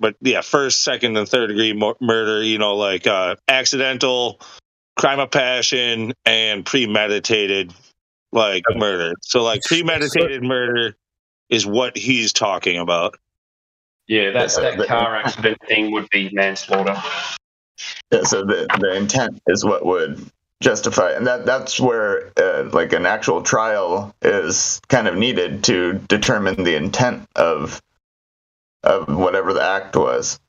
but yeah, first, second, and third degree murder. Like accidental, crime of passion, and premeditated, like murder. So like premeditated murder is what he's talking about. Yeah, that car accident thing would be manslaughter. Yeah, so the intent is what would justify, and that's where like an actual trial is kind of needed to determine the intent of whatever the act was.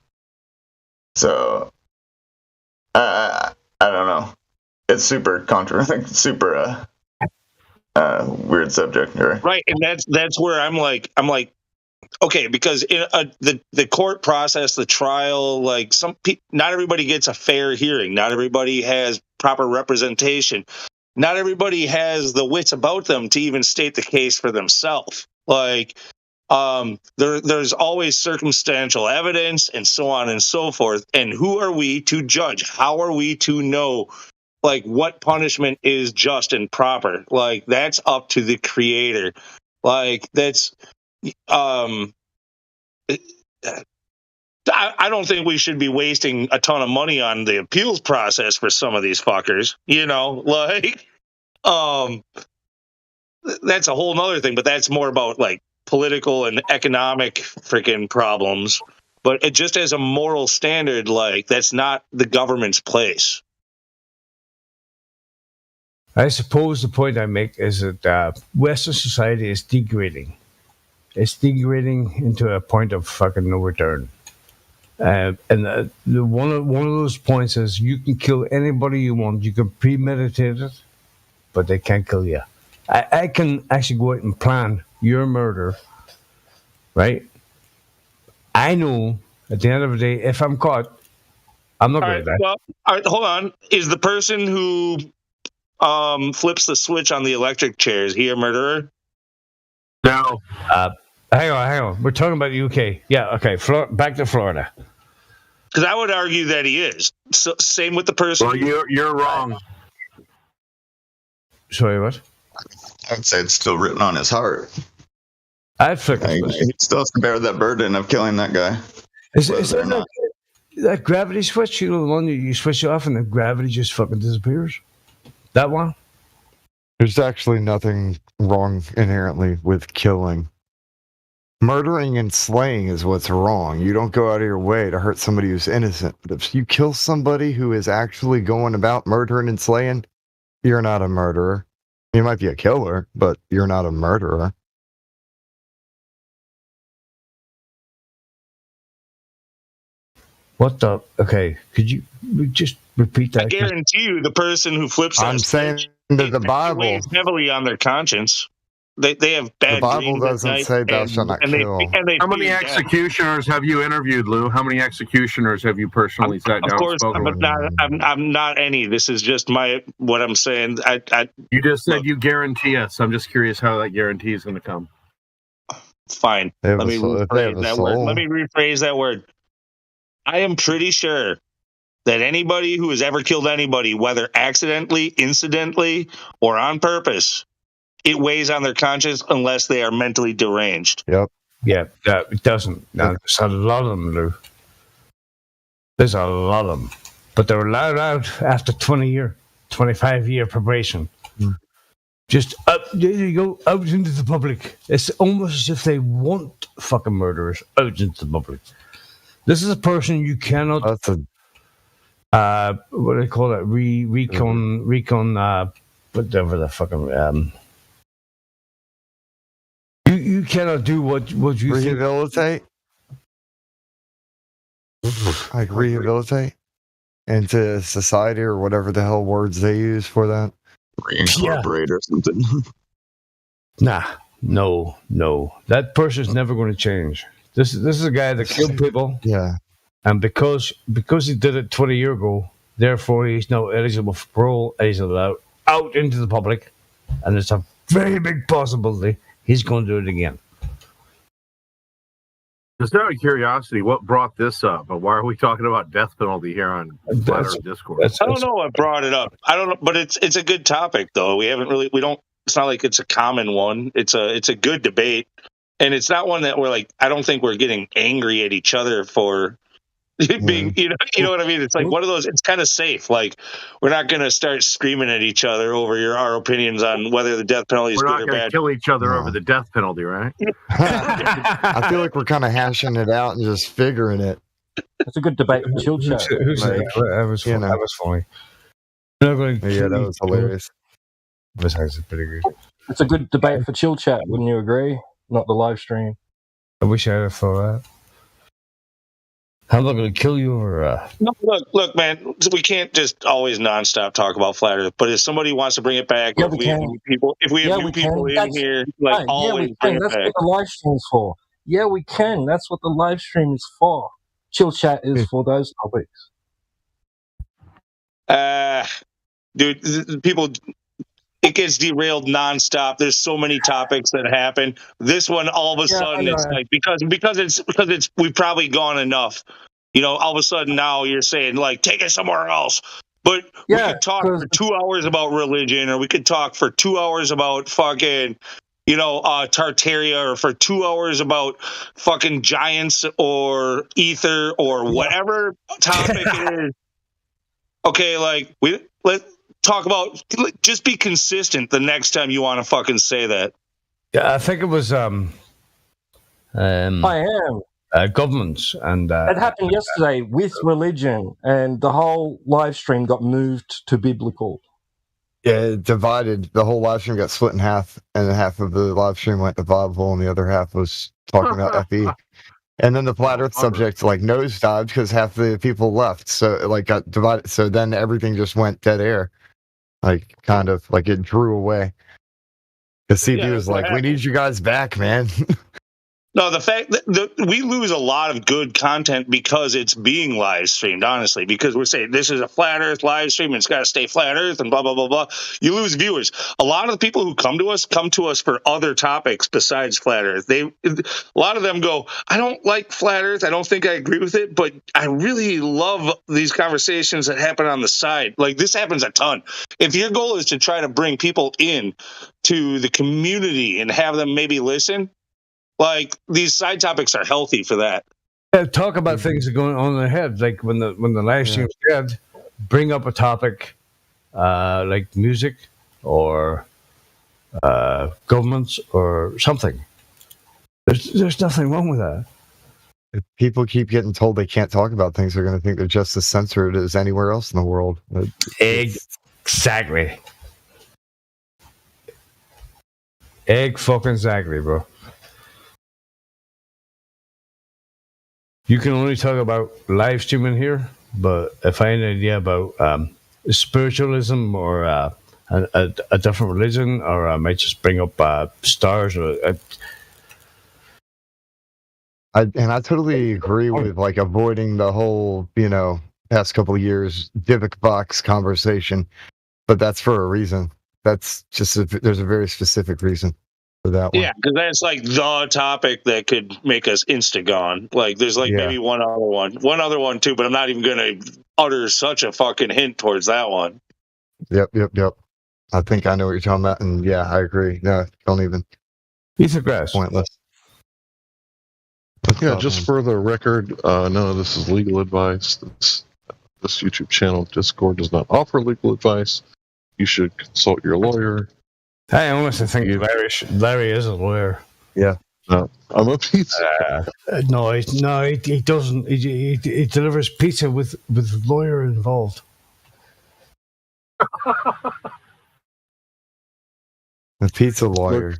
So I don't know. It's super controversial, super weird subject here. Right, and that's where I'm like, okay, because in the court process, the trial, like not everybody gets a fair hearing. Not everybody has proper representation. Not everybody has the wits about them to even state the case for themselves. Like, there's always circumstantial evidence and so on and so forth. And who are we to judge? How are we to know, like, what punishment is just and proper? Like, that's up to the creator. Like, that's, I don't think we should be wasting a ton of money on the appeals process for some of these fuckers, like, that's a whole nother thing, but that's more about like political and economic freaking problems. But it just as a moral standard, like, that's not the government's place. I suppose the point I make is that Western society is degrading. It's degrading into a point of fucking no return. And one of those points is you can kill anybody you want. You can premeditate it, but they can't kill you. I can actually go out and plan your murder, right? I know at the end of the day, if I'm caught, I'm not going to die. Well, all right, hold on. Is the person who flips the switch on the electric chair, is he a murderer? No. Hang on. We're talking about the UK. Yeah, okay. Back to Florida. Because I would argue that he is. So, same with the person. Well, you're wrong. Sorry, what? I'd say it's still written on his heart. I'd flick He still has to bear that burden of killing that guy. Is there that gravity switch? The one you switch off and the gravity just fucking disappears? That one? There's actually nothing wrong inherently with killing. Murdering and slaying is what's wrong. You don't go out of your way to hurt somebody who's innocent. But if you kill somebody who is actually going about murdering and slaying, you're not a murderer. You might be a killer, but you're not a murderer. What the? Okay, could you just repeat that? I guarantee you, the person who flips. I'm saying that the Bible weighs heavily on their conscience. They have bad. The Bible doesn't say thou shalt not kill. How many executioners have you interviewed, Lou? How many executioners have you personally sat down? Of course, I'm not any. This is just what I'm saying. You just said you guarantee us. I'm just curious how that guarantee is going to come. Fine. Let me rephrase that word. Let me rephrase that word. I am pretty sure that anybody who has ever killed anybody, whether accidentally, incidentally, or on purpose, it weighs on their conscience unless they are mentally deranged. Yep. Yeah, it doesn't. Now, there's a lot of them, Lou. There's a lot of them. But they're allowed out after 25-year probation. Mm. Just there you go, out into the public. It's almost as if they want fucking murderers out into the public. This is a person you cannot. That's what do they call it? Recon. Whatever the fucking. You cannot do what you rehabilitate. Like rehabilitate into society or whatever the hell words they use for that. Reincorporate or something. No. That person's never going to change. This is a guy that killed people. Yeah. And because he did it 20 years ago, therefore he's now eligible for parole and he's allowed out into the public. And there's a very big possibility he's going to do it again. Just out of curiosity, what brought this up? Why are we talking about death penalty here on Flat Earth Discord? I don't know what brought it up. I don't know, but it's a good topic though. It's not like it's a common one. It's a good debate. and it's not one that we're like. I don't think we're getting angry at each other for being, you know what I mean. It's like one of those. It's kind of safe. Like we're not going to start screaming at each other over our opinions on whether the death penalty is We're good not or going to bad. kill each other No. over the death penalty, right? I feel like we're kind of hashing it out and just figuring it. It's a good debate for chill chat. Who said Like, that? That was you funny. know. That was funny. You're not going to Yeah, that was hilarious. That was actually pretty good. It's a good debate for chill chat, wouldn't you agree? Not the live stream. I wish I had thought that. I'm not going to kill you or. No, look, man. We can't just always nonstop talk about flat Earth. But if somebody wants to bring it back, Yeah, if we we have can. new people, if we have Yeah, new we people can. in That's- here, like Hey, always we bring can. it That's back. what the live stream's for. Yeah, we can. That's what the live stream is for. Chill chat is for those topics. Dude, people, it gets derailed nonstop. There's so many topics that happen. This one, all of a Yeah, sudden, I it's know. like because it's we've probably gone enough. You know, all of a sudden now you're saying like take it somewhere else. But we Yeah, could talk 'cause- for 2 hours about religion, or we could talk for 2 hours about fucking, Tartaria, or for 2 hours about fucking giants or ether or whatever topic it is. Okay, like let's talk about. Just be consistent the next time you want to fucking say that. Yeah, I think it was I am. governments and It happened yesterday with religion, and the whole live stream got moved to biblical. Yeah, it divided. The whole live stream got split in half, and half of the live stream went to Bible, and the other half was talking about FE. And then the flat Earth subject like nosedived because half the people left, so it like got divided. So then everything just went dead air, like kind of like it drew away. The CP Yeah, was that's what like, "We need you guys back, man." No, the fact that we lose a lot of good content because it's being live streamed, honestly, because we're saying this is a flat Earth live stream and it's got to stay flat Earth and blah, blah, blah, blah. You lose viewers. A lot of the people who come to us for other topics besides flat Earth. A lot of them go, I don't like flat Earth. I don't think I agree with it, but I really love these conversations that happen on the side. Like this happens a ton. If your goal is to try to bring people in to the community and have them maybe listen, like these side topics are healthy for that. talk about things that are going on in their head. Like when the live stream's dead, bring up a topic like music or governments or something. There's nothing wrong with that. If people keep getting told they can't talk about things, they're going to think they're just as censored as anywhere else in the world. Exactly. Fucking exactly, bro. You can only talk about live streaming here, but if I had an idea about spiritualism or a different religion, or I might just bring up stars. I totally agree with like avoiding the whole, past couple of years Divock box conversation, but that's for a reason. That's just there's a very specific reason for that one. Yeah, because that's like the topic that could make us insta-gone. Like there's like maybe one other one too, but I'm not even going to utter such a fucking hint towards that one. Yep. I think I know what you're talking about, and yeah, I agree. No, don't even. Piece of grass. Pointless. Yeah, just for the record, none of this is legal advice. This YouTube channel, Discord, does not offer legal advice. You should consult your lawyer. I honestly think Larry is a lawyer. Yeah. I'm a pizza. No, he doesn't. He delivers pizza with lawyer involved. The pizza lawyer.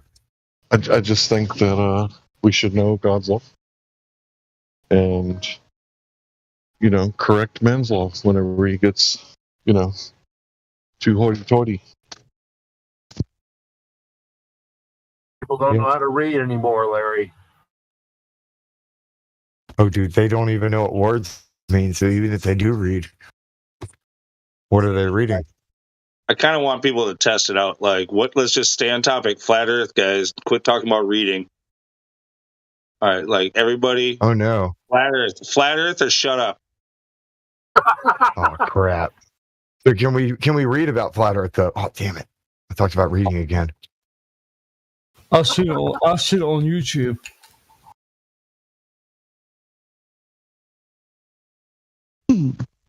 I just think that we should know God's law and, correct men's law whenever he gets, too hoity-toity. People don't know how to read anymore, Larry. Oh, dude, they don't even know what words mean. So even if they do read, what are they reading? I kind of want people to test it out. Like, let's just stay on topic. Flat Earth, guys. Quit talking about reading. All right, like everybody. Oh no. Flat Earth, or shut up. Oh crap. So can we read about flat Earth though? Oh damn it! I talked about reading again. I'll see it on YouTube.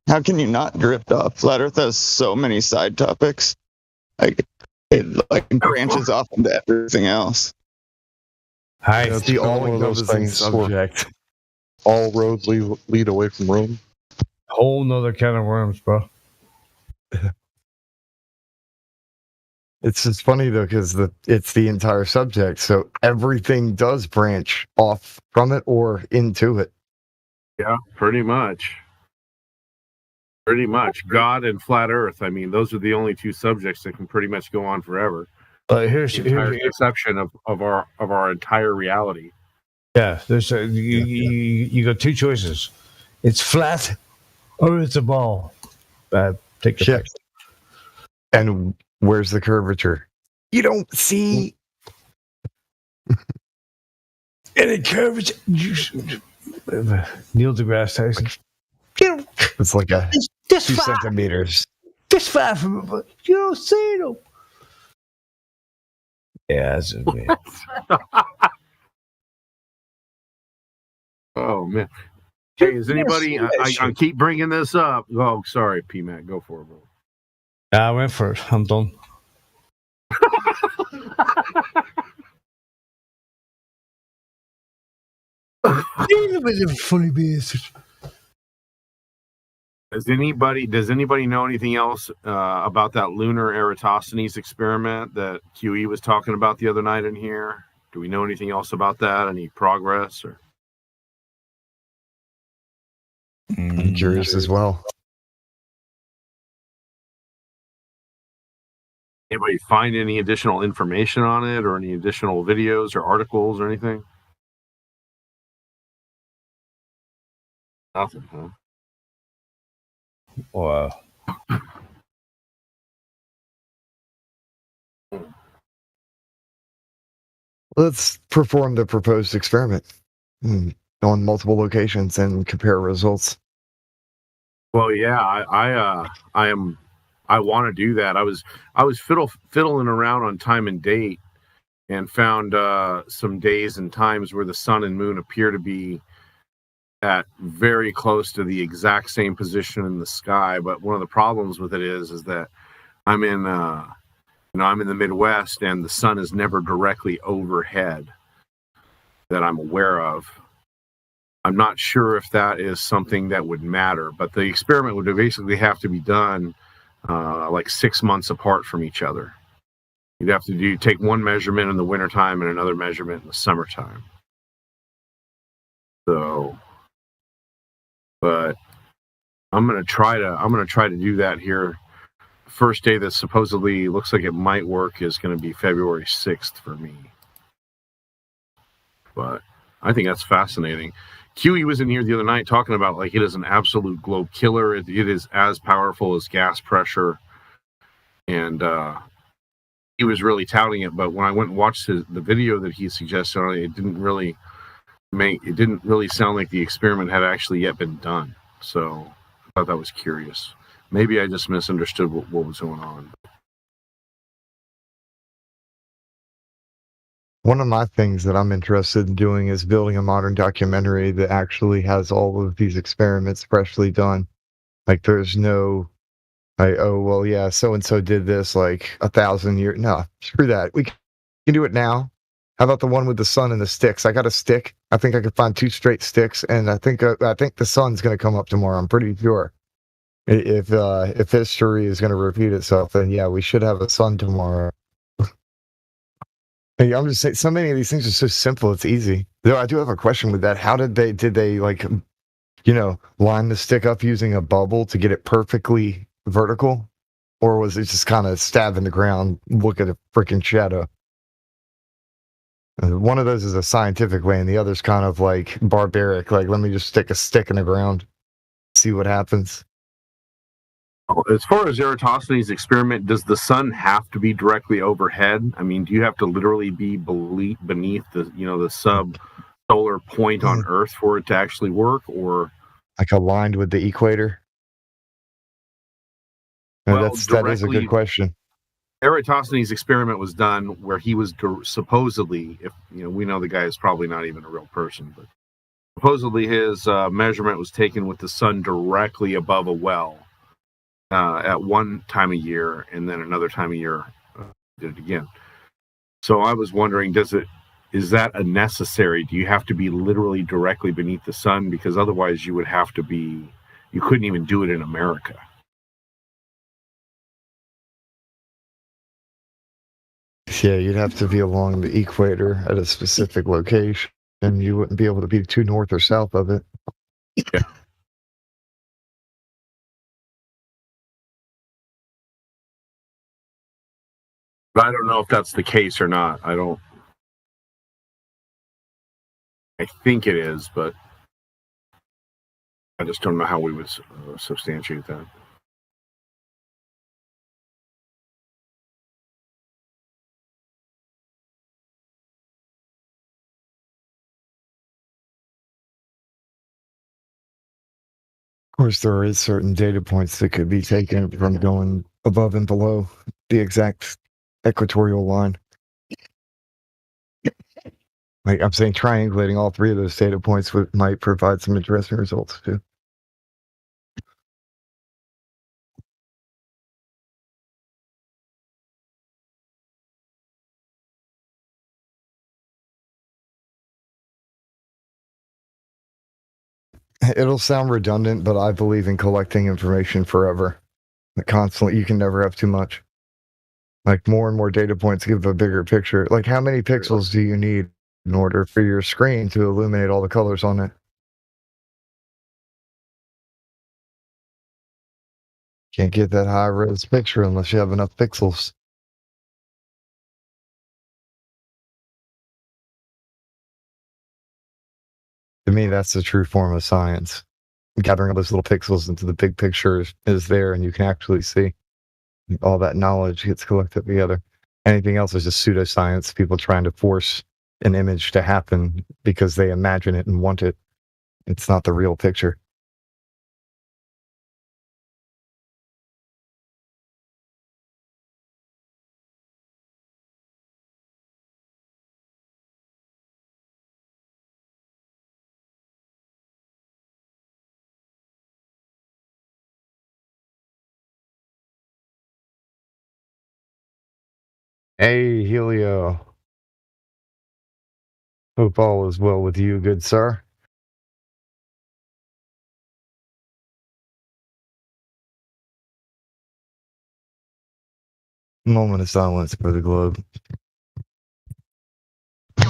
How can you not drift off? Flat Earth has so many side topics. Like it like branches off into everything else. Hi, Yeah, it's it's the kinda one of all-encompassing those things where- subject. All roads lead away from Rome. Whole nother can of worms, bro. It's just funny though, because it's the entire subject, so everything does branch off from it or into it. Yeah, pretty much. Pretty much. God and flat Earth. I mean, those are the only two subjects that can pretty much go on forever. Here's The entire conception of our entire reality. yeah. There's you got two choices. It's flat or it's a ball. Take your Yeah. pick. And where's the curvature? You don't see Any curvature. Neil deGrasse Tyson. it's like a This 2 far, centimeters. this far from it, but you don't see them. Yeah, that's it, man. Oh man. Hey, is anybody? I keep bringing this up. Oh, sorry, P Mac. Go for it, bro. I went for it. I'm done. Funny business. Does anybody know anything else about that lunar Eratosthenes experiment that QE was talking about the other night in here? Do we know anything else about that? Any progress? Or I'm curious as well. anybody find any additional information on it, or any additional videos or articles or anything? Nothing, huh? Wow. Let's perform the proposed experiment on multiple locations and compare results. Well, yeah, I want to do that. I was fiddling around on time and date, and found some days and times where the sun and moon appear to be at very close to the exact same position in the sky. But one of the problems with it is that I'm in I'm in the Midwest, and the sun is never directly overhead that I'm aware of. I'm not sure if that is something that would matter, but the experiment would basically have to be done like 6 months apart from each other. You'd have to take one measurement in the wintertime and another measurement in the summertime. So, but I'm gonna try to do that here. First day that supposedly looks like it might work is going to be February 6th for me. But I think that's fascinating. QE was in here the other night talking about like it is an absolute globe killer. It is as powerful as gas pressure, and he was really touting it. But when I went and watched the video that he suggested on it, it didn't really sound like the experiment had actually yet been done. So I thought that was curious. Maybe I just misunderstood what was going on. One of my things that I'm interested in doing is building a modern documentary that actually has all of these experiments freshly done. Like there's no, like, oh, well, yeah, so-and-so did this like 1,000 years. No, screw that. We can do it now. How about the one with the sun and the sticks? I got a stick. I think I could find 2 straight sticks, and I think the sun's going to come up tomorrow. I'm pretty sure. If history is going to repeat itself, then yeah, we should have a sun tomorrow. Hey, I'm just saying, so many of these things are so simple. It's easy. Though I do have a question with that. How did they like, line the stick up using a bubble to get it perfectly vertical, or was it just kind of stab in the ground, look at a freaking shadow? One of those is a scientific way, and the other's kind of like barbaric. Like, let me just stick a stick in the ground, see what happens. As far as Eratosthenes' experiment, does the sun have to be directly overhead? I mean, do you have to literally be beneath the sub-solar point on Earth for it to actually work, or like aligned with the equator? Well, that is a good question. Eratosthenes' experiment was done where he was supposedly, if we know the guy is probably not even a real person, but Supposedly, his measurement was taken with the sun directly above a well at one time of year, and then another time of year did it again. So I was wondering, is that a necessary? Do you have to be literally directly beneath the sun? Because otherwise, you couldn't even do it in America. Yeah, you'd have to be along the equator at a specific location, and you wouldn't be able to be too north or south of it. Yeah. But I don't know if that's the case or not. I think it is, but I just don't know how we would substantiate that. Of course, there is certain data points that could be taken from going above and below the exact equatorial line. Like I'm saying, triangulating all three of those data points might provide some interesting results too. It'll sound redundant, but I believe in collecting information forever. Constantly, you can never have too much. Like more and more data points give a bigger picture. Like how many pixels do you need in order for your screen to illuminate all the colors on it? Can't get that high res picture unless you have enough pixels. To me, that's the true form of science. Gathering all those little pixels into the big picture is there, and you can actually see all that knowledge gets collected together. Anything else is just pseudoscience, people trying to force an image to happen because they imagine it and want it. It's not the real picture. Hey, Helio. Hope all is well with you, good sir. Moment of silence for the globe.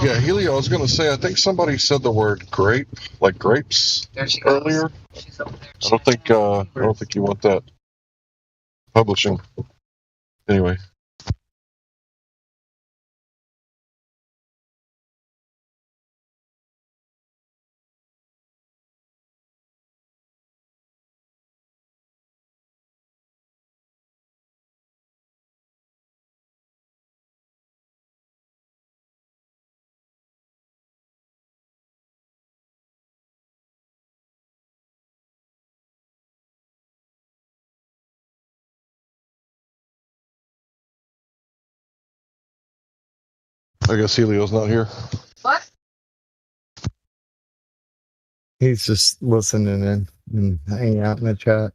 Yeah, Helio, I was going to say, I think somebody said the word grape, like grapes, earlier. I don't think you want that publishing. Anyway. I guess Helio's not here. What? He's just listening in and hanging out in the chat.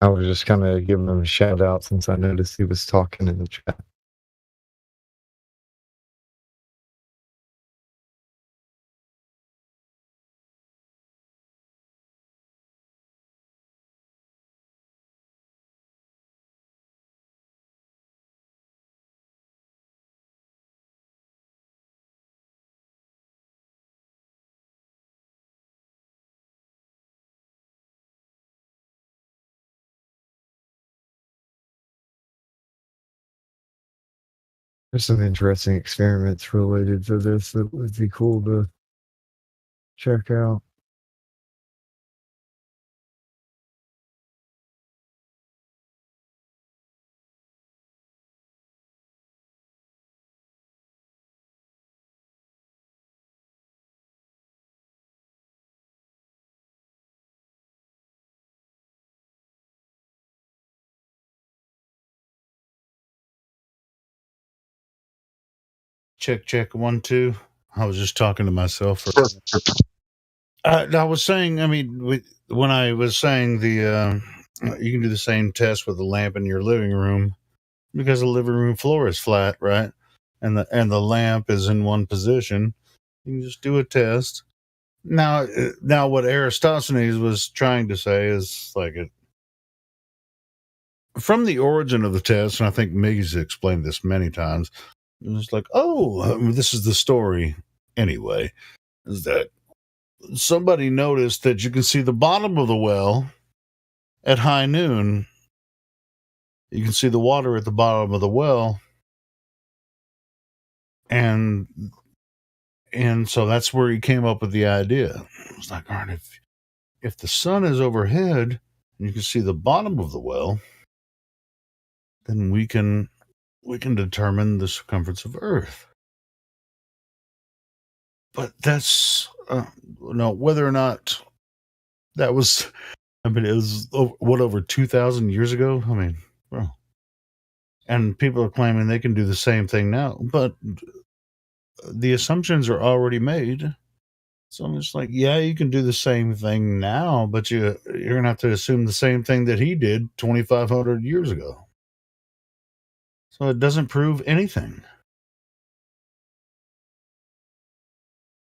I was just kind of giving him a shout out since I noticed he was talking in the chat. There's some interesting experiments related to this that would be cool to check out. Check 1 2. I was just talking to myself. I was saying. I mean, when I was saying you can do the same test with a lamp in your living room because the living room floor is flat, right? And the lamp is in one position. You can just do a test. Now what Eratosthenes was trying to say is like from the origin of the test, and I think Miggy's explained this many times. It's like, this is the story anyway, is that somebody noticed that you can see the bottom of the well at high noon. You can see the water at the bottom of the well. And so that's where he came up with the idea. It's like, all right, if the sun is overhead and you can see the bottom of the well, then we can determine the circumference of Earth. But that's whether or not that was. I mean, it was over 2,000 years ago. I mean, well, and people are claiming they can do the same thing now, but the assumptions are already made. So I'm just like, yeah, you can do the same thing now, but you're gonna have to assume the same thing that he did 2,500 years ago. So it doesn't prove anything.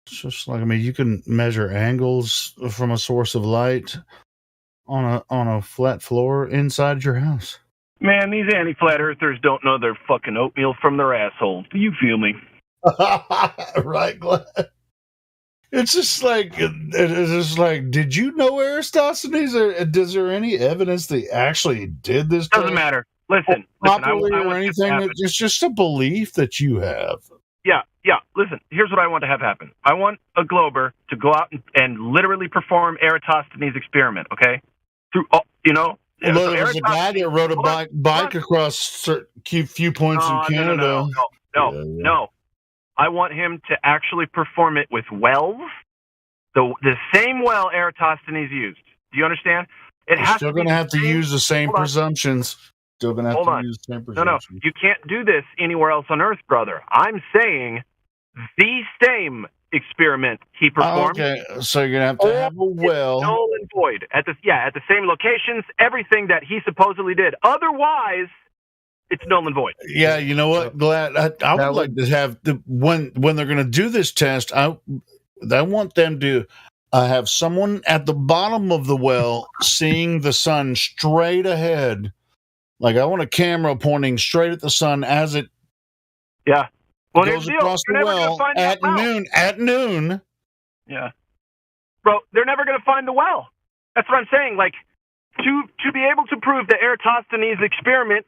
It's just like, I mean, you can measure angles from a source of light on a flat floor inside your house. Man, these anti-flat earthers don't know their fucking oatmeal from their assholes. Do you feel me? Right, Glenn? It's just like, did you know Eratosthenes? Or is there any evidence they actually did this? Doesn't matter. Listen, properly or anything. It's just a belief that you have. Yeah. Listen, here's what I want to have happen. I want a Glober to go out and literally perform Eratosthenes' experiment. Okay, through Well, there was a guy that rode a bike across a few points in Canada. No. I want him to actually perform it with wells, the same well Eratosthenes used. Do you understand? You're still going to have to use the same presumptions. Still going to have to use the same presumptions. No, you can't do this anywhere else on Earth, brother. I'm saying the same experiment he performed. Okay, so you're going to have a well. Null and void at the same locations, everything that he supposedly did. Otherwise, it's null and void. Yeah, you know what, Glad? I would like to have when they're going to do this test. I want them to have someone at the bottom of the well seeing the sun straight ahead. Like, I want a camera pointing straight at the sun as it goes across the well at noon. At noon. Yeah, bro, they're never going to find the well. That's what I'm saying. Like, to be able to prove that Eratosthenes' experiment,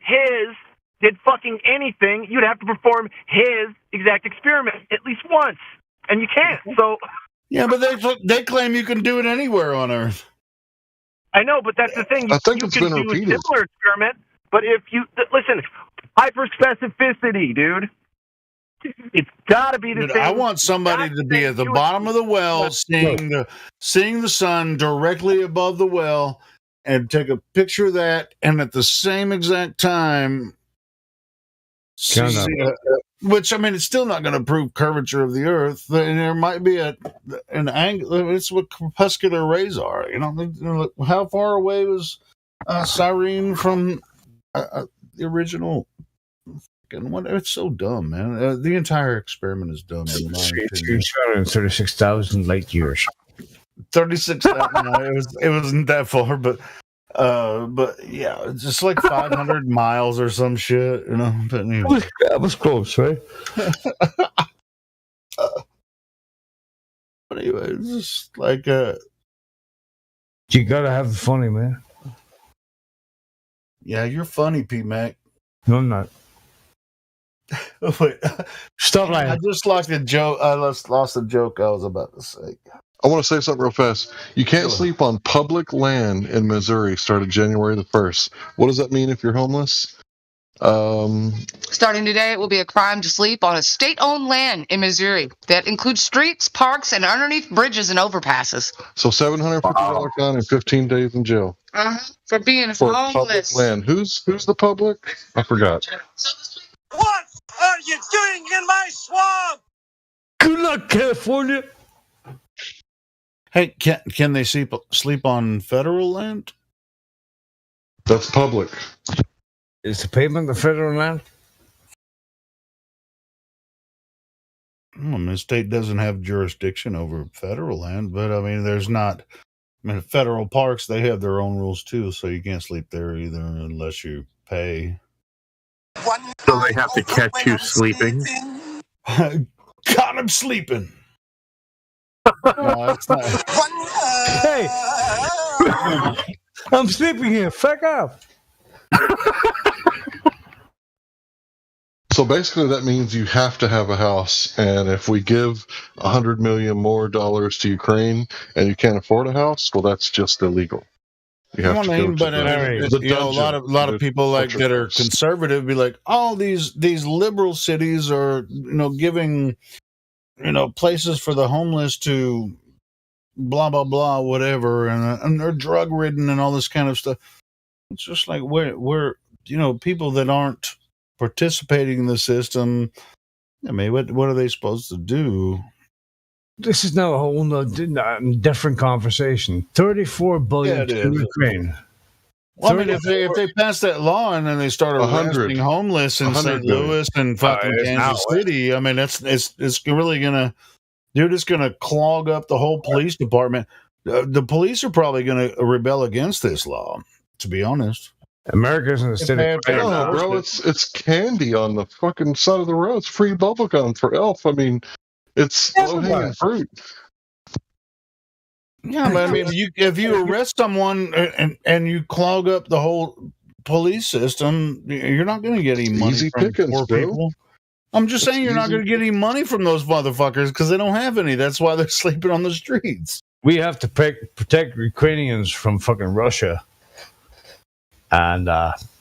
did fucking anything, you'd have to perform his exact experiment at least once, and you can't. So yeah, but they claim you can do it anywhere on Earth. I know, but that's the thing. I think it's been do repeated. A similar experiment, but if you listen, hyperspecificity, dude. It's got to be the same. I want somebody to be at the bottom of the well, seeing the sun directly above the well, and take a picture of that, and at the same exact time. Which, I mean, it's still not going to prove curvature of the Earth. And there might be an angle. It's what crepuscular rays are. You know, how far away was Cyrene from the original? It's so dumb, man. The entire experiment is dumb. In my opinion. 36,000 light years. 36,000. It wasn't that far, but yeah, it's just like 500 miles or some shit, you know. But anyway. That was close, right? But anyway, it's just like you gotta have the funny, man. Yeah, you're funny, P Mac. No, I'm not. Wait, stop lying. I just lost the joke. I lost the joke I was about to say. I want to say something real fast. You can't sleep on public land in Missouri started January the 1st. What does that mean if you're homeless? Starting today, it will be a crime to sleep on a state-owned land in Missouri that includes streets, parks, and underneath bridges and overpasses. So $750 fine and 15 days in jail. For being homeless. Public land. Who's the public? I forgot. What are you doing in my swamp? Good luck, California. Hey, can they sleep on federal land? That's public. Is the pavement the federal land? The state doesn't have jurisdiction over federal land, but I mean, there's not. I mean, federal parks, they have their own rules too, so you can't sleep there either unless you pay. So they have to catch you sleeping? Got him sleeping. No, that's not. Hey, I'm sleeping here. Fuck off. So basically, that means you have to have a house. And if we give $100 million more to Ukraine and you can't afford a house, well, that's just illegal. You have to go to a lot of people like that are conservative be like, oh, these liberal cities are giving places for the homeless to blah blah blah whatever, and they're drug ridden and all this kind of stuff. It's just like we're people that aren't participating in the system. I mean, what are they supposed to do? This is now a whole different conversation. $34 billion to Ukraine. Well, I mean, if they pass that law and then they start arresting homeless in St. Louis and fucking Kansas City, I mean, it's really gonna, dude, it's gonna clog up the whole police department. The police are probably gonna rebel against this law. To be honest, America isn't a state of no, bro. It's candy on the fucking side of the road. It's free bubblegum for Elf. I mean, it's low-hanging fruit. Yeah, but I mean, if you arrest someone and you clog up the whole police system, you're not going to get any money easy from pickings, poor bro. people. I'm just saying you're not going to get any money from those motherfuckers because they don't have any. That's why they're sleeping on the streets. We have to protect Ukrainians from fucking Russia. And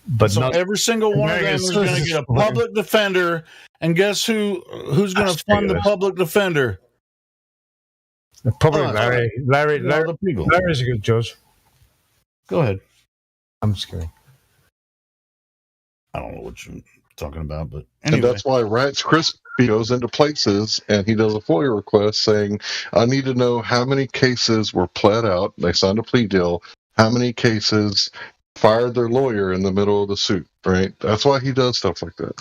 but so every single one of them is going to get a public defender, and guess who's going to fund the public defender? Probably Larry. Larry's a good judge. Go ahead. I'm just kidding. I don't know what you're talking about, but anyway. And that's why Rats Crispy goes into places and he does a FOIA request saying, I need to know how many cases were pled out. They signed a plea deal. How many cases fired their lawyer in the middle of the suit, right? That's why he does stuff like that.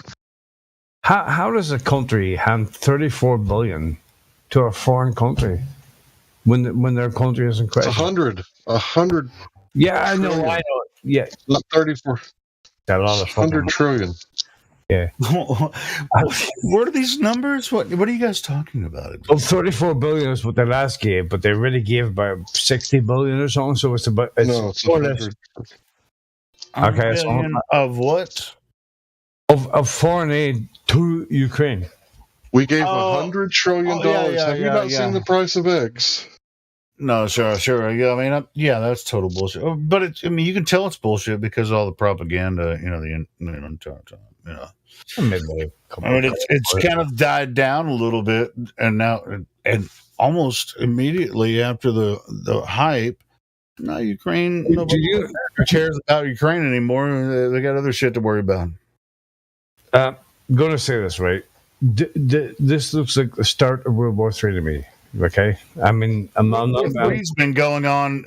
How does a country hand $34 billion to a foreign country when their country is in crisis? It's 100. Yeah, I know. Yeah, not 34. Got a lot of 100 trillion. Yeah. What are these numbers? What are you guys talking about? Well, 34 billion is what they last gave, but they really gave about 60 billion or something. So it's about it's 100. Okay, so of what? Of foreign aid to Ukraine. We gave $100 trillion. Have you not seen the price of eggs? No, sure. Yeah, I mean, that's total bullshit. But you can tell it's bullshit because of all the propaganda. I mean, it's kind of died down a little bit, and now, and almost immediately after the hype. No, Ukraine. Nobody cares about Ukraine anymore. They got other shit to worry about. I'm going to say this, right? This looks like the start of World War III to me. Okay, I mean, it's been going on.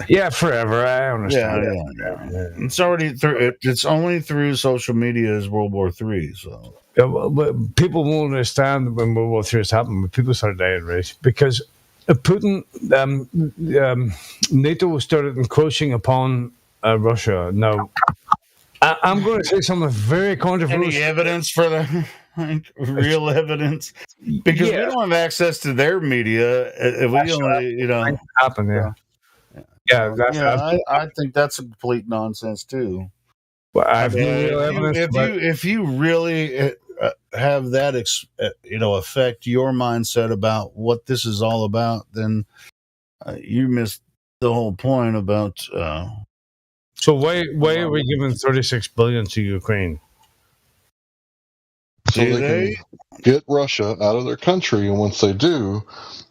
Yeah, forever. I understand. Yeah. It's already through. It's only through social media is World War III. So, but people won't understand when World War III has happened. When people start dying, right? Because Putin, NATO started encroaching upon Russia. Now, I'm going to say something very controversial. Any evidence for that? Real evidence? Because we don't have access to their media. If we only, happen. I think that's a complete nonsense too. Well, I mean, if you really have that, affect your mindset about what this is all about, then you missed the whole point about. So why are we giving $36 billion to Ukraine? So they can get Russia out of their country, and once they do,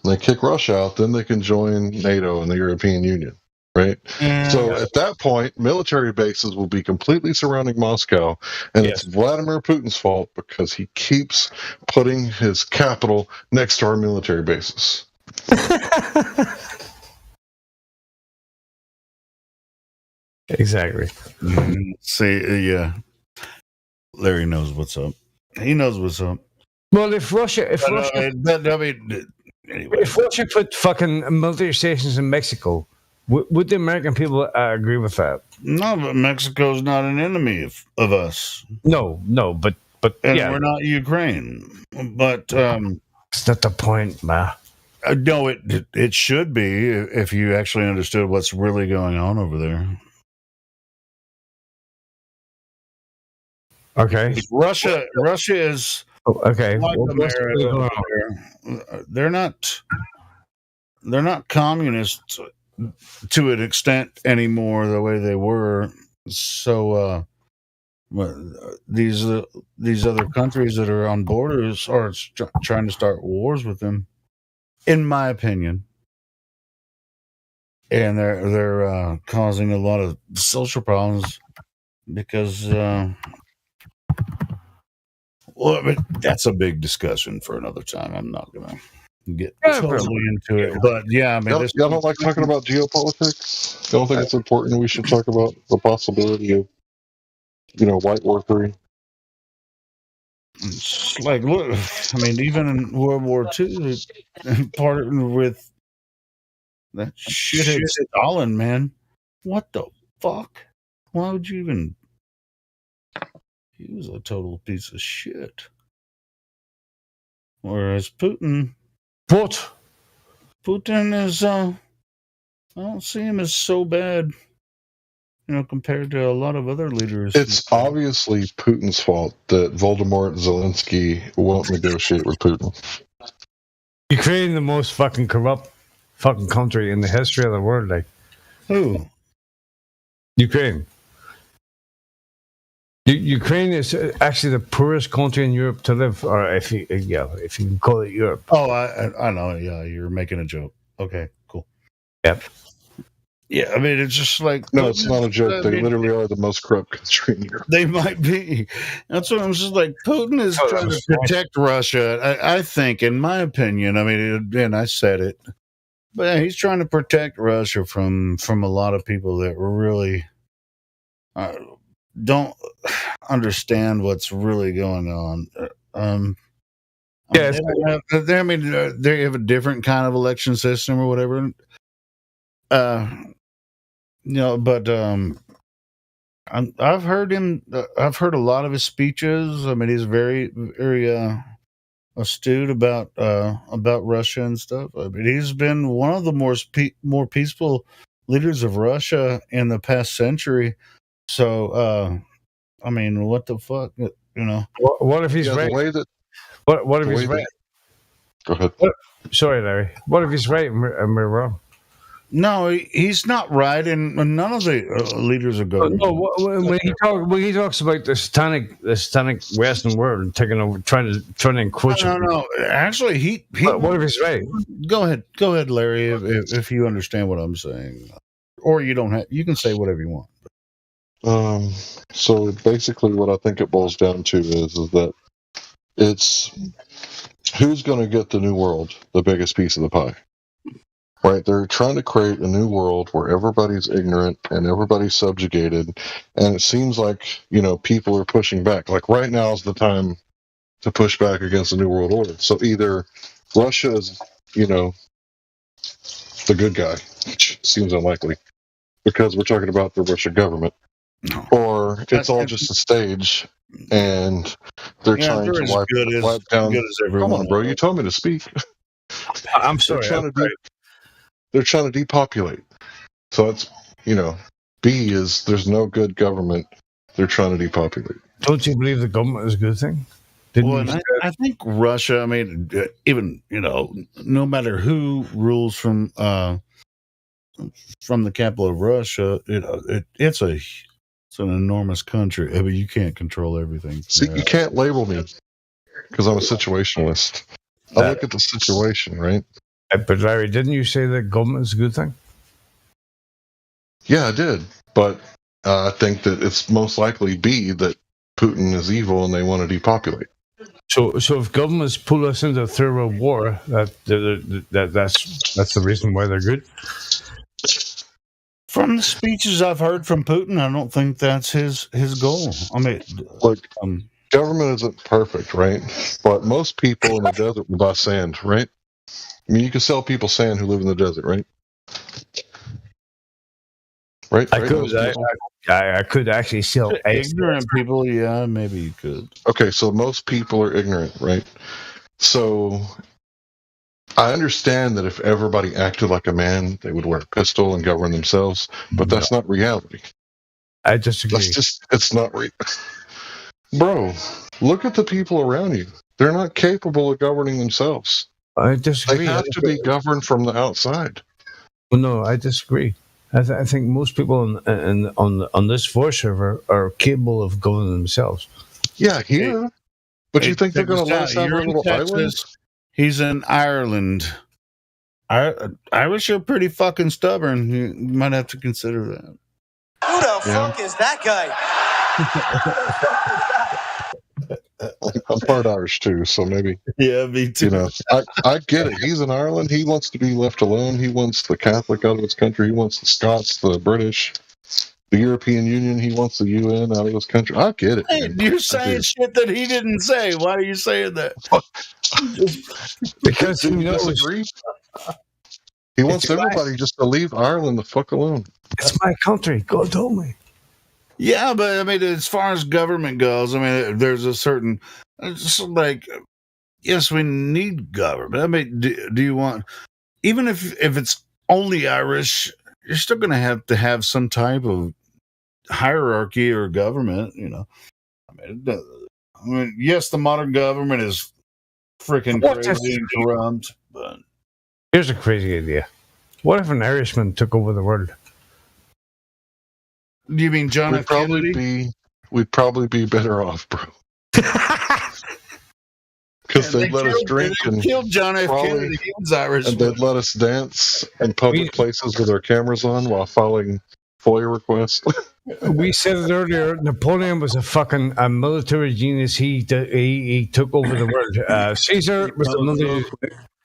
they kick Russia out. Then they can join NATO and the European Union. right? Yeah. So at that point, military bases will be completely surrounding Moscow, and it's Vladimir Putin's fault because he keeps putting his capital next to our military bases. Exactly. See, yeah. Larry knows what's up. He knows what's up. Well, if Russia, anyway, if Russia put fucking military stations in Mexico, would the American people agree with that? No, but Mexico's not an enemy of us. No, but and yeah, we're not Ukraine. But it's not the point, man. No, it should be if you actually understood what's really going on over there. Okay. Russia is okay. like Well, America. They're not communists to an extent anymore the way they were. So these other countries that are on borders are trying to start wars with them, in my opinion. And they're causing a lot of social problems because well, but that's a big discussion for another time. I'm not gonna get totally into it, but yeah, I mean, y'all don't like talking about geopolitics. Y'all don't think it's important? We should talk about the possibility of, White War III. It's like, look, I mean, even in World War II, partnered with that shithead Stalin, man. What the fuck? Why would you even? He was a total piece of shit. Whereas Putin, Putin is, I don't see him as so bad, compared to a lot of other leaders. It's obviously Putin's fault that Voldemort Zelensky won't negotiate with Putin. Ukraine, the most fucking corrupt fucking country in the history of the world. Like, who? Ukraine. Ukraine is actually the poorest country in Europe to live, or if you can call it Europe. Oh, I know. Yeah, you're making a joke. Okay, cool. Yep. Yeah, I mean, it's just like... No, it's not a joke. They literally are the most corrupt country in Europe. They might be. That's what I'm just like, Putin is trying to protect Russia, I think, in my opinion. I mean, and I said it. But yeah, he's trying to protect Russia from a lot of people that really don't understand what's really going on. They have a different kind of election system or whatever. But I've heard him. I've heard a lot of his speeches. I mean, he's very, very astute about Russia and stuff. I mean, he's been one of the more peaceful leaders of Russia in the past century. So, I mean, what the fuck, What if he's right? What if he's right? Go ahead. Sorry, Larry. What if he's right and we're wrong? No, he's not right, and none of the leaders are going. No, when he talks about the satanic Western world taking over, trying to encroach. No. Actually, he. What if he's right? Go ahead, Larry. If you understand what I'm saying, or you don't have, you can say whatever you want. So basically, what I think it boils down to is that it's who's going to get the new world, the biggest piece of the pie. Right, they're trying to create a new world where everybody's ignorant and everybody's subjugated, and it seems like people are pushing back. Like right now is the time to push back against the new world order. So either Russia is, the good guy, which seems unlikely, because we're talking about the Russian government, or it's all just a stage, and they're trying to wipe down. Come on, bro, you told me to speak. I'm sorry. They're trying to depopulate. So it's, B is there's no good government. They're trying to depopulate. Don't you believe the government is a good thing? I think Russia, I mean, even, no matter who rules from the capital of Russia, it's an enormous country. I mean, you can't control everything. See, you can't label me because I'm a situationalist. I look at the situation, right? But Larry, didn't you say that government is a good thing? Yeah, I did. But I think that it's most likely B, that Putin is evil and they want to depopulate. So if governments pull us into a third world war, that's the reason why they're good. From the speeches I've heard from Putin, I don't think that's his goal. I mean, look, government isn't perfect, right? But most people in the desert will buy sand, right? I mean, you can sell people sand who live in the desert, right? Right? I could actually sell ignorant people. Yeah, maybe you could. Okay, so most people are ignorant, right? So I understand that if everybody acted like a man, they would wear a pistol and govern themselves, but that's not reality. I disagree. It's not real. Bro, look at the people around you. They're not capable of governing themselves. I disagree. They have to be governed from the outside. Well, no, I disagree. I think most people on this voice server are capable of governing themselves. Yeah, here. But you think they're going to let us have a little island? He's in Ireland. Irish are pretty fucking stubborn. You might have to consider that. Who the fuck is that guy? I'm part Irish too, so maybe. Yeah, me too. You know, I get it. He's in Ireland. He wants to be left alone. He wants the Catholic out of his country. He wants the Scots, the British, the European Union. He wants the UN out of his country. I get it. Hey, you're saying shit that he didn't say. Why are you saying that? Because he knows. He wants everybody just to leave Ireland the fuck alone. It's my country. God told me. Yeah, but I mean, as far as government goes, I mean, there's a certain, just like, yes, we need government. I mean, do you want, even if it's only Irish, you're still going to have some type of hierarchy or government, you know. I mean, yes, the modern government is freaking crazy and corrupt, but here's a crazy idea. What if an Irishman took over the world? Do you mean John F. Kennedy? We'd probably be better off, bro. Because they'd let us drink and killed John F. Kennedy. He was Irish, and they'd let us dance in public places with our cameras on while filing FOIA requests. We said it earlier. Napoleon was a military genius. He took over the world. Caesar was another.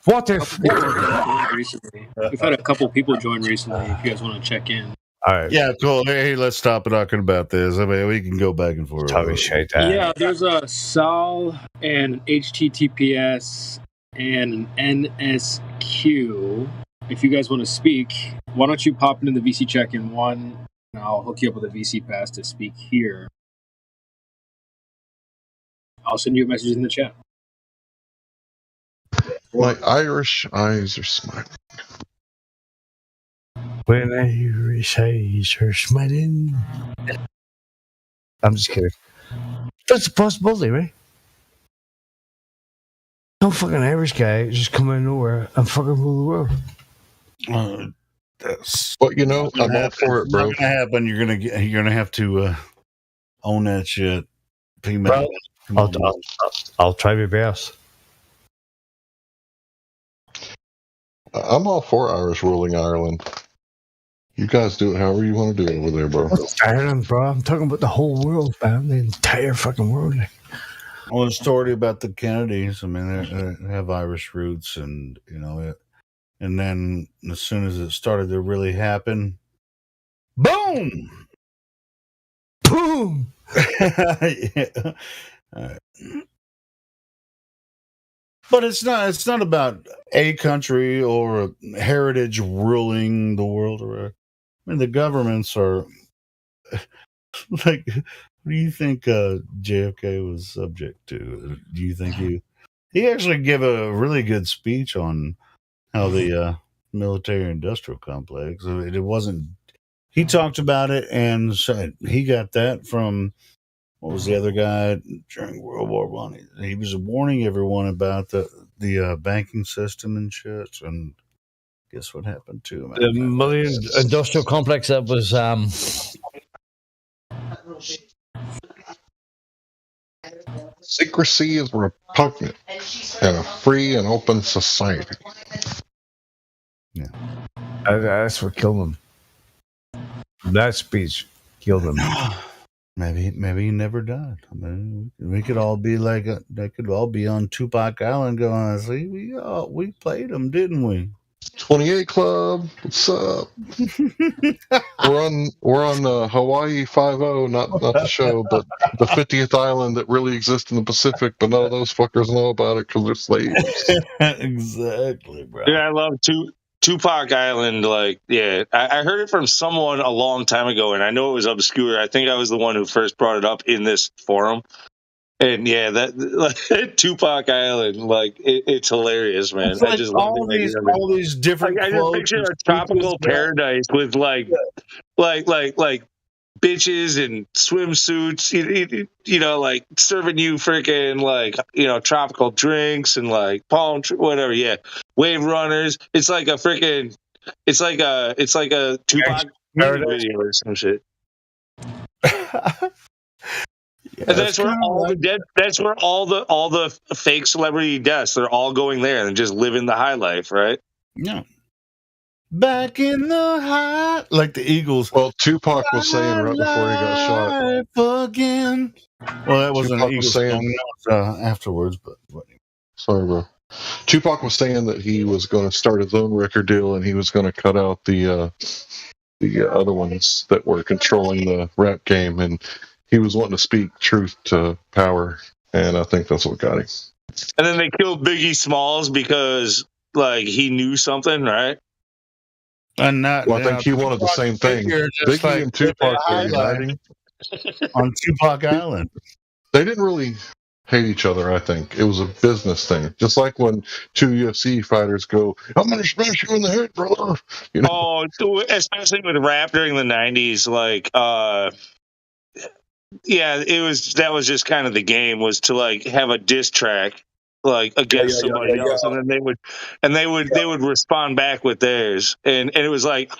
What if? We've had a couple people join recently. If you guys want to check in. All right. Yeah, cool. Hey, let's stop talking about this. I mean, we can go back and forth. Yeah, there's a SAL and HTTPS and an NSQ. If you guys want to speak, why don't you pop into the VC check-in one, and I'll hook you up with a VC pass to speak here. I'll send you a message in the chat. My Irish eyes are smiling. When Irish eyes are smiling. I'm just kidding. That's a possibility, right? Some fucking Irish guy just come out of nowhere and fucking rule the world. But you know, I'm all for it, bro. It's not gonna happen. You're gonna have to own that shit. Well, I'll try my best. I'm all for Irish ruling Ireland. You guys do it however you want to do it over there, bro. What's Ireland, bro? I'm talking about the whole world, man. The entire fucking world. Well, the story about the Kennedys. I mean, they have Irish roots, and you know, and then as soon as it started to really happen, boom, boom. Yeah. But it's not about a country or a heritage ruling the world. I mean, the governments are like. What do you think JFK was subject to? Do you think he actually gave a really good speech on how the military-industrial complex? It wasn't. He talked about it and said he got that from what was the other guy during World War One. He was warning everyone about the banking system and shit. And guess what happened to him? The military-industrial complex that was. Secrecy is repugnant in a free and open society. Yeah, that's what killed him. That speech killed him. Maybe he never died. I mean, we could all be like they could all be on Tupac Island going, see, we played them, didn't we? 28 Club, what's up? we're on Hawaii 5-0, not the show, but the 50th island that really exists in the Pacific, but none of those fuckers know about it because they're slaves. Exactly, bro. Yeah, I love Tupac Island. Like, yeah, I heard it from someone a long time ago, and I know it was obscure. I think I was the one who first brought it up in this forum. And yeah, that like, Tupac Island, like it's hilarious, man. It's like I just love all it. these different I just quotes picture and a tropical speeches, paradise with like bitches and swimsuits, you know, like serving you freaking like, you know, tropical drinks and like whatever. Yeah. Wave runners. It's like a Tupac music video or some shit. And that's where all the fake celebrity deaths, they're all going there and just living the high life, right? Yeah. Back in the high, like the Eagles. Well, Tupac was saying right before he got shot. Again. Well, that wasn't Tupac an Eagles was saying song afterwards, but sorry, bro. Tupac was saying that he was going to start his own record deal and he was going to cut out the other ones that were controlling the rap game, and he was wanting to speak truth to power, and I think that's what got him. And then they killed Biggie Smalls because like he knew something, right? And not, well, I think he wanted the same thing. Biggie like and Tupac were uniting on Tupac Island. They didn't really hate each other, I think. It was a business thing. Just like when two UFC fighters go, I'm going to smash you in the head, brother. You know? Oh, especially with rap during the 90s, like, yeah, that was just kind of the game, was to like have a diss track like against somebody else, and then they would respond back with theirs, and it was like,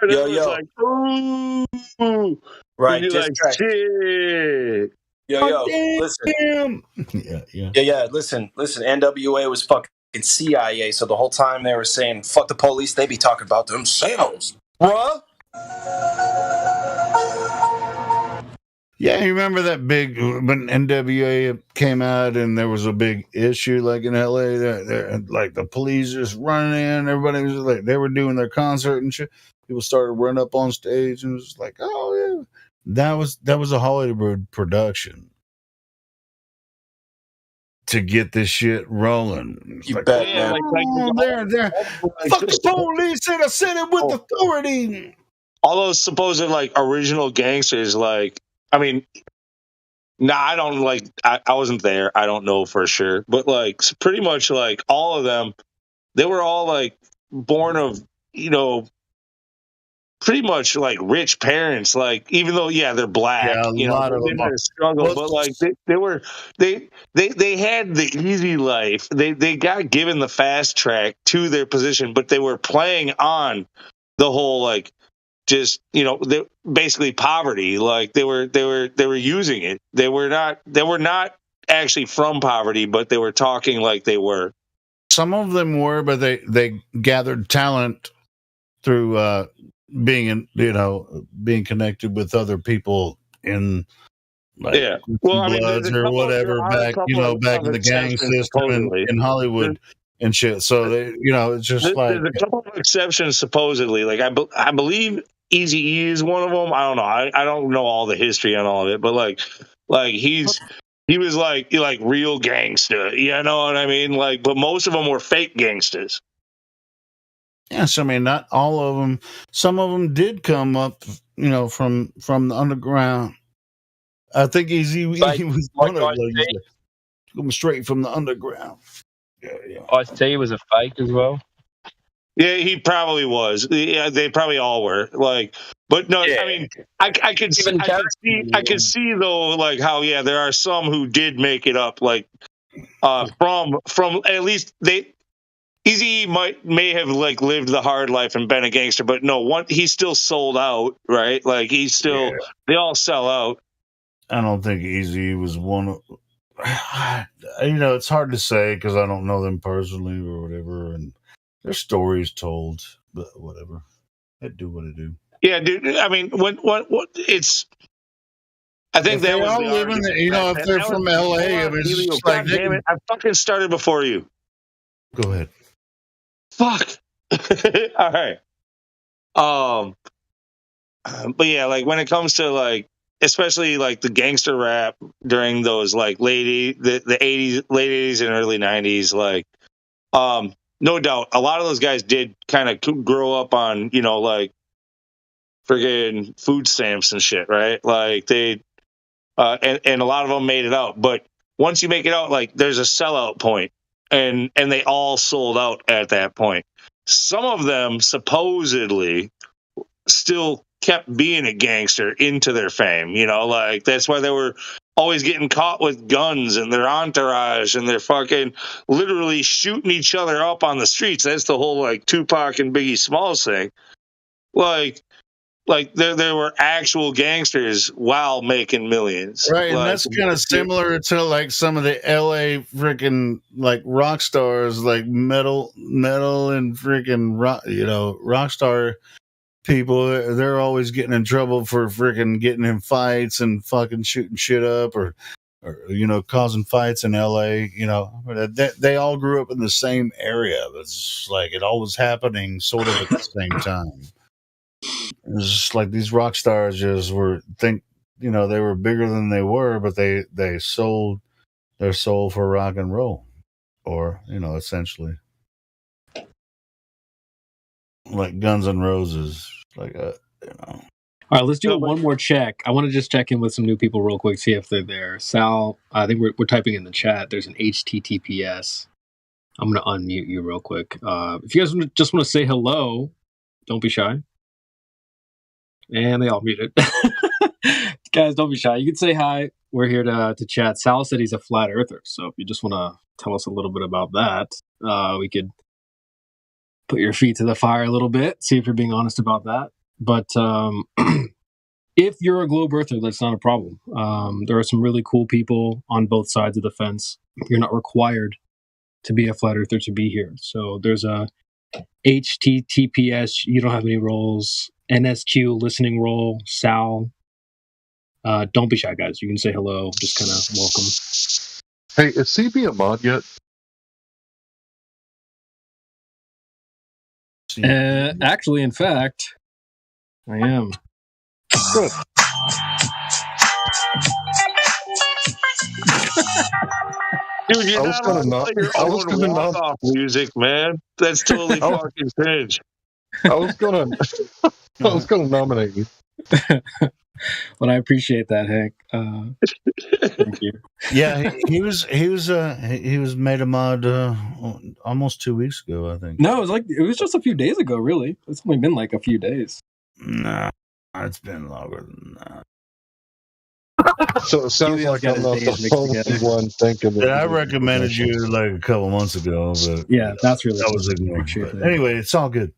like, ooh, right, diss like track. Shit. Listen. Yeah. Listen. NWA was fucking CIA, so the whole time they were saying "fuck the police," they be talking about themselves, bruh. Yeah, you remember that big when NWA came out and there was a big issue like in LA, like the police just running in, everybody was like, they were doing their concert and shit. People started running up on stage and it was like, oh yeah, that was a Hollywood production to get this shit rolling. You bet, man. There. Fuck the police, and I said it with authority. All those supposed like original gangsters, like, I mean, I don't like. I wasn't there. I don't know for sure, but like pretty much like all of them, they were all like born of, you know, pretty much like rich parents. Like, even though they're black, you know, they had a struggle, but like they had the easy life. They got given the fast track to their position, but they were playing on the whole like, just, you know, basically poverty. Like they were using it. They were not actually from poverty, but they were talking like they were. Some of them were, but they gathered talent through being connected with other people in like Bloods or whatever back in the gang system in Hollywood and shit. So it's just there's a couple of exceptions supposedly. Like I believe Eazy-E is one of them. I don't know. I don't know all the history on all of it, but like he was like real gangster. You know what I mean? Like, but most of them were fake gangsters. Yes, I mean, not all of them. Some of them did come up, from the underground. I think he was one of them. Coming straight from the underground. Yeah. Ice-T was a fake as well. Yeah, he probably was. Yeah, they probably all were. Like, but no, I mean, I could see though, like how there are some who did make it up, like from at least Eazy may have like lived the hard life and been a gangster, but no, he still sold out, right? Like they all sell out. I don't think Eazy was one of. It's hard to say because I don't know them personally or whatever, and their stories told, but whatever. They do what they do. Yeah, dude. I mean, what it's. I think If that they was all the live in, argument. if they're from LA, I mean, it's Helio, just like God damn it! I fucking started before you. Go ahead. Fuck. All right. But yeah, like when it comes to like, especially like the gangster rap during those like the 80s, late 80s and early 90s, like, no doubt, a lot of those guys did kind of grow up on, like friggin' food stamps and shit, right? Like they, and a lot of them made it out. But once you make it out, like there's a sellout point, and they all sold out at that point. Some of them supposedly still kept being a gangster into their fame, like that's why they were always getting caught with guns and their entourage, and they're fucking literally shooting each other up on the streets. That's the whole like Tupac and Biggie Smalls thing. Like there were actual gangsters while making millions. Right, and like, that's kind of similar to like some of the LA freaking like rock stars, like metal and freaking rock star people. They're always getting in trouble for freaking getting in fights and fucking shooting shit up or causing fights in LA. They all grew up in the same area. It's like it all was happening sort of at the same time. It's just like these rock stars just they were bigger than they were, but they sold their soul for rock and roll, or essentially like Guns N' Roses, like All right, let's do one more check. I want to just check in with some new people real quick, see if they're there. Sal, I think we're typing in the chat. There's an HTTPS. I'm going to unmute you real quick. If you guys just want to say hello, don't be shy. And they all muted. Guys, don't be shy. You can say hi. We're here to chat. Sal said he's a flat earther. So if you just want to tell us a little bit about that, we could put your feet to the fire a little bit, see if you're being honest about that. But if you're a globe earther, that's not a problem. There are some really cool people on both sides of the fence. You're not required to be a flat earther to be here. So there's a HTTPS, you don't have any roles. NSQ, listening role. Sal. Don't be shy, guys. You can say hello. Just kind of welcome. Hey, is CB a mod yet? Actually, in fact, I am. Good. Dude, you're not allowed to play your own walk-off music, man. That's totally fucking cringe. I was gonna nominate you. Well, I appreciate that, Hank. Thank you. Yeah, he was made a mod almost 2 weeks ago, I think. No, it was just a few days ago. Really, it's only been like a few days. Nah, it's been longer than that. So it sounds like I'm not the only one thinking that. Yeah, I recommended you like a couple months ago, but yeah, that's really that was ignored. But anyway, it's all good.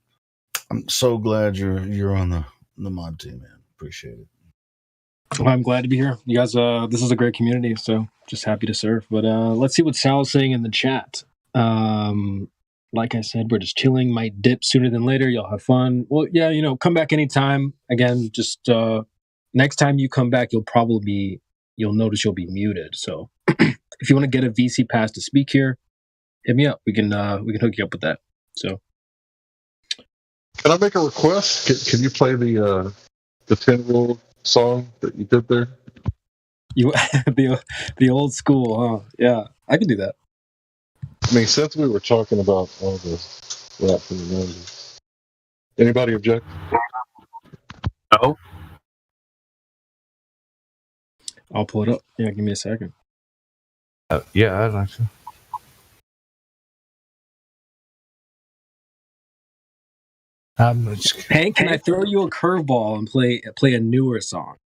I'm so glad you're on the mod team, man. Appreciate it. Well, I'm glad to be here. You guys, this is a great community, so just happy to serve. But let's see what Sal's saying in the chat. Like I said, we're just chilling. Might dip sooner than later. Y'all have fun. Well, yeah, come back anytime. Again, just next time you come back, you'll notice you'll be muted. So if you want to get a VC pass to speak here, hit me up. We can hook you up with that. So can I make a request? Can you play the 10 Rule song that you did there? The old school, huh? Yeah, I can do that. I mean, since we were talking about all this rap from the 90s, anybody object? No. I'll pull it up. Yeah, give me a second. Yeah, I'd like to. Hank, can I throw you a curveball and play a newer song?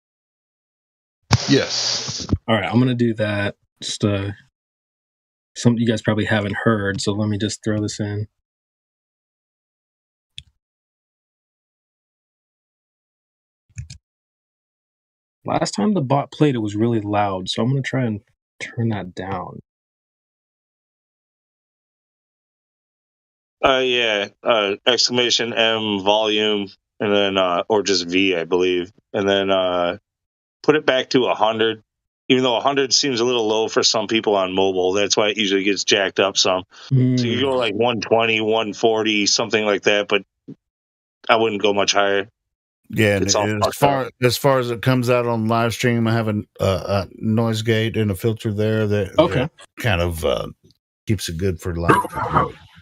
Yes. All right, I'm gonna do that. Just something you guys probably haven't heard, so let me just throw this in. Last time the bot played, it was really loud, so I'm gonna try and turn that down. Yeah. Exclamation M volume and then or just V, I believe, and then put it back to 100. Even though 100 seems a little low for some people on mobile, that's why it usually gets jacked up some. So you go like 120, 140, something like that, but I wouldn't go much higher. Yeah, and as far as it comes out on live stream, I have a noise gate and a filter there that kind of keeps it good for live.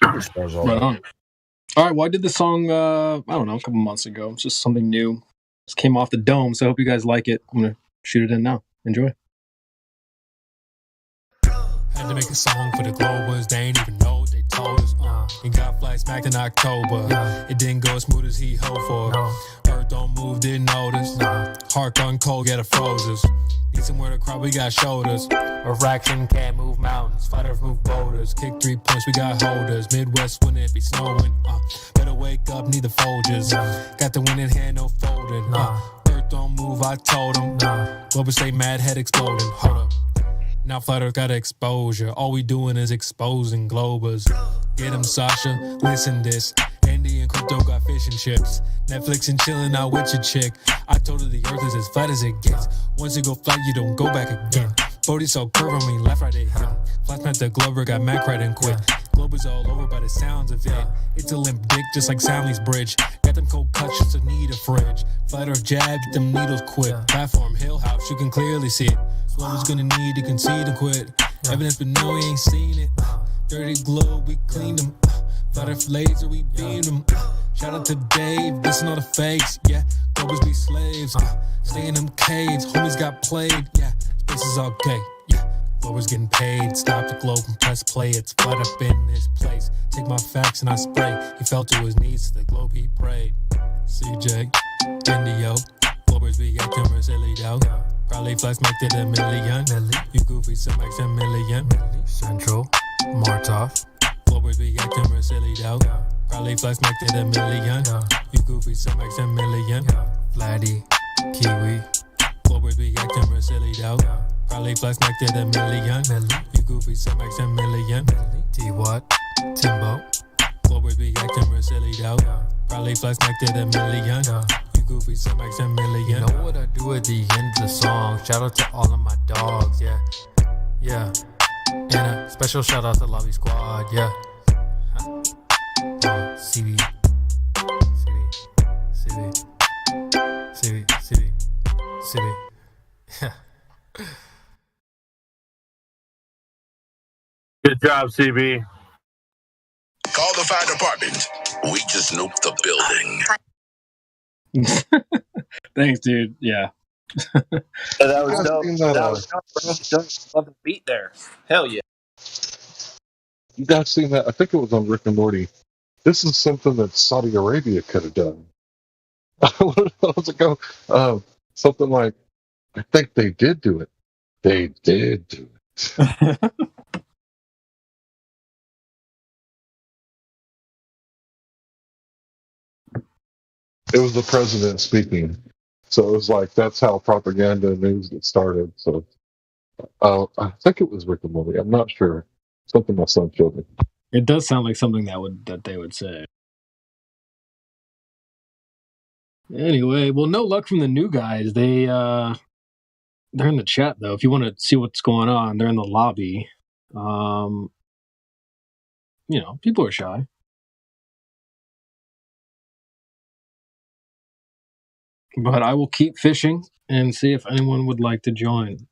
As far as all Right that. on. All right, well, I did the song, I don't know, a couple months ago. It's just something new. Just came off the dome, so I hope you guys like it. I'm going to shoot it in now. Enjoy. Had to make a song for the Globers. They ain't even know what they told us. And got flight smacked in October. It didn't go as smooth as he hoped for. Earth don't move, didn't notice. Heart gone cold, get a frozes. Need somewhere to cry, we got shoulders. Refraction can't move mountains. Flat Earth move boulders. Kick 3 points, we got holders. Midwest when it be snowing. Better wake up, need the Folgers. Got the win in hand, no folding. Earth don't move, I told him. Globers stay mad, head exploding. Hold up. Now Flat Earth got exposure. All we doing is exposing Globers. Get him, Sasha. Listen this. Andy and Crypto got fish and chips. Netflix and chilling out with your chick. I told her the earth is as flat as it gets. Once you go flat, you don't go back again. Bodie so curve on me, left, right, they hit. Flash met the Glover, got Mac right and quit. Globers all over by the sounds of it. It's a limp dick just like Soundly's bridge. Got them cold cuts just to need a fridge. Flat Earth jab, get them needles quit. Platform, Hill House, you can clearly see it. Swallows gonna need to concede and quit. Evidence, but no, we ain't seen it. Dirty globe, we cleaned them. Flat Earth laser, we beamed them. Shout out to Dave, this not a fakes. Yeah, Globers be slaves. Stay in them caves, homies got played. Yeah, space is okay. Yeah, Globers getting paid. Stop the globe and press play. It's flat up in this place. Take my facts and I spray. He fell to his knees to the globe he prayed. CJ, Indio, Globers be acting silly though. Probably flex make it a million. You goofy some makes a million. Central, Martov. Globers be acting silly though. Probably flex make it a million. You goofy some makes a million. Flatty, Kiwi. Globers be acting silly though. Probably flex make it a million. You goofy some makes a million. T-Watt, Timbo. Globers be acting silly though. Probably flex make it a million. Goofy, some makes a million. You know what I do at the end of the song? Shout out to all of my dogs, yeah. Yeah. And a special shout out to Lobby Squad, yeah. CB. Yeah. Good job, CB. Call the fire department. We just nuked the building. Thanks, dude. Yeah. That was dope. That was dope. Love the beat there. Hell yeah. You guys seen that? I think it was on Rick and Morty. This is something that Saudi Arabia could have done. Something like, I think they did do it. They did do it. It was the president speaking. So it was like, that's how propaganda news gets started. So I think it was Rick and Morty. I'm not sure. Something my son showed me. It does sound like something that they would say. Anyway, well, no luck from the new guys. They're in the chat though. If you want to see what's going on, they're in the lobby. People are shy. But I will keep fishing and see if anyone would like to join.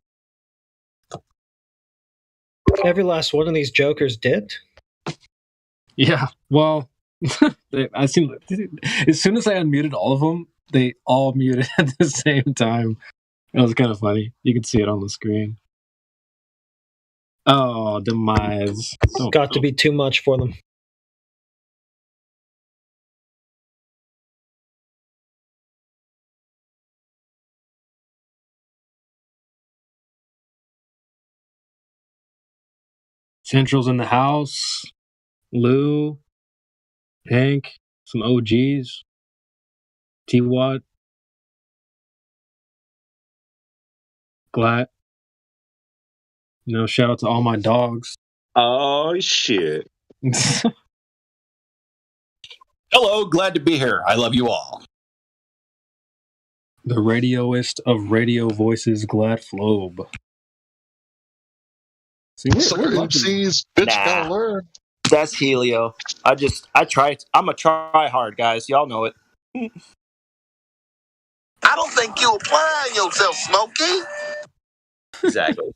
Every last one of these jokers did? Yeah, well, I seem as soon as I unmuted all of them, they all muted at the same time. It was kind of funny. You can see it on the screen. Oh, demise. Got to be too much for them. Central's in the house. Lou, Hank, some OGs, T-Watt, Glat. Shout out to all my dogs. Oh, shit. Hello, glad to be here. I love you all. The radioist of radio voices, Glad Flobe. See, Sucker MCs, bitch, gotta learn. That's Helio. I try. I'm a try hard, guys. Y'all know it. I don't think you applying yourself, Smokey. Exactly.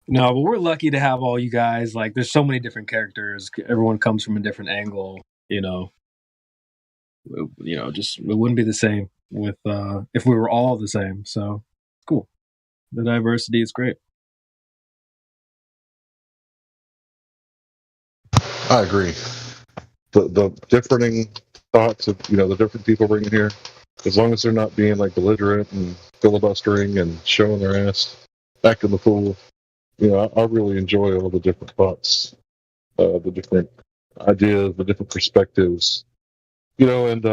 No, but we're lucky to have all you guys. Like, there's so many different characters. Everyone comes from a different angle. Just it wouldn't be the same with if we were all the same. So, cool. The diversity is great. I agree. The differing thoughts of the different people bringing here, as long as they're not being like belligerent and filibustering and showing their ass, acting the fool. I really enjoy all the different thoughts, the different ideas, the different perspectives. And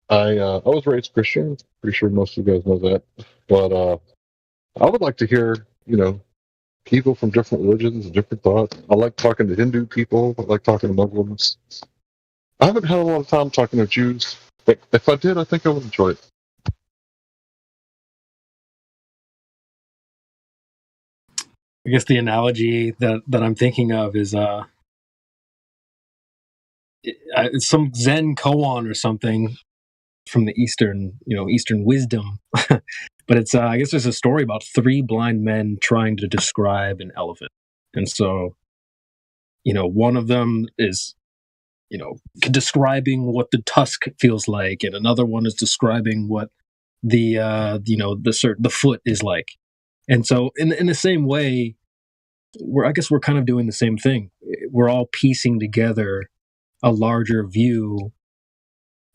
I was raised Christian. Pretty sure most of you guys know that, but I would like to hear people from different religions and different thoughts. I like talking to Hindu people. I like talking to Muslims. I haven't had a lot of time talking to Jews, but if I did, I think I would enjoy it. I guess the analogy that I'm thinking of is it's some Zen koan or something from the Eastern wisdom. But it's I guess there's a story about 3 blind men trying to describe an elephant. And so, one of them is, describing what the tusk feels like, and another one is describing what the the foot is like. And so in the same way, I guess we're kind of doing the same thing. We're all piecing together a larger view,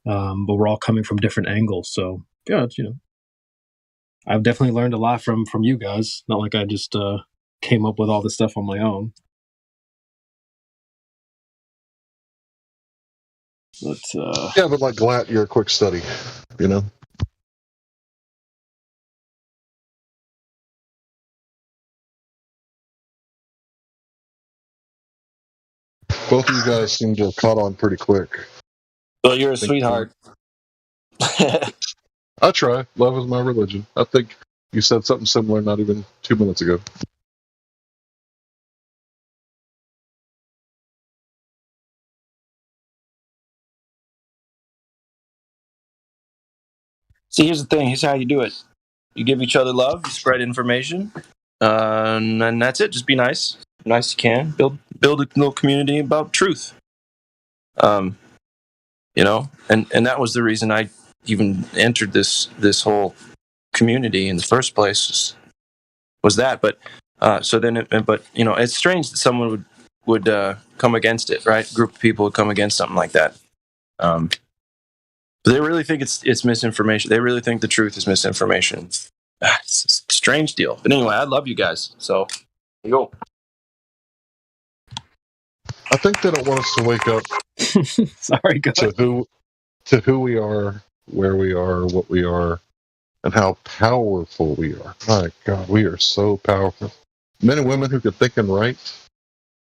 but we're all coming from different angles. So yeah, I've definitely learned a lot from you guys. Not like I just came up with all this stuff on my own. But yeah, but like Glatt, you're a quick study, Both of you guys seem to have caught on pretty quick. Well, you're a sweetheart. I try. Love is my religion. I think you said something similar not even 2 minutes ago. See, here's the thing. Here's how you do it. You give each other love. You spread information, and then that's it. Just be nice. Nice you can. Build a little community about truth. And that was the reason I even entered this whole community in the first place. Was that? But it's strange that someone would come against it, right? A group of people would come against something like that. But they really think it's misinformation. They really think the truth is misinformation. It's a strange deal. But anyway, I love you guys. So here you go. I think they don't want us to wake up Sorry, go to who we are, where we are, what we are, and how powerful we are. My God, we are so powerful. Men and women who can think and write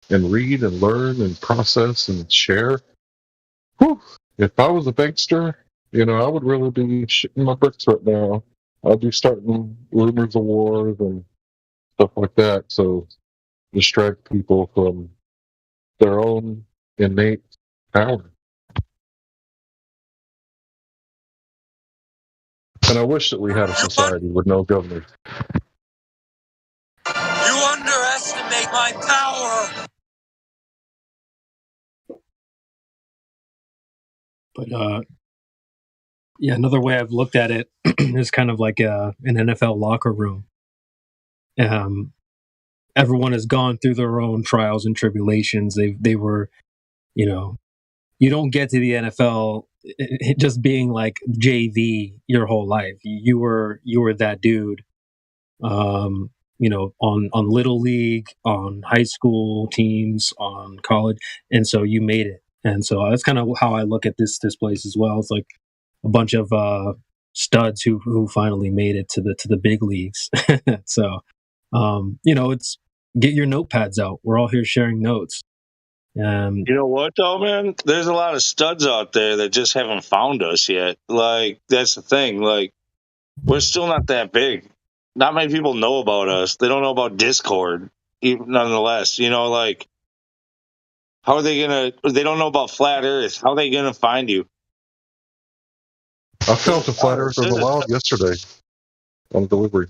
and read and learn and process and share. Whew. If I was a bankster, I would really be shitting my bricks right now. I'd be starting rumors of wars and stuff like that. So distract people from their own innate power. And I wish that we had a society with no government. You underestimate my power. But another way I've looked at it is kind of like an NFL locker room. Everyone has gone through their own trials and tribulations. They were, you don't get to the NFL just being like JV your whole life. You were that dude, on little league, on high school teams, on college, and so you made it. And so that's kind of how I look at this place as well. It's like a bunch of studs who finally made it to the big leagues. So it's get your notepads out. We're all here sharing notes. You know what, though, man? There's a lot of studs out there that just haven't found us yet. Like, that's the thing. Like, we're still not that big. Not many people know about us. They don't know about Discord, nonetheless. You know, like, how are they going to... They don't know about Flat Earth. How are they going to find you? I found the Flat Earth in the wild yesterday on delivery.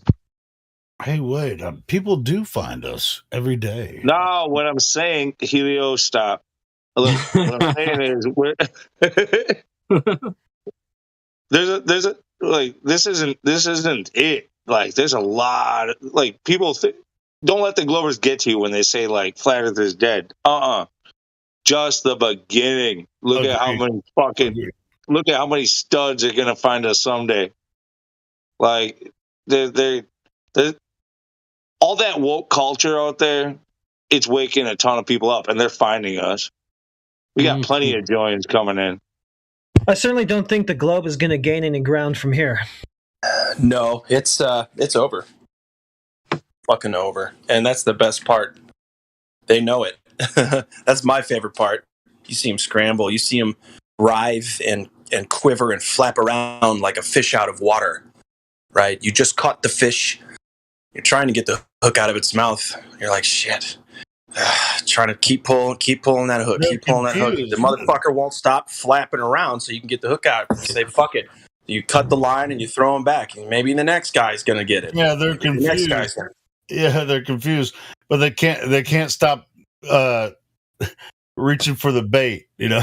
Hey, wait. People do find us every day. No, what I'm saying, Helio, stop. Look, what I'm saying is, there's a like this isn't it. Like, there's a lot of, like, people don't let the Glovers get to you when they say like Flat Earth is dead. Just the beginning. Look at how many studs are gonna find us someday. Like, they're all that woke culture out there. It's waking a ton of people up, and they're finding us. We got plenty of joins coming in. I certainly don't think the globe is going to gain any ground from here. No, it's over. Fucking over. And that's the best part. They know it. That's my favorite part. You see them scramble. You see them writhe and quiver and flap around like a fish out of water, right? You just caught the fish. You're trying to get the hook out of its mouth. You're like, shit. Trying to keep pulling that hook. Keep pulling that hook. The motherfucker won't stop flapping around so you can get the hook out. You say, fuck it. You cut the line and you throw him back. And maybe the next guy's going to get it. Yeah, they're confused. Yeah, they're confused. But they can't stop reaching for the bait, you know,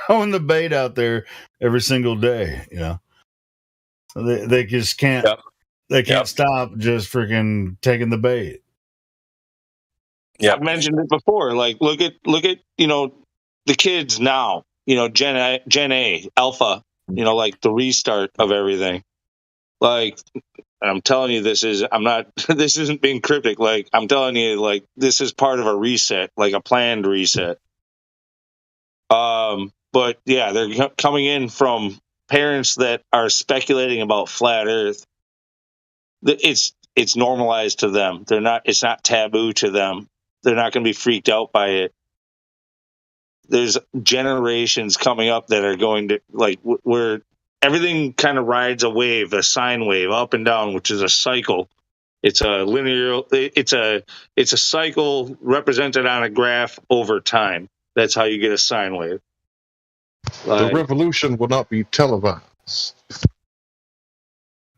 throwing the bait out there every single day, you know. So they just can't stop just freaking taking the bait. Yeah, I've mentioned it before. Like, look at you know, the kids now. You know, Gen A, Alpha. You know, like the restart of everything. Like, I'm telling you, this isn't being cryptic. Like, I'm telling you, like, this is part of a reset, like a planned reset. But yeah, they're coming in from parents that are speculating about Flat Earth. It's normalized to them. It's not taboo to them. They're not going to be freaked out by it. There's generations coming up that are going to, like, where everything kind of rides a wave, a sine wave, up and down, which is a cycle. It's a linear. It's a cycle represented on a graph over time. That's how you get a sine wave. The revolution will not be televised.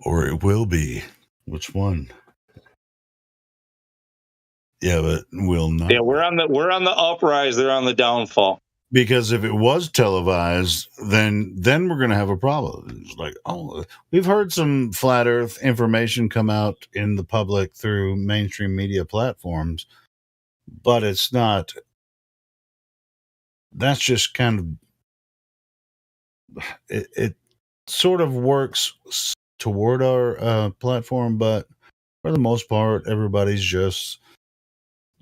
Or it will be. Which one? Yeah, but will not. Yeah, we're on the uprise. They're on the downfall. Because if it was televised, then we're going to have a problem. It's like, we've heard some flat Earth information come out in the public through mainstream media platforms, but it's not. That's just kind of it sort of works toward our platform, but for the most part, everybody's just.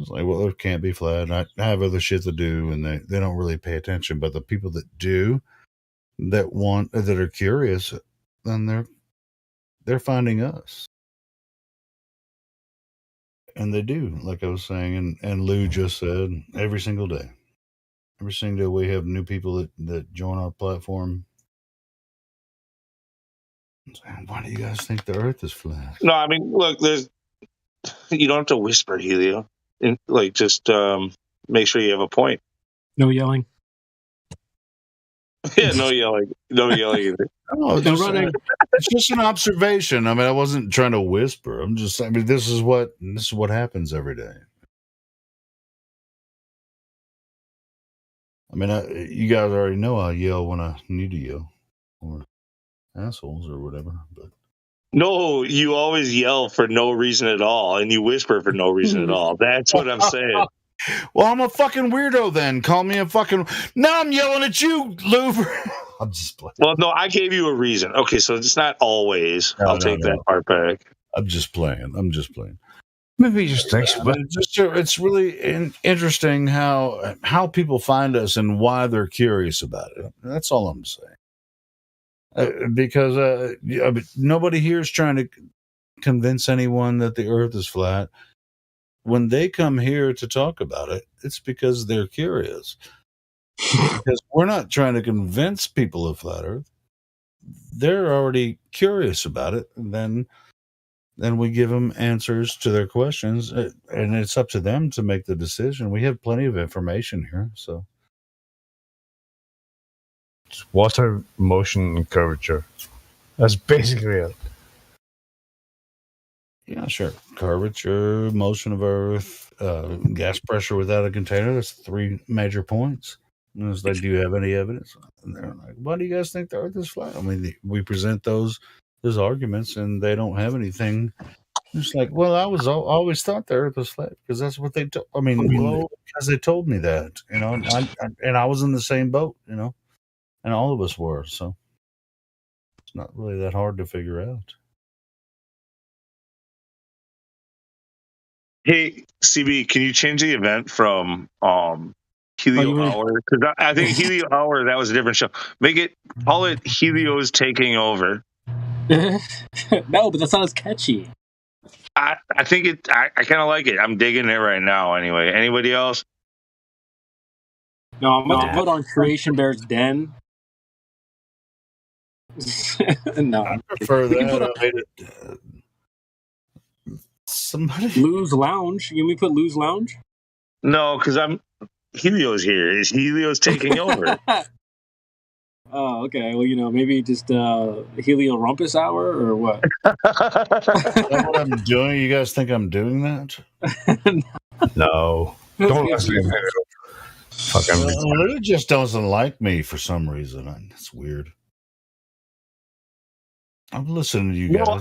It's like, well, it can't be flat. I have other shit to do, and they don't really pay attention. But the people that do, that are curious, then they're finding us, and they do. Like I was saying, and Lou just said, every single day we have new people that join our platform. Why do you guys think the Earth is flat? No, I mean, look, you don't have to whisper, Helio. And, like, just make sure you have a point. No yelling. Yeah, no yelling. No yelling either. It's just an observation. I mean, I wasn't trying to whisper. This is what happens every day. I mean, you guys already know I yell when I need to yell, or assholes or whatever. But no, you always yell for no reason at all, and you whisper for no reason at all. That's what I'm saying. Well, I'm a fucking weirdo then. Call me a fucking... Now I'm yelling at you, Lou. I'm just playing. Well, no, I gave you a reason. Okay, so it's not always. I'll take that part back. I'm just playing. Maybe just thanks. But it's really interesting how people find us and why they're curious about it. That's all I'm saying. Because nobody here is trying to convince anyone that the Earth is flat. when they come here to talk about it, it's because they're curious. Because we're not trying to convince people of flat Earth. They're already curious about it, and then we give them answers to their questions, and it's up to them to make the decision. We have plenty of information here, so It's water, motion, and curvature. That's basically it. yeah, sure. Curvature, motion of Earth, gas pressure without a container. That's 3 major points. And it's like, do you have any evidence? And they're like, why do you guys think the Earth is flat? I mean, we present those arguments, and they don't have anything. It's like, well, I always thought the Earth was flat because that's what they told. I mean, well, because they told me that, you know, and I was in the same boat, you know, and all of us were. So it's not really that hard to figure out. Hey, CB, can you change the event from Helio Hour? Because I think Helio Hour, that was a different show. Call it Helio's Taking Over. No, but that's not as catchy. I think I kind of like it. I'm digging it right now anyway. Anybody else? No, I'm going to put on Creation Bear's Den. No. I prefer that. Somebody Lou's Lounge. Can we put Lou's Lounge? No, because Helio's here. Is Helio's taking over? Oh, okay. Well, you know, maybe just Helio Rumpus Hour or what? Is that what I'm doing? You guys think I'm doing that? No. Don't listen to him. It just doesn't like me for some reason. It's weird. I'm listening to you guys. Well,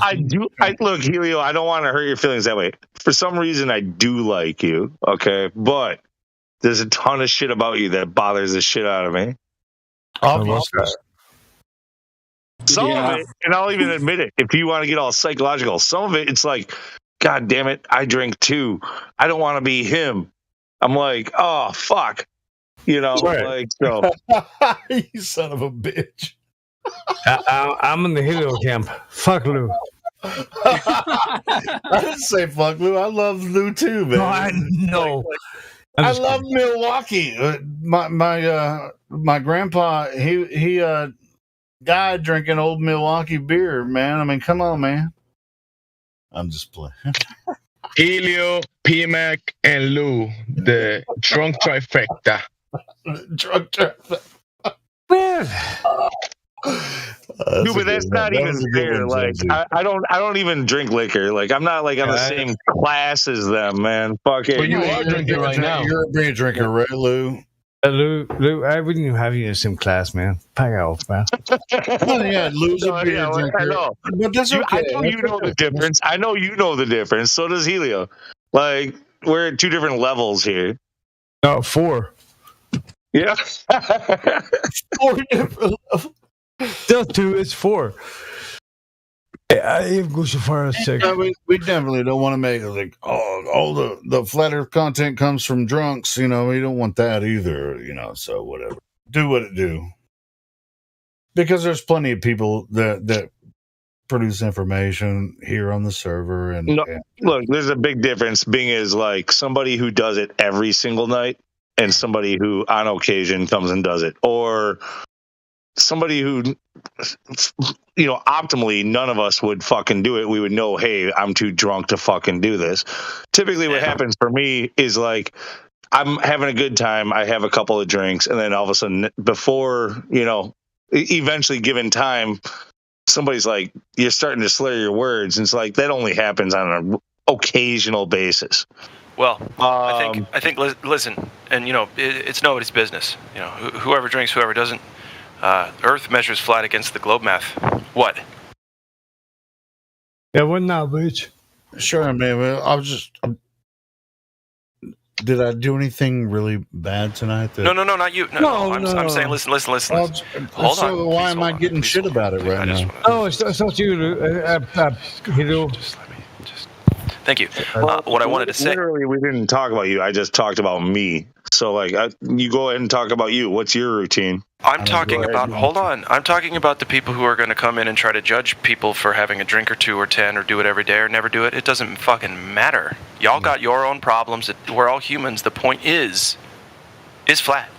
look, Helio, I don't want to hurt your feelings that way. For some reason, I do like you, okay? But there's a ton of shit about you that bothers the shit out of me. Some of it, and I'll even admit it, if you want to get all psychological, some of it, it's like, God damn it, I drink too. I don't want to be him. I'm like, oh, fuck. You know, like, so. You son of a bitch. I'm in the Helio camp. Fuck Lou. I didn't say fuck Lou. I love Lou too, man. No, I know. I love Milwaukee. My grandpa, he died drinking old Milwaukee beer, man. I mean, come on, man. I'm just playing. Helio, PMAC, and Lou, the drunk trifecta. Drunk trifecta. Dude, but that's not even fair. Like, I don't even drink liquor. Like, I'm not like on the same class as them, man. Fuck it. But you are drinking right now. You're a beer drinker, right, Lou? Lou, I wouldn't even have you in the same class, man. Pack off, man. Well, yeah, Lou's a beer drinker. I know. But that's okay. I know you know the difference. I know you know the difference. So does Helio. Like, we're at 2 different levels here. No, 4. Yeah. 4 different levels. Still 2, it's 4. I even go so far as to say. We definitely don't want to make it like, all the flat Earth content comes from drunks. You know, we don't want that either. You know, so whatever. Do what it do. Because there's plenty of people that produce information here on the server. And look, there's a big difference being is like somebody who does it every single night and somebody who on occasion comes and does it, or somebody who, you know, optimally none of us would fucking do it. We would know, hey, I'm too drunk to fucking do this. Typically what happens for me is like I'm having a good time, I have a couple of drinks, and then all of a sudden before, you know, eventually given time, somebody's like, you're starting to slur your words, and it's like that only happens on an occasional basis. Well, I think. Listen, and you know, it's nobody's business. You know, whoever drinks, whoever doesn't. Earth measures flat against the globe math. What? Yeah, what now, bitch? Sure, man. I was just. Did I do anything really bad tonight? No, not you. No, I'm saying, listen. Hold on. Why am I getting shit about it right now? Oh, it's not you, Helio. Thank you. What I wanted to say. Literally, we didn't talk about you. I just talked about me. So, like, you go ahead and talk about you. What's your routine? I'm talking about, hold on. I'm talking about the people who are going to come in and try to judge people for having a drink or 2 or 10 or do it every day or never do it. It doesn't fucking matter. Y'all got your own problems. We're all humans. The point is flat.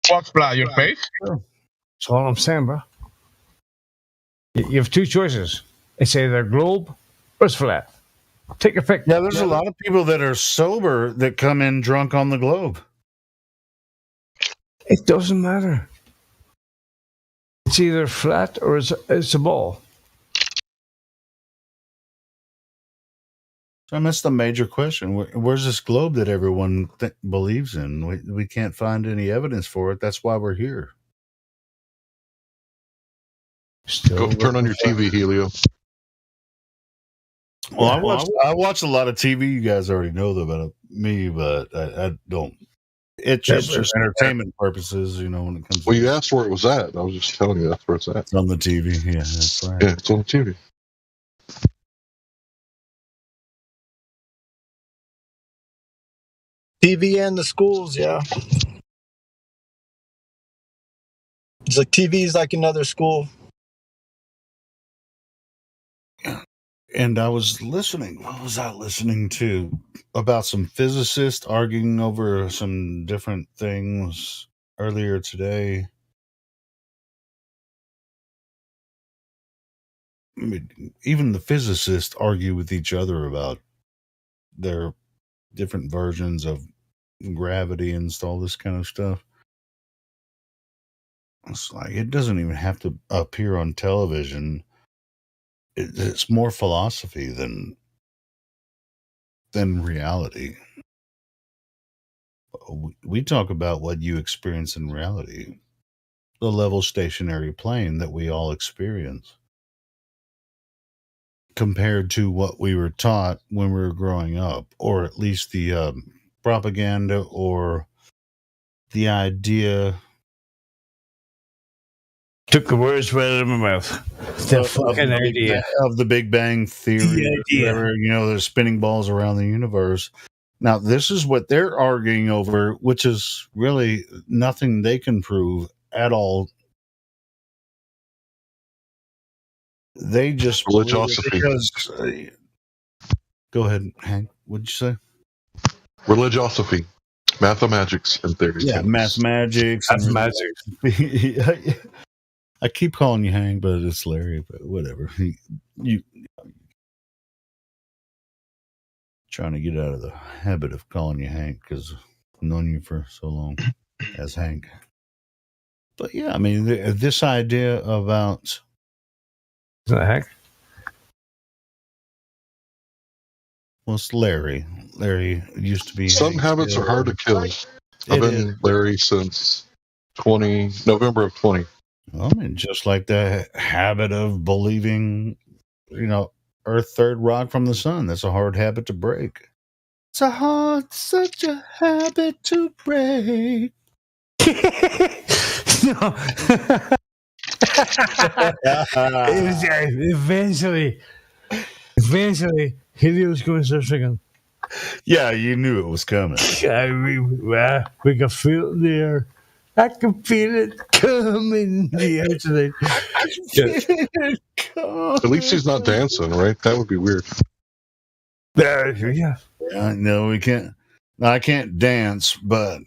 What's flat? Your face? That's all I'm saying, bro. You have 2 choices. It's either globe or it's flat. Take your pick. Yeah, there's a lot of people that are sober that come in drunk on the globe. It doesn't matter. It's either flat or it's a ball. And that's the major question. Where's this globe that everyone believes in? We can't find any evidence for it. That's why we're here. Go turn on your TV, Helio. Well, I watch a lot of TV. You guys already know about me, but I don't. It's just for entertainment purposes, when it comes. Well, you asked where it was at. I was just telling you that's where it's at. It's on the TV. Yeah, that's right. Yeah, it's on the TV. TV and the schools, yeah. It's like TV is like another school. And I was listening. What was I listening to? About some physicists arguing over some different things earlier today. I mean, even the physicists argue with each other about their different versions of gravity and all this kind of stuff. It's like, it doesn't even have to appear on television. It's more philosophy than reality. We talk about what you experience in reality, the level stationary plane that we all experience, compared to what we were taught when we were growing up, or at least the propaganda or the idea. Took the words right out of my mouth. The fucking idea of the Big Bang Theory. There's spinning balls around the universe. Now, this is what they're arguing over, which is really nothing they can prove at all. They just religiosity. Because, go ahead, Hank. What'd you say? Religiosity, mathematics, and theory. Yeah, mathematics. I keep calling you Hank, but it's Larry. But whatever. You trying to get out of the habit of calling you Hank because I've known you for so long as Hank. But yeah, I mean, this idea about is that Hank? Well, it's Larry. Larry used to be. Some Hank. habits are hard to kill. I've been Larry since November of 20. I mean, just like the habit of believing, Earth third rock from the sun. That's a hard habit to break. Such a habit to break. No. Eventually, Helio's going to start singing. Yeah, you knew it was coming. We can feel it there. I can feel it coming. The At least he's not dancing, right? That would be weird. Yeah. No, we can't. No, I can't dance, but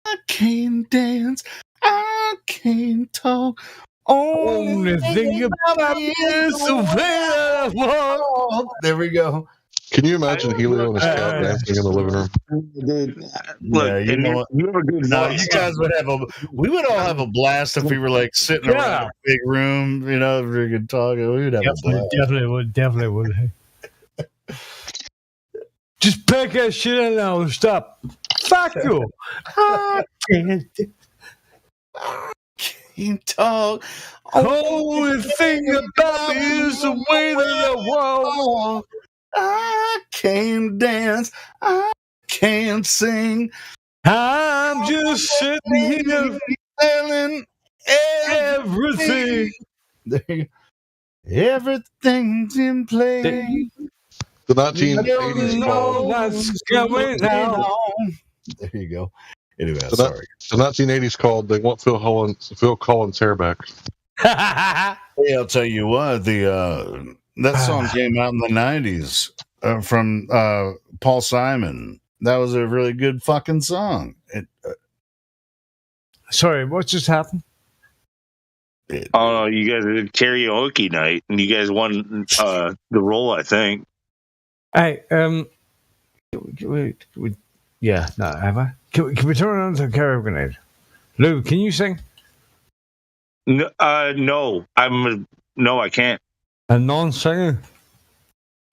I can dance. I can talk. Only thing about me is the way I walk. There we go. Can you imagine Helio and his cat dancing in the living room? Dude, Yeah, you know what? You have a good No, voice. you guys would we would all have a blast if we were like sitting around a big room, if we could talk. We would have a blast. Definitely would. Just pack that shit in now and stop. Fuck you. I can't talk. Only thing about me is the way that I walk. I can't dance. I can't sing. I'm just sitting here telling everything. Everything's in play. The 1980s know what's going on. There you go. Anyway, So sorry. The 1980s called. They want Phil Collins' hair back. Hey, I'll tell you what. That song came out in the 90s from Paul Simon. That was a really good fucking song. Sorry, what just happened? Oh no, you guys did karaoke night, and you guys won the role, I think. Hey, yeah, no, have I? Can we turn it on to karaoke night? Lou, can you sing? No, no, I can't. A non-singer?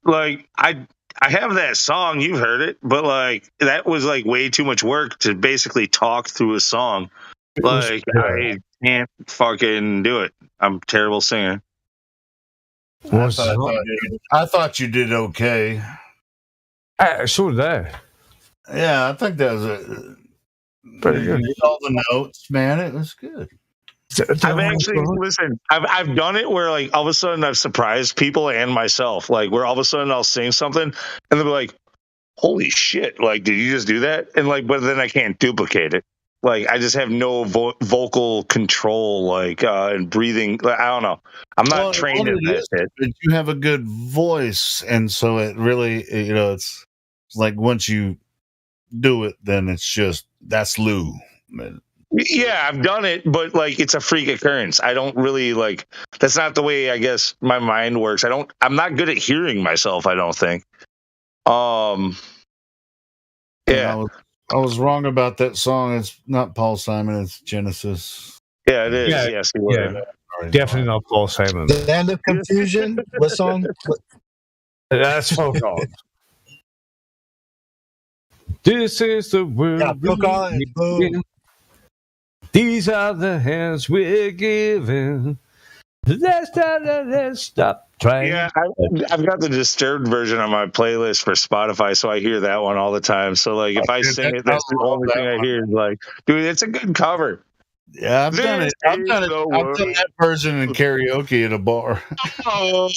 Like I have that song, you've heard it, but like that was like way too much work to basically talk through a song. Like I can't fucking do it. I'm a terrible singer. I thought you did okay. So did I. Yeah, I think that was pretty good. All the notes, man. It was good. I've actually listen. I've done it where like all of a sudden I've surprised people and myself. Like where all of a sudden I'll sing something and they'll be like, "Holy shit! Like, did you just do that?" And like, but then I can't duplicate it. Like I just have no vocal control, like and breathing. Like, I don't know. I'm not trained in that shit. But you have a good voice, and so it really, it's like once you do it, then it's just that's Lou. Yeah, I've done it, but like it's a freak occurrence. I don't really like. That's not the way I guess my mind works. I'm not good at hearing myself. I don't think. Yeah. I was wrong about that song. It's not Paul Simon. It's Genesis. Yeah, it is. Yeah, yes, definitely not Paul Simon. The Land of Confusion. What song? That's Phil Collins. This is the world. Yeah, Phil Collins. Boom. These are the hands we're giving. Let's stop trying. Yeah, I've got the Disturbed version on my playlist for Spotify, so I hear that one all the time. So like, if I sing it, that's the only thing I hear. Is like, dude, it's a good cover. Yeah, I've done it. I've done that version in karaoke at a bar. Oh,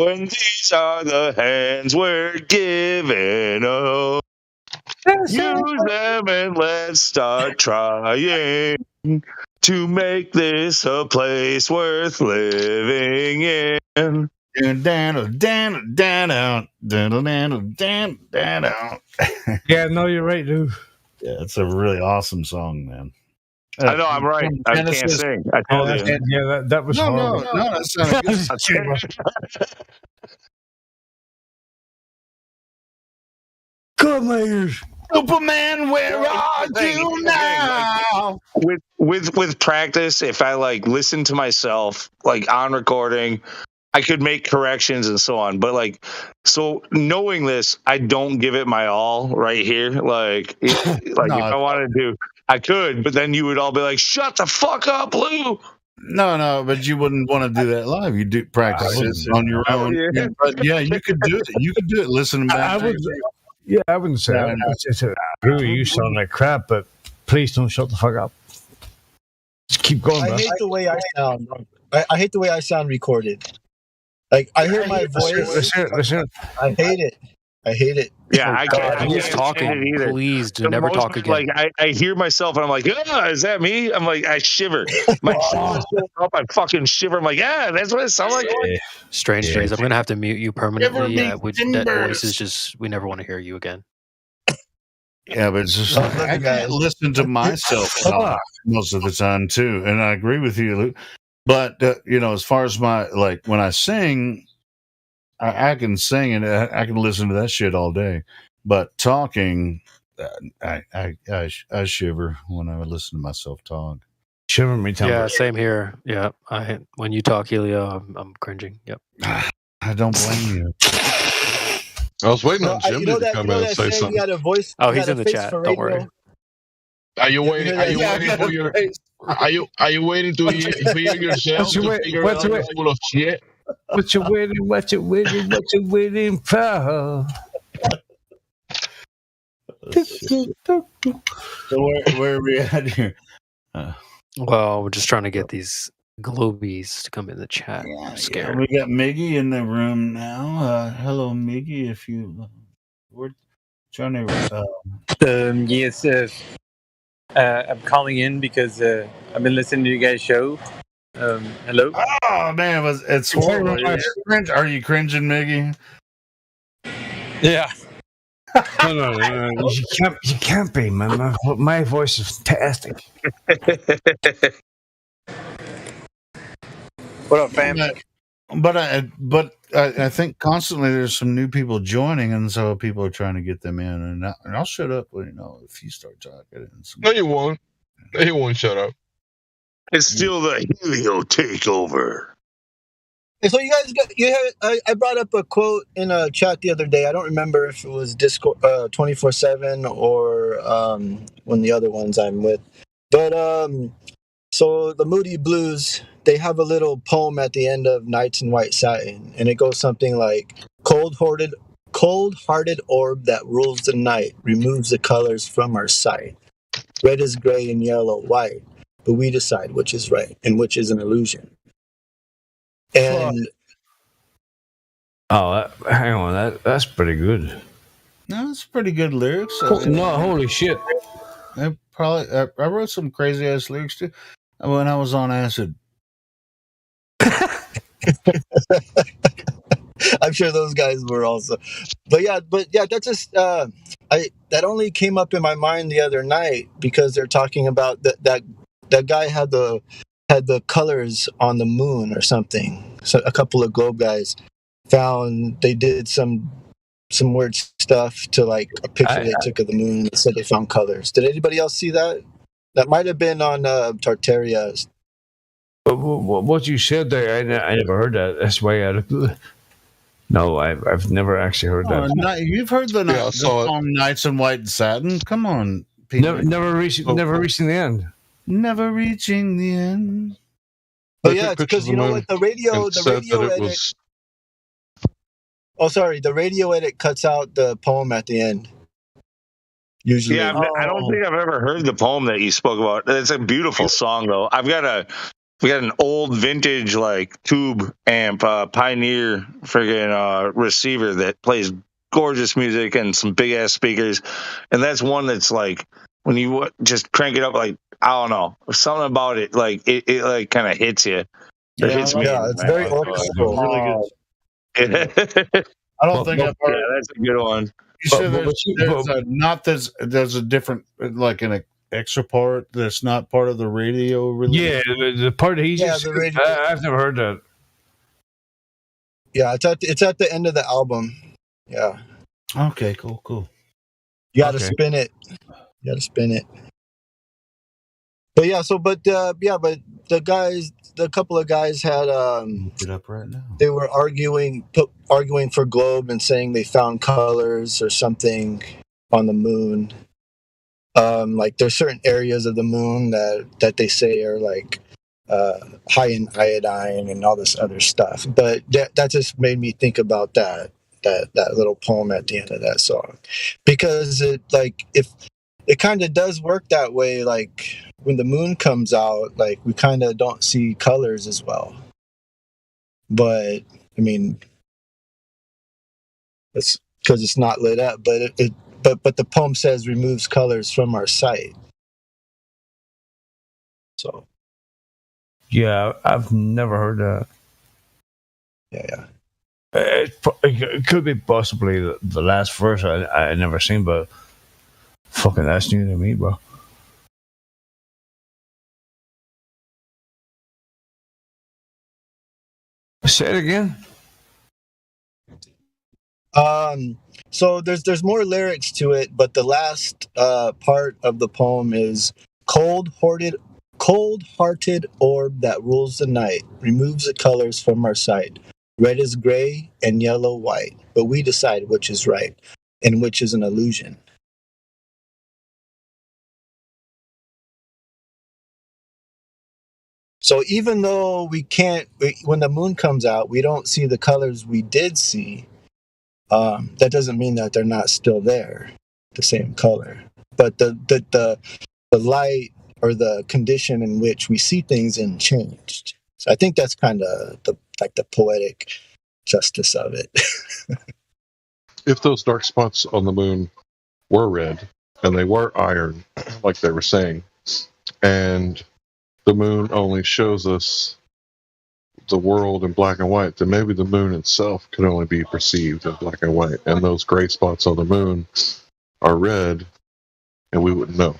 and these are the hands we're giving. Oh, use them and let's start trying to make this a place worth living in. Yeah, no, you're right, dude. Yeah, it's a really awesome song, man. I know, I'm right. I can't sing. I told you. Yeah, that was horrible. No, that sounded good. Come here. Superman, where are you now? With practice, if I like listen to myself like on recording, I could make corrections and so on. But like, so knowing this, I don't give it my all right here. Like, if I wanted to, I could, but then you would all be like, "Shut the fuck up, Lou." No, but you wouldn't want to do that live. You do practice it on your own. Yeah. But yeah, you could do it. You could do it. Listen back. I wouldn't say that. Lou, you sound like crap, but please don't shut the fuck up. Just keep going, bro. I hate the way I sound. I hate the way I sound recorded. Like I hear my voice. Listen. I hate it. Yeah, I can't. Who's talking? Please do never talk again. Like I hear myself and I'm like, is that me? I'm like, I shiver. My shoulders go up. I fucking shiver. I'm like, that's what it sounds like. Strange days. I'm gonna have to mute you permanently. That voice is just. We never want to hear you again. Yeah, but it's just I can't listen to myself talk most of the time too, and I agree with you, Luke. But as far as my when I sing. I can sing and I can listen to that shit all day, but talking, I shiver when I listen to myself talk. Shiver me, yeah, same here. Yeah, when you talk, Helio, I'm cringing. Yep. I don't blame you. I was waiting on Jimmy to come in and say something. He had a voice. Oh, he's in the chat. Don't worry. Are you waiting? Are you waiting for your? Are you waiting to hear yourself to figure out you're full of shit? What you waiting for? So where are we at here? Well, we're just trying to get these globies to come in the chat. I'm scared. We got Miggy in the room now. Hello, Miggy. If you Johnny. Yes, I'm calling in because I've been listening to you guys' show. Hello. Oh man, it's horrible. Are you cringing, Miggy? Yeah. No. You can't be, man. My voice is fantastic. What up, fam? But I think constantly there's some new people joining, and so people are trying to get them in. And I'll shut up when if you start talking. No, you won't. He won't shut up. It's still the Helio takeover. So you guys I brought up a quote in a chat the other day. I don't remember if it was Discord 24/7 or one of the other ones I'm with. But so the Moody Blues, they have a little poem at the end of Nights in White Satin, and it goes something like cold-hearted orb that rules the night, removes the colors from our sight. Red is gray and yellow white, but we decide which is right and which is an illusion. And hang on, that's pretty good. No, that's pretty good lyrics. No, holy shit! I wrote some crazy ass lyrics too when I was on acid. I'm sure those guys were also, but yeah, that's just that only came up in my mind the other night because they're talking about that guy had the colors on the moon or something. So a couple of globe guys they did some weird stuff to like a picture they took of the moon and said they found colors. Did anybody else see that? That might have been on Tartaria. What you said there, I never heard that. That's why No, I've never actually heard that. You've heard the song "Nights in White Satin"? Come on, Peter. Never reaching the end. Never reaching the end. But yeah, it's because what the radio edit. Oh, sorry, the radio edit cuts out the poem at the end. Usually, yeah, I don't think I've ever heard the poem that you spoke about. It's a beautiful song, though. We got an old vintage like tube amp, Pioneer friggin' receiver that plays gorgeous music and some big ass speakers, and that's one that's like when you just crank it up, like I don't know, something about it, like it like kind of hits you. It hits me. Yeah, it's very orchestral. Really good. I don't think I've heard. Yeah, that's a good one. You said there's a different like an extra part that's not part of the radio release. Yeah, the part he just. I've never heard that. Yeah, it's at the end of the album. Yeah. Okay. Cool. You got to spin it. But yeah, but the couple of guys had Get up right now. They were arguing for Globe and saying they found colors or something on the moon. Like there's certain areas of the moon that they say are like high in iodine and all this other stuff. But that just made me think about that little poem at the end of that song, because if it kind of does work that way, like when the moon comes out, like we kind of don't see colors as well. But I mean, it's because it's not lit up, but the poem says removes colors from our sight. So yeah, I've never heard that. Yeah. It could be possibly the last verse I never seen, but fucking that's new to me, bro. Say it again. So there's more lyrics to it, but the last part of the poem is cold-hearted orb that rules the night, removes the colors from our sight. Red is gray and yellow white, but we decide which is right and which is an illusion. So even though when the moon comes out, we don't see the colors we did see, that doesn't mean that they're not still there, the same color. But the light or the condition in which we see things in changed. So I think that's kind of the poetic justice of it. If those dark spots on the moon were red, and they were iron, like they were saying. And the moon only shows us the world in black and white, then maybe the moon itself could only be perceived in black and white. And those gray spots on the moon are red, and we wouldn't know.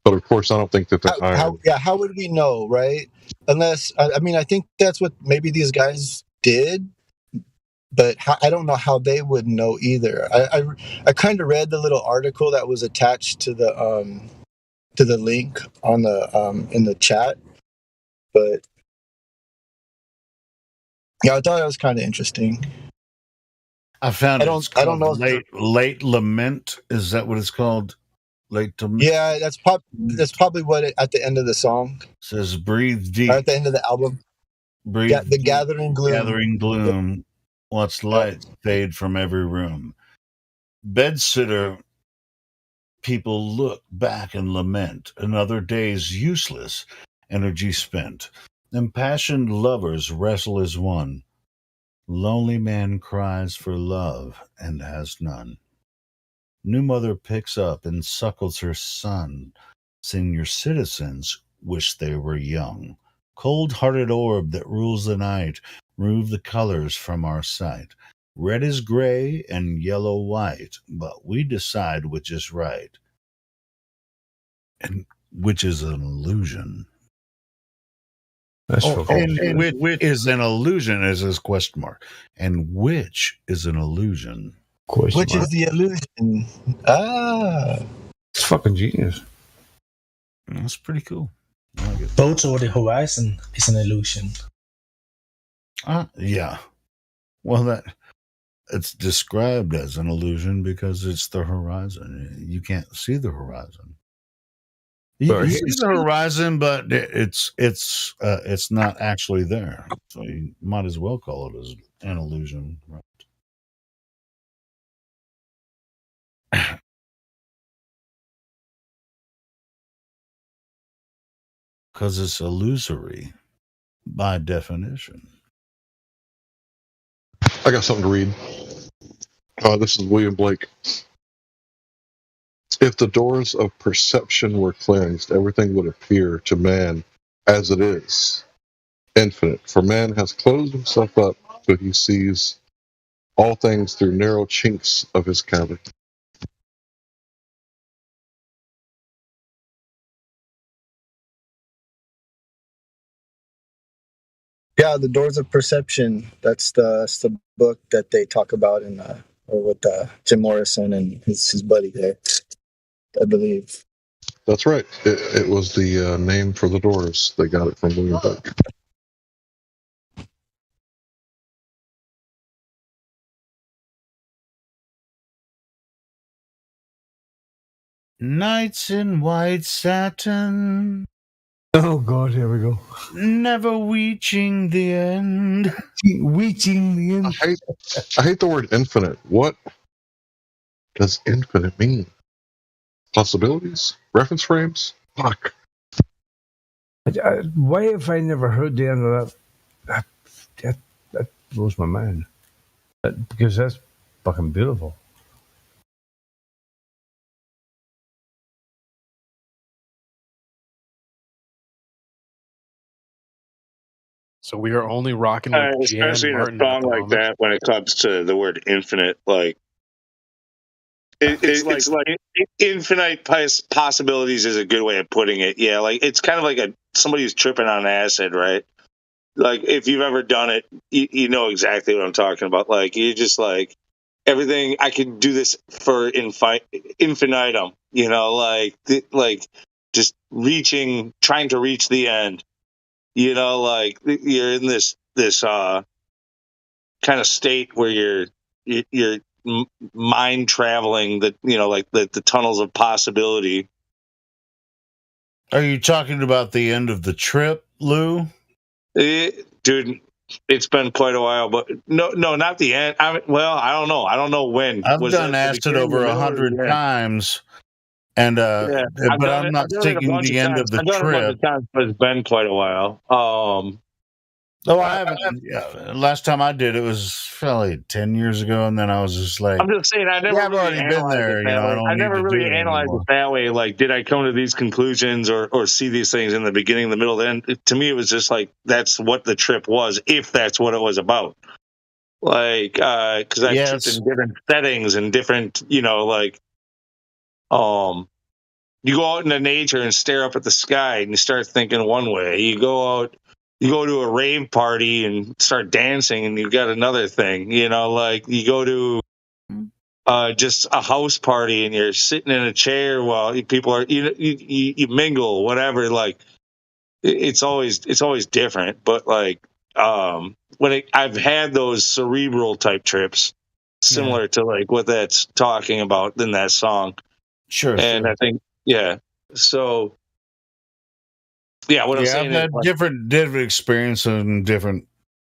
But of course, I don't think that they're iron. How would we know, right? Unless, I mean, I think that's what maybe these guys did, but I don't know how they would know either. I kind of read the little article that was attached to the link on the in the chat, but yeah, I thought it was kind of interesting. I found I don't know. Late lament. Is that what it's called? Late lament. Yeah, that's probably what at the end of the song says. Breathe deep. Or at the end of the album. Breathe. Yeah, the gathering gloom. Gathering gloom. Watch light fade from every room. Bedsitter. People look back and lament. Another day's useless energy spent. Impassioned lovers wrestle as one. Lonely man cries for love and has none. New mother picks up and suckles her son. Senior citizens wish they were young. Cold-hearted orb that rules the night, remove the colors from our sight. Red is gray and yellow white, but we decide which is right and which is an illusion. And which is an illusion is his question mark. And which is an illusion? Which is the illusion? It's fucking genius. That's pretty cool. I like it. Boats over the horizon is an illusion. Yeah. Well, it's described as an illusion because it's the horizon. You can't see the horizon. You see the horizon, but it's not actually there. So you might as well call it as an illusion, right? Because it's illusory by definition. I got something to read. This is William Blake. If the doors of perception were cleansed, everything would appear to man as it is, infinite. For man has closed himself up so he sees all things through narrow chinks of his cavity. Yeah, The Doors of Perception. That's the book that they talk about in or with Jim Morrison and his buddy there, I believe. That's right. It was the name for the Doors. They got it from William Blake. Nights in white satin. Oh God, here we go. Never reaching the end. Reaching the end. I hate the word infinite. What does infinite mean? Possibilities? Reference frames? Fuck. Why have I never heard the end of that? That blows my mind. Because that's fucking beautiful. So we are only rocking with Jan especially in a Martin song like that when it comes to the word infinite. Like it's like infinite possibilities is a good way of putting it. Yeah, like it's kind of like somebody who's tripping on acid, right? Like if you've ever done it, you know exactly what I'm talking about. Like you're just like everything. I could do this for infinitum. You know, like just trying to reach the end. You know, like you're in this kind of state where you're mind traveling, like the tunnels of possibility. Are you talking about the end of the trip, Lou? Dude, it's been quite a while, but no, not the end. I don't know. I don't know when. I've done acid over 100 times. And but I'm not taking the end of the trip. But it's been quite a while. No, I haven't. Yeah, last time I did it was probably 10 years ago, and then I was just like, I'm just saying, I never I've really already been there. You know, I don't I need never to really do it analyzed anymore. it that way. Like, did I come to these conclusions or see these things in the beginning, the middle, the end? To me, it was just like that's what the trip was, if that's what it was about. Like, because I tripped in different settings and different, you know, like, you go out into nature and stare up at the sky and you start thinking one way. You go to a rave party and start dancing and you've got another thing, you know, like you go to just a house party and you're sitting in a chair while people are, you mingle, whatever. Like it's always different, but like, I've had those cerebral type trips similar to like what that's talking about in that song. Sure. And I think, yeah. So, yeah, what I'm saying I've had is, like, different experiences and different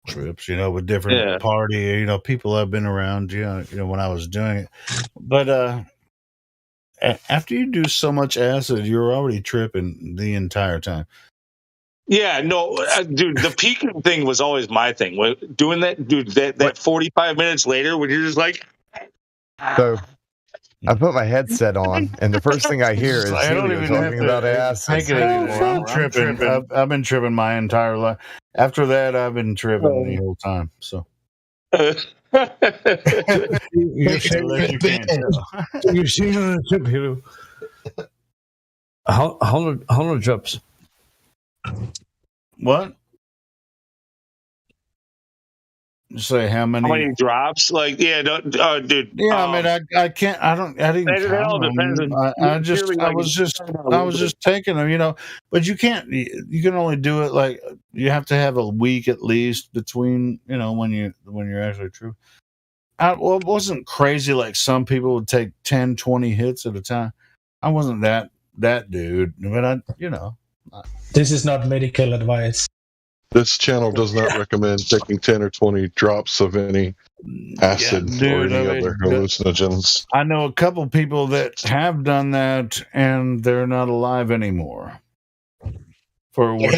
trips, you know, with different party, you know, people I've been around, you know, when I was doing it. But after you do so much acid, you're already tripping the entire time. yeah, no, dude, the peaking thing was always my thing. Doing that, dude, that 45 minutes later when you're just like, So I put my headset on, and the first thing I hear is I don't Helio even have talking about to acid. take it anymore. I'm tripping. I've been tripping my entire life. After that, I've been tripping the whole time. So You're seeing on the trip, Helio. 100 drops. What? Say how many drops? Like, yeah, dude. Yeah, I mean, I can't. I didn't. It all count depends them. on- I was just taking them, you know. But you can't. You can only do it like you have to have a week at least between, you know, when you're actually true. Well, it wasn't crazy like some people would take 10, 20 hits at a time. I wasn't that dude, but you know. This is not medical advice. This channel does not recommend taking 10 or 20 drops of any acid or any other hallucinogens. I know a couple people that have done that, and they're not alive anymore. From the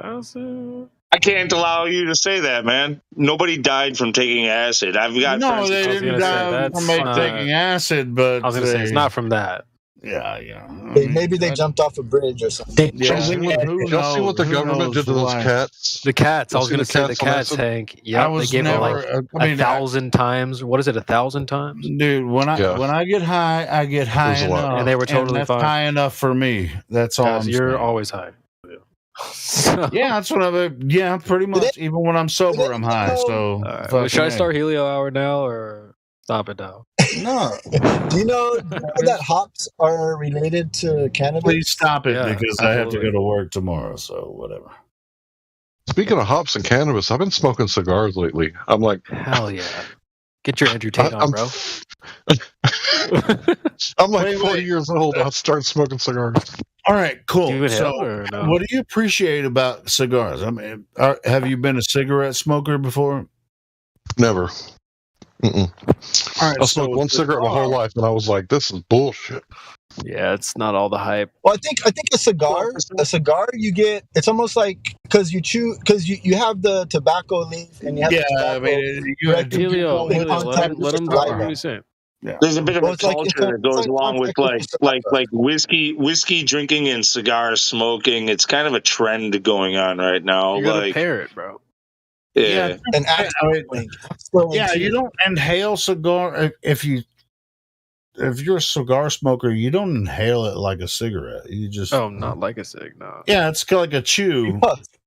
acid. I can't allow you to say that, man. Nobody died from taking acid. I've got No, they didn't die from taking acid, but I was going to say it's not from that. Yeah. Maybe they jumped off a bridge or something. Y'all see what the government did to those cats? The cats. I was going to say the cats on cats, acid? Hank. Yeah, they gave it like 1,000 times. What is it? 1,000 times? Dude, when I get high, I get high enough, and they were totally that's fine. high enough for me. That's all. I'm You're saying. always high. Yeah, that's what I'm. Yeah, pretty much. Even when I'm sober, I'm high. So, should I start Helio Hour now or stop it now? No. Do you know that hops are related to cannabis? Please stop it because I have to absolutely. go to work tomorrow. So whatever. Speaking of hops and cannabis, I've been smoking cigars lately. I'm like, hell yeah. Get your Andrew Tate on, bro. I'm like 40 years old. I'll start smoking cigars. All right, cool. Do you inhale So, or no? what do you appreciate about cigars? I mean, have you been a cigarette smoker before? Never. Mm-mm. All right, I smoked one cigarette my whole life, and I was like, "This is bullshit." Yeah, it's not all the hype. Well, I think a cigar you get, it's almost like because you have the tobacco leaf and you have the tobacco, you had Helio, let him saliva. talk. What are you saying? Yeah. There's a bit of Well, a it's like- culture that goes it's like along with contact with like whiskey drinking and cigar smoking. It's kind of a trend going on right now. You gotta Like, pair it, bro. yeah. And Yeah, you don't inhale cigar if you're a cigar smoker. You don't inhale it like a cigarette. You just not like a cig, no. Yeah, it's kind of like a chew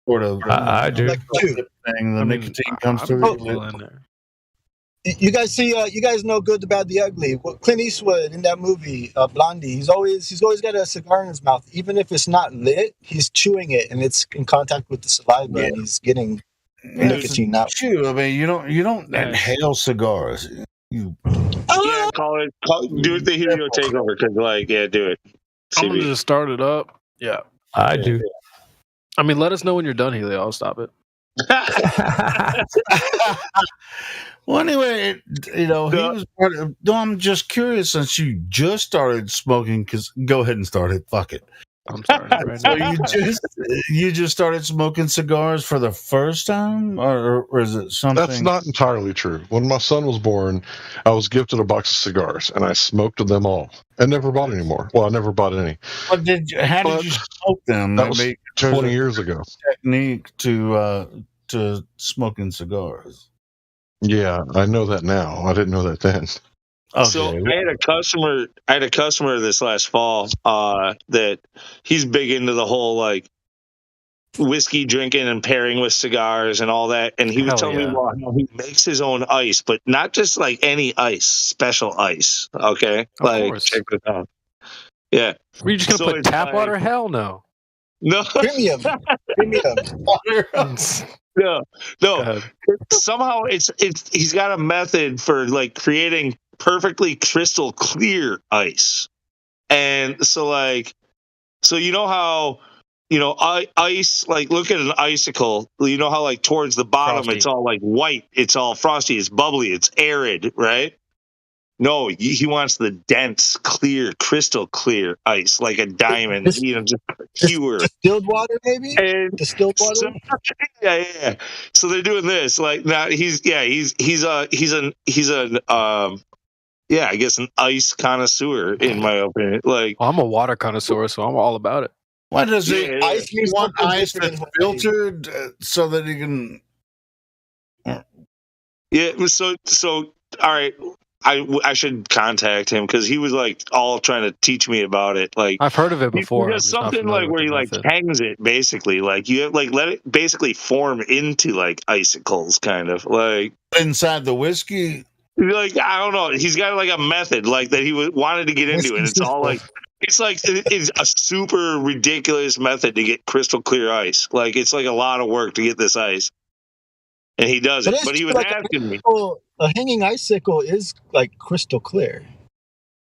sort of. I do. Like chew. Thing. The nicotine comes through. your lip. You guys you guys know Good, the Bad, the Ugly. Well, Clint Eastwood in that movie, Blondie, he's always got a cigar in his mouth. Even if it's not lit, he's chewing it and it's in contact with the saliva and he's getting nicotine out. Chew. I mean, you don't inhale cigars. You Yeah, do it the Helio takeover because, like, yeah, do it. I'm gonna just start it up. Yeah. I do. I mean, let us know when you're done, Helio. I'll stop it. Well, anyway, he was part of. No, I'm just curious since you just started smoking. Because go ahead and start it. Fuck it. I'm sorry, Brandon. So you just started smoking cigars for the first time, or is it something? That's not entirely true. When my son was born, I was gifted a box of cigars, and I smoked them all, and never bought any more. Well, I never bought any. How did you smoke them? That was 20 years ago. Technique to smoking cigars. Yeah, I know that now. I didn't know that then. Okay. So I had a customer this last fall that he's big into the whole like whiskey drinking and pairing with cigars and all that, and he was telling me about how he makes his own ice, but not just like any ice, special ice. Okay, check this out. Yeah, Were you just gonna put tap water? Hell no. No. Premium water. No. Somehow it's he's got a method for like creating perfectly crystal clear ice. And so you know how ice, like look at an icicle, you know how like towards the bottom frosty. It's all like white, it's all frosty, it's bubbly, it's arid, right? No, he wants the dense, clear, crystal clear ice, like a diamond, just pure. Distilled water, maybe? Distilled water? Yeah. So they're doing this. Like now he's I guess an ice connoisseur, in my opinion. Like I'm a water connoisseur, so I'm all about it. Why does he want ice that's filtered so that he can? Yeah. So all right. I should contact him because he was like all trying to teach me about it. Like I've heard of it before. There's something like where he like hangs it basically. Like you have, like let it basically form into like icicles, kind of like inside the whiskey. Like I don't know. He's got like a method like that he wanted to get into, and it's all like it's a super ridiculous method to get crystal clear ice. Like it's like a lot of work to get this ice, and he does it. But he was asking me. A hanging icicle is like crystal clear.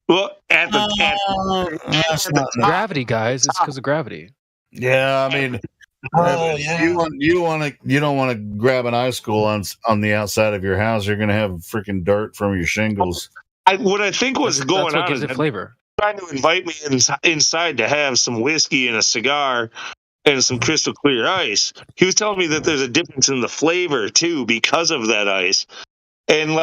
Well, gravity, guys. It's because of gravity. Yeah, I mean, you don't want to grab an icicle on the outside of your house. You're going to have freaking dirt from your shingles. What I think was going on gives it flavor. Trying to invite me inside to have some whiskey and a cigar and some crystal clear ice. He was telling me that there's a difference in the flavor too because of that ice. And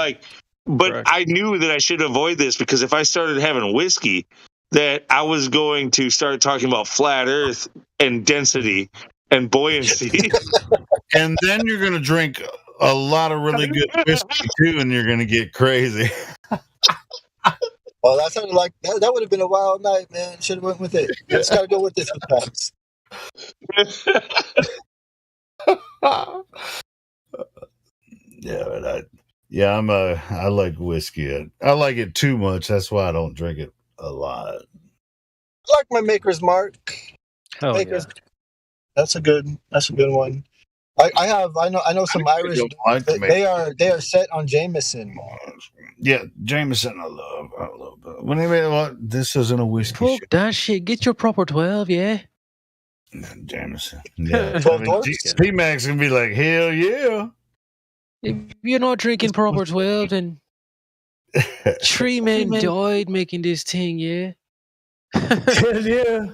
but I knew that I should avoid this because if I started having whiskey, that I was going to start talking about flat Earth and density and buoyancy. And then you're going to drink a lot of really good whiskey too, and you're going to get crazy. Well, that sounded like that would have been a wild night, man. Should have went with it. Just got to go with this sometimes. Yeah, but I like whiskey. I like it too much. That's why I don't drink it a lot. I like my Maker's Mark. Yeah. That's a good one. I know some Irish. They are set on Jameson. Yeah, Jameson. I love. But this isn't a whiskey. Fuck that shit. Get your proper 12, yeah. Jameson. Yeah. P-Mac's gonna be like, hell yeah. If you're not drinking proper 12, then 3 men died making this thing, yeah. Hell yeah.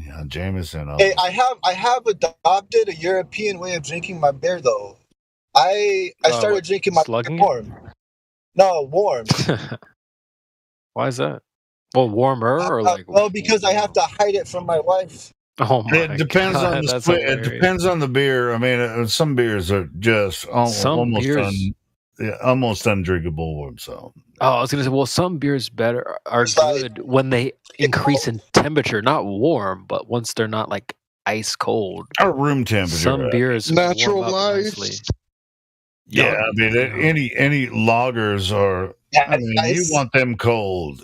Yeah, Jameson. Hey, I have adopted a European way of drinking my beer though. I started drinking my beer warm. No, warm. Why is that? Well, warmer or like? Well, because I have to hide it from my wife. Oh my! It depends God, on the split. It depends on the beer. I mean, some beers are just almost undrinkable warm. So. Oh, I was gonna say, well, some beers are good when they increase in temperature, not warm, but once they're not like ice cold. Or room temperature. Some beers natural life. Yeah, I mean, any lagers are. I mean, you want them cold.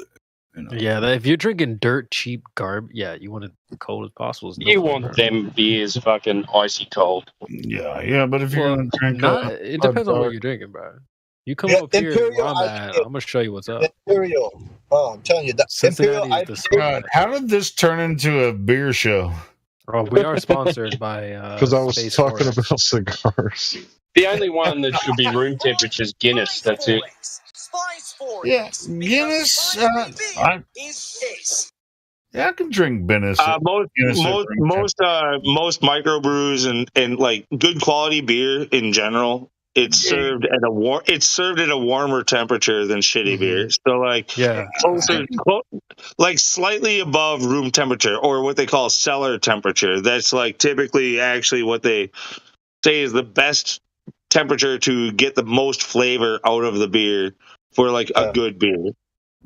Yeah, if you're drinking dirt cheap garbage, you want it cold as possible. You want them beers fucking icy cold. Yeah, but if you're gonna drink, it depends on what you're drinking, bro. You come up here where I'm at, I'm gonna show you what's up. Imperial. Oh, I'm telling you that. Cincinnati is the God, how did this turn into a beer show? Oh, we are sponsored by because I was talking about cigars. The only one that should be room temperature is Guinness. That's it. Yeah, Guinness. I can drink Guinness. Most microbrews and like good quality beer in general, it's served at a warmer temperature than shitty beer. So like like slightly above room temperature, or what they call cellar temperature. That's like typically actually what they say is the best temperature to get the most flavor out of the beer for like a good beer.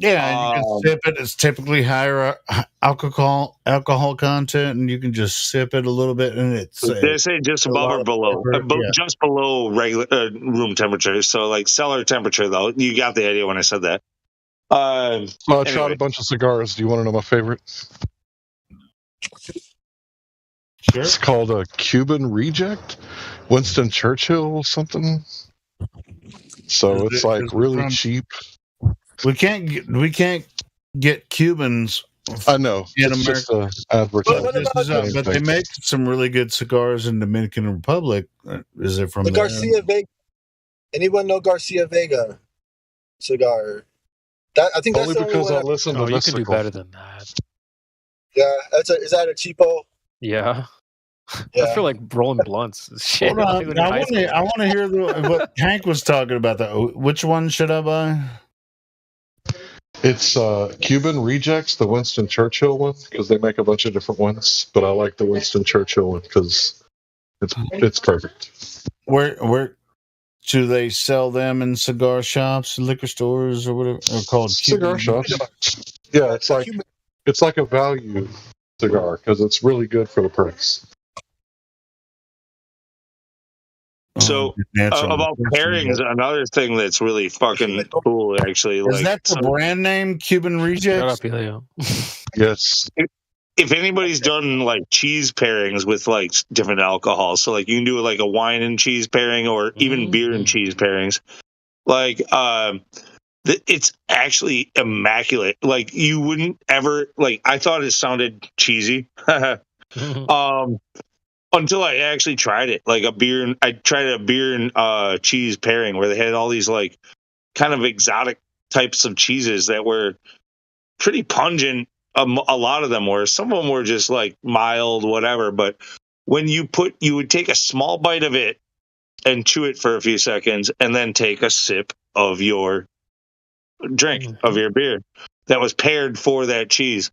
Yeah, you can sip it. It's typically higher alcohol content, and you can just sip it a little bit, and it's they say just above or below, just below regular room temperature. So like cellar temperature, though, you got the idea when I said that. I tried a bunch of cigars. Do you want to know my favorite? Sure. It's called a Cuban Reject, Winston Churchill something. So it's like really cheap. We can't get Cubans. I know. In it's America, just advertising. but they make some really good cigars in Dominican Republic. Is it from the Garcia Vega? Anyone know Garcia Vega cigar? I think only that's because I to listen to you can do better than that. Yeah, is that a cheapo? Yeah. I feel like rolling blunts. Shit. Hold on. I want to hear what Hank was talking about. Which one should I buy? It's Cuban Rejects, the Winston Churchill one, because they make a bunch of different ones. But I like the Winston Churchill one because it's perfect. Where do they sell them in cigar shops, liquor stores, or whatever? Or called cigar shops? Yeah, it's like a value cigar because it's really good for the price. So about pairings, another thing that's really fucking cool, actually. Is that the brand name, Cuban Rejects? Yes. If anybody's done like cheese pairings with like different alcohols, so like you can do like a wine and cheese pairing, or even beer and cheese pairings, like it's actually immaculate. Like you wouldn't ever like. I thought it sounded cheesy. Until I actually tried it, like I tried a beer and cheese pairing where they had all these like kind of exotic types of cheeses that were pretty pungent. A lot of them were. Some of them were just like mild, whatever. But when you would take a small bite of it and chew it for a few seconds, and then take a sip of your drink of your beer that was paired for that cheese.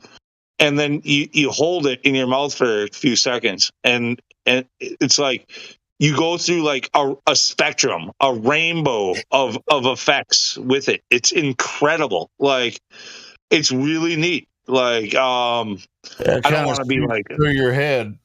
And then you hold it in your mouth for a few seconds, and it's like you go through like a spectrum, a rainbow of effects with it. It's incredible. Like it's really neat. Like I don't want to be like through your head.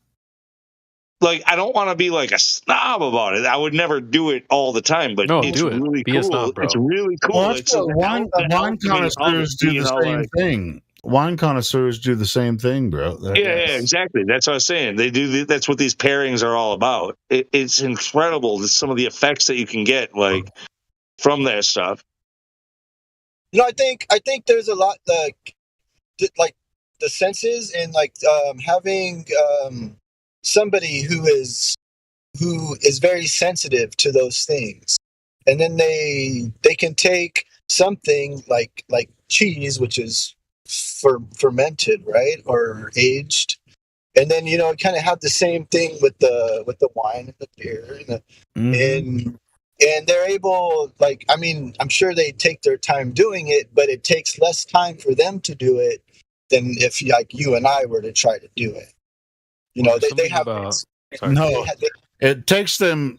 Like I don't want to be like a snob about it. I would never do it all the time, but it's really cool. Be a snob, bro. It's really cool. Well, wine connoisseurs do the same thing. Wine connoisseurs do the same thing, bro. Yeah, exactly. That's what I was saying. They do. That's what these pairings are all about. It's incredible. Some of the effects that you can get, like from that stuff. You know, I think there's a lot like the senses and like having somebody who is very sensitive to those things, and then they can take something like cheese, which is fermented, right, or aged, and then kind of have the same thing with the wine and the beer and they're able, like, I mean, I'm sure they take their time doing it, but it takes less time for them to do it than if like you and I were to try to do it. They have it takes them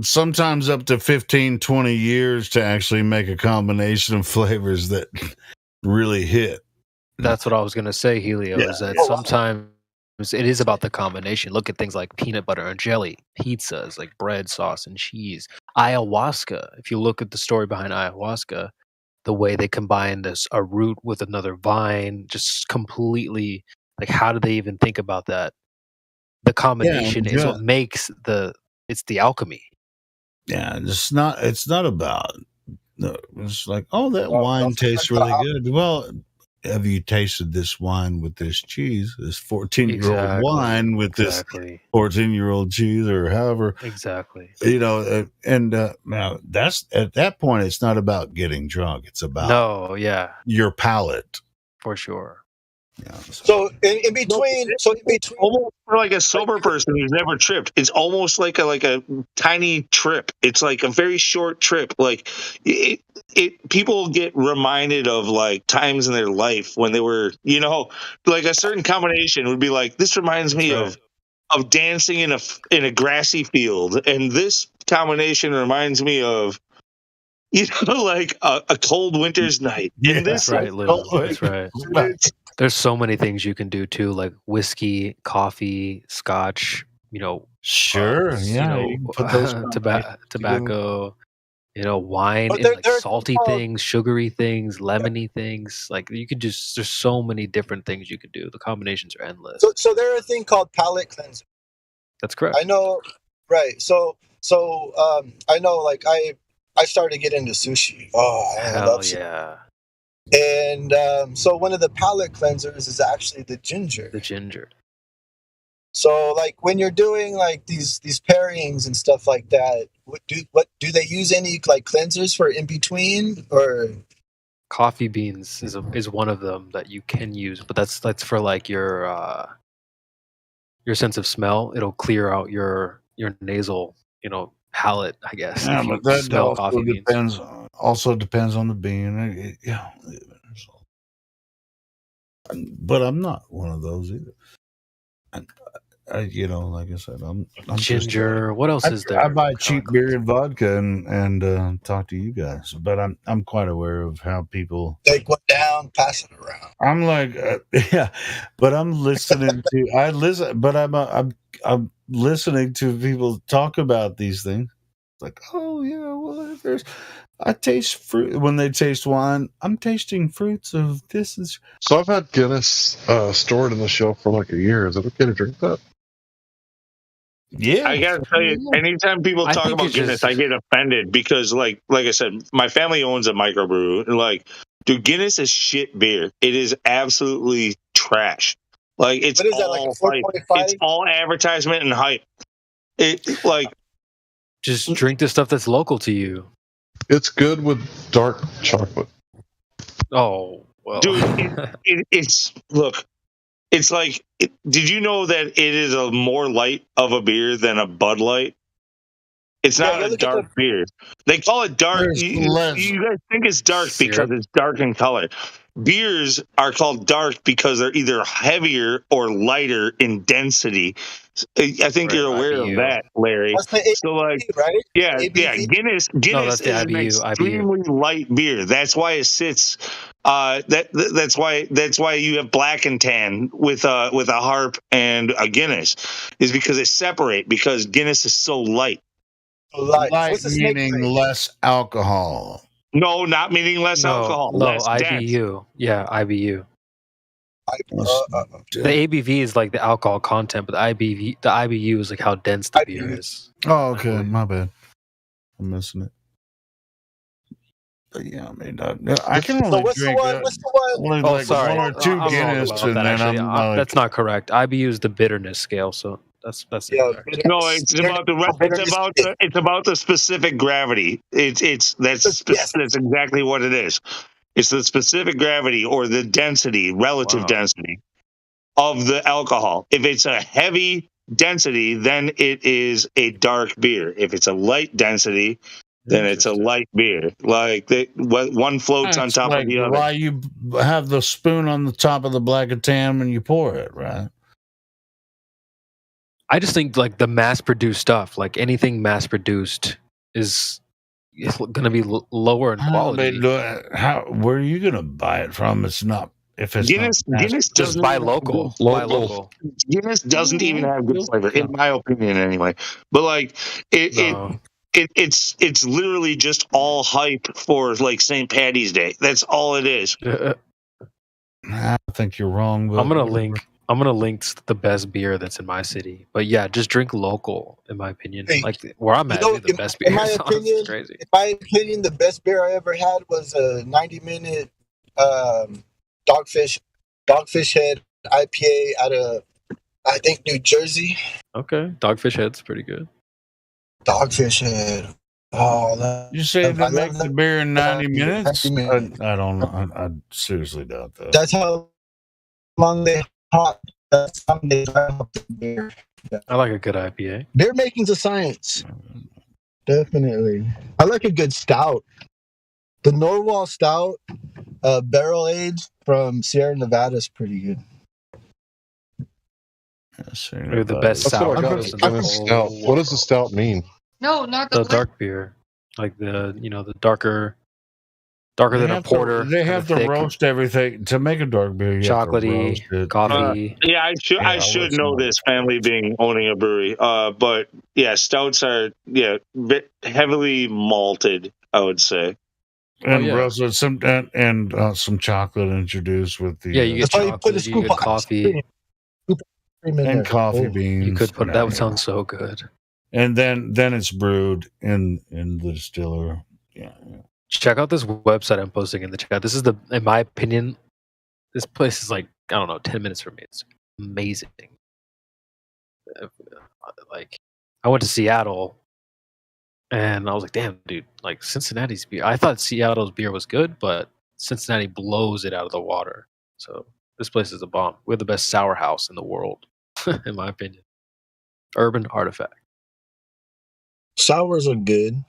sometimes up to 15-20 years to actually make a combination of flavors that really hit. That's what I was going to say, Helio, is that sometimes it is about the combination. Look at things like peanut butter and jelly, pizzas, like bread, sauce, and cheese. Ayahuasca, if you look at the story behind ayahuasca, the way they combine a root with another vine, just completely, like, how do they even think about that? The combination is what makes it's the alchemy. Yeah, it's not about, it's like, that wine tastes really good. Well, have you tasted this wine with this cheese? This 14-year-old wine with this 14-year-old cheese, or however. Exactly. Now that's at that point, it's not about getting drunk. It's about your palate for sure. Yeah. So in between, almost for like a sober person who's never tripped, it's almost like a tiny trip. It's like a very short trip. Like people get reminded of like times in their life when they were, like a certain combination would be like, this reminds me of dancing in a grassy field, and this combination reminds me of like a cold winter's night. Yeah, that's right, Lou. That's right. There's so many things you can do too, like whiskey, coffee, scotch. Sure, tobacco. Wine, and like salty things, sugary things, lemony things. Like you could just, there's so many different things you could do. The combinations are endless. So there's a thing called palate cleanser. That's correct. I know, right? So I know, like I started to get into sushi. Oh, I love sushi. Yeah. And so one of the palate cleansers is actually the ginger. The ginger. So like when you're doing like these pairings and stuff like that, what do they use any like cleansers for in between, or? Coffee beans is one of them that you can use, but that's for like your sense of smell. It'll clear out your nasal, palate, I guess. Yeah, but that also depends on the bean. But I'm not one of those either. Like I said, I'm ginger. What else is there? I buy cheap beer and vodka and talk to you guys, but I'm quite aware of how people take one down, pass it around. I'm like, but I'm listening to I'm listening to people talk about these things. Like, oh yeah, well, I taste fruit when they taste wine. I'm tasting fruits of this. So I've had Guinness stored in the shelf for like a year. Is it okay to drink that? Yeah, I gotta tell you, anytime people talk about Guinness, I get offended because, like I said, my family owns a microbrew. And dude, Guinness is shit beer. It is absolutely trash. Like it's all hype. It's all advertisement and hype. Just drink the stuff that's local to you. It's good with dark chocolate. Oh well, dude, it's like. Did you know that it is a more light of a beer than a Bud Light? It's not a dark beer. They call it dark. You guys think it's dark because it's dark in color. Beers are called dark because they're either heavier or lighter in density. I think you're aware of that, Larry. That's the ABV, right? Yeah, ABV? Guinness that's the is an extremely light beer. That's why it sits. That's why you have black and tan with a Harp and a Guinness, is because they separate, because Guinness is so light. Light meaning less alcohol. No, not meaning less alcohol. Less IBU. dense. Yeah, IBU. The ABV is like the alcohol content, but the IBU is like how dense the beer is. Oh, okay, my bad. I'm missing it. But yeah, I mean, I can only drink only like sorry. 1 or 2 Guinness, and then that's not correct. IBU is the bitterness scale, so that's incorrect. No, it's about the specific gravity. That's exactly what it is. It's the specific gravity or the density, relative density of the alcohol. If it's a heavy density, then it is a dark beer. If it's a light density, then it's a light beer. Like one floats on top of the other. Why you have the spoon on the top of the black and tan when you pour it, right? I just think like the mass-produced stuff, like anything mass-produced, is going to be lower in quality. Where are you going to buy it from? It's not. If it's Guinness just buy local. Buy local. Guinness doesn't even have good flavor, in my opinion, anyway. But like it's literally just all hype for like St. Paddy's Day. That's all it is. I think you're wrong. I'm gonna link the best beer that's in my city. But yeah, just drink local, in my opinion. Like where I'm at, the best beer. In my opinion, the best beer I ever had was a 90-minute Dogfish Head IPA out of, I think, New Jersey. Okay, Dogfish Head's pretty good. Dogfish Head. Oh, You say they make the beer in 90 minutes? I don't know. I seriously doubt that. That's how long they hop. That's how they dry hop the beer. Yeah. I like a good IPA. Beer making's a science. Definitely. I like a good stout. The Norwal Stout, barrel aged from Sierra Nevada is pretty good. Maybe the best sour. What does the stout mean? No, not The dark beer, like the darker than a porter. They have to thick, roast everything to make a dark beer. You chocolatey, have to roast it. coffee. I should know this, family being owning a brewery. But yeah, stouts are heavily malted, I would say. And roasted some chocolate introduced with the you get chocolate, you get coffee, and coffee beans. You could put that would sound so good. And then it's brewed in the distiller. Yeah. Check out this website I'm posting in the chat. This is in my opinion, this place is like, I don't know, 10 minutes from me. It's amazing. Like, I went to Seattle and I was like, damn, dude, like Cincinnati's beer. I thought Seattle's beer was good, but Cincinnati blows it out of the water. So this place is a bomb. We're the best sour house in the world, in my opinion. Urban Artifact. Sours are good.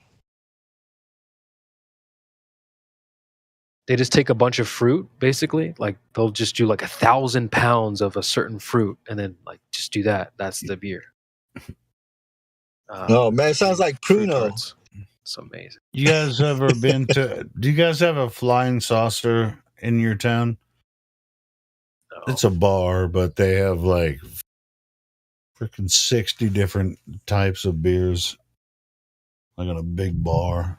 They just take a bunch of fruit, basically. Like they'll just do like 1,000 pounds of a certain fruit, and then like just do that. That's the beer. Oh man, it sounds like Pruno. It's amazing. You guys ever been to? Do you guys have a flying saucer in your town? No. It's a bar, but they have like freaking 60 different types of beers, like on a big bar.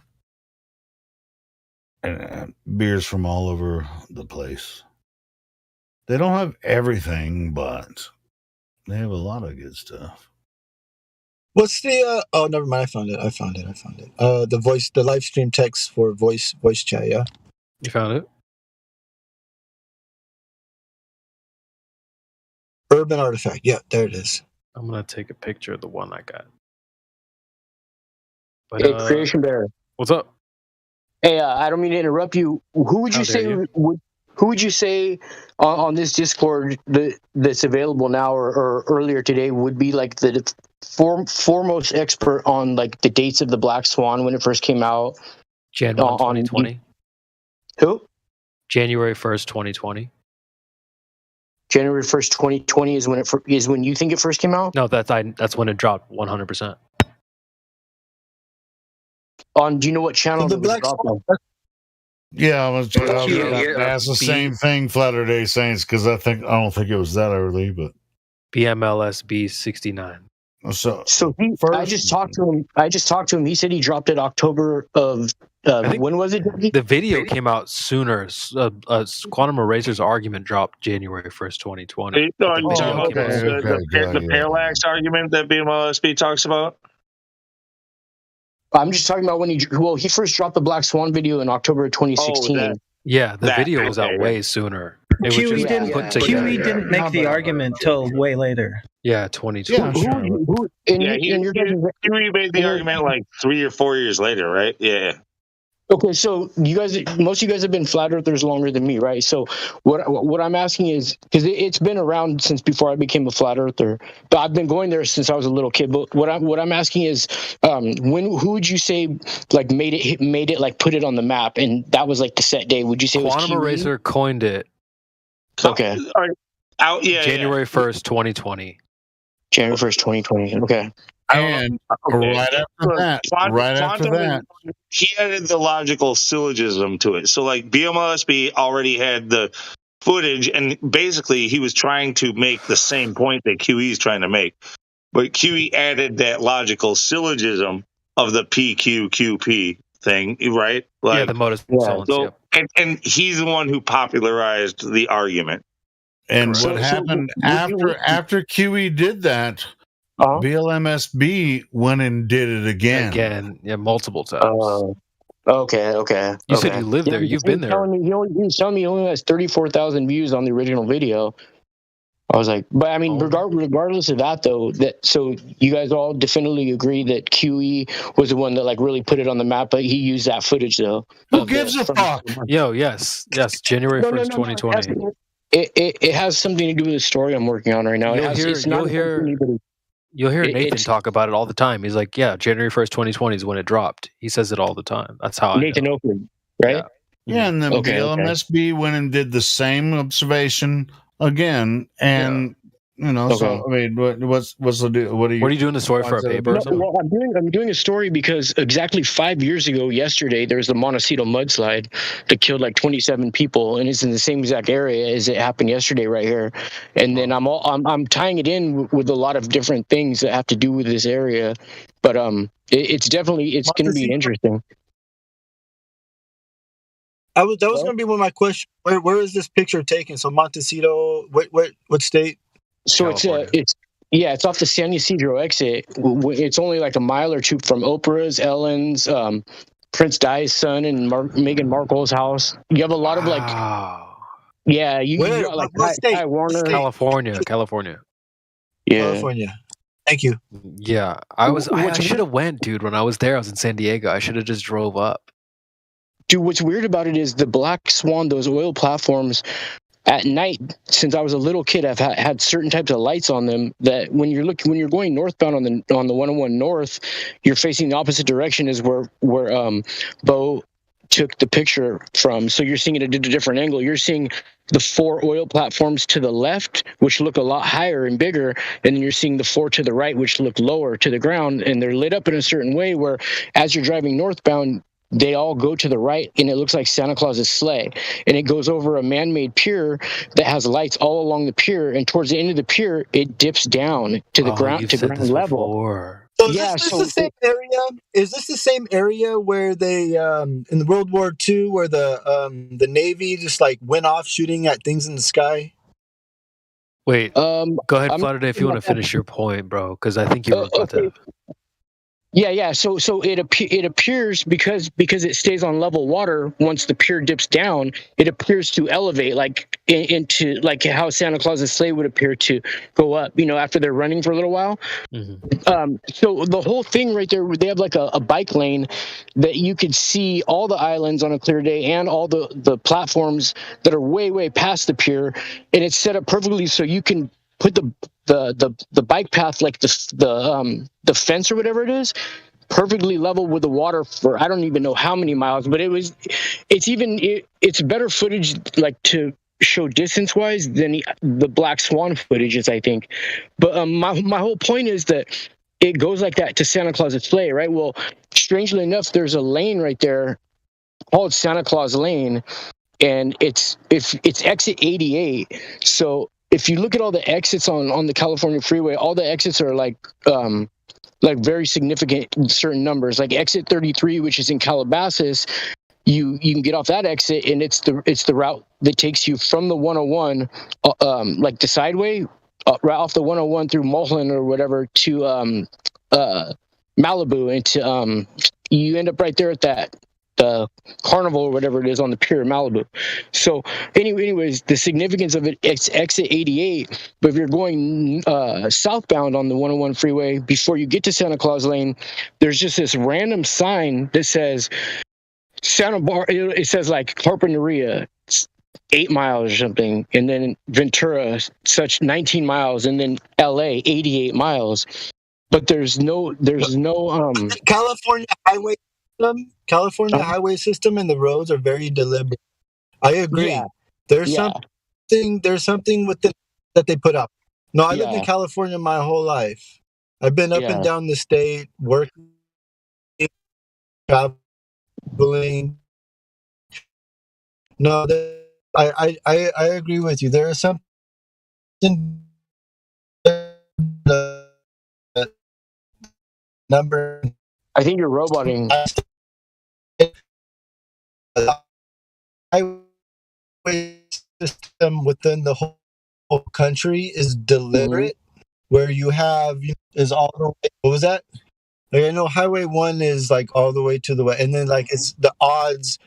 And beers from all over the place. They don't have everything, but they have a lot of good stuff. What's the oh, never mind, I found it. The live stream text for voice chat, yeah. You found it? Urban Artifact. Yeah, there it is. I'm gonna take a picture of the one I got. But, hey, Creation Bear. What's up? Hey, I don't mean to interrupt you. Who would you say on this Discord that's available now or earlier today would be like the foremost expert on like the dates of the Black Swan when it first came out? January 2020. Who? January 1st, 2020. January 1st, 2020 is when you think it first came out? No, that's when it dropped 100%. Do you know what channel the Black Swan? Yeah, I was that's the same thing, Flatter Day Saints, because I don't think it was that early, but BMLSB 69. So I just talked to him. He said he dropped it October of when was it? The video came out sooner. Quantum Eraser's argument dropped January 1st, 2020. The parallax argument that BMLSB talks about. I'm just talking about when he first dropped the Black Swan video in October of 2016. The video was out way sooner. QE didn't make the argument till way later. Yeah, 2020. QE made the argument like 3 or 4 years later, right? Yeah. Okay, so most of you guys have been flat earthers longer than me, right? So what I'm asking is, because it's been around since before I became a flat earther, but I've been going there since I was a little kid. But what I'm asking is, who would you say like made it like put it on the map, and that was like the set day? Would you say Quantum Eraser coined it? Okay. January 1st, 2020. January 1st, 2020. Okay. And right after that, he added the logical syllogism to it. So, like, BMLSB already had the footage, and basically he was trying to make the same point that QE is trying to make. But QE added that logical syllogism of the PQQP thing, right? Like, the modus solens. So, and he's the one who popularized the argument. And what happened after QE did that? BLMSB went and did it again. Multiple times. Okay. You said you lived there. You've been there. He was telling me he only has 34,000 views on the original video. I was like, but I mean, regardless of that, though, so you guys all definitively agree that QE was the one that like really put it on the map, but he used that footage though. Who gives a fuck? Yes. January 1st, 2020. It has something to do with the story I'm working on right now. You'll hear Nathan talk about it all the time. He's like, yeah, January 1st, 2020 is when it dropped. He says it all the time. That's how Nathan Oakland, right? Yeah, and then the LMSB went and did the same observation again, and so I mean, what's the deal? What are you doing the story for a paper? Well, I'm doing a story because exactly 5 years ago, yesterday, there was the Montecito mudslide that killed like 27 people, and it's in the same exact area as it happened yesterday, right here. And then I'm tying it in with a lot of different things that have to do with this area, but it's going to be interesting. That was going to be one of my questions. Where is this picture taken? So Montecito, what state? So it's off the San Ysidro exit. It's only like a mile or two from Oprah's, Ellen's, Prince Di's son, and Meghan Markle's house. You have a lot of like, you got like Ty Warner, California. Yeah, California. Thank you. Yeah, I should have went, dude. When I was there, I was in San Diego. I should have just drove up. Dude, what's weird about it is the Black Swan, those oil platforms, at night, since I was a little kid, I've had certain types of lights on them that when you're going northbound on the 101 North, you're facing the opposite direction as where Bo took the picture from. So you're seeing it at a different angle. You're seeing the 4 oil platforms to the left, which look a lot higher and bigger, and then you're seeing the 4 to the right, which look lower to the ground, and they're lit up in a certain way where as you're driving northbound, they all go to the right, and it looks like Santa Claus's sleigh. And it goes over a man-made pier that has lights all along the pier, and towards the end of the pier, it dips down to the ground level. So is this the same area? Is this the same area where they in World War II, where the Navy just like went off shooting at things in the sky? Wait, go ahead, Flutter, if you want to finish your point, bro, because I think you were about to. Yeah. So it appears because it stays on level water. Once the pier dips down, it appears to elevate, like into like how Santa Claus's sleigh would appear to go up. After they're running for a little while. Mm-hmm. So the whole thing right there, they have like a bike lane that you could see all the islands on a clear day and all the platforms that are way past the pier, and it's set up perfectly so you can put the bike path, like the fence or whatever it is, perfectly level with the water for I don't even know how many miles, but it's better footage like to show distance wise than the Black Swan footage is, I think. But my whole point is that it goes like that to Santa Claus's sleigh, right? Well, strangely enough, there's a lane right there called Santa Claus Lane, and it's exit 88. So if you look at all the exits on the California freeway, all the exits are like very significant in certain numbers. Like exit 33, which is in Calabasas, you can get off that exit, and it's the route that takes you from the 101, like the sideway, right off the 101 through Mulholland or whatever to Malibu, and to you end up right there at the Carnival or whatever it is on the pier in Malibu. So anyways, the significance of it's exit 88, but if you're going southbound on the 101 freeway, before you get to Santa Claus Lane, there's just this random sign that says it says like Carpinteria, 8 miles or something, and then Ventura, such 19 miles, and then LA, 88 miles. But there's no California highway highway system, and the roads are very deliberate. I agree. Yeah. There's something with that they put up. No, I lived in California my whole life. I've been up and down the state, working, traveling. No, I agree with you. There is something number. I think you're roboting. Highway system within the whole country is deliberate, where you have is all the way. What was that? Like I know Highway 1 is like all the way to the west, and then like it's the odds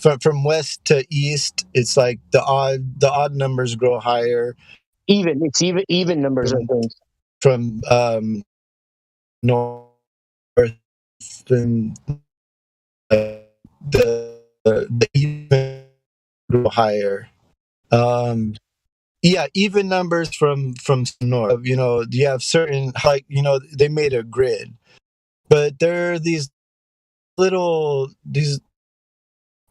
from west to east. It's like the odd numbers grow higher. It's even numbers, I think. From north and the even grow higher. Yeah, even numbers from north. You know, you have certain, like, you know, they made a grid, but there are these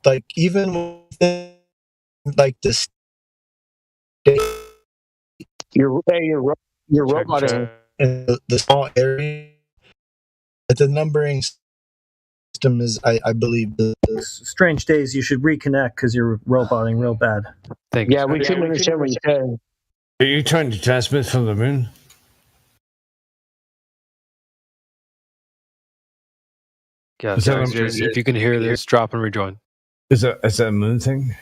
like, even within like the state, you're roboting in the small area. But the numbering system is, I believe, Strange days. You should reconnect because you're roboting real bad. Yeah, we couldn't understand what you said. Are you trying to transmit from the moon? Yeah, Is that guys, what I'm if you can hear this, drop and rejoin. Is that a moon thing?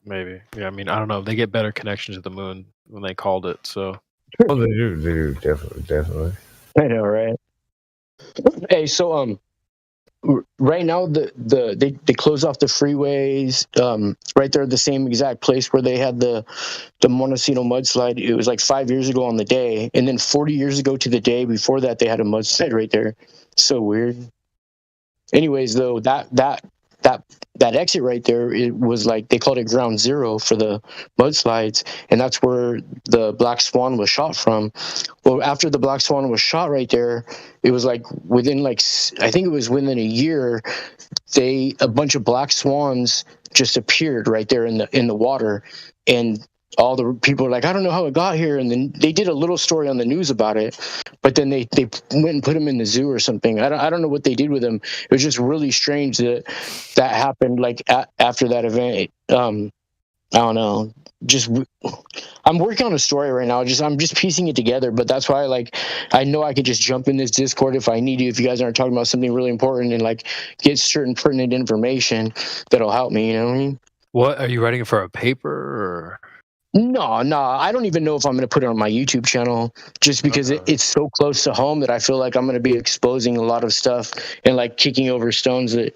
Maybe. Yeah, I mean, I don't know. They get better connection to the moon when they called it, so. Oh, they do, definitely. I know, right? Hey, so right now they close off the freeways. Right there, the same exact place where they had the Montesino mudslide. It was like 5 years ago on the day, and then 40 years ago to the day before that, they had a mudslide right there. So weird. Anyways, though, that exit right there, it was like they called it ground zero for the mudslides, and that's where the Black Swan was shot from. Well, after the Black Swan was shot right there, it was like within I think it was within a year, a bunch of black swans just appeared right there in the water, and all the people were like, I don't know how it got here, and then they did a little story on the news about it, but then they went and put them in the zoo or something. I don't know what they did with them. It was just really strange that happened like after that event. I don't know. I'm working on a story right now. I'm just piecing it together, but that's why I know I could just jump in this Discord if I need to. If you guys aren't talking about something really important and like get certain pertinent information that'll help me. You know what I mean? What are you writing it for a paper or? No, I don't even know if I'm going to put it on my YouTube channel, just because it's so close to home that I feel like I'm going to be exposing a lot of stuff and like kicking over stones that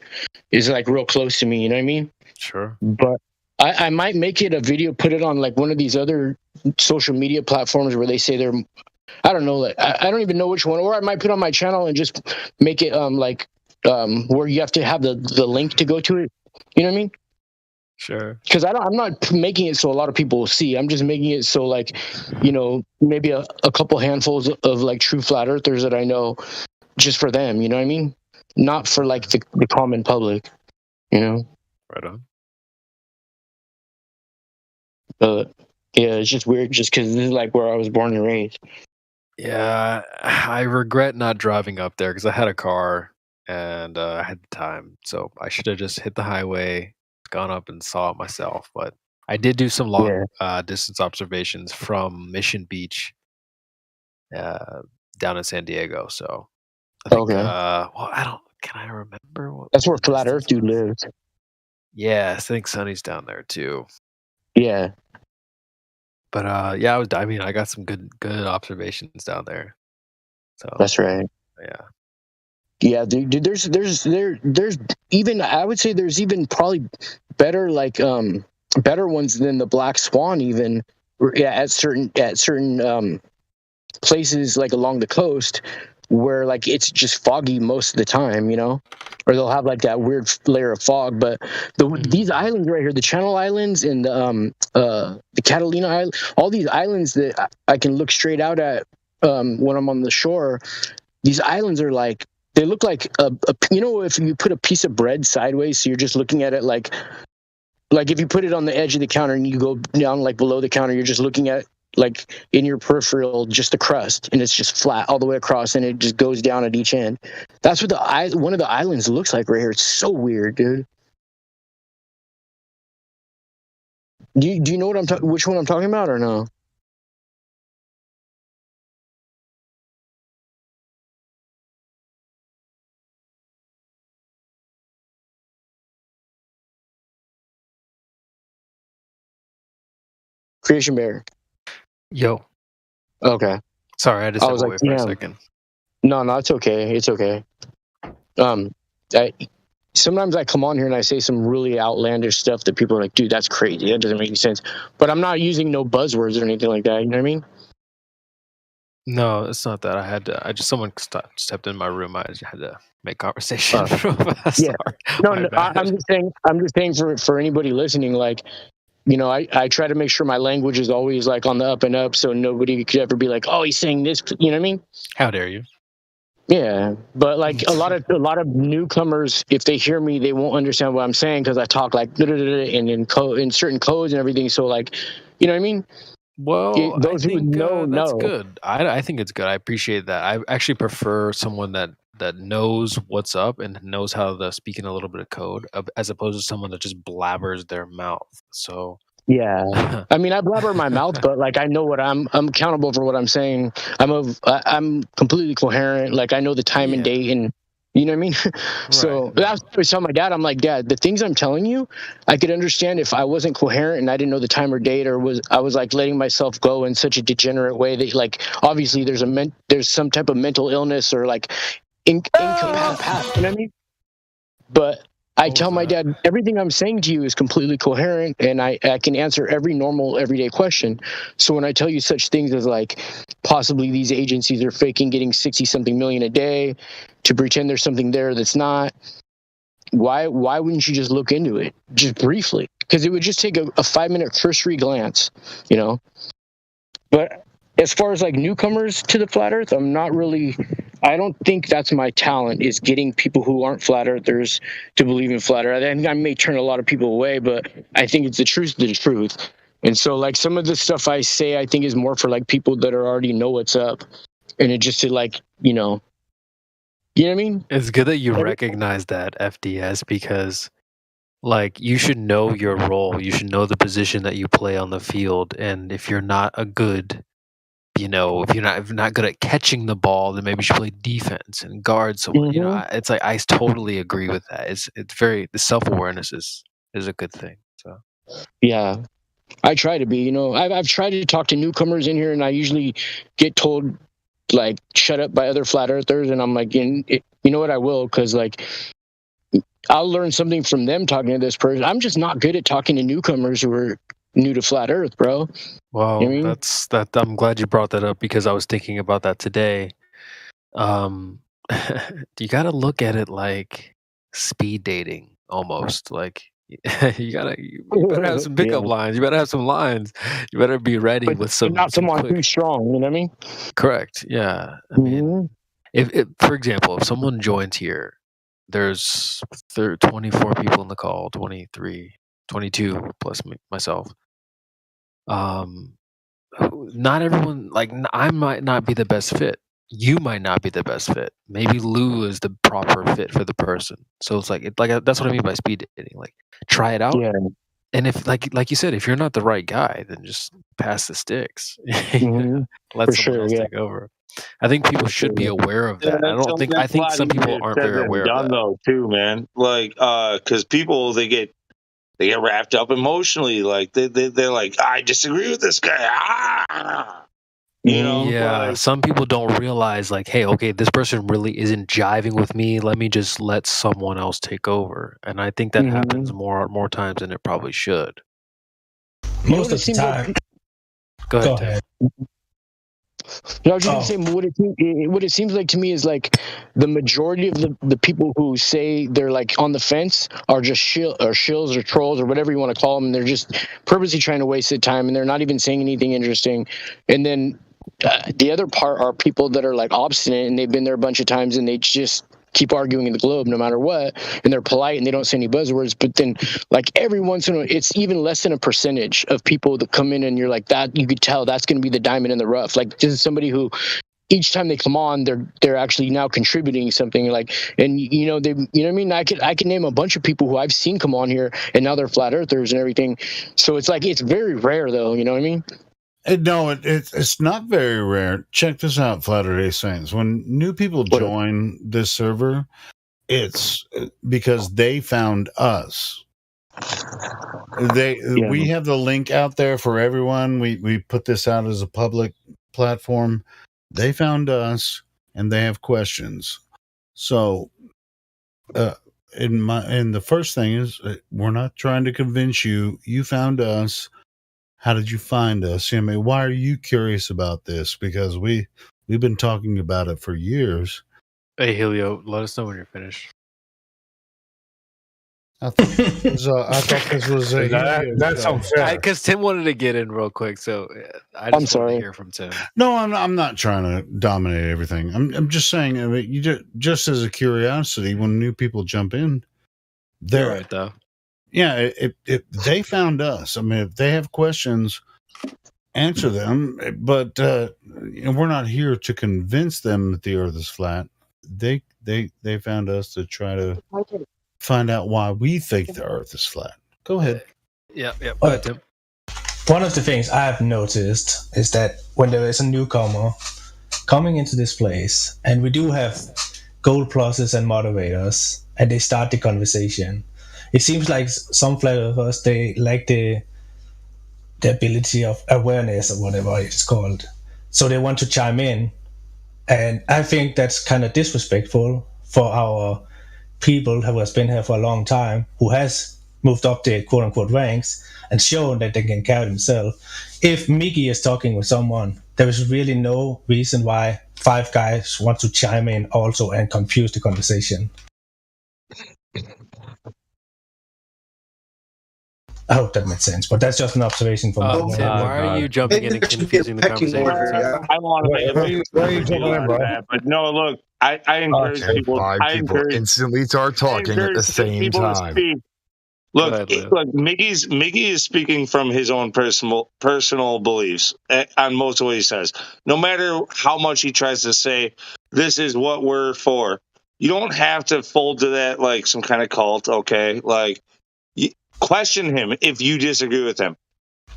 is like real close to me. You know what I mean? Sure. But I might make it a video, put it on like one of these other social media platforms where they say they're, I don't know, like, I don't even know which one, or I might put it on my channel and just make it where you have to have the link to go to it. You know what I mean? Sure. Because I'm not making it so a lot of people will see. I'm just making it so like, you know, maybe a couple handfuls of like true flat earthers that I know, just for them. You know what I mean? Not for like the common public. You know. Right on. But yeah, it's just weird, just because this is like where I was born and raised. Yeah, I regret not driving up there because I had a car and I had the time, so I should have just hit the highway, gone up and saw it myself. But I did do some long distance observations from Mission Beach down in San Diego. So I think, well, can I remember what? That's where Flat Earth Dude lives. Yeah, I think Sonny's down there too. Yeah. But yeah, I got some good observations down there. So that's right. Yeah, dude. There's even, I would say there's even probably better better ones than the Black Swan even at certain places like along the coast where like it's just foggy most of the time, you know, or they'll have like that weird layer of fog. But these islands right here, the Channel Islands and the Catalina Island, all these islands that I can look straight out at when I'm on the shore, these islands are like, they look like you know, if you put a piece of bread sideways, so you're just looking at it like if you put it on the edge of the counter and you go down like below the counter, you're just looking at like in your peripheral just the crust, and it's just flat all the way across, and it just goes down at each end. That's what one of the islands looks like right here. It's so weird, dude. Do you know what which one I'm talking about or no? Creation Bear. Yo. Okay. Sorry, I just step away for a second. No, it's okay. It's okay. Sometimes I come on here and I say some really outlandish stuff that people are like, dude, that's crazy. That doesn't make any sense. But I'm not using no buzzwords or anything like that. You know what I mean? No, it's not that. Someone stepped in my room. I just had to make conversation. Yeah. No, I'm just saying for anybody listening, like, you know, I try to make sure my language is always like on the up and up, so nobody could ever be like, oh, he's saying this. You know what I mean? How dare you? Yeah, but like a lot of newcomers, if they hear me, they won't understand what I'm saying because I talk like and in certain codes and everything. So like, you know what I mean? Well, those I think who that's know. good. I think it's good. I appreciate that. I actually prefer someone that knows what's up and knows how to speak in a little bit of code, as opposed to someone that just blabbers their mouth. So yeah, I mean, I blabber my mouth, but like I know what I'm accountable for what I'm saying. I'm completely coherent. Like I know the time and date, and you know what I mean. So that's what I was telling my dad. I'm like, Dad, the things I'm telling you, I could understand if I wasn't coherent and I didn't know the time or date, or I was like letting myself go in such a degenerate way that like obviously there's some type of mental illness or like incapacity. You know what I mean? But I tell my dad, everything I'm saying to you is completely coherent and I can answer every normal everyday question. So when I tell you such things as like possibly these agencies are faking getting 60-something million a day to pretend there's something there that's not, why wouldn't you just look into it just briefly? Because it would just take a 5-minute cursory glance, you know? But as far as like newcomers to the flat earth, I don't think that's my talent, is getting people who aren't flat earthers to believe in flat earth. I think I may turn a lot of people away, but I think it's the truth. And so like some of the stuff I say, I think is more for like people that already know what's up, and it just to like, you know what I mean? It's good that you recognize that, FDS, because like you should know your role. You should know the position that you play on the field. And if you're not a good, you know, if you're not good at catching the ball, then maybe you should play defense and guard someone. You know, it's like I totally agree with that. It's very, the self-awareness is a good thing. So yeah, I try to be, you know, I've tried to talk to newcomers in here and I usually get told like shut up by other flat earthers, and I'm like, you know what, I will, because like I'll learn something from them talking to this person. I'm just not good at talking to newcomers who are new to flat earth, bro. Wow, You know what I mean? I'm glad you brought that up because I was thinking about that today. You got to look at it like speed dating almost. Like you better have some pickup lines. You better have some lines. You better be ready with some. Not someone too strong. You know what I mean? Correct. Yeah. I mean, if for example, if someone joins here, there's 24 people in the call, 23, 22 plus myself. Not everyone, like I might not be the best fit. You might not be the best fit. Maybe Lou is the proper fit for the person. So it's like that's what I mean by speed dating. Like try it out. Yeah. And if like you said, if you're not the right guy, then just pass the sticks. Let someone else take over. I think people should be aware of that. I think some people aren't very aware of that. Though, too, man. Like, because people they get wrapped up emotionally. Like they're like, I disagree with this guy. You know, yeah. Some people don't realize, like, hey, okay, this person really isn't jiving with me. Let me just let someone else take over. And I think that happens more times than it probably should. Most of the time. Go ahead. No, I was just gonna say what it seems like to me is like the majority of the people who say they're like on the fence are just shills or trolls or whatever you want to call them. They're just purposely trying to waste their time and they're not even saying anything interesting. And then the other part are people that are like obstinate and they've been there a bunch of times and they just keep arguing in the globe no matter what, and they're polite and they don't say any buzzwords. But then like every once in a while, it's even less than a percentage of people that come in and you're like, that you could tell that's going to be the diamond in the rough. Like this is somebody who each time they come on, they're actually now contributing something. Like, and you know what I mean? I could name a bunch of people who I've seen come on here and now they're flat earthers and everything. So it's like it's very rare though. You know what I mean? No, it's not very rare. Check this out, Flat Earth Saints. When new people join this server, it's because they found us. We have the link out there for everyone. We put this out as a public platform. They found us and they have questions. So, and the first thing is, we're not trying to convince you. You found us. How did you find us? I mean, why are you curious about this? Because we've been talking about it for years. Hey, Helio, let us know when you're finished. I thought this was a that's unfair. Because Tim wanted to get in real quick, so I just wanted to hear from Tim. No, I'm not trying to dominate everything. I'm just saying, I mean, you just as a curiosity, when new people jump in, they're right though. Yeah, if they found us, I mean, if they have questions, answer them. But we're not here to convince them that the Earth is flat. They found us to try to find out why we think the Earth is flat. Go ahead. Yeah. Go ahead, Tim. One of the things I've noticed is that when there is a newcomer coming into this place, and we do have gold pluses and moderators, and they start the conversation, it seems like some flat earthers, they lack the ability of awareness or whatever it's called. So they want to chime in. And I think that's kind of disrespectful for our people who has been here for a long time, who has moved up the quote-unquote ranks and shown that they can carry themselves. If Mickey is talking with someone, there is really no reason why five guys want to chime in also and confuse the conversation. I hope that makes sense, but that's just an observation from me. Tim, why are you jumping in and confusing the conversation? I want to but no, look, I encourage people. I encourage instantly start talking at the same time. Look, Mickey is speaking from his own personal beliefs on most of what he says. No matter how much he tries to say, this is what we're for. You don't have to fold to that like some kind of cult, okay? Like, question him if you disagree with him.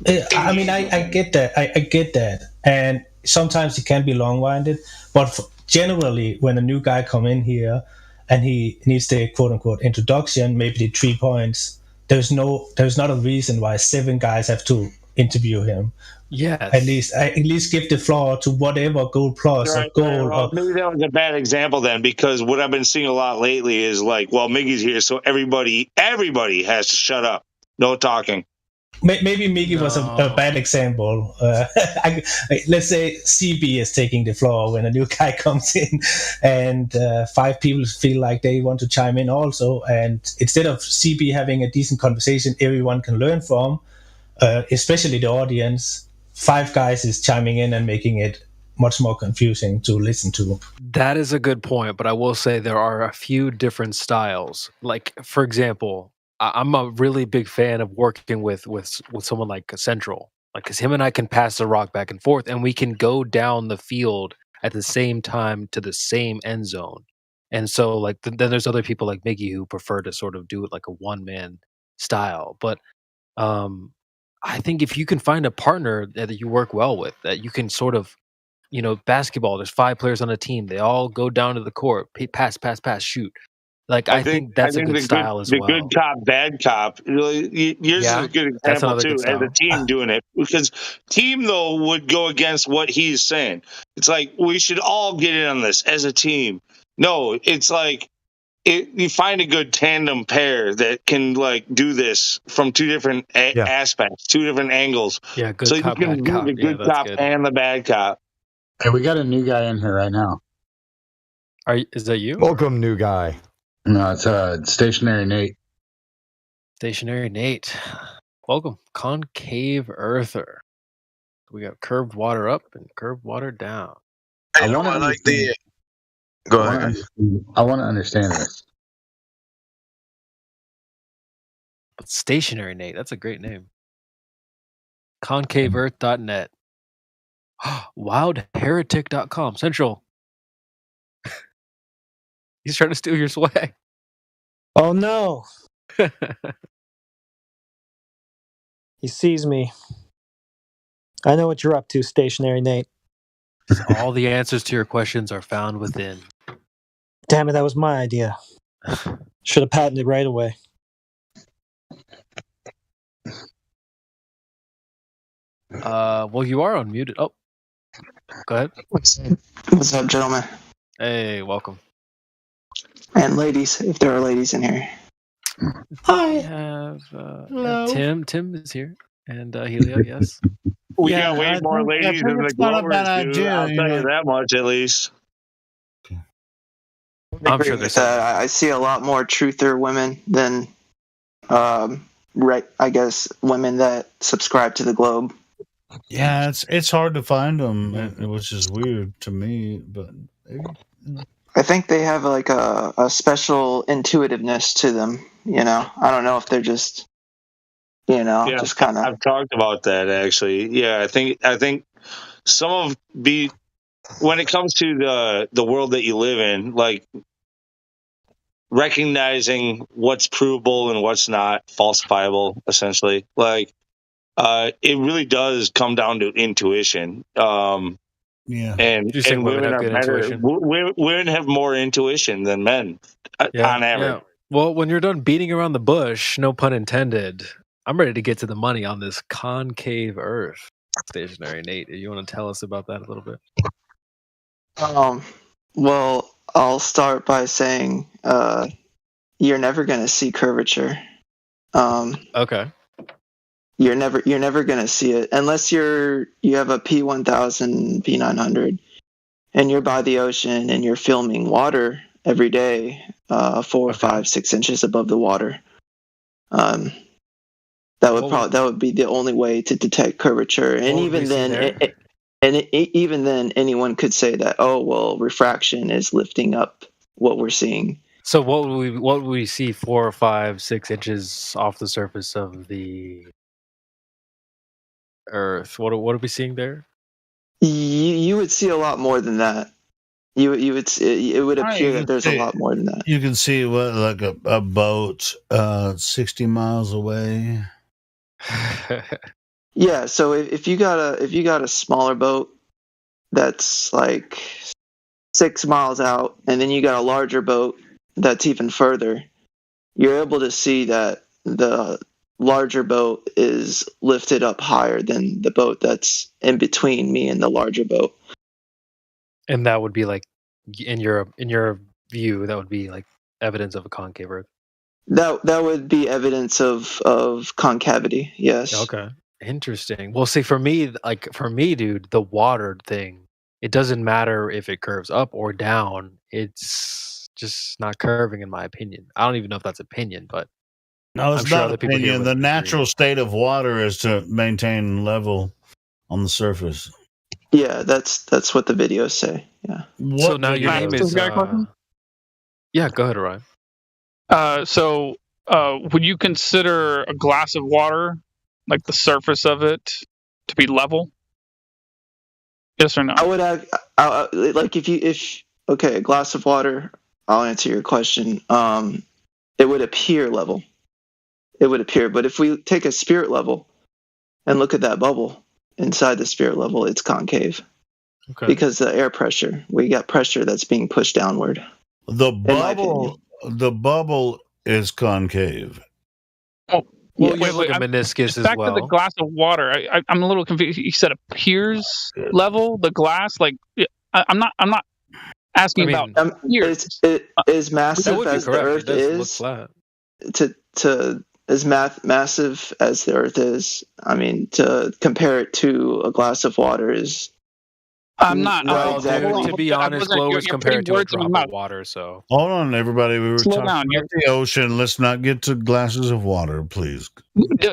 I mean, I get that. I get that. And sometimes it can be long-winded. But generally, when a new guy come in here and he needs the quote-unquote introduction, maybe the 3 points, there's not a reason why 7 guys have to interview him. Yes. At least give the floor to whatever gold plus or gold. Well, maybe that was a bad example then, because what I've been seeing a lot lately is like, well, Miggy's here, so everybody has to shut up. No talking. Maybe Miggy was a bad example. Let's say CB is taking the floor when a new guy comes in, and 5 people feel like they want to chime in also. And instead of CB having a decent conversation everyone can learn from, especially the audience, 5 guys is chiming in and making it much more confusing to listen to. That is a good point, but I will say there are a few different styles. Like, for example, I'm a really big fan of working with someone like Central, like, because him and I can pass the rock back and forth, and we can go down the field at the same time to the same end zone. And so, like, then there's other people like Miggy who prefer to sort of do it like a one-man style. But I think if you can find a partner that you work well with, that you can sort of, basketball, there's 5 players on a team. They all go down to the court, pass, shoot. Like, I think that's a good style as well. The good cop, bad cop. Yours is a good example too, as a team doing it. Because team, though, would go against what he's saying. It's like, we should all get in on this as a team. No, it's like, you find a good tandem pair that can like do this from 2 different aspects, 2 different angles. Yeah, good so cop, you can bad do cop. the good cop and the bad cop. Hey, we got a new guy in here right now. Is that you? Welcome, new guy. No, it's Stationary Nate. Stationary Nate. Welcome, Concave Earther. We got curved water up and curved water down. Hey, Go ahead. I want to understand this. But Stationary Nate, that's a great name. Concaveearth.net. Wildheretic.com. Central. He's trying to steal your swag. Oh no. He sees me. I know what you're up to, Stationary Nate. All the answers to your questions are found within. Damn it, that was my idea. Should have patented right away. Well, you are unmuted. Oh, go ahead. What's up, gentlemen? Hey, welcome. And ladies, if there are ladies in here. Hi. We have Tim. Tim is here, and Helio. Yes. We got way more ladies than the Glovers do. I'll tell you that much, at least. I'm sure there's that. I see a lot more truther women than, I guess, women that subscribe to the Globe. Yeah, it's hard to find them, which is weird to me. But I think they have like a special intuitiveness to them. You know, I don't know if they're just, just kind of. I've talked about that actually. Yeah, I think some of when it comes to the world that you live in, like recognizing what's provable and what's not falsifiable, essentially, like it really does come down to intuition. Yeah, and women have are good better. intuition? Women have more intuition than men on average. Yeah. Well, when you're done beating around the bush, no pun intended, I'm ready to get to the money on this concave Earth. Stationary Nate, you want to tell us about that a little bit? Well, I'll start by saying you're never going to see curvature. Okay. You're never going to see it unless you have a P1000, P900, and you're by the ocean and you're filming water every day, 4, 5, 6 inches above the water. That would be the only way to detect curvature. And even then, anyone could say that, refraction is lifting up what we're seeing. So what would we see 4, 5, 6 inches off the surface of the Earth? What are we seeing there? You would see a lot more than that. It would appear that there's a lot more than that. You can see like a boat 60 miles away. Yeah, so if you got a smaller boat that's like 6 miles out, and then you got a larger boat that's even further, you're able to see that the larger boat is lifted up higher than the boat that's in between me and the larger boat. And that would be like, in your view, that would be like evidence of a concave Earth. That would be evidence of concavity. Yes. Okay. Interesting. Well, see, for me, dude, the water thing, it doesn't matter if it curves up or down. It's just not curving, in my opinion. I don't even know if that's opinion, but no, it's I'm sure not other people here opinion. would The agree. natural state of water is to maintain level on the surface. Yeah, that's what the videos say. Yeah. So now your name is. Yeah, go ahead, Orion. Would you consider a glass of water, like the surface of it, to be level? Yes or no? I would like if a glass of water. I'll answer your question. It would appear level. It would appear, but if we take a spirit level and look at that bubble inside the spirit level, it's concave. Okay. Because the air pressure, we got pressure that's being pushed downward. The bubble is concave. Oh, well, you have like a meniscus as back well. to the glass of water. I'm a little confused. You said appears level, the glass. Like I'm not asking about. It is massive as the Earth is. To as massive as the Earth is. I mean, to compare it to a glass of water is. I'm not. Exactly. To be honest, Glow is compared to a drop of water. So Hold on, everybody. We were Slow talking down, about the ocean. Let's not get to glasses of water, please.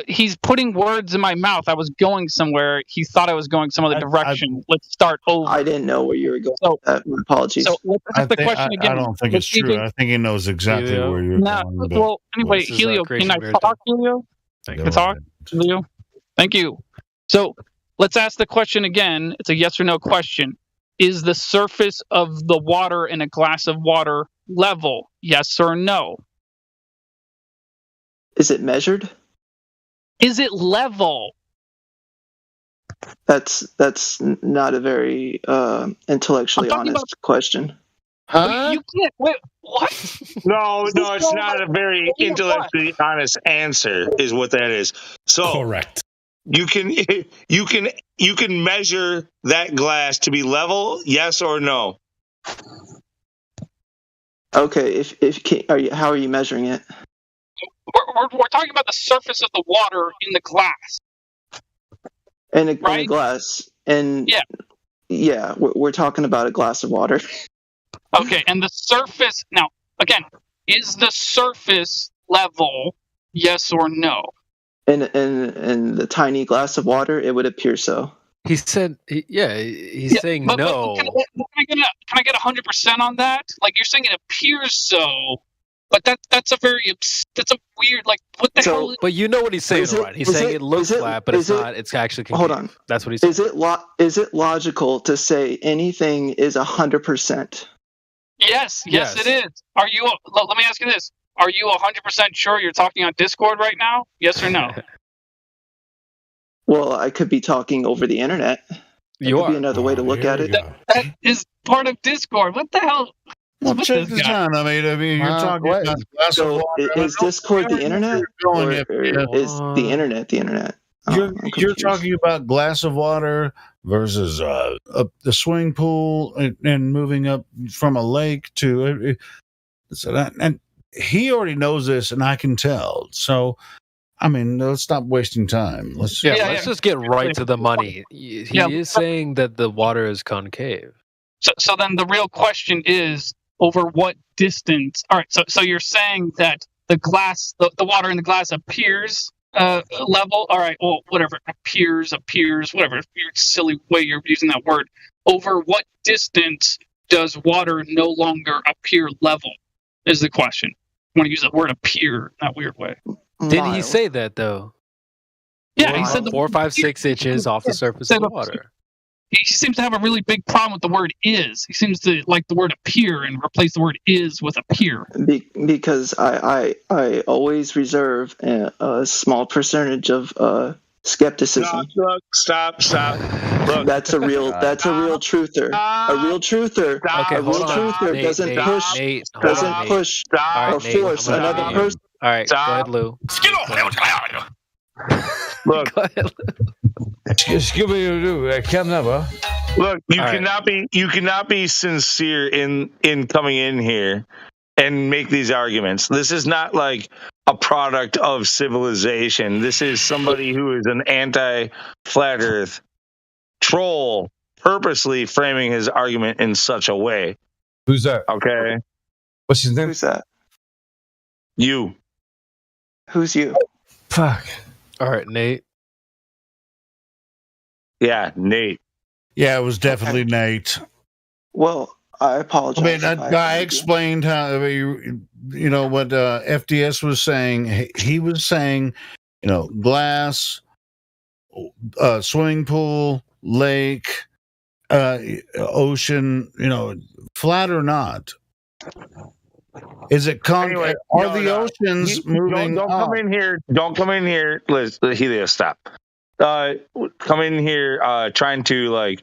He's putting words in my mouth. I was going somewhere. He thought I was going some other direction. Let's start over. I didn't know where you were going. My apologies. So let's ask the question again. I don't think it's true. I think he knows exactly where you're going. Well, anyway, Helio, can I talk, Helio? Can I talk, Helio? Thank you. So let's ask the question again. It's a yes or no question. Is the surface of the water in a glass of water level? Yes or no? Is it measured? Is it level? That's not a very intellectually honest question. Huh? You can't. Wait, what? No, it's not a very intellectually honest answer, is what that is. So correct. You can measure that glass to be level, yes or no? Okay, how are you measuring it? We're talking about the surface of the water in the glass. In a glass, and yeah, we're talking about a glass of water. Okay, and the surface now again is the surface level yes or no? In the tiny glass of water, it would appear so. He said, he's saying but no. Can I get 100% on that? Like you're saying it appears so, but that's a weird like what the hell? But you know what he's saying, right? He's saying it looks flat, but it's not. It's actually concave. Hold on. That's what he's saying. Is it logical to say anything is 100%? Yes, it is. Are you? Let me ask you this: are you 100% sure you're talking on Discord right now? Yes or no? Well, I could be talking over the internet. That could be another way to look at it. That is part of Discord. What the hell? Well, check this out. I mean, you're talking about glass of water. Is Discord the internet, or is the internet the internet? You're talking about glass of water versus the swimming pool and moving up from a lake to. And he already knows this, and I can tell. So. I mean, let's stop wasting time. Let's just get right to the money. He is saying that the water is concave. So then the real question is, over what distance? All right, so you're saying that the glass, the water in the glass appears level? All right, well, whatever. Appears, whatever. Your silly way you're using that word. Over what distance does water no longer appear level is the question. I want to use that word appear in that weird way. Didn't he say that though? Yeah, he said 4, 5, 6 inches off the surface of the water. He seems to have a really big problem with the word is. He seems to like the word appear and replace the word is with appear. Because I always reserve a small percentage of skepticism. Stop. Look, that's a real truther. A real truther. Okay, a real truther Nate, doesn't push or force another person. All right, go ahead, Lou. Look, Look, you cannot be sincere in coming in here and make these arguments. This is not like a product of civilization. This is somebody who is an anti-flat Earth troll, purposely framing his argument in such a way. Who's that? Okay. What's his name? Who's that? You. Who's you? Fuck. All right, Nate. Yeah, Nate. Yeah, it was definitely Nate. Well, I apologize. I mean, I explained how you know what FDS was saying. He was saying, glass, swimming pool, lake, ocean. Flat or not. Is it anyway, are the oceans moving? Don't come in here. Don't come in here. Helios, stop. Come in here trying to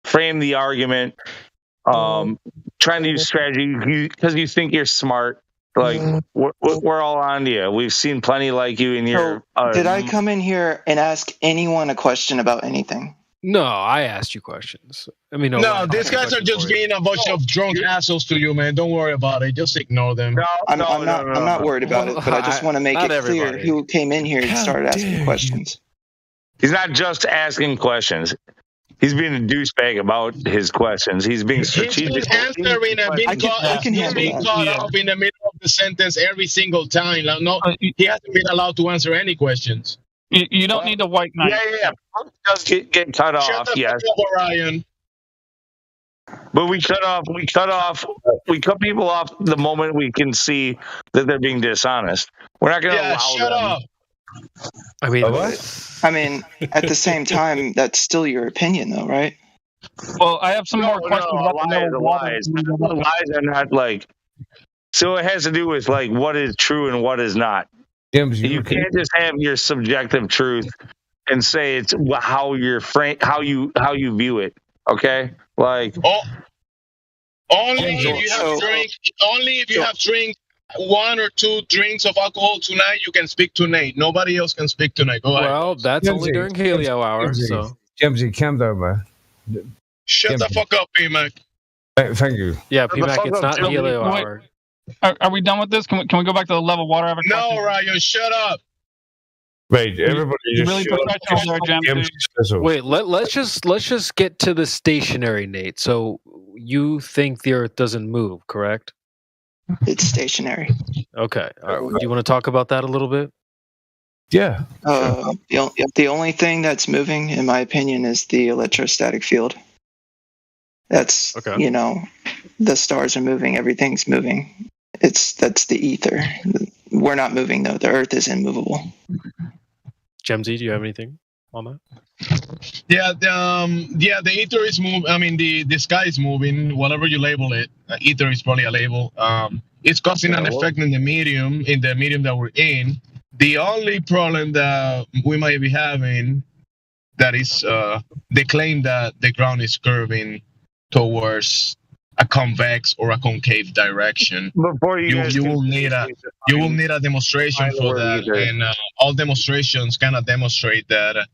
frame the argument, trying to use strategy because you think you're smart. We're all on to you. We've seen plenty like you in here. Did I come in here and ask anyone a question about anything? No, I asked you questions. I mean, no, these guys are just being a bunch of drunk assholes to you, man. Don't worry about it. Just ignore them. I'm not worried about it, but I just want to make it clear who came in here and started asking questions. He's not just asking questions. He's being a douchebag about his questions. He's being strategic. He's answering and being caught up in the middle of the sentence every single time. No, he hasn't been allowed to answer any questions. You don't need a white knight. Yeah. Does get cut off, yes. Ryan. But we cut people off the moment we can see that they're being dishonest. We're not going to allow shut them. up. I mean, at the same time, that's still your opinion, though, right? Well, I have some more questions about lies. Lies are not so it has to do with what is true and what is not. You can't just have your subjective truth and say it's how you view it. Okay, only if you have drank 1 or 2 drinks of alcohol tonight, you can speak to Nate. Nobody else can speak tonight. Go ahead. Well, that's only during Helio hour. So, Jimsy, calm down, man. Shut the fuck up, P-Mac. Thank you. Yeah, P-Mac, it's not Helio hour. Are we done with this? Can we go back to the level water? I have a No, question. Ryan, shut up. Wait, everybody just really shut up. professional there, Jim. Wait, let's just get to the stationary, Nate. So you think the Earth doesn't move, correct? It's stationary. Okay. All right. Do you want to talk about that a little bit? Yeah. The only thing that's moving, in my opinion, is the electrostatic field. That's Okay. The stars are moving, everything's moving. That's the ether. We're not moving though. The Earth is immovable. Gemsy, do you have anything on that? Yeah, the ether is moving. I mean, the sky is moving. Whatever you label it, ether is probably a label. It's causing an effect in the medium that we're in. The only problem that we might be having that is they claim that the ground is curving towards a convex or a concave direction. Before you will need a demonstration for that, and all demonstrations kind of demonstrate that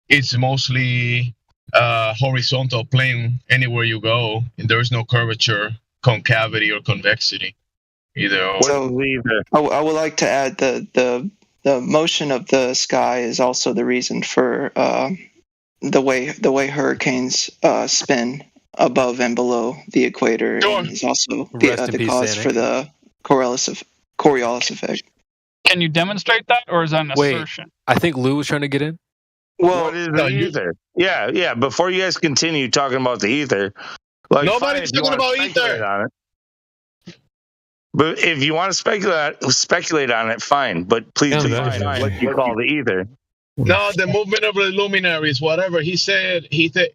it's mostly horizontal plane anywhere you go, and there is no curvature, concavity, or convexity either. So I would like to add the motion of the sky is also the reason for the way hurricanes spin above and below the equator, and is also the cause for the Coriolis effect. Can you demonstrate that, or is that an assertion? I think Lou was trying to get in. Well, what is the ether? Yeah. Before you guys continue talking about the ether, like, nobody's talking about ether. On it. But if you want to speculate on it, fine. But please define what you call the ether. No, the movement of the luminaries, whatever he said ether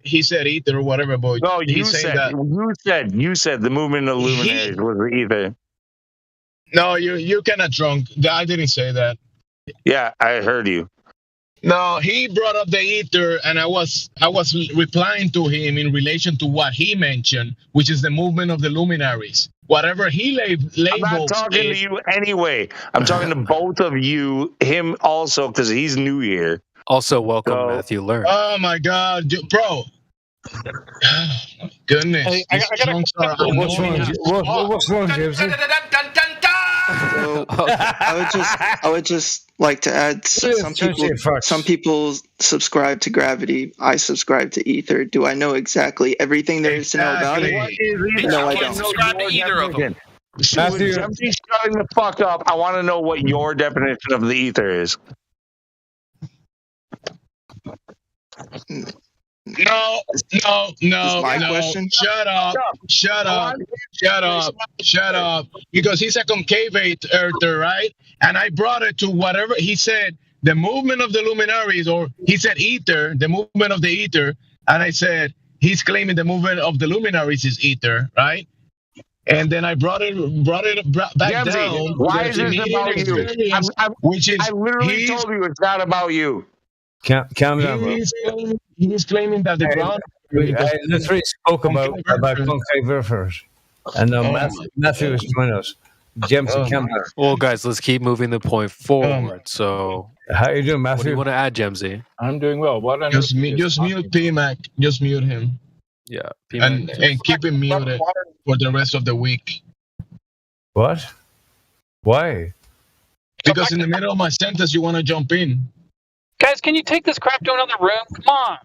or whatever. But no, you said the movement of luminaries was the ether. No, you kind of drunk. I didn't say that. Yeah, I heard you. No, he brought up the ether, and I was replying to him in relation to what he mentioned, which is the movement of the luminaries. Whatever he labels. I'm not talking to you anyway. I'm talking to both of you, him also, because he's new here. Also, welcome, Matthew Learn. Oh my God, bro! Goodness, hey, what's wrong, James? So I would just like to add some people subscribe to gravity. I subscribe to ether. Do I know exactly everything there is to know about it? No, I don't. Subscribe to either of them. Matthew, somebody's shutting the fuck up. I want to know what your definition of the ether is. No. My question? Shut up. Because he's a concave earther, right? And I brought it to whatever he said, the movement of the luminaries, or he said ether, the movement of the ether. And I said, he's claiming the movement of the luminaries is ether, right? And then I brought it back down. Why is this about you? I literally told you it's not about you. Calm down, bro. He's claiming that the ground. I literally spoke about concave earthers, and Matthew is joining us. James, calm down. Well, guys, let's keep moving the point forward. So, how you doing, Matthew? What do you want to add, Gemsy? I'm doing well. Just mute PMAC. Just mute him. Yeah, and keep him muted for the rest of the week. What? Why? Because in the middle of my sentence, you want to jump in. Guys, can you take this crap to another room? Come on.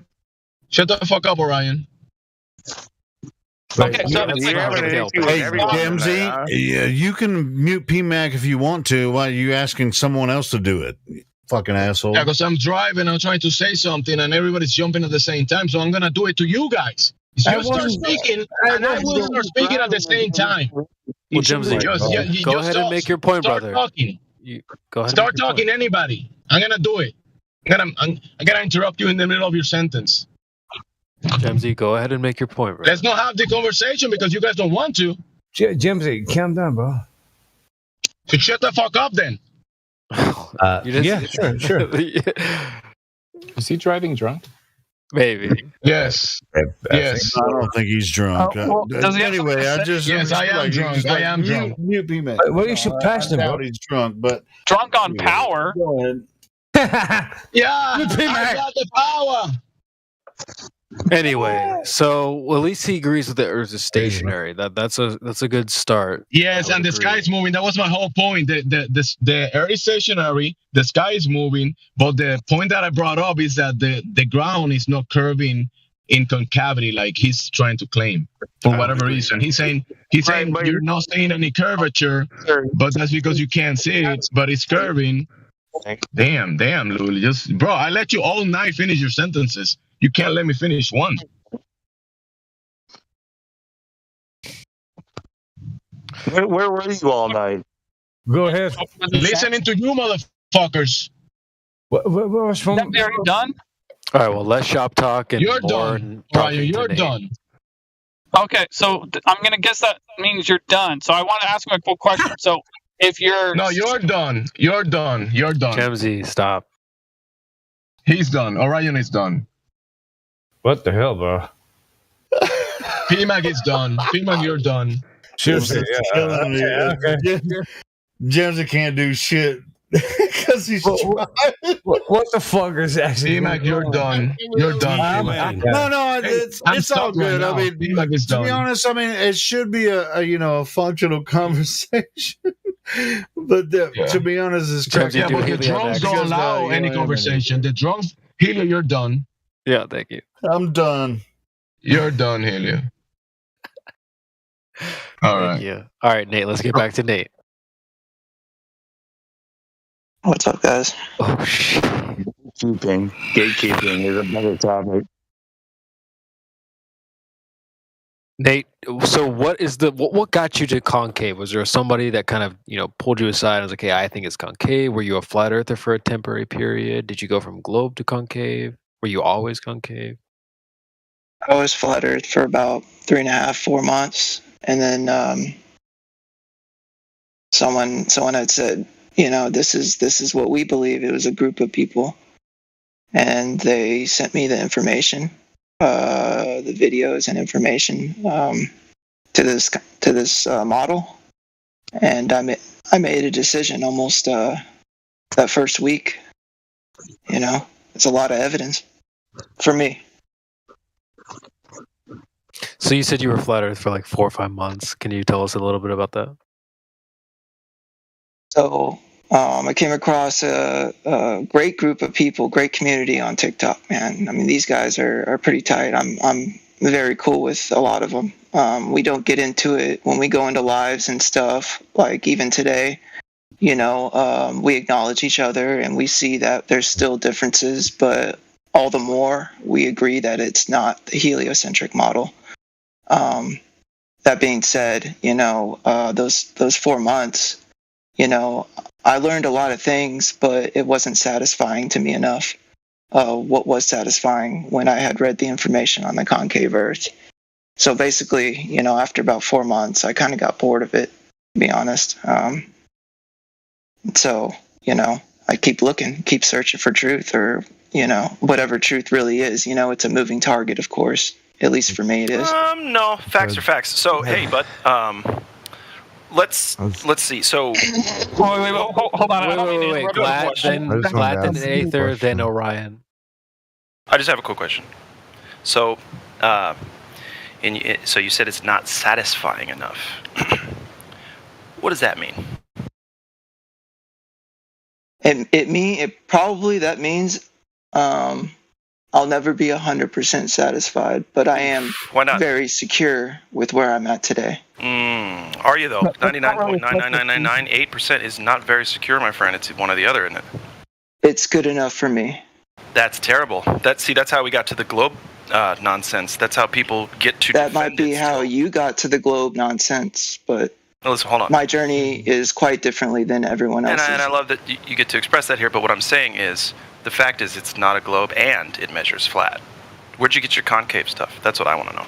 Shut the fuck up, Orion. Okay, so hey, Jamesy, you can mute PMAC if you want to. Why are you asking someone else to do it? Fucking asshole. Yeah, because I'm driving, I'm trying to say something, and everybody's jumping at the same time, so I'm going to do it to you guys. You start speaking, and I will start speaking at the same time. Well, Gemsy, go ahead and make your point, brother. Talking. Go ahead. Start talking, anybody. I'm going to do it. I'm gonna interrupt you in the middle of your sentence. Gemsy, go ahead and make your point, bro. Let's not have the conversation because you guys don't want to. Gemsy, calm down, bro. So shut the fuck up, then. Sure. Is he driving drunk? Maybe. Yes. Yes. I don't think he's drunk. Anyway, I am drunk. I am drunk. Mute PMAC. Well, you should pass him. He's drunk, but drunk on power. Go ahead. Yeah, I got the power. Anyway, so at least he agrees with the Earth is stationary. That's a good start. Yes, and the sky is moving. That was my whole point. The Earth is stationary, the sky is moving, but the point that I brought up is that the ground is not curving in concavity like he's trying to claim for whatever reason. He's saying you're not seeing any curvature, but that's because you can't see it, but it's curving. Damn, Lul. Bro, I let you all night finish your sentences. You can't let me finish one. Where were you all night? Go ahead. Listening to you, motherfuckers. What was from? Are you done? All right, well, less shop talk and You're more done. talking Ryan, to you're Nate. done. Okay, so I'm gonna guess that means you're done. So I want to ask him a quick question. So if you're you're done. You're done. You're done. Jamesy, stop. He's done. Orion is done. What the hell, bro? PMAG is done. PMAG, you're done. Seriously, Killing me. okay. Jamesy can't do shit because he's What the fuck is actually? PMAG, you're done. You're done. No, it's all good. I mean, PMAG is to done. be honest, I mean, it should be a functional conversation. But to be honest, it's crazy. Yeah, but the drones don't allow any conversation. The drones, Helio, you're done. Yeah, thank you. I'm done. You're done, Helio. All right. Yeah. All right, Nate. Let's get back to Nate. What's up, guys? Oh shit. Gatekeeping is a better topic. Nate, so what got you to concave? Was there somebody that kind of pulled you aside and was like, "Hey, I think it's concave"? Were you a flat earther for a temporary period? Did you go from globe to concave? Were you always concave? I was flat Earth for about 3.5, 4 months, and then someone had said, this is what we believe. It was a group of people, and they sent me the information, the videos and information to this model, and I made a decision almost that first week. It's a lot of evidence for me. So you said you were flat Earth for like 4 or 5 months. Can you tell us a little bit about that? So I came across a great group of people, great community on TikTok, man. I mean, these guys are pretty tight. I'm very cool with a lot of them. We don't get into it when we go into lives and stuff, like even today. We acknowledge each other and we see that there's still differences, but all the more we agree that it's not the heliocentric model. That being said, those 4 months, I learned a lot of things, but it wasn't satisfying to me enough. What was satisfying when I had read the information on the concave Earth. So basically, after about 4 months, I kind of got bored of it, to be honest. So, I keep looking, keep searching for truth, or, whatever truth really is. It's a moving target, of course. At least for me, it is. No, facts are facts. So, hey, bud, let's see. So, wait, hold on. Wait. Glad then Aether, then Orion. I just have a quick question. So, so you said it's not satisfying enough. What does that mean? That means I'll never be 100% satisfied, but I am very secure with where I'm at today. Are you though? 99.99998% is not very secure, my friend. It's one or the other, isn't it? It's good enough for me. That's terrible. That's how we got to the globe nonsense. That's how people get to. That might be how you got to the globe nonsense, but listen, hold on. My journey is quite differently than everyone else's. And I love that you get to express that here. But what I'm saying is, the fact is, it's not a globe and it measures flat. Where'd you get your concave stuff? That's what I want to know.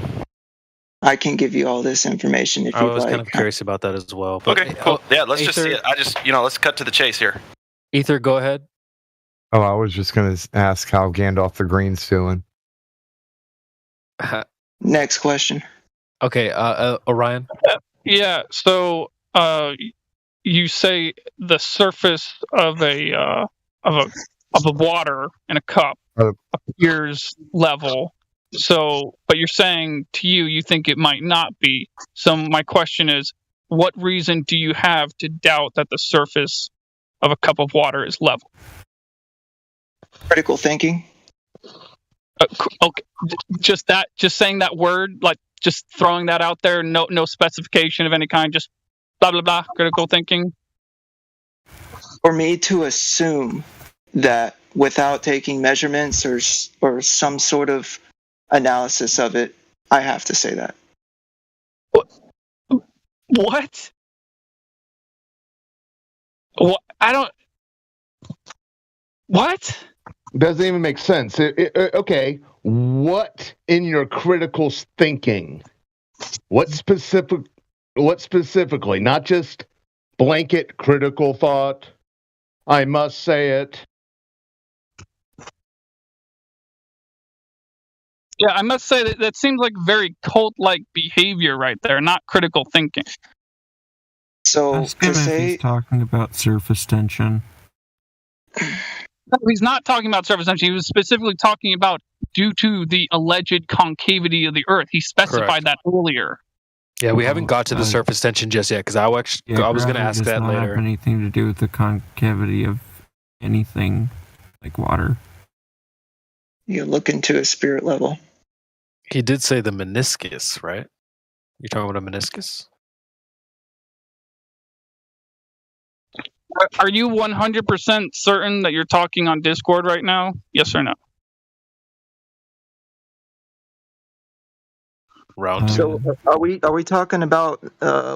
I can give you all this information if you'd like. I was kind of curious about that as well. But, okay, cool. Yeah, let's just see it. Let's cut to the chase here. Ether, go ahead. Oh, I was just going to ask how Gandalf the Green's doing. Next question. Okay, Orion. Yeah. So, you say the surface of a water in a cup appears level, So, but you're saying to you think it might not be. So my question is, what reason do you have to doubt that the surface of a cup of water is level? Critical thinking. Okay, just saying that word, like just throwing that out there, no specification of any kind, just blah blah blah. Critical thinking. For me to assume that without taking measurements or some sort of analysis of it, I have to say that. What? What? I don't. What? Doesn't even make sense. Okay, what in your critical thinking? What specifically? Not just blanket critical thought. I must say it. Yeah, I must say that seems like very cult-like behavior right there, not critical thinking. So Ask him if he's talking about surface tension. No, he's not talking about surface tension. He was specifically talking about due to the alleged concavity of the Earth. He specified that earlier. Yeah, we haven't got to the surface tension just yet because I was going to ask that later. Have anything to do with the concavity of anything like water? You look into a spirit level. He did say the meniscus, right? You're talking about a meniscus? Are you 100% certain that you're talking on Discord right now? Yes or no? Round two. So are we talking about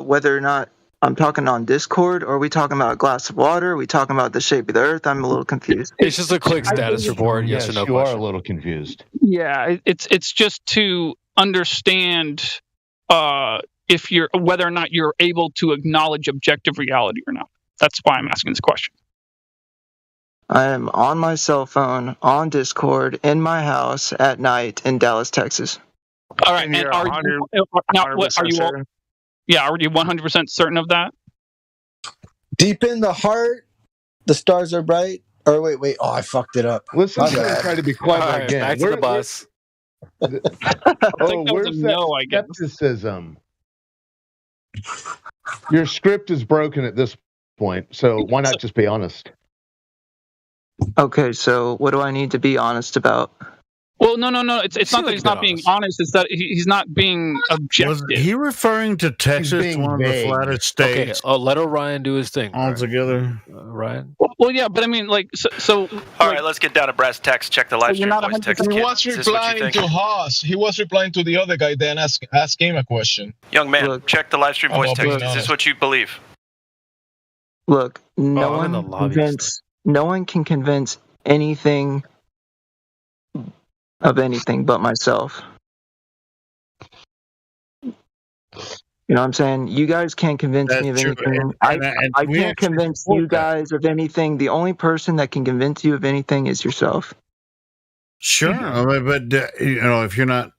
whether or not I'm talking on Discord, or are we talking about a glass of water? Are we talking about the shape of the Earth? I'm a little confused. It's just a quick status report. Yes or no? You are a little confused. Yeah, it's just to understand if you're whether or not you're able to acknowledge objective reality or not. That's why I'm asking this question. I am on my cell phone, on Discord, in my house at night in Dallas, Texas. All right, and are you now? What are you? Certain? Yeah, are you 100% certain of that? Deep in the heart, the stars are bright. Or wait. Oh, I fucked it up. Listen to him try to be clever again. Back to the bus. Where's that skepticism? Your script is broken at this point, so why not just be honest? Okay, so what do I need to be honest about? Well, no. It's not that he's not being honest. It's that he's not being objective. Was he referring to Texas, one of the flattest states? Okay, let Orion do his thing. All together. Ryan? Well, yeah, but I mean, like, so all right, let's get down to brass tacks. Check the live stream voice text. He was replying to Haas. He was replying to the other guy, then ask him a question. Young man, check the live stream voice text. Is this what you believe? Look, no one can convince anything of anything but myself. You know what I'm saying? You guys can't convince me of anything. I can't convince you guys of anything. The only person that can convince you of anything is yourself. Sure, I mean, but if you're not,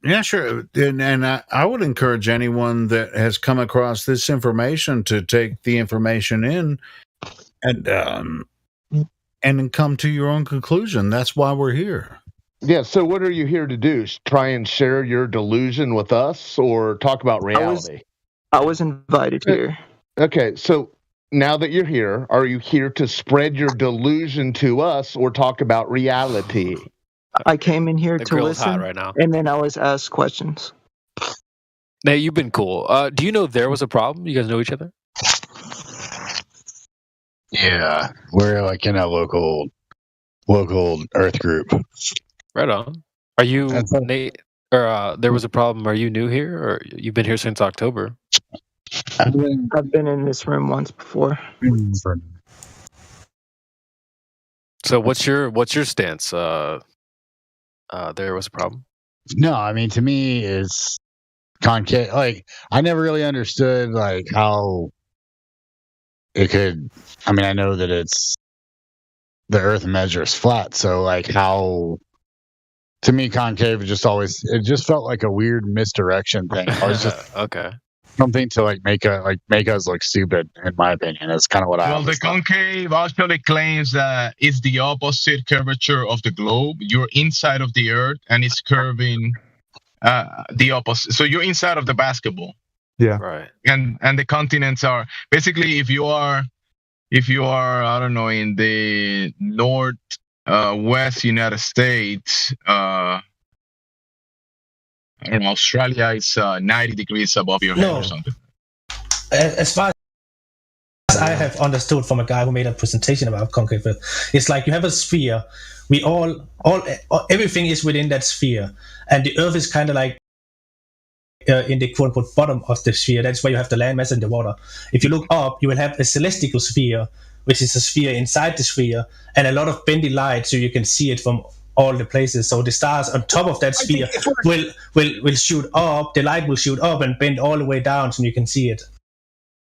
yeah, sure. And I would encourage anyone that has come across this information to take the information in and come to your own conclusion. That's why we're here. Yeah, so what are you here to do? Try and share your delusion with us, or talk about reality? I was invited here. Okay, so now that you're here, are you here to spread your delusion to us, or talk about reality? I came in here to listen, hot right now. And then I was asked questions. Hey, you've been cool. Do you know there was a problem? You guys know each other? Yeah, we're like in a local Earth group. Right on. Are you Nate? Or there was a problem? Are you new here, or you've been here since October? I've been in this room once before. So what's your stance? There was a problem. No, I mean, to me, it's concave. Like, I never really understood like how it could. I mean, I know that it's the Earth measures flat, so like how. To me, concave just felt like a weird misdirection thing. I was just okay. something to like make us look stupid. In my opinion, that's kind of what I. Well, the concave actually claims that it's the opposite curvature of the globe. You're inside of the Earth, and it's curving the opposite. So you're inside of the basketball. Yeah. Right. And the continents are basically if you are I don't know in the north west United States. I don't know, Australia is 90 degrees above your head or something. As far as I have understood from a guy who made a presentation about concave Earth, it's like you have a sphere. We everything is within that sphere, and the Earth is kind of like in the quote-unquote bottom of the sphere. That's where you have the landmass and the water. If you look up, you will have a celestial sphere, which is a sphere inside the sphere, and a lot of bendy light, so you can see it from all the places. So the stars on top of that sphere will shoot up. The light will shoot up and bend all the way down, so you can see it.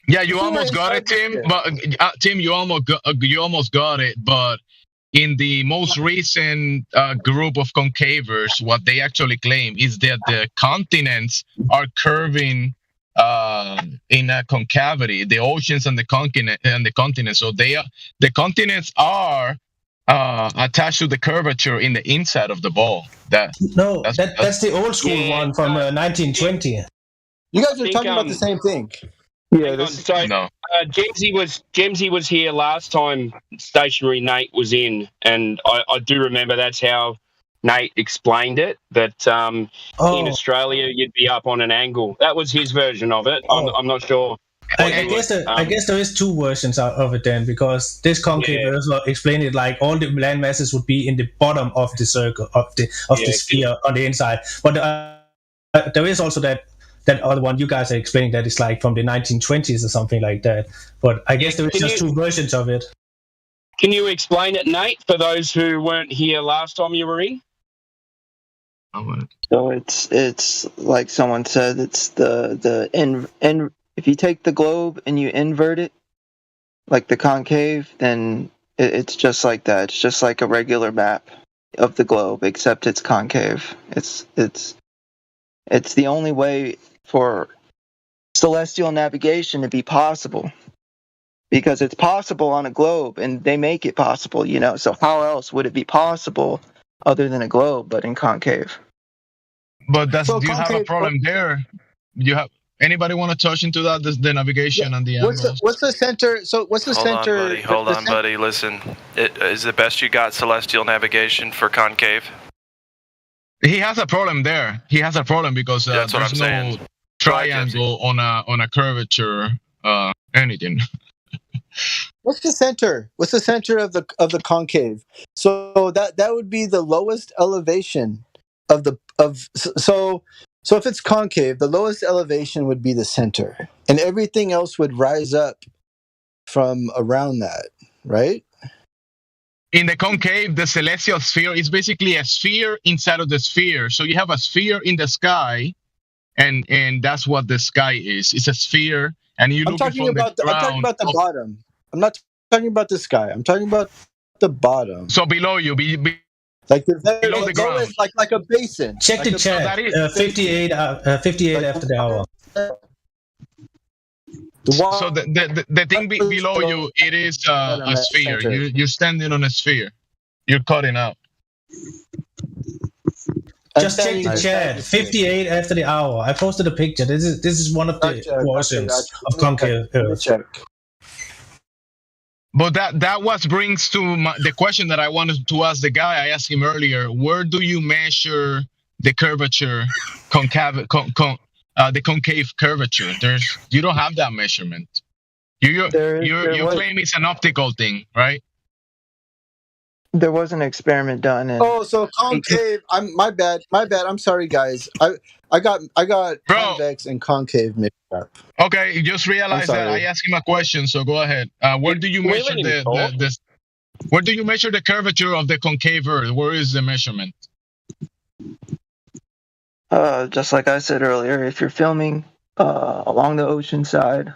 Yeah, you almost got it, Tim. But Tim, you almost got it. But in the most recent group of concavers, what they actually claim is that the continents are curving in a concavity. The oceans and the continents. So the continents are attached to the curvature in the inside of the ball. That's the old school one from 1920. You guys are talking about the same thing. Yeah, Jamesy was here last time Stationary Nate was in, and I do remember that's how Nate explained it, that in Australia you'd be up on an angle. That was his version of it. I'm not sure. I guess there is two versions of it then, because this concave Earth explained it like all the land masses would be in the bottom of the circle of the sphere on the inside. But there is also that other one you guys are explaining that is like from the 1920s or something like that. But I guess there is just two versions of it. Can you explain it, Nate, for those who weren't here last time you were in? So it's like someone said, it's the if you take the globe and you invert it, like the concave, then it's just like that. It's just like a regular map of the globe, except it's concave. It's the only way for celestial navigation to be possible, because it's possible on a globe, and they make it possible, So how else would it be possible other than a globe, but in concave? But do you have a problem there? Anybody want to touch into that, the navigation and the angles? What's the center? So what's the center? Hold on, buddy. Listen, is the best you got celestial navigation for concave? He has a problem there. He has a problem because that's what I'm saying. Triangle on a curvature anything. What's the center? What's the center of the concave? So that would be the lowest elevation so if it's concave, the lowest elevation would be the center, and everything else would rise up from around that, right? In the concave, the celestial sphere is basically a sphere inside of the sphere. So you have a sphere in the sky, and that's what the sky is. It's a sphere, and you look from the ground. I'm talking about the bottom. I'm not talking about the sky. I'm talking about the bottom. So below you, like below the ground, like a basin. Check the chat. 58 after the hour. So the thing below you, it is a sphere. You're standing on a sphere. You're cutting out. Just check the chat. 58 after the hour. I posted a picture. This is one of the versions of concave Earth. But that what brings to the question that I wanted to ask the guy. I asked him earlier. Where do you measure the curvature, the concave curvature? You don't have that measurement. You claim it's an optical thing, right? There was an experiment done. So concave. My bad. I'm sorry, guys. I got convex and concave mixed up. Okay, you just realized that I asked him a question. So go ahead. Where do you measure Where do you measure the curvature of the concave Earth? Where is the measurement? Just like I said earlier, if you're filming along the ocean side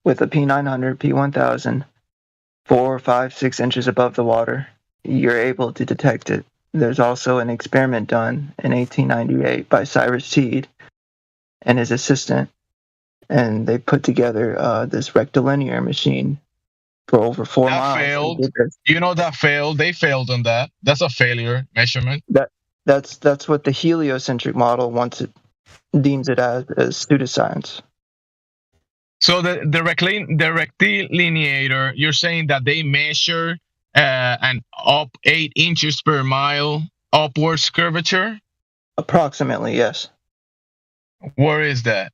with a P900, P1000, 4, 5, 6 inches above the water, you're able to detect it. There's also an experiment done in 1898 by Cyrus Teed and his assistant, and they put together this rectilinear machine for over 4 That miles. failed. You know that failed. They failed on that. That's a failure measurement. That's what the heliocentric model deems it as pseudoscience. So the rectilineator, you're saying that they measure an up 8 inches per mile upwards curvature? Approximately, yes. Where is that?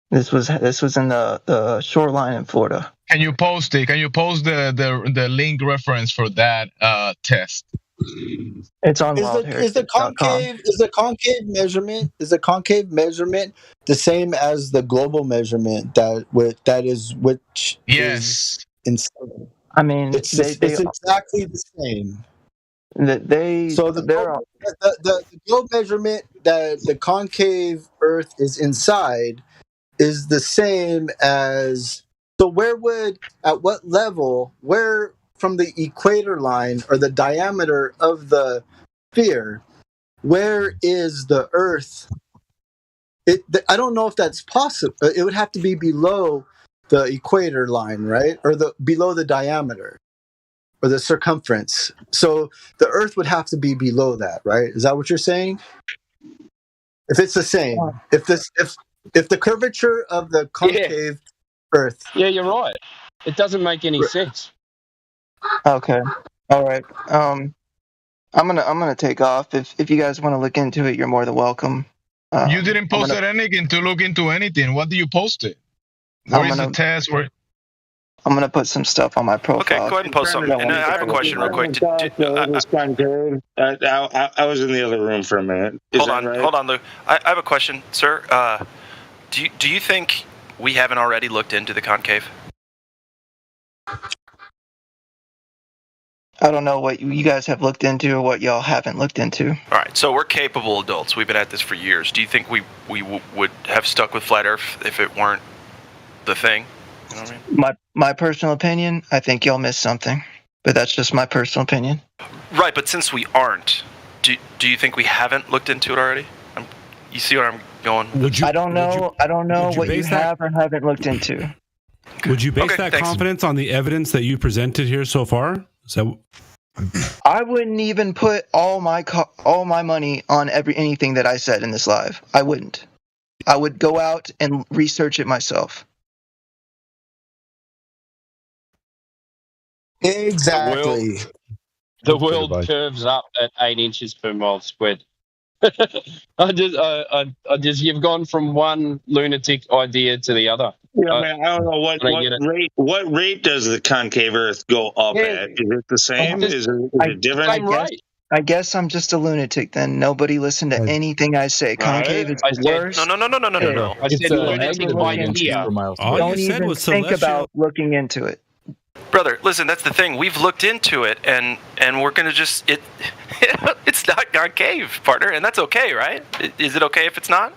This was in the shoreline in Florida. Can you post it? Can you post the link reference for that test? It's on Is the concave measurement the same as the global measurement which yes. is insane? I mean, it's exactly the same. The globe measurement that the concave Earth is inside is the same as. So at what level, where from the equator line or the diameter of the sphere, where is the Earth? I don't know if that's possible. It would have to be below the equator line, right? Or below the diameter or the circumference. So the Earth would have to be below that, right? Is that what you're saying? If it's the same, if the curvature of the concave Earth. Yeah, you're right. It doesn't make any sense. Okay. All right. I'm gonna take off. If you guys want to look into it, you're more than welcome. You didn't post anything to look into anything. What do you post it? Where is the test? I'm gonna put some stuff on my profile. Okay, go ahead and post something. And I have a question real quick. I was in the other room for a minute. Hold on, Lou. I have a question, sir. Do you think we haven't already looked into the concave? I don't know what you guys have looked into or what y'all haven't looked into. All right, so we're capable adults. We've been at this for years. Do you think we would have stuck with flat Earth if it weren't the thing? You know what I mean? My personal opinion, I think y'all missed something, but that's just my personal opinion. Right, but since we aren't, do you think we haven't looked into it already? You see where I'm going? I don't know what you have or haven't looked into. Would you base that confidence on the evidence that you presented here so far? I wouldn't even put all my money on anything that I said in this live. I wouldn't. I would go out and research it myself. Exactly. The world curves up at 8 inches per mile squared. I just you've gone from one lunatic idea to the other. Yeah, man, I don't know what rate does the concave Earth go up at? Is it the same? Is it different? I guess I'm just a lunatic then. Nobody listened to anything I say. Concave is the worst. No. I said lunatic idea. Don't even think about looking into it. Brother, listen, that's the thing. We've looked into it, and we're going to it's not concave, partner, and that's okay, right? Is it okay if it's not?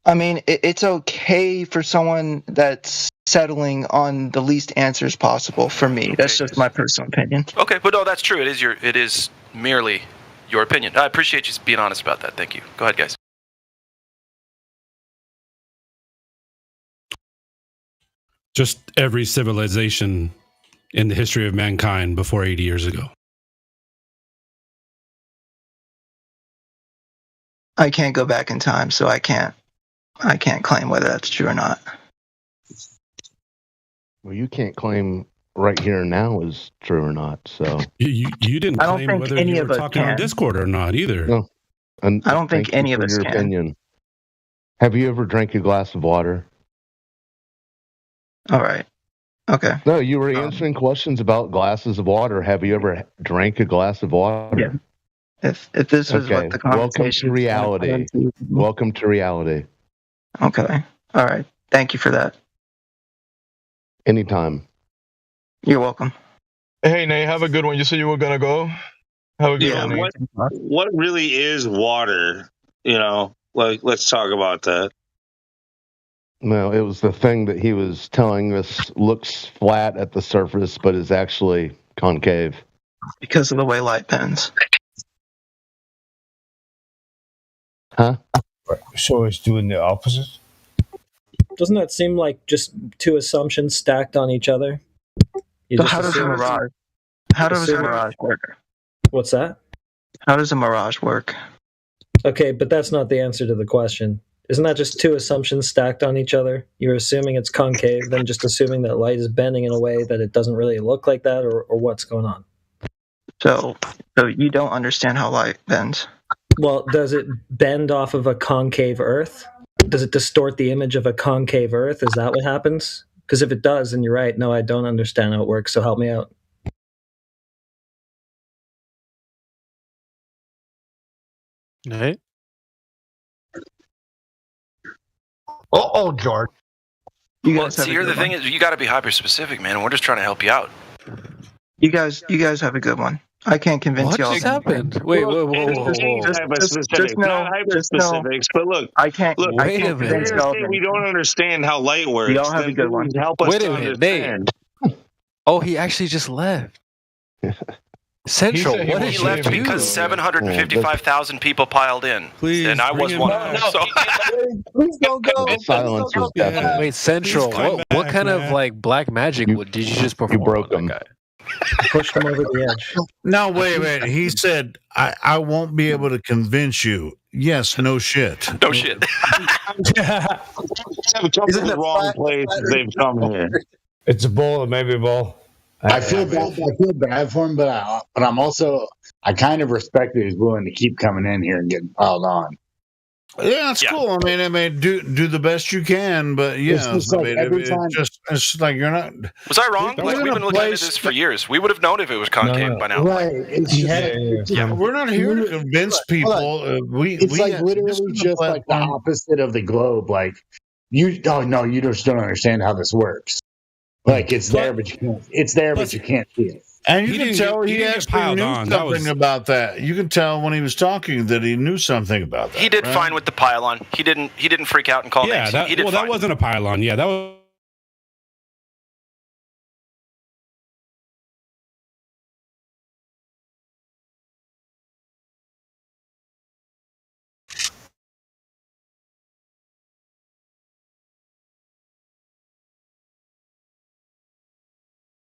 I mean, it's okay for someone that's settling on the least answers possible for me. That's just my personal opinion. Okay, but no, that's true. It is merely your opinion. I appreciate you being honest about that. Thank you. Go ahead, guys. Just every civilization in the history of mankind before 80 years ago. I can't go back in time, so I can't claim whether that's true or not. Well, you can't claim right here and now is true or not. So you didn't claim whether you were talking on Discord or not either. No, and I don't think any of us your can. Opinion. Have you ever drank a glass of water? All right. Okay. No, you were answering questions about glasses of water. Have you ever drank a glass of water? Yeah. If this was what the conversation. Welcome to reality. Okay. All right. Thank you for that. Anytime. You're welcome. Hey, Nate, have a good one. You said you were gonna go. Have a good one, Nate. What really is water? Let's talk about that. No, it was the thing that he was telling us looks flat at the surface, but is actually concave. Because of the way light bends. Huh? So it's doing the opposite? doesn't that seem like just two assumptions stacked on each other? So how does a mirage? How does a mirage work? What's that? How does a mirage work? Okay, but that's not the answer to the question. Isn't that just two assumptions stacked on each other? You're assuming it's concave, then just assuming that light is bending in a way that it doesn't really look like that, or what's going on? So you don't understand how light bends. Well, does it bend off of a concave Earth? Does it distort the image of a concave Earth? Is that what happens? Because if it does, then you're right. No, I don't understand how it works, so help me out. Nate? George. Well, see, here the thing is, you got to be hyper specific, man. And we're just trying to help you out. You guys have a good one. I can't convince What y'all. just happened? Wait, whoa. Just not hyper-specifics, but look, I can't. Look, I can't convince y'all. we don't understand how light works. Y'all have a good one. Help us Wait to a minute, understand. Oh, he actually just left. Central, what did He you left do? because 755,000 people piled in. Please, and I was one of them. So. Please don't go. Silence was deafening. Wait, Central, what kind of like black magic did you just perform? You broke on him. that guy? Pushed him over the edge. No, wait a minute. He said, I won't be able to convince you. Yes, no shit. No shit. Have come to the wrong place. They've come here. It's a bull. It may be a bull. I feel bad for him, but I'm also I kind of respect that he's willing to keep coming in here and getting piled on. Yeah, it's cool. I mean, do the best you can, but yeah, It's just like every time- it's like you're not. Was I wrong? We're Like, in we've a been looking into place this for years. We would have known if it was concave by now. Right. It's We're not here to convince people. It's like literally just like the opposite of the globe. Like you just don't understand how this works. Like it's there, but you can't. It's there, but you can't see it. And you can tell he actually knew something about that. You can tell when he was talking that he knew something about that. He did right? fine with the pylon. He didn't freak out and call names. He did fine. That wasn't a pylon. Yeah, that was.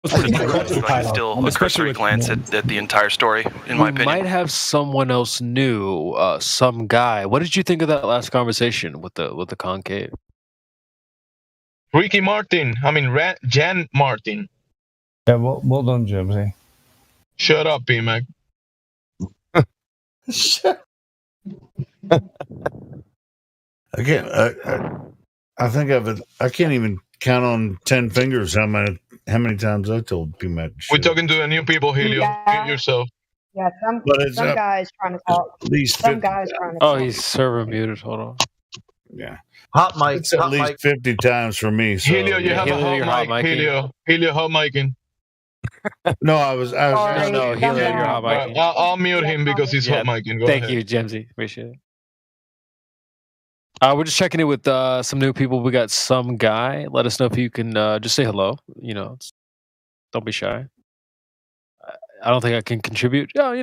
Still a cursory glance at the entire story, in my opinion. Might have someone else new, some guy. What did you think of that last conversation with the concave? Ricky Martin. I mean, Jan Martin. Yeah, well done, Jimsy. Shut up, P-Mac. Again, I think I can't even count on 10 fingers how many times I told P-Mac. We're talking to the new people, Helio. Get yourself. Yeah, some guys trying to talk. At least some 50. guys trying to Oh, talk. he's server muted. Hold on. Yeah. Hot mic. It's at least 50 times for me. So, Helio, you have a hot mic. Helio, hot micing. No, I was. No, Helio, you're hot micing. I'll mute him because he's hot micing. Thank you, Jemsy. Appreciate it. We're just checking in with some new people. We got some guy. Let us know if you can just say hello. Don't be shy. I don't think I can contribute. Yeah,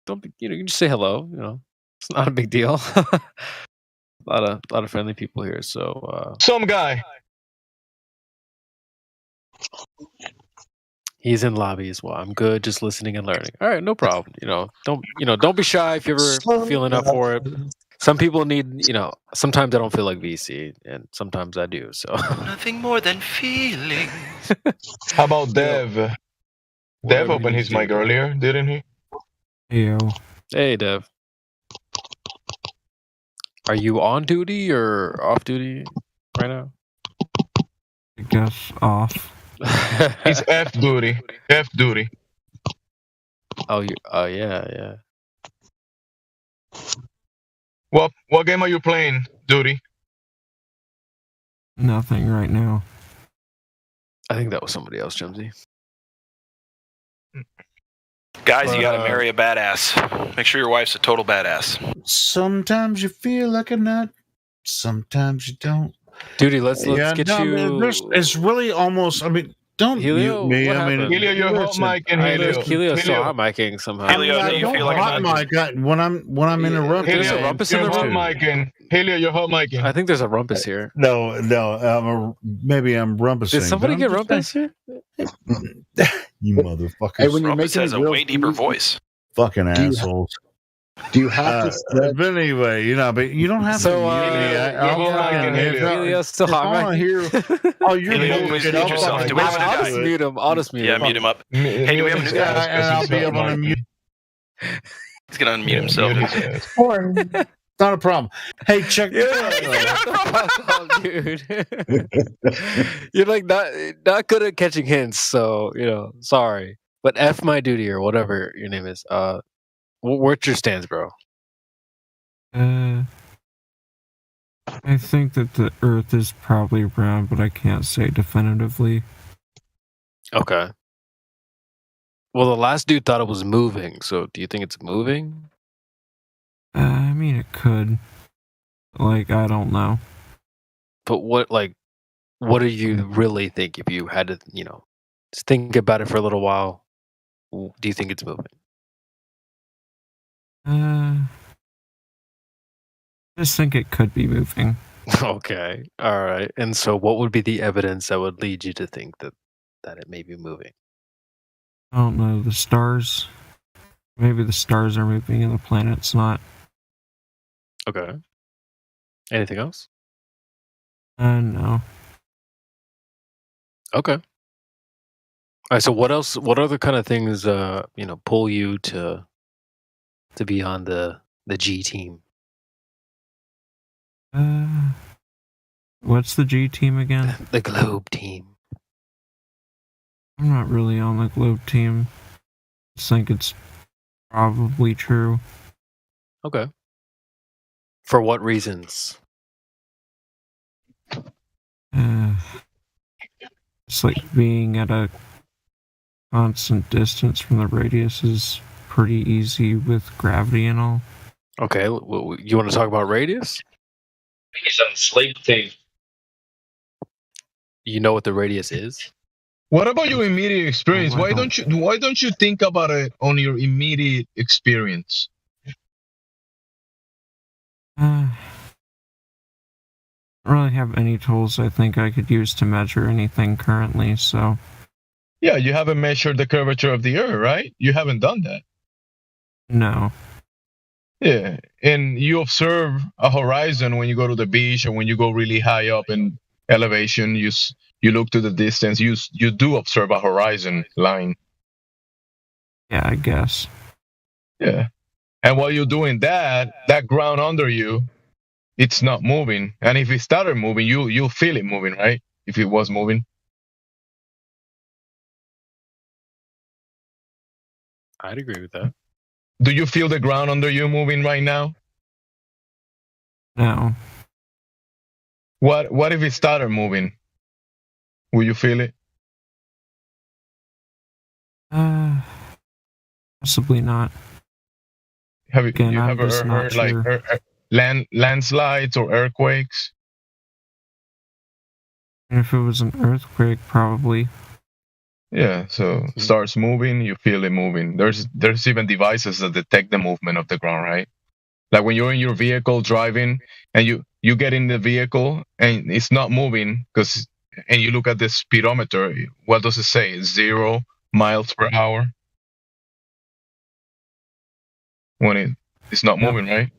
don't be. You can just say hello. It's not a big deal. a lot of friendly people here. So some guy. He's in lobby as well. I'm good, just listening and learning. All right, no problem. Don't be shy if you're ever feeling up for it. Some people need, sometimes I don't feel like VC, and sometimes I do. So nothing more than feeling. How about Dev? Dev opened his mic earlier, didn't he? Hey, Dev. Are you on duty or off duty right now? I guess off. He's F duty. F duty. Oh, yeah. What game are you playing, Duty? Nothing right now. I think that was somebody else, Jimsy. Guys, you got to marry a badass. Make sure your wife's a total badass. Sometimes you feel like a nut. Sometimes you don't. Duty, let's get you. It's really almost. I mean, Don't Helio, mute me. what I mean, happened? Helio, you're hot mic and Helio. Helio's still hot micing somehow. Helio, I do you don't feel like hot a mic when I'm interrupted. There's a Helio, rumpus in you're the hot room. micing. Helio, you're hot micing. I think there's a rumpus here. No. Maybe I'm rumpusing. Did somebody but I'm get just rumpus here? You motherfuckers. Hey, when you're Rumpus making has a a joke, way deeper voice. Fucking Do you- assholes. do you have to stretch? But anyway, but you don't have So, to mute me. Helio's still hot I want to hear. Oh, you're Helio, please bullshit. mute yourself. Do we have a new I'll guy? just mute him. I'll just mute Yeah, him. mute him up. Hey, do we have a new guy? And I'll be able to mute. He's gonna unmute himself. Or Not a problem. Hey, check. Dude. You're like not good at catching hints, so sorry. But F my duty or whatever your name is. What's your stance, bro? I think that the Earth is probably round, but I can't say definitively. Okay. Well, the last dude thought it was moving, so do you think it's moving? I mean, it could. I don't know. But what do you really think if you had to, just think about it for a little while? Do you think it's moving? I just think it could be moving. Okay. All right. And so what would be the evidence that would lead you to think that it may be moving? I don't know. The stars. Maybe the stars are moving and the planet's not. Okay. Anything else? No. Okay. All right. So what else? What other kind of things, pull you to be on the G team? What's the G team again? The Globe team. I'm not really on the Globe team. I just think it's probably true. Okay. For what reasons? It's like being at a constant distance from the radius is pretty easy with gravity and all. Okay, you want to talk about radius? I think he's on the sleep team. You know what the radius is? What about your immediate experience? Why don't you think about it on your immediate experience? I don't really have any tools I think I could use to measure anything currently, so... Yeah, you haven't measured the curvature of the Earth, right? You haven't done that. No. Yeah, and you observe a horizon when you go to the beach or when you go really high up in elevation. You look to the distance. You do observe a horizon line. Yeah, I guess. Yeah, and while you're doing that ground under you, it's not moving. And if it started moving, you'll feel it moving, right? If it was moving. I'd agree with that. Do you feel the ground under you moving right now? No. What if it started moving? Will you feel it? Possibly not. Have you Again, I'm ever just not heard sure. landslides or earthquakes? And if it was an earthquake, probably. Yeah, so starts moving, you feel it moving. There's even devices that detect the movement of the ground, right? Like when you're in your vehicle driving and you get in the vehicle and it's not moving and you look at the speedometer, what does it say? 0 miles per hour when it's not moving, right?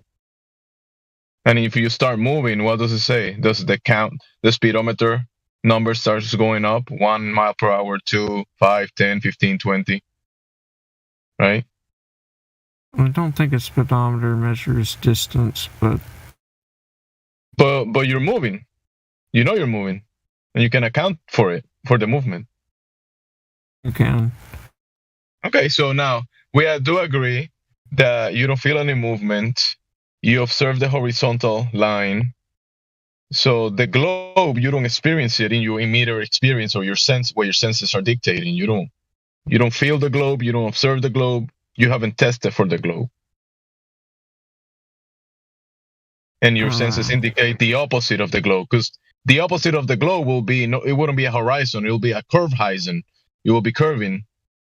And if you start moving, what does it say? Does the speedometer number starts going up 1 mile per hour, 2, 5, 10, 15, 20, right? I don't think a speedometer measures distance, but you're moving. You know you're moving, and you can account for it, for the movement. you can. Okay, so now we do agree that you don't feel any movement. You observe the horizontal line. So the globe, you don't experience it in your immediate experience or what your senses are dictating. You don't feel the globe. You don't observe the globe. You haven't tested for the globe. And your senses indicate the opposite of the globe. Because the opposite of the globe will be it wouldn't be a horizon. It will be a curved horizon. It will be curving,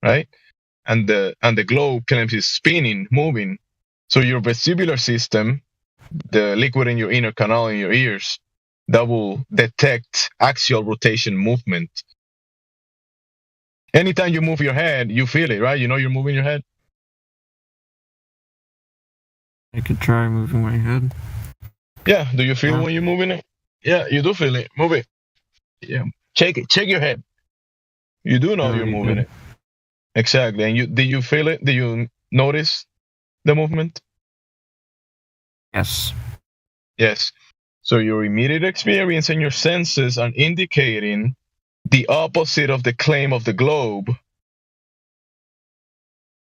right? And the globe kind of is spinning, moving. So your vestibular system, the liquid in your inner canal in your ears, that will detect axial rotation movement. Anytime you move your head, you feel it, right? You know you're moving your head. I could try moving my head. Yeah. Do you feel when you're moving it? Yeah, you do feel it. Move it. Yeah. Check it. Check your head. You do know you're moving it. Exactly. And did you feel it? Did you notice the movement? Yes. Yes. So your immediate experience and your senses are indicating the opposite of the claim of the globe.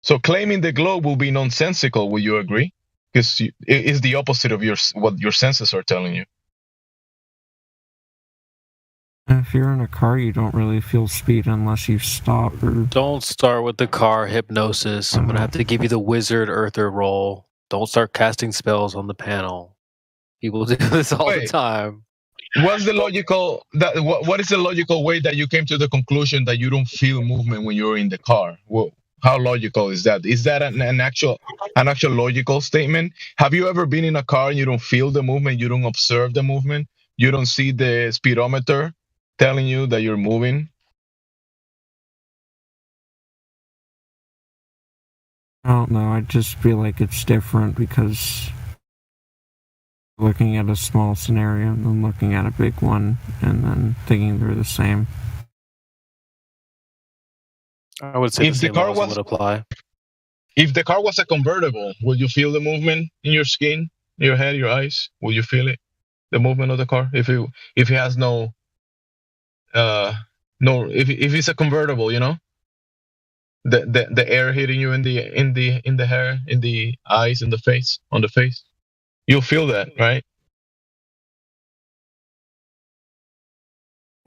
So claiming the globe will be nonsensical. Will you agree? Because it is the opposite of what your senses are telling you. If you're in a car, you don't really feel speed unless you stop or... Don't start with the car hypnosis. I'm going to have to give you the wizard earther roll. Don't start casting spells on the panel. People do this all the time. What's the logical what is the logical way that you came to the conclusion that you don't feel movement when you're in the car? Well, how logical is that? Is that an actual logical statement? Have you ever been in a car and you don't feel the movement, you don't observe the movement, you don't see the speedometer telling you that you're moving? I don't know. I just feel like it's different because looking at a small scenario and then looking at a big one and then thinking they're the same. I would say if the car would apply. If the car was a convertible, would you feel the movement in your skin, your head, your eyes? Will you feel it? The movement of the car? If it has if it's a convertible, you know? The air hitting you in the hair, in the eyes, in the face, on the face. You'll feel that, right?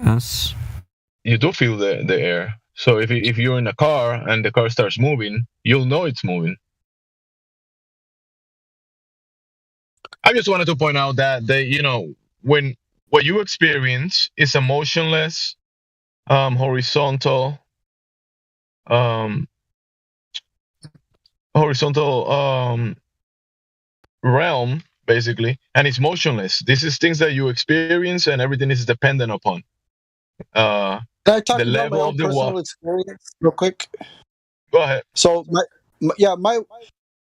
Yes. You do feel the air. So if you're in a car and the car starts moving, you'll know it's moving. I just wanted to point out that when what you experience is a motionless, horizontal realm, basically, and it's motionless. This is things that you experience, and everything is dependent upon. Can I talk the about level my own of the personal experience real quick? Go ahead. So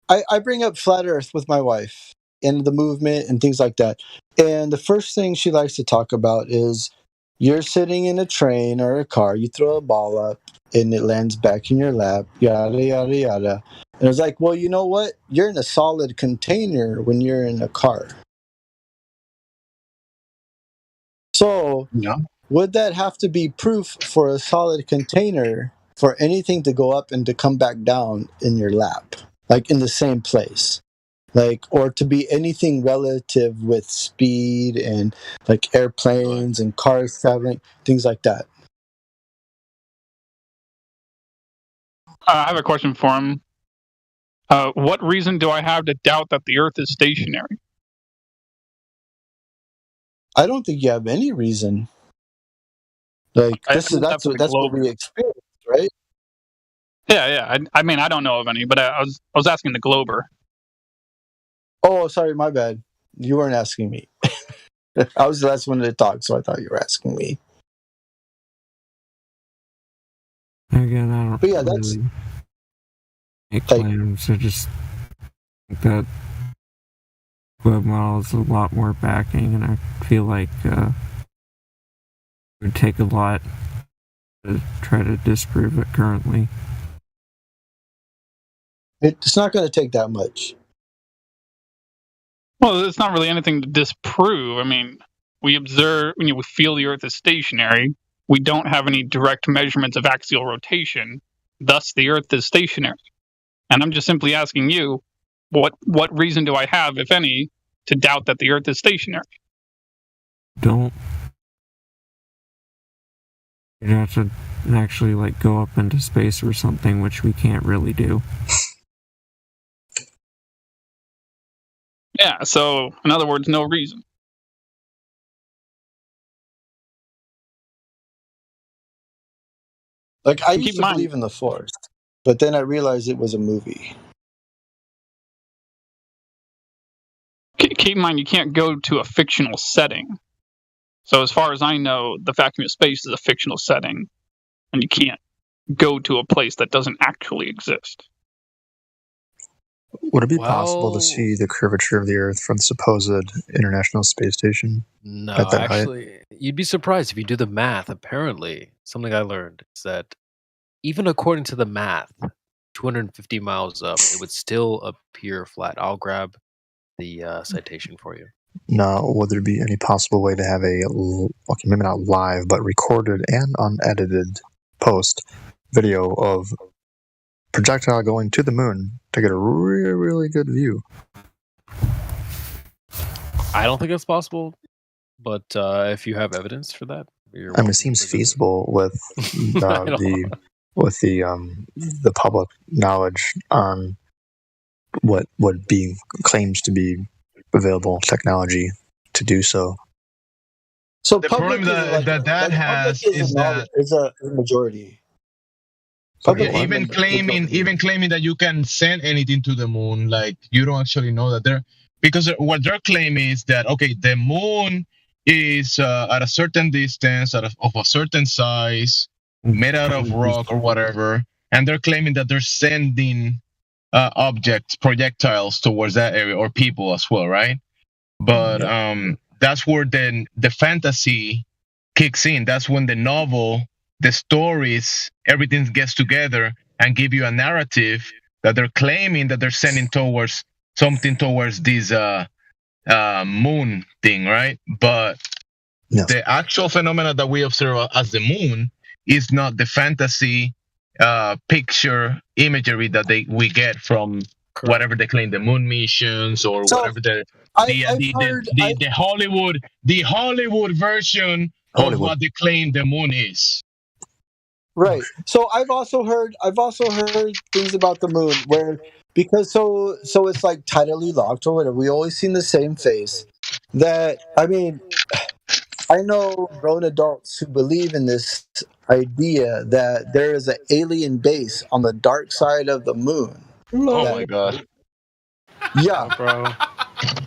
I bring up flat Earth with my wife and the movement and things like that. And the first thing she likes to talk about is you're sitting in a train or a car, you throw a ball up and it lands back in your lap, yada, yada, yada. And it's like, well, you know what? You're in a solid container when you're in a car. So would that have to be proof for a solid container for anything to go up and to come back down in your lap, like in the same place? Like, or to be anything relative with speed and like airplanes and cars traveling, things like that. I have a question for him. What reason do I have to doubt that the Earth is stationary? I don't think you have any reason. Like that's what we experienced, right? Yeah. I mean, I don't know of any, but I was asking the Glober. Oh, sorry, my bad. You weren't asking me. I was the last one to talk, so I thought you were asking me. Again, I don't. But yeah, really that's make claims. I just think that web model is a lot more backing, and I feel like it would take a lot to try to disprove it currently. It's not going to take that much. Well, it's not really anything to disprove. I mean, we observe, we feel the Earth is stationary. We don't have any direct measurements of axial rotation. Thus, the Earth is stationary. And I'm just simply asking you, what reason do I have, if any, to doubt that the Earth is stationary? Don't. You have to actually go up into space or something, which we can't really do. Yeah, so in other words, no reason. Like, I used to believe in the Force, but then I realized it was a movie. Keep in mind, you can't go to a fictional setting. So as far as I know, the vacuum of space is a fictional setting, and you can't go to a place that doesn't actually exist. Would it be possible to see the curvature of the Earth from the supposed International Space Station? No, at that actually, height? you'd be surprised if you do the math. Apparently, something I learned is that even according to the math, 250 miles up, it would still appear flat. I'll grab the citation for you. Now, would there be any possible way to have okay, maybe not live, but recorded and unedited post video of projectile going to the moon to get a really, really good view? I don't think it's possible, but if you have evidence for that, I mean, it seems feasible with the public knowledge on what claims to be available technology to do so. So the problem that has is that is a majority. Even claiming that you can send anything to the moon, like you don't actually know that because what their claim is that the moon is at a certain distance, of a certain size, made out of rock or whatever, and they're claiming that they're sending projectiles towards that area, or people as well, right? But that's where then the fantasy kicks in. That's when the novel, the stories, everything gets together and give you a narrative that they're claiming that they're sending towards this moon thing, right? But the actual phenomena that we observe as the moon is not the fantasy picture imagery that we get from whatever they claim, the moon missions or whatever the Hollywood version of what they claim the moon is. Right. So I've also heard things about the moon where because so it's like tidally locked or whatever. We always seen the same face. That I mean, I know grown adults who believe in this idea that there is an alien base on the dark side of the moon. Oh my god. Yeah, bro.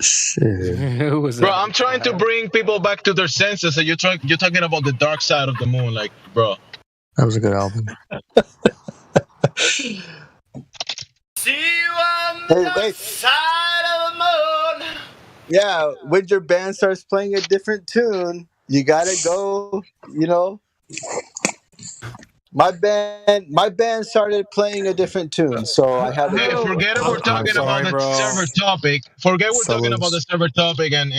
Shit. Bro, I'm trying to bring people back to their senses, and you're talking about the dark side of the moon, like, bro. That was a good album. Wait. Side of the moon. Yeah, when your band starts playing a different tune, you gotta go. My band started playing a different tune, so I had to. Hey, forget we're talking about the server topic. Forget we're talking about the server topic and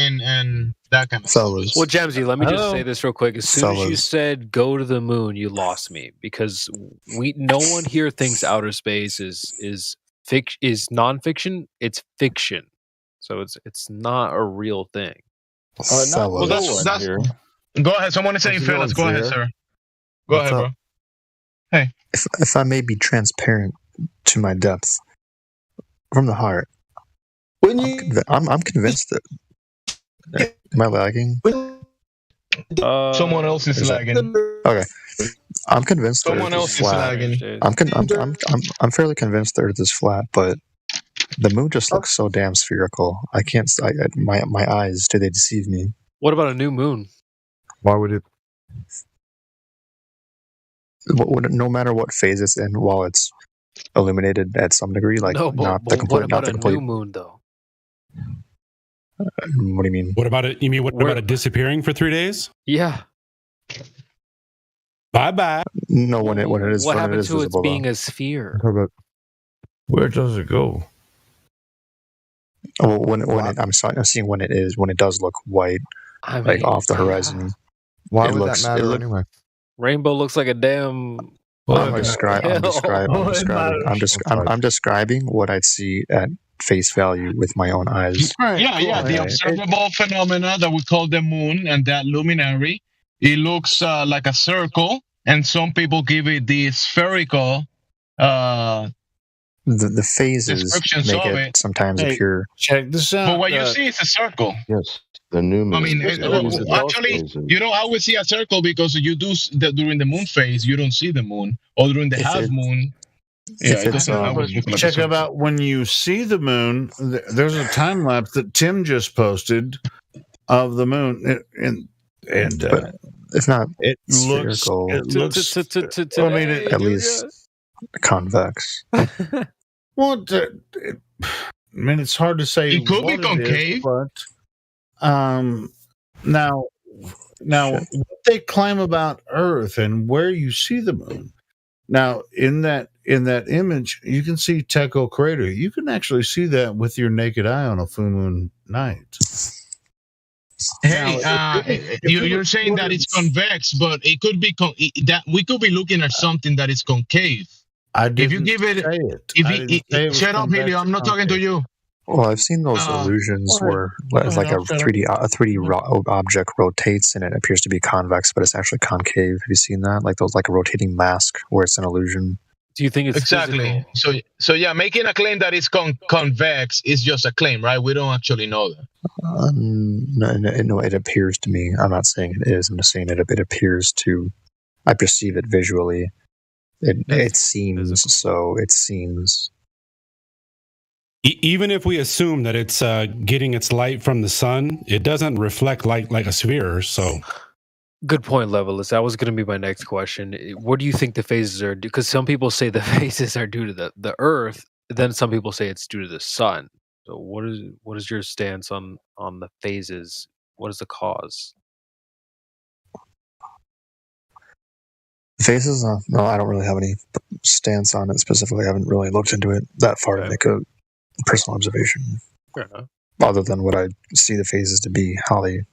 that kind of stuff. Well, Jamsy, let me just say this real quick. As soon as you said "go to the moon," you lost me because no one here thinks outer space is nonfiction. It's fiction, so it's not a real thing. Well, that's go ahead. Someone is saying fellas. Go ahead, sir. Go ahead, bro. Hey, if I may be transparent to my depth from the heart, I'm convinced that. Am I lagging? Someone else is lagging. Okay, I'm convinced. Someone else is lagging. I'm fairly convinced the Earth is flat, but the moon just looks so damn spherical. I can't. My eyes, do they deceive me? What about a new moon? Why would it? No matter what phase it's in, while it's illuminated at some degree, like not the complete. What about a new moon, though? What do you mean? What about it? You mean what about it disappearing for 3 days? Yeah. Bye bye. No, when it is. What when happened it is to it visible, being though. a sphere? Where does it go? Oh, when I'm seeing when it does look white, like off the horizon. Why would that matter anyway? Rainbow looks like a damn. I'm describing what I'd see at face value with my own eyes. Yeah. The observable phenomena that we call the moon and that luminary, it looks like a circle, and some people give it the spherical. The phases make it sometimes appear. Check this out. But what you see is a circle. Yes. The new moon. I mean, actually, you don't always see a circle because you do during the moon phase, you don't see the moon, or during the half moon. Yeah, check about when you see the moon. There's a time lapse that Tim just posted of the moon, and it's not. It looks. I mean, at least convex. Well, I mean, it's hard to say. It could be what concave, but now what they claim about Earth and where you see the moon. Now, in that image, you can see Tycho crater. You can actually see that with your naked eye on a full moon night. Hey, you're saying that it's convex, but it could be that we could be looking at something that is concave. If you give it, shut up, Helio. I'm not talking to you. Well, I've seen those illusions where it's like a 3D object rotates and it appears to be convex, but it's actually concave. Have you seen that? Like those, like a rotating mask where it's an illusion. Do you think it's exactly physical? So yeah, making a claim that it's convex is just a claim, right? We don't actually know that. No, it appears to me. I'm not saying it is. I'm just saying it appears to. I perceive it visually. It seems physical. So. It seems. Even if we assume that it's getting its light from the sun, it doesn't reflect light like a sphere. So, good point, Levelist. That was going to be my next question. What do you think the phases are due? Because some people say the phases are due to the Earth. Then some people say it's due to the sun. So, what is your stance on the phases? What is the cause? Phases? No, I don't really have any stance on it specifically. I haven't really looked into it that far to make a personal observation. Fair enough. Other than what I see the phases to be, how they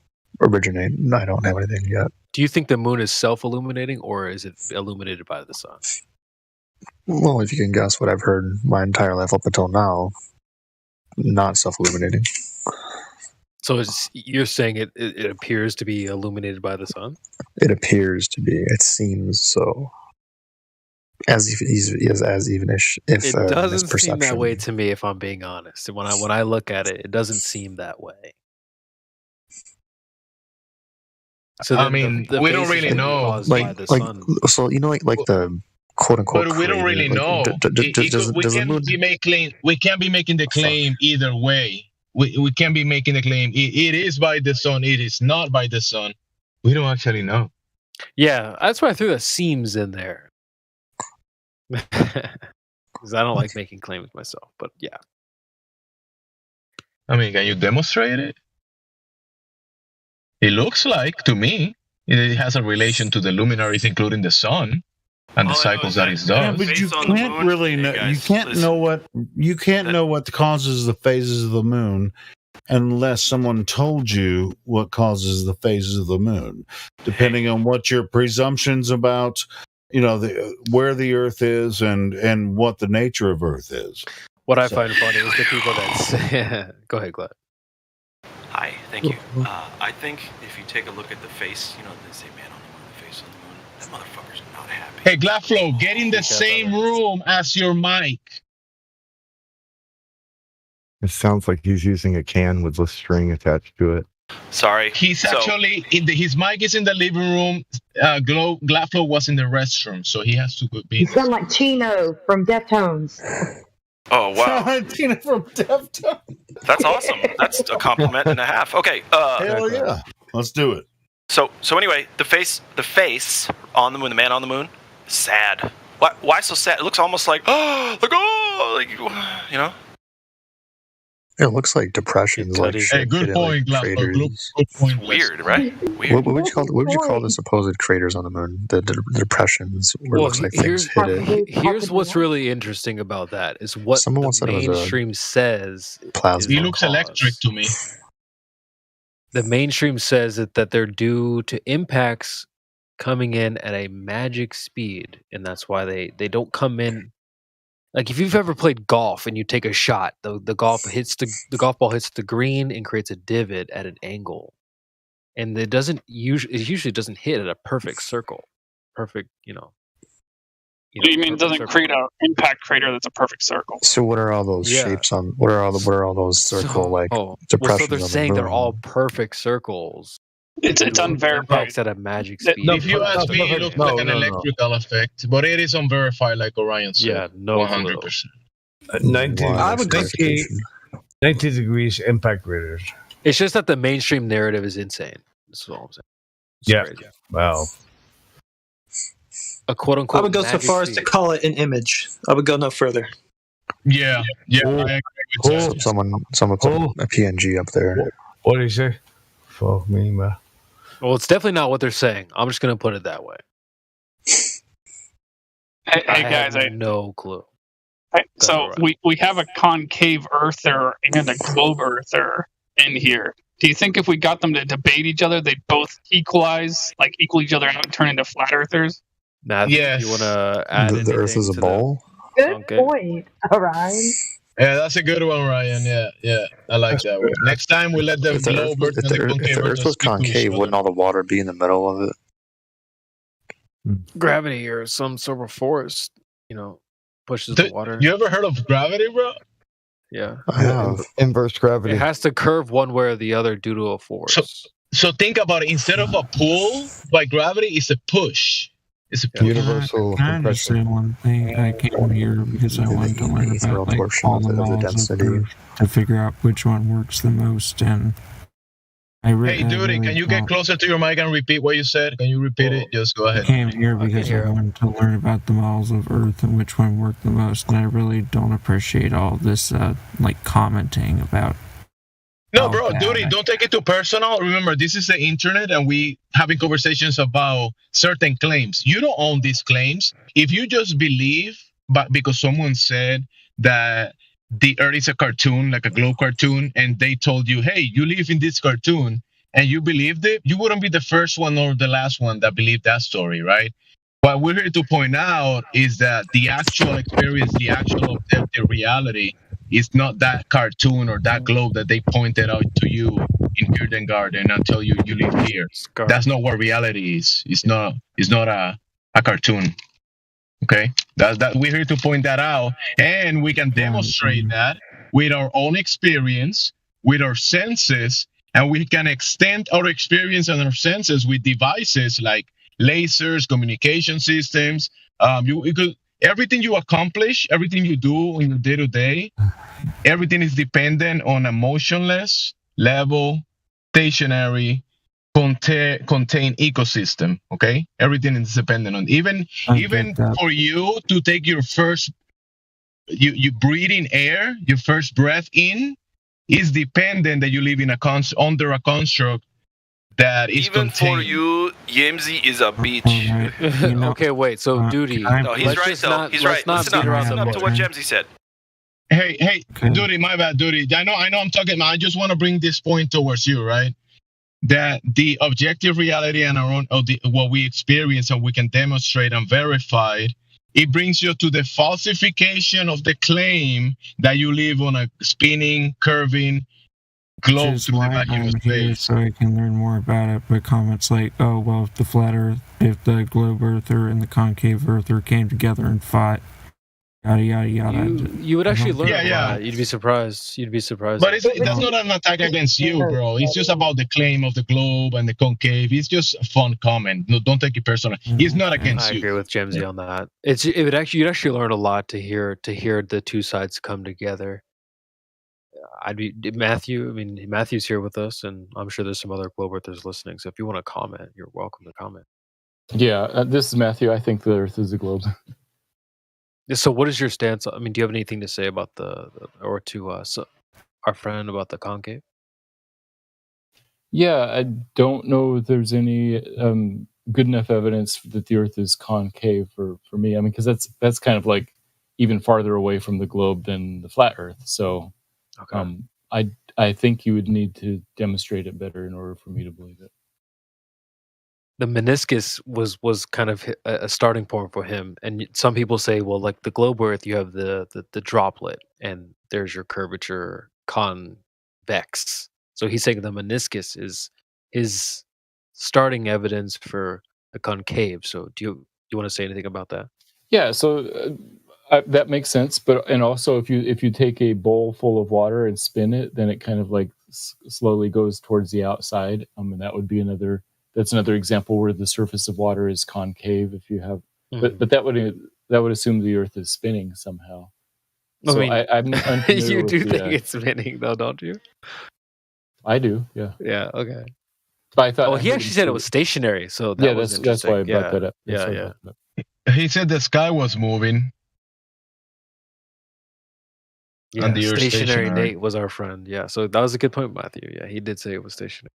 originate, I don't have anything yet. Do you think the moon is self-illuminating, or is it illuminated by the sun? Well, if you can guess what I've heard my entire life up until now, not self-illuminating. So you're saying it appears to be illuminated by the sun? It appears to be. It seems so. As evenish. If it doesn't seem that way to me, if I'm being honest. When I look at it, it doesn't seem that way. So I mean, we don't really know. So you know, like the quote unquote. But we don't really know. We can't be making the claim either way. We can't be making the claim. It is by the sun. It is not by the sun. We don't actually know. Yeah, that's why I threw the seams in there. Because I don't like making claims myself, but yeah. I mean, can you demonstrate it? It looks like, to me, it has a relation to the luminaries, including the sun, and the cycles that it does. Yeah, but you can't really know. You can't know what know what causes the phases of the moon unless someone told you what causes the phases of the moon, depending on what your presumptions about. You know, where the Earth is and what the nature of Earth is. What I find funny is the people that say... Go ahead, Glad. Hi, thank you. I think if you take a look at the face, you know, they say man on the moon, the face on the moon, that motherfucker's not happy. Hey, Glaflo, get in the same room as your mic. It sounds like he's using a can with a string attached to it. Sorry. He's actually his mic is in the living room. Glaflo was in the restroom, so he has to be. You sound like Chino from Deftones. Oh wow, Chino from Deftones. That's awesome. That's a compliment and a half. Okay. Hell yeah, let's do it. So anyway, the face on the moon, the man on the moon, sad. Why so sad? It looks almost like you know. It looks like depressions. Like good point, Glaflo. Good point. Weird, right? Weird. What would you call the supposed craters on the moon? The depressions where it looks like things hit it. Here's what's really interesting about that is what someone the mainstream says. Plasma. He looks electric to me. The mainstream says that they're due to impacts coming in at a magic speed, and that's why they don't come in. Like if you've ever played golf and you take a shot, the golf ball hits the green and creates a divot at an angle, and it usually doesn't hit at a perfect circle, perfect. You You mean it doesn't create an impact crater that's a perfect circle? So what are all those shapes on? What are all those circle depressions? So they're saying they're all perfect circles. It's unverified. Impacts at a magic speed. If you ask me, it looks like an electrical effect, but it is unverified, like Orion said. Yeah, no 100%. 90 degrees impact craters. It's just that the mainstream narrative is insane. That's all I'm saying. It's crazy. Wow. A quote unquote. I would go so far as to call it an image. I would go no further. Yeah, I agree with that. Someone put a PNG up there. What do you say? Fuck me, man. Well, it's definitely not what they're saying. I'm just gonna put it that way. Hey guys, I have no clue. So we have a concave earther and a globe earther in here. Do you think if we got them to debate each other, they'd both equal each other and turn into flat earthers? Matthew, you want to add the Earth is a ball? Good point, Orion. Yeah, that's a good one, Ryan. Yeah, I like that one. Next time we let the globe Earth and the concave If the Earth was concave, wouldn't all the water be in the middle of it? Gravity or some sort of force, pushes the water. You ever heard of gravity, bro? Yeah. I have. Inverse gravity. It has to curve one way or the other due to a force. So think about it. Instead of a pull by gravity, it's a push. It's a universal Can I just say one thing? I came here because I wanted to learn about all the laws of Earth to figure out which one works the most, and Hey, Duty, can you get closer to your mic and repeat what you said? Can you repeat it? Just go ahead. I came here because I wanted to learn about the models of Earth and which one worked the most, and I really don't appreciate all this commenting about. No, bro, Duty, don't take it too personal. Remember, this is the internet, and we having conversations about certain claims. You don't own these claims. If you just believe, but because someone said that the Earth is a cartoon, like a globe cartoon, and they told you, hey, you live in this cartoon, and you believed it, you wouldn't be the first one or the last one that believed that story, right? What we're here to point out is that the actual experience, the actual objective reality is not that cartoon or that globe that they pointed out to you in Eden Garden and tell you live here. That's not what reality is. It's not a cartoon. Okay, that we're here to point that out, and we can demonstrate that with our own experience, with our senses, and we can extend our experience and our senses with devices like lasers, communication systems. Everything you accomplish, everything you do in your day-to-day, everything is dependent on a motionless, level, stationary, contained ecosystem. Okay, everything is dependent on even for you to take your first you breathe in air, your first breath in is dependent that you live in under a construct that is even contained. For you, Yamsey is a beach. Okay, wait. So, Duty. No, he's right though. He's right. Listen up to what Jamsey said. Hey, Duty, my bad, Duty. I know I'm talking. I just want to bring this point towards you, right? That the objective reality and our own, what we experience and we can demonstrate and verify, it brings you to the falsification of the claim that you live on a spinning, curving globe. Which is why I'm here, so I can learn more about it. But comments like, "Oh well, if the globe earther and the concave earther came together and fought, yada yada yada." You would actually learn a lot. You'd be surprised. But that's not an attack against you, bro. It's just about the claim of the globe and the concave. It's just a fun comment. No, don't take it personal. It's not against you. I agree with Jamsey on that. You'd actually learn a lot to hear the two sides come together. Matthew. I mean, Matthew's here with us, and I'm sure there's some other globe earthers listening. So if you want to comment, you're welcome to comment. Yeah, this is Matthew. I think the Earth is a globe. So, what is your stance? I mean, do you have anything to say about our friend about the concave? Yeah, I don't know if there's any good enough evidence that the Earth is concave for me. I mean, because that's kind of like even farther away from the globe than the flat Earth. So, I think you would need to demonstrate it better in order for me to believe it. The meniscus was kind of a starting point for him, and some people say, well, like the globe Earth, you have the droplet, and there's your curvature convex. So he's saying the meniscus is his starting evidence for the concave. So do you want to say anything about that? Yeah, so that makes sense. But and also, if you take a bowl full of water and spin it, then it kind of like slowly goes towards the outside. And that would be that's another example where the surface of water is concave. If you have, but that would assume the Earth is spinning somehow. So I'm you do think it's spinning, though, don't you? I do, yeah. Yeah, okay. But I thought he actually said it was stationary, so that yeah, was that's why I brought that up. Yeah. He said the sky was moving. Yeah, and the Earth stationary Nate was our friend. Yeah, so that was a good point, Matthew. Yeah, he did say it was stationary.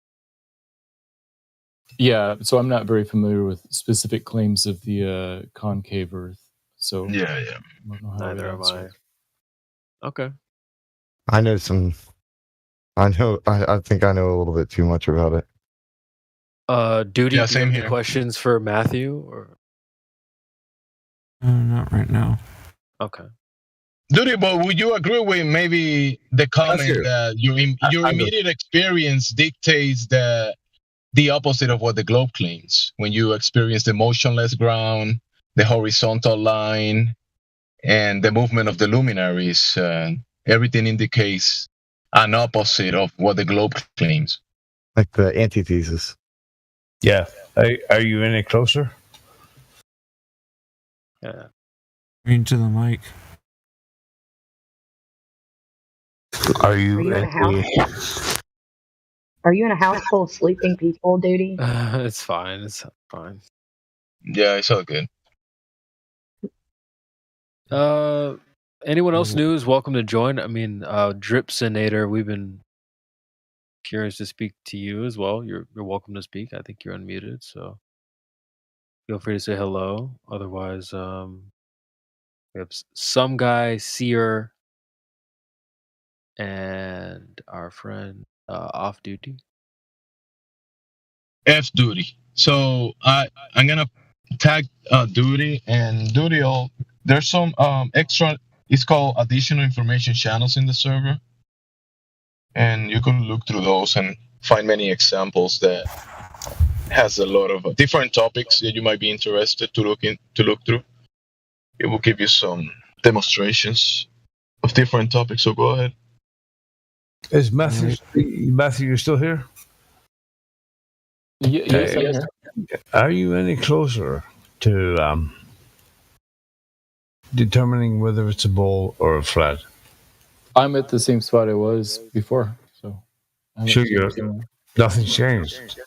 Yeah, so I'm not very familiar with specific claims of the concave Earth. So yeah. Neither am I. Okay. I know some. I think I know a little bit too much about it. Duty, Yeah, do you have same any here. questions for Matthew? Or Not right now. okay. Dude, but would you agree with maybe the comment that your immediate experience dictates the opposite of what the globe claims? When you experience the motionless ground, the horizontal line, and the movement of the luminaries, everything indicates an opposite of what the globe claims. Like the antithesis. Yeah. Are you any closer? Yeah. Into the mic. Are you in a house? Are you in a house full of sleeping people, Duty? It's fine. It's fine. Yeah, it's all good. Anyone else new is welcome to join. I mean, Dripsonator, we've been curious to speak to you as well. You're welcome to speak. I think you're unmuted, so feel free to say hello. Otherwise, we have some guy, Seer, and our friend Off Duty. F Duty. So I'm gonna tag Duty and Duty. There's some extra. It's called additional information channels in the server, and you can look through those and find many examples that has a lot of different topics that you might be interested to look through. It will give you some demonstrations of different topics. So go ahead. Is Matthew? Matthew, you still here? Yes, I'm here. Are you any closer to determining whether it's a bowl or a flat? I'm at the same spot I was before, so Sure, nothing's changed.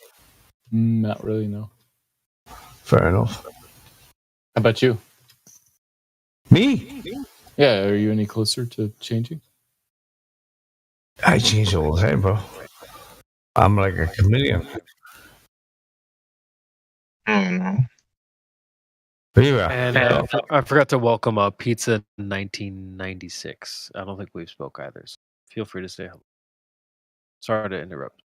Not really, no. Fair enough. How about you? Me? Yeah, are you any closer to changing? I change all the time, bro. I'm like a chameleon. Yeah. And I forgot to welcome Pizza 1996. I don't think we've spoke either. So feel free to say hello. Sorry to interrupt.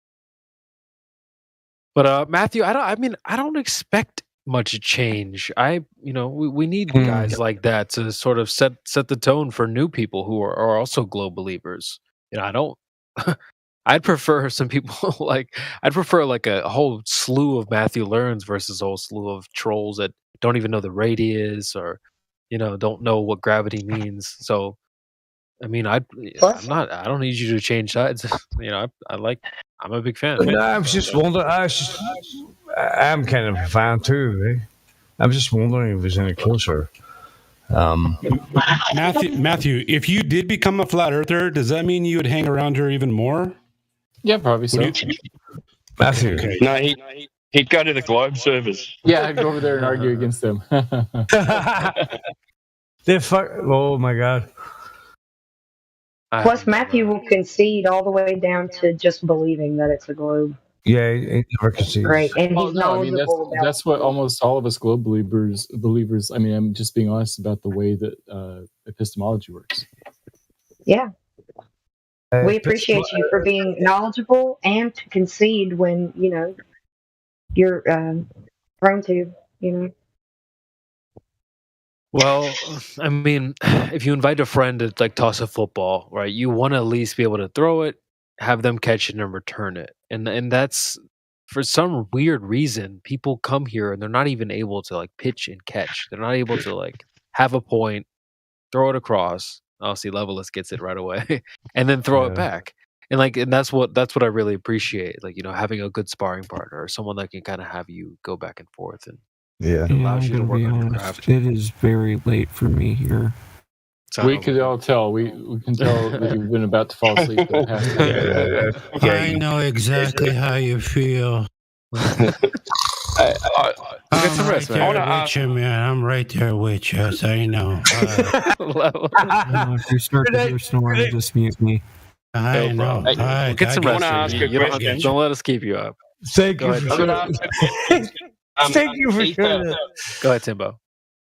But Matthew, I don't expect much change. We need guys like that to sort of set the tone for new people who are also globe believers. I don't. I'd prefer some people I'd prefer like a whole slew of Matthew Learns versus a whole slew of trolls that don't even know the radius or don't know what gravity means. So I mean, I don't need you to change sides. I'm a big fan. No, I was just wondering. I'm kind of a fan too. I'm just wondering if there's any closer. Matthew, if you did become a flat earther, does that mean you would hang around her even more? Yeah, probably so. Matthew. Okay. No, he'd go to the globe servers. Yeah, I'd go over there and argue against them. Oh my god. Plus, Matthew will concede all the way down to just believing that it's a globe. Yeah, he never concedes. Right, and he's knowledgeable about that's what almost all of us globe believers. I mean, I'm just being honest about the way that epistemology works. Yeah. We appreciate you for being knowledgeable and to concede when, you're prone to, Well, I mean, if you invite a friend to toss a football, right? You want to at least be able to throw it, have them catch it, and return it. And that's for some weird reason, people come here and they're not even able to pitch and catch. They're not able to have a point, throw it across. Oh, see, Leveless gets it right away, and then throw it back. And that's what I really appreciate. Like, having a good sparring partner or someone that can kind of have you go back and forth, and it allows you to work on your craft. It is very late for me here. We could all tell. We can tell that you've been about to fall asleep. I know exactly how you feel. Get some rest, man. With you, man. I'm right there with you. So I know. If you start to hear snoring, just mute me. I know. Get some rest. Don't let us keep you up. Thank you for Thank you for sharing that. Go ahead, Timbo.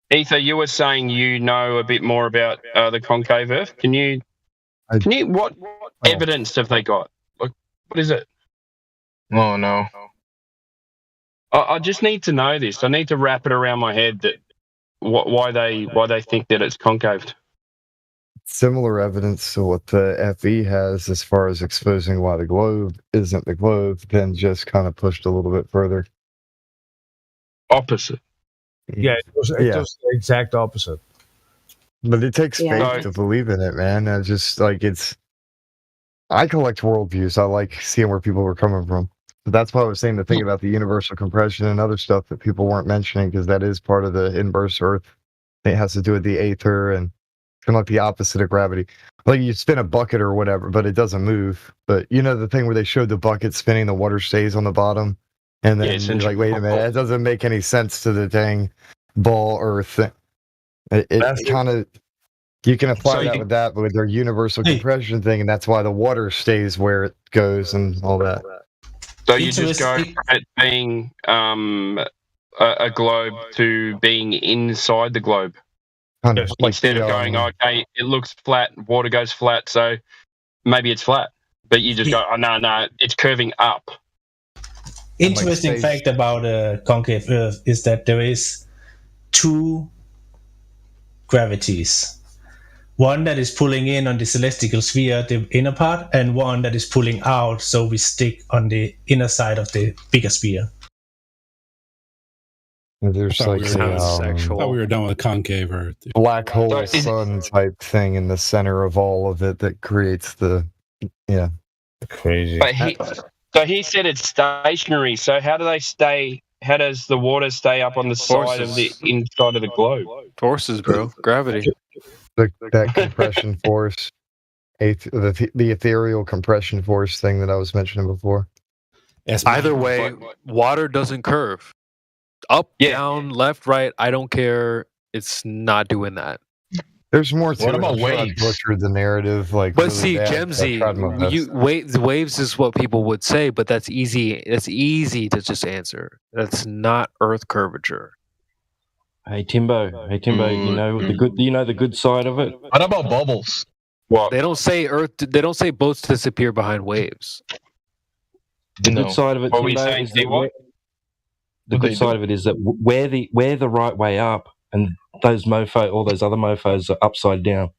Ether, you were saying you know a bit more about the concave Earth. What evidence have they got? What is it? Oh no. I just need to know this. I need to wrap it around my head that why they think that it's concaved. Similar evidence to what the FE has as far as exposing why the globe isn't the globe, then just kind of pushed a little bit further. Opposite. Yeah, it was the exact opposite. But it takes faith to believe in it, man. I just I collect worldviews. I like seeing where people were coming from. But that's why I was saying the thing about the universal compression and other stuff that people weren't mentioning, because that is part of the inverse Earth. It has to do with the aether and kind of like the opposite of gravity. Like you spin a bucket or whatever, but it doesn't move. But the thing where they showed the bucket spinning, the water stays on the bottom. And then you're like, wait a minute, that doesn't make any sense to the dang ball Earth. It's kind of, you can apply that with that, but with their universal compression thing, and that's why the water stays where it goes and all that. So you just go from it being a globe to being inside the globe. Kind of Instead of going, okay, it looks flat, water goes flat, so maybe it's flat. But you just go, oh, no, it's curving up. Interesting fact about concave Earth is that there is two gravities. One that is pulling in on the celestial sphere, the inner part, and one that is pulling out, so we stick on the inner side of the bigger sphere. There's I thought we were done with concave Earth. Black hole sun type thing in the center of all of it that creates the crazy. But he said it's stationary. So how do they stay? How does the water stay up on the side of the inside of the globe? Forces, bro. Gravity. That compression force, the ethereal compression force thing that I was mentioning before. Either way, water doesn't curve. Up, down, left, right. I don't care. It's not doing that. There's more to What it. about I'm sure I waves? butchered the narrative, But really see, bad, Gemsy, but I tried my best. waves is what people would say, but that's easy. That's easy to just answer. That's not Earth curvature. Hey Timbo, you know the good. Do you know the good side of it? What about bubbles? What? They don't say Earth. They don't say boats disappear behind waves. The good side of it, What were you Timbo, saying, is that Steve? What? the good side of it is that we're the right way up, and all those other mofos are upside down.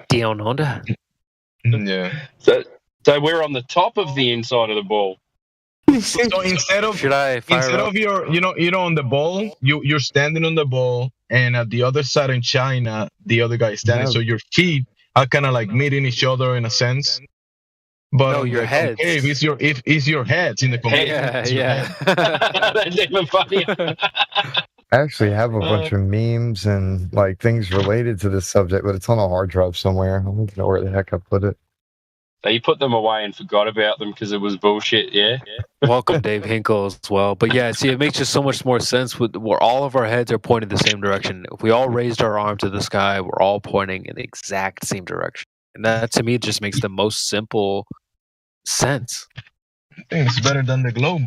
Down under. Yeah. So we're on the top of the inside of the ball. So instead of you're on the ball, you're standing on the ball, and at the other side in China, the other guy is standing. No. So your feet are kind of like meeting each other in a sense. But No, on your the heads. concave, it's your heads in the concave. It's your head. That's even funnier. I actually have a bunch of memes and things related to this subject, but it's on a hard drive somewhere. I don't know where the heck I put it. So you put them away and forgot about them because it was bullshit, yeah? Welcome, Dave Hinkle, as well. But yeah, see, it makes just so much more sense where all of our heads are pointing the same direction. If we all raised our arm to the sky, we're all pointing in the exact same direction. And that, to me, just makes the most simple sense. I think it's better than the globe.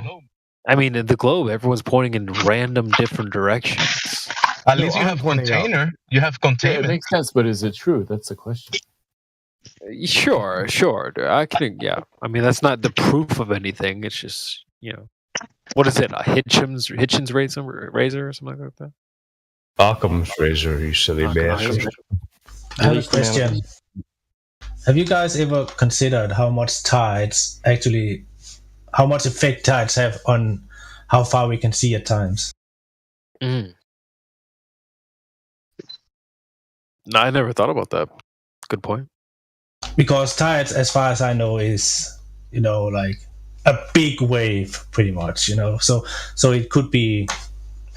I mean, in the globe, everyone's pointing in random different directions. At least you have container. You have Yeah, it containment. makes sense, but is it true? That's the question. Sure. I can, yeah. I mean, that's not the proof of anything. It's just, what is it? A Hitchens razor or something like that? Occam's razor, you silly bastard. I have a question. Have you guys ever considered how much effect tides have on how far we can see at times? No, I never thought about that. Good point. Because tides, as far as I know, is like a big wave, pretty much. So it could be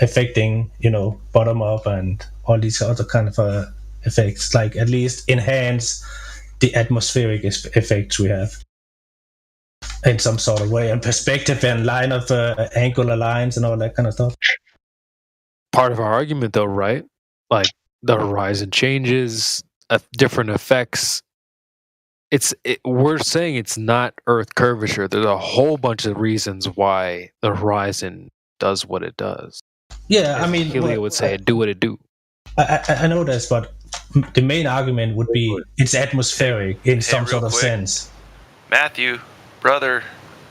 affecting bottom up and all these other kind of effects, like at least enhance the atmospheric effects we have in some sort of way, and perspective and line of angular lines and all that kind of stuff. Part of our argument, though, right? Like the horizon changes, different effects. We're saying it's not Earth curvature. There's a whole bunch of reasons why the horizon does what it does. Yeah, I mean, Helio would say, "Do what it do." I know this, but the main argument would be it's atmospheric in some sort of sense. Matthew, brother,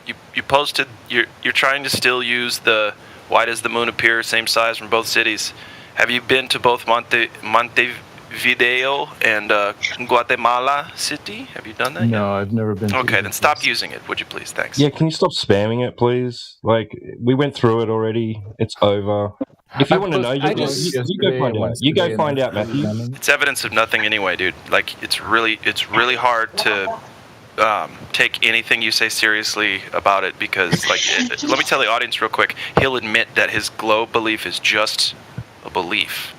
you posted. You're trying to still use the why does the moon appear same size from both cities? Have you been to both Montevideo and Guatemala City? Have you done that? No, I've never been. Okay, then stop using it, would you please? Thanks. Yeah, can you stop spamming it, please? Like, we went through it already. It's over. If you want to know, you go find out. You go find out, Matthew. It's evidence of nothing anyway, dude. Like, it's really hard to take anything you say seriously about it because, like, let me tell the audience real quick. He'll admit that his globe belief is just a belief.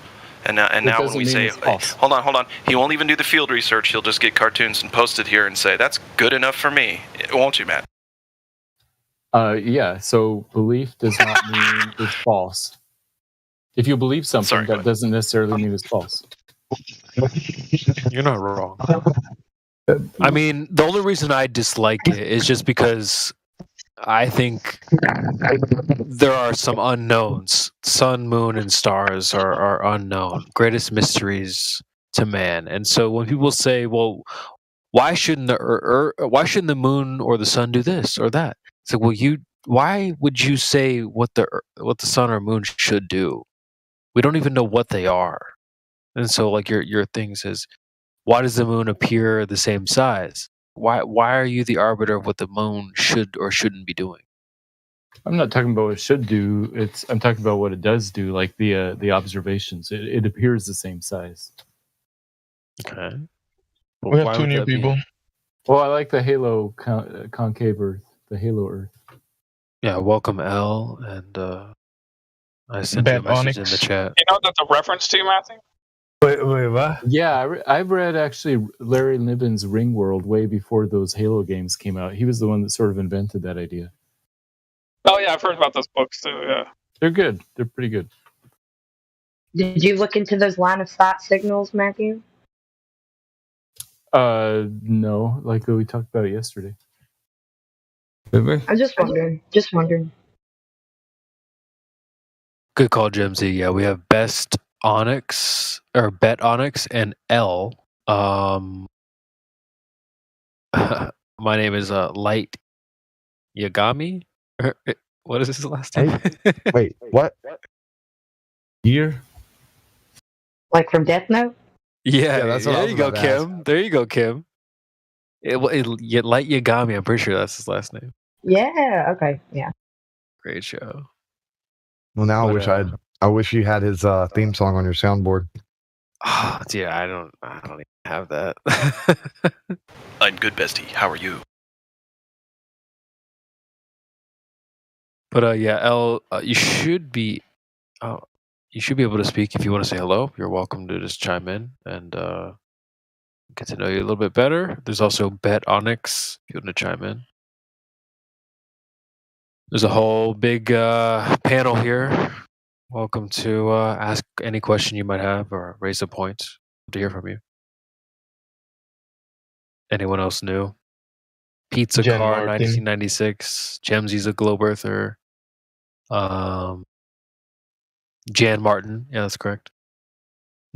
And now when we say, hold on, he won't even do the field research. He'll just get cartoons and post it here and say, that's good enough for me. Won't you, Matt? Yeah, so belief does not mean it's false. If you believe something, that doesn't necessarily mean it's false. You're not wrong. I mean, the only reason I dislike it is just because I think there are some unknowns. Sun, moon, and stars are unknown. Greatest mysteries to man. And so when people say, well, why shouldn't the moon or the sun do this or that? It's like, well, why would you say what the sun or moon should do? We don't even know what they are. And so, like, your thing says, why does the moon appear the same size? Why are you the arbiter of what the moon should or shouldn't be doing? I'm not talking about what it should do. I'm talking about what it does do, like the observations. It appears the same size. Okay. We have two new people. Well, I like the halo concave Earth, the halo Earth. Yeah, welcome L, and I sent you a message in the chat. You know what that's a reference to, Matthew? Wait, what? Yeah, I've read actually Larry Niven's Ringworld way before those Halo games came out. He was the one that sort of invented that idea. Oh yeah, I've heard about those books too. Yeah, they're good. They're pretty good. Did you look into those line of sight signals, Matthew? No, like we talked about it yesterday. I'm just wondering. Good call, Jimsy. Yeah, we have Best Onyx or Bet Onyx and L. My name is Light Yagami. What is his last name? Wait, what? Year? Like from Death Note? Yeah, that's what I there was you go, about to ask. Kim. There you go, Kim. Light Yagami. I'm pretty sure that's his last name. Yeah. Okay. Yeah. Great show. Well, now I wish you had his theme song on your soundboard. Oh, yeah, I don't even have that. I'm good, bestie. How are you? But yeah, L, you should be able to speak if you want to say hello. You're welcome to just chime in and get to know you a little bit better. There's also Bet Onyx if you want to chime in. There's a whole big panel here. Welcome to ask any question you might have or raise a point. Love to hear from you. Anyone else new? Pizza Jen Car, Martin. 1996. Jemsy's a globe earther. Jan Martin. Yeah, that's correct.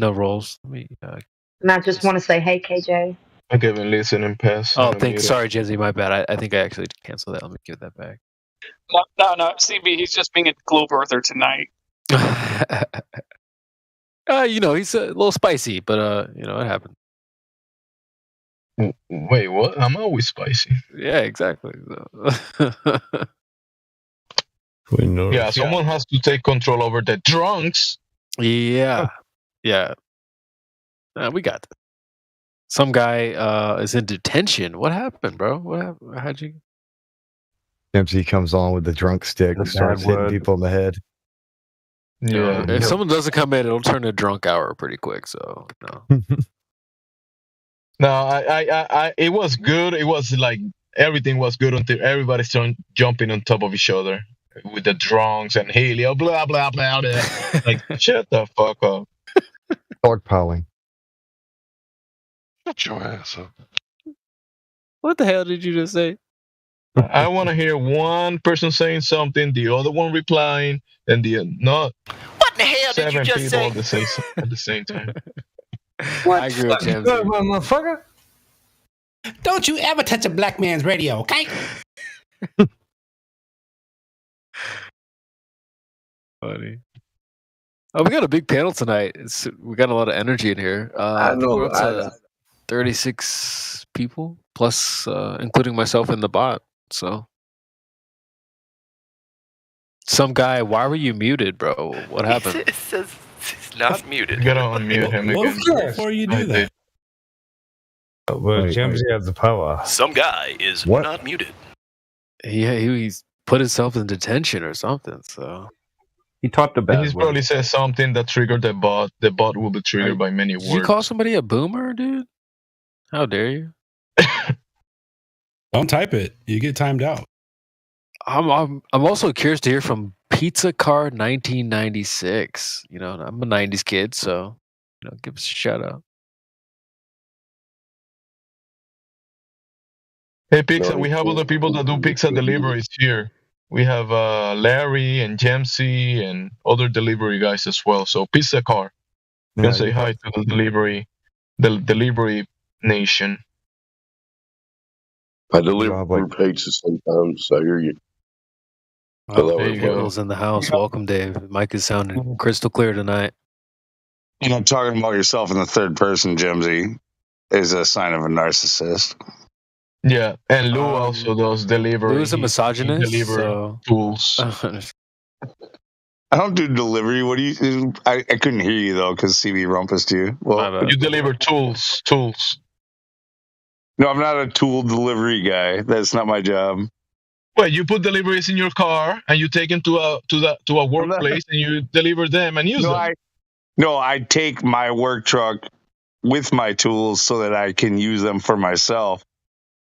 No roles. Let me, And I just want to say, hey, KJ. I give him listening pass. oh, thanks. Sorry, Jemsy. My bad. I think I actually canceled that. Let me give that back. No. CB, he's just being a globe earther tonight. He's a little spicy, but it happened. Wait, what? I'm always spicy. Yeah, exactly. Yeah, someone has to take control over the drunks. Yeah. We got this. Some guy is in detention. What happened, bro? What happened? How'd you? Dempsey comes on with the drunk stick, starts hitting people in the head. Yeah. If someone doesn't come in, it'll turn to drunk hour pretty quick. So no. No, I it was good. It was like everything was good until everybody started jumping on top of each other with the drunks and Helio, blah blah blah. blah. Like, shut the fuck up. Dogpiling. Shut your ass up. What the hell did you just say? I want to hear one person saying something, the other one replying, and not. What the hell did you Seven just people say? at the same time. What? I agree with James. Motherfucker. Don't you ever touch a black man's radio, okay? Funny. Oh, we got a big panel tonight. We got a lot of energy in here. I know. We're up to 36 people, plus including myself in the bot. So, some guy, why were you muted, bro? What happened? It says he's not muted. You gotta unmute him again. Before you do that. Well, James, you have the power. Some guy is not muted. He's put himself in detention or something. So he talked about. He's probably said something that triggered the bot. The bot will be triggered by many words. Did you call somebody a boomer, dude? How dare you? Don't type it. You get timed out. I'm also curious to hear from Pizza Card 1996. You know, I'm a 90s kid, so give us a shout out. Hey, Pizza, we have other people that do pizza deliveries here. We have Larry and Jamesy and other delivery guys as well. So Pizza Car, you can say hi to the delivery nation. I deliver pizza sometimes, so I hear you. Oh, there you go. Will's in the house. Welcome, Dave. Mike is sounding crystal clear tonight. You know, talking about yourself in the third person, Jimsy, is a sign of a narcissist. Yeah, and Lou also does delivery. Lou's a misogynist. Tools. I don't do delivery. What do you do? I couldn't hear you, though, because CB rumpused you. Well, you deliver tools. No, I'm not a tool delivery guy. That's not my job. Well, you put deliveries in your car and you take them to a workplace and you deliver them and use them. I take my work truck with my tools so that I can use them for myself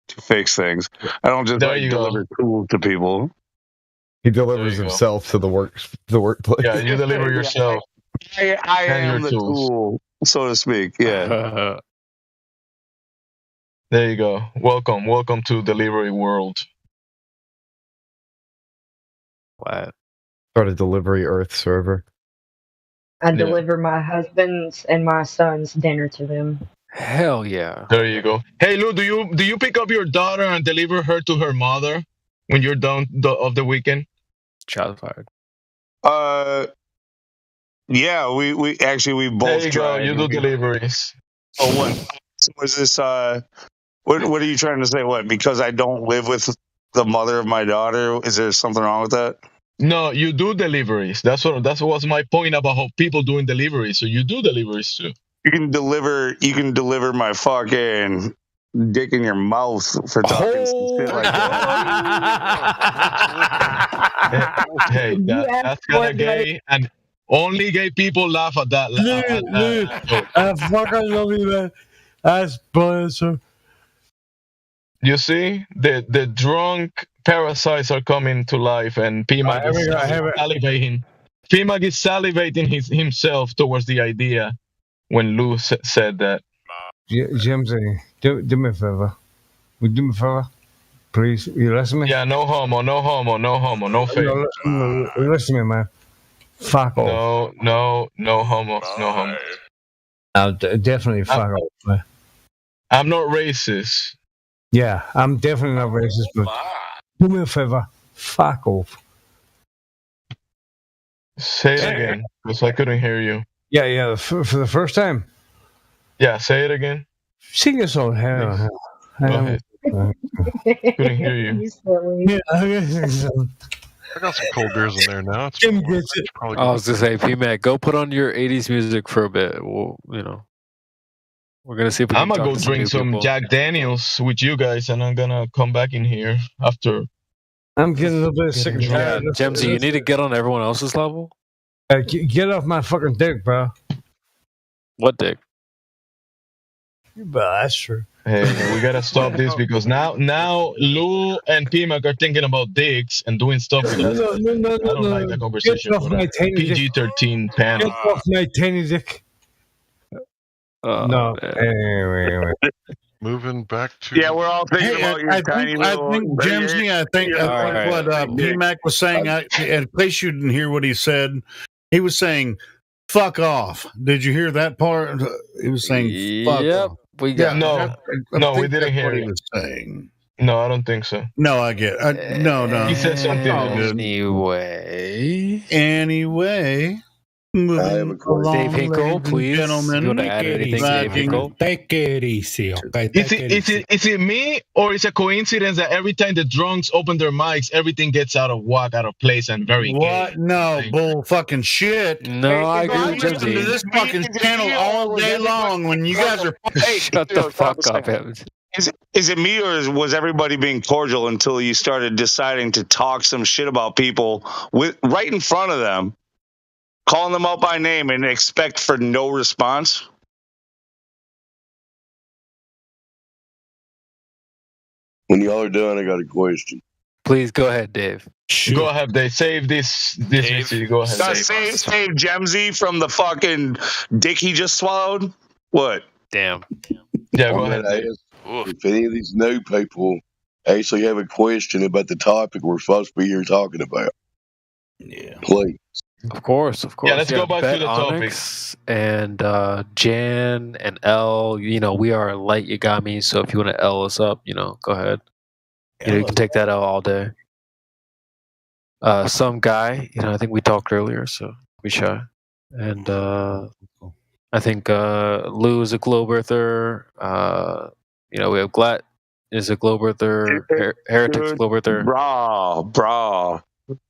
to fix things. I don't just deliver tools to people. He delivers himself to the workplace. Yeah, you deliver yourself. I am the tool, so to speak. Yeah. There you go. Welcome to delivery world. Wow. Start a delivery Earth server. I deliver my husband's and my son's dinner to them. Hell yeah. There you go. Hey Lou, do you pick up your daughter and deliver her to her mother when you're done of the weekend? Child fired. Yeah, we both. There you go. You do deliveries. Oh, what? So is this? What are you trying to say? What? Because I don't live with the mother of my daughter, is there something wrong with that? No, you do deliveries. That's what was my point about how people doing deliveries. So you do deliveries too. You can deliver my fucking dick in your mouth for talking some shit like that. Hey, that's kind of gay, and only gay people laugh at that. I fucking love you, man. That's brilliant, sir. You see, the drunk parasites are coming to life, and PMAG is salivating. PMAG is salivating himself towards the idea when Lou said that. Jimsy, do me a favor. Would you do me a favor? Please, you listen to me? Yeah, no homo, no favor. No, listen to me, man. Fuck off. No homos, no homos. I'll definitely fuck off, man. I'm not racist. Yeah, I'm definitely not racist, but do me a favor. Fuck off. Say it again, because I couldn't hear you. Yeah, for the first time. Yeah, say it again. Sing a song. Hell. Go ahead. Couldn't hear you. Yeah, I got some cold beers in there now. Jim gets it. I was to say, P-Mac, go put on your 80s music for a bit. Well, We're gonna see if we I'm can gonna talk go to some drink new some people. Jack Daniels with you guys, and I'm gonna come back in here after. I'm getting a little bit sick and Yeah, tired. Jamesy, you need to get on everyone else's level. Get off my fucking dick, bro. What dick? But that's true. Hey, we gotta stop this because now Lou and P-Mac are thinking about dicks and doing stuff with us. No, I don't like that conversation. Get off my tiny dick. PG-13 panel. Get off my tiny dick. No. Anyway. Moving back to. Yeah, we're all thinking about your tiny little. I think Jimsy, I think what P-Mac was saying, in case you didn't hear what he said, he was saying, fuck off. Did you hear that part? He was saying, fuck off. We got No, we didn't hear what it. he was saying. No, I don't think so. No, I get no. He said something else. Anyway, moving along, Dave Hinkle, ladies and please. gentlemen. You want to add anything, Dave Hinkle? Take it easy, okay? Is it me, or is it a coincidence that every time the drunks open their mics, everything gets out of whack, out of place, and very What? gay? No, bull fucking shit. No, I agree I with listen to Jimsy. this fucking channel all day long when you guys are. Shut the fuck up, Evans. Is it me, or was everybody being cordial until you started deciding to talk some shit about people right in front of them, calling them out by name, and expect for no response? When y'all are done, I got a question. Please go ahead, Dave. Go ahead, Dave. Save this. Go ahead. Save Jemsy from the fucking dick he just swallowed. What? Damn. Yeah, go I'm ahead. gonna ask if any of these new people actually have a question about the topic we're supposed to be here talking about. Yeah. Please. Of course. Yeah, let's go back to Bet the topic. Onyx and Jan and L. You know, we are light Yagami, so if you want to L us up, go ahead. You can take that L all day. Some guy, I think we talked earlier, so we shy. And I think Lou is a globe earther. We have Glatt is a globe earther. Heretic's globe earther. Bro.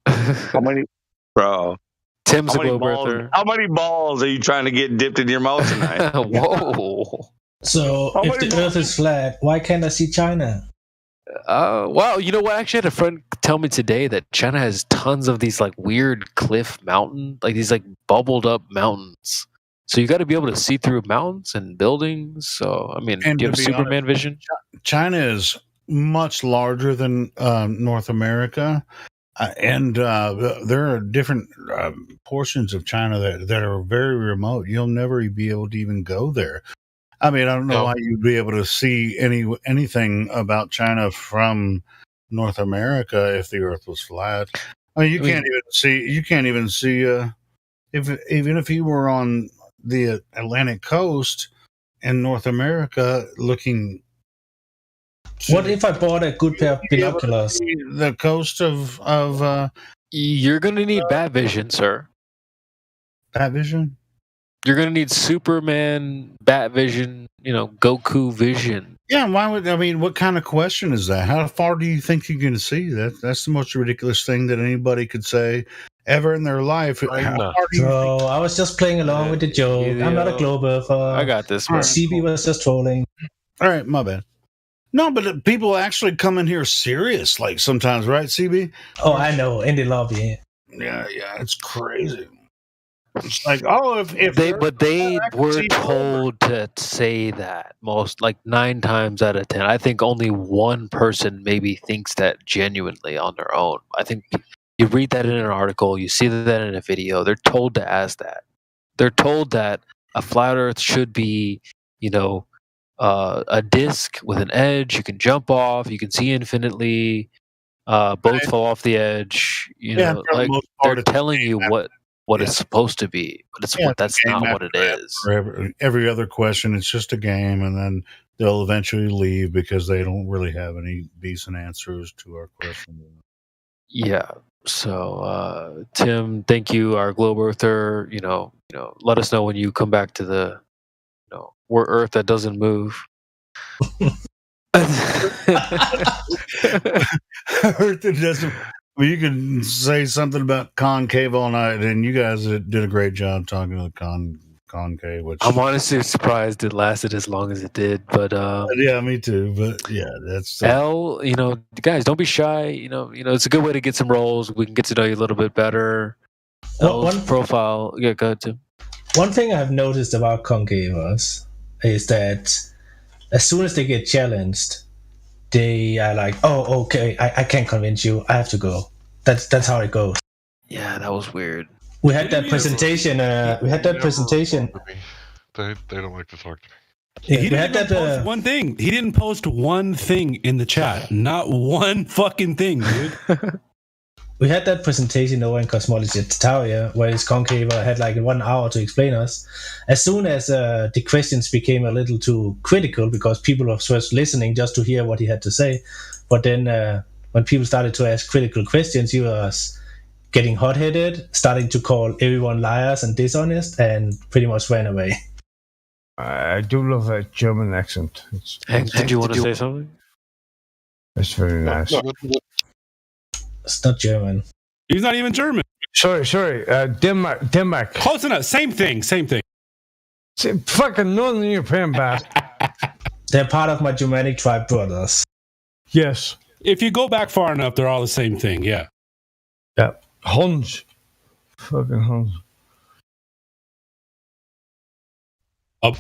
How many? Bro. Tim's a globe balls, earther. how many balls are you trying to get dipped in your mouth tonight? Whoa. So if the Earth is flat, why can't I see China? Well, you know what? I actually had a friend tell me today that China has tons of these like weird cliff mountain, like these like bubbled up mountains. So you got to be able to see through mountains and buildings. So I mean, And do you have to be Superman honest, vision? China is much larger than North America, and there are different portions of China that are very remote. You'll never be able to even go there. I mean, I don't know why you'd be able to see anything about China from North America if the Earth was flat. I mean, you can't even see even if you were on the Atlantic coast in North America looking. What if I bought a good pair of binoculars? The coast of You're going to need bat vision, sir. Bat vision? You're going to need Superman, bat vision, Goku vision. Yeah, what kind of question is that? How far do you think you can see? That's the most ridiculous thing that anybody could say ever in their life. Bro, I was just playing along with the joke. I'm not a globe earther. I got this, man. CB was just trolling. All right, my bad. No, but people actually come in here serious, like sometimes, right, CB? Oh, I know, in the lobby. Yeah, it's crazy. It's like, if they were told to say that most, like 9 times out of 10. I think only one person maybe thinks that genuinely on their own. I think you read that in an article, you see that in a video. They're told to ask that. They're told that a flat Earth should be, a disc with an edge. You can jump off. You can see infinitely. Boats fall off the edge. They're telling you what it's supposed to be, but that's not what it is. For every other question, it's just a game, and then they'll eventually leave because they don't really have any decent answers to our question. Yeah. So, Tim, thank you, our globe earther. Let us know when you come back to the, we're Earth that doesn't move. Earth that doesn't. Well, you can say something about concave all night, and you guys did a great job talking to the concave. Which I'm honestly surprised it lasted as long as it did. But yeah, me too. But yeah, that's L. Guys, don't be shy. It's a good way to get some roles. We can get to know you a little bit better. L's profile. Yeah, go ahead, Tim. One thing I've noticed about concavers is that as soon as they get challenged, they are like, "Oh, okay, I can't convince you. I have to go." That's how it goes. Yeah, that was weird. We had that presentation. They don't like to talk to me. He didn't even post one thing. He didn't post one thing in the chat. Not one fucking thing, dude. We had that presentation over in Cosmology at Tataria, where his concaver had like 1 hour to explain us. As soon as the questions became a little too critical, because people were first listening just to hear what he had to say, but then when people started to ask critical questions, he was getting hot-headed, starting to call everyone liars and dishonest, and pretty much ran away. I do love that German accent. Hank, did you want to say something? It's very nice. It's not German. He's not even German. Sorry. Denmark. Close enough. Same thing. Fucking Northern European bastard. They're part of my Germanic tribe brothers. Yes. If you go back far enough, they're all the same thing. Yeah. Yeah. Huns. Fucking Huns. A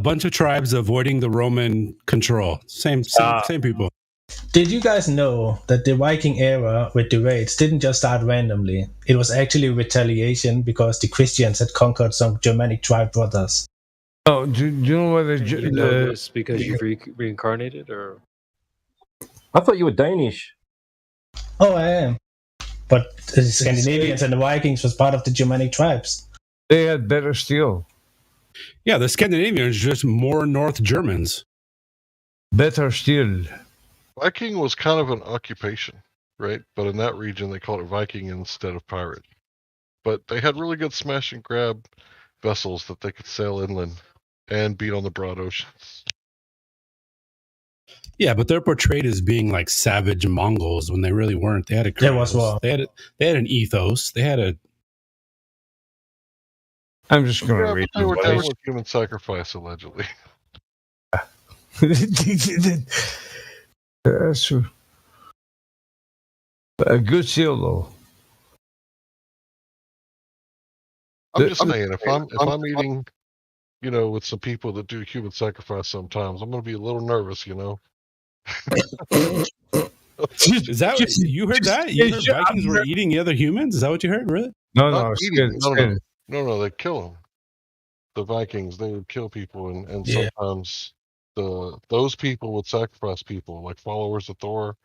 bunch of tribes avoiding the Roman control. Same people. Did you guys know that the Viking era with the raids didn't just start randomly? It was actually retaliation because the Christians had conquered some Germanic tribe brothers. Oh, do you know whether you know this because you've reincarnated, or? I thought you were Danish. Oh, I am. But the Scandinavians and the Vikings was part of the Germanic tribes. They had better steel. Yeah, the Scandinavians are just more North Germans. Better steel. Viking was kind of an occupation, right? But in that region, they called it Viking instead of pirate. But they had really good smash and grab vessels that they could sail inland and beat on the broad oceans. Yeah, but they're portrayed as being like savage Mongols when they really weren't. They had a They had an ethos. They had a. I'm just going to read. They were down with human sacrifice, allegedly. That's true. A good seal, though. I'm just saying, if I'm eating, with some people that do human sacrifice sometimes, I'm going to be a little nervous, Is that what, you heard that? You heard Vikings were eating the other humans? Is that what you heard? Really? No, they kill them. The Vikings, they would kill people, and sometimes those people would sacrifice people, like followers of Thor.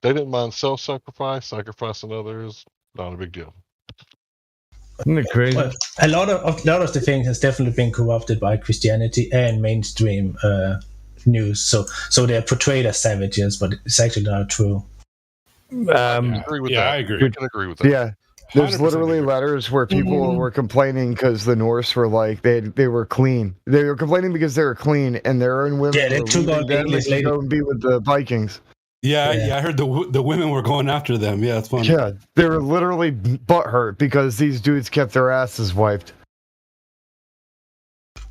They didn't mind self-sacrifice, sacrificing others. Not a big deal. Isn't it crazy? Well, a lot of the things has definitely been corrupted by Christianity and mainstream news. So they're portrayed as savages, but it's actually not true. I agree with that. I agree. I can agree with that. Yeah. There's literally letters where people were complaining because the Norse were like they were clean. They were complaining because they were clean, and their own women they took on the English lady. Go and be with the Vikings. Yeah, I heard the women were going after them. Yeah, it's funny. Yeah, they were literally butthurt because these dudes kept their asses wiped.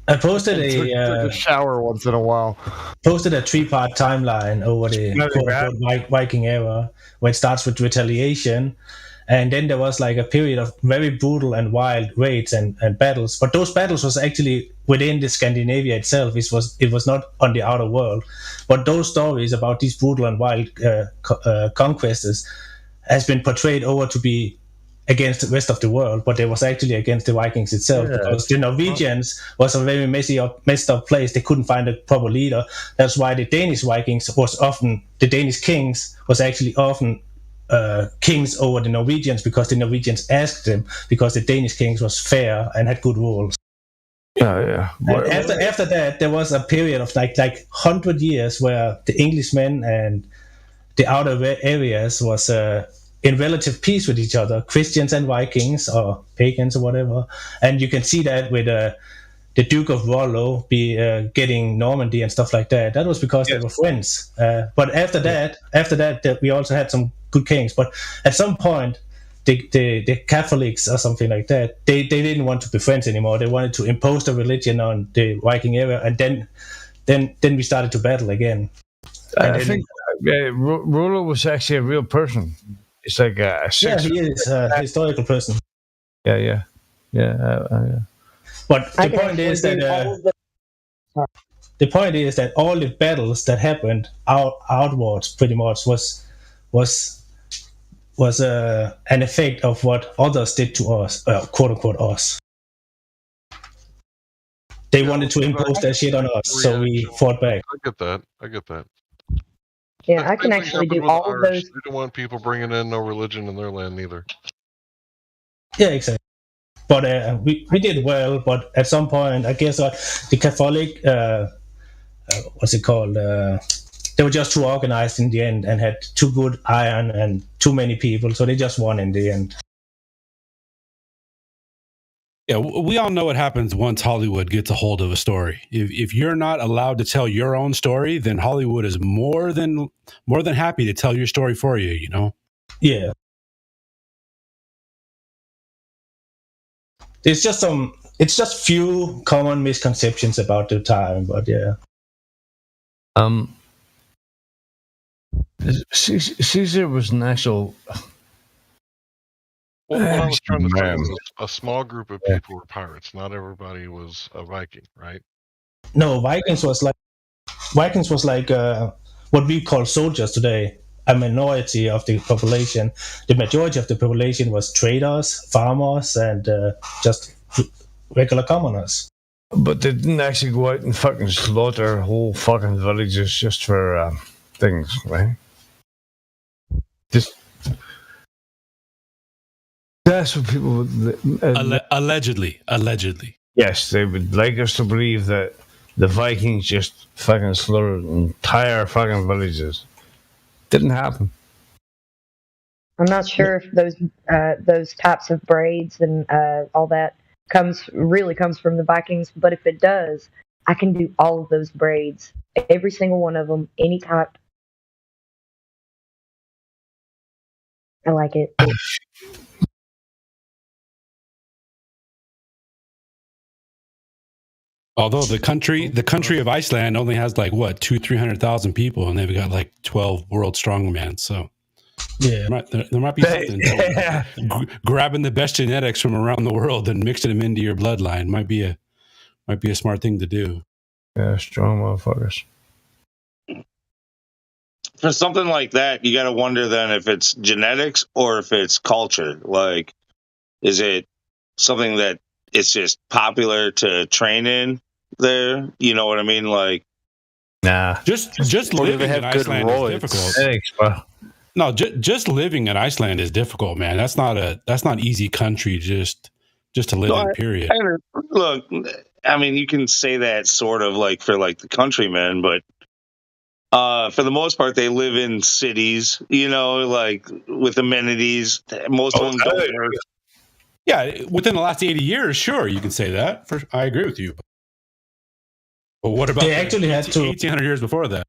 I posted took a shower once in a while. Posted a 3-part timeline over the quote-unquote Viking era, where it starts with retaliation. And then there was like a period of very brutal and wild raids and battles. But those battles was actually within the Scandinavia itself. It was not on the outer world. But those stories about these brutal and wild conquests has been portrayed over to be against the rest of the world. But it was actually against the Vikings itself. Yeah. Because the Norwegians was a very messed up place. They couldn't find a proper leader. That's why the Danish Vikings the Danish kings was actually often kings over the Norwegians, because the Norwegians asked them, because the Danish kings was fair and had good rules. Yeah. And after that, there was a period of like 100 years where the Englishmen and the outer areas was in relative peace with each other, Christians and Vikings or pagans or whatever. And you can see that with the Duke of Rollo getting Normandy and stuff like that. That was because they were friends. But after that, we also had some good kings. But at some point, the Catholics or something like that, they didn't want to be friends anymore. They wanted to impose the religion on the Viking area, and then we started to battle again. I think Rollo was actually a real person. It's like a he is a historical person. Yeah. But the point is that all the battles that happened outwards pretty much was an effect of what others did to us, quote unquote us. They wanted to impose that shit on us, so we fought back. I get that. Yeah, I can actually do all of those. They don't want people bringing in no religion in their land neither. Yeah, exactly. But we did well. But at some point, I guess the Catholic, what's it called? They were just too organized in the end and had too good iron and too many people, so they just won in the end. Yeah, we all know what happens once Hollywood gets a hold of a story. If you're not allowed to tell your own story, then Hollywood is more than happy to tell your story for you, you know? Yeah. It's just few common misconceptions about the time, but yeah. Caesar was an actual. Well, what I was trying to say was a small group of people were pirates. Not everybody was a Viking, right? No, Vikings was like what we call soldiers today. A minority of the population. The majority of the population was traders, farmers, and just regular commoners. But they didn't actually go out and fucking slaughter whole fucking villages just for things, right? Just. That's what people would... Allegedly. Yes, they would like us to believe that the Vikings just fucking slaughtered entire fucking villages. Didn't happen. I'm not sure if those types of braids and all that comes from the Vikings, but if it does, I can do all of those braids, every single one of them, any type. I like it. Although the country of Iceland only has like what 200,000-300,000 people, and they've got like 12 world strongmen. So yeah, there might be something. Grabbing the best genetics from around the world and mixing them into your bloodline might be a smart thing to do. Yeah, strong motherfuckers. For something like that, you got to wonder then if it's genetics or if it's culture. Like, is it something that it's just popular to train in there? You know what I mean? Like, nah. Just living in Iceland is difficult. Thanks, bro. No, just living in Iceland is difficult, man. That's not easy country just to live in. Period. Look, I mean, you can say that sort of like for like the countrymen, but for the most part, they live in cities, you know, like with amenities. Most of them don't work. Yeah, within the last 80 years, sure, you can say that. I agree with you. But what about 1,800 years before that?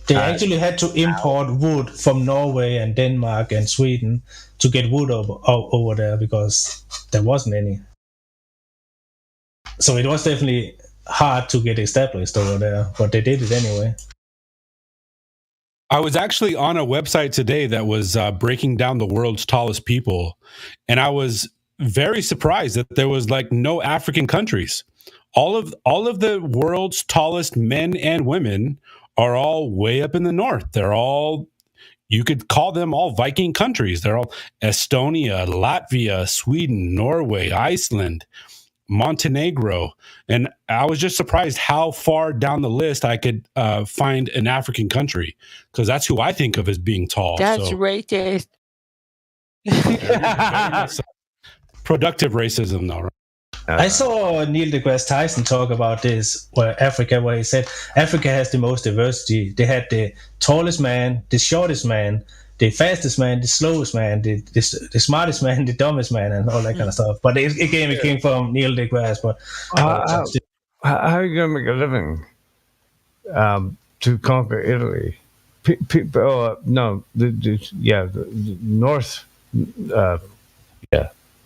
They actually had to import wood from Norway and Denmark and Sweden to get wood over there because there wasn't any. So it was definitely hard to get established over there, but they did it anyway. I was actually on a website today that was breaking down the world's tallest people, and I was very surprised that there was like no African countries. All of the world's tallest men and women are all way up in the north. They're all, you could call them all Viking countries. They're all Estonia, Latvia, Sweden, Norway, Iceland, Montenegro. And I was just surprised how far down the list I could find an African country, because that's who I think of as being tall. That's racist. Productive racism, though, right? I saw Neil deGrasse Tyson talk about this, where he said Africa has the most diversity. They had the tallest man, the shortest man, the fastest man, the slowest man, the smartest man, the dumbest man, and all that kind of stuff. But it came from Neil deGrasse. But how are you going to make a living to conquer Italy? The north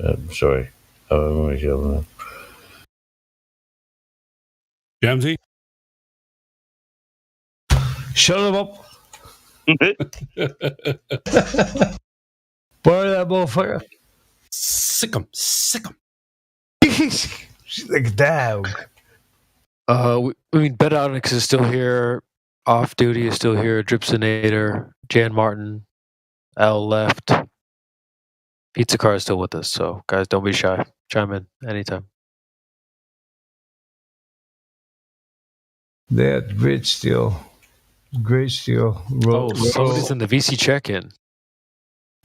I'm sorry. I'm going to kill him. Jamsey? Shut him up. Burn that motherfucker. Sick him. She's like a dog. Bet Onyx is still here. Off Duty is still here. Dripsonator, Jan Martin, L left. Pizza Car is still with us. So, guys, don't be shy. Chime in anytime. That Great Steel. Somebody's in the VC check-in.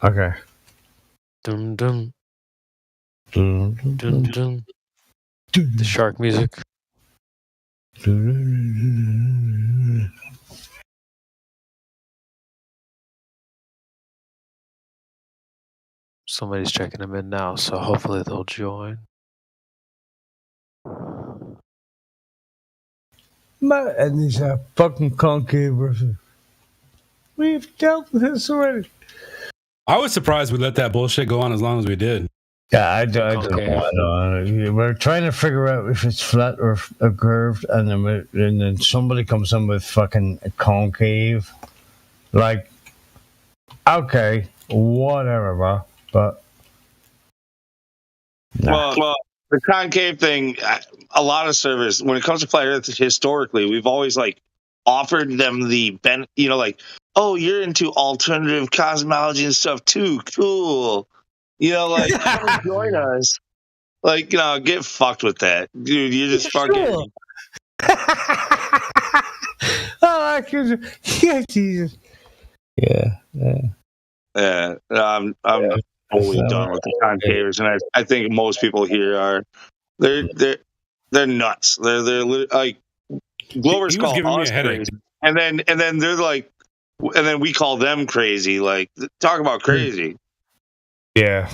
Okay. Dum dum. Dum dum dum. The shark music. Somebody's checking them in now, so hopefully they'll join. And these fucking concave versus. We've dealt with this already. I was surprised we let that bullshit go on as long as we did. Yeah, I don't know. We're trying to figure out if it's flat or curved, and then somebody comes in with fucking a concave. Like, okay, whatever, bro. But well, the concave thing, a lot of servers, when it comes to flat Earth, historically, we've always like offered them the like, oh, you're into alternative cosmology and stuff too, cool. Like, come join us. Like, get fucked with that, dude. You're just fucking. Oh, yeah, Jesus. Yeah. I'm totally done with the concavers, and I think most people here are. They're nuts. They're like Glover's called us crazy, and then they're like, and then we call them crazy. Like, talk about crazy. Yeah.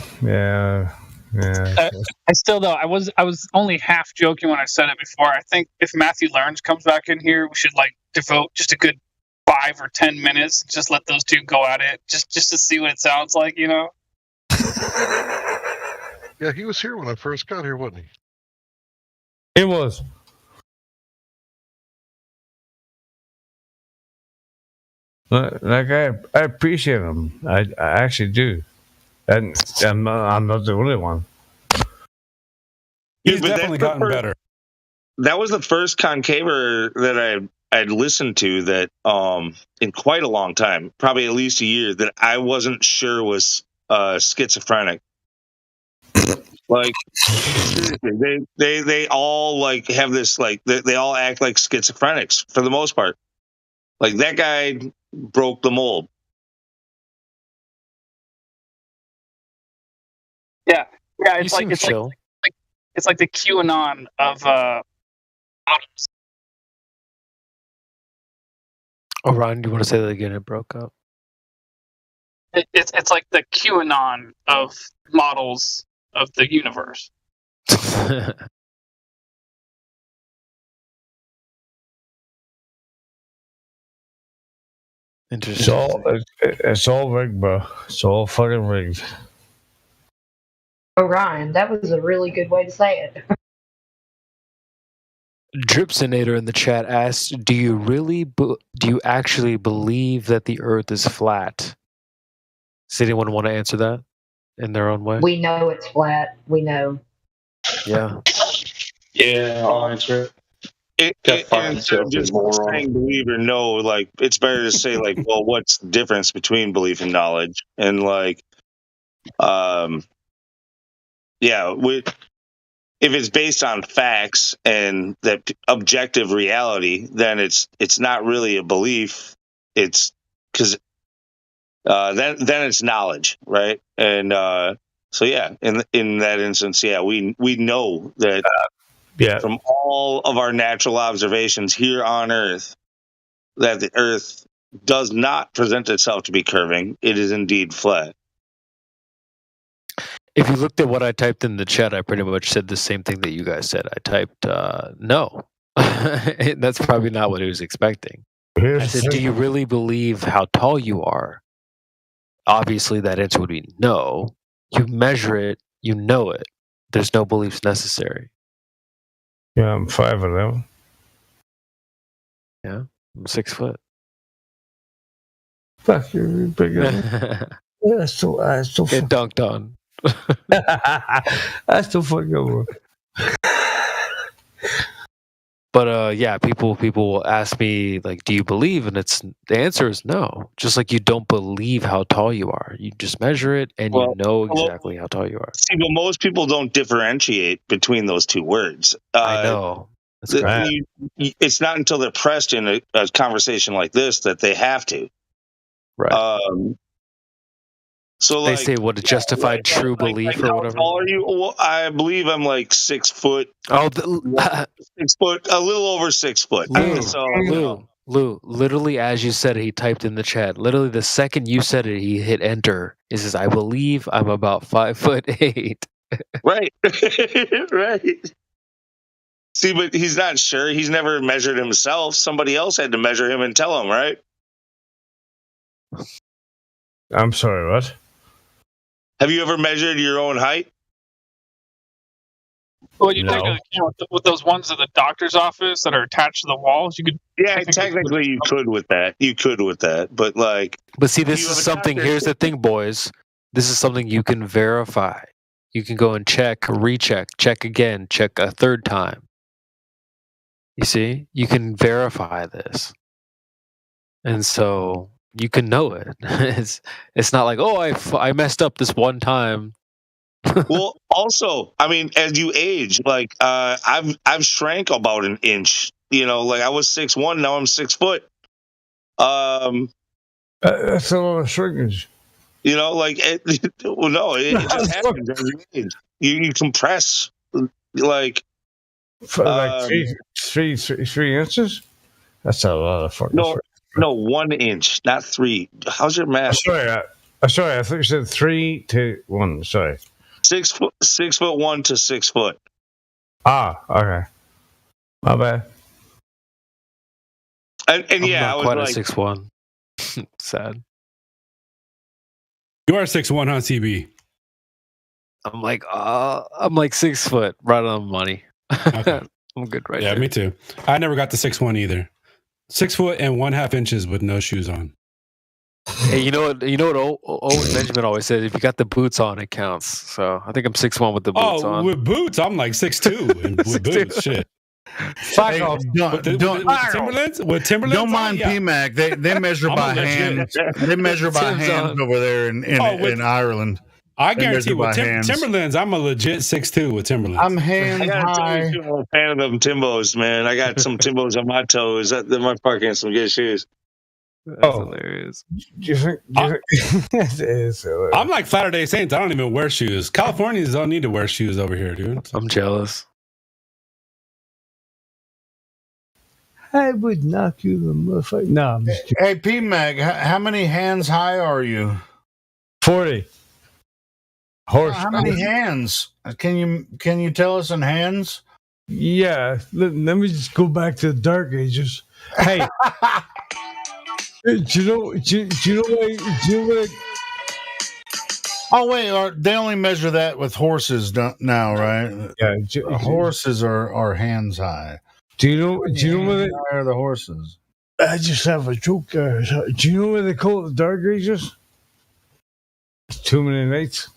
I still though I was only half joking when I said it before. I think if Matthew Learns comes back in here, we should like devote just a good 5 or 10 minutes, just let those two go at it, just to see what it sounds like, Yeah, he was here when I first got here, wasn't he? It was. Like I appreciate him. I actually do, and I'm not the only one. He's definitely gotten better. That was the first concaver that I'd listened to that in quite a long time, probably at least a year, that I wasn't sure was schizophrenic. Like, they all like have this like they all act like schizophrenics for the most part. Like, that guy broke the mold. Yeah. It's like the QAnon of Oh, Ron, do you want to say that again? It broke up. It's like the QAnon of models of the universe. Interesting. It's all rigged, bro. It's all fucking rigged. Orion, that was a really good way to say it. Dripsonator in the chat asked, "Do you actually believe that the Earth is flat?" Does anyone want to answer that in their own way? We know it's flat. We know. Yeah. Yeah, I'll answer it. Instead of just saying believe or no, like, it's better to say like, well, what's the difference between belief and knowledge? And like, if it's based on facts and that objective reality, then it's not really a belief. It's because then it's knowledge, right? And so yeah, in that instance, yeah, we know that. From all of our natural observations here on Earth, that the Earth does not present itself to be curving. It is indeed flat. If you looked at what I typed in the chat, I pretty much said the same thing that you guys said. I typed no. That's probably not what he was expecting. I said, do you really believe how tall you are? Obviously, that answer would be no. You measure it You know it. There's no beliefs necessary. Yeah, I'm 5'11". Yeah, I'm 6 foot. Fuck, you're bigger. That's so Get dunked on. That's so fucking over. But yeah, people will ask me like, "Do you believe?" And the answer is no. Just like you don't believe how tall you are, you just measure it and you know exactly how tall you are. See, but most people don't differentiate between those two words. I know. It's not until they're pressed in a conversation like this that they have to. Right. So they say what a justified true belief or whatever. How tall are you? Well, I believe I'm like 6 foot. Oh, 6 foot, a little over 6 foot. Lou, literally as you said it, he typed in the chat. Literally the second you said it, he hit enter. He says, "I believe I'm about 5'8". Right, right. See, but he's not sure. He's never measured himself. Somebody else had to measure him and tell him, right? I'm sorry, what? Have you ever measured your own height? Well, you take account with those ones at the doctor's office that are attached to the walls. You could. Yeah, technically you could with that. You could with that, but like. But see, this is something. Here's the thing, boys. This is something you can verify. You can go and check, recheck, check again, check a third time. You see, you can verify this, and so you can know it. It's not like, oh, I messed up this one time. Well, also, I mean, as you age, like I've shrank about an inch. You know, like I was 6'1", now I'm 6 foot. That's a lot of shrinkage. You know, like it just happens as you age. You compress, like for like 3 inches. That's a lot of fucking. No, 1 inch, not 3. How's your math? Sorry, I think you said 3 to 1. Sorry. 6 foot, 6'1" to 6 foot. Ah, okay. My bad. And yeah, I'm not quite a 6'1". Sad. You are 6'1", huh, CB? I'm like 6 foot, right on the money. Okay. I'm good right Yeah, there. me too. I never got to 6'1" either. 6 foot and 1/2 inches with no shoes on. Hey, you know what? Owen Benjamin always said, if you got the boots on, it counts. So I think I'm 6'1" with the boots on. With boots, I'm like 6'2", and with boots, shit. Fuck off! With Timberlands? With Timberlands? Don't mind PMAC. They measure by hand. They measure by hand over there in Ireland. I guarantee with Timberlands, I'm a legit 6'2" with Timberlands. I'm hands high. I'm a fan of them Timbos, man. I got some Timbos on my toes. They're my fucking some good shoes. That's hilarious. Do you think it is hilarious. I'm like Latter-day Saints. I don't even wear shoes. Californians don't need to wear shoes over here, dude. I'm jealous. I would knock you the motherfucker. No, I'm just kidding. Hey, PMAC, how many hands high are you? 40. Horse. How many hands? Can you tell us in hands? Yeah. Let me just go back to the Dark Ages. Hey. Do you know what? Oh wait, they only measure that with horses now, right? Yeah, horses are hands high. Do you know what high are the horses? I just have a joke there. Do you know what they call it the Dark Ages? Too many nights.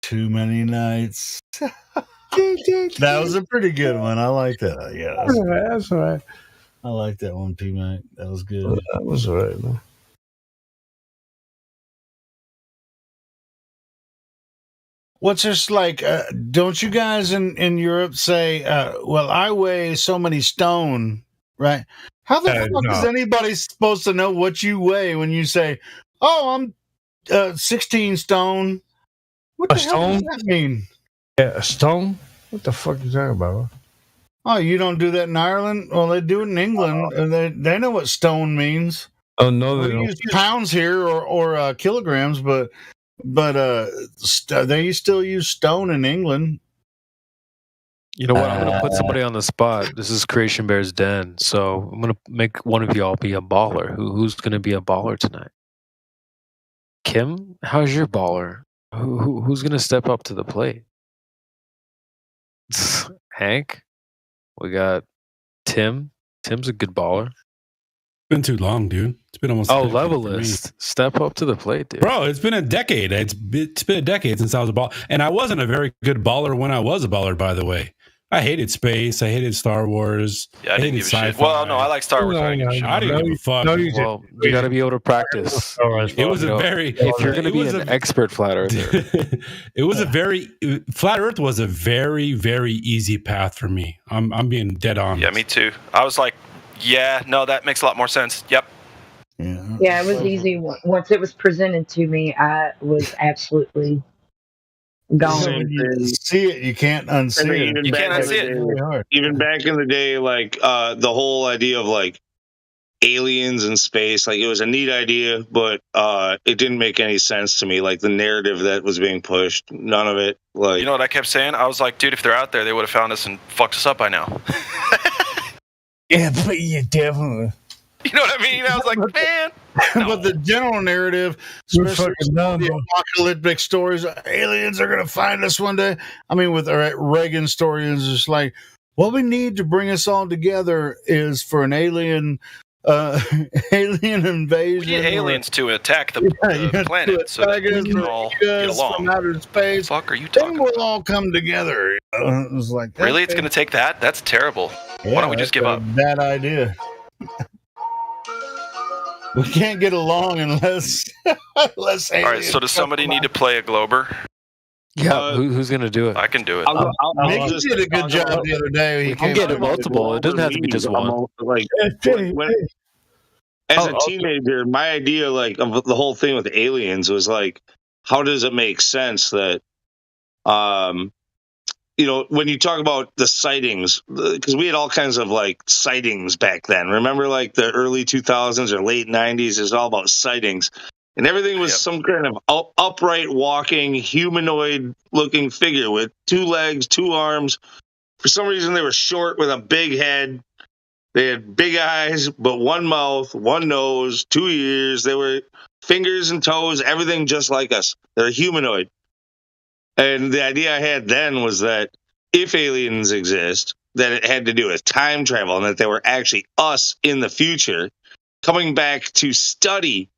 Too many nights. That was a pretty good one. I like that. Yeah, that's all right. I like that one, P-Mac. That was good. That was all right, man. What's this like? Don't you guys in Europe say, well, I weigh so many stone, right? How the fuck is anybody supposed to know what you weigh when you say, oh, I'm 16 stone? What the hell does that mean? Yeah, a stone? What the fuck are you talking about? Oh, you don't do that in Ireland? Well, they do it in England. They know what stone means. Oh, no, they don't. Use pounds here or kilograms, but they still use stone in England. You know what? I'm going to put somebody on the spot. This is Creation Bear's Den. So I'm going to make one of y'all be a baller. Who's going to be a baller tonight? Kim, how's your baller? Who's gonna step up to the plate? Hank. We got Tim. Tim's a good baller. Been too long, dude. It's been almost. Levelist, step up to the plate, dude. Bro, it's been a decade. It's been a decade since I was a baller, and I wasn't a very good baller when I was a baller. By the way, I hated space. I hated Star Wars. Yeah, I didn't give a shit. Well, no, I like Star Wars. I didn't give a fuck. Well, you got to be able to practice. It was a very. If you're going to be an expert flat earther, it was a very flat Earth was a very, very easy path for me. I'm being dead on. Yeah, me too. I was like, yeah, no, that makes a lot more sense. Yep. Yeah, it was easy. Once it was presented to me, I was absolutely gone. So when you see it, you can't unsee it. You can't unsee it. Even back in the day, like the whole idea of like aliens in space, like it was a neat idea, but it didn't make any sense to me. Like the narrative that was being pushed, none of it. Like, you know what I kept saying? I was like, dude, if they're out there, they would have found us and fucked us up by now. Yeah, but yeah, definitely. You know what I mean? I was like, man. But the general narrative, especially the apocalyptic stories, aliens are going to find us one day. I mean, with Reagan story, it's just like, what we need to bring us all together is for an alien invasion. We need aliens to attack the planet so that we can all get along. From outer space. What the fuck are you talking about? We'll all come together. It was like, really? It's going to take that? That's terrible. Yeah, why don't we just give up? Bad idea. We can't get along unless aliens. All right, so does somebody need to play a Glober? Yeah, who's going to do it? I can do it. Nick did a good job the other day. You can get it multiple. It doesn't have to be just one. Like, as a teenager, my idea like of the whole thing with aliens was like, how does it make sense that, you know, when you talk about the sightings, because we had all kinds of like sightings back then. Remember, like the early 2000s or late 90s is all about sightings, and everything was some kind of upright walking humanoid looking figure with 2 legs, 2 arms. For some reason, they were short with a big head. They had big eyes, but 1 mouth, 1 nose, 2 ears. They were fingers and toes, everything just like us. They're humanoid. And the idea I had then was that if aliens exist, that it had to do with time travel and that they were actually us in the future coming back to study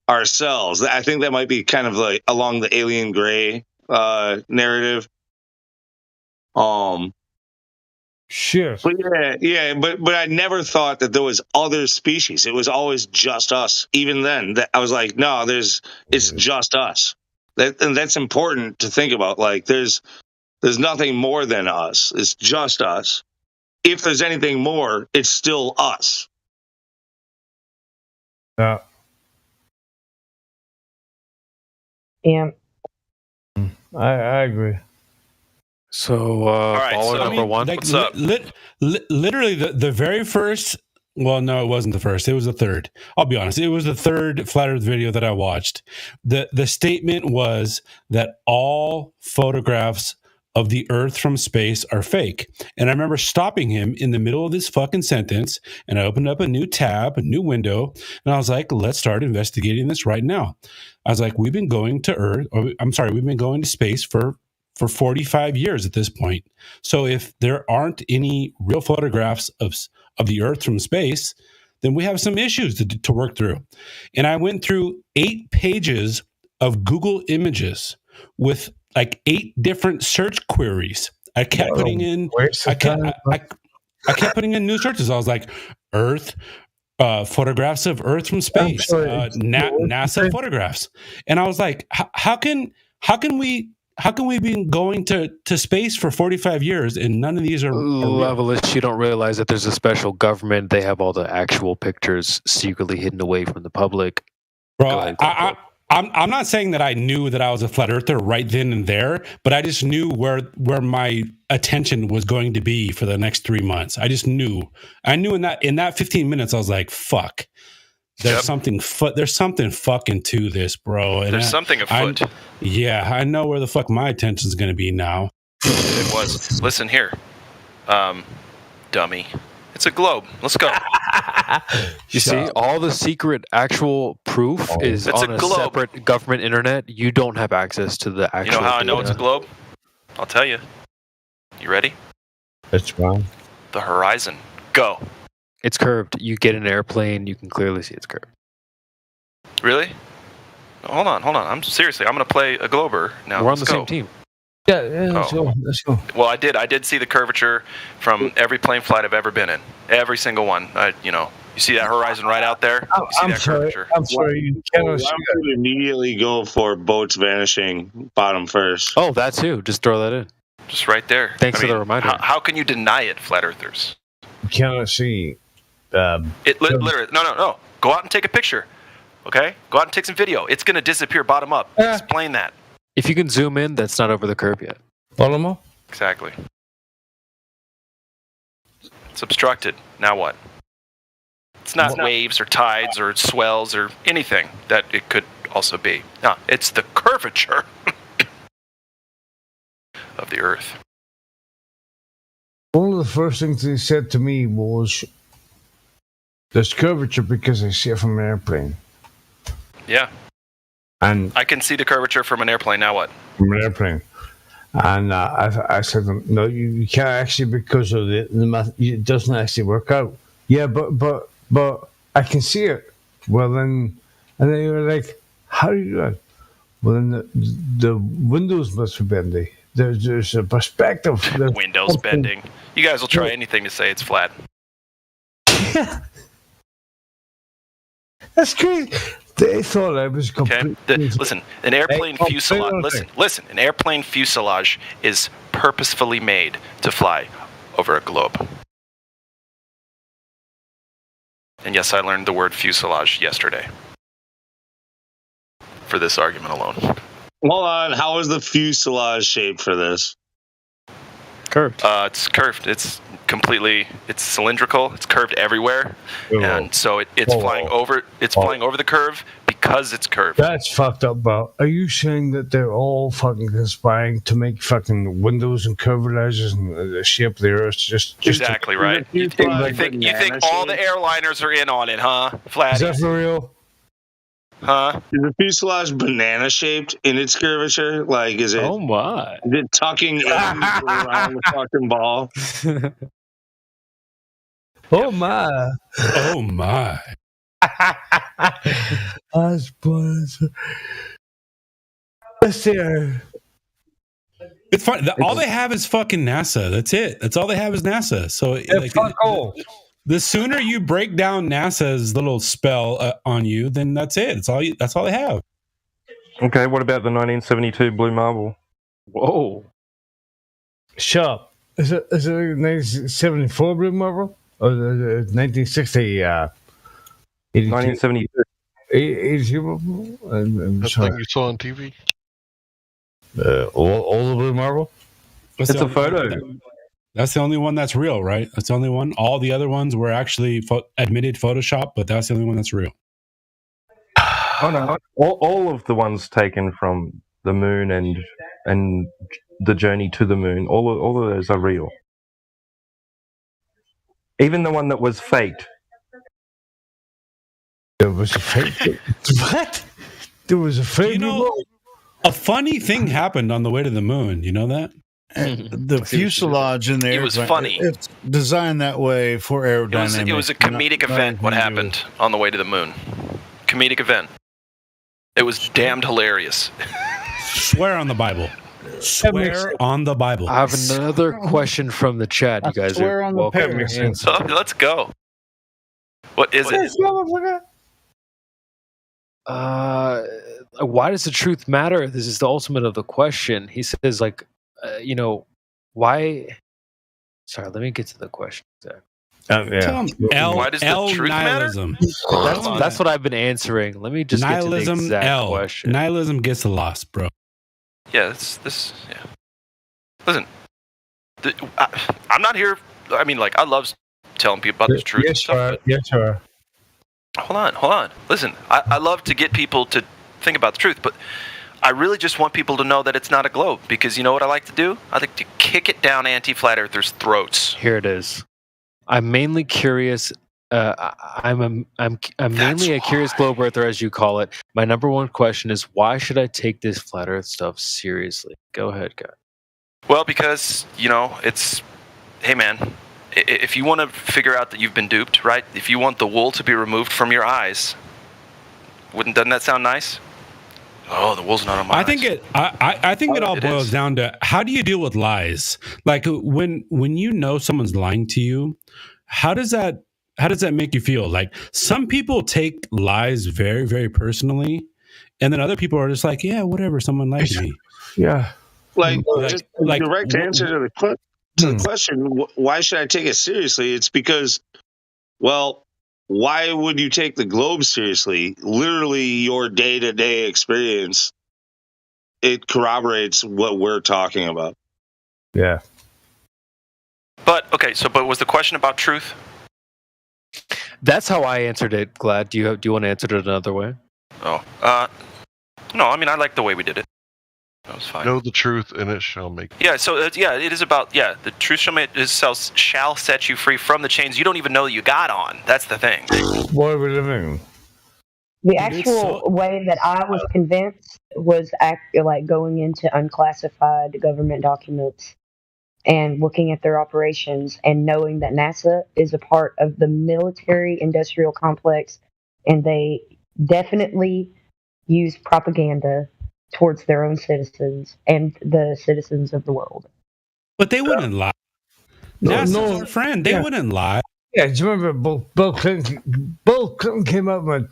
ourselves. I think that might be kind of like along the alien gray narrative. Sure. But but I never thought that there was other species. It was always just us. Even then, I was like, no, it's just us. And that's important to think about. Like, there's nothing more than us. It's just us. If there's anything more, it's still us. Yeah. Yeah. I agree. So, baller number one. Like, what's up? Literally, the very first. Well, no, it wasn't the first. It was the third. I'll be honest. It was the third Flat Earth video that I watched. The statement was that all photographs of the Earth from space are fake. And I remember stopping him in the middle of this fucking sentence, and I opened up a new tab, a new window, and I was like, let's start investigating this right now. I was like, we've been going to space for 45 years at this point. So if there aren't any real photographs of the Earth from space, then we have some issues to work through. And I went through 8 pages of Google Images with like 8 different search queries. I kept putting in I kept putting in new searches. I was like, Earth, photographs of Earth from space, NASA photographs. And I was like, how can we be going to space for 45 years and none of these are Levelist? You don't realize that there's a special government. They have all the actual pictures secretly hidden away from the public. Bro, I'm not saying that I knew that I was a flat earther right then and there, but I just knew where my attention was going to be for the next 3 months. I just knew. I knew in that 15 minutes, I was like, fuck. There's something fucking to this, bro. And there's something afoot. I know where the fuck my attention's going to be now. It was. Listen here, dummy. It's a globe. Let's go. You see, all the secret actual proof is It's on a a globe. separate government internet. You don't have access to the actual. You know how I know data. it's a globe? I'll tell you. You ready? That's wrong. The horizon. Go. It's curved. You get an airplane, you can clearly see it's curved. Really? Hold on. I'm seriously. I'm gonna play a glober now. We're on Let's the go. same team. Yeah, let's go. Let's go. Well, I did see the curvature from every plane flight I've ever been in. Every single one. You see that horizon right out there? You see that curvature? I'm sorry. You cannot see I would immediately go for boats vanishing bottom first. Oh, that too. Just throw that in. Just right there. Thanks for the reminder. How can you deny it, flat earthers? You cannot see. Literally, no. Go out and take a picture. Okay? Go out and take some video. It's going to disappear bottom up. Explain that. If you can zoom in, that's not over the curve yet. Bottom up? Exactly. It's obstructed. Now what? It's not waves or tides or swells or anything that it could also be. No, it's the curvature of the Earth. One of the first things they said to me was, there's curvature because I see it from an airplane. Yeah. And I can see the curvature from an airplane. Now what? From an airplane. And I said to them, no, you can't actually, because of the math, it doesn't actually work out. Yeah, but I can see it. Well, then, and then you were like, how do you do that? Well, then the windows must be bendy. There's a perspective. Windows bending. You guys will try anything to say it's flat. That's crazy. They thought I was completely... Listen, an airplane fuselage. Listen. An airplane fuselage is purposefully made to fly over a globe. And yes, I learned the word fuselage yesterday. For this argument alone. Hold on. How is the fuselage shaped for this? Curved. It's curved. It's completely. It's cylindrical. It's curved everywhere, and so it's flying over. It's flying over the curve because it's curved. That's fucked up, bro. Are you saying that they're all fucking conspiring to make fucking windows and curvatures and the shape of the Earth? Just exactly right. You think all the airliners are in on it, huh? Flat. Is that for real? Huh? Is the fuselage banana shaped in its curvature? Like, is it? Oh my! Is it tucking around the fucking ball? Oh my! Oh my! I suppose. Let's see. It's fun. All they have is fucking NASA. That's it. That's all they have is NASA. So fuck all. The sooner you break down NASA's little spell on you, then that's it. That's all they have. Okay, what about the 1972 Blue Marble? Whoa. Shut up. Is it 1974 Blue Marble? Or 1960? 1972. 82? That thing you saw on TV? All the Blue Marble? It's a photo. That's the only one that's real, right? That's the only one. All the other ones were actually admitted Photoshop, but that's the only one that's real. Oh no! All of the ones taken from the moon and the journey to the moon, all of those are real. Even the one that was faked. There was a fake. What? There was a fake. A funny thing happened on the way to the moon. You know that? The fuselage in there. It was funny. It's designed that way for aerodynamics. It was a comedic event. What happened on the way to the moon? Comedic event. It was damned hilarious. Swear on the Bible. Swear on the Bible. I have another question from the chat. You guys swear are on the welcome. parents. So let's go. What is it? Why does the truth matter? This is the ultimate of the question. He says, like, why? Sorry, let me get to the question. Why does the truth nihilism. matter? That's what I've been answing. Let me just Nihilism. get to the exact question. Nihilism gets the loss, bro. Yeah, yeah. Listen, I'm not here. I mean, like, I love telling people about the truth. Yes, sir. Yes, sir. Hold on. Listen, I love to get people to think about the truth, but I really just want people to know that it's not a globe, because you know what I like to do? I like to kick it down anti-flat earthers' throats. Here it is. I'm mainly curious. I'm mainly a curious globe earther, as you call it. My number one question is, why should I take this flat Earth stuff seriously? Go ahead, guy. Well, because it's, hey man, if you want to figure out that you've been duped, right? If you want the wool to be removed from your eyes, doesn't that sound nice? Oh, the wool's not on my eyes. I think it all boils down to how do you deal with lies? Like when you know someone's lying to you, how does that make you feel? Like some people take lies very, very personally, and then other people are just like, yeah, whatever, someone lied to me. Yeah. Just direct answer to the question, why should I take it seriously? It's because, well, why would you take the globe seriously? Literally, your day-to-day experience, it corroborates what we're talking about. Yeah. But was the question about truth? That's how I answered it, Glad. Do you want to answer it another way? Oh, no. I mean, I like the way we did it. That was fine. Know the truth, and it shall make. Yeah. So it is about the truth shall set you free from the chains you don't even know you got on. That's the thing. What are we living? The actual way that I was convinced was like going into unclassified government documents and looking at their operations and knowing that NASA is a part of the military-industrial complex, and they definitely use propaganda towards their own citizens and the citizens of the world. But they wouldn't lie. NASA's our friend. They wouldn't lie. Yeah, do you remember Bill Clinton? Bill Clinton came up and went,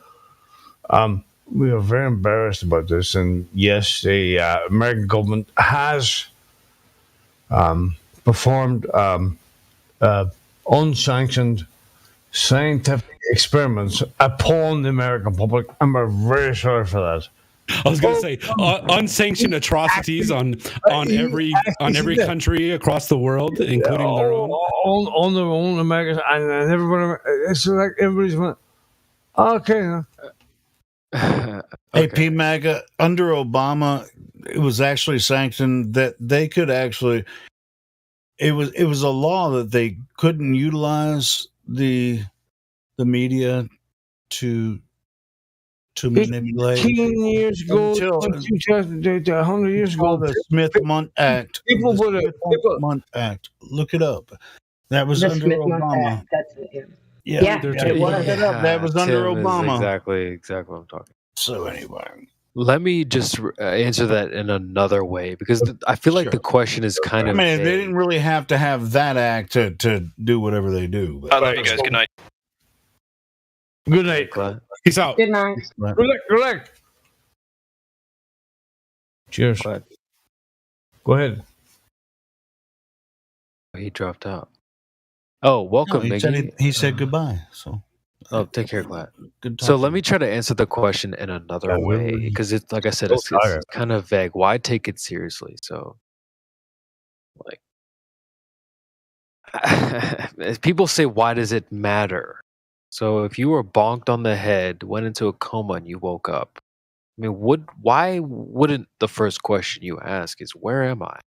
we are very embarrassed about this, and yes, the American government has performed unsanctioned scientific experiments upon the American public, and we're very sorry for that. I was going to say unsanctioned atrocities on every country across the world, including their own. On their own, Americans, and everybody. It's like everybody's went, okay. Hey, P. MAGA, under Obama, it was actually sanctioned that they could actually. It was a law that they couldn't utilize the media to manipulate. 15 years ago, 100 years ago, the Smith-Mundt Act. People would have Smith-Mundt Act. Look it up. That was under Obama. Yeah, it was. That was under Obama. Exactly what I'm talking. So anyway, let me just answer that in another way, because I feel like the question is kind of. I mean, they didn't really have to have that act to do whatever they do. But. I love you guys. Good night. Good night. Peace out. Good night. Good night. Cheers. Go ahead. He dropped out. Oh, welcome, Miggy. He said goodbye. So. Oh, take care, Glad. Good. So let me try to answer the question in another way, because it's like I said, it's kind of vague. Why take it seriously? So, like, people say, why does it matter? So if you were bonked on the head, went into a coma, and you woke up, I mean, why wouldn't the first question you ask is, where am I?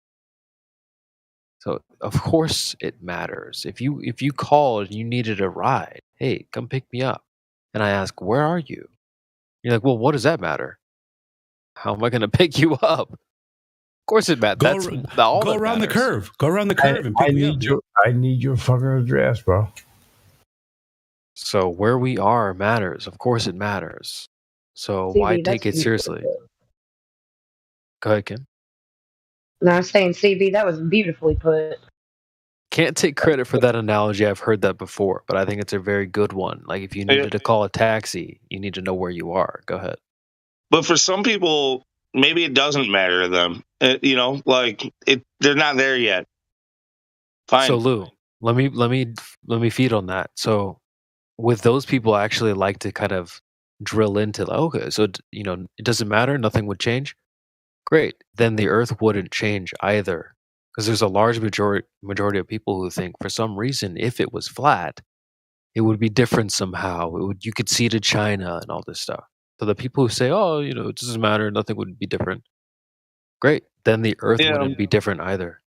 So of course it matters. If you called and you needed a ride, hey, come pick me up, and I ask, where are you? You're like, well, what does that matter? How am I going to pick you up? Of course it matters. Go around the curve. Go around the curve and pick me up. I need your fucking address, bro. So where we are matters. Of course it matters. So why take it seriously? Go ahead, Kim. No, I was saying, CB, that was beautifully put. Can't take credit for that analogy. I've heard that before, but I think it's a very good one. Like if you needed to call a taxi, you need to know where you are. Go ahead. But for some people, maybe it doesn't matter to them. They're not there yet. Fine. So Lou, let me feed on that. So with those people, I actually like to kind of drill into, like, okay, so it doesn't matter, nothing would change. Great, then the Earth wouldn't change either, because there's a large majority of people who think for some reason, if it was flat, it would be different somehow. You could see to China and all this stuff. So the people who say, oh, it doesn't matter, nothing would be different. Great, then the Earth wouldn't be different either.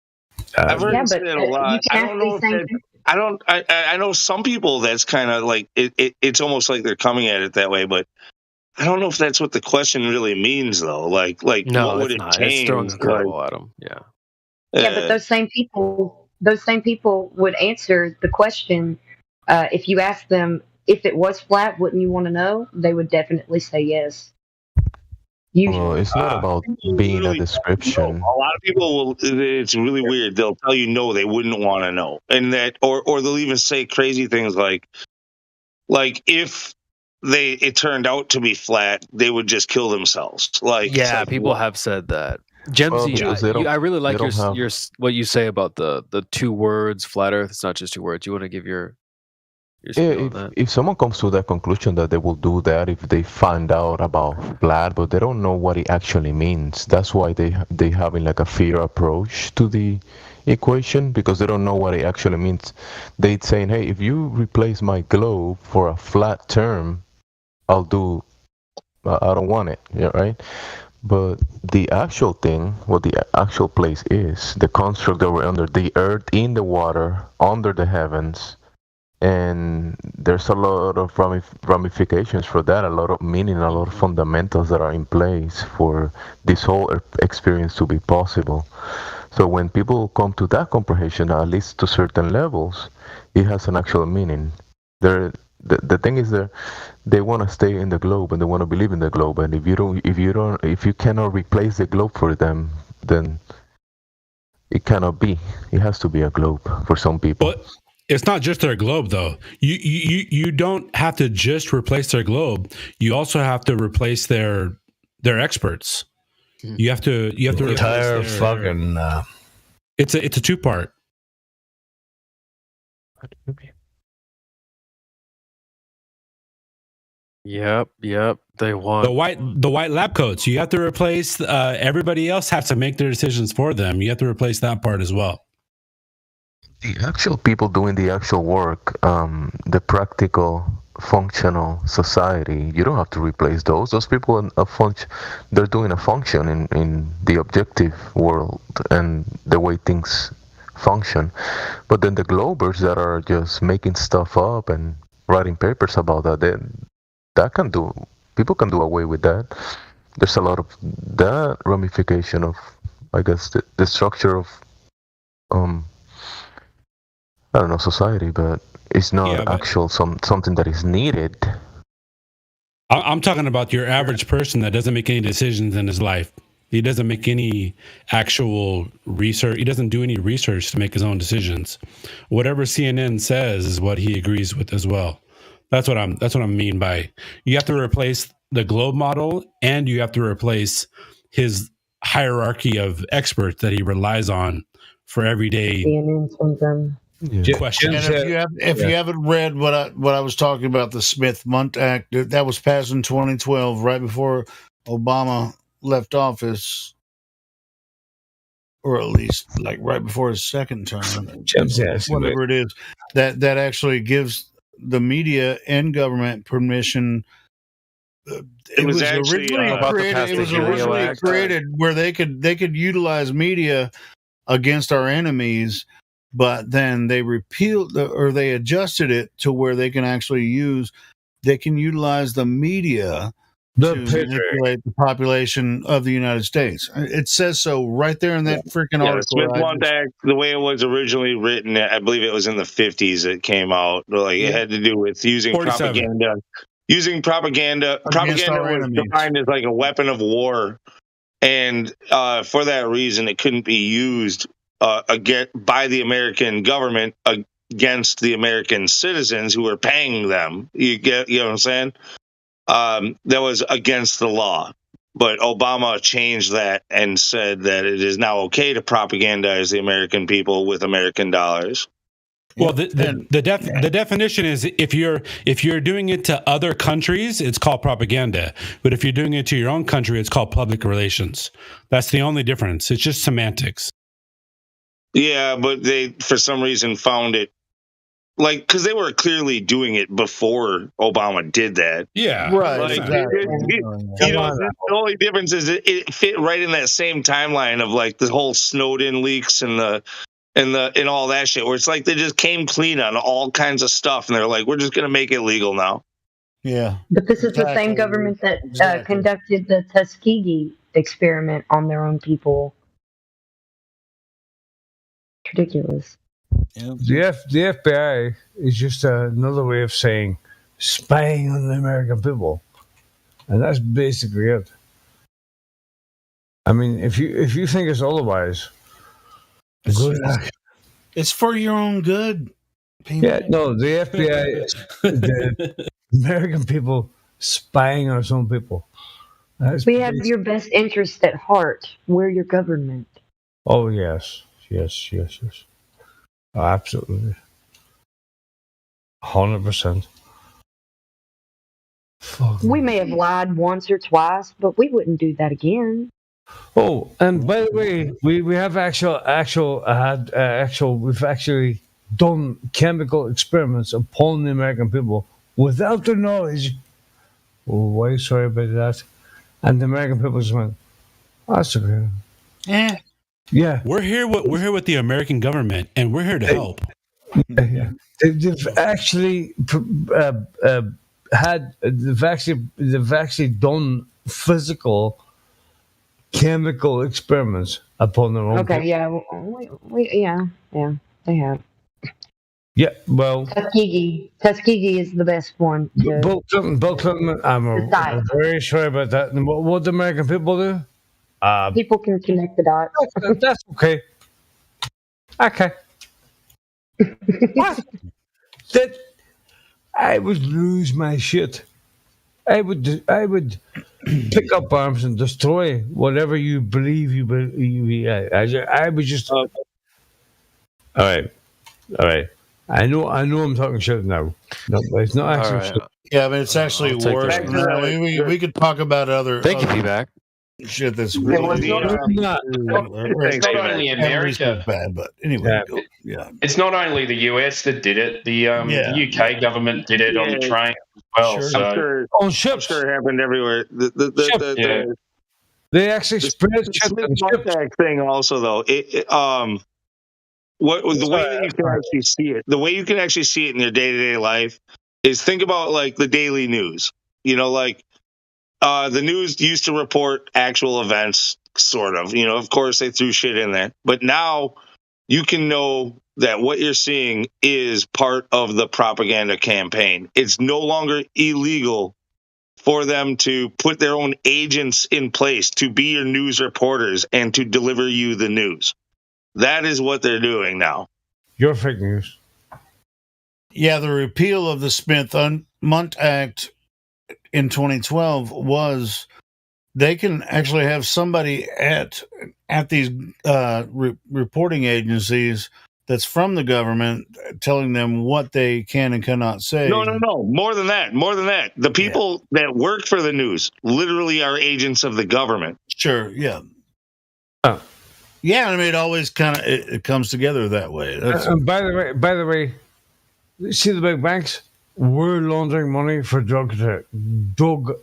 I've heard it said a lot. I don't know if I know some people that's kind of like it's almost like they're coming at it that way, but I don't know if that's what the question really means though. Like No, what would it's it not. change? It's throwing a Like, curveball at them. Yeah. Yeah, but those same people would answer the question if you asked them if it was flat, wouldn't you want to know? They would definitely say yes. Well, it's not about being a description. a lot of people will. It's really weird. They'll tell you no, they wouldn't want to know, and that, or they'll even say crazy things like if it turned out to be flat, they would just kill themselves. Like, Yeah, it's like, people have said that. Gemsy, because they don't- I really like they don't have- your what you say about the 2 words, flat Earth. It's not just 2 words. You want to give your Yeah, if someone comes to that conclusion that they will do that if they find out about flat, but they don't know what it actually means. That's why they having like a fear approach to the equation, because they don't know what it actually means. They saying, hey, if you replace my globe for a flat term, I'll do. I don't want it, yeah, right? But the actual thing, what the actual place is, the construct that we're under, the earth, in the water, under the heavens. And there's a lot of ramifications for that, a lot of meaning, a lot of fundamentals that are in place for this whole experience to be possible. So when people come to that comprehension, at least to certain levels, it has an actual meaning. The thing is that they want to stay in the globe and they want to believe in the globe. And if you cannot replace the globe for them, then it cannot be. It has to be a globe for some people. But it's not just their globe, though. You don't have to just replace their globe. You also have to replace their experts. You have to entire replace fucking. It's a 2-part. Yep. They want the white lab coats. You have to replace. Everybody else has to make their decisions for them. You have to replace that part as well. The actual people doing the actual work, the practical, functional society, you don't have to replace those. Those people they're doing a function in the objective world and the way things function. But then the globers that are just making stuff up and writing papers about people can do away with that. There's a lot of that ramification of, I guess, the structure of I don't know, society, but it's not actual something that is needed. I'm talking about your average person that doesn't make any decisions in his life. He doesn't make any actual research. He doesn't do any research to make his own decisions. Whatever CNN says is what he agrees with as well. That's what I mean by you have to replace the globe model and you have to replace his hierarchy of experts that he relies on for everyday questions. And if you haven't read what I was talking about, the Smith-Mundt Act that was passed in 2012, right before Obama left office, or at least like right before his second term, whatever it is, that actually gives the media and government permission. It was originally created where they could utilize media against our enemies, but then they repealed or they adjusted it to where they can actually utilize the media to manipulate the population of the United States. It says so right there in that freaking article. The Smith-Mundt Act, the way it was originally written, I believe it was in the 50s it came out. It had to do with using 47. propaganda. Using propaganda. Propaganda was defined as like a weapon of war. And for that reason, it couldn't be used by the American government against the American citizens who were paying them. You know what I'm saying? That was against the law. But Obama changed that and said that it is now okay to propagandize the American people with American dollars. Well, the definition is if you're doing it to other countries, it's called propaganda. But if you're doing it to your own country, it's called public relations. That's the only difference. It's just semantics. Yeah, but they, for some reason, found it because they were clearly doing it before Obama did that. Yeah, right. The only difference is it fit right in that same timeline of like the whole Snowden leaks and the and all that shit, where it's like they just came clean on all kinds of stuff, and they're like, we're just gonna make it legal now. Yeah. But this is the same government that conducted the Tuskegee experiment on their own people. It's ridiculous. The FBI is just another way of saying spying on the American people, and that's basically it. I mean, if you think it's otherwise, it's for your own good. Yeah, no, the FBI, the American people spying on some people. We have your best interest at heart. We're your government. Oh yes. Oh, absolutely, 100%. We may have lied once or twice, but we wouldn't do that again. Oh, and by the way, we have we've actually done chemical experiments upon the American people without their knowledge. Oh, why sorry about that? And the American people just went, that's okay. Yeah. We're here with the American government, and we're here to help. Yeah. They've actually they've actually done physical chemical experiments upon their own Okay, people. yeah, they have. Yeah, well, Tuskegee is the best one. Bill Clinton, I'm very sorry about that. And what the American people do? People can connect the dots. That's okay. Okay. What? That I would lose my shit. I would pick up arms and destroy whatever you believe you believe. I would just. All right. I know. I'm talking shit now. No, it's not actually shit. Yeah, but it's actually worse than that. We could talk about other. Thank you, feedback. Shit, that's It's not only America, bad, but anyway, it's not only the US that did it. The UK government did it on the train as well. Sure. So I'm sure it happened everywhere. They actually spread shit. The contact thing also, though. The way that you can actually see it, the way you can actually see it in your day-to-day life is think about like the daily news. You know, like the news used to report actual events, sort of. You know, of course they threw shit in there, but now you can know that what you're seeing is part of the propaganda campaign. It's no longer illegal for them to put their own agents in place to be your news reporters and to deliver you the news. That is what they're doing now. You're fake news. Yeah, the repeal of the Smith-Mundt Act in 2012 was they can actually have somebody at these reporting agencies that's from the government telling them what they can and cannot say. No. More than that. The people that work for the news literally are agents of the government. Sure, yeah. Yeah, I mean, it always kind of it comes together that way. By the way, see the big banks? We're laundering money for drug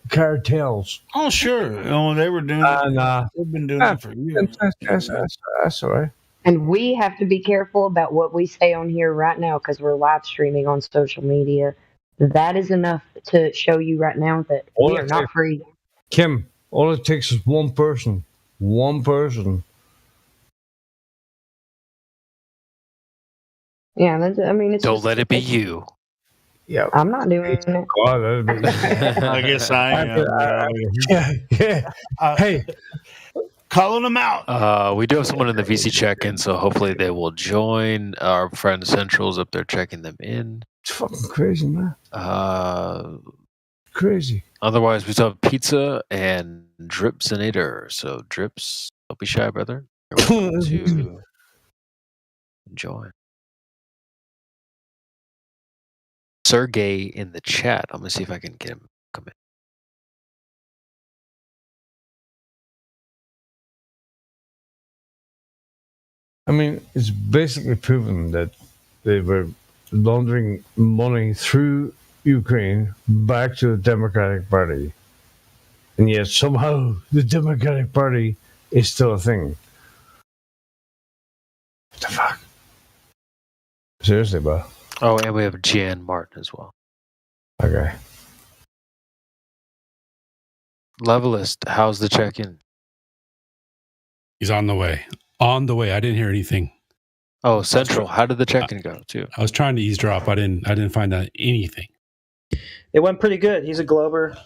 cartels. Oh, sure. Oh, they were doing it. They've been doing it for years. That's all right. And we have to be careful about what we say on here right now because we're live streaming on social media. That is enough to show you right now that we are not free. Kim, all it takes is one person. Yeah, it's don't let it be you. Yeah, I'm not doing it. I guess I am. Yeah. Hey, calling them out. We do have someone in the VC check-in, so hopefully they will join. Our friend Central's up there checking them in. It's fucking crazy, man. Crazy. Otherwise, we still have Pizza and Dripsinator. So Drips, don't be shy, brother. You're welcome to join. Sergey in the chat. I'm gonna see if I can get him to come in. I mean, it's basically proven that they were laundering money through Ukraine back to the Democratic Party. And yet somehow the Democratic Party is still a thing. What the fuck? Seriously, bro. Oh, and we have Jan Martin as well. Okay. Levelist, how's the check-in? He's on the way. On the way. I didn't hear anything. Oh, Central. How did the check-in go, too? I was trying to eavesdrop. I didn't find out anything. It went pretty good. He's a Glober.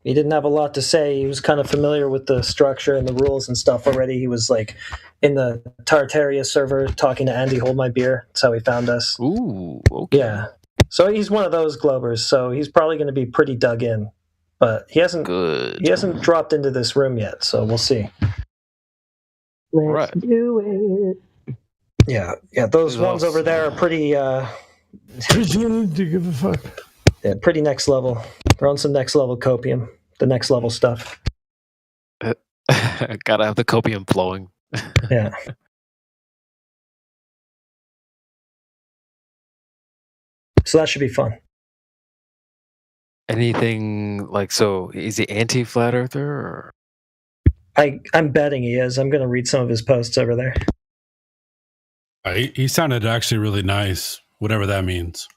He didn't have a lot to say. He was kind of familiar with the structure and the rules and stuff already. He was like in the Tartaria server talking to Andy Hold My Beer. That's how he found us. Ooh, okay. Yeah. So he's one of those Globers. So he's probably going to be pretty dug in. But he hasn't dropped into this room yet. So we'll see. Let's do it. Yeah. Those ones over there are pretty. Didn't give a fuck. Yeah, pretty next level. They're on some next level copium. The next level stuff. Gotta have the copium flowing. Yeah. So that should be fun. Anything like, so is he anti-flat earther? Or? I'm betting he is. I'm going to read some of his posts over there. He sounded actually really nice, whatever that means.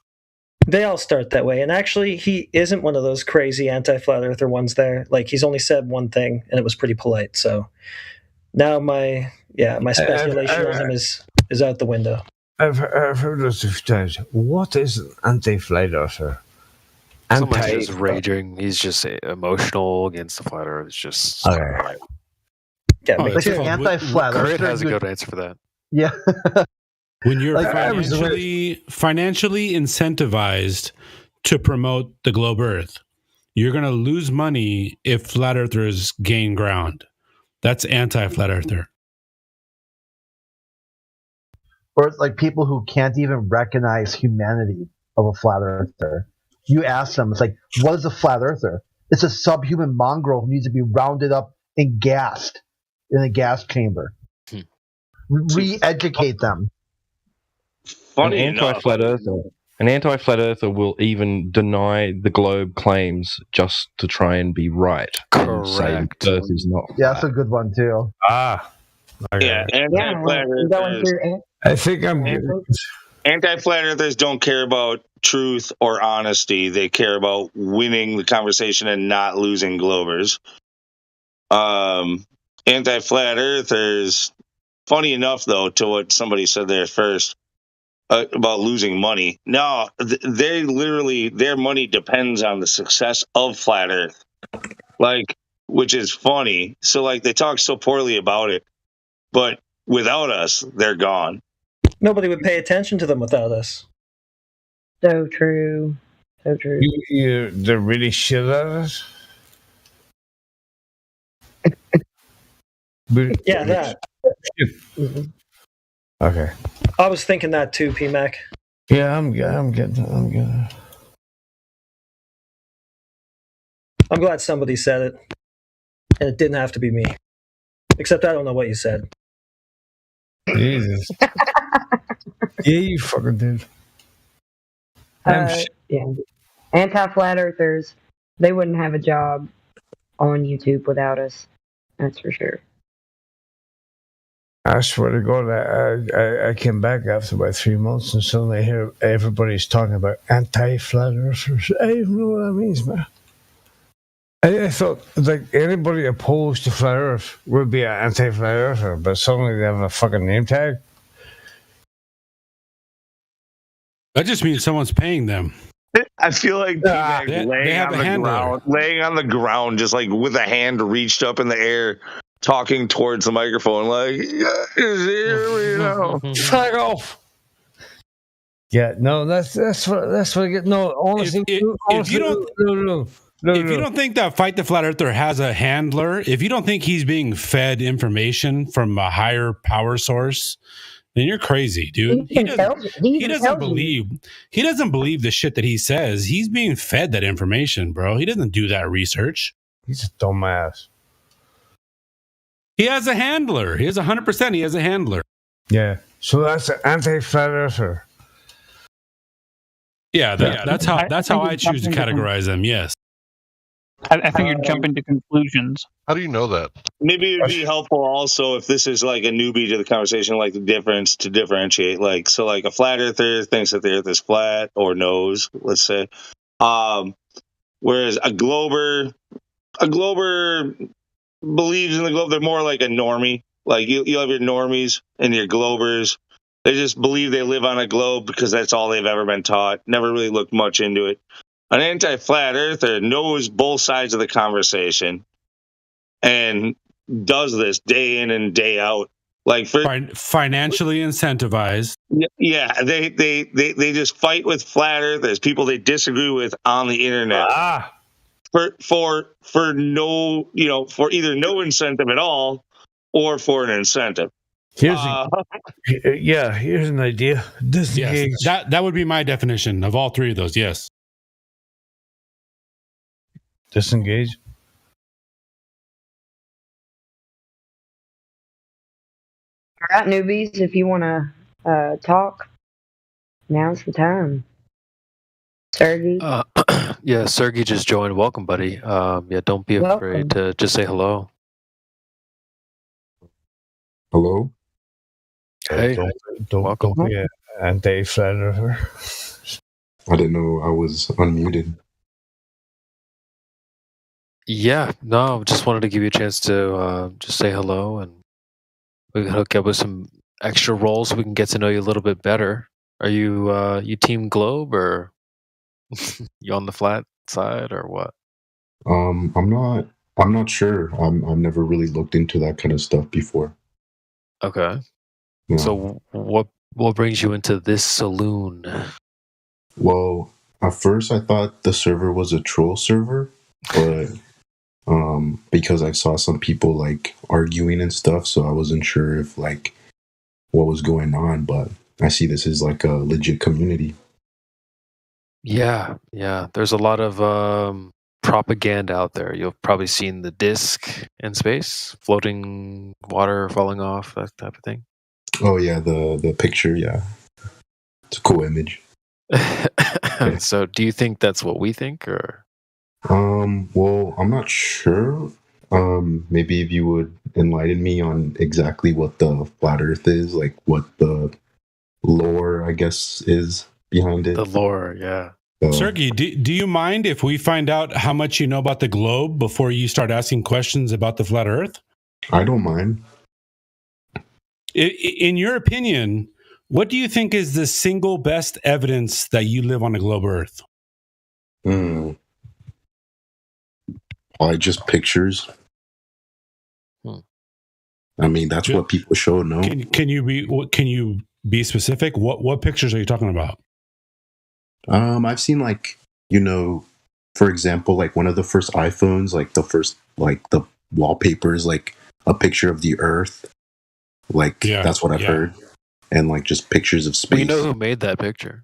They all start that way. And actually, he isn't one of those crazy anti-flat earther ones there. Like, he's only said one thing, and it was pretty polite. So now my speculation on him is out the window. I've heard this a few times. What is an anti-flat earther? Someone's just raging. He's just emotional against the flat earth. It's just... Okay. Yeah, like an anti-flat Grit earther. has a good answer for that. Yeah. When you're Like, financially incentivized to promote the globe Earth, you're going to lose money if flat earthers gain ground. That's anti-flat earther. Or like people who can't even recognize humanity of a flat earther. You ask them, it's like, what is a flat earther? It's a subhuman mongrel who needs to be rounded up and gassed in a gas chamber. Re-educate them. Funny an anti-flat earther will even deny the globe claims just to try and be right. And say the Earth is not. Yeah, that's a good one too. Okay. Yeah, anti-flat earthers. I think I'm. Anti-flat earthers don't care about truth or honesty. They care about winning the conversation and not losing Globers. Anti-flat earthers, funny enough though, to what somebody said there first about losing money. No, they literally, their money depends on the success of flat earth. Like, which is funny. So like they talk so poorly about it, but without us, they're gone. Nobody would pay attention to them without us. So true. So true. They're really shit at us. Yeah, that. Okay. I was thinking that too, PMAC. Yeah, I'm good. I'm glad somebody said it. And it didn't have to be me. Except I don't know what you said. Jesus. Yeah, you fucking did. Yeah. Anti-flat earthers, they wouldn't have a job on YouTube without us. That's for sure. I swear to God, I came back after about 3 months and suddenly I hear everybody's talking about anti-flat earthers. I don't know what that means, man. I thought like anybody opposed to flat earth would be an anti-flat earther, but suddenly they have a fucking name tag. That just means someone's paying them. I feel like they have a handler. laying on the ground, just like with a hand reached up in the air, talking towards the microphone, like, here we go. Fuck off. Yeah, no, that's what I get. No, honestly, if you don't think that Fight the Flat Earther has a handler, if you don't think he's being fed information from a higher power source, then you're crazy, dude. He doesn't believe the shit that he says. He's being fed that information, bro. He doesn't do that research. He's a dumbass. He has a handler. He has 100%. He has a handler. Yeah. So that's an anti-flat earther. Yeah, that's how I choose to categorize them. Yes. I think you're jumping to conclusions. How do you know that? Maybe it'd be helpful also if this is like a newbie to the conversation, like the difference to differentiate. Like, so like a flat earther thinks that the earth is flat or knows, let's say. Whereas a glober believes in the globe. They're more like a normie. Like you have your normies and your globers. They just believe they live on a globe because that's all they've ever been taught. Never really looked much into it. An anti-flat earther knows both sides of the conversation and does this day in and day out. Like financially incentivized. Yeah, they just fight with flat earthers, people they disagree with on the internet. For no, for either no incentive at all or for an incentive. Here's an idea. Disengage. Yes, that would be my definition of all three of those. Yes. Disengage. All right, newbies, if you want to talk, now's the time. Sergey? Yeah, Sergey just joined. Welcome, buddy. Yeah, don't be afraid to just say hello. Hello? Hey, welcome. Don't be anti-flat earther. I didn't know I was unmuted. Yeah, no, just wanted to give you a chance to just say hello, and we can hook up with some extra roles so we can get to know you a little bit better. Are you Team Globe or you on the flat side or what? I'm not sure. I've never really looked into that kind of stuff before. Okay. Yeah. So what brings you into this saloon? Well, at first I thought the server was a troll server, but because I saw some people like arguing and stuff, so I wasn't sure if like what was going on, but I see this is like a legit community. Yeah. There's a lot of propaganda out there. You've probably seen the disc in space, floating water falling off, that type of thing. Oh yeah, the picture, yeah. It's a cool image. Yeah. So do you think that's what we think, or? Well, I'm not sure. Maybe if you would enlighten me on exactly what the flat earth is, like what the lore, I guess, is behind it. The lore, yeah. Sergey, do you mind if we find out how much you know about the globe before you start asking questions about the flat earth? I don't mind. In your opinion, what do you think is the single best evidence that you live on a globe Earth? Probably just pictures. I mean, that's what people show. No, can you be specific? What pictures are you talking about? I've seen like, for example, like one of the first iPhones, like the wallpapers, like a picture of the Earth. Like that's what I've heard, and like just pictures of space. Well, you know who made that picture?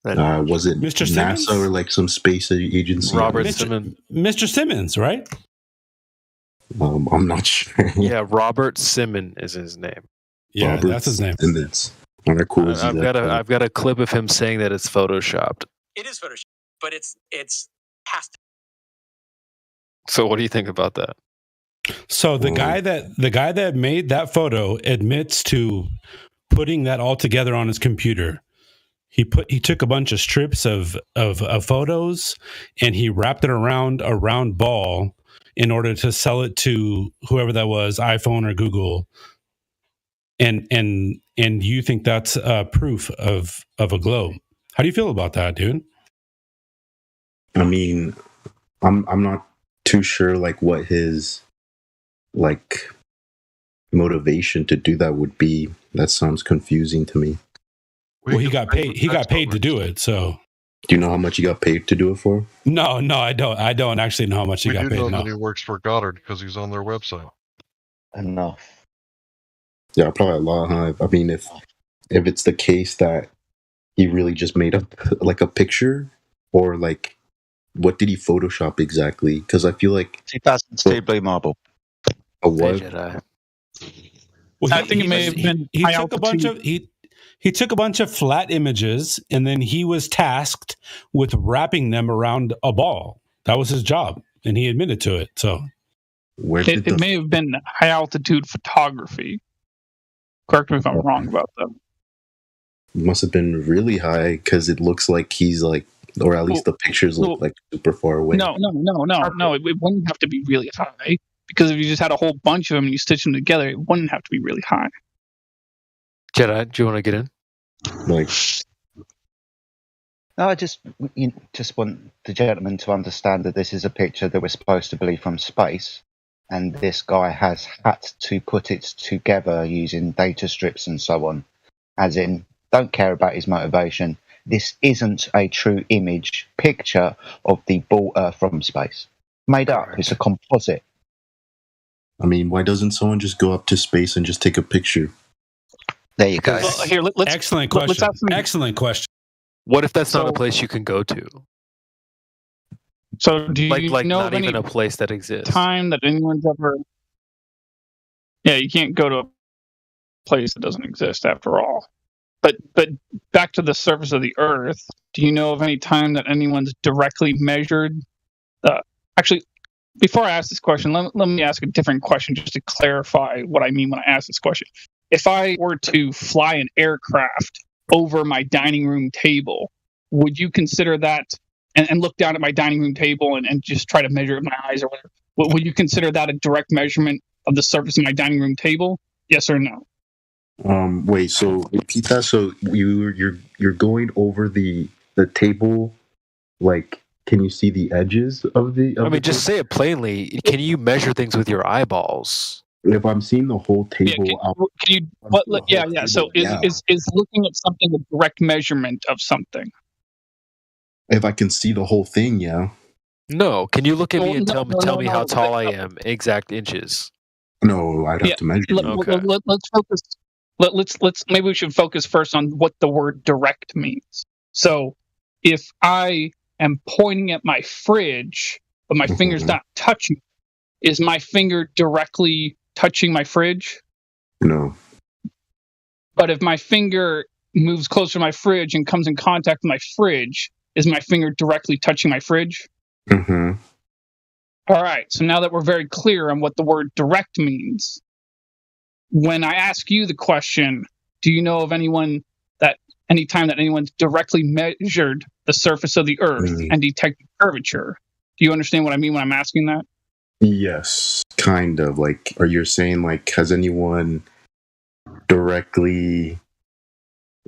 Was it Mr. NASA Simmons? or like some space agency? Robert Simmons. Mr. Simmons, right? I'm not sure. Yeah, Robert Simmons is his name. Yeah, Robert that's his name. Simmons. How cool is I've got a clip of him saying that it's photoshopped. It is photoshopped, but it's has to. So what do you think about that? So the guy that made that photo admits to putting that all together on his computer. He took a bunch of strips of photos and he wrapped it around a round ball in order to sell it to whoever that was, iPhone or Google. And you think that's proof of a globe? How do you feel about that, dude? I mean, I'm not too sure like what his like motivation to do that would be. That sounds confusing to me. Well, he got paid. He got paid to do it. So, do you know how much he got paid to do it for? No, I don't. I don't actually know how much he got paid. We do know that he works for Goddard because he's on their website. Enough. Yeah, probably a lot. Huh? I mean, if it's the case that he really just made up like a picture, or like, what did he Photoshop exactly? Because I feel like he passed Stay Marble. A what? Well, I think it may have been. He took a bunch of flat images, and then he was tasked with wrapping them around a ball. That was his job. and he admitted to it. So it may have been high altitude photography. Correct me if I'm wrong about that. It must have been really high because it looks like he's like, or at least the pictures look like super far away. No. It wouldn't have to be really high, because if you just had a whole bunch of them and you stitch them together, it wouldn't have to be really high. Jedi, do you want to get in? Like, no, I just want the gentleman to understand that this is a picture that we're supposed to believe from space, and this guy has had to put it together using data strips and so on. As in, don't care about his motivation. This isn't a true image picture of the ball Earth from space. Made up. It's a composite. I mean, why doesn't someone just go up to space and just take a picture? There you go. Well, here, excellent question. Excellent question. What if that's not a place you can go to? So do you like know not of even any a place that exists? time that anyone's ever? Yeah, you can't go to a place that doesn't exist after all. But back to the surface of the Earth. Do you know of any time that anyone's directly measured? Actually, before I ask this question, let me ask a different question just to clarify what I mean when I ask this question. If I were to fly an aircraft over my dining room table, would you consider that, and look down at my dining room table and just try to measure with my eyes or whatever, would you consider that a direct measurement of the surface of my dining room table? Yes or no? Wait, so repeat that. So you're going over the table, like, can you see the edges of the? I mean, just say it plainly. Can you measure things with your eyeballs? If I'm seeing the whole table, So is looking at something a direct measurement of something? If I can see the whole thing, yeah. No. Can you look at me and tell me how tall I am, exact inches? No, I'd have to measure. Let's focus. Let's maybe we should focus first on what the word direct means. So if I am pointing at my fridge, but my finger's not touching, is my finger directly touching my fridge? No. But if my finger moves closer to my fridge and comes in contact with my fridge, is my finger directly touching my fridge? Mm-hmm. All right. So now that we're very clear on what the word direct means, when I ask you the question, do you know of any time that anyone's directly measured the surface of the Earth and detected curvature? Do you understand what I mean when I'm asking that? Yes, kind of. Like, are you saying, like, has anyone directly,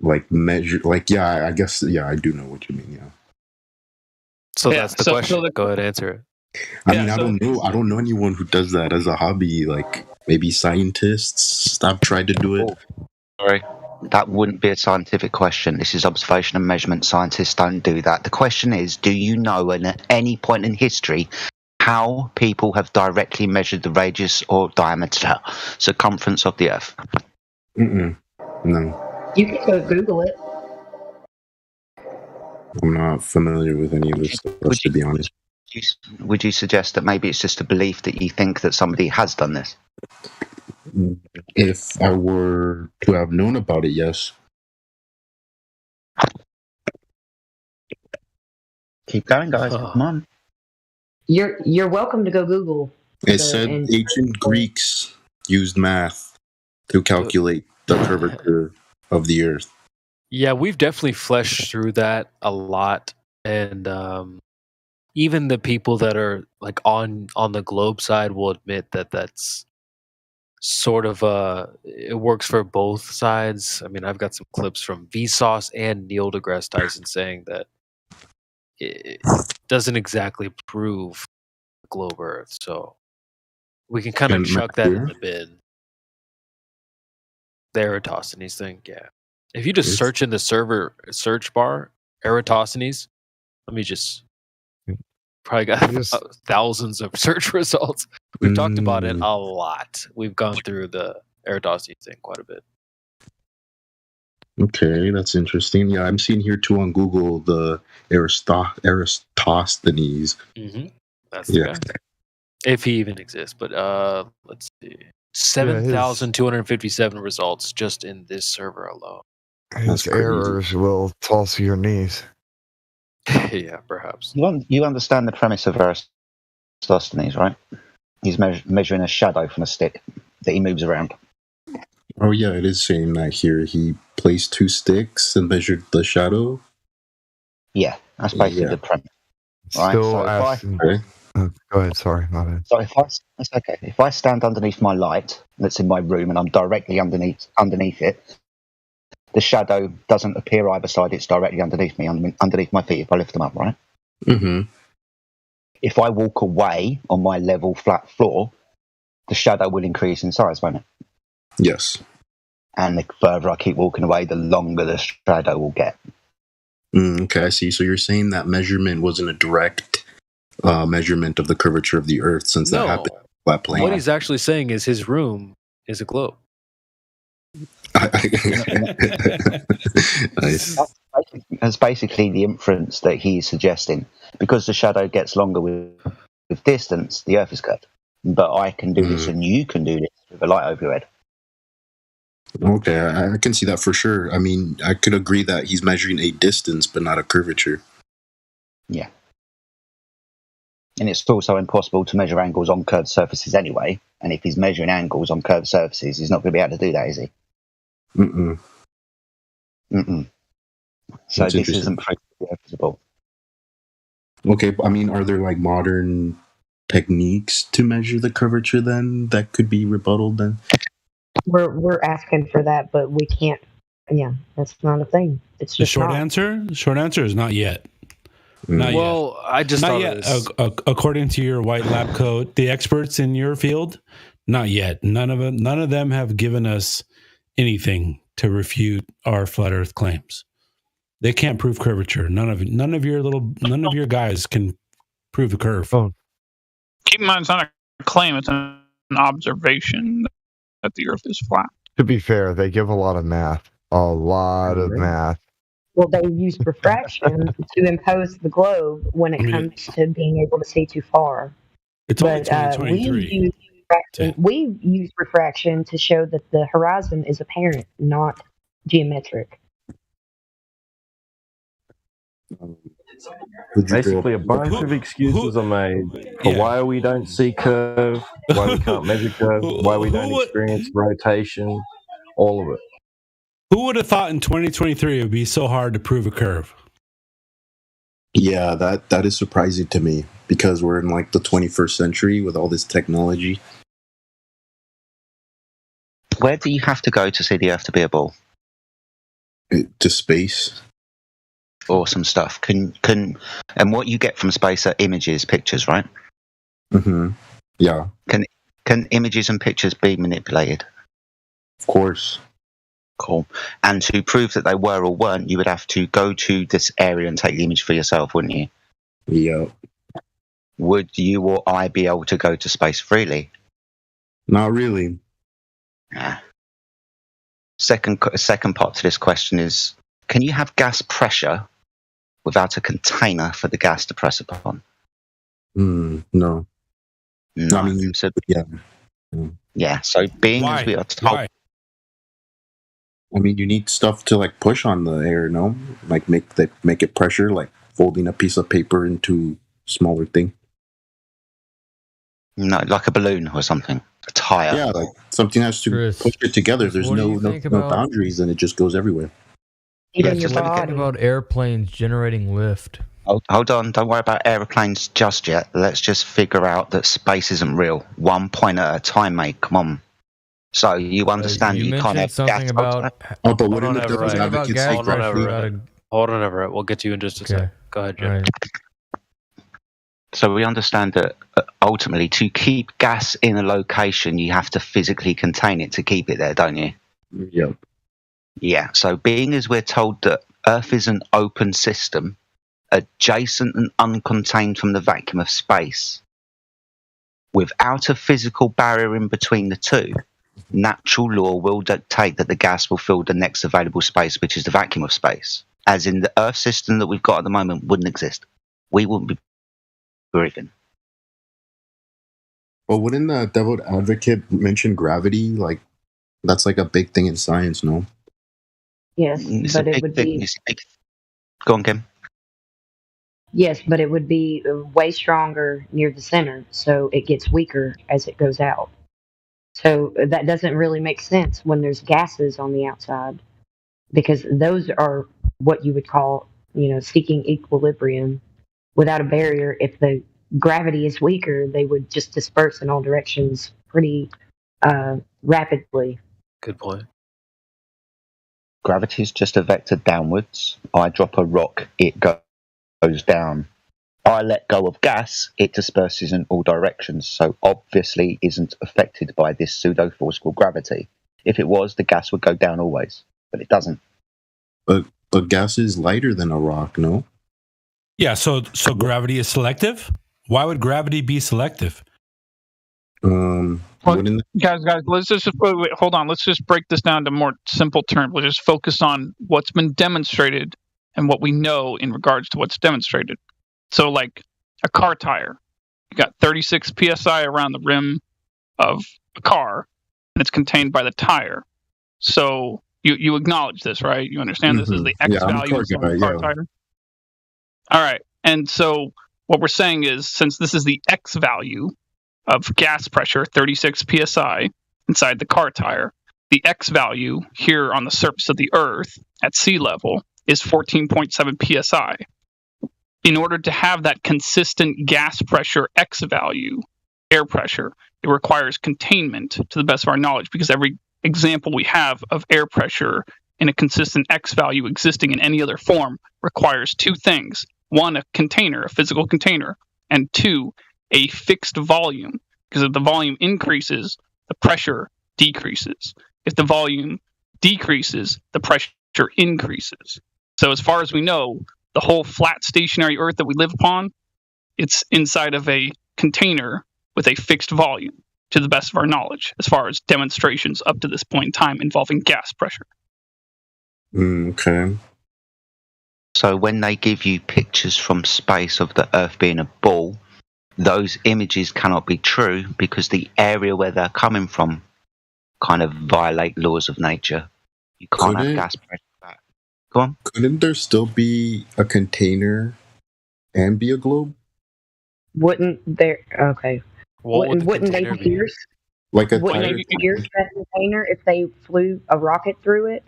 like, measured? Like, yeah, I guess, yeah, I do know what you mean. Yeah. So that's the question. Go ahead, answer it. I mean, I don't know anyone who does that as a hobby. Like, maybe scientists have tried to do it. Sorry, that wouldn't be a scientific question. This is observation and measurement. Scientists don't do that. The question is, do you know at any point in history how people have directly measured the radius or diameter, circumference of the Earth? No. You can go Google it. I'm not familiar with any of this stuff, to be honest. Would you suggest that maybe it's just a belief that you think that somebody has done this? If I were to have known about it, yes. Keep going, guys. Come on. You're welcome to go Google. It said ancient Greeks used math to calculate the curvature of the Earth. Yeah, we've definitely fleshed through that a lot, and even the people that are like on the globe side will admit that that's sort of it works for both sides. I mean, I've got some clips from Vsauce and Neil deGrasse Tyson saying that it doesn't exactly prove globe Earth, so we can kind of chuck that in the bin. The Eratosthenes thing, yeah. If you just search in the server search bar, Eratosthenes, let me just probably got thousands of search results. We've talked about it a lot. We've gone through the Eratosthenes thing quite a bit. Okay, that's interesting. Yeah, I'm seeing here too on Google the Eratosthenes. Mm-hmm. That's the guy. If he even exists. But let's see. 7,257 results just in this server alone. His errors will toss your knees. Yeah, perhaps. You understand the premise of Sosthenes, right? He's measuring a shadow from a stick that he moves around. Oh yeah, it is saying that here. He placed 2 sticks and measured the shadow. Yeah, that's basically the premise. Right? Still So asking. Go ahead. Sorry, my bad. So that's okay. If I stand underneath my light that's in my room and I'm directly underneath it, the shadow doesn't appear either side. It's directly underneath me, underneath my feet if I lift them up, right? Mm-hmm. If I walk away on my level flat floor, the shadow will increase in size, won't it? Yes. And the further I keep walking away, the longer the shadow will get. Okay, I see. So you're saying that measurement wasn't a direct measurement of the curvature of the Earth, since that happened on a flat plane. What he's actually saying is his room is a globe. Nice. That's basically the inference that he's suggesting. Because the shadow gets longer with distance, the Earth is curved. But I can do this and you can do this with a light over your head. Okay, I can see that for sure. I mean, I could agree that he's measuring a distance, but not a curvature. Yeah. And it's also impossible to measure angles on curved surfaces anyway. And if he's measuring angles on curved surfaces, he's not going to be able to do that, is he? Mm-mm. So That's this isn't feasible. Okay, I mean, are there like modern techniques to measure the curvature then that could be rebutted then? We're asking for that, but we can't. Yeah, that's not a thing. It's The just short not. answer is not yet. Not Well, yet. I just not thought yet. it was- According to your white lab coat, the experts in your field, not yet. None of them have given us anything to refute our flat Earth claims. They can't prove curvature. None of your guys can prove a curve. Keep in mind, it's not a claim; it's an observation that the Earth is flat. To be fair, they give a lot of math. A lot of math. Well, they use refraction to impose the globe when it comes to being able to see too far. It's only 2023. We use refraction to show that the horizon is apparent, not geometric. Basically, a bunch of excuses are made for why we don't see curve, why we can't measure curve, why we don't experience rotation, all of it. Who would have thought in 2023 it would be so hard to prove a curve? Yeah, that is surprising to me because we're in like the 21st century with all this technology. Where do you have to go to see the Earth to be a ball? To space. Awesome stuff. And what you get from space are images, pictures, right? Mm-hmm. Yeah. Can images and pictures be manipulated? Of course. Cool. And to prove that they were or weren't, you would have to go to this area and take the image for yourself, wouldn't you? Yeah. Would you or I be able to go to space freely? Not really. Second part to this question is, can you have gas pressure without a container for the gas to press upon? No. No. I mean, Yeah, so being as we are told... Why? I mean, you need stuff to like push on the air, no? Like make it pressure, like folding a piece of paper into a smaller thing. No, like a balloon or something. A tire. Yeah, like something has to push it together. There's no boundaries, and it just goes everywhere. Even your just let me body. About airplanes generating lift. Hold on, don't worry about aeroplanes just yet. Let's just figure out that space isn't real. 1 point at a time, mate. Come on. So you understand you you can't have mentioned something gas about. Oh, but Hold on, devil's advocate say Hold on, Everett. Hold on, Everett. We'll get to you in just a sec. Go ahead, Jim. So we understand that ultimately to keep gas in a location, you have to physically contain it to keep it there, don't you? Yep. Yeah. So being as we're told that Earth is an open system, adjacent and uncontained from the vacuum of space, without a physical barrier in between the two, natural law will dictate that the gas will fill the next available space, which is the vacuum of space. As in the Earth system that we've got at the moment wouldn't exist. We wouldn't be breathing. Well, wouldn't the devil advocate mention gravity? Like, that's like a big thing in science, no? Yes, It's but a it big would thing. be. It's a big... Go on, Kim. Yes, but it would be way stronger near the center, so it gets weaker as it goes out. So that doesn't really make sense when there's gases on the outside, because those are what you would call, seeking equilibrium. Without a barrier, if the gravity is weaker, they would just disperse in all directions pretty rapidly. Good point. Gravity is just a vector downwards. I drop a rock, it goes down. I let go of gas, it disperses in all directions, so obviously isn't affected by this pseudo-force called gravity. If it was, the gas would go down always, but it doesn't. But gas is lighter than a rock, no? Yeah, so gravity is selective? Why would gravity be selective? Guys, let's just wait, hold on. Let's just break this down to more simple terms. Let's just focus on what's been demonstrated and what we know in regards to what's demonstrated. So, like a car tire, you got 36 psi around the rim of a car, and it's contained by the tire. So you acknowledge this, right? You understand this is the X value of the car tire. All right, and so what we're saying is, since this is the X value of gas pressure, 36 psi, inside the car tire, the X value here on the surface of the Earth at sea level is 14.7 psi. In order to have that consistent gas pressure X value, air pressure, it requires containment to the best of our knowledge, because every example we have of air pressure in a consistent X value existing in any other form requires two things. One, a container, a physical container, and two, a fixed volume, because if the volume increases, the pressure decreases. If the volume decreases, the pressure increases. So as far as we know, the whole flat stationary Earth that we live upon, it's inside of a container with a fixed volume, to the best of our knowledge, as far as demonstrations up to this point in time involving gas pressure. Okay. So when they give you pictures from space of the Earth being a ball, those images cannot be true because the area where they're coming from kind of violate laws of nature. You can't have gas pressure back. Go on. Couldn't there still be a container and be a globe? Wouldn't there? Okay. Wouldn't they pierce? Like a wouldn't they pierce that container if they flew a rocket through it?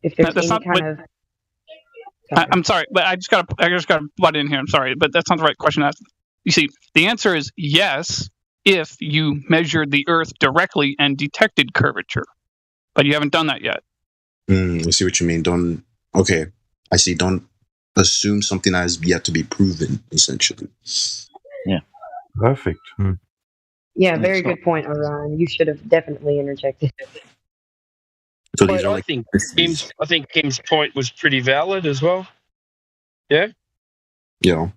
If there's any kind of. I'm sorry, but I just got to butt in here. I'm sorry, but that's not the right question to ask. You see, the answer is yes if you measured the Earth directly and detected curvature, but you haven't done that yet. I see what you mean. Okay, I see. Don't assume something that has yet to be proven, essentially. Yeah. Perfect. Yeah, very good point, Orion. You should have definitely interjected. So But I think Kim's point was pretty valid as well. Yeah. Yeah.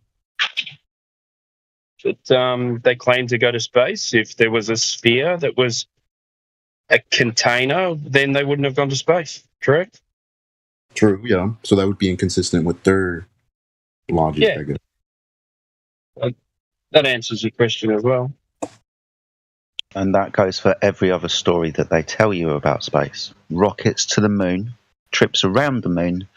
But they claim to go to space. If there was a sphere that was a container, then they wouldn't have gone to space. Correct? True. Yeah. So that would be inconsistent with their logic, Yeah. I guess. That answers your question as well. And that goes for every other story that they tell you about space. Rockets to the moon, trips around the moon,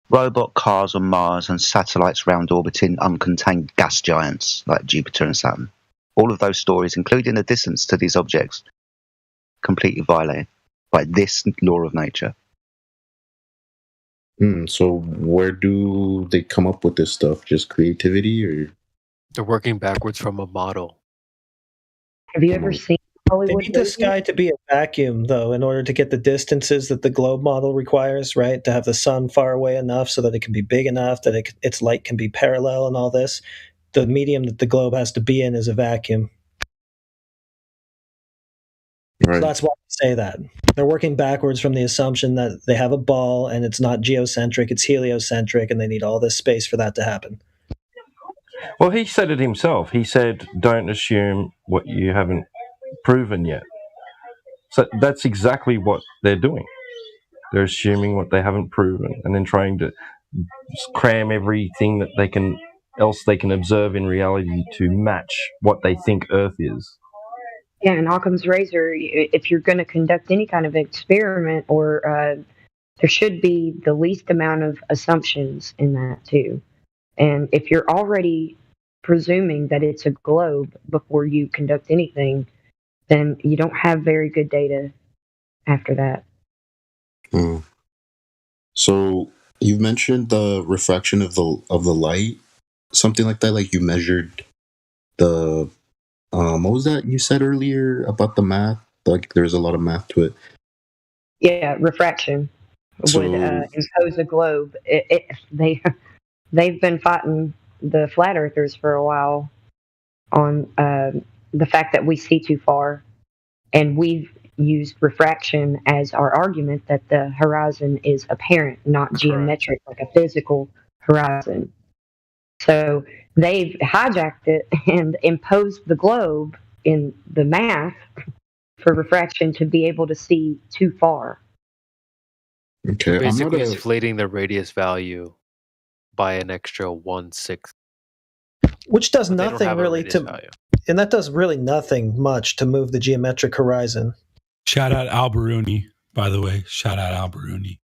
robot cars on Mars, and satellites round orbiting uncontained gas giants like Jupiter and Saturn. All of those stories, including the distance to these objects, completely violated by this law of nature. So where do they come up with this stuff? Just creativity, or they're working backwards from a model? Have you ever seen Hollywood? They need the sky to be a vacuum, though, in order to get the distances that the globe model requires, right? To have the sun far away enough so that it can be big enough, that its light can be parallel and all this. The medium that the globe has to be in is a vacuum. Right. So that's why I say that. They're working backwards from the assumption that they have a ball and it's not geocentric, it's heliocentric, and they need all this space for that to happen. Well, he said it himself. He said, don't assume what you haven't proven yet. So that's exactly what they're doing. They're assuming what they haven't proven and then trying to cram everything that they can observe in reality to match what they think Earth is. Yeah, and Occam's razor, if you're going to conduct any kind of experiment, or there should be the least amount of assumptions in that, too. And if you're already presuming that it's a globe before you conduct anything, then you don't have very good data after that. So you've mentioned the refraction of the light, something like that. Like you measured the what was that you said earlier about the math? Like there's a lot of math to it. Yeah, refraction would impose a globe. They've been fighting the flat earthers for a while on the fact that we see too far, and we've used refraction as our argument that the horizon is apparent, not geometric, like a physical horizon. So they've hijacked it and imposed the globe in the math for refraction to be able to see too far. Okay, Basically, inflating the radius value by an extra 1/6. Which does But they don't nothing have a really radius to, value. and that does really nothing much to move the geometric horizon. Shout out Al Baruni, by the way. Shout out Al Baruni.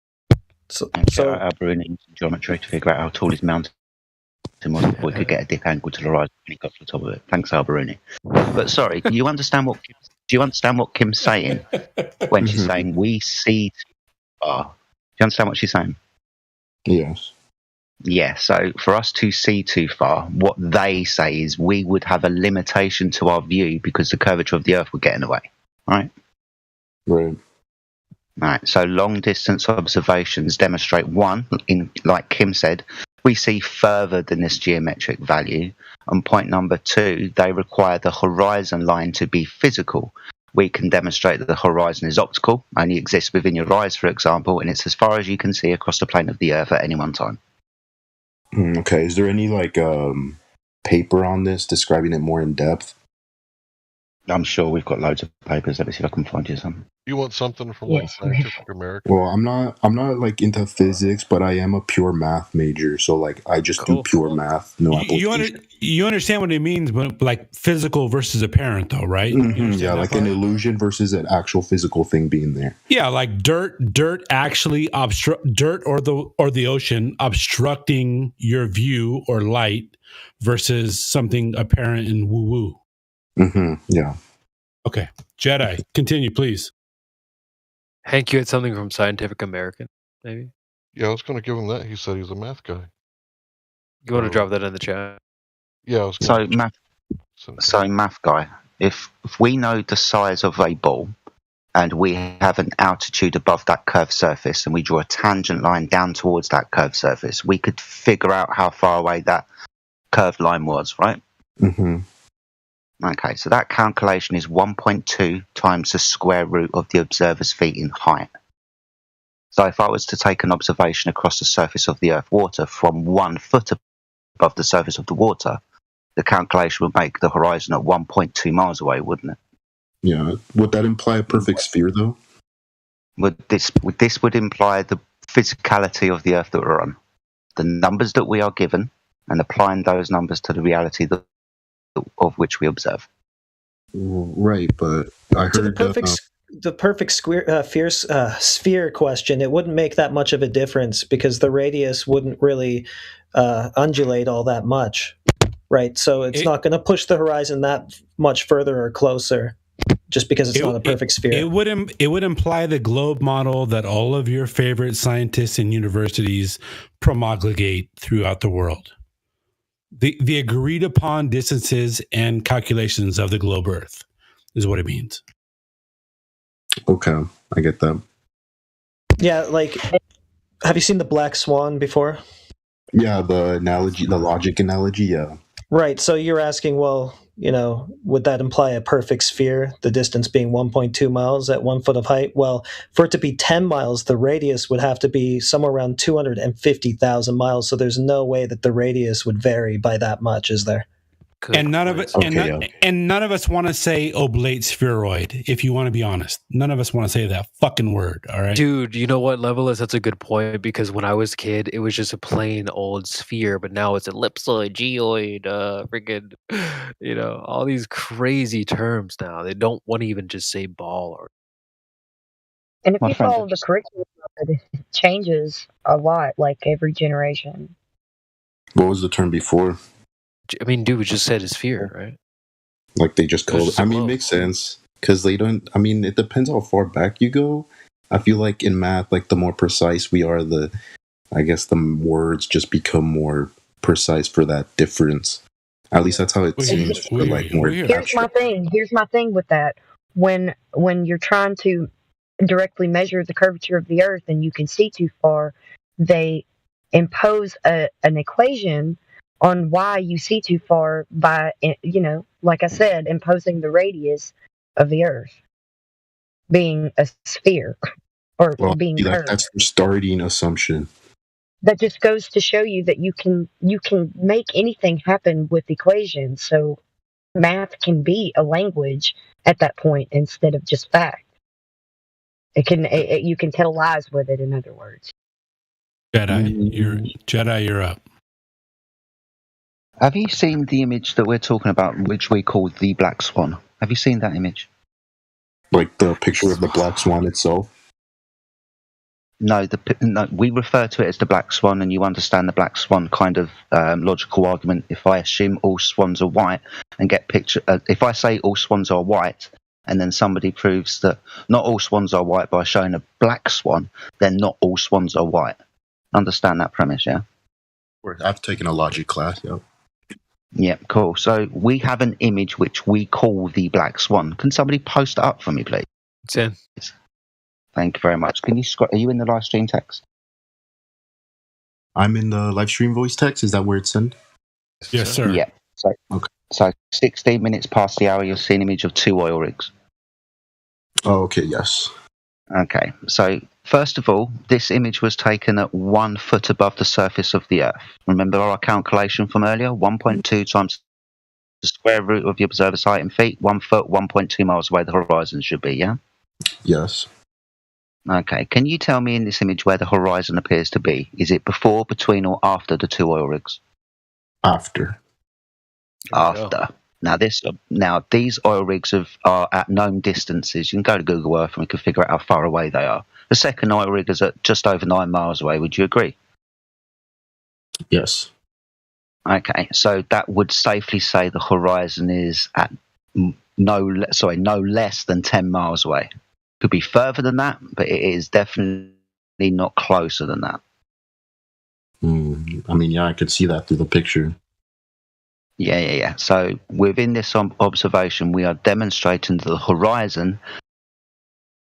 So Al Baruni used geometry to figure out how tall his mountain was before we could get a dip angle to the horizon when he got to the top of it. Thanks, Al Baruni. But sorry, do you understand what Kim's saying when she's saying we see too far? Do you understand what she's saying? Yes. Yeah, so for us to see too far, what they say is we would have a limitation to our view because the curvature of the Earth would get in the way, right? Right. Right, so long distance observations demonstrate one, like Kim said, we see further than this geometric value. And point number two, they require the horizon line to be physical. We can demonstrate that the horizon is optical, only exists within your eyes, for example, and it's as far as you can see across the plane of the Earth at any one time. Okay, is there any paper on this describing it more in depth? I'm sure we've got loads of papers. Let me see if I can find you some. You want something from like Scientific American? Well, I'm not like into physics, but I am a pure math major, so like I just do pure math. No application. You understand what it means, but like physical versus apparent, though, right? Yeah, like an illusion versus an actual physical thing being there. Yeah, like dirt actually dirt or the ocean obstructing your view or light versus something apparent and woo woo. Yeah. Okay, Jedi, continue, please. Hank, you had something from Scientific American, maybe? Yeah, I was going to give him that. He said he's a math guy. You want to drop that in the chat? Yeah, I was So math guy, if we know the size of a ball and we have an altitude above that curved surface and we draw a tangent line down towards that curved surface, we could figure out how far away that curved line was, right? Okay, so that calculation is 1.2 times the square root of the observer's feet in height. So if I was to take an observation across the surface of the Earth water from 1 foot above the surface of the water, the calculation would make the horizon at 1.2 miles away, wouldn't it? Yeah. Would that imply a perfect sphere, though? This would imply the physicality of the Earth that we're on. The numbers that we are given, and applying those numbers to the reality of which we observe. Right, but I heard the perfect sphere question, it wouldn't make that much of a difference because the radius wouldn't really undulate all that much, right? So it's not going to push the horizon that much further or closer just because it's not a perfect sphere. It would imply the globe model that all of your favorite scientists and universities promulgate throughout the world. The agreed upon distances and calculations of the globe Earth is what it means. Okay, I get that. Yeah, like, have you seen the black swan before? Yeah, the logic analogy, yeah. Right, so you're asking, well, would that imply a perfect sphere, the distance being 1.2 miles at 1 foot of height? Well, for it to be 10 miles, the radius would have to be somewhere around 250,000 miles, so there's no way that the radius would vary by that much, is there? And none of us want to say oblate spheroid, if you want to be honest. None of us want to say that fucking word, all right? Dude, you know what, Levelist? That's a good point, because when I was a kid, it was just a plain old sphere, but now it's ellipsoid, geoid, friggin', all these crazy terms now. They don't want to even just say ball. And if you follow the curriculum, it changes a lot, like every generation. What was the term before? I mean, dude, we just said his sphere, right? Like they just called just it. a I mean, globe. it makes sense because they don't. I mean, it depends how far back you go. I feel like in math, like the more precise we are, I guess the words just become more precise for that difference. At least that's how it seems for like more. Here's my thing. Here's my thing with that. When you're trying to directly measure the curvature of the Earth and you can see too far, they impose an equation on why you see too far by, like I said, imposing the radius of the Earth being a sphere or Well, being curved. that's the starting assumption. That just goes to show you that you can make anything happen with equations. So math can be a language at that point instead of just fact. You can tell lies with it. In other words, Jedi, you're up. Have you seen the image that we're talking about, which we call the Black Swan? Have you seen that image? Like the picture of the Black Swan itself? No, we refer to it as the Black Swan, and you understand the Black Swan kind of logical argument. If I assume all swans are white and if I say all swans are white, and then somebody proves that not all swans are white by showing a black swan, then not all swans are white. Understand that premise, yeah? I've taken a logic class, yeah. Yeah, cool. So we have an image which we call the Black Swan. Can somebody post it up for me, please? It's in. Thank you very much. Are you in the live stream text? I'm in the live stream voice text. Is that where it's in? Yes, sir. Yeah. So 16 minutes past the hour, you'll see an image of 2 oil rigs. Oh, okay, yes. Okay, so first of all, this image was taken at 1 foot above the surface of the Earth. Remember our calculation from earlier? 1.2 times the square root of the observer's height in feet, 1 foot, 1.2 miles away the horizon should be, yeah? Yes. Okay, can you tell me in this image where the horizon appears to be? Is it before, between, or after the 2 oil rigs? After. After. Now these oil rigs are at known distances. You can go to Google Earth and we can figure out how far away they are. The second oil rig is at just over 9 miles away. Would you agree? Yes. Okay, so that would safely say the horizon is at no less than 10 miles away. Could be further than that, but it is definitely not closer than that. I mean, yeah, I could see that through the picture. Yeah. So within this observation, we are demonstrating that the horizon,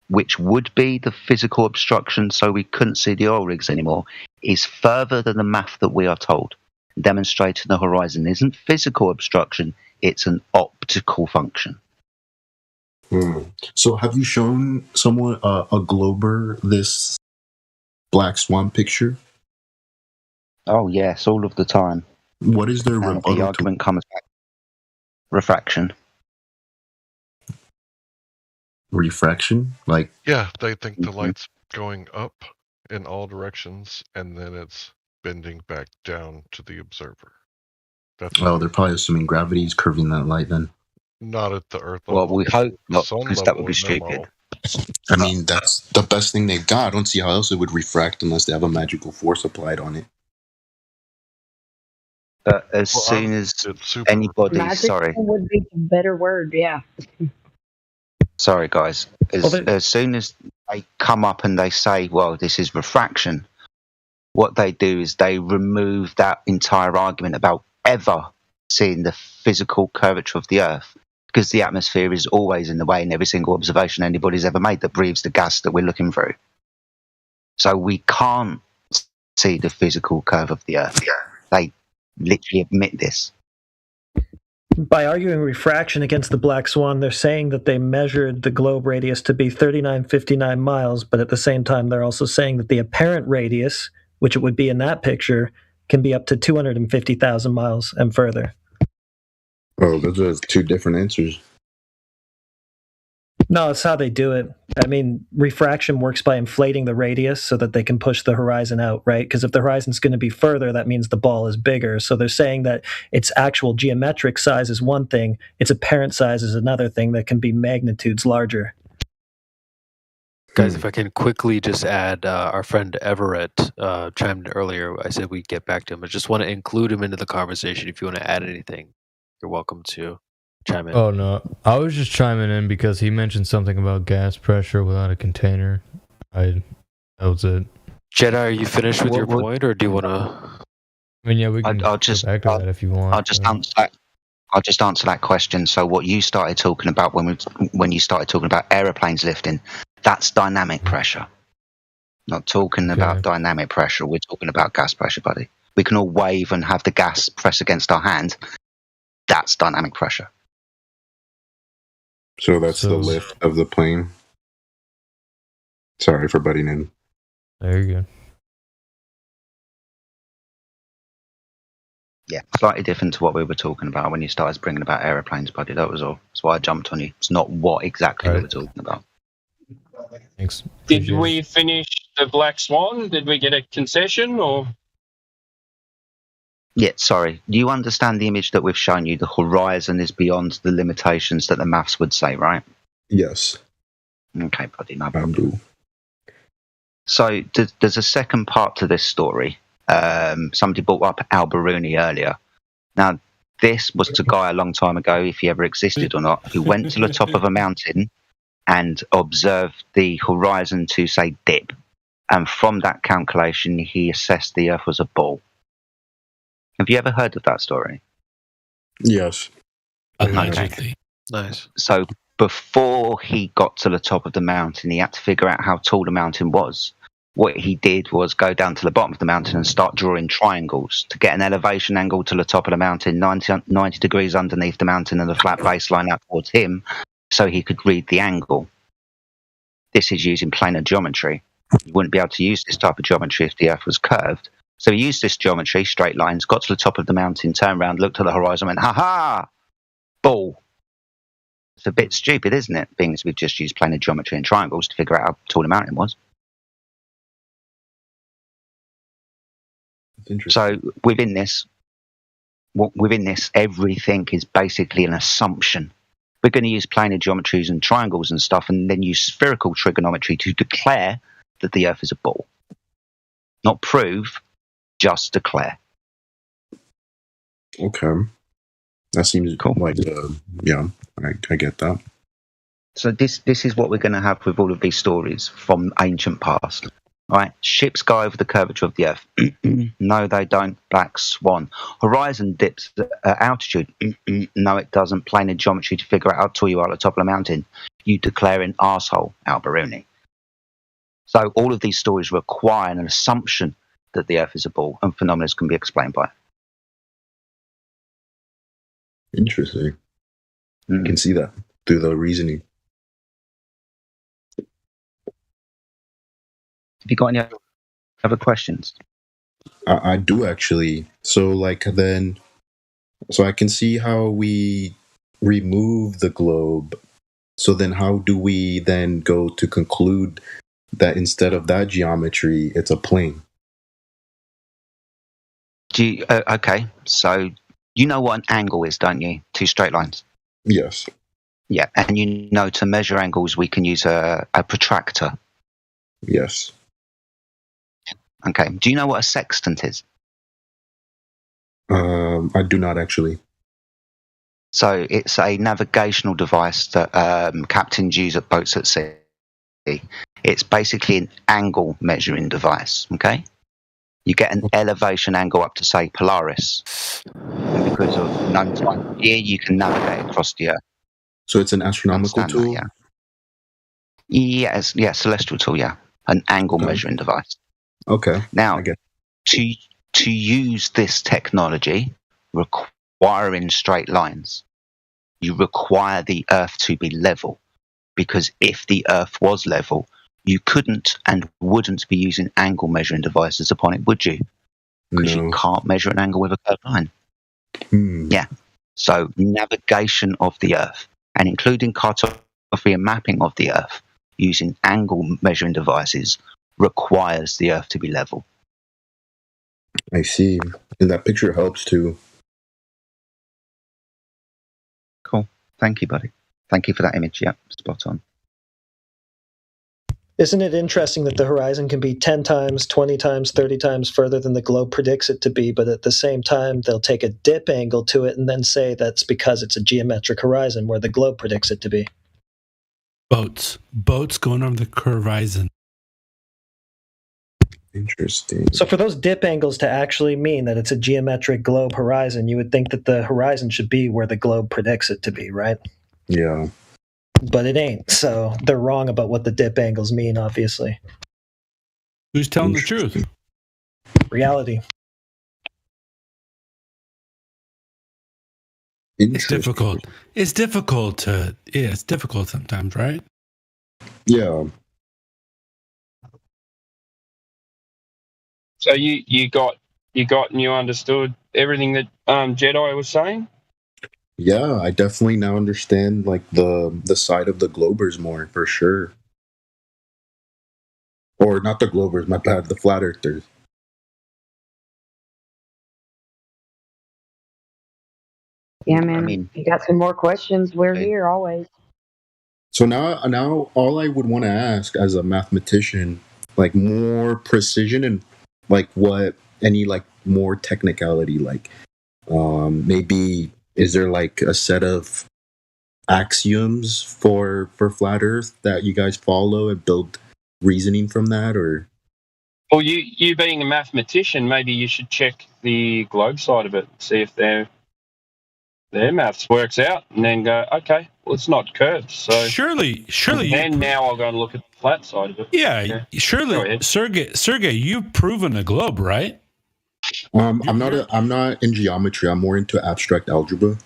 which would be the physical obstruction so we couldn't see the oil rigs anymore, is further than the math that we are told. Demonstrating the horizon isn't physical obstruction, it's an optical function. So have you shown someone, a glober, this Black Swan picture? Oh, yes, all of the time. What is their rebuttal? The argument comes back. Refraction. Refraction? Like? Yeah, they think the light's going up in all directions, and then it's bending back down to the observer. They're probably assuming gravity is curving that light then. Not at the Earth level. Well, we hope not, Sun because level that would be in their stupid. model. I mean, that's the best thing they've got. I don't see how else it would refract unless they have a magical force applied on it. But as soon as anybody, magic would be a better word. Yeah. Sorry, guys. As soon as they come up and they say, well, this is refraction, what they do is they remove that entire argument about ever seeing the physical curvature of the Earth, because the atmosphere is always in the way in every single observation anybody's ever made that breathes the gas that we're looking through. So we can't see the physical curve of the Earth. They literally admit this. By arguing refraction against the Black Swan, they're saying that they measured the globe radius to be 3959 miles, but at the same time, they're also saying that the apparent radius, which it would be in that picture, can be up to 250,000 miles and further. Oh, those are two different answers. No, it's how they do it. I mean, refraction works by inflating the radius so that they can push the horizon out, right? Because if the horizon's going to be further, that means the ball is bigger. So they're saying that its actual geometric size is one thing, its apparent size is another thing that can be magnitudes larger. Guys, if I can quickly just add, our friend Everett chimed in earlier. I said we'd get back to him. I just want to include him into the conversation. If you want to add anything, you're welcome to chime in. Oh no, I was just chiming in because he mentioned something about gas pressure without a container. That was it. Jedi, are you finished with your point, or do you want to? I mean, yeah, we can I'll just go back to that if you want. I'll just answer that. I'll just answer that question. So, what you started talking about when you started talking about aeroplanes lifting, that's dynamic pressure. Not talking about dynamic pressure. We're talking about gas pressure, buddy. We can all wave and have the gas press against our hand. That's dynamic pressure. So that's the lift of the plane. Sorry for butting in. There you go. Yeah, slightly different to what we were talking about when you started bringing about aeroplanes, buddy. That was all. That's why I jumped on you. It's not what exactly we were talking about. Thanks. Did we finish the Black Swan? Did we get a concession, or? Yeah, sorry. Do you understand the image that we've shown you? The horizon is beyond the limitations that the maths would say, right? Yes. Okay, buddy, no problem. So there's a second part to this story. Somebody brought up Al-Biruni earlier. Now, this was a guy a long time ago, if he ever existed or not, who went to the top of a mountain and observed the horizon to, say, dip. And from that calculation, he assessed the Earth was a ball. Have you ever heard of that story? Yes. Okay. Nice. So before he got to the top of the mountain, he had to figure out how tall the mountain was. What he did was go down to the bottom of the mountain and start drawing triangles to get an elevation angle to the top of the mountain, 90 degrees underneath the mountain and a flat baseline out towards him, so he could read the angle. This is using planar geometry. You wouldn't be able to use this type of geometry if the Earth was curved. So he used this geometry, straight lines, got to the top of the mountain, turned around, looked at the horizon, went, ha-ha, ball. It's a bit stupid, isn't it? Being as we've just used planar geometry and triangles to figure out how tall the mountain was. So within this, everything is basically an assumption. We're going to use planar geometries and triangles and stuff, and then use spherical trigonometry to declare that the Earth is a ball. Not prove, just declare. Okay. That seems cool. Like, yeah, I get that. So this is what we're going to have with all of these stories from ancient past. Right, ships go over the curvature of the Earth. No, they don't. Black Swan. Horizon dips at altitude. No, it doesn't. Planar geometry to figure out how tall you are at the top of the mountain. You declare an arsehole, Al-Biruni. So all of these stories require an assumption that the Earth is a ball, and phenomena can be explained by it. Interesting. You can see that through the reasoning. Have you got any other questions? I do actually. So I can see how we remove the globe. So then how do we then go to conclude that instead of that geometry, it's a plane? Okay, so you know what an angle is, don't you? Two straight lines. Yes. Yeah, and you know to measure angles we can use a protractor. Yes. Okay. Do you know what a sextant is? I do not actually. So it's a navigational device that captains use at boats at sea. It's basically an angle measuring device. Okay. You get an elevation angle up to, say, Polaris. And because of known time of year, you can navigate across the Earth. So it's an astronomical tool? That, yeah. Yeah, celestial tool, yeah. An angle measuring device. Okay. Now, to use this technology, requiring straight lines, you require the Earth to be level. Because if the Earth was level, you couldn't and wouldn't be using angle measuring devices upon it, would you? Because you can't measure an angle with a curved line. Yeah. So navigation of the Earth, and including cartography and mapping of the Earth using angle measuring devices, requires the Earth to be level. I see. And that picture helps too. Cool. Thank you, buddy. Thank you for that image. Yeah, spot on. Isn't it interesting that the horizon can be 10 times, 20 times, 30 times further than the globe predicts it to be, but at the same time, they'll take a dip angle to it and then say that's because it's a geometric horizon where the globe predicts it to be. Boats going over the horizon. Interesting. So for those dip angles to actually mean that it's a geometric globe horizon, you would think that the horizon should be where the globe predicts it to be, right? Yeah. But it ain't. So they're wrong about what the dip angles mean, obviously. Who's telling the truth? Reality. It's difficult. It's difficult sometimes, right? Yeah. So you got and you understood everything that Jedi was saying? Yeah, I definitely now understand like the side of the Globers more for sure. Or not the Globers, my bad, the Flat Earthers. Yeah, man. I mean, you got some more questions? We're here always. So now all I would want to ask as a mathematician, like more precision and like what any like more technicality, like maybe is there like a set of axioms for flat Earth that you guys follow and build reasoning from that, or? Well, you being a mathematician, maybe you should check the globe side of it, see if their maths works out, and then go, okay, well, it's not curved, so surely. And now I'll go and look at the flat side of it. Yeah. Surely, Sergey, you've proven a globe, right? I'm not in geometry. I'm more into abstract algebra,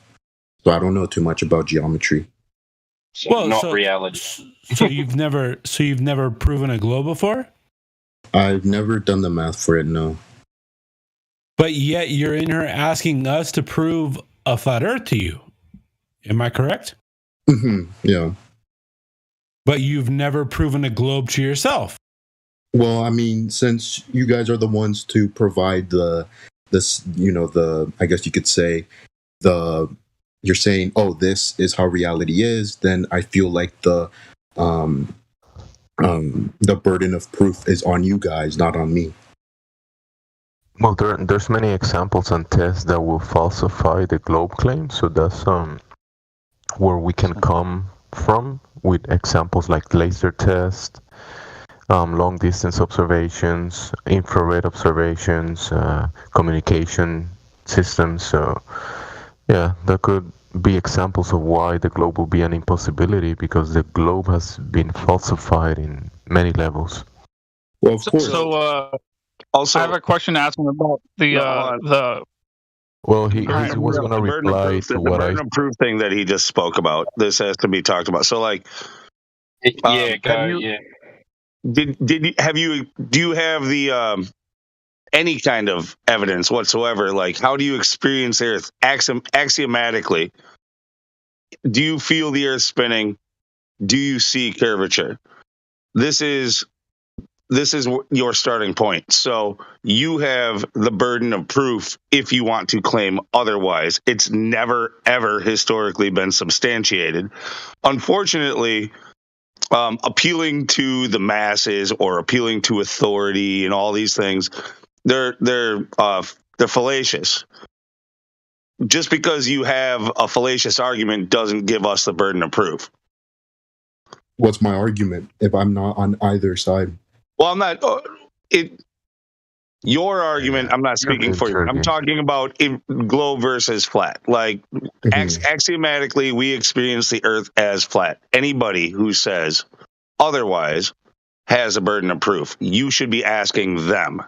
so I don't know too much about geometry. So not reality. So you've never proven a globe before? I've never done the math for it, no. But yet you're in here asking us to prove a flat Earth to you. Am I correct? Mm-hmm. Yeah. But you've never proven a globe to yourself. Well, I mean, since you guys are the ones to provide I guess you could say you're saying, oh, this is how reality is, then I feel like the burden of proof is on you guys, not on me. Well, there's many examples and tests that will falsify the globe claim, so that's where we can come from with examples like laser test, long distance observations, infrared observations, communication systems. So yeah, that could be examples of why the globe will be an impossibility, because the globe has been falsified in many levels. Well, of course. So also, I have a question to ask him about the. Well, he was going to reply to what the burden of proof thing that he just spoke about. This has to be talked about. So, like, do you have the any kind of evidence whatsoever? Like, how do you experience the Earth axiomatically? Do you feel the Earth spinning? Do you see curvature? This is your starting point. So you have the burden of proof if you want to claim otherwise. It's never, ever historically been substantiated. Unfortunately, appealing to the masses or appealing to authority and all these things, they're fallacious. Just because you have a fallacious argument doesn't give us the burden of proof. What's my argument if I'm not on either side? Well, I'm not. Your argument, I'm not speaking for you. I'm talking about globe versus flat. Like, axiomatically, we experience the Earth as flat. Anybody who says otherwise has a burden of proof. You should be asking them.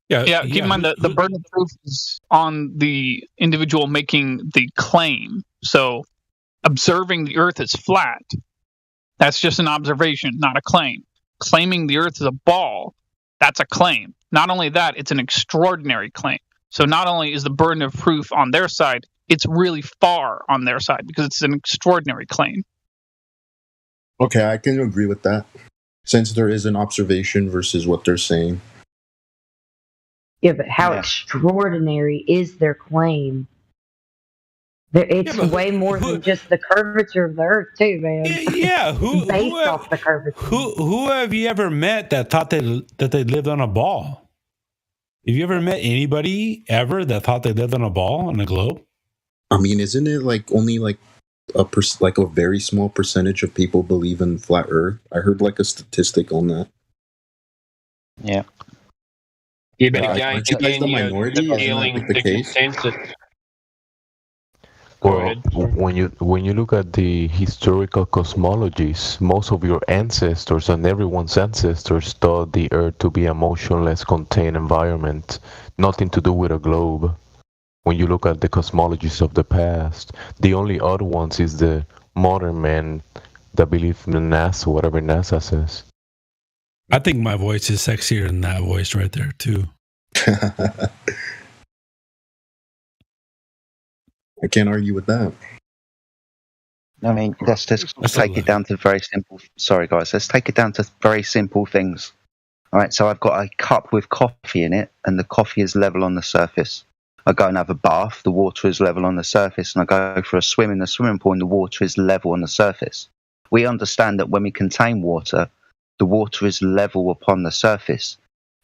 Yeah. Keep in mind that the burden of proof is on the individual making the claim. So, observing the Earth is flat. That's just an observation, not a claim. Claiming the Earth is a ball, that's a claim. Not only that, it's an extraordinary claim. So not only is the burden of proof on their side, it's really far on their side because it's an extraordinary claim. Okay, I can agree with that, since there is an observation versus what they're saying. Yeah, but how extraordinary is their claim? It's way more than just the curvature of the Earth, too, man. Yeah, based off the curvature. Who have you ever met that thought that they lived on a ball? Have you ever met anybody ever that thought they lived on a ball on a globe? I mean, isn't it like only like a very small percentage of people believe in flat Earth? I heard like a statistic on that. Yeah. Yeah, but Aren't you guys the minority? Isn't that like the case? Consensus. Well, when you look at the historical cosmologies, most of your ancestors and everyone's ancestors thought the Earth to be a motionless, contained environment, nothing to do with a globe. When you look at the cosmologies of the past, the only odd ones is the modern men that believe in NASA, whatever NASA says. I think my voice is sexier than that voice right there, too. I can't argue with that. I mean, let's just take it down to very simple. Sorry, guys. Let's take it down to very simple things. All right. So I've got a cup with coffee in it, and the coffee is level on the surface. I go and have a bath. The water is level on the surface, and I go for a swim in the swimming pool, and the water is level on the surface. We understand that when we contain water, the water is level upon the surface.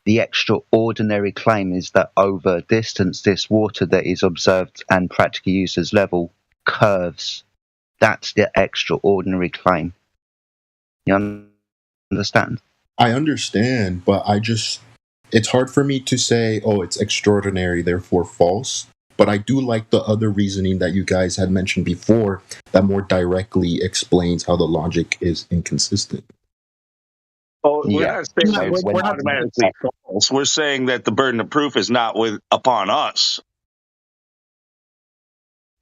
The extraordinary claim is that over a distance, this water that is observed and practically used as level curves. That's the extraordinary claim. You understand? I understand, but it's hard for me to say, oh, it's extraordinary, therefore false. But I do like the other reasoning that you guys had mentioned before that more directly explains how the logic is inconsistent. Well, we're not saying that it's automatically false. We're saying that the burden of proof is not upon us.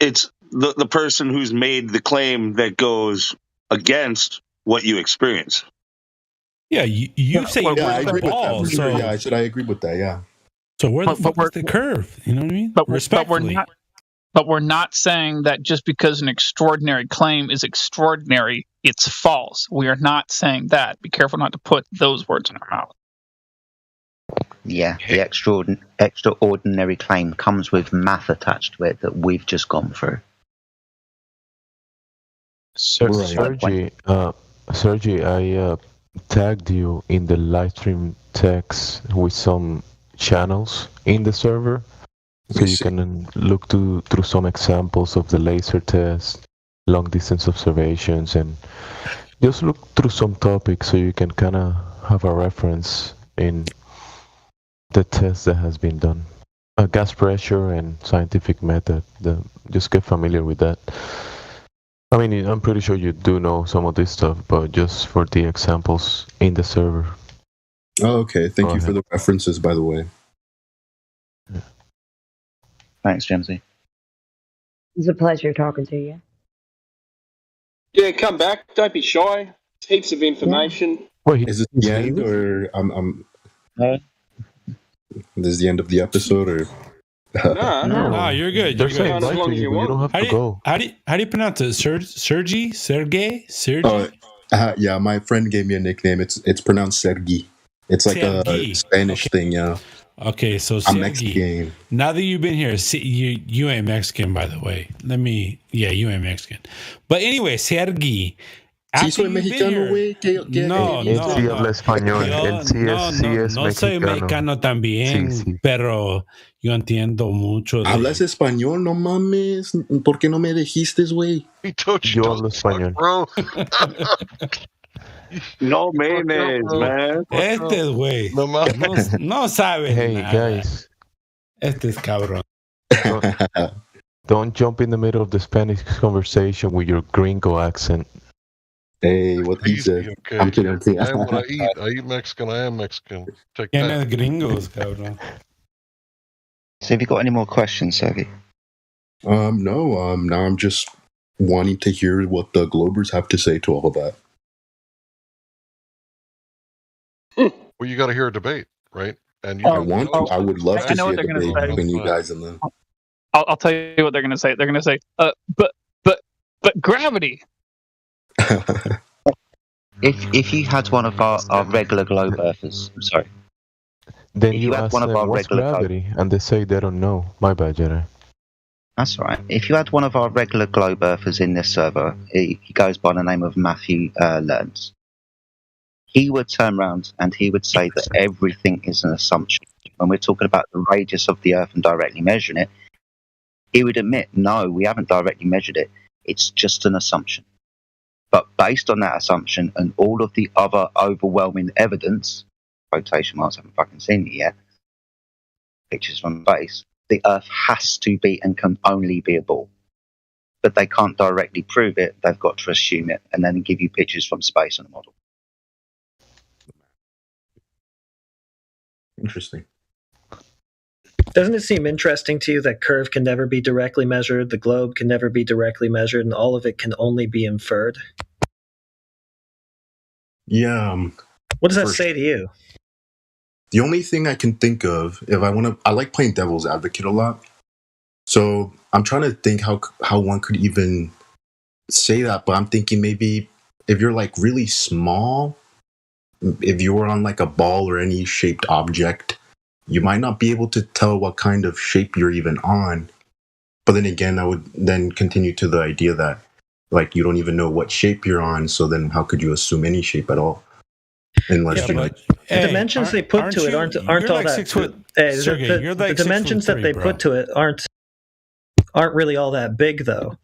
It's the person who's made the claim that goes against what you experience. Yeah, you say I you're agree the ball, with that. so Yeah, I agree with that. Yeah. So where the fuck is the curve? You know what I mean? Respectfully. But we're not saying that just because an extraordinary claim is extraordinary, it's false. We are not saying that. Be careful not to put those words in our mouth. Yeah, the extraordinary claim comes with math attached to it that we've just gone through. Sergi, I tagged you in the live stream text with some channels in the server, so you can look through some examples of the laser test, long distance observations, and just look through some topics so you can kind of have a reference in the test that has been done. Gas pressure and scientific method. Just get familiar with that. I mean, I'm pretty sure you do know some of this stuff, but just for the examples in the server. Oh, okay. Thank you for the references, by the way. Yeah. Thanks, Jamesy. It's a pleasure talking to you. Yeah, come back. Don't be shy. Heaps of information. Wait, is this the end, or this is the end of the episode, or? No, you're good. They're saying bye to you, but you don't have to go. How do you pronounce it? Sergi? Sergey? Yeah, my friend gave me a nickname. It's pronounced Sergi. It's like a Spanish thing, yeah. Okay, so I'm Sergi. Mexican. Now that you've been here, you ain't Mexican, by the way. You ain't Mexican. But anyway, Sergi. Sí, soy mexicano, güey. No. Sí habla español. Él sí es no soy mexicano también, sí. Pero yo entiendo mucho. Hablas español, no mames. ¿Por qué no me dijiste, güey? Yo hablo español. No memes, man. Este es güey. No sabe. Hey, nada. guys. Este es cabrón. Don't jump in the middle of the Spanish conversation with your gringo accent. Hey, what he said. Okay. I'm kidding. I am what I eat. I eat Mexican. I am Mexican. Take ¿Quién that. es gringos, cabrón? So have you got any more questions, Sergey? No. Now I'm just wanting to hear what the Globers have to say to all of that. Well, you got to hear a debate, right? And I would love to see a debate between you guys and them. I'll tell you what they're going to say. They're going to say, but gravity. If you had one of our regular globe earthers, I'm sorry. Then If you you had ask one of them our what's regular gravity, and they say they don't know. My bad, Jedi. That's all right. If you had one of our regular globe earthers in this server, he goes by the name of Matthew Learns. He would turn around and he would say that everything is an assumption. When we're talking about the radius of the Earth and directly measuring it, he would admit, no, we haven't directly measured it. It's just an assumption. But based on that assumption and all of the other overwhelming evidence, quotation marks, I haven't fucking seen it yet, pictures from space, the Earth has to be and can only be a ball. But they can't directly prove it. They've got to assume it and then give you pictures from space and a model. Interesting. Doesn't it seem interesting to you that curve can never be directly measured, the globe can never be directly measured, and all of it can only be inferred? Yeah. What does that say to you? The only thing I can think of, if I like playing devil's advocate a lot. So I'm trying to think how one could even say that, but I'm thinking maybe if you're like really small, if you were on like a ball or any shaped object, you might not be able to tell what kind of shape you're even on. But then again, I would then continue to the idea that like you don't even know what shape you're on, so then how could you assume any shape at all? Unless the dimensions they put to it aren't all like that. 6 foot. Sergey, You're like the dimensions that 6'3", they bro. put to it aren't really all that big, though.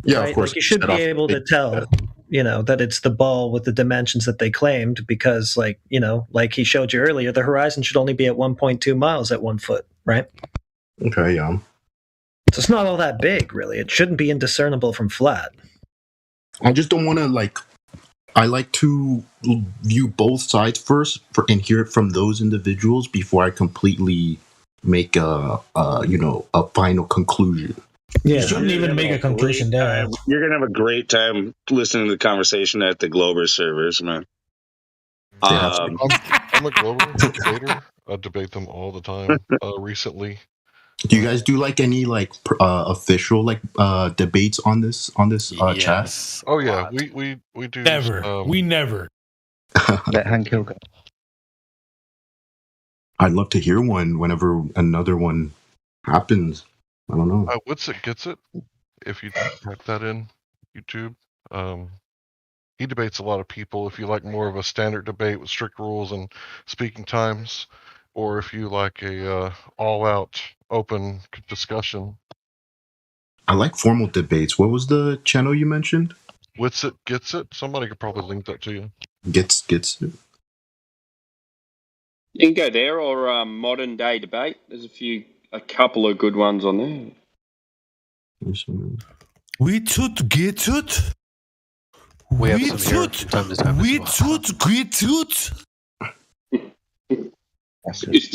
Yeah, right? of course. Like you should be able to tell, that it's the ball with the dimensions that they claimed, because, like he showed you earlier, the horizon should only be at 1.2 miles at 1 foot, right? Okay, yeah. So it's not all that big, really. It shouldn't be indiscernible from flat. I just don't want to I like to view both sides first and hear it from those individuals before I completely make a final conclusion. You shouldn't even make a conclusion there. You're gonna have a great time listening to the conversation at the Glober servers, man. I'm a Glober debater. I debate them all the time. Recently, do you guys do any official debates on this chat? Oh yeah, we do. Never. We never. Let Hank Hill go. I'd love to hear one whenever another one happens. I don't know. Witsit gets it. If you type that in YouTube, he debates a lot of people. If you like more of a standard debate with strict rules and speaking times, or if you like a all-out open discussion. I like formal debates. What was the channel you mentioned? Witsit gets it. Somebody could probably link that to you. Gets it. You can go there, or Modern Day Debate. There's a couple of good ones on there. We should get it. We have some here from time to time. We should get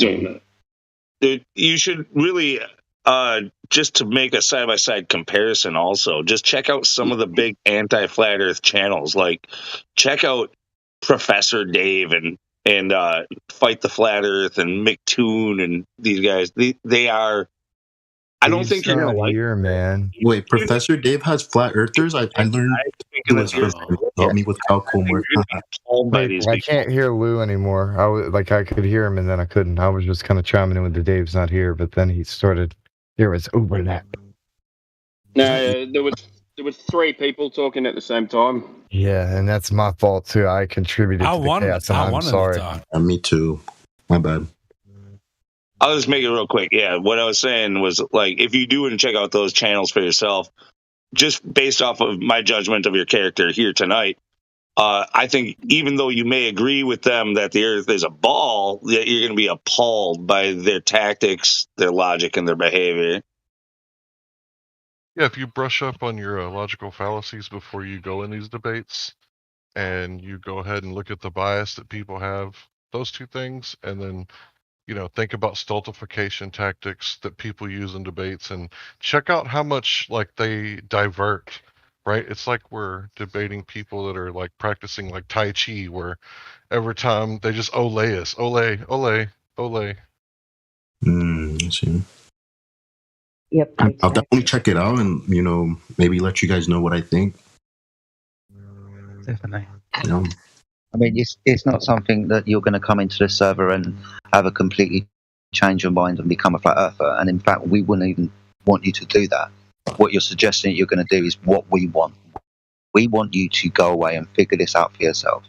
it. Dude, you should really just to make a side-by-side comparison also, just check out some of the big anti-flat earth channels. Like check out Professor Dave and Fight the Flat Earth and McToon and these guys. They are. I don't think you're gonna like here, man. Wait, Professor Dave has flat earthers? I learned it was help me with calculum work. I can't hear Lou anymore. I could hear him and then I couldn't. I was just kind of chiming in with the Dave's not here, but then he started. There was overlap. No, there was 3 people talking at the same time. Yeah, and that's my fault too. I contributed to the chaos, and I'm sorry. Me too. My bad. I'll just make it real quick. Yeah, what I was saying was, if you do want to check out those channels for yourself, just based off of my judgment of your character here tonight, I think even though you may agree with them that the Earth is a ball, you're going to be appalled by their tactics, their logic, and their behavior. Yeah, if you brush up on your logical fallacies before you go in these debates, and you go ahead and look at the bias that people have, those 2 things, and then think about stultification tactics that people use in debates, and check out how much they divert. Right? It's like we're debating people that are practicing Tai Chi, where every time they just ole us, ole. I see. Yep. I'll definitely check it out and maybe let you guys know what I think. Definitely. Yeah. I mean, it's not something that you're going to come into the server and have a completely change your mind and become a flat earther. And in fact, we wouldn't even want you to do that. What you're suggesting you're going to do is what we want. We want you to go away and figure this out for yourself.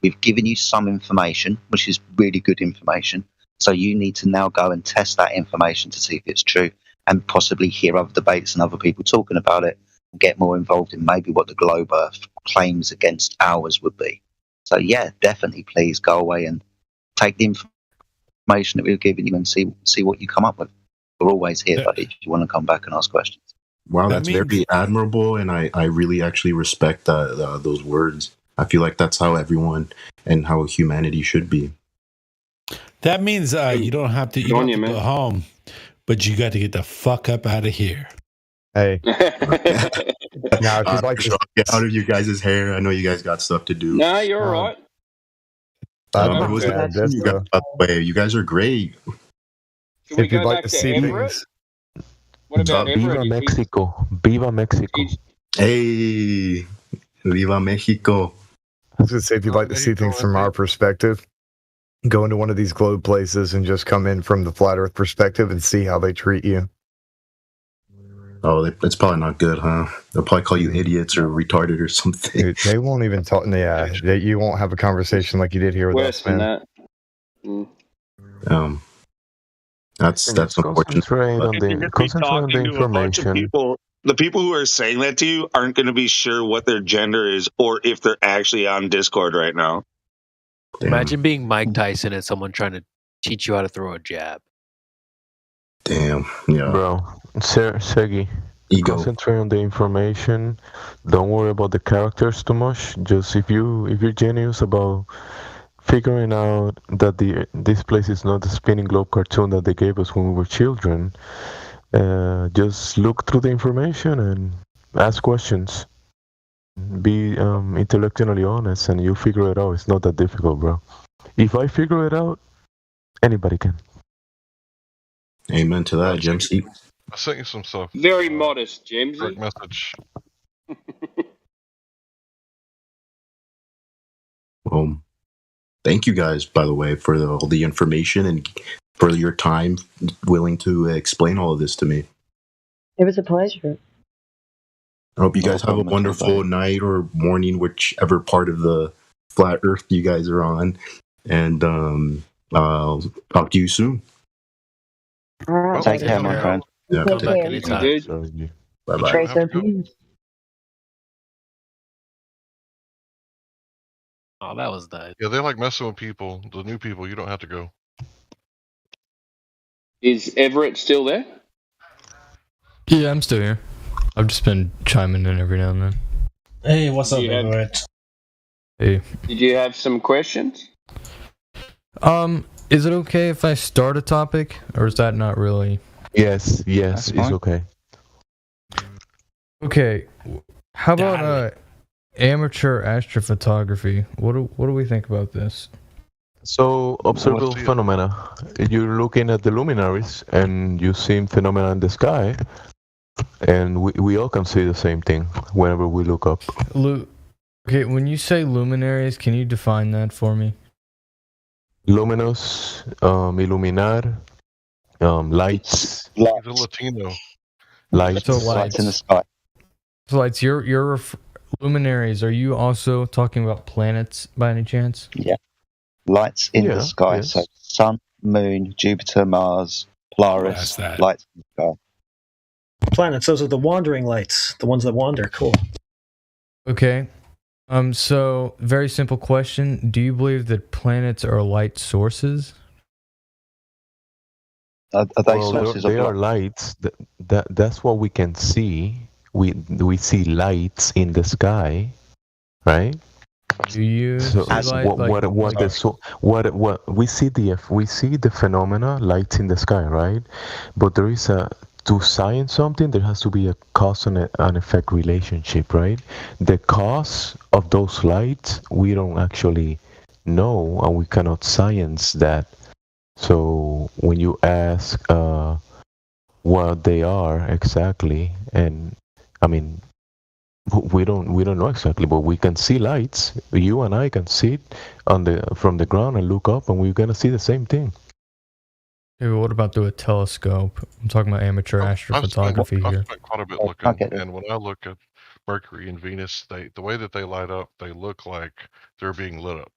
We've given you some information, which is really good information. So you need to now go and test that information to see if it's true, and possibly hear other debates and other people talking about it, and get more involved in maybe what the Globe Earth claims against ours would be. So yeah, definitely please go away and take the information that we've given you and see what you come up with. We're always here, buddy, if you want to come back and ask questions. Wow, that's very admirable, and I really actually respect those words. I feel like that's how everyone and how humanity should be. That means you don't have to, go home, but you got to get the fuck up out of here. Hey. Now, if you'd like to get out of you guys' hair, I know you guys got stuff to do. No, you're all right. You guys are great. If you'd like to see things. What about Viva Mexico. Viva Mexico. Hey, Viva Mexico. I was going to say, if you'd like to see things from our perspective, go into one of these globe places and just come in from the flat earth perspective and see how they treat you. Oh, it's probably not good, huh? They'll probably call you idiots or retarded or something. Dude, they won't even talk. Yeah, you won't have a conversation like you did here with Worse us, man. than that. That's unfortunate. Concentrate on the information. The people who are saying that to you aren't going to be sure what their gender is or if they're actually on Discord right now. Damn. Imagine being Mike Tyson and someone trying to teach you how to throw a jab. Damn, yeah. Bro, Segi, concentrate on the information. Don't worry about the characters too much. Just if you're genius about figuring out that this place is not the spinning globe cartoon that they gave us when we were children, just look through the information and ask questions. Be intellectually honest, and you figure it out. It's not that difficult, bro. If I figure it out, anybody can. Amen to that, Jimsy. I sent you some stuff. Very modest, James. Direct message. Thank you guys, by the way, for all the information and for your time willing to explain all of this to me. It was a pleasure. I hope you guys have a wonderful night or morning, whichever part of the flat earth you guys are on. And I'll talk to you soon. All right. Take care, my friend. Yeah. Take care. Bye-bye. Tracer, peace. Oh, that was nice. Yeah, they like messing with people. The new people, you don't have to go. Is Everett still there? Yeah, I'm still here. I've just been chiming in every now and then. Hey, what's up, Everett? Hey. Did you have some questions? Is it okay if I start a topic, or is that not really? Yes, it's okay. Okay, how about amateur astrophotography? What do we think about this? So, observable phenomena. You're looking at the luminaries, and you see phenomena in the sky, and we all can see the same thing whenever we look up. Okay, when you say luminaries, can you define that for me? Luminous, illuminar, lights. He's a Latino. Lights. So lights in the sky. So lights. Your luminaries. Are you also talking about planets by any chance? Yeah. Lights in the sky. Yes. So Sun, Moon, Jupiter, Mars, Polaris, lights in the sky. Planets, those are the wandering lights, the ones that wander. Cool. Okay. So very simple question. Do you believe that planets are light sources? Are they sources they of are lights. That's what we can see. We see lights in the sky, right? Do you so what we see the phenomena, lights in the sky, right? But there is to science something, there has to be a cause and an effect relationship, right? The cause of those lights we don't actually know, and we cannot science that. So when you ask what they are exactly, and I mean, we don't know exactly, but we can see lights. You and I can see it from the ground and look up, and we're gonna see the same thing. Hey, but what about through a telescope? I'm talking about amateur astrophotography I've here. spent quite a bit looking, and when I look at Mercury and Venus, the way that they light up, they look like they're being lit up.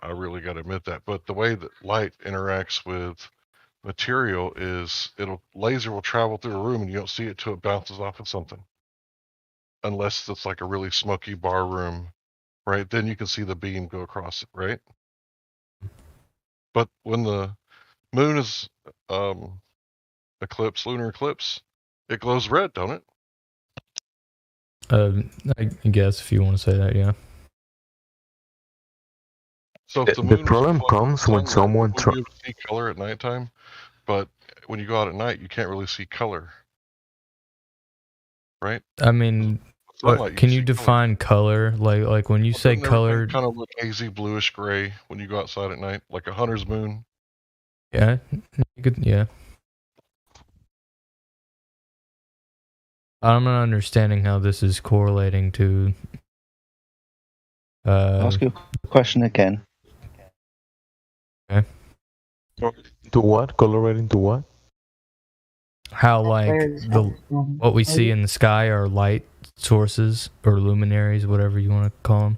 I really got to admit that. But the way that light interacts with material is laser will travel through a room and you don't see it till it bounces off of something. Unless it's like a really smoky bar room, right? Then you can see the beam go across it, right? But when the moon is lunar eclipse, it glows red, don't it? I guess if you want to say that, yeah. So if the The moon problem comes when someone you able to see color at nighttime, but when you go out at night, you can't really see color, right? I mean, Sunlight, can you define color? Like when you say Doesn't color, everything kind of look hazy, bluish gray when you go outside at night, like a hunter's moon. yeah, you could, yeah. I'm not understanding how this is correlating to. Ask your question again. Okay. To what? Correlating to what? How what we see in the sky are light sources or luminaries, whatever you want to call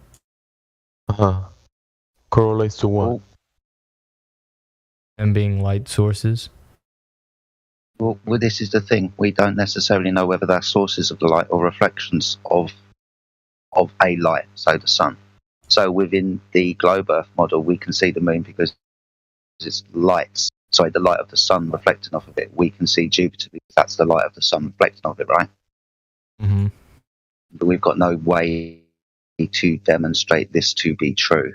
them. Correlates to what? And being light sources. Well, this is the thing. We don't necessarily know whether they're sources of the light or reflections of a light, so the sun. So within the globe Earth model, we can see the moon because it's lights. Sorry, the light of the sun reflecting off of it. We can see Jupiter because that's the light of the sun reflecting off it, right? Mm-hmm. But we've got no way to demonstrate this to be true.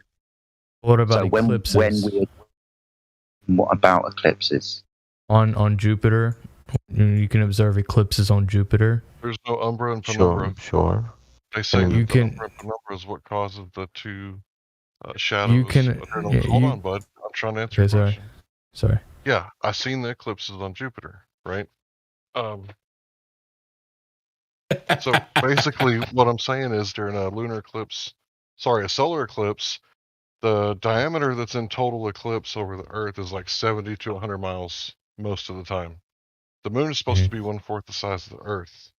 What about eclipses? What about eclipses? On Jupiter, you can observe eclipses on Jupiter. There's no umbra and penumbra. Sure. They say that you the can. umbra and penumbra is what causes the two shadows. You can. Hold on, bud. I'm trying to answer your question. Sorry. Yeah, I've seen the eclipses on Jupiter, right? So basically, what I'm saying is during a solar eclipse, the diameter that's in total eclipse over the Earth is like 70 to 100 miles most of the time. The moon is supposed to be 1/4 the size of the Earth,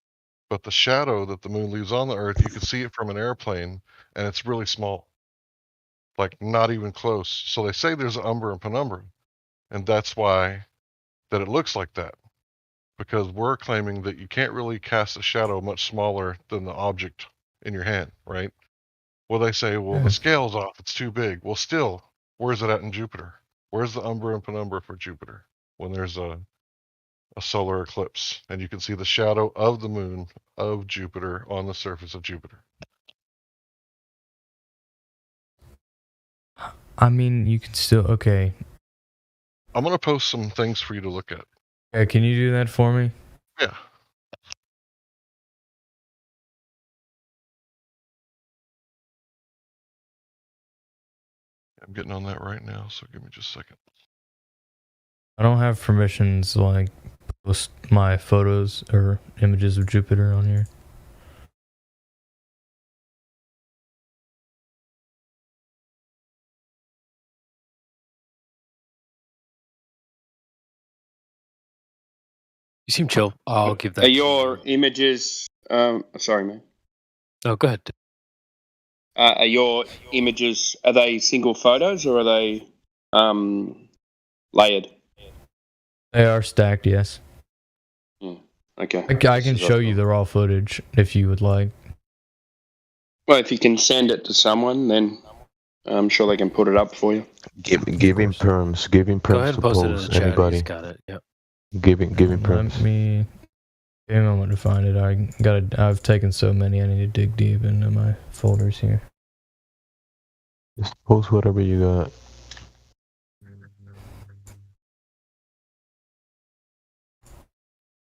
but the shadow that the moon leaves on the Earth, you can see it from an airplane, and it's really small, like not even close. So they say there's an umbra and penumbra, and that's why that it looks like that, because we're claiming that you can't really cast a shadow much smaller than the object in your hand, right? Well, they say, well, the scale's off, it's too big. Well, still, where's it at in Jupiter? Where's the umbra and penumbra for Jupiter when there's a solar eclipse and you can see the shadow of the moon of Jupiter on the surface of Jupiter? I mean, you can still, okay. I'm going to post some things for you to look at. Okay, can you do that for me? Yeah. I'm getting on that right now, so give me just a second. I don't have permissions to like post my photos or images of Jupiter on here. You seem chill. I'll give that. Are your images? Sorry, man. Oh, go ahead. Are your images? Are they single photos or are they layered? They are stacked, yes. Okay. I can show you the raw footage if you would like. Well, if you can send it to someone, then I'm sure they can put it up for you. Giving perms. Giving perms. Go ahead and post it in the chat. Anybody? He's got it. Yep. Giving perms. Let me. Give me a moment to find it. I've taken so many. I need to dig deep into my folders here. Just post whatever you got.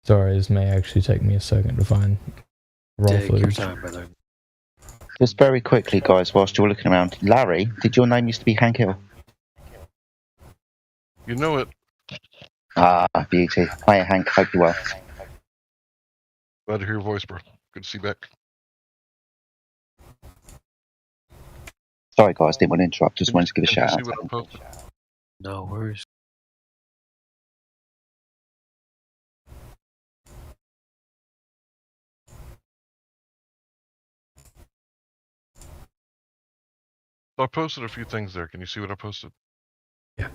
Sorry, this may actually take me a second to find raw Take footage. your time, brother. Just very quickly, guys, whilst you're looking around, Larry, did your name used to be Hank Hill? You know it. Ah, beauty. Hiya, Hank. Hope you're well. Glad to hear your voice, bro. Good to see you back. Sorry, guys, didn't want to interrupt. Just wanted to give a Did you shout see what I out. posted? No worries. So I posted a few things there. Can you see what I posted? Yeah.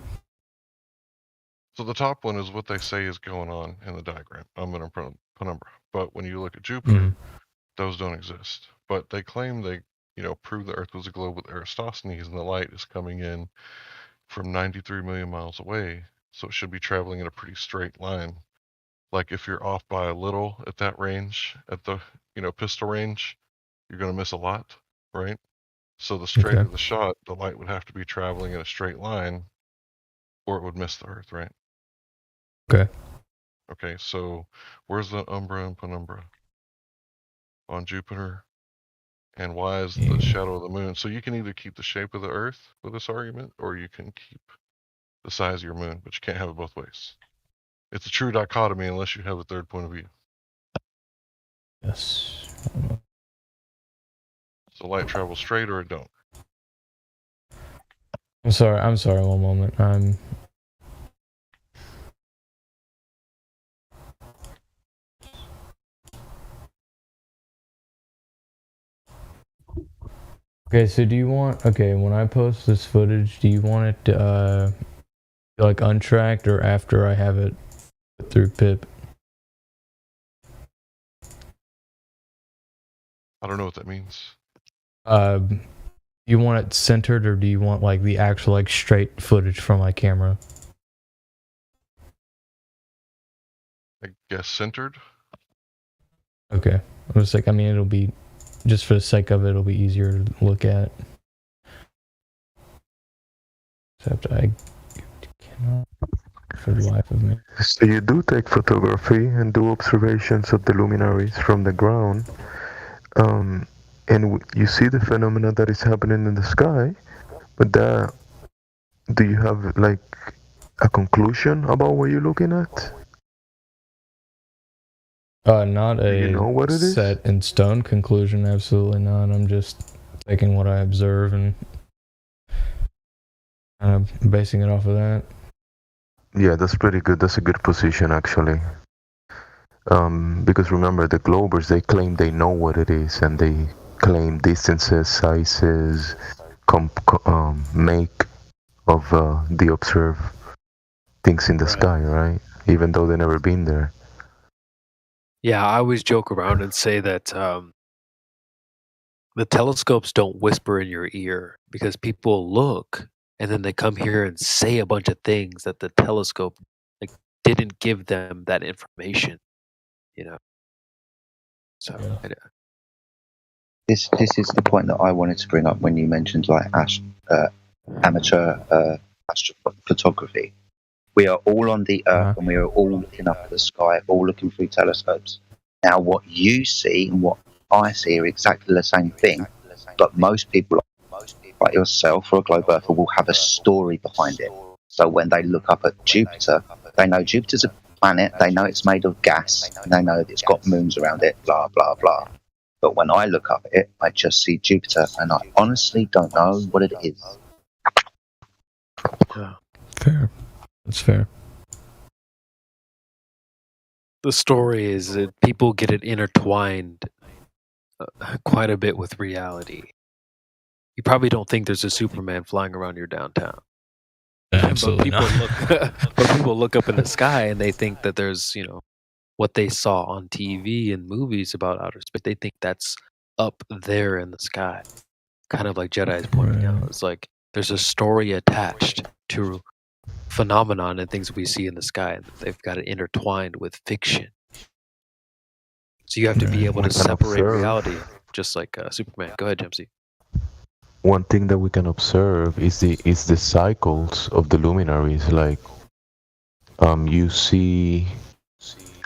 So the top one is what they say is going on in the diagram. I'm going to penumbra. But when you look at Jupiter, those don't exist. But they claim they, prove the Earth was a globe with Eratosthenes, and the light is coming in from 93 million miles away. So it should be traveling in a pretty straight line. Like if you're off by a little at that range, at the, pistol range, you're going to miss a lot, right? So the straighter the shot, the light would have to be traveling in a straight line, or it would miss the Earth, right? Okay. Okay, so where's the umbra and penumbra? On Jupiter. And why is the shadow of the moon? So you can either keep the shape of the Earth with this argument, or you can keep the size of your moon, but you can't have it both ways. It's a true dichotomy unless you have a third point of view. Yes. So light travels straight or it don't. I'm sorry, one moment. Okay, so when I post this footage, do you want it to, like untracked or after I have it through PIP? I don't know what that means. You want it centered, or do you want like the actual like straight footage from my camera? I guess centered. Okay. I was like, it'll be, just for the sake of it, it'll be easier to look at. Except I cannot for the life of me. So you do take photography and do observations of the luminaries from the ground, and you see the phenomena that is happening in the sky, but do you have like a conclusion about what you're looking at? Not a set in stone conclusion, absolutely not. I'm just taking what I observe and basing it off of that. Yeah, that's pretty good. That's a good position, actually. Because remember, the Globers, they claim they know what it is, and they claim distances, sizes, make of the observed things in the sky, right? Even though they've never been there. Yeah, I always joke around and say that the telescopes don't whisper in your ear, because people look and then they come here and say a bunch of things that the telescope didn't give them that information, So This is the point that I wanted to bring up when you mentioned like amateur astrophotography. We are all on the Earth and we are all looking up at the sky, all looking through telescopes. Now, what you see and what I see are exactly the same thing, but most people, like yourself or a globe earther, will have a story behind it. So when they look up at Jupiter, they know Jupiter's a planet, they know it's made of gas, and they know that it's got moons around it, blah, blah, blah. But when I look up at it, I just see Jupiter, and I honestly don't know what it is. Fair. That's fair. The story is that people get it intertwined quite a bit with reality. You probably don't think there's a Superman flying around your downtown. Absolutely but people look up in the sky and they think that there's, what they saw on TV and movies about outer space. They think that's up there in the sky. Kind of like Jedi's pointing out. It's like there's a story attached to phenomenon and things we see in the sky, and they've got it intertwined with fiction. So you have to be able to separate reality, just like Superman. Go ahead, Jamesy. One thing that we can observe is the cycles of the luminaries. Like, you see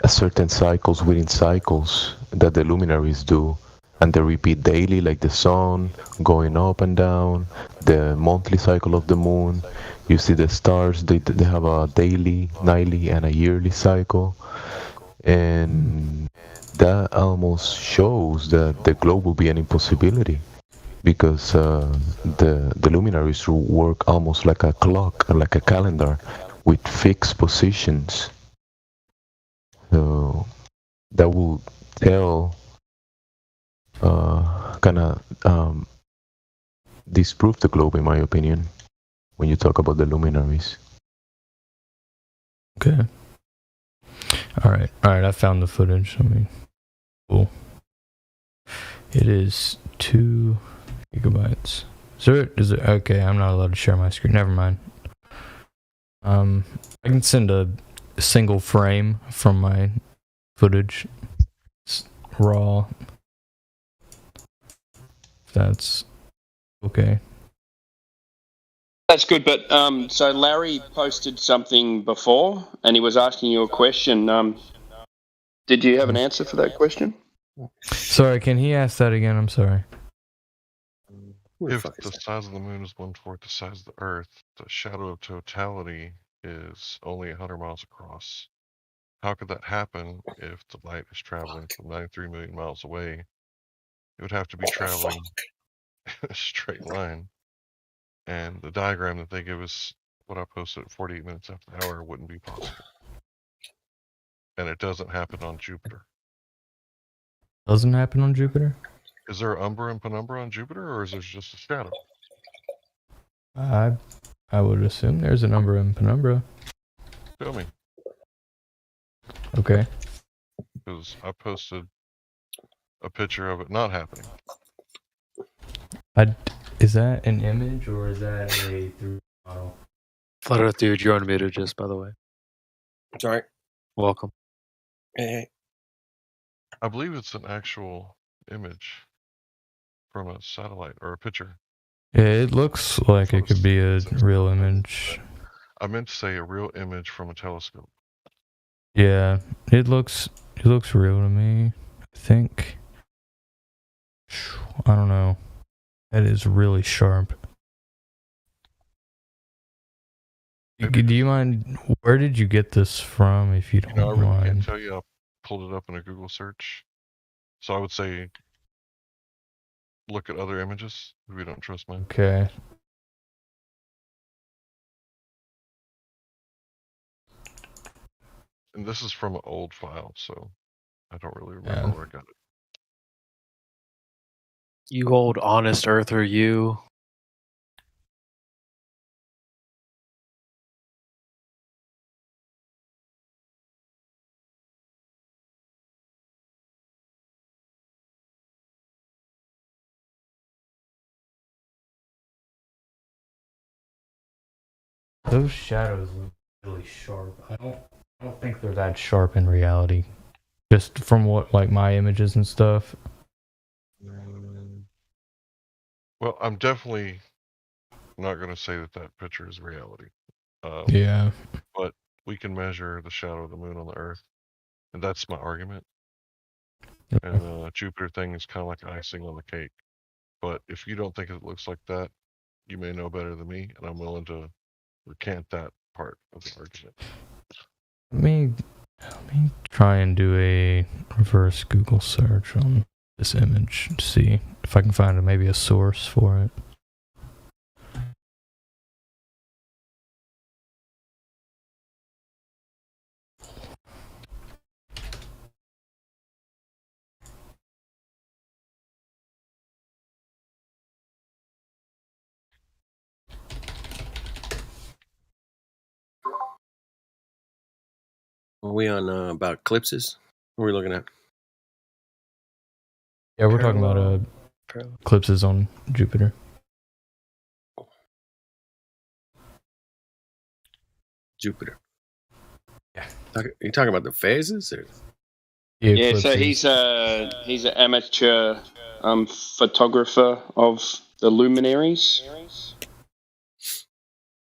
a certain cycles within cycles that the luminaries do, and they repeat daily, like the sun going up and down, the monthly cycle of the moon. You see the stars, they have a daily, nightly, and a yearly cycle. And that almost shows that the globe will be an impossibility, because the luminaries work almost like a clock, like a calendar, with fixed positions. So that will tell disprove the globe, in my opinion, when you talk about the luminaries. Okay. All right. I found the footage. Cool. It is 2 gigabytes. Is it? Okay, I'm not allowed to share my screen. Never mind. I can send a single frame from my footage. It's raw. That's okay. That's good, but so Larry posted something before, and he was asking you a question. Did you have an answer for that question? Sorry, can he ask that again? I'm sorry. If the size of the moon is 1/4 the size of the Earth, the shadow of totality is only 100 miles across. How could that happen if the light is traveling from 93 million miles away? It would have to be traveling in a straight line. And the diagram that they give us, what I posted at 48 minutes after the hour, wouldn't be possible. And it doesn't happen on Jupiter. Doesn't happen on Jupiter? Is there umbra and penumbra on Jupiter, or is there just a shadow? I would assume there's an umbra and penumbra. Show me. Okay. Because I posted a picture of it not happening. Is that an image or is that a 3D model? Flat Earth dude, you're unmuted, just by the way. Sorry. Welcome. Hey. I believe it's an actual image from a satellite or a picture. Yeah, it looks like it could be a real image. I meant to say a real image from a telescope. Yeah, it looks real to me. I think. I don't know. That is really sharp. Do you mind? Where did you get this from? If you don't I really mind. can't tell you. I pulled it up in a Google search. So I would say look at other images if you don't trust mine. Okay. And this is from an old file, so I don't really remember where I got it. You old honest earther, you. Those shadows look really sharp. I don't think they're that sharp in reality. Just from what my images and stuff. Well, I'm definitely not going to say that picture is reality. Yeah. But we can measure the shadow of the moon on the Earth, and that's my argument. And the Jupiter thing is kind of like icing on the cake. But if you don't think it looks like that, you may know better than me, and I'm willing to recant that part of the argument. Let me try and do a reverse Google search on this image to see if I can find maybe a source for it. Are we on about eclipses? What are we looking at? Yeah, we're talking about eclipses on Jupiter. Jupiter. Yeah. You talking about the phases? Or? Yeah, so he's an amateur photographer of the luminaries.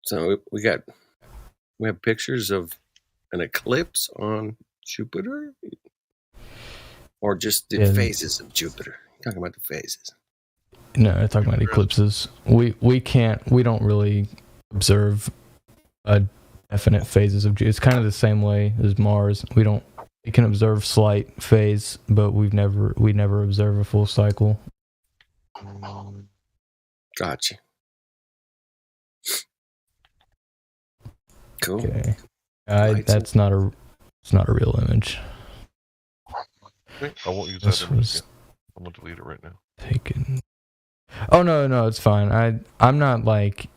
So we have pictures of an eclipse on Jupiter, or just the phases of Jupiter? You're talking about the phases. No, I'm talking about eclipses. We don't really observe definite phases of Jupiter. It's kind of the same way as Mars. We can observe slight phase, but we never observe a full cycle. Gotcha. Cool. Okay. It's not a real image. Okay, I won't use that image again. I'm gonna delete it right now. Taken Oh no, it's fine. I'm not like.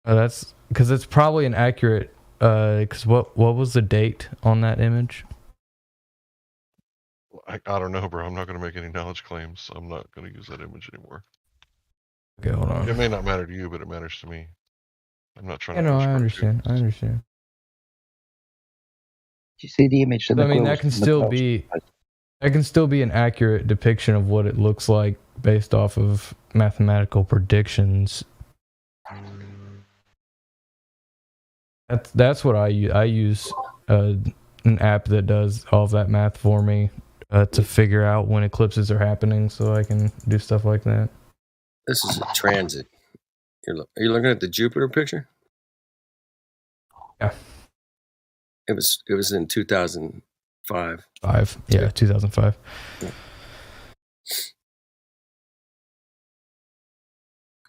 That's because it's probably an accurate. Because what was the date on that image? I don't know, bro. I'm not going to make any knowledge claims. I'm not going to use that image anymore. Okay, hold on. It may not matter to you, but it matters to me. I'm not trying to. No, I understand. I understand. Did you see the image? I mean, that can still be an accurate depiction of what it looks like based off of mathematical predictions. That's what I use. I use an app that does all of that math for me to figure out when eclipses are happening, so I can do stuff like that. This is a transit. Are you looking at the Jupiter picture? Yeah. It was in 2005. 2005. Yeah.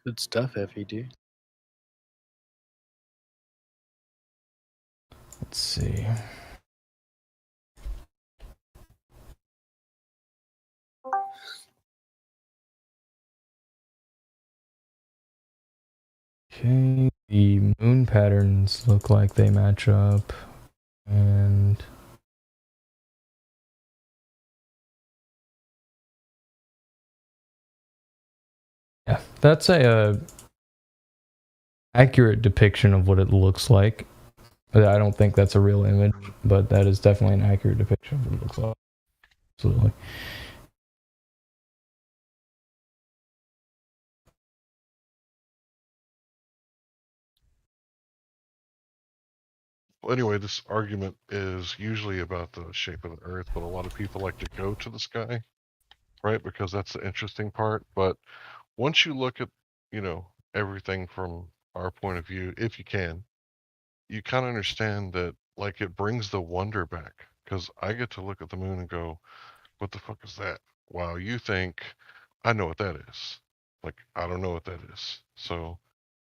Good stuff, Effie, dude. Let's see. Okay, the moon patterns look like they match up, and yeah, that's a accurate depiction of what it looks like. I don't think that's a real image, but that is definitely an accurate depiction of what it looks like. Absolutely. Well, anyway, this argument is usually about the shape of the Earth, but a lot of people like to go to the sky, right? Because that's the interesting part. But once you look at, everything from our point of view, if you can, you kind of understand that, like, it brings the wonder back. Because I get to look at the moon and go, what the fuck is that? Wow, you think I know what that is. Like, I don't know what that is. So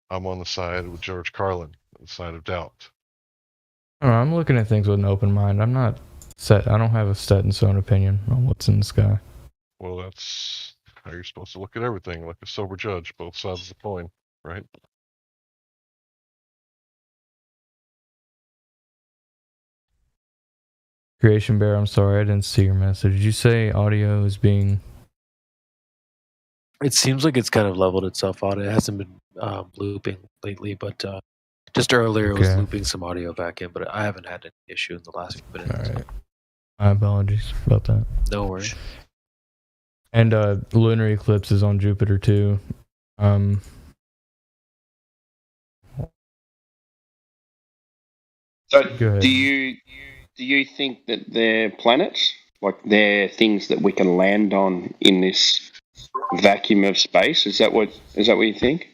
I'm on the side with George Carlin, the side of doubt. I don't know, I'm looking at things with an open mind. I'm not set. I don't have a set in stone opinion on what's in the sky. Well, that's how you're supposed to look at everything, like a sober judge, both sides of the coin, right? Creation Bear, I'm sorry, I didn't see your message. Did you say audio is being... It seems like it's kind of leveled itself out. It hasn't been looping lately, but just earlier it was looping some audio back in, but I haven't had an issue in the last few minutes. All right. My apologies about that. No worries. And lunar eclipse is on Jupiter too. So do you think that they're planets? Like they're things that we can land on in this vacuum of space? Is that what you think?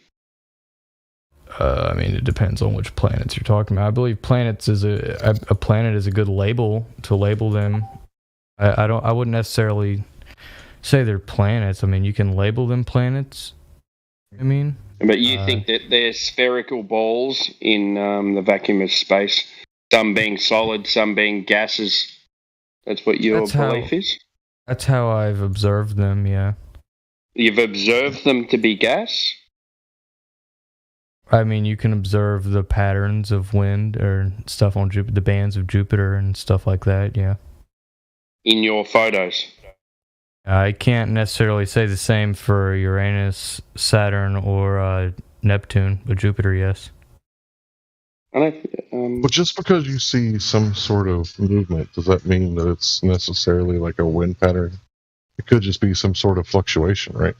I mean, it depends on which planets you're talking about. I believe planets is a planet is a good label to label them. I wouldn't necessarily say they're planets. I mean, you can label them planets. I mean, but you think that they're spherical balls in the vacuum of space, some being solid, some being gases. That's what your belief is? That's how I've observed them, yeah. You've observed them to be gas? I mean, you can observe the patterns of wind or stuff on Jupiter, the bands of Jupiter and stuff like that, yeah. In your photos? I can't necessarily say the same for Uranus, Saturn, or Neptune, but Jupiter, yes. But just because you see some sort of movement, does that mean that it's necessarily like a wind pattern? It could just be some sort of fluctuation, right?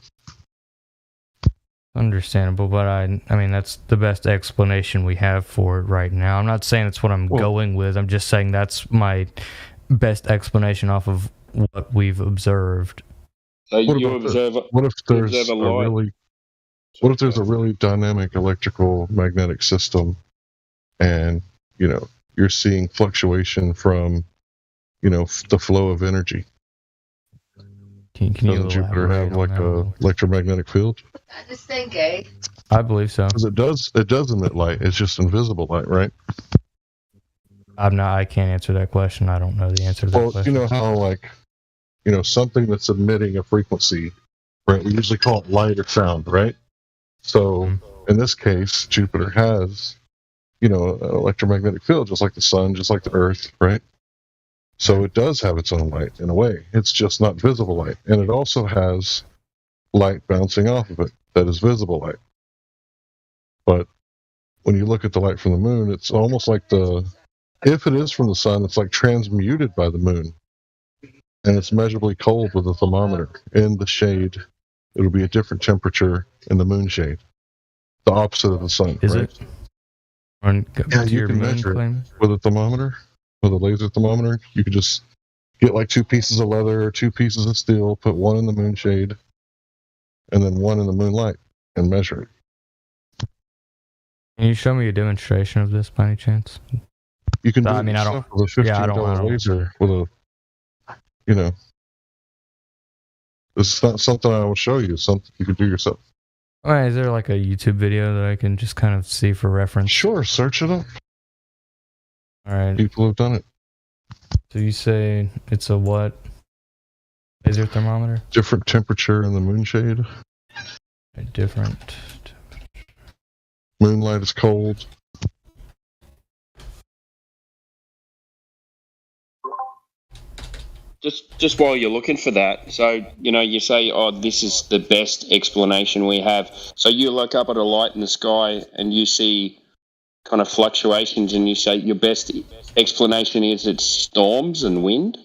Understandable, but I mean, that's the best explanation we have for it right now. I'm not saying that's what I'm going with. I'm just saying that's my best explanation off of what we've observed. So you observe. What if there's what if there's a really dynamic electrical magnetic system, and you're seeing fluctuation from the flow of energy? Can you Doesn't Jupiter have like a electromagnetic field? I believe so. Because it does emit light. It's just invisible light, right? I can't answer that question. I don't know the answer to that question. You know how something that's emitting a frequency right? We usually call it light or sound, right? So in this case, Jupiter has, an electromagnetic field, just like the sun, just like the Earth, right? So it does have its own light in a way. It's just not visible light. And it also has light bouncing off of it that is visible light. But when you look at the light from the moon, it's almost like if it is from the sun, it's like transmuted by the moon. And it's measurably cold with a thermometer. In the shade, it'll be a different temperature in the moon shade. The opposite of the sun. Is right? it? On, yeah, you can measure it with a thermometer, with a laser thermometer. You could just get like 2 pieces of leather or 2 pieces of steel, put one in the moon shade, and then one in the moonlight, and measure it. Can you show me a demonstration of this by any chance? You can do I mean, I don't. with a $15 laser with a, this is not something I will show you. It's something you can do yourself. All right, is there like a YouTube video that I can just kind of see for reference? Sure, search it up. All right. People have done it. So you say it's a what? Laser thermometer? Different temperature in the moonshade. Different. Moonlight is cold. Just while you're looking for that, so you say, "Oh, this is the best explanation we have." So you look up at a light in the sky and you see kind of fluctuations, and you say your best explanation is it's storms and wind.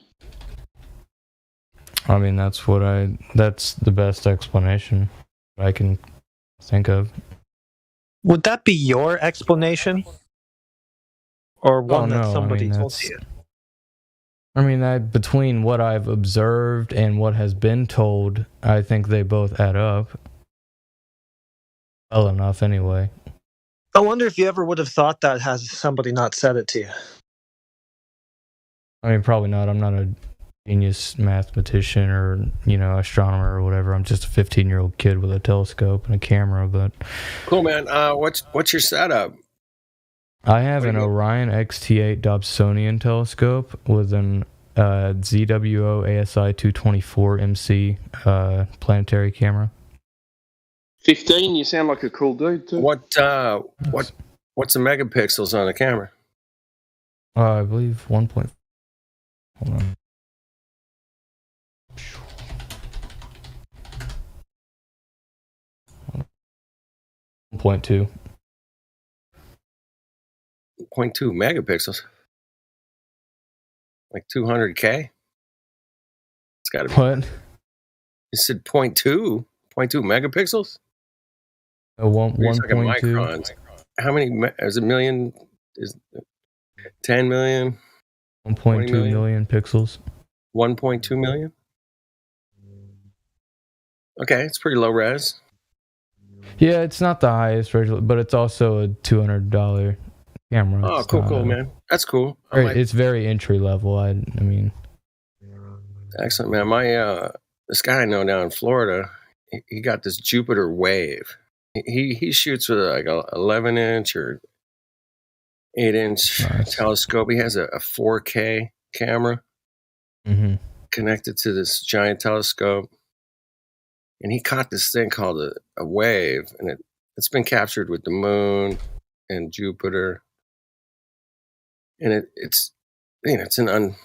I mean, that's the best explanation I can think of. Would that be your explanation, or one that somebody told you? I mean, between what I've observed and what has been told, I think they both add up. Well enough, anyway. I wonder if you ever would have thought that has somebody not said it to you. I mean, probably not. I'm not a genius mathematician or, astronomer or whatever. I'm just a 15-year-old kid with a telescope and a camera, but... Cool, man. What's your setup? I have an Orion XT8 Dobsonian telescope with an ZWO ASI 224 MC planetary camera. 15. You sound like a cool dude too. What's the megapixels on the camera? I believe 1. Hold on. 1.2. 0.2 megapixels. Like 200K? It's got to be. What? You said 0.2 megapixels? 1.2. Microns. How many? Is it million? Is 10 million? 1.2 million pixels. 1.2 million? Okay, it's pretty low res. Yeah, it's not the highest res, but it's also a $200 camera. Oh, cool, man. That's cool. It's very entry level. I mean, excellent, man. My this guy I know down in Florida, he got this Jupiter Wave. He shoots with like a 11-inch or 8-inch telescope. He has a 4K camera connected to this giant telescope, and he caught this thing called a wave, and it's been captured with the moon and Jupiter. And it's an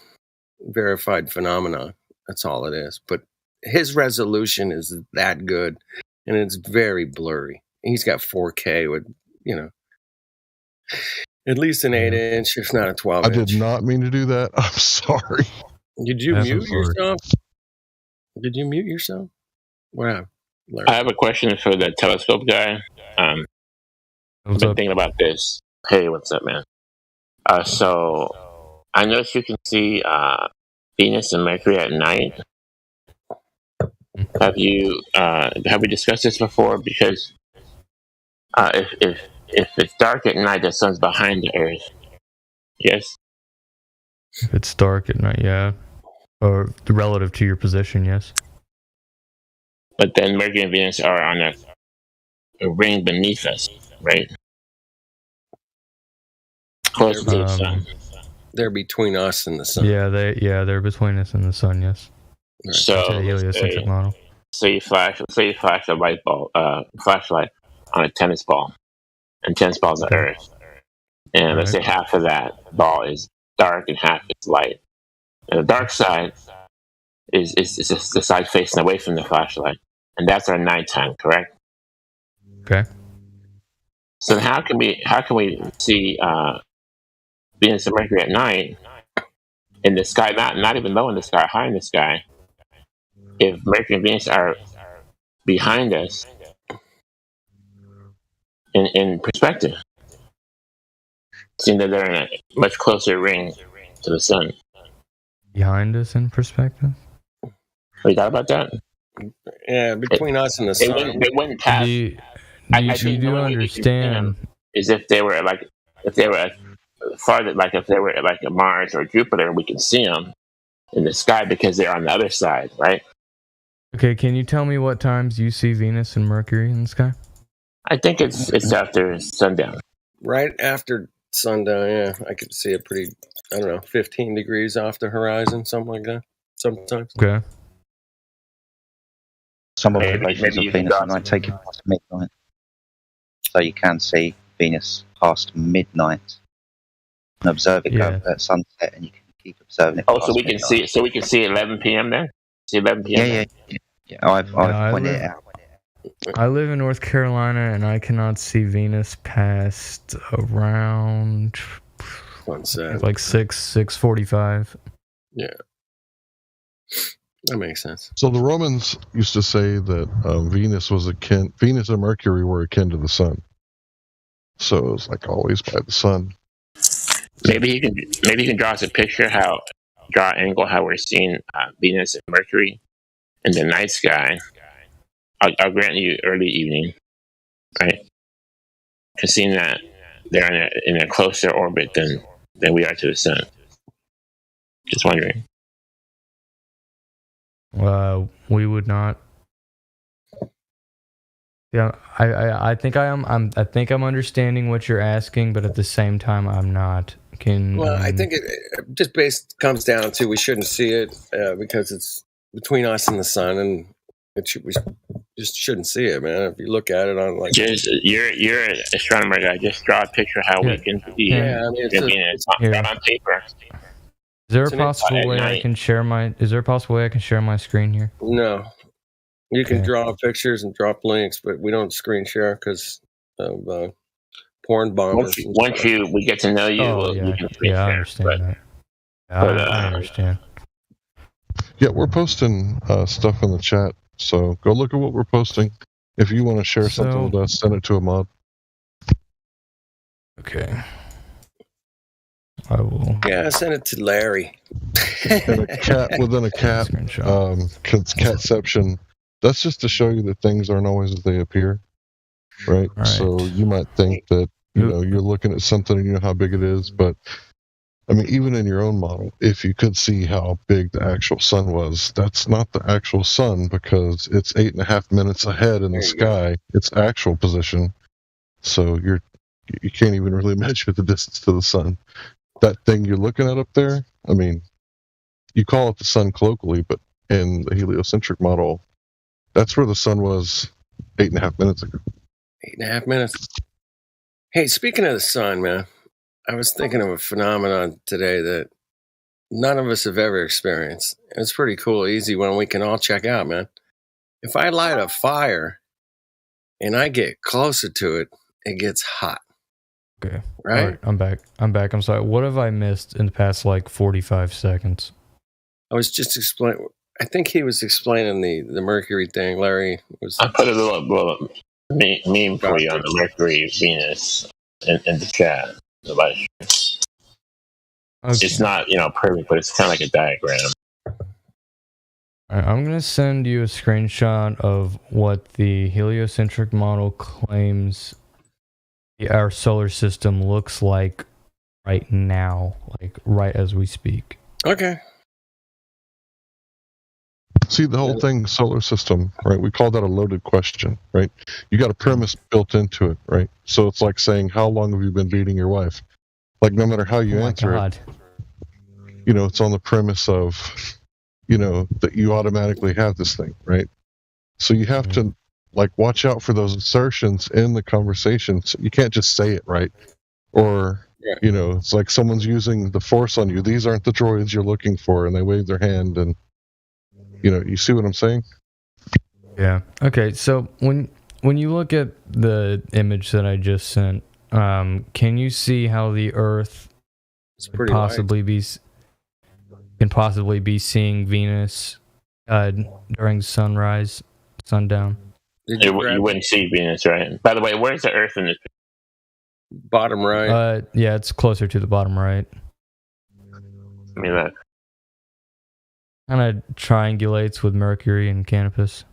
unverified phenomenon. That's all it is. But his resolution is that good, and it's very blurry. He's got 4K with, at least an 8-inch, if not a 12-inch. I did not mean to do that. I'm sorry. Did you mute yourself? Did you mute yourself? What happened, Larry? I have a question for the telescope guy. I've been thinking about this. Hey, what's up, man? So I noticed you can see Venus and Mercury at night. Have we discussed this before? Because if it's dark at night, the sun's behind the Earth. Yes. If it's dark at night, yeah, or relative to your position, yes. But then Mercury and Venus are on a ring beneath us, right? Close to the sun. They're between us and the sun. Yeah, they're between us and the sun. Yes. So the heliocentric model. So you flash a flashlight on a tennis ball, and tennis ball's on Earth, and let's say half of that ball is dark and half is light. And the dark side is just the side facing away from the flashlight, and that's our nighttime, correct? Okay. So how can we see Venus and Mercury at night in the sky, not even low in the sky, high in the sky, if Mercury and Venus are behind us in perspective, seeing that they're in a much closer ring to the sun? Behind us in perspective? You thought about that? Yeah, between us and the sun. They wouldn't pass. I think the only way we can see them is if they were farther, like if they were like a Mars or Jupiter, we can see them in the sky because they're on the other side, right? Okay, can you tell me what times you see Venus and Mercury in the sky? I think it's after sundown. Right after sundown, yeah. I could see it pretty, 15 degrees off the horizon, something like that, sometimes. Okay. Some observations of Venus at night take it past midnight. So you can see Venus past midnight and observe it go at sunset, and you can keep observing it. So we can see it. So we can see 11 p.m. then. See 11 p.m. Yeah. I've pointed it out. I live in North Carolina, and I cannot see Venus past around like 6:45. Yeah, that makes sense. So the Romans used to say that Venus and Mercury were akin to the sun. So it was like always by the sun. Maybe you can draw us a picture, draw an angle how we're seeing Venus and Mercury in the night sky. I'll grant you early evening, right? Because seeing that they're in a closer orbit than we are to the sun. Just wondering. We would not. Yeah, I think I think I'm understanding what you're asking, but at the same time, I'm not. I think it just comes down to we shouldn't see it because it's between us and the sun, and we just shouldn't see it, man. If you look at it on like, you're an astronomer guy. Just draw a picture how we can see. Yeah, I mean, it's not on paper. Is there a possible way I can share my screen here? No. You can draw pictures and drop links, but we don't screen share because of porn bombers. Once we get to know you, we can screen share. I understand that. I understand. Yeah, we're posting stuff in the chat, so go look at what we're posting. If you want to share something with us, send it to a mod. Okay. I will. Yeah, send it to Larry. And a cat within a cat. Catception. That's just to show you that things aren't always as they appear, right? So you might think that you're looking at something and you know how big it is, but I mean, even in your own model, if you could see how big the actual sun was, that's not the actual sun because it's 8.5 minutes ahead in the sky. Its actual position, so you can't even really measure the distance to the sun. That thing you're looking at up there, I mean, you call it the sun colloquially, but in the heliocentric model, that's where the sun was 8.5 minutes ago. 8.5 minutes. Hey, speaking of the sun, man, I was thinking of a phenomenon today that none of us have ever experienced. It's pretty cool, easy one we can all check out, man. If I light a fire and I get closer to it, it gets hot. Okay. Right? All right, I'm back. I'm sorry. What have I missed in the past 45 seconds? I was just explaining. I think he was explaining the Mercury thing. Larry was. I put a little meme for you on the Mercury Venus in the chat. Okay. It's not perfect, but it's kind of like a diagram. All right, I'm gonna send you a screenshot of what the heliocentric model claims our solar system looks like right now, like right as we speak. Okay. See, the whole thing, solar system, right? We call that a loaded question, right? You got a premise built into it, right? So it's like saying, how long have you been beating your wife? Like, no matter how you answer it, it's on the premise of, that you automatically have this thing, right? So you have to watch out for those assertions in the conversations. You can't just say it, right? Or it's like someone's using the Force on you. These aren't the droids you're looking for, and they wave their hand, and you see what I'm saying? Yeah. Okay. So when you look at the image that I just sent, can you see how the Earth can possibly be seeing Venus during sunrise, sundown? You wouldn't see Venus, right? By the way, where's the Earth in this? Bottom right. Yeah, it's closer to the bottom right. I mean, look. Kind of triangulates with Mercury and Canopus.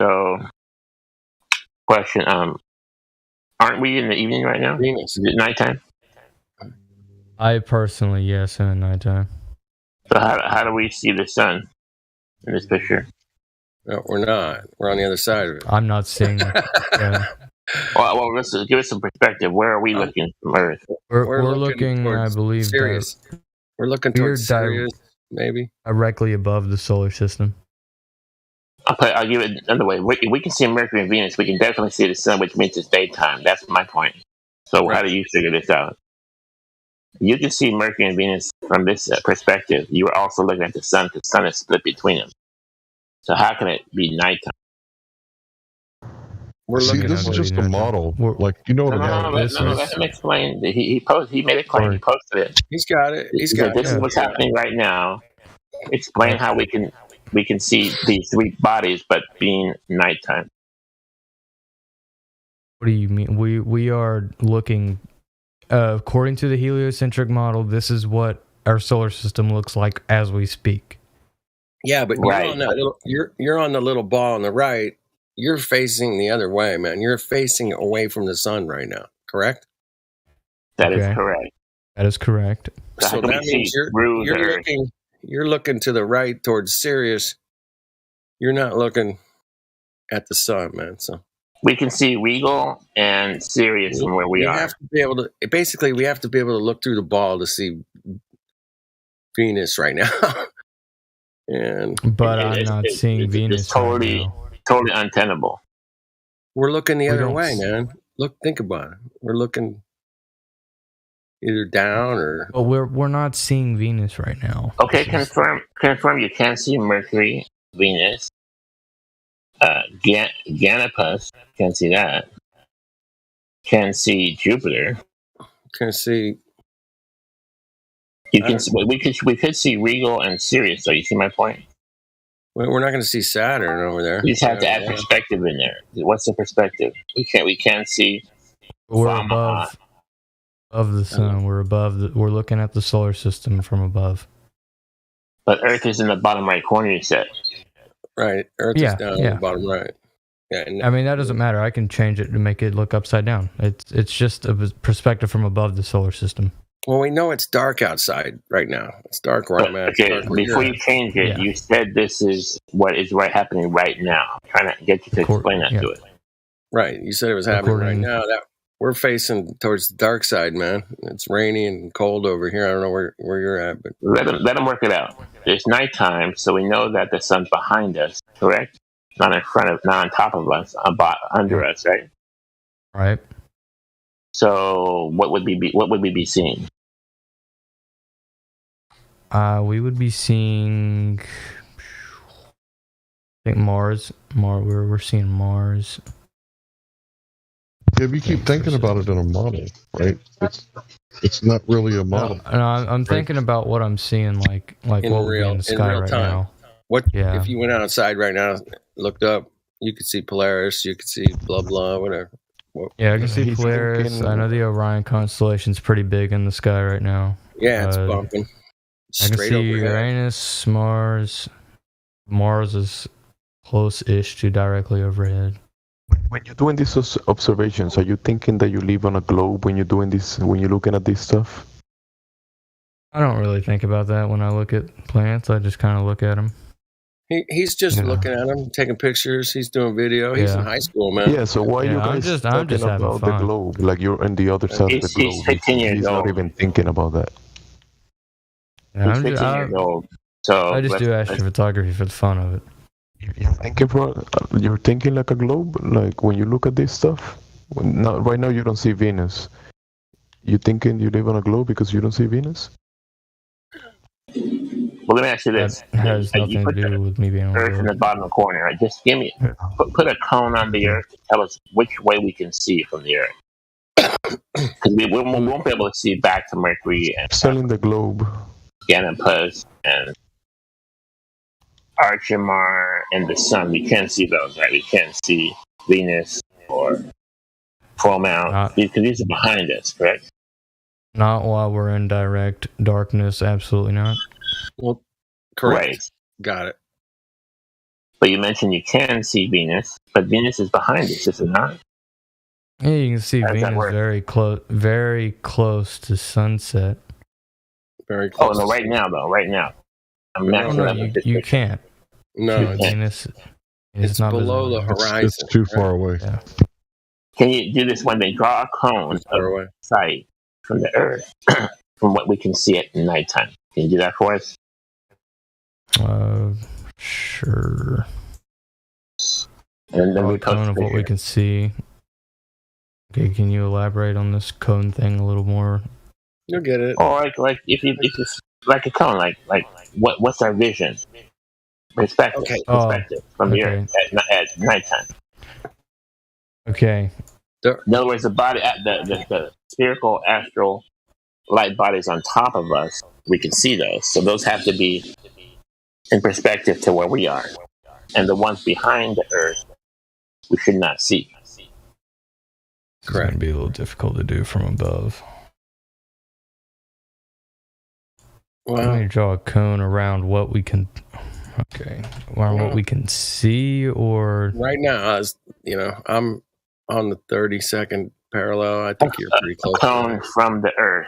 So, question: aren't we in the evening right now? Venus. Is it nighttime? I personally, yes, in the nighttime. So how do we see the sun in this picture? No, we're not. We're on the other side of it. I'm not seeing it. Yeah. Well, listen, give us some perspective. Where are we looking from Earth? We're looking, I believe, Sirius. We're looking towards Sirius, maybe directly above the solar system. I'll give it another way. We can see Mercury and Venus. We can definitely see the sun, which means it's daytime. That's my point. So how do you figure this out? You can see Mercury and Venus from this perspective. You are also looking at the sun. The sun is split between them. So how can it be nighttime? This is just a model. What a model is. No, let him explain. He made a claim. He posted it. He's got it. He's got this it. is what's happening right now. Explain how we can see these three bodies, but being nighttime. What do you mean? We are looking, according to the heliocentric model, this is what our solar system looks like as we speak. Yeah, but you're on the little ball on the right. You're facing the other way, man. You're facing away from the sun right now, correct? That is correct. That is correct. So that means you're looking to the right towards Sirius. You're not looking at the sun, man. So we can see Regal and Sirius from where we are. Have to be able to. Basically, we have to be able to look through the ball to see Venus right now. But I'm not seeing Venus. It's totally untenable. We're looking the other way, man. Think about it. We're looking either down or. But we're not seeing Venus right now. Okay, confirm. You can see Mercury, Venus, Ganopus. Can see that. Can see Jupiter. Can see. You can. We could see Regal and Sirius. So you see my point. Well, we're not going to see Saturn over there. You just have to add perspective in there. What's the perspective? We can't see. We're above the sun. We're we're looking at the solar system from above. But Earth is in the bottom right corner, you said. Right. Earth is down in the bottom right. Yeah. I mean, that doesn't matter. I can change it to make it look upside down. It's just a perspective from above the solar system. Well, we know it's dark outside right now. It's dark where I'm at. Okay, before you change it, you said this is what is happening right now. I'm trying to get you to explain that to it. Right. You said it was happening right now. We're facing towards the dark side, man. It's rainy and cold over here. I don't know where you're at, but let them work it out. It's nighttime, so we know that the sun's behind us, correct? Not in front of, not on top of us, under us, right? Right. So what would we be seeing? We would be seeing, I think Mars. We're seeing Mars. Yeah, we keep thinking about it in a model, right? It's not really a model. No, I'm thinking about what I'm seeing, like what would be in the sky right now. If you went outside right now, looked up, you could see Polaris, you could see blah blah, whatever. Yeah, I can see Polaris. I know the Orion constellation's pretty big in the sky right now. Yeah, it's bumping. I can see Uranus, Mars. Mars is close-ish to directly overhead. When you're doing these observations, are you thinking that you live on a globe when you're doing this? When you're looking at this stuff? I don't really think about that when I look at planets. I just kind of look at them. He's just looking at them, taking pictures. He's doing video. He's in high school, man. Yeah. So why are you guys talking about the globe? Like you're on the other side of the globe. He's 15 years He's old. not even thinking about that. Yeah, he's 15 years old. So I just do astrophotography for the fun of it. You're thinking like a globe. Like when you look at this stuff. Right now you don't see Venus. You thinking you live on a globe because you don't see Venus? Well, let me ask you this: That has you nothing put to do with me being on Earth in the the bottom corner. Right? Just give me put a cone on the Earth to tell us which way we can see from the Earth. Because we won't be able to see back to Mercury and Selling the globe. Ganapus and Archimar and the Sun. We can't see those, right? We can't see Venus or Full Mount because these are behind us, correct? Not while we're in direct darkness. Absolutely not. Well, correct. Right. Got it. But you mentioned you can see Venus, but Venus is behind us, is it not? Yeah, you can see How does that Venus work? very close to sunset. Very close. Oh no! Right now, though. Right now, I'm not No, you can't. No, Venus. It's not below visible. the horizon. It's too far away. Yeah. Can you do this when they draw a cone of sight from the Earth, from what we can see at nighttime? Can you do that for us? Sure. And then we cone of what we can see. Okay, can you elaborate on this cone thing a little more? You'll get it. Or like if it's like a cone, like what's our vision? Perspective from the Earth at nighttime. Okay. In other words, the spherical astral light bodies on top of us, we can see those. So those have to be in perspective to where we are. And the ones behind the Earth, we should not see. It's going to be a little difficult to do from above. Let me draw a cone around what we can. Okay, around what we can see, or right now, I'm on the 32nd parallel. I think you're pretty close. A cone from the Earth.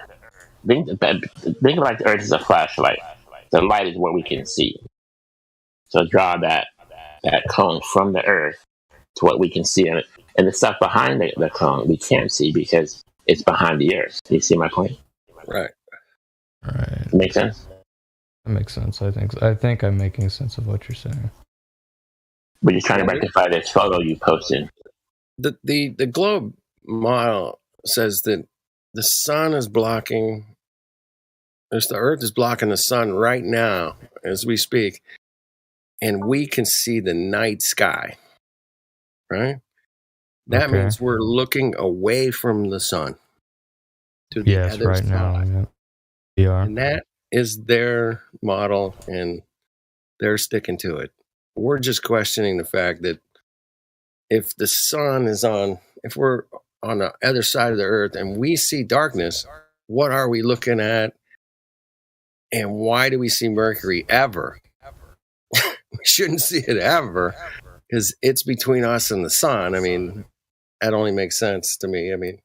Think about the Earth as a flashlight. The light is what we can see. So draw that cone from the Earth to what we can see, and the stuff behind the cone we can't see because it's behind the Earth. Do you see my point? Right. Right. Make sense? That makes sense. I think I'm making sense of what you're saying. We're just trying to rectify this photo you posted. The globe model says that the sun is blocking. The Earth is blocking the sun right now as we speak, and we can see the night sky. Right. That means we're looking away from the sun to the other right side. now. Yeah. And that is their model, and they're sticking to it. We're just questioning the fact that if the sun is if we're on the other side of the Earth and we see darkness, what are we looking at? And why do we see Mercury ever? We shouldn't see it ever because it's between us and the sun. I mean, that only makes sense to me. I mean,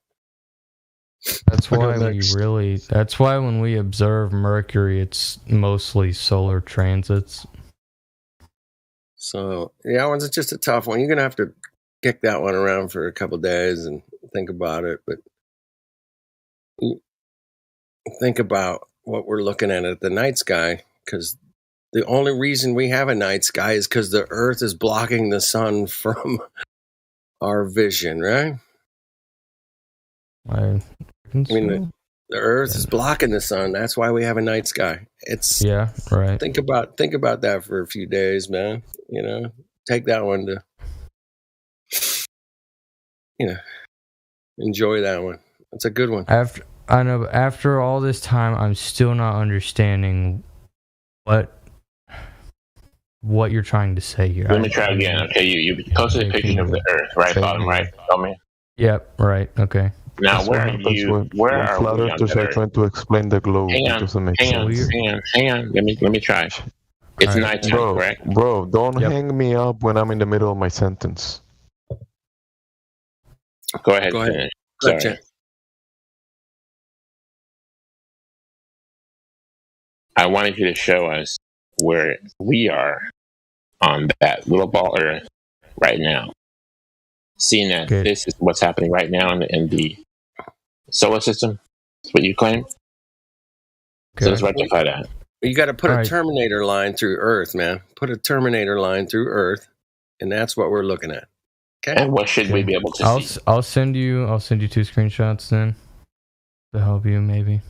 that's why that's why when we observe Mercury, it's mostly solar transits. So that one's just a tough one. You're going to have to kick that one around for a couple of days and think about it. But think about what we're looking at the night sky, because the only reason we have a night sky is because the Earth is blocking the sun from our vision, right? I mean, the Earth is blocking the sun. That's why we have a night sky. It's right. Think about that for a few days, man. Take that one to, enjoy that one. It's a good one. After all this time, I'm still not understanding what you're trying to say here. Let me try again. Okay, you posted a picture of the Earth, right? Bottom right. Tell me. Yep. Right. Okay. Now, where are you? Where are flat we? earthers are trying to explain the globe. Hang on. Let me try. It's nighttime, correct? Bro, don't hang me up when I'm in the middle of my sentence. Go ahead. Finish. Sorry. I wanted you to show us where we are on that little ball Earth right now. Seeing that this is what's happening right now in the solar system. That's what you claim. So let's rectify that. You got to put All a right. Terminator line through Earth, man. Put a Terminator line through Earth, and that's what we're looking at. Okay. And what should we be able to see? I'll send you 2 screenshots then to help you maybe.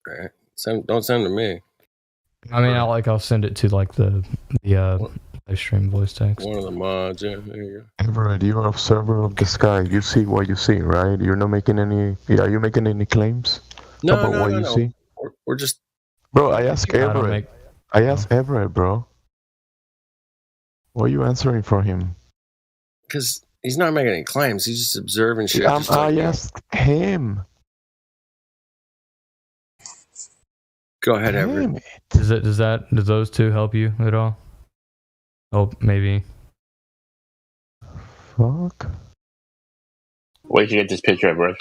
All right. Don't send to me. I mean, I'll send it to like the live stream voice text. One of the mods. Yeah, there you go. Everett, you're an observer of the sky. You see what you see, right? You're not making any. Are you making any claims about what you see? We're just. Bro, I asked Everett. I asked Everett, bro. Why are you answering for him? Because he's not making any claims. He's just observing shit. I asked him. Go ahead, Everett. Does those two help you at all? Oh, maybe. Fuck. Where did you get this picture, Everett?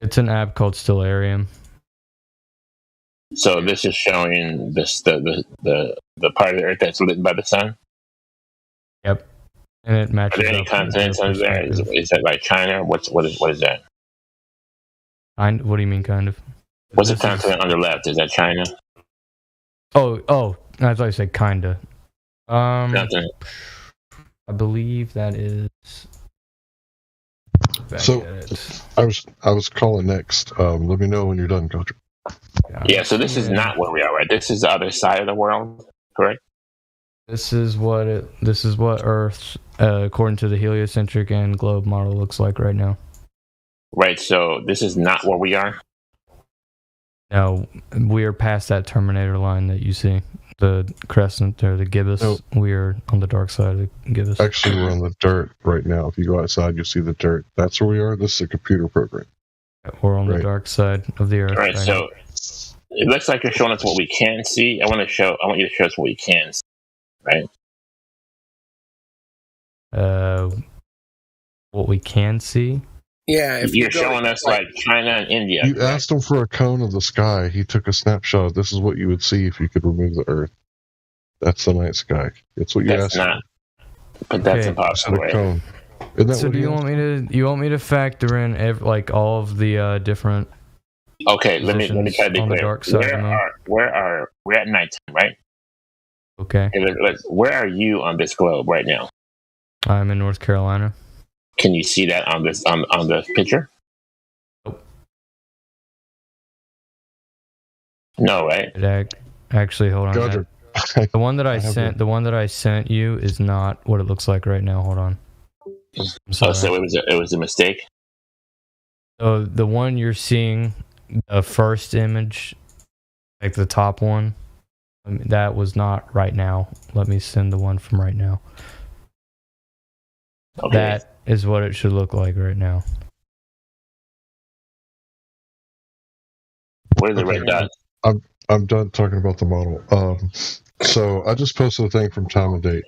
It's an app called Stellarium. So this is showing this the part of the Earth that's lit by the sun. Yep, and it matches. Are there any continents under there? Is that like China? What is that? What do you mean, kind of? What's the continent on the left? Is that China? Oh, I thought you said kinda. Continent. I believe that is. So I was calling next. Let me know when you're done, Coach. Yeah, so this is not where we are, right? This is the other side of the world, correct? This is what Earth, according to the heliocentric and globe model, looks like right now. Right. So this is not where we are. No, we are past that Terminator line that you see, the crescent or the gibbous. Nope. We are on the dark side of the gibbous. Actually, we're on the dirt right now. If you go outside, you'll see the dirt. That's where we are. This is a computer program. We're on the dark side of the Earth. All right. right So it looks like you're showing us what we can see. I want you to show us what we can see, right? What we can see. Yeah, if you're showing us like China and India. You asked him for a cone of the sky. He took a snapshot. This is what you would see if you could remove the Earth. That's the night sky. It's what you asked. But that's impossible. A cone. Isn't that So what do you want me to factor in all of the different? Okay, let me try to be on the clear. dark side We're at nighttime, right? Okay. Where are you on this globe right now? I'm in North Carolina. Can you see that on this on the picture? Nope. No, right? Actually, hold on. Gotcha. The one that I sent you is not what it looks like right now. Hold on. So it was a mistake. So the one you're seeing, the first image, like the top one, that was not right now. Let me send the one from right now. Okay. That is what it should look like right now. Where's the red dot? I'm done talking about the model. So I just posted a thing from Time and Date,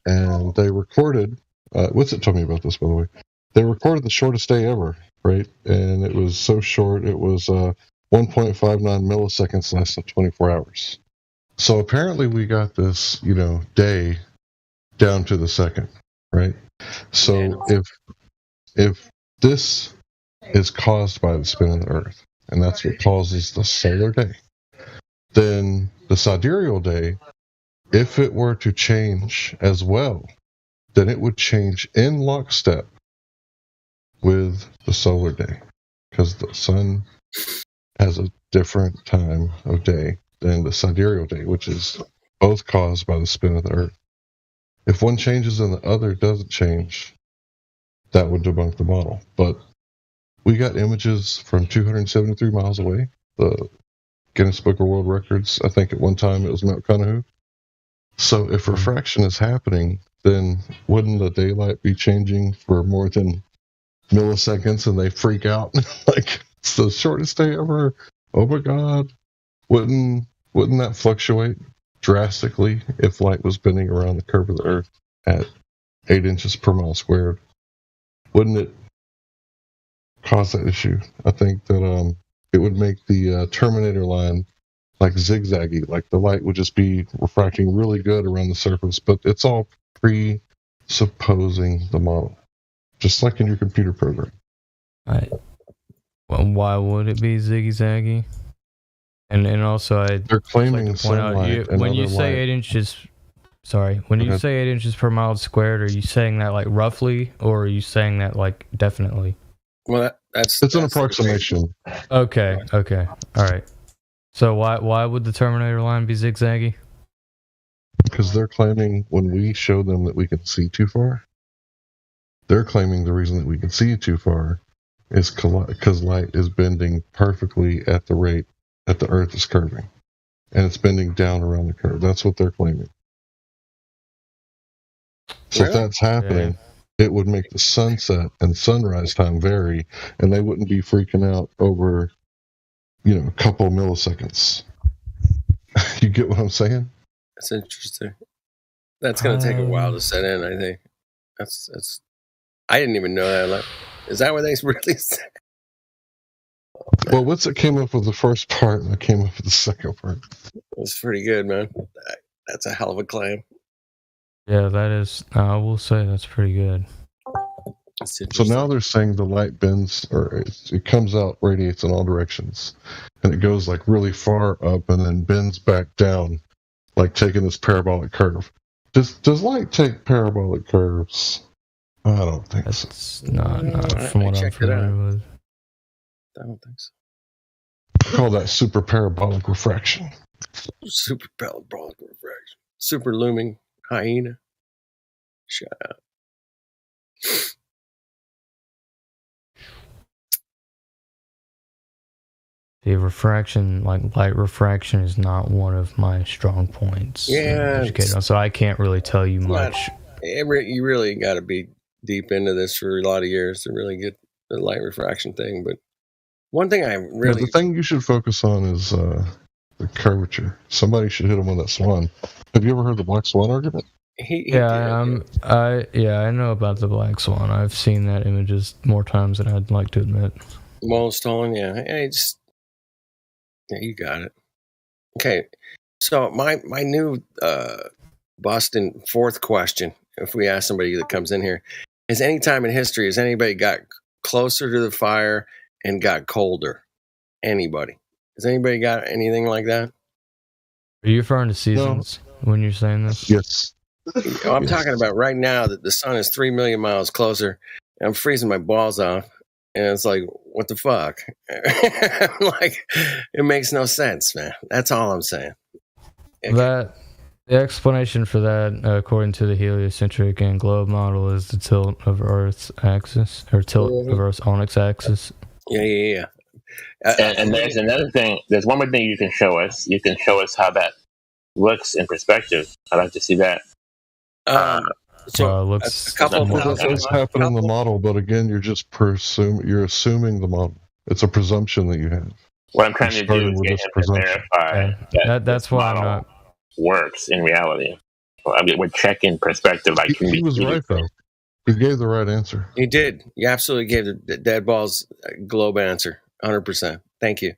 and they recorded. What's it told me about this, by the way? They recorded the shortest day ever, right? And it was so short. It was 1.59 milliseconds, less than 24 hours. So apparently we got this, day down to the second, right? So if this is caused by the spin of the Earth, and that's what causes the solar day, then the sidereal day, if it were to change as well, then it would change in lockstep with the solar day, because the sun has a different time of day than the sidereal day, which is both caused by the spin of the Earth. If one changes and the other doesn't change, that would debunk the model. But we got images from 273 miles away. The Guinness Book of World Records, I think at one time it was Mount Conahoe. So if refraction is happening, then wouldn't the daylight be changing for more than milliseconds and they freak out? Like, it's the shortest day ever. Oh my God. Wouldn't that fluctuate drastically if light was bending around the curve of the Earth at 8 inches per mile squared? Wouldn't it cause that issue? I think that it would make the Terminator line like zigzaggy, like the light would just be refracting really good around the surface, but it's all presupposing the model, just like in your computer program. Right. Well, why would it be ziggy-zaggy? And also, they're claiming like to point out, sunlight and when you other say light. 8 inches, sorry, when you say 8 inches per mile squared, are you saying that like roughly, or are you saying that like definitely? Well, that's an approximation. Okay, all right. So why would the Terminator line be zigzaggy? Because they're claiming when we show them that we can see too far, they're claiming the reason that we can see too far is because light is bending perfectly at the rate that the Earth is curving, and it's bending down around the curve. That's what they're claiming. So if that's happening, it would make the sunset and sunrise time vary, and they wouldn't be freaking out over, a couple of milliseconds. You get what I'm saying? That's interesting. That's going to take a while to set in, I think. That's. I didn't even know that. Like, is that what they really said? Well, Witsit came up with the first part, and I came up with the second part. That's pretty good, man. That's a hell of a claim. Yeah, that is. I will say that's pretty good. So now they're saying the light bends, or it comes out, radiates in all directions, and it goes like really far up and then bends back down, like taking this parabolic curve. Does light take parabolic curves? I don't think so. Not from what I'm familiar with. I don't think so. I call that super parabolic refraction. Super parabolic refraction. Super looming hyena. Shut up. The refraction, like light refraction, is not one of my strong points. Yeah. So I can't really tell you much. You really got to be deep into this for a lot of years to really get the light refraction thing. But one thing I really... the thing you should focus on is the curvature. Somebody should hit him with that swan. Have you ever heard the black swan argument? I know about the black swan. I've seen that images more times than I'd like to admit. Wall stolen, yeah. Yeah, you got it. Okay, so my new Boston fourth question, if we ask somebody that comes in here, is any time in history has anybody got closer to the fire and got colder? Anybody? Has anybody got anything like that? Are you referring to seasons when you're saying this? Yes. I'm talking about right now that the sun is 3 million miles closer. And I'm freezing my balls off. And it's like, what the fuck? Like, it makes no sense, man. That's all I'm saying. The explanation for that, according to the heliocentric and globe model, is the tilt of Earth's axis, or tilt of Earth's onyx axis. Yeah. And there's another thing. There's one more thing you can show us. You can show us how that looks in perspective. I'd like to see that. So looks a couple It does happen in the model, but again, you're just assuming the model. It's a presumption that you have. What I'm trying to do is get him to verify that's why I'm not works in reality. Well, I mean, we're checking perspective. Like he was right though. He gave the right answer. He did. You absolutely gave the dead balls globe answer, 100%. Thank you.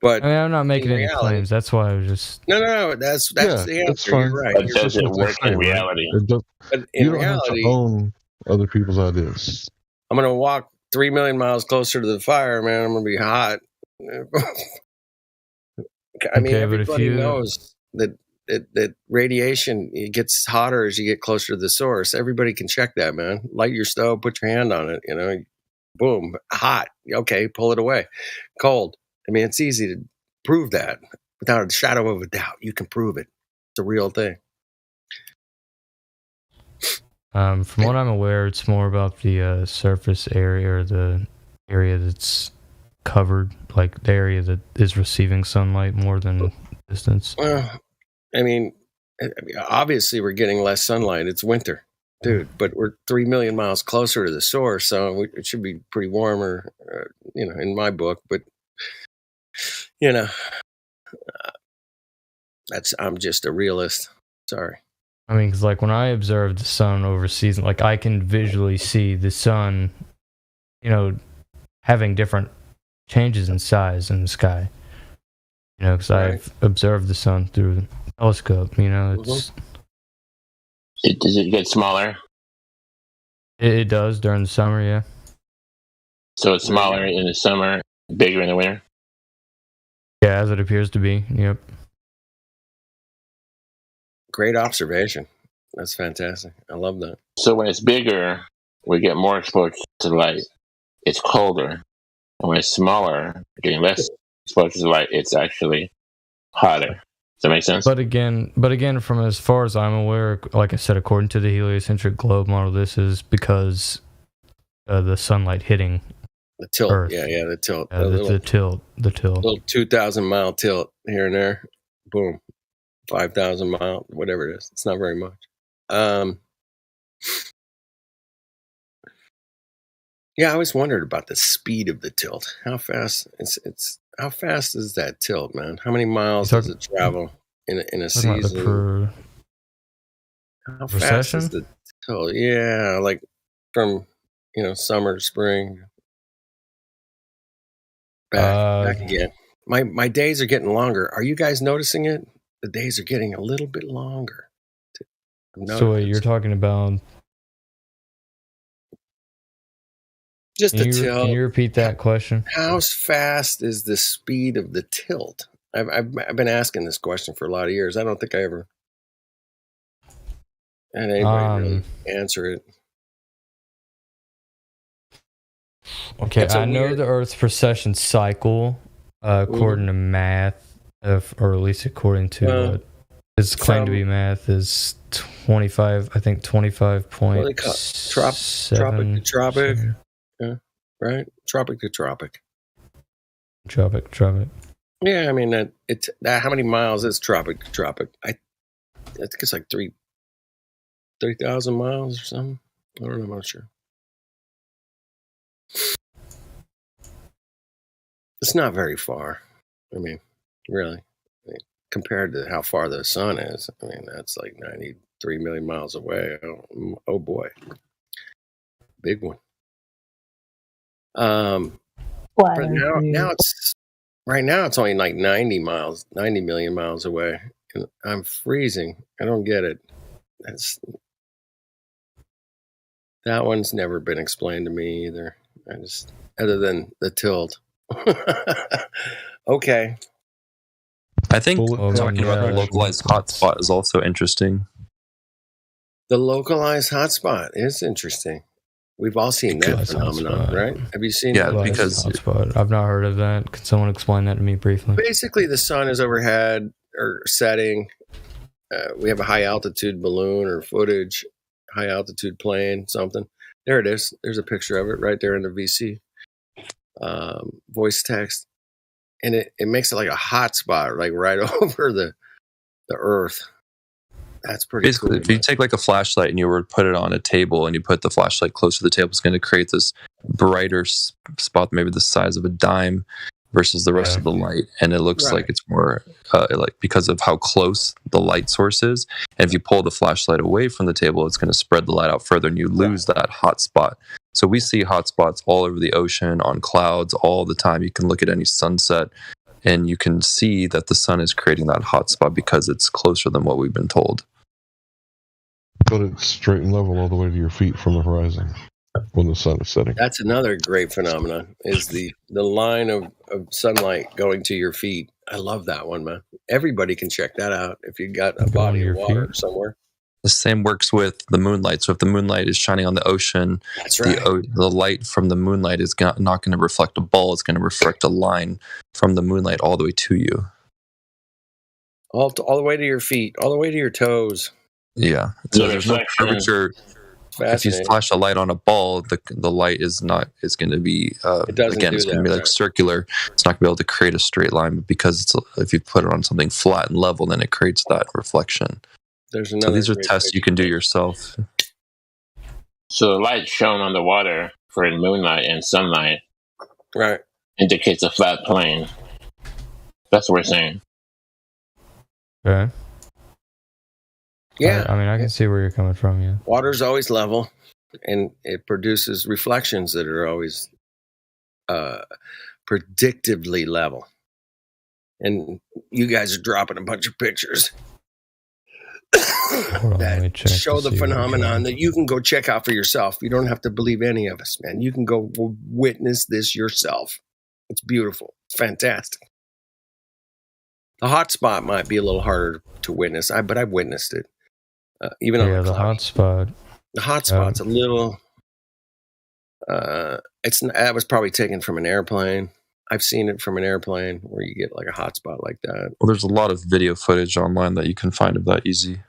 But I mean, I'm not making any claims. That's why I was just. No. That's the answer. You're right. But does it work in reality? But in you don't reality, have to own other people's ideas. I'm going to walk 3 million miles closer to the fire, man. I'm going to be hot. I mean, everybody knows that radiation, it gets hotter as you get closer to the source. Everybody can check that, man. Light your stove, put your hand on it, boom, hot. Okay, pull it away. Cold. I mean, it's easy to prove that without a shadow of a doubt. You can prove it. It's a real thing. From what I'm aware, it's more about the surface area, or the area that's covered, like the area that is receiving sunlight more than distance. Well, I mean, obviously we're getting less sunlight. It's winter, dude, but we're 3 million miles closer to the source, so it should be pretty warmer, in my book. But I'm just a realist. Sorry. I mean, because like when I observe the sun over season, like I can visually see the sun, having different changes in size in the sky. Because I've observed the sun through the telescope. It's. Does it get smaller? It does during the summer, yeah. So it's smaller in the summer, bigger in the winter. Yeah, as it appears to be. Yep. Great observation. That's fantastic. I love that. So when it's bigger, we get more exposure to light. It's colder. And when it's smaller, getting less exposure to light, it's actually hotter. Does that make sense? But again, from as far as I'm aware, like I said, according to the heliocentric globe model, this is because the sunlight hitting the tilt. Earth. Yeah, the tilt. The tilt. Little 2,000 mile tilt here and there. Boom. 5,000 mile, whatever it is. It's not very much. Yeah, I always wondered about the speed of the tilt. How fast? How fast is that tilt, man? How many miles does it travel in a season? How fast is the tilt? Yeah, like from summer to spring. Back again. My days are getting longer. Are you guys noticing it? The days are getting a little bit longer. So wait, you're talking about just the tilt. Can you repeat that question? How fast is the speed of the tilt? I've been asking this question for a lot of years. I don't think I ever had anybody really answer it. Okay, I know the Earth's precession cycle, according to math, or at least according to what is claimed to be math, is 25. I think 25.7. Tropic to tropic. Yeah, right. Tropic to tropic. Tropic. Yeah, I mean that. How many miles is tropic to tropic? I think it's like 3,000 miles or something. I don't know. I'm not sure. It's not very far. I mean, really, compared to how far the sun is. I mean, that's like 93 million miles away. Oh boy, big one. But now it's only like 90 million miles away, and I'm freezing. I don't get it. That one's never been explained to me either. Other than the tilt. Okay. I think talking about the localized hotspot is also interesting. The localized hotspot is interesting. We've all seen that phenomenon, right? Have you seen that? Yeah, because hotspot. I've not heard of that. Could someone explain that to me briefly? Basically, the sun is overhead or setting. We have a high altitude balloon or footage, high altitude plane, something. There it is. There's a picture of it right there in the VC voice text, and it makes it like a hotspot, like right over the Earth. That's pretty basically cool. If you take like a flashlight and you were to put it on a table and you put the flashlight close to the table, it's going to create this brighter spot, maybe the size of a dime versus the rest of the light, and it looks like it's more like because of how close the light source is. And if you pull the flashlight away from the table, it's going to spread the light out further and you lose that hot spot. So we see hot spots all over the ocean, on clouds all the time. You can look at any sunset and you can see that the sun is creating that hot spot because it's closer than what we've been told. But it's straight and level all the way to your feet from the horizon when the sun is setting. That's another great phenomenon, is the line of sunlight going to your feet. I love that one, man. Everybody can check that out if you got a body of water somewhere. The same works with the moonlight. So if the moonlight is shining on the ocean, the light from the moonlight is not going to reflect a ball. It's going to reflect a line from the moonlight all the way to you. All the way to your feet, all the way to your toes. Yeah. So there's no curvature. If you flash a light on a ball, the light is going to be it's going to be like circular. It's not going to be able to create a straight line, but because if you put it on something flat and level, then it creates that reflection. So these are tests you can do yourself. So the light shown on the water for moonlight and sunlight indicates a flat plane. That's what we're saying. Okay. Yeah. I mean, I can see where you're coming from, yeah. Water's always level, and it produces reflections that are always predictively level. And you guys are dropping a bunch of pictures that show the phenomenon that you can go check out for yourself. You don't have to believe any of us, man. You can go witness this yourself. It's beautiful. It's fantastic. The hot spot might be a little harder to witness, but I've witnessed it. Even on the hot spot. The hot spot's a little. That was probably taken from an airplane. I've seen it from an airplane where you get like a hot spot like that. Well, there's a lot of video footage online that you can find of that easy.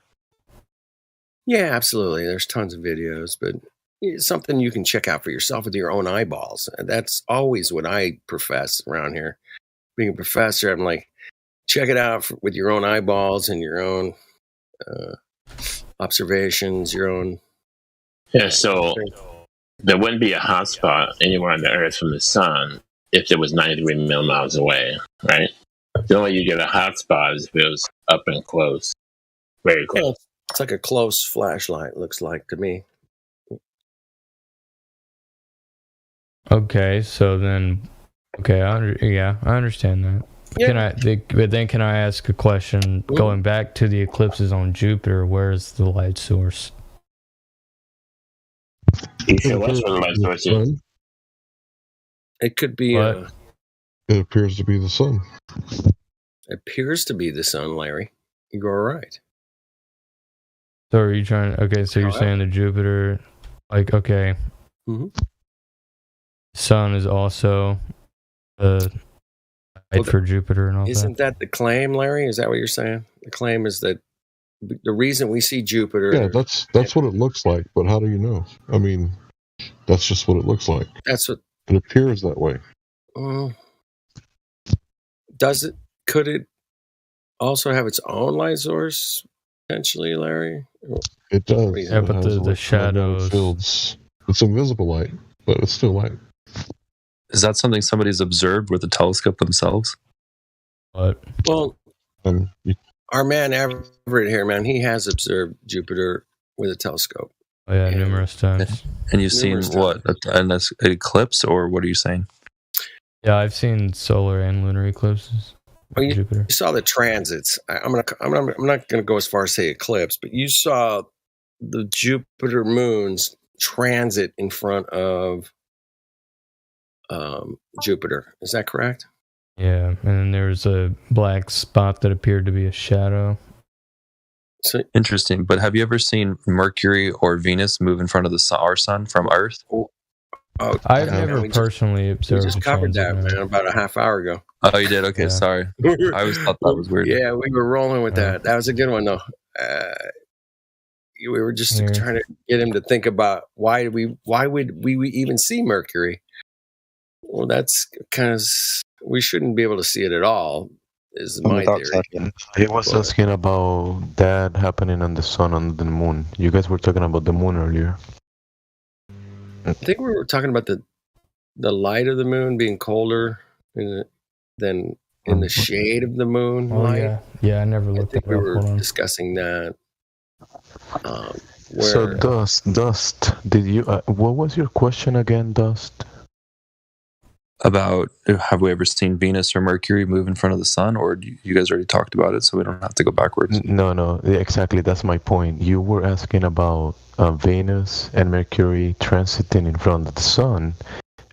Yeah, absolutely. There's tons of videos, but it's something you can check out for yourself with your own eyeballs. And that's always what I profess around here. Being a professor, I'm like, check it out with your own eyeballs and your own observations, your own. Yeah, so there wouldn't be a hot spot anywhere on the Earth from the sun if it was 93 million miles away, right? The only way you get a hot spot is if it was up and close, very close. Yeah, it's like a close flashlight, looks like to me. Okay, so then, I understand that. Yeah. Can I ask a question? Going back to the eclipses on Jupiter, where's the light source? You sure what's the light source is? It could be. It appears to be the sun. It appears to be the sun, Larry. You're right. So are you trying? Okay, so you're saying the Jupiter, like, okay, sun is also the light for Jupiter and all that. Isn't that the claim, Larry? Is that what you're saying? The claim is that the reason we see Jupiter. Yeah, that's what it looks like. But how do you know? I mean, that's just what it looks like. That's what it appears that way. Does it? Could it also have its own light source potentially, Larry? It does. Yeah, but the shadows. Fields. It's invisible light, but it's still light. Is that something somebody's observed with a telescope themselves? What? Well, our man Everett here, man, he has observed Jupiter with a telescope. Oh yeah, numerous times. And you've seen what? An eclipse, or what are you saying? Yeah, I've seen solar and lunar eclipses. Well, you Jupiter. saw the transits. I'm not gonna go as far as say eclipse, but you saw the Jupiter moons transit in front of Jupiter. Is that correct? Yeah, and then there's a black spot that appeared to be a shadow. Interesting. But have you ever seen Mercury or Venus move in front of our sun from Earth? I've never personally observed. We just covered that, man, about a half hour ago. Oh, you did? Okay, sorry. I always thought that was weird. Yeah, we were rolling with that. That was a good one, though. We were just trying to get him to think about why would we even see Mercury? Well, that's because we shouldn't be able to see it at all. Is my theory. He was asking about that happening on the sun and the moon. You guys were talking about the moon earlier. I think we were talking about the light of the moon being colder than in the shade of the moon. Oh light. Yeah. I never looked at that. We were discussing that. So Dust, did you? What was your question again, Dust? About have we ever seen Venus or Mercury move in front of the sun, or you guys already talked about it, so we don't have to go backwards? No, exactly. That's my point. You were asking about Venus and Mercury transiting in front of the sun,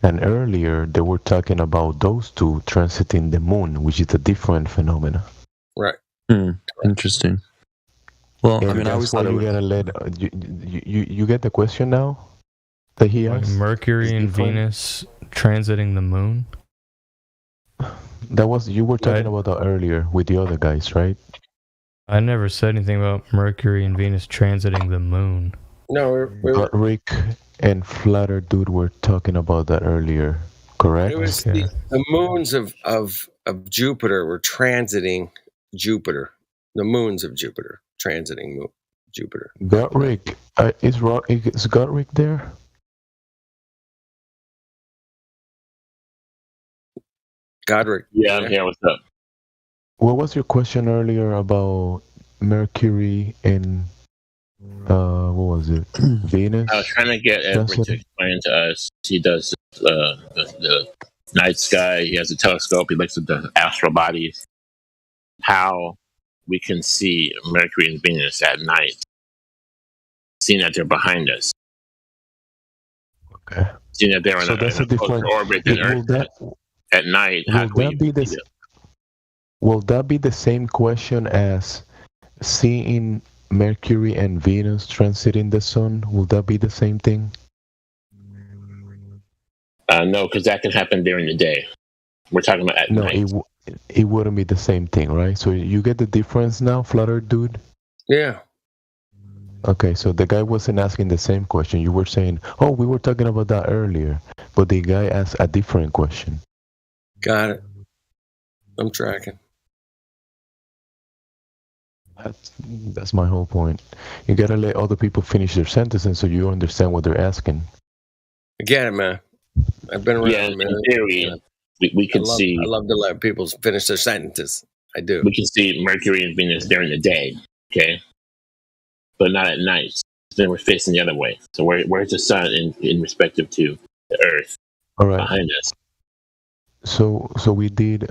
and earlier they were talking about those two transiting the moon, which is a different phenomena. Right. Interesting. Well, and I mean, I always thought you gotta let you get the question now that he asked. Mercury and Venus transiting the moon. That was you were talking about that earlier with the other guys, right? I never said anything about Mercury and Venus transiting the moon. No, but Rick and Flatter Dude were talking about that earlier, correct? It was the moons of Jupiter were transiting Jupiter. The moons of Jupiter transiting Jupiter. Godric, is Godric there? Godric. Yeah, I'm here. What's up? What was your question earlier about Mercury and what was it? Venus? I was trying to get Edward to explain to us. He does the night sky. He has a telescope. He looks at the astral bodies. How we can see Mercury and Venus at night, seeing that they're behind us. Okay. Seeing that they're in a closer orbit than Earth. At night, how can we will that be the same question as seeing Mercury and Venus transiting the sun? Will that be the same thing? No, because that can happen during the day. We're talking about at night. It wouldn't be the same thing, right? So you get the difference now, Flat Earth dude? Yeah. Okay, so the guy wasn't asking the same question. You were saying, oh, we were talking about that earlier. But the guy asked a different question. Got it. I'm tracking. That's my whole point. You gotta let other people finish their sentences so you understand what they're asking. I get it, man. I've been around. Yeah, in theory, we could see. I love to let people finish their sentences. I do. We can see Mercury and Venus during the day, okay, but not at night. Then we're facing the other way. So where's the sun in respective to the Earth? All right. Behind us. So we did.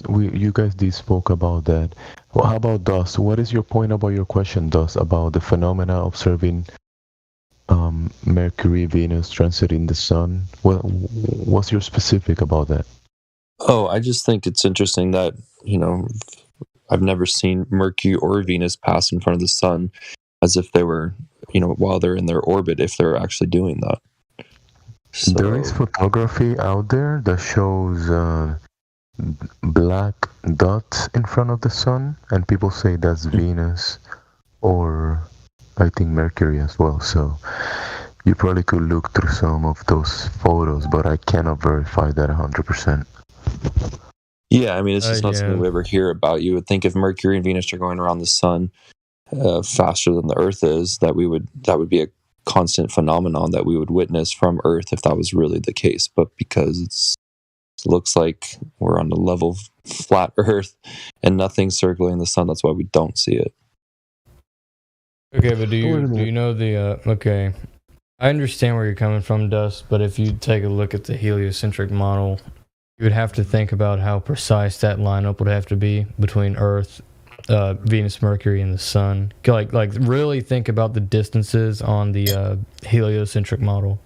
You guys did spoke about that. Well, how about Dust? What is your point about your question, Dust, about the phenomena observing Mercury, Venus transiting the sun? What's your specific about that? Oh, I just think it's interesting that, I've never seen Mercury or Venus pass in front of the sun as if they were, while they're in their orbit, if they're actually doing that. So, there is photography out there that shows black dots in front of the sun, and people say that's Venus or I think Mercury as well. So you probably could look through some of those photos, but I cannot verify that 100%. Yeah, I mean, it's just not something we ever hear about. You would think if Mercury and Venus are going around the sun faster than the Earth is, that would be a constant phenomenon that we would witness from Earth if that was really the case. But because it looks like we're on a level flat Earth and nothing's circling the sun, that's why we don't see it. Okay, but do you know the okay, I understand where you're coming from, Dust, but if you take a look at the heliocentric model, you would have to think about how precise that lineup would have to be between Earth, Venus, Mercury, and the Sun. Like really think about the distances on the heliocentric model.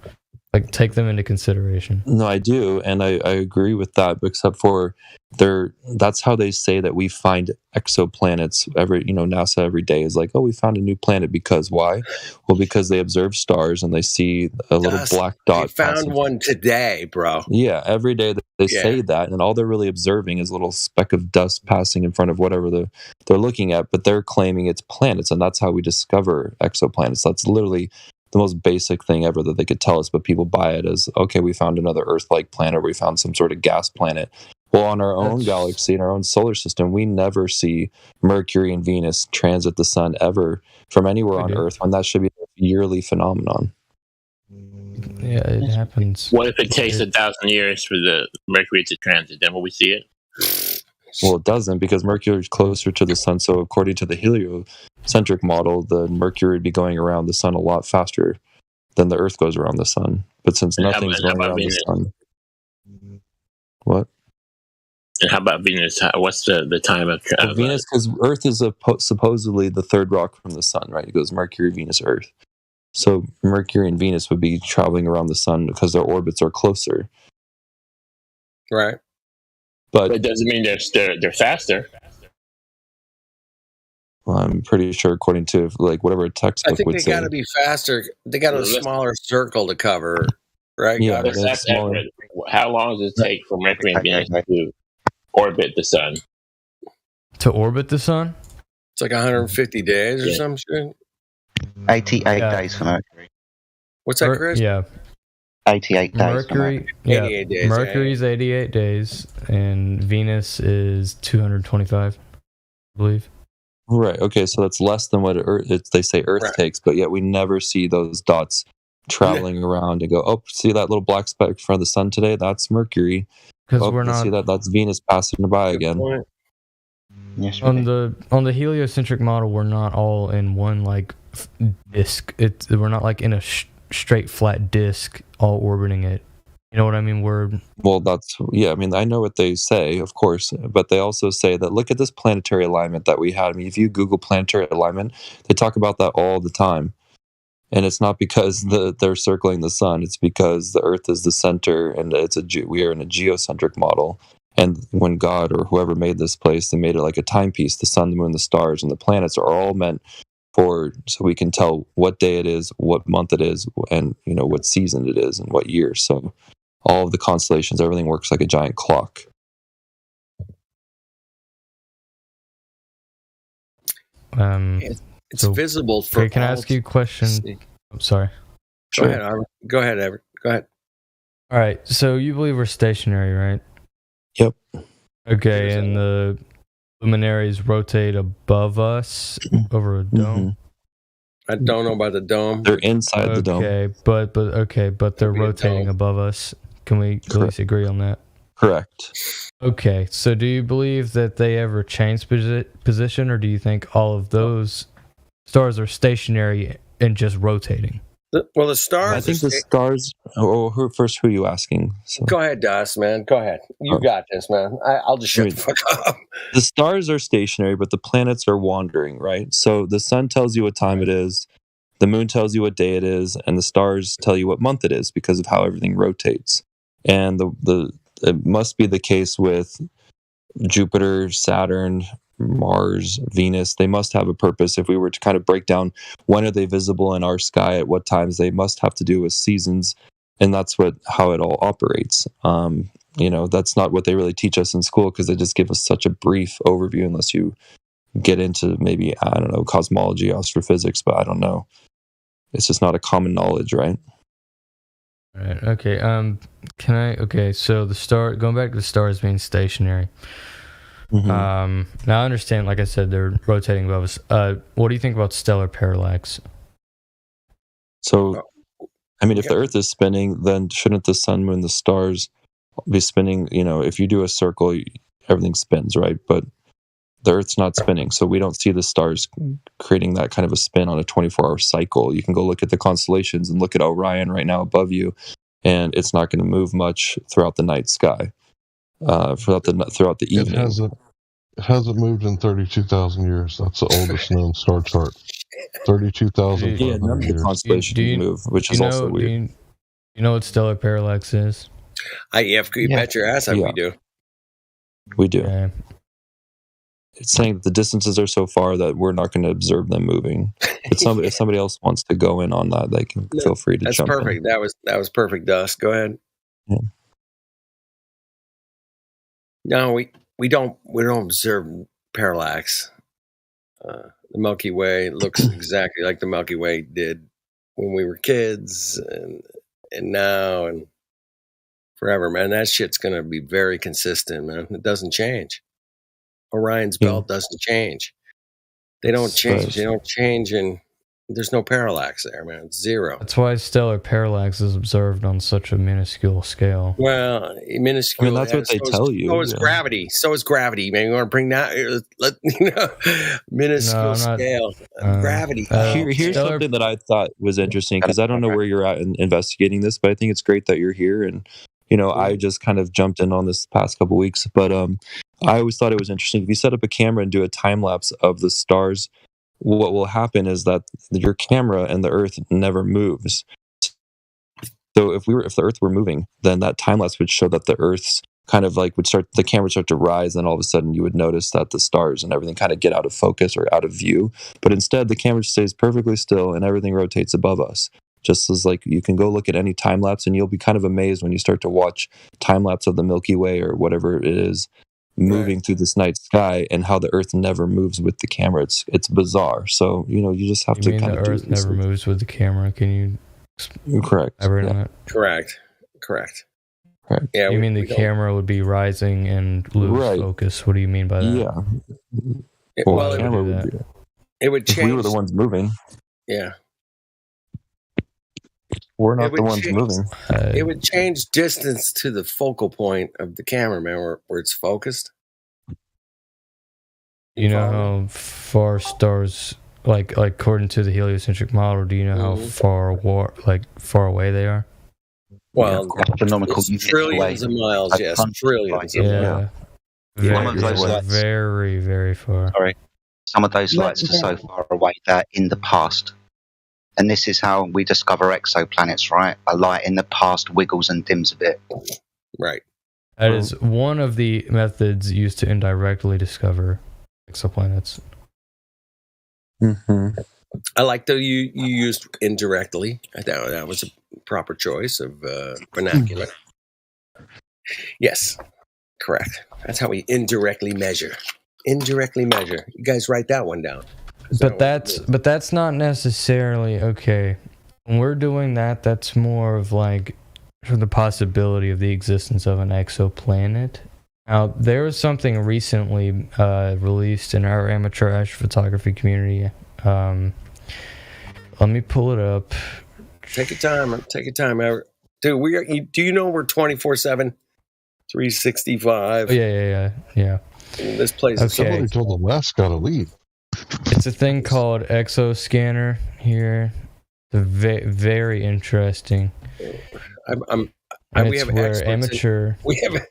Like take them into consideration. No, I do, and I agree with that, except for that's how they say that we find exoplanets. NASA every day is like, oh, we found a new planet. Because why? Well, because they observe stars and they see a little black dot. We found one today, bro. Yeah, every day they say that, and all they're really observing is a little speck of dust passing in front of whatever they're looking at, but they're claiming it's planets, and that's how we discover exoplanets. That's literally the most basic thing ever that they could tell us, but people buy it as, okay, we found another Earth-like planet, or we found some sort of gas planet. Well, on our own galaxy, in our own solar system, we never see Mercury and Venus transit the sun ever from anywhere on Earth, when that should be a yearly phenomenon. Yeah, it happens. What if it takes 1,000 years for the Mercury to transit? Then will we see it? Well, it doesn't, because Mercury is closer to the sun. So according to the heliocentric model, the Mercury would be going around the sun a lot faster than the Earth goes around the sun. But since nothing's going around the sun, what? And how about Venus? What's the time of Venus? Because Earth is supposedly the third rock from the sun, right? It goes Mercury, Venus, Earth. So Mercury and Venus would be traveling around the sun because their orbits are closer. Right. But it doesn't mean they're faster. Well, I'm pretty sure, according to whatever a textbook would say. I think they got to be faster. They got a smaller circle to cover, right? Yeah. How long does it take for Mercury and Venus to orbit the sun? To orbit the sun? It's like 150 days or some shit. 88 days for Mercury. What's that, Chris? Yeah. 88 days. Mercury, 88 days. Mercury's 88 days, and Venus is 225, I believe. Right. Okay. So that's less than what they say Earth takes, but yet we never see those dots traveling around and go, oh, see that little black speck in front of the sun today? That's Mercury. Because we're not. See that's Venus passing by again. Yes, on the heliocentric model, we're not all in one disk. We're not in a straight flat disk all orbiting it. You know what I mean? I mean, I know what they say, of course, but they also say that look at this planetary alignment that we had. I mean, if you Google planetary alignment, they talk about that all the time. And it's not because they're circling the sun. It's because the Earth is the center, and we are in a geocentric model. And when God or whoever made this place, they made it like a timepiece. The sun, the moon, the stars, and the planets are all meant for, so we can tell what day it is, what month it is, and what season it is, and what year. So all of the constellations, everything works like a giant clock. It's visible for. Okay, can I ask you a question? I'm sorry. Go ahead, Ira. Go ahead, Everett. Go ahead. All right. So you believe we're stationary, right? Yep. Okay, and the luminaries rotate above us over a dome. I don't know about the dome. They're inside the dome. Okay, but they're rotating above us. Can we at least agree on that? Correct. Okay, so do you believe that they ever change position, or do you think all of those stars are stationary and just rotating? Well, the stars. I think the stars. First, who are you asking? So. Go ahead, Das, man. Go ahead. You got this, man. I'll just shut the fuck up. The stars are stationary, but the planets are wandering, right? So the sun tells you what time it is, the moon tells you what day it is, and the stars tell you what month it is because of how everything rotates. And it must be the case with Jupiter, Saturn, Mars, Venus. They must have a purpose. If we were to kind of break down when are they visible in our sky at what times, they must have to do with seasons, and that's how it all operates. That's not what they really teach us in school, because they just give us such a brief overview unless you get into maybe, I don't know, cosmology, astrophysics, but I don't know. It's just not a common knowledge, right? Right. Okay. So going back to the stars being stationary. Now I understand, like I said, they're rotating above us. What do you think about stellar parallax? So, if the Earth is spinning, then shouldn't the sun, moon, the stars be spinning? If you do a circle, everything spins, right? But the Earth's not spinning, so we don't see the stars creating that kind of a spin on a 24-hour cycle. You can go look at the constellations and look at Orion right now above you, and it's not going to move much throughout the night sky, throughout the evening. It hasn't moved in 32,000 years. That's the oldest known star chart. 32,000 Yeah, none of the constellations move, which is also weird. You know what stellar parallax is? You bet your ass we do. We do. Okay. It's saying that the distances are so far that we're not going to observe them moving. But if somebody else wants to go in on that, they can feel free to jump perfect. in. That was perfect, Dust. Go ahead. Yeah. No, we don't observe parallax. The Milky Way looks exactly like the Milky Way did when we were kids, and now and forever, man. That shit's gonna be very consistent, man. It doesn't change. Orion's belt doesn't change. They don't change. They don't change, and there's no parallax there, man. It's zero. That's why stellar parallax is observed on such a minuscule scale. Well, minuscule. That's what they tell you. So is gravity. So is gravity, man. You want to bring that? Minuscule scale. Gravity. Here's something that I thought was interesting, because I don't know where you're at in investigating this, but I think it's great that you're here. And I just kind of jumped in on this past couple weeks, but I always thought it was interesting. If you set up a camera and do a time lapse of the stars, what will happen is that your camera and the Earth never moves. So if the Earth were moving, then that time lapse would show that the Earth's kind of the camera would start to rise, and all of a sudden you would notice that the stars and everything kind of get out of focus or out of view. But instead, the camera stays perfectly still and everything rotates above us. Just as you can go look at any time lapse, and you'll be kind of amazed when you start to watch time lapse of the Milky Way or whatever it is moving through this night sky, and how the Earth never moves with the camera. It's bizarre. So you just have to kind of the Earth never moves with the camera. Can you correct? That? Correct. Yeah. You mean the camera would be rising and lose focus? What do you mean by that? Yeah. It would change. If we were the ones moving. Yeah. We're not the ones moving. It would change distance to the focal point of the camera, man, where it's focused. You know how far stars, like according to the heliocentric model, do you know how far away they are? Well, trillions of miles, yes, trillions. Yeah. Very, very far. Sorry. Some of those lights are so far away that in the past, and this is how we discover exoplanets, right? A light in the past wiggles and dims a bit. Right. That is one of the methods used to indirectly discover exoplanets. Mm-hmm. I like that you used indirectly. I thought that was a proper choice of vernacular. Yes, correct. That's how we indirectly measure. Indirectly measure. You guys write that one down. But that's not necessarily okay. When we're doing that, that's more of like for the possibility of the existence of an exoplanet. Now, there was something recently released in our amateur astrophotography community. Let me pull it up. Take your time. Take your time. Dude, do you know we're 24/7, 365? Oh, yeah. This place is somebody told the last guy to leave. It's a thing called Exoscanner here. It's very interesting. We have a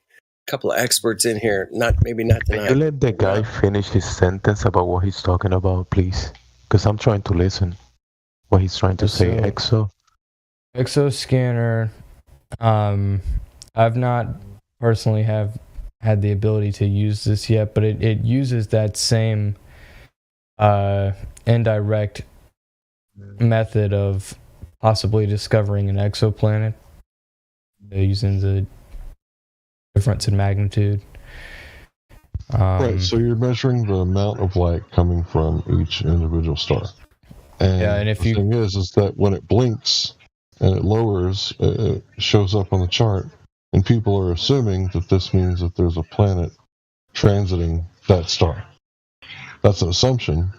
couple of experts in here. Maybe not tonight. Can you let the guy finish his sentence about what he's talking about, please? Because I'm trying to listen. What he's trying to say. Exoscanner. I've not personally had the ability to use this yet, but it uses that same indirect method of possibly discovering an exoplanet using the difference in magnitude. Right, so you're measuring the amount of light coming from each individual star. And if the thing is that when it blinks and it lowers, it shows up on the chart, and people are assuming that this means that there's a planet transiting that star. That's an assumption,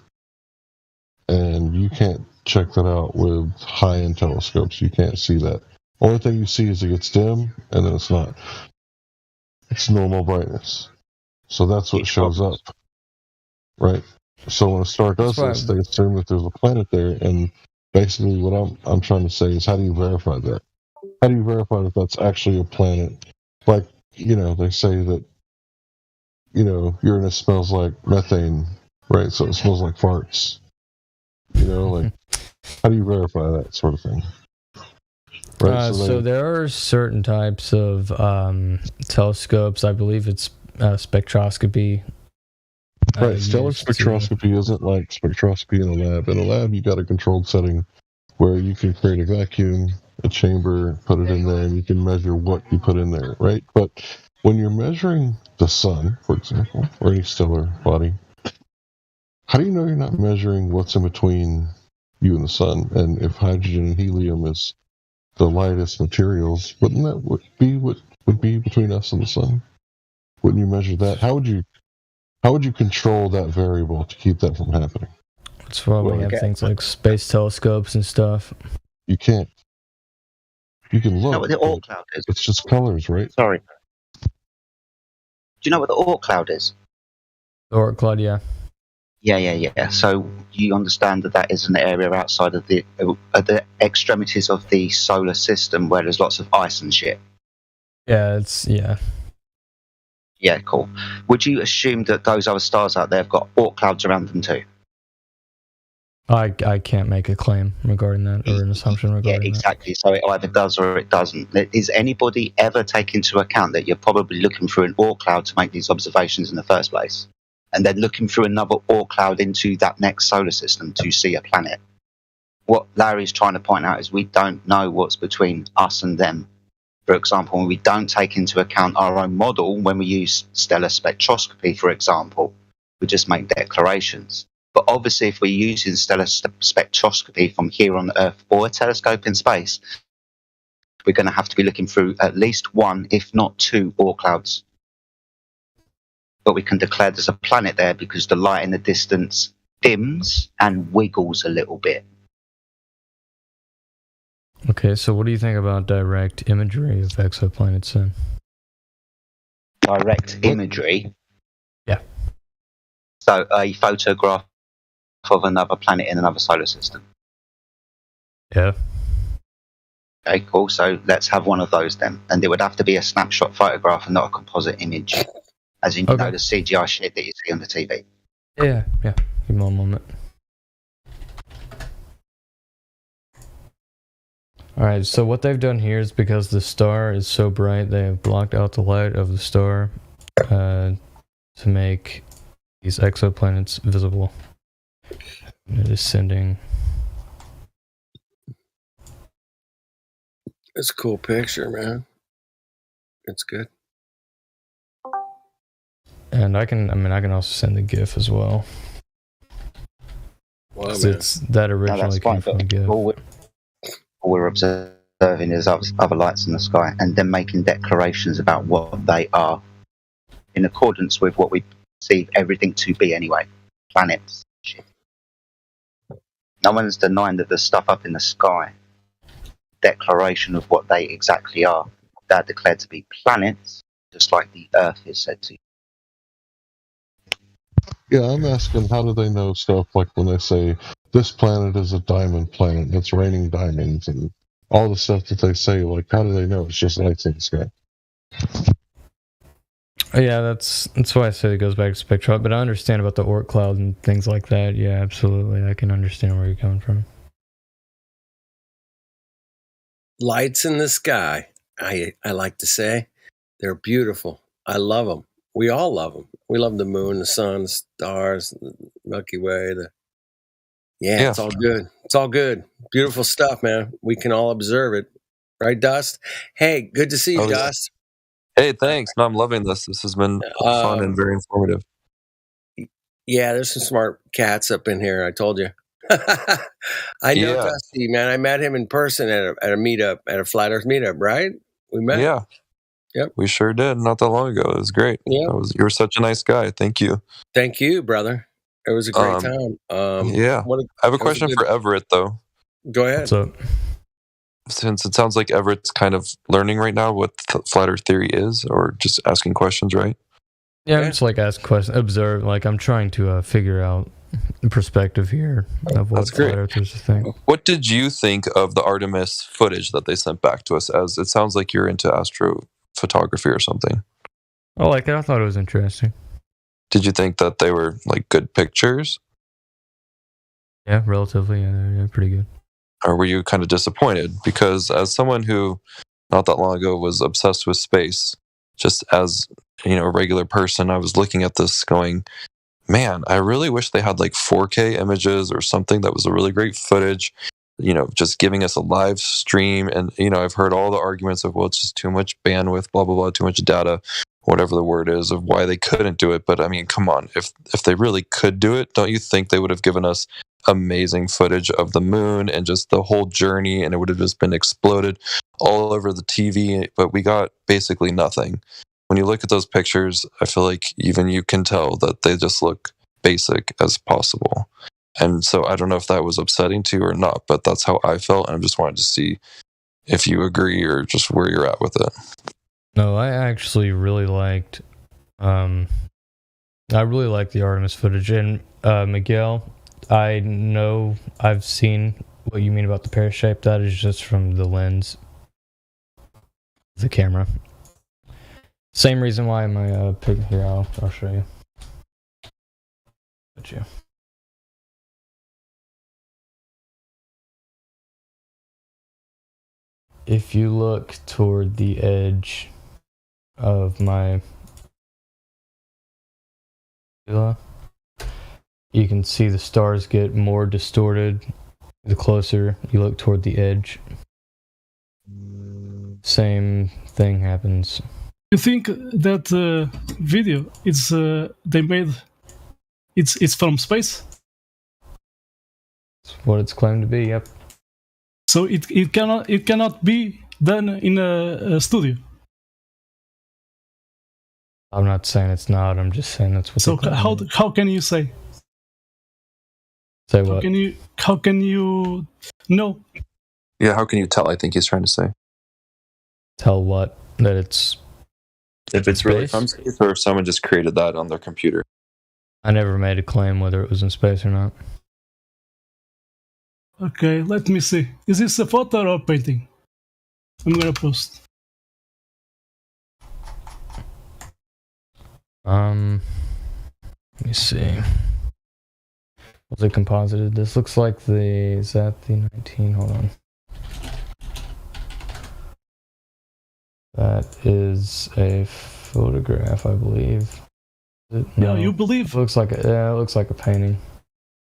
and you can't check that out with high-end telescopes. You can't see that. Only thing you see is it gets dim, and then it's not. It's normal brightness. So that's what shows up, right? So when a star does this, they assume that there's a planet there, and basically what I'm trying to say is, how do you verify that? How do you verify that that's actually a planet? Like, they say that, Uranus smells like methane, right? So it smells like farts. Like, how do you verify that sort of thing? Right, so there are certain types of telescopes. I believe it's spectroscopy. Right, stellar spectroscopy isn't like spectroscopy in a lab. In a lab, you got a controlled setting where you can create a vacuum, a chamber, put it in there, and you can measure what you put in there, right? But when you're measuring the sun, for example, or any stellar body, how do you know you're not measuring what's in between you and the sun? And if hydrogen and helium is the lightest materials, wouldn't that be what would be between us and the sun? Wouldn't you measure that? How would you control that variable to keep that from happening? That's why we have things like space telescopes and stuff. You can't. You can look. You know what the Oort cloud is? It's just colors, right? Sorry. Do you know what the Oort cloud is? The Oort cloud, yeah. Yeah. So you understand that is an area outside of the extremities of the solar system where there's lots of ice and shit. Yeah, Yeah, cool. Would you assume that those other stars out there have got Oort clouds around them too? I can't make a claim regarding that, or an assumption regarding that. Yeah, exactly. So it either does or it doesn't. Is anybody ever take into account that you're probably looking through an Oort cloud to make these observations in the first place? And then looking through another Oort cloud into that next solar system to see a planet? What Larry's trying to point out is we don't know what's between us and them. For example, we don't take into account our own model when we use stellar spectroscopy, for example. We just make declarations. But obviously, if we're using stellar spectroscopy from here on Earth or a telescope in space, we're going to have to be looking through at least one, if not two, Oort clouds. But we can declare there's a planet there because the light in the distance dims and wiggles a little bit. Okay, so what do you think about direct imagery of exoplanets then? Direct imagery? Yeah. So a photograph of another planet in another solar system? Yeah. Okay, cool. So let's have one of those then. And it would have to be a snapshot photograph and not a composite image. As in, the CGI shit that you see on the TV. Yeah. Give me one moment. Alright, so what they've done here is because the star is so bright, they have blocked out the light of the star to make these exoplanets visible. And it is sending. It's a cool picture, man. It's good. And I can also send the GIF as well. Wow, It's that originally came from a GIF. All we're observing is other lights in the sky, and then making declarations about what they are, in accordance with what we perceive everything to be anyway. Planets. Shit. No one's denying that there's stuff up in the sky. Declaration of what they exactly are. They're declared to be planets, just like the Earth is said to. Yeah, I'm asking, how do they know stuff like when they say this planet is a diamond planet, it's raining diamonds, and all the stuff that they say, like, how do they know it's just lights in the sky? Yeah, that's why I said it goes back to spectral, but I understand about the Oort cloud and things like that. Yeah, absolutely. I can understand where you're coming from. Lights in the sky. I like to say they're beautiful. I love them. We all love them. We love the moon, the sun, the stars, the Milky Way. Yeah, it's all good. It's all good. Beautiful stuff, man. We can all observe it. Right, Dust? Hey, good to see you, Dust. Hey, thanks. No, I'm loving this. This has been fun and very informative. Yeah, there's some smart cats up in here. I told you. I know Dusty, man. I met him in person at a meetup, at a Flat Earth meetup, right? We met. Yeah. Yep. We sure did not that long ago. It was great. Yeah. You were such a nice guy. Thank you. Thank you, brother. It was a great time. I have a question for Everett, though. Go ahead. So, since it sounds like Everett's kind of learning right now what flat Earth theory is, or just asking questions, right? Yeah, I'm just like asking questions, observe. Like I'm trying to figure out the perspective here of what flat Earthers think. What did you think of the Artemis footage that they sent back to us? As it sounds like you're into astrophotography or something. Oh, like I thought it was interesting. Did you think that they were like good pictures? Yeah, relatively. Yeah, they're pretty good. Or were you kind of disappointed? Because as someone who not that long ago was obsessed with space, just as a regular person, I was looking at this going, man, I really wish they had like 4K images or something that was a really great footage, just giving us a live stream. And, I've heard all the arguments of, well, it's just too much bandwidth, blah, blah, blah, too much data, whatever the word is, of why they couldn't do it. But I mean, come on, if they really could do it, don't you think they would have given us amazing footage of the moon and just the whole journey, and it would have just been exploded all over the TV? But we got basically nothing. When you look at those pictures, I feel like even you can tell that they just look basic as possible. And so I don't know if that was upsetting to you or not, but that's how I felt, and I just wanted to see if you agree or just where you're at with it. No, I actually really liked the Artemis footage. And Miguel, I know I've seen what you mean about the pear shape. That is just from the lens of the camera. Same reason why my pig here. I'll show you. If you look toward the edge of my you can see the stars get more distorted the closer you look toward the edge. Same thing happens. You think that video it's they made it's from space? It's what it's claimed to be. Yep. So it cannot be done in a studio. I'm not saying it's not. I'm just saying that's what. So how can you say? Say what? How can you know? Yeah, how can you tell? I think he's trying to say. Tell what? That it's. If it's really from space, or if someone just created that on their computer. I never made a claim whether it was in space or not. Okay, let me see. Is this a photo or painting? I'm gonna post. Let me see. Was it composited? This looks like is that the 19? Hold on. That is a photograph, I believe. Yeah, you believe? It looks like a painting.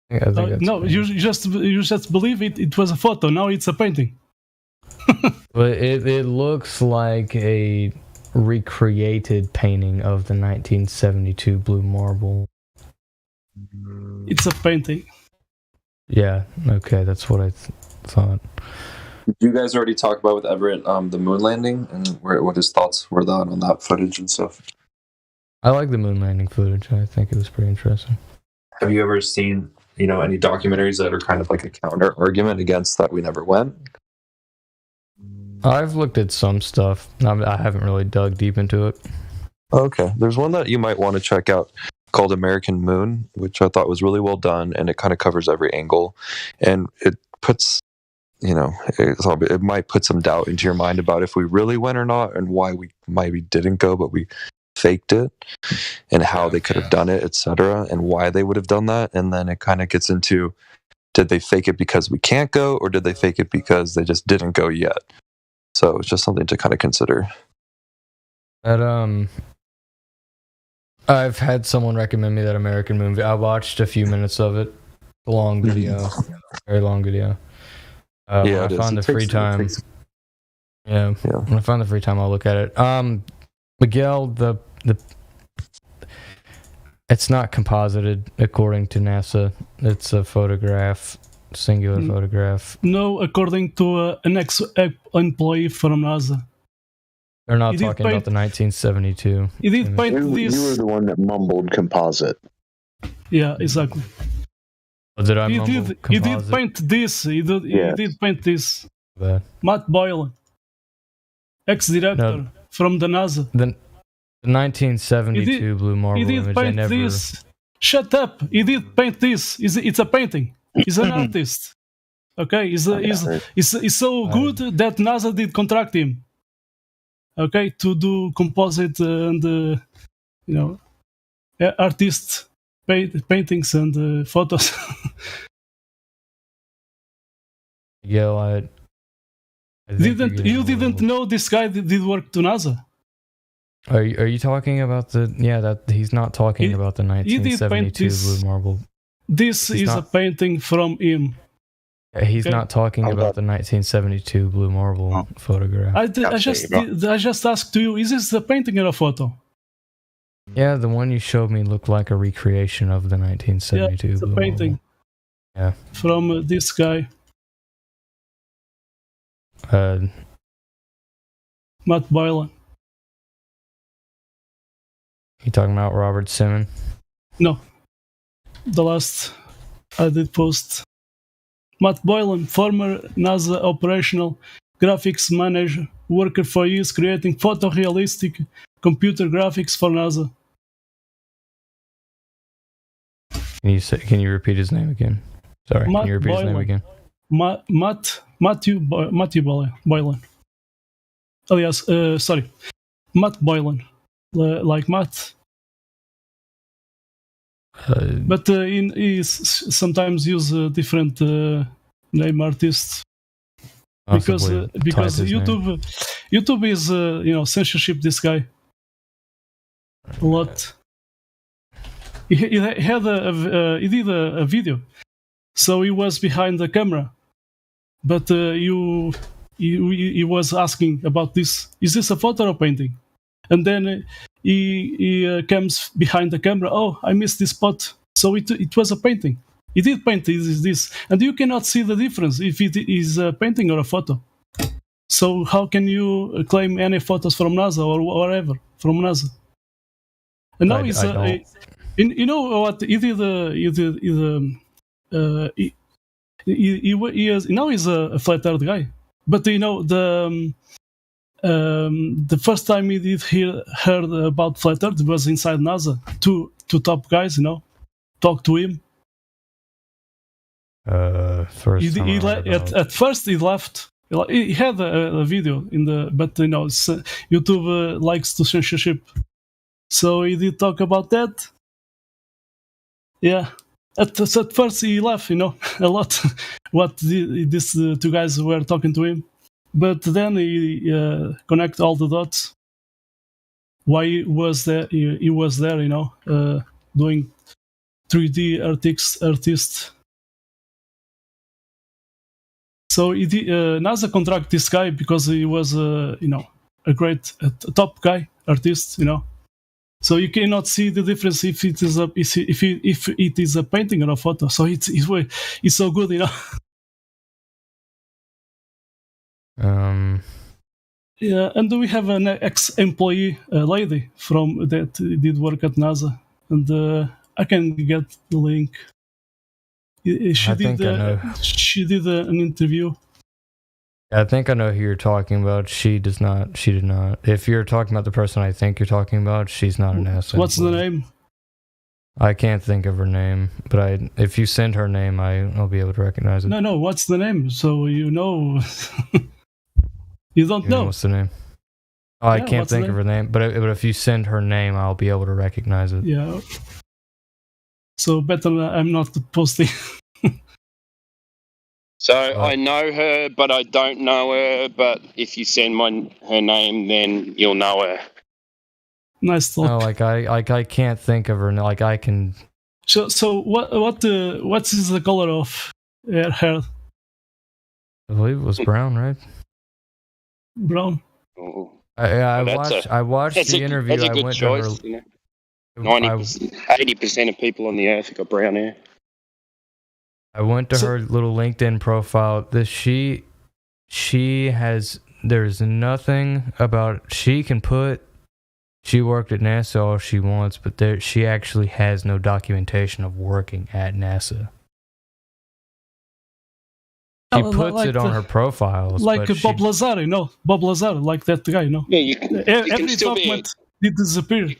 I think that's no, you just believe it was a photo. Now it's a painting. But it looks like a recreated painting of the 1972 blue marble. It's a painting. Yeah, okay, that's what I thought. Did you guys already talk about with Everett the moon landing and what his thoughts were on that footage and stuff? I like the moon landing footage. I think it was pretty interesting. Have you ever seen, any documentaries that are kind of like a counter argument against that we never went? I've looked at some stuff. I haven't really dug deep into it. Okay, there's one that you might want to check out called American Moon, which I thought was really well done, and it kind of covers every angle, and it puts, it might put some doubt into your mind about if we really went or not, and why we maybe didn't go, but we faked it, and how they could have done it, etc., and why they would have done that, and then it kind of gets into, did they fake it because we can't go, or did they fake it because they just didn't go yet? So it's just something to kind of consider. I've had someone recommend me that American Moon. I watched a few minutes of it. A long video, very long video. When I find the free time. Yeah, when I find the free time, I'll look at it. Miguel, the it's not composited according to NASA. It's a photograph, singular photograph. No, according to an ex-employee from NASA. They're not talking about the 1972. He did paint this. You were the one that mumbled composite. Yeah, exactly. Did I he mumble did, he did paint this. He did paint this. Matt Boylan, ex-director from the NASA. The 1972 blue marble he did image. Paint this. Shut up! He did paint this. It's a painting. He's an artist. Okay, he's so good that NASA did contract him. Okay, to do composite and artist paintings and photos. Yeah, you didn't know this guy did work to NASA? Are you talking about that he's not talking about the 1972 blue marble? This is a painting from him. He's not talking about the 1972 blue marble photograph. I just asked you, is this a painting or a photo? Yeah, the one you showed me looked like a recreation of the 1972 it's blue a painting. Marble. Yeah. From this guy. Matt Boylan. You talking about Robert Simon? No. The last I did post. Matt Boylan, former NASA operational graphics manager, worker for years creating photorealistic computer graphics for NASA. Can you repeat his name again? Sorry, can you repeat his name again? Matthew Boylan. Alias, sorry, Matt Boylan, like Matt. But he sometimes use different name artists because YouTube is censorship this guy a lot. He did a video, so he was behind the camera, but he was asking about this. Is this a photo or painting? And then he comes behind the camera. Oh, I missed this spot. So it was a painting. He did paint this, and you cannot see the difference if it is a painting or a photo. So how can you claim any photos from NASA or whatever from NASA? And now you know what he did? Now he's a flat earth guy. But the first time he did heard about flat earth was inside NASA. Two top guys, talked to him. At first he left. He had a video but YouTube likes to censorship, so he did talk about that. Yeah, at first he left, a lot. What these two guys were talking to him, But then he connect all the dots. Why he was there? He was there, doing 3D artist. So NASA contract this guy because he was, a top guy artist, So you cannot see the difference if it is if it is a painting or a photo. So it's so good, Yeah, and we have an ex-employee lady from that did work at NASA, and I can get the link. She did an interview. I think I know who you're talking about. She did not. If you're talking about the person I think you're talking about, she's not an NASA. What's the name? I can't think of her name, but if you send her name, I'll be able to recognize it. No, what's the name? So you know. You don't know. What's the name? Oh, I can't think of her name, but if you send her name, I'll be able to recognize it. Yeah. So better I'm not posting. So I know her, but I don't know her. But if you send her name, then you'll know her. Nice talk. No, I can't think of her. Like I can. So what is the color of her hair? I believe it was brown, right? Brown. Oh. I watched the interview. That's a good choice. 80% of people on the earth have got brown hair. I went to her little LinkedIn profile. She has. There's nothing about. She can put. She worked at NASA all she wants, but she actually has no documentation of working at NASA. She puts it on her profiles. Like Bob Lazar, Bob Lazar, like that guy, Yeah, you can every still document did disappear. You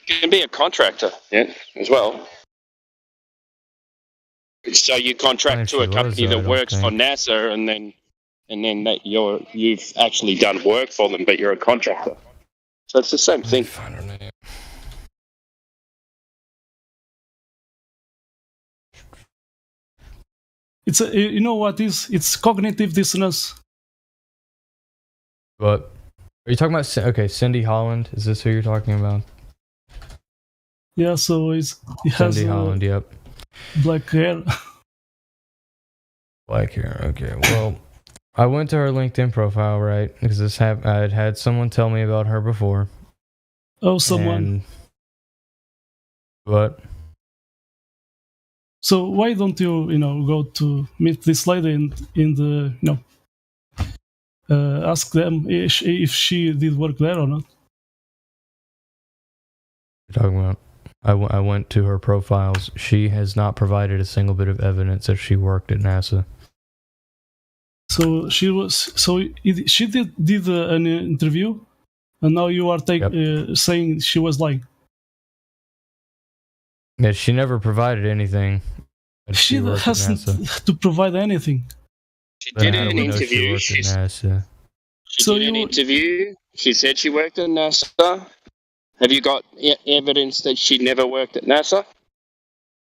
can be a contractor, as well. So you contract to a company that works for NASA, and then that you've actually done work for them, but you're a contractor. So it's the same thing. It's you know what is? It's cognitive dissonance. What? Are you talking about? Okay, Cindy Holland. Is this who you're talking about? Yeah. So he has Cindy Holland. Yep. Black hair. Black hair. Okay. Well, I went to her LinkedIn profile, right? Because I'd had someone tell me about her before. Oh, someone. And what? So why don't you, go to meet this lady and ask them if she did work there or not? You're talking about? I went to her profiles. She has not provided a single bit of evidence that she worked at NASA. So she did an interview, and now you are saying she was lying. Yeah, she never provided anything. She hasn't to provide anything. She did an interview. She did an interview. She said she worked at NASA. Have you got evidence that she never worked at NASA?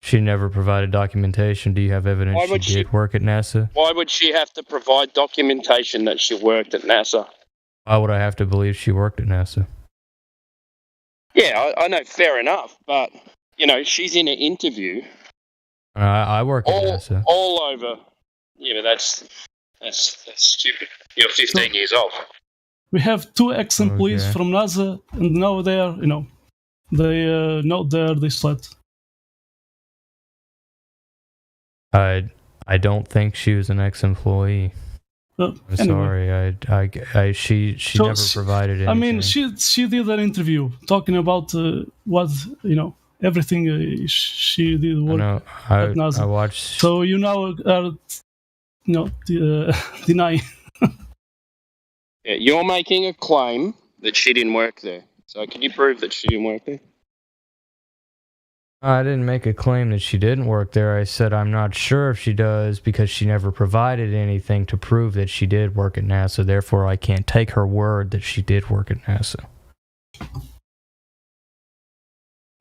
She never provided documentation. Do you have evidence she did work at NASA? Why would she have to provide documentation that she worked at NASA? Why would I have to believe she worked at NASA? Yeah, I know, fair enough. But, she's in an interview. I work at NASA. All over. Yeah, but that's stupid. You're 15 years old. We have 2 ex-employees from NASA, and now they are, they know they're this late. I don't think she was an ex-employee. I'm sorry. She never provided anything. I mean, she did an interview talking about what everything she did work at NASA. I watched. So you now are denying. Yeah, you're making a claim that she didn't work there. So can you prove that she didn't work there? I didn't make a claim that she didn't work there. I said I'm not sure if she does because she never provided anything to prove that she did work at NASA. Therefore, I can't take her word that she did work at NASA.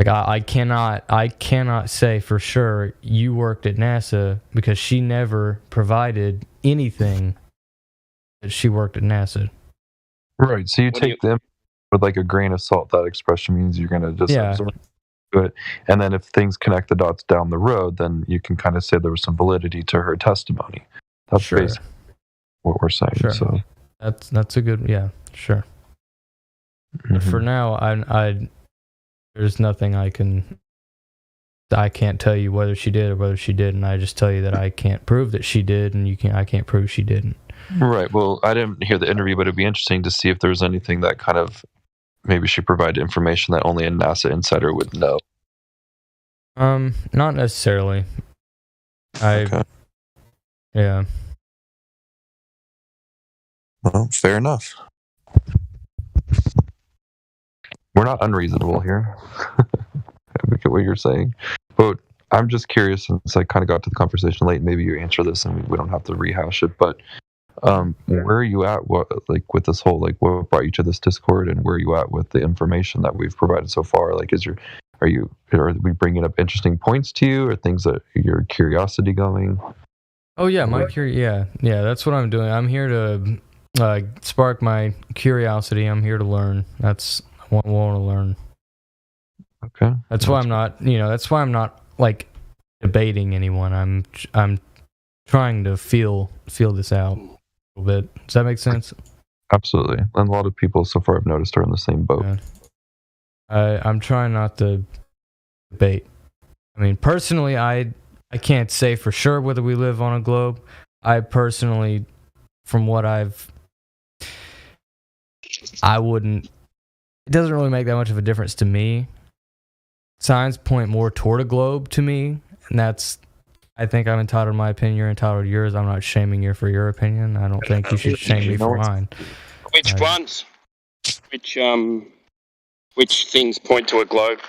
Like I cannot say for sure you worked at NASA because she never provided anything that she worked at NASA. Right. So you take them with like a grain of salt. That expression means you're going to just absorb it. And then if things connect the dots down the road, then you can kind of say there was some validity to her testimony. That's basically what we're saying. Sure. So that's a good, sure. But for now, I there's nothing I can't tell you whether she did or whether she didn't. I just tell you that I can't prove that she did, and I can't prove she didn't. Right. Well, I didn't hear the interview, but it'd be interesting to see if there's anything that kind of maybe she provided information that only a NASA insider would know. Not necessarily. Yeah. Well, fair enough. We're not unreasonable here. I get what you're saying, but I'm just curious, since I kind of got to the conversation late. Maybe you answer this, and we don't have to rehash it. But where are you at? What with this whole what brought you to this Discord, and where are you at with the information that we've provided so far? Are we bringing up interesting points to you, or things that your curiosity going? Oh yeah, that's what I'm doing. I'm here to spark my curiosity. I'm here to learn. That's what I want to learn. Okay. That's why I'm not. That's why I'm not debating anyone. I'm trying to feel this out a little bit. Does that make sense? Absolutely. And a lot of people so far I've noticed are in the same boat. Yeah. I'm trying not to debate. I mean, personally, I can't say for sure whether we live on a globe. I personally, from what I wouldn't. It doesn't really make that much of a difference to me. Signs point more toward a globe to me, and I think I'm entitled to my opinion. You're entitled to yours. I'm not shaming you for your opinion. I don't think you should shame me for mine. Which ones? Which things point to a globe?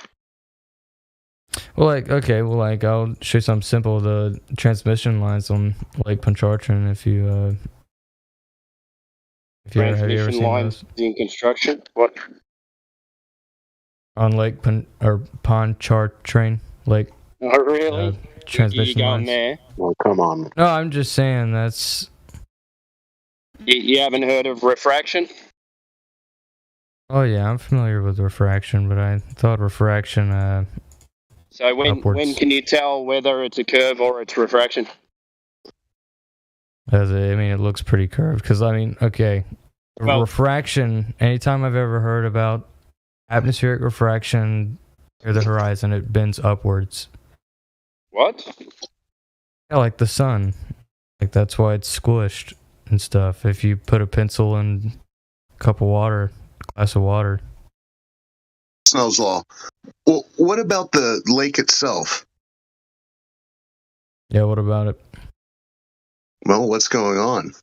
Well, I'll show you something simple. The transmission lines on Lake Pontchartrain. Have you ever seen lines those? in construction? What? On Lake Pontchartrain, Lake. Oh, really? Transmission you lines. There? Well, come on. No, I'm just saying that's. You haven't heard of refraction? Oh yeah, I'm familiar with refraction, but I thought refraction. So when can you tell whether it's a curve or it's refraction? It looks pretty curved because refraction. Anytime I've ever heard about atmospheric refraction near the horizon, it bends upwards. What? Yeah, like the sun. That's why it's squished and stuff. If you put a pencil in a glass of water. Snell's law. Well, what about the lake itself? Yeah, what about it? Well, what's going on?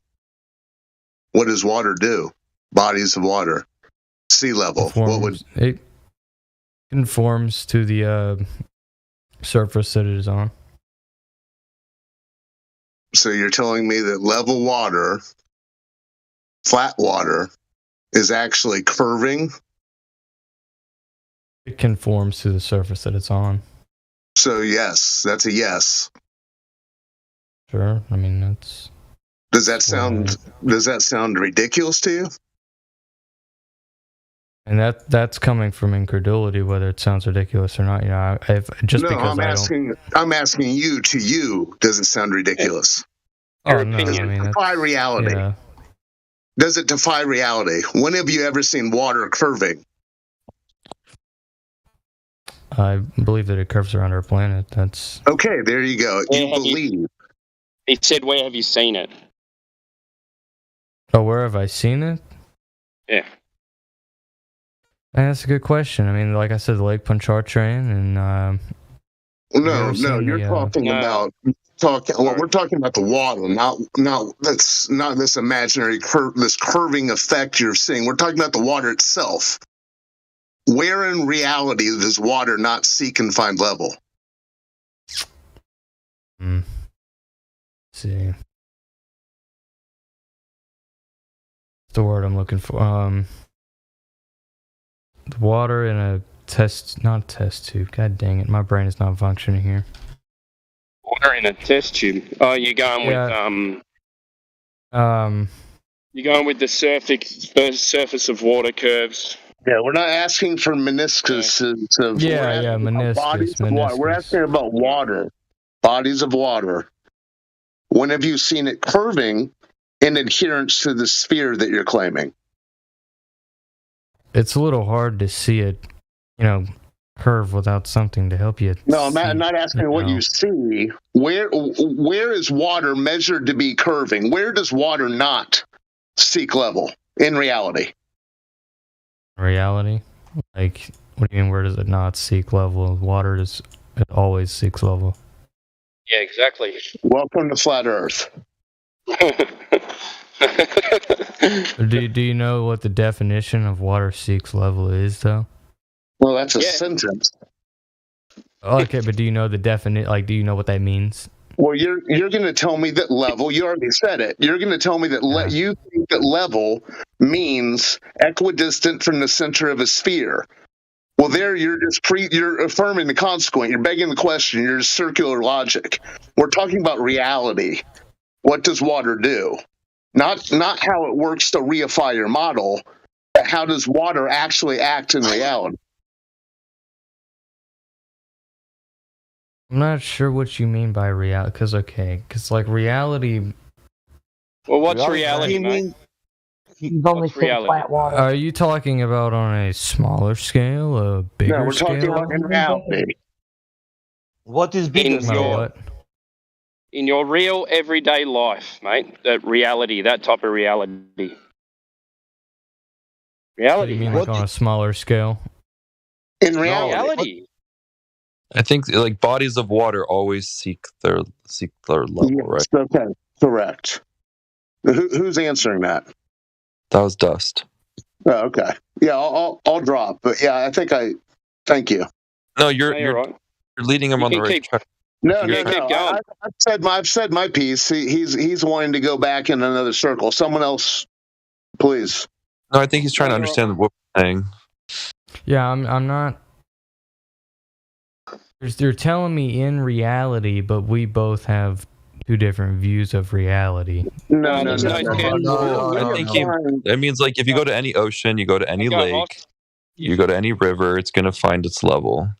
What does water do? Bodies of water. Sea level. It conforms to the surface that it is on. So you're telling me that level water, flat water, is actually curving? It conforms to the surface that it's on. So yes, that's a yes. Sure. That's. Does that sound ridiculous to you? And that's coming from incredulity, whether it sounds ridiculous or not. I'm asking you. To you, does it sound ridiculous? Oh no, does it defy reality? Yeah. Does it defy reality? When have you ever seen water curving? I believe that it curves around our planet. That's okay. There you go. You believe. He said, "Where have you seen it?" Oh, where have I seen it? Yeah. And that's a good question. Like I said, the Lake Pontchartrain, and no, you're talking about we're talking about the water, not this imaginary this curving effect you're seeing. We're talking about the water itself. Where in reality does water not see confined level? Let's see. What's the word I'm looking for? The water in a not test tube. God dang it, my brain is not functioning here. Water in a test tube. Oh, you're going with You're going with the surface of water curves. Yeah, we're not asking for meniscus of meniscus. Bodies of water. We're asking about water, bodies of water. When have you seen it curving in adherence to the sphere that you're claiming? It's a little hard to see it, curve without something to help you. No, I'm not asking what you see. Where is water measured to be curving? Where does water not seek level in reality? Reality? Like, what do you mean, where does it not seek level? Water it always seeks level. Yeah, exactly. Welcome to Flat Earth. Do you know what the definition of water seeks level is, though? Well, that's a sentence. Okay, but do you know the definite? Like, do you know what that means? Well, you're going to tell me that level. You already said it. You're going to tell me that you think that level means equidistant from the center of a sphere. Well, there you're just you're affirming the consequent. You're begging the question. You're just circular logic. We're talking about reality. What does water do? Not how it works to reify your model, but how does water actually act in reality? I'm not sure what you mean by reality, because like reality. Well, what's reality, mate? You've only seen flat water. Are you talking about on a smaller scale, a bigger scale? No, we're talking about in reality. What is bigger? In your real everyday life, mate, that reality, that type of reality. Reality. You mean like on a smaller scale? In reality. I think like bodies of water always seek their level, right? Okay, correct. Who's answering that? That was Dust. Oh, okay. Yeah, I'll drop. But yeah, thank you. No, you're leading him on the right track. No. I've said my piece. He's wanting to go back in another circle. Someone else, please. No, I think he's trying to understand what we're saying. Yeah, I'm not. They're telling me in reality, but we both have two different views of reality. No. I think that means like if you go to any ocean, you go to any lake, you go to any river, it's going to find its level.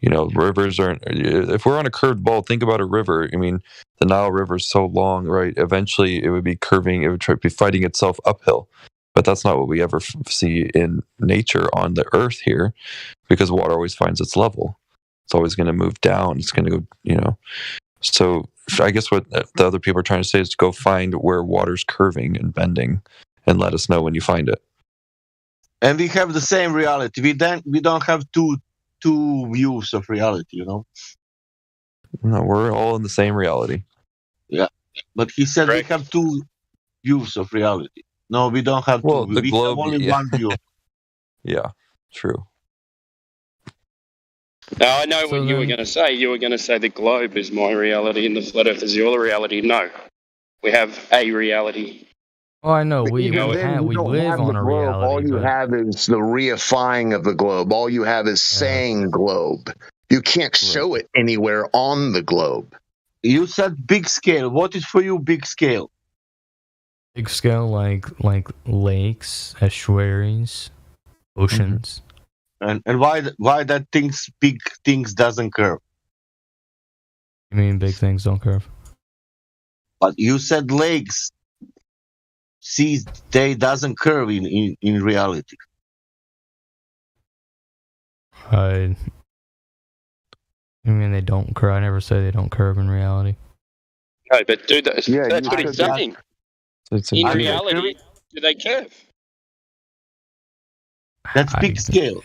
Rivers aren't. If we're on a curved ball, think about a river. I mean, the Nile River is so long, right? Eventually, it would be curving. It would be fighting itself uphill. But that's not what we ever see in nature on the Earth here, because water always finds its level. It's always going to move down. It's going to go, So I guess what the other people are trying to say is to go find where water's curving and bending, and let us know when you find it. And we have the same reality. We don't have two views of reality, No, we're all in the same reality. Yeah, but he said we have two views of reality. No, we don't have two. The globe, have only one view. Yeah, true. Now, I know what you were going to say. You were going to say the globe is my reality and the flat earth is your reality. No, we have a reality. Oh, I know. We live on a reality. All you have is the reifying of the globe. All you have is saying globe. You can't show it anywhere on the globe. You said big scale. What is for you big scale? Big scale, like lakes, estuaries, oceans. And why that big things doesn't curve? You mean big things don't curve? But you said lakes. Seas, they doesn't curve in reality. You mean they don't curve? I never say they don't curve in reality. No, but dude, that's what he's saying. In reality, do they curve? That's big scale.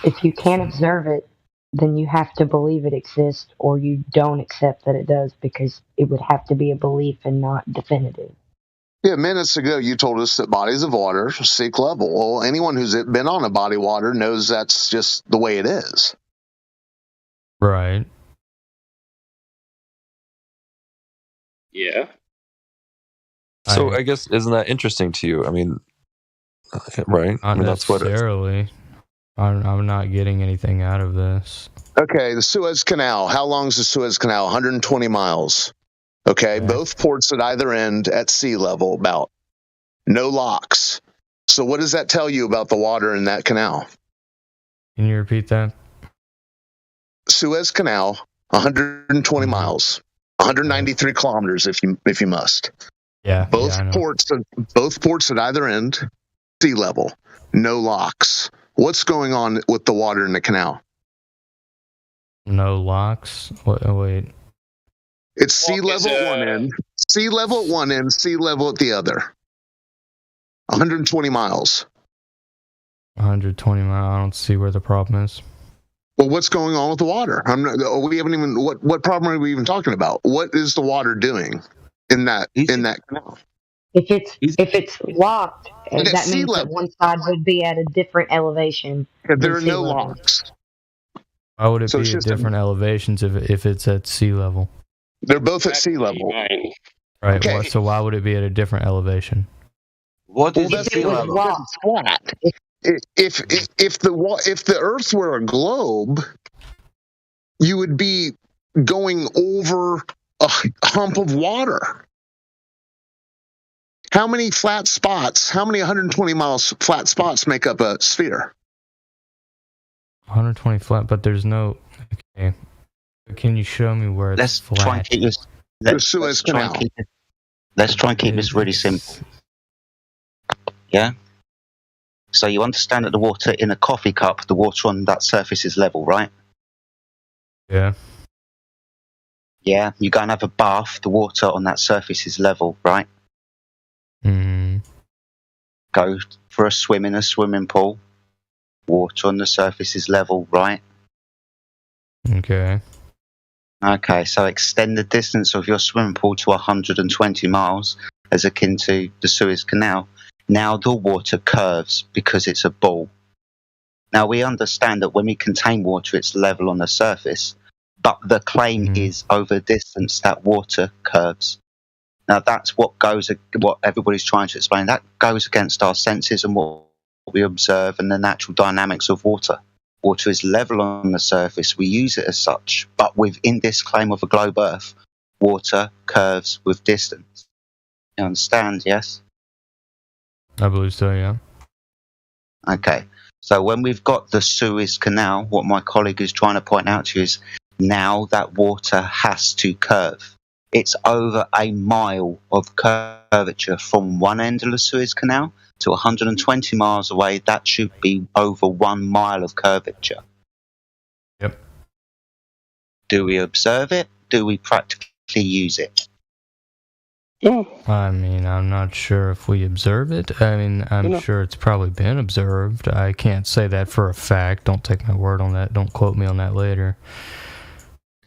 If you can't observe it, then you have to believe it exists, or you don't accept that it does, because it would have to be a belief and not definitive. Yeah, minutes ago you told us that bodies of water seek level. Well, anyone who's been on a body of water knows that's just the way it is. Right. Yeah. So I guess, isn't that interesting to you? I mean, right? Not necessarily. I'm not getting anything out of this. Okay, the Suez Canal. How long is the Suez Canal? 120 miles. Okay, both ports at either end at sea level, about no locks. So what does that tell you about the water in that canal? Can you repeat that? Suez Canal, 120 miles, 193 kilometers if you must. Yeah. Both ports at either end, sea level, no locks. What's going on with the water in the canal? No locks. Wait. It's sea level at one end, sea level at one end, sea level at the other. 120 miles. 120 miles. I don't see where the problem is. Well, what's going on with the water? We haven't even. What problem are we even talking about? What is the water doing in that canal? If it's locked, that means that one side would be at a different elevation. There are no locks. Why would it be at different elevations if it's at sea level? They're both at sea level. Right. Okay. So why would it be at a different elevation? What is sea level? Flat. If the Earth were a globe, you would be going over a hump of water. How many flat spots? How many 120 miles flat spots make up a sphere? 120 flat, but there's no. Okay. Can you show me where it's flat? Try and keep this. Let's try and keep this really simple. Yeah. So you understand that the water in a coffee cup, the water on that surface is level, right? Yeah. Yeah. You go and have a bath, the water on that surface is level, right? Mm. Go for a swim in a swimming pool, water on the surface is level, right? Okay. Okay, so extend the distance of your swimming pool to 120 miles as akin to the Suez Canal. Now the water curves because it's a ball. Now we understand that when we contain water, it's level on the surface, but the claim is over distance that water curves. Now that's what everybody's trying to explain. That goes against our senses and what we observe and the natural dynamics of water. Water is level on the surface. We use it as such, but within this claim of a globe Earth, water curves with distance. You understand, yes? I believe so, yeah. Okay. So when we've got the Suez Canal, what my colleague is trying to point out to you is now that water has to curve. It's over a mile of curvature from one end of the Suez Canal to 120 miles away. That should be over 1 mile of curvature. Yep. Do we observe it? Do we practically use it? I mean, I'm not sure if we observe it. I mean, I'm sure it's probably been observed. I can't say that for a fact. Don't take my word on that. Don't quote me on that later.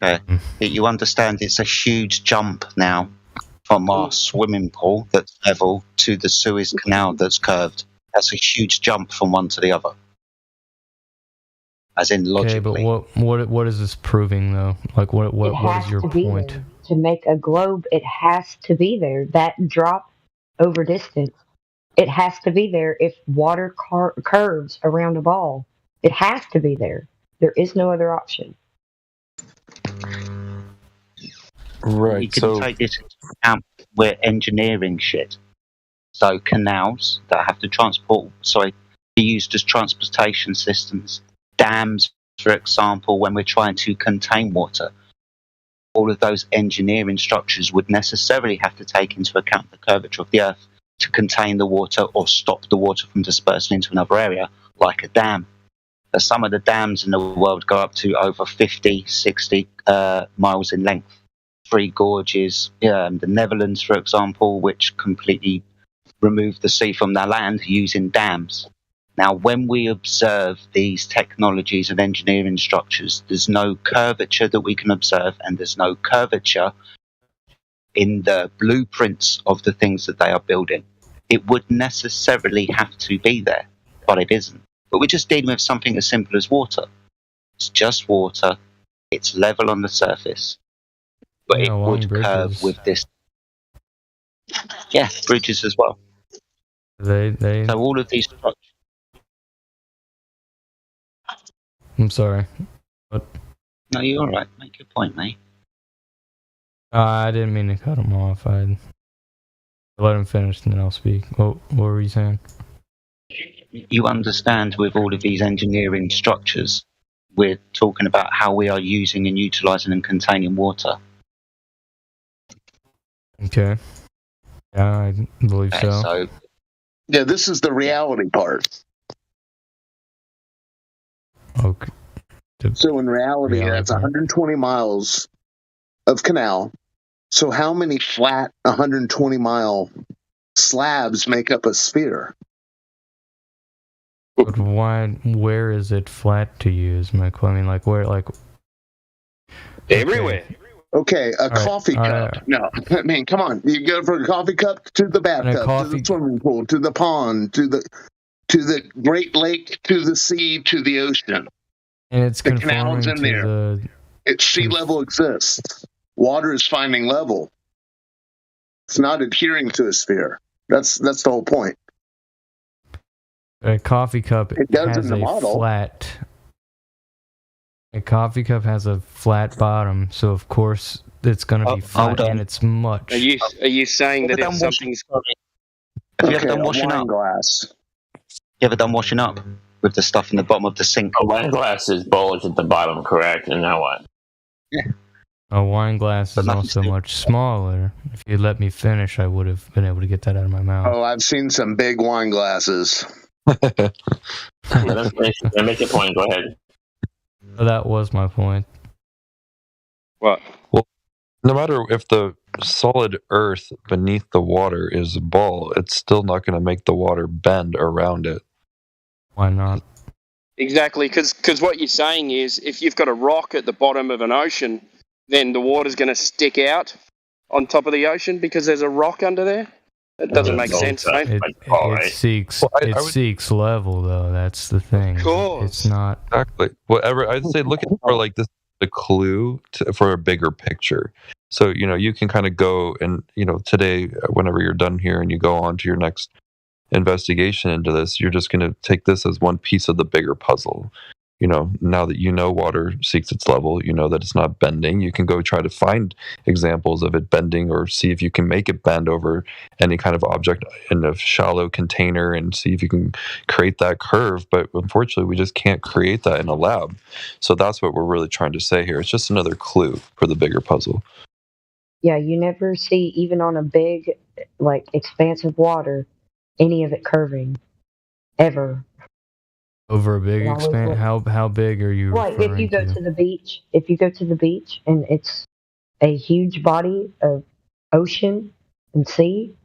Okay. You understand it's a huge jump now from our swimming pool that's level to the Suez Canal that's curved. That's a huge jump from one to the other. As in logically. Okay, but what is this proving though? Like what is your point? To make a globe, it has to be there. That drop over distance, it has to be there. If water curves around a ball, it has to be there. There is no other option. Right. You can take this into account. We're engineering shit. So canals that have to be used as transportation systems. Dams, for example, when we're trying to contain water. All of those engineering structures would necessarily have to take into account the curvature of the Earth to contain the water or stop the water from dispersing into another area, like a dam. Some of the dams in the world go up to over 50, 60 miles in length. Three Gorges, the Netherlands, for example, which completely removed the sea from their land using dams. Now, when we observe these technologies and engineering structures, there's no curvature that we can observe, and there's no curvature in the blueprints of the things that they are building. It would necessarily have to be there, but it isn't. But we're just dealing with something as simple as water. It's just water. It's level on the surface. But it would curve with this. Yeah, bridges as well. They. So all of these structures. I'm sorry. What? No, you're all right. Make your point, mate. I didn't mean to cut him off. I let him finish and then I'll speak. What were you saying? You understand, with all of these engineering structures, we're talking about how we are using and utilizing and containing water. Okay. Yeah, I believe so. Yeah, this is the reality part. Okay. So in reality, that's 120 miles of canal. So how many flat 120-mile slabs make up a sphere? But where is it flat to you is my question. I mean, like, where, like... Everywhere. Okay, a coffee cup. No, I mean, come on. You go from a coffee cup to the bathtub, to the swimming pool, to the pond, to the Great Lake, to the sea, to the ocean. And it's the canals in there. Its sea level exists. Water is finding level. It's not adhering to a sphere. That's the whole point. A coffee cup has a flat. A coffee cup has a flat bottom, so of course it's going to be flat, and it's much. Are you saying that if something's... Have you ever done washing up? Glass. You ever done washing up with the stuff in the bottom of the sink? A wine glass is bulged at the bottom, correct? And now what? Yeah. A wine glass is also much smaller. If you let me finish, I would have been able to get that out of my mouth. Oh, I've seen some big wine glasses. Make your point. Go ahead. So that was my point. What? Well, no matter if the solid earth beneath the water is a ball, it's still not going to make the water bend around it. Why not? Exactly, because what you're saying is if you've got a rock at the bottom of an ocean, then the water's going to stick out on top of the ocean because there's a rock under there? That doesn't make sense, mate. It seeks level, though. That's the thing. Of course. It's not... Exactly. Whatever. I'd say looking for like this a clue for a bigger picture. So, you can kind of go and, today, whenever you're done here and you go on to your next investigation into this, you're just going to take this as one piece of the bigger puzzle. Now that water seeks its level, that it's not bending, you can go try to find examples of it bending or see if you can make it bend over any kind of object in a shallow container and see if you can create that curve. But unfortunately, we just can't create that in a lab. So that's what we're really trying to say here. It's just another clue for the bigger puzzle. Yeah, you never see, even on a big, expanse of water, any of it curving, ever. Over a big expanse? How big are you referring if you go to the beach, and it's a huge body of ocean and sea,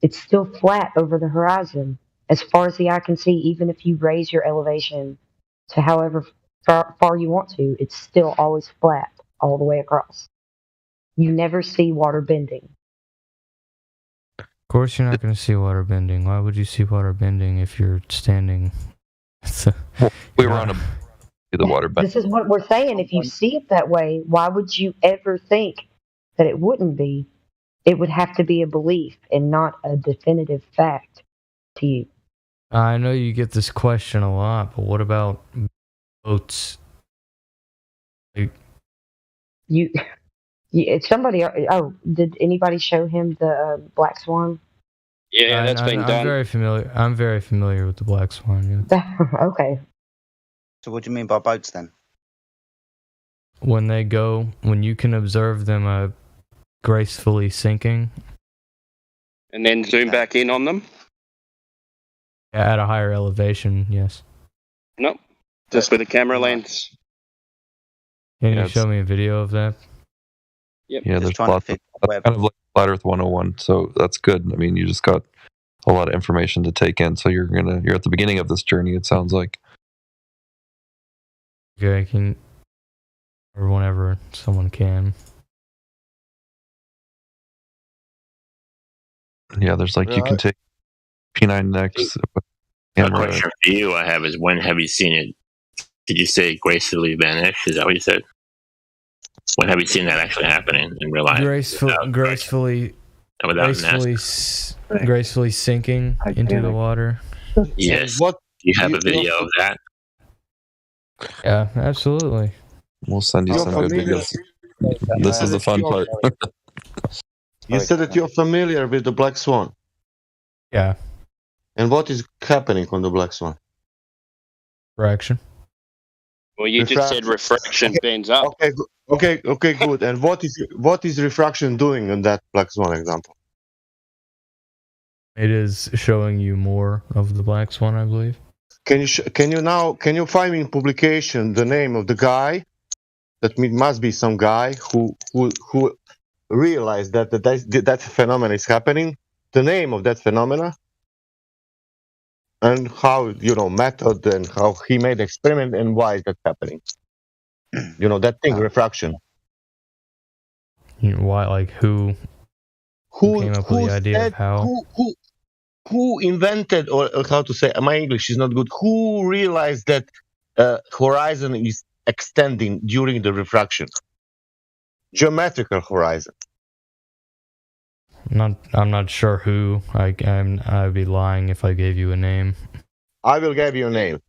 it's still flat over the horizon. As far as the eye can see, even if you raise your elevation to however far you want to, it's still always flat all the way across. You never see water bending. Of course you're not going to see water bending. Why would you see water bending if you're standing... we were on the water bend. This is what we're saying. If you see it that way, why would you ever think that it wouldn't be? It would have to be a belief and not a definitive fact to you. I know you get this question a lot, but what about boats? Somebody. Oh, did anybody show him the Black Swan? Yeah, that's been done. I'm very familiar with the Black Swan. Yeah. Okay. So what do you mean by boats then? When you can observe them gracefully sinking. And then zoom back in on them? At a higher elevation, yes. Nope. Just with a camera lens. Can you show me a video of that? Yep. Yeah, there's lots of kind of like Flat Earth 101, so that's good. I mean, you just got a lot of information to take in, so you're at the beginning of this journey, it sounds like. Okay, or whenever someone can. Yeah, there's you can take P9X. A question for you I have is, when have you seen it? Did you say gracefully vanish? Is that what you said? When have you seen that actually happening in real life? Gracefully sinking into the water. Yes. Do you have a video of that? Yeah, absolutely. We'll send you some good videos. This is the fun part. You said that you're familiar with the Black Swan. Yeah. And what is happening on the Black Swan? Refraction. Well, you just said refraction bends up. Okay, good. And what is refraction doing in that Black Swan example? It is showing you more of the Black Swan, I believe. Can you find in publication the name of the guy? That must be some guy who realized that phenomenon is happening. The name of that phenomena, and how method and how he made experiment and why is that happening? That thing, refraction. Why? Like who came up with the idea of how? Who invented, or how to say? My English is not good. Who realized that horizon is extending during the refraction? Geometrical horizon. I'm not sure who. I'd be lying if I gave you a name. I will give you a name.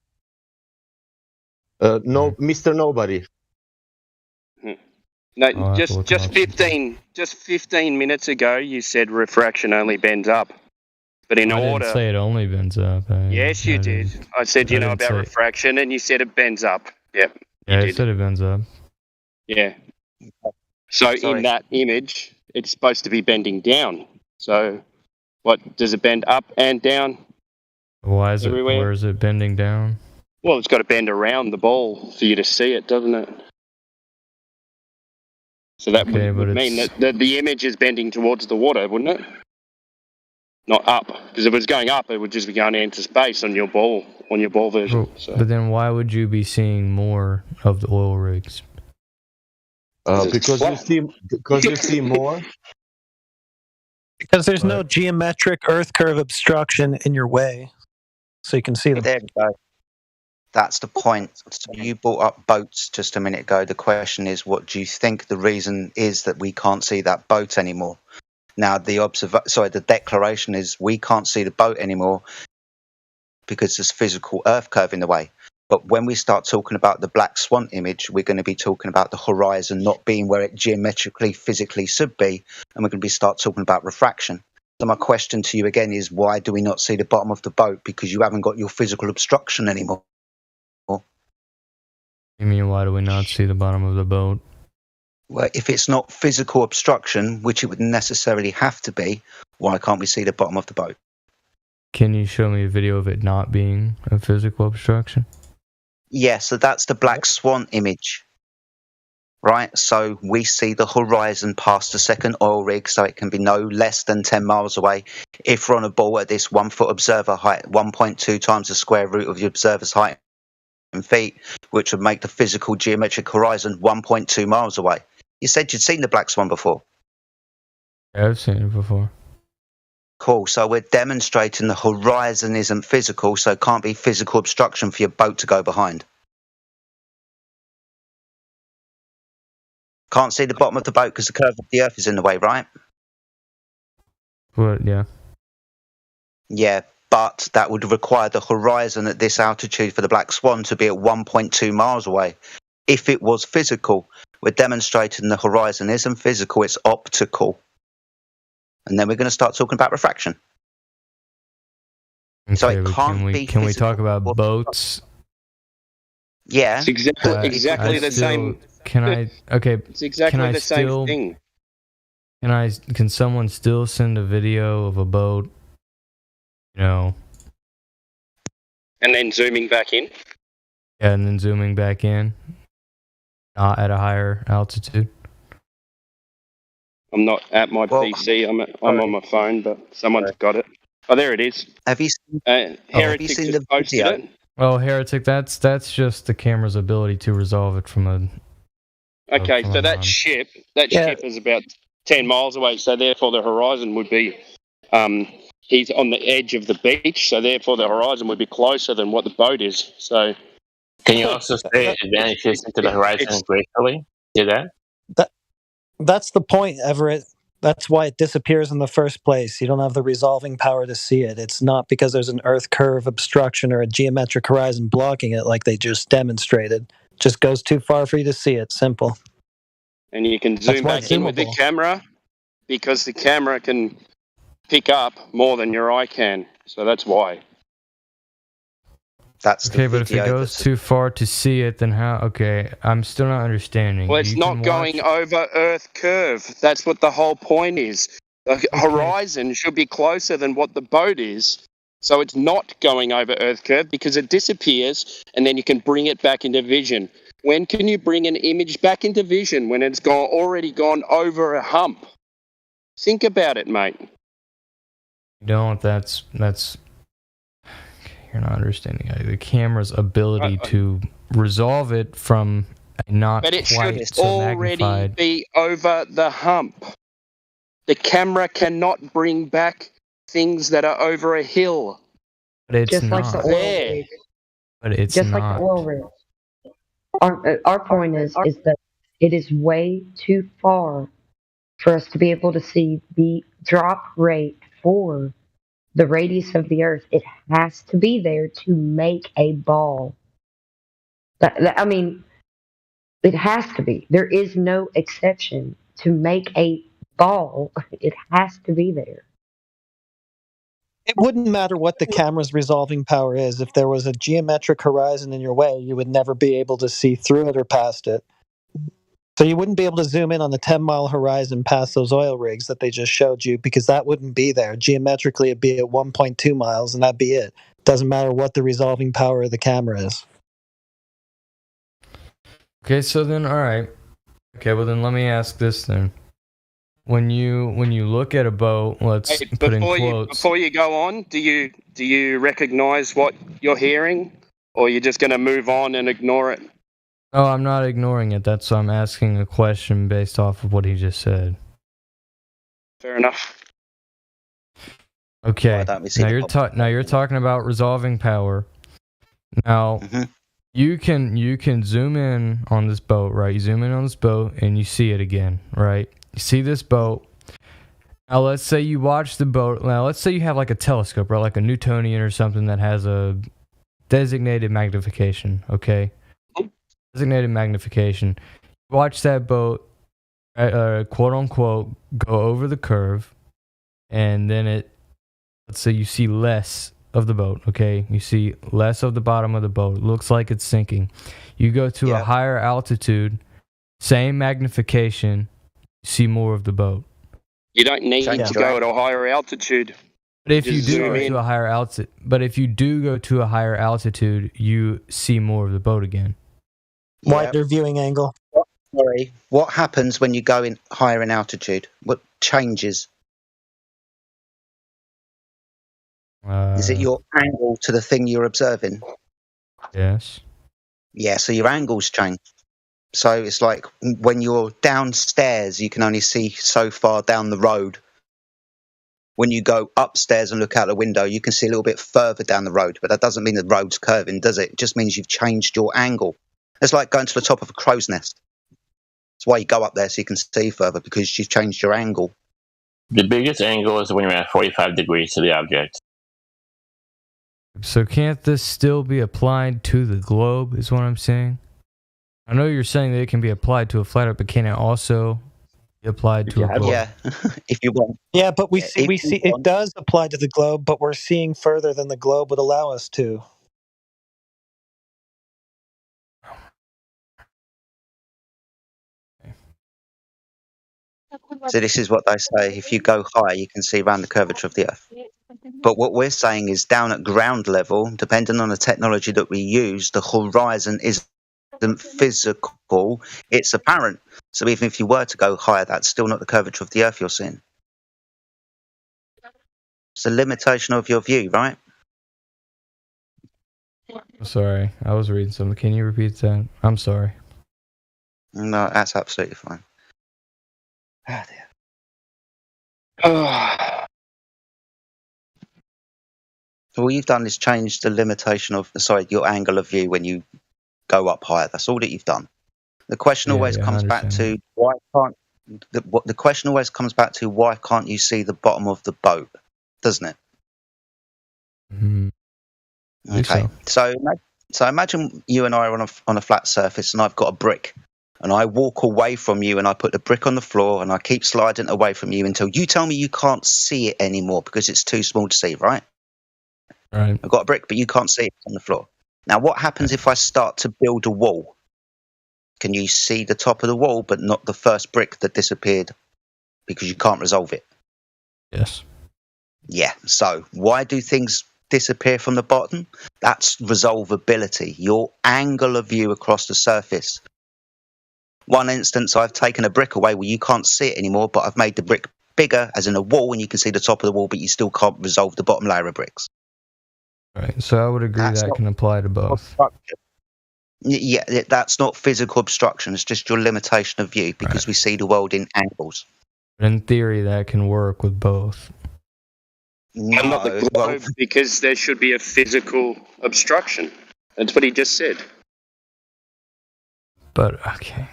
No, Mr. Nobody. No, just 15 minutes ago, you said refraction only bends up, but in order. I didn't say it only bends up. Yes, you did. I said about refraction, and you said it bends up. Yep. Yeah, I said it bends up. Yeah. So in that image, it's supposed to be bending down. So, what does it bend up and down? Why is everywhere? Where is it bending down? Well, it's got to bend around the ball for you to see it, doesn't it? So that would mean that the image is bending towards the water, wouldn't it? Not up, because if it was going up, it would just be going into space on your ball version. But then, why would you be seeing more of the oil rigs? Because you see more. Because there's no geometric Earth curve obstruction in your way, so you can see them. There we go. That's the point. So you brought up boats just a minute ago. The question is, what do you think the reason is that we can't see that boat anymore? Now, the declaration is we can't see the boat anymore because there's physical Earth curve in the way. But when we start talking about the Black Swan image, we're going to be talking about the horizon not being where it geometrically, physically should be, and we're going to start talking about refraction. So my question to you again is, why do we not see the bottom of the boat? Because you haven't got your physical obstruction anymore. You mean, why do we not see the bottom of the boat? Well, if it's not physical obstruction, which it would necessarily have to be, why can't we see the bottom of the boat? Can you show me a video of it not being a physical obstruction? Yeah, so that's the Black Swan image, right? So we see the horizon past the second oil rig, so it can be no less than 10 miles away. If we're on a ball at this 1 foot observer height, 1.2 times the square root of the observer's height in feet, which would make the physical geometric horizon 1.2 miles away. You said you'd seen the Black Swan before. Yeah, I've seen it before. Cool. So we're demonstrating the horizon isn't physical, so it can't be physical obstruction for your boat to go behind. Can't see the bottom of the boat because the curve of the Earth is in the way, right? Well, yeah. Yeah, but that would require the horizon at this altitude for the Black Swan to be at 1.2 miles away. If it was physical, we're demonstrating the horizon isn't physical, it's optical. And then we're going to start talking about refraction. Okay, so it can't be Can we physical. talk about boats? Yeah. It's exactly the same. Can I? Okay. It's exactly the same thing. Can someone still send a video of a boat? And then zooming back in. Yeah, and then zooming back in. Not at a higher altitude. I'm not at my PC. I'm on my phone, but someone's got it. Oh, there it is. Have you seen, Heretic just posted it? Well, Heretic, that's just the camera's ability to resolve it from a. Okay, so that ship is about 10 miles away. So therefore, the horizon would be. He's on the edge of the beach, so therefore the horizon would be closer than what the boat is. So. Can you also say it vanishes into the horizon gracefully? See that? That's the point, Everett. That's why it disappears in the first place. You don't have the resolving power to see it. It's not because there's an Earth curve obstruction or a geometric horizon blocking it like they just demonstrated. It just goes too far for you to see it. Simple. And you can zoom back in with the camera. because the camera can pick up more than your eye can. So that's why. That's okay, but if it goes too far to see it, then how? Okay, I'm still not understanding. Well, it's not going over Earth curve. That's what the whole point is. The horizon should be closer than what the boat is. So it's not going over Earth curve because it disappears and then you can bring it back into vision. When can you bring an image back into vision when it's already gone over a hump? Think about it, mate. Don't. That's. You're not understanding the camera's ability to resolve it from not but it quite should so already magnified. be over the hump. The camera cannot bring back things that are over a hill. But it's Just not. like the oil rig. But it's Just not. like the oil rig. Our point is that it is way too far for us to be able to see the drop rate for the radius of the Earth. It has to be there to make a ball. I mean, it has to be. There is no exception. To make a ball, it has to be there. It wouldn't matter what the camera's resolving power is. If there was a geometric horizon in your way, you would never be able to see through it or past it. So you wouldn't be able to zoom in on the 10-mile horizon past those oil rigs that they just showed you because that wouldn't be there. Geometrically, it'd be at 1.2 miles, and that'd be it. Doesn't matter what the resolving power of the camera is. Okay, so then, all right. Okay, well then let me ask this then. When you look at a boat, let's put in quotes. Before you go on, do you recognize what you're hearing, or you're just going to move on and ignore it? Oh, I'm not ignoring it. That's why I'm asking a question based off of what he just said. Fair enough. Okay. Now you're talking about resolving power. Now you can zoom in on this boat, right? You zoom in on this boat and you see it again, right? You see this boat. Now let's say you watch the boat. Now let's say you have like a telescope, right? Like a Newtonian or something that has a designated magnification, okay? Designated magnification. Watch that boat, quote unquote, go over the curve, and then let's say you see less of the boat, okay? You see less of the bottom of the boat. It looks like it's sinking. You go to a higher altitude, same magnification, you see more of the boat. You don't need to go at a higher altitude. But if you do go to a higher altitude, you see more of the boat again. Wider viewing angle. Sorry, what happens when you go in higher in altitude? What changes? Is it your angle to the thing you're observing? Yes. Yeah, so your angles change. So it's like when you're downstairs, you can only see so far down the road. When you go upstairs and look out the window, you can see a little bit further down the road, but that doesn't mean the road's curving, does it? It just means you've changed your angle. It's like going to the top of a crow's nest. That's why you go up there, so you can see further, because you've changed your angle. The biggest angle is when you're at 45 degrees to the object. So can't this still be applied to the globe, is what I'm saying? I know you're saying that it can be applied to a flat earth, but can it also be applied to a globe? Yeah, if you want. Yeah, but we see it does apply to the globe, but we're seeing further than the globe would allow us to. So this is what they say. If you go high, you can see around the curvature of the Earth. But what we're saying is down at ground level, depending on the technology that we use, the horizon isn't physical, it's apparent. So even if you were to go higher, that's still not the curvature of the Earth you're seeing. It's a limitation of your view, right? Sorry, I was reading something. Can you repeat that? I'm sorry. No, that's absolutely fine. Ah, dear. So all you've done is change the limitation of, your angle of view when you go up higher. That's all that you've done. The question always comes back to why can't the question always comes back to why can't you see the bottom of the boat, doesn't it? Mm-hmm. Okay, so imagine you and I are on a flat surface, and I've got a brick, and I walk away from you and I put the brick on the floor and I keep sliding away from you until you tell me you can't see it anymore because it's too small to see, right? Right. I've got a brick, but you can't see it on the floor. Now, what happens if I start to build a wall? Can you see the top of the wall, but not the first brick that disappeared because you can't resolve it? Yes. Yeah. So why do things disappear from the bottom? That's resolvability, your angle of view across the surface. One instance, I've taken a brick away where you can't see it anymore, but I've made the brick bigger, as in a wall, and you can see the top of the wall, but you still can't resolve the bottom layer of bricks. Right. So I would agree that can apply to both. Yeah, that's not physical obstruction. It's just your limitation of view because we see the world in angles. In theory, that can work with both. And not the globe, because there should be a physical obstruction. That's what he just said. But, okay.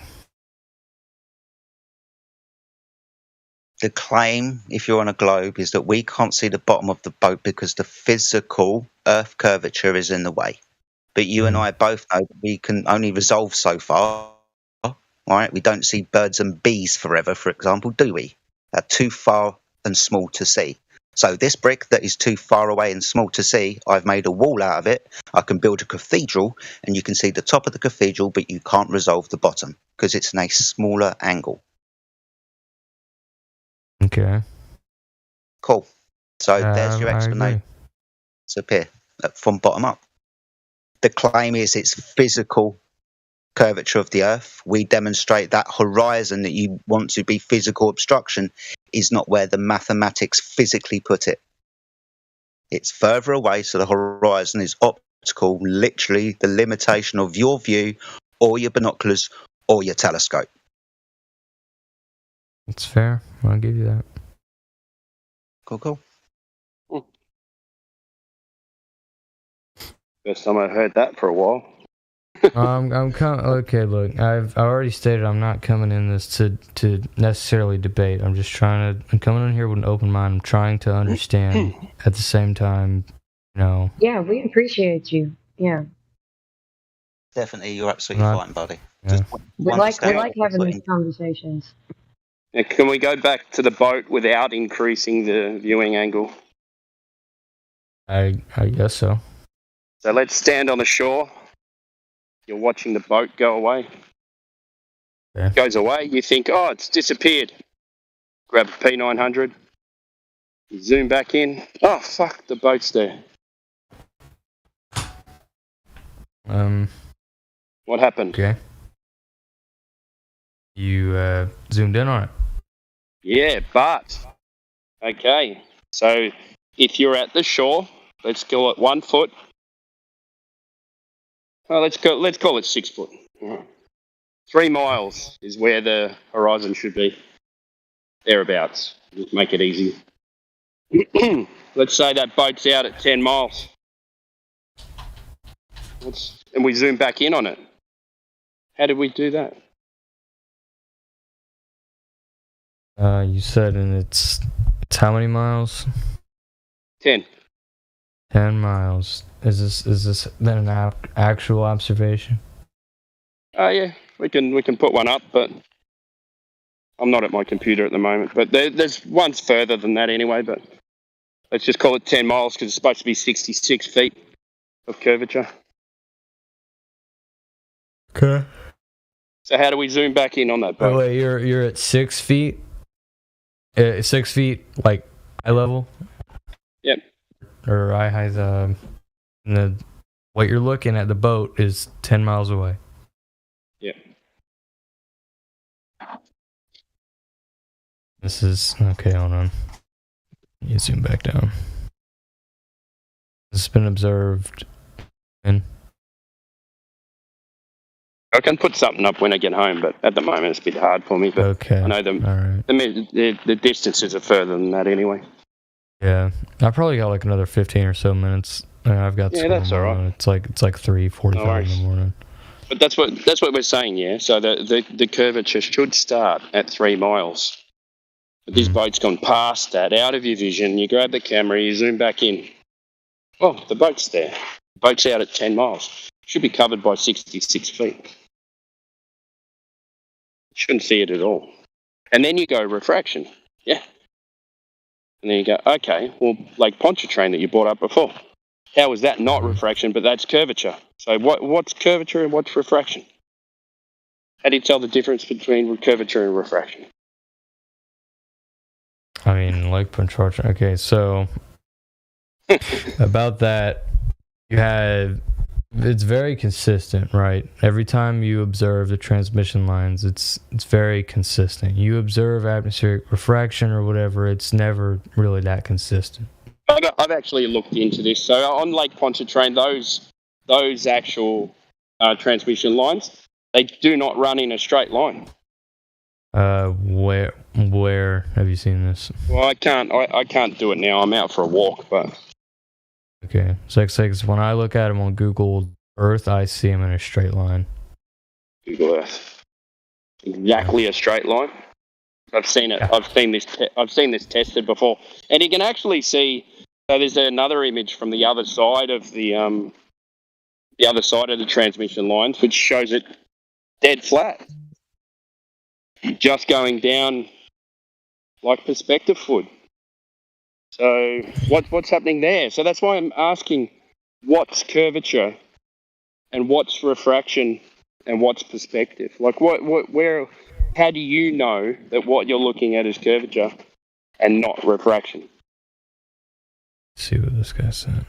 The claim, if you're on a globe, is that we can't see the bottom of the boat because the physical Earth curvature is in the way. But you and I both know that we can only resolve so far. Right? We don't see birds and bees forever, for example, do we? They're too far and small to see. So this brick that is too far away and small to see, I've made a wall out of it. I can build a cathedral, and you can see the top of the cathedral, but you can't resolve the bottom because it's in a smaller angle. Okay. Cool. So there's your explanation. It's up here, from bottom up. The claim is it's physical curvature of the Earth. We demonstrate that horizon that you want to be physical obstruction is not where the mathematics physically put it. It's further away, so the horizon is optical, literally the limitation of your view or your binoculars or your telescope. It's fair. I'll give you that. Cool. First time I heard that for a while. I'm coming. Okay, look, I already stated I'm not coming in this to necessarily debate. I'm coming in here with an open mind. I'm trying to understand at the same time, Yeah, we appreciate you. Yeah. Definitely, you're absolutely fine, buddy. Yeah. We like having these conversations. Now, can we go back to the boat without increasing the viewing angle? I guess so. So let's stand on the shore. You're watching the boat go away. Okay. It goes away. You think, oh, it's disappeared. Grab a P900. You zoom back in. Oh, fuck, the boat's there. What happened? Okay. You zoomed in on it. Yeah, but okay. So if you're at the shore, let's go at 1 foot. Oh, let's call it 6 foot. All right. 3 miles is where the horizon should be. Thereabouts. Just make it easy. Let's say that boat's out at 10 miles. And we zoom back in on it. How did we do that? You said, and it's how many miles? 10. 10 miles. Is this then an actual observation? Yeah, we can put one up, but I'm not at my computer at the moment. But there's one's further than that anyway. But let's just call it 10 miles because it's supposed to be 66 feet of curvature. Okay. So how do we zoom back in on that boat? Oh, wait, you're at 6 feet. 6 feet, like eye level. Yep. Or eye height. What you're looking at, the boat is 10 miles away. Yep. This is okay. Hold on. You zoom back down. This has been observed. And I can put something up when I get home, but at the moment it's a bit hard for me. But okay. I know the distances are further than that anyway. Yeah, I probably got like another 15 or so minutes. I've got that's all right. It's like 3:45 in the morning. But that's what we're saying, yeah. So the curvature should start at 3 miles. But this boat's gone past that, out of your vision. You grab the camera, you zoom back in. Oh, the boat's there. The boat's out at 10 miles. Should be covered by 66 feet. Shouldn't see it at all. And then you go refraction. Yeah. And then you go, okay, well, Lake Pontchartrain that you brought up before. How is that not refraction, but that's curvature? So what's curvature and what's refraction? How do you tell the difference between curvature and refraction? I mean, Lake Pontchartrain. Okay, so about that, it's very consistent, right? Every time you observe the transmission lines, it's very consistent. You observe atmospheric refraction or whatever, it's never really that consistent. I've actually looked into this. So on Lake Pontchartrain, those actual transmission lines, they do not run in a straight line. Where have you seen this? Well, I can't do it now. I'm out for a walk, but okay. So when I look at them on Google Earth, I see them in a straight line. Google Earth, exactly a straight line. I've seen it. I've seen this tested before, and you can actually see. So there's another image from the other side of the transmission lines, which shows it dead flat, just going down like perspective would. So what's happening there? So that's why I'm asking, what's curvature, and what's refraction, and what's perspective? Like where? How do you know that what you're looking at is curvature and not refraction? Let's see what this guy said.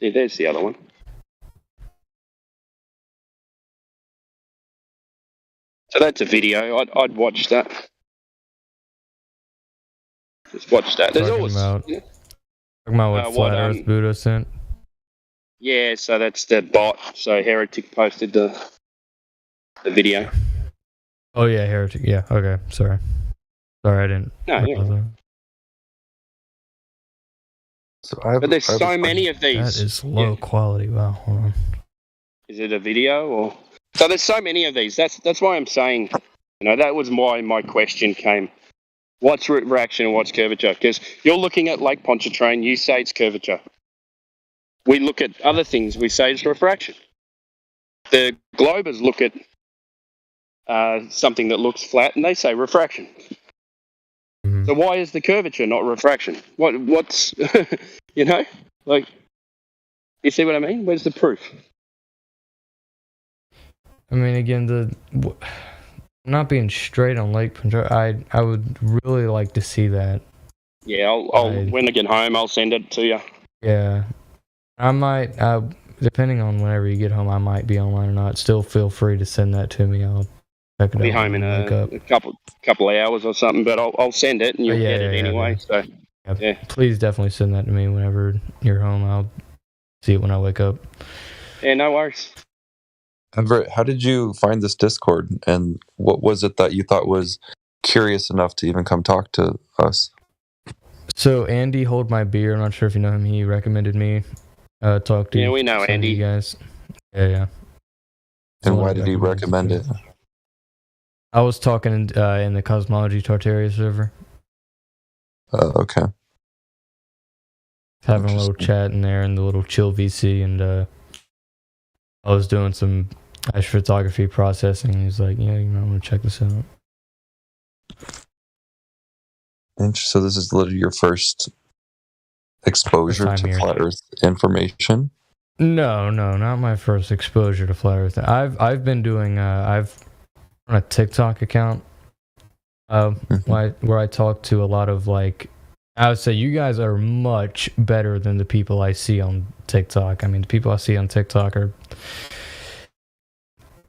See, there's the other one. So that's a video. I'd watch that. Just watch that. There's always talking about what Flat Earth Buddha sent. Yeah, so that's the bot. So Heretic posted the video. Oh yeah, Heretic. Yeah, okay. Sorry, I didn't. No, yeah. So but there's so many of these. That is low quality. Wow, hold on. Is it a video or? So there's so many of these. That's why I'm saying, that was why my question came. What's refraction and what's curvature? Because you're looking at Lake Pontchartrain, you say it's curvature. We look at other things, we say it's refraction. The Globers look at something that looks flat and they say refraction. Mm-hmm. So why is the curvature not refraction? What's, like, you see what I mean? Where's the proof? I mean, again, not being straight on Lake Pontchartrain, I would really like to see that. Yeah, I'll when I get home, I'll send it to you. Yeah, I might. Depending on whenever you get home, I might be online or not. Still, feel free to send that to me. I'll check it out. I'll be home in a couple of hours or something, but I'll send it and you'll get it anyway. So yeah, please definitely send that to me whenever you're home. I'll see it when I wake up. Yeah, no worries. Everett, how did you find this Discord, and what was it that you thought was curious enough to even come talk to us? So Andy Hold My Beer, I'm not sure if you know him, he recommended me talk to you. Yeah, we know Andy. You guys. Yeah. And why did he recommend it? I was talking in the Cosmology Tartaria server. Okay. Having a little chat in there in the little chill VC, and I was doing some astrophotography processing. He's like, yeah, I'm going to check this out. So this is literally your first exposure to Flat Earth information? No, not my first exposure to Flat Earth. I've been doing, I've on a TikTok account where I talk to a lot of, like, I would say you guys are much better than the people I see on TikTok. I mean, the people I see on TikTok are...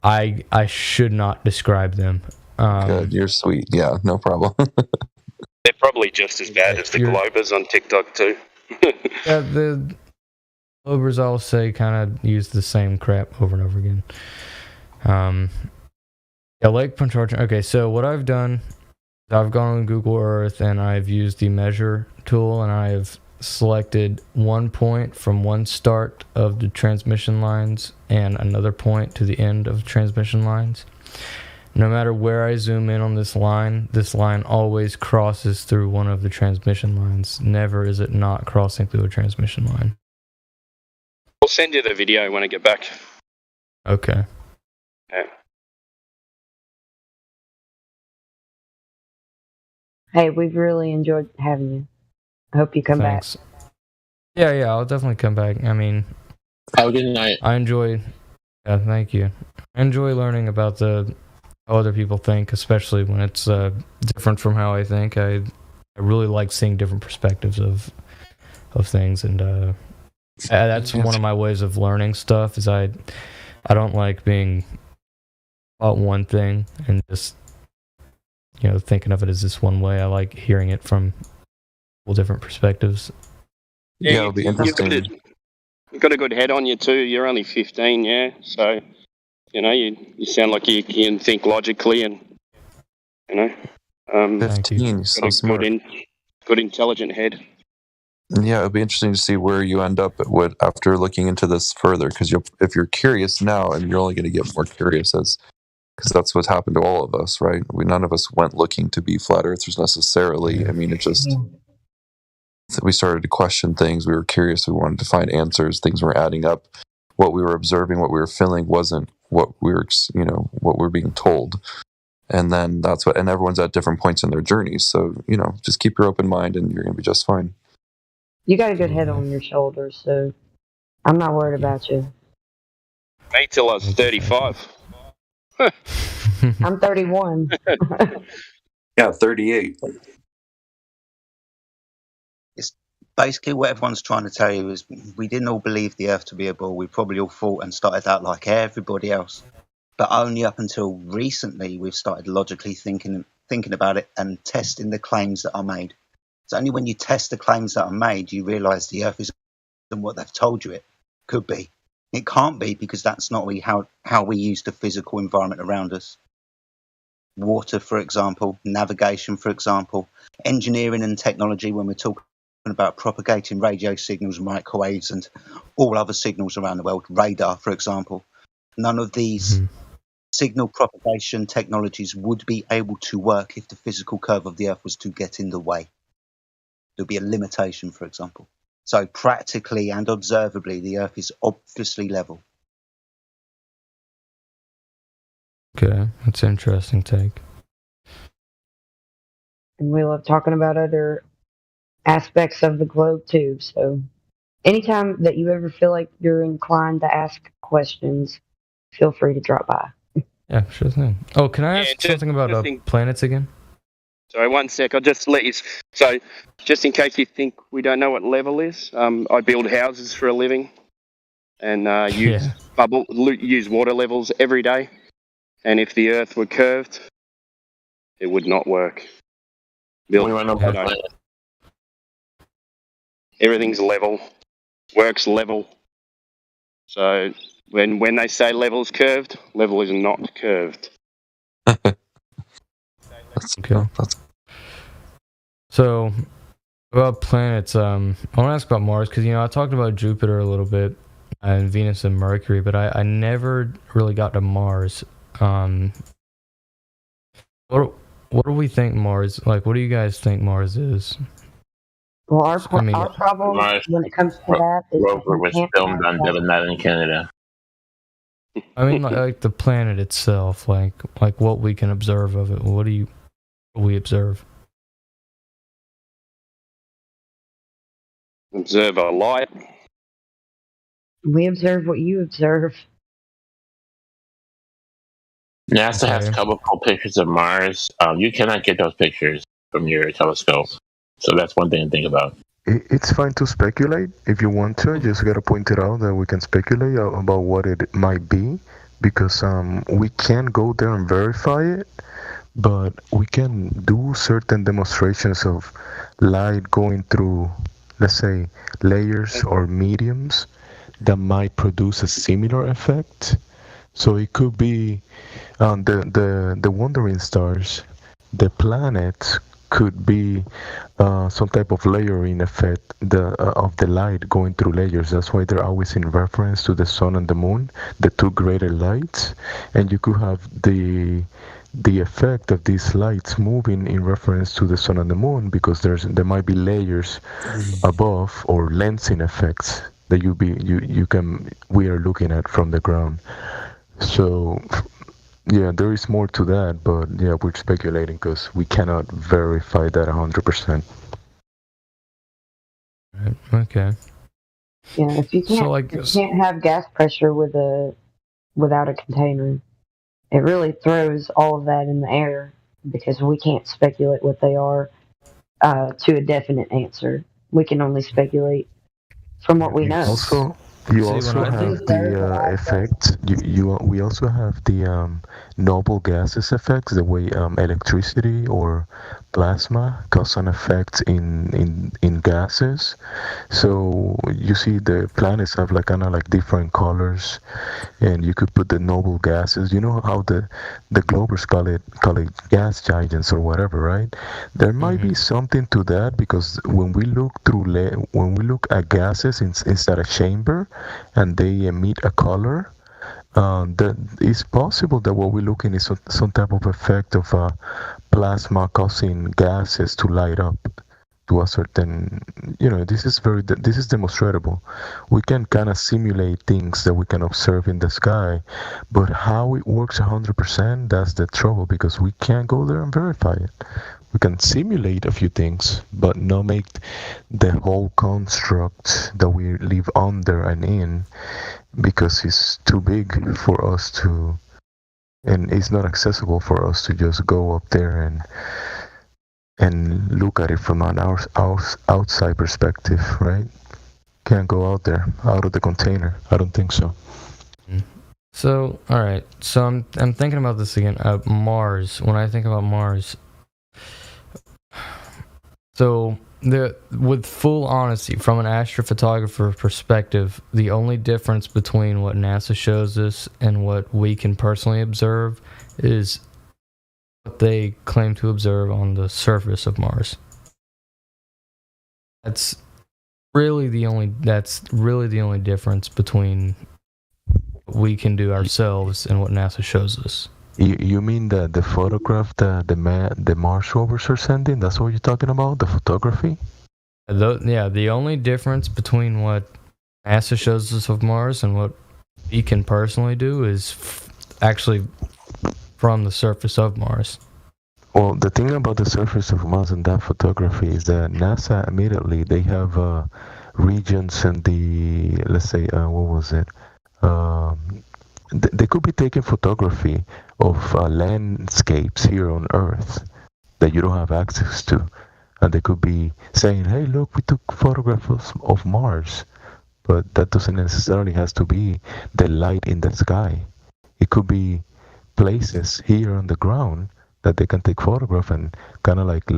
I should not describe them. Good, you're sweet. Yeah, no problem. They're probably just as bad as the Globers on TikTok too. Yeah, the Globers, I'll say, kind of use the same crap over and over again. Yeah, Lake Pontchartrain. Okay, so what I've done, I've gone on Google Earth and I've used the measure tool, and I have selected one point from one start of the transmission lines and another point to the end of transmission lines. no matter where I zoom in on this line always crosses through one of the transmission lines. Never is it not crossing through a transmission line. I'll send you the video when I get back. Okay. Yeah. Hey, we've really enjoyed having you. I hope you come Thanks. back. Yeah, I'll definitely come back. I mean, have a good night. I enjoy. Yeah, thank you. I enjoy learning about how other people think, especially when it's different from how I think. I really like seeing different perspectives of things, and that's one of my ways of learning stuff. Is I don't like being about one thing and just thinking of it as this one way. I like hearing it from all different perspectives. Yeah, it'll be interesting. You've got a good head on you too. You're only 15, yeah. So, you sound like you can think logically, and 15, so smart. Good intelligent head. Yeah, it'll be interesting to see where you end up after looking into this further. Because if you're curious now, and you're only going to get more curious because that's what's happened to all of us, right? None of us went looking to be flat earthers necessarily. I mean, it just we started to question things. We were curious. We wanted to find answers. Things were adding up. What we were observing, what we were feeling, wasn't what we were, what we're being told. And then and everyone's at different points in their journeys. So, just keep your open mind, and you're going to be just fine. You got a good head on your shoulders, so I'm not worried about you. Me till I was 35. I'm 31. Yeah, 38. It's basically what everyone's trying to tell you is we didn't all believe the Earth to be a ball. We probably all thought and started out like everybody else. But only up until recently we've started logically thinking about it and testing the claims that are made. It's only when you test the claims that are made you realise the Earth isn't what they've told you it could be. It can't be, because that's not how we use the physical environment around us. Water, for example, navigation, for example, engineering and technology, when we're talking about propagating radio signals, microwaves, and all other signals around the world, radar, for example. None of these signal propagation technologies would be able to work if the physical curve of the Earth was to get in the way. There'll be a limitation, for example. So practically and observably, the Earth is obviously level. Okay, that's an interesting take. And we love talking about other aspects of the globe too. So anytime that you ever feel like you're inclined to ask questions, feel free to drop by. Yeah, sure thing. Oh, can I ask something about planets again? Sorry, 1 sec. I'll just let you. So, just in case you think we don't know what level is, I build houses for a living, and use water levels every day. And if the Earth were curved, it would not work. Everything's level, works level. So when they say level's curved, level is not curved. Okay. So, about planets, I want to ask about Mars, because, I talked about Jupiter a little bit, and Venus and Mercury, but I never really got to Mars. What do we think Mars, what do you guys think Mars is? Well, our problem when it comes to that is Rover was filmed on Devon Island, Canada. I mean, like the planet itself, like what we can observe of it. What do we observe? Observe a light. We observe what you observe. NASA has a couple cool pictures of Mars. You cannot get those pictures from your telescope. So that's one thing to think about. It's fine to speculate if you want to. Just gotta point it out that we can speculate about what it might be, because we can't go there and verify it, but we can do certain demonstrations of light going through, let's say, layers or mediums that might produce a similar effect. So it could be the wandering stars, the planets could be some type of layering effect of the light going through layers. That's why they're always in reference to the sun and the moon, the two greater lights. And you could have the the effect of these lights moving in reference to the sun and the moon, because there might be layers above or lensing effects that we are looking at from the ground. So yeah, there is more to that, but yeah, we're speculating because we cannot verify that 100%. Right. Okay. Yeah, if you can't, you can't have gas pressure without a container. It really throws all of that in the air because we can't speculate what they are to a definite answer. We can only speculate from what we know. You also have the effect. We also have the noble gases effects, the way electricity or plasma cause an effect in gases. So you see the planets have like kind of like different colors, and you could put the noble gases. You know how the Globers call it gas giants or whatever, right? There might be something to that, because when we look at gases inside a chamber and they emit a color, that it's possible that what we're looking is some type of effect of plasma causing gases to light up to a certain, this is demonstrable. We can kind of simulate things that we can observe in the sky, but how it works 100%, that's the trouble, because we can't go there and verify it. We can simulate a few things, but not make the whole construct that we live under and in, because it's too big for us to, and it's not accessible for us to just go up there and look at it from an outside perspective, right? Can't go out there, out of the container. I don't think so. So, all right. So I'm thinking about this again. Mars. When I think about Mars, so with full honesty, from an astrophotographer perspective, the only difference between what NASA shows us and what we can personally observe is what they claim to observe on the surface of Mars. That's really the only difference between what we can do ourselves and what NASA shows us. You mean the photograph the Mars rovers are sending? That's what you're talking about? The photography? The only difference between what NASA shows us of Mars and what we can personally do is actually from the surface of Mars. Well, the thing about the surface of Mars and that photography is that NASA immediately, they have regions in the, let's say, what was it? They could be taking photography of landscapes here on Earth that you don't have access to. And they could be saying, hey, look, we took photographs of Mars. But that doesn't necessarily has to be the light in the sky. It could be places here on the ground that they can take photograph and kind of like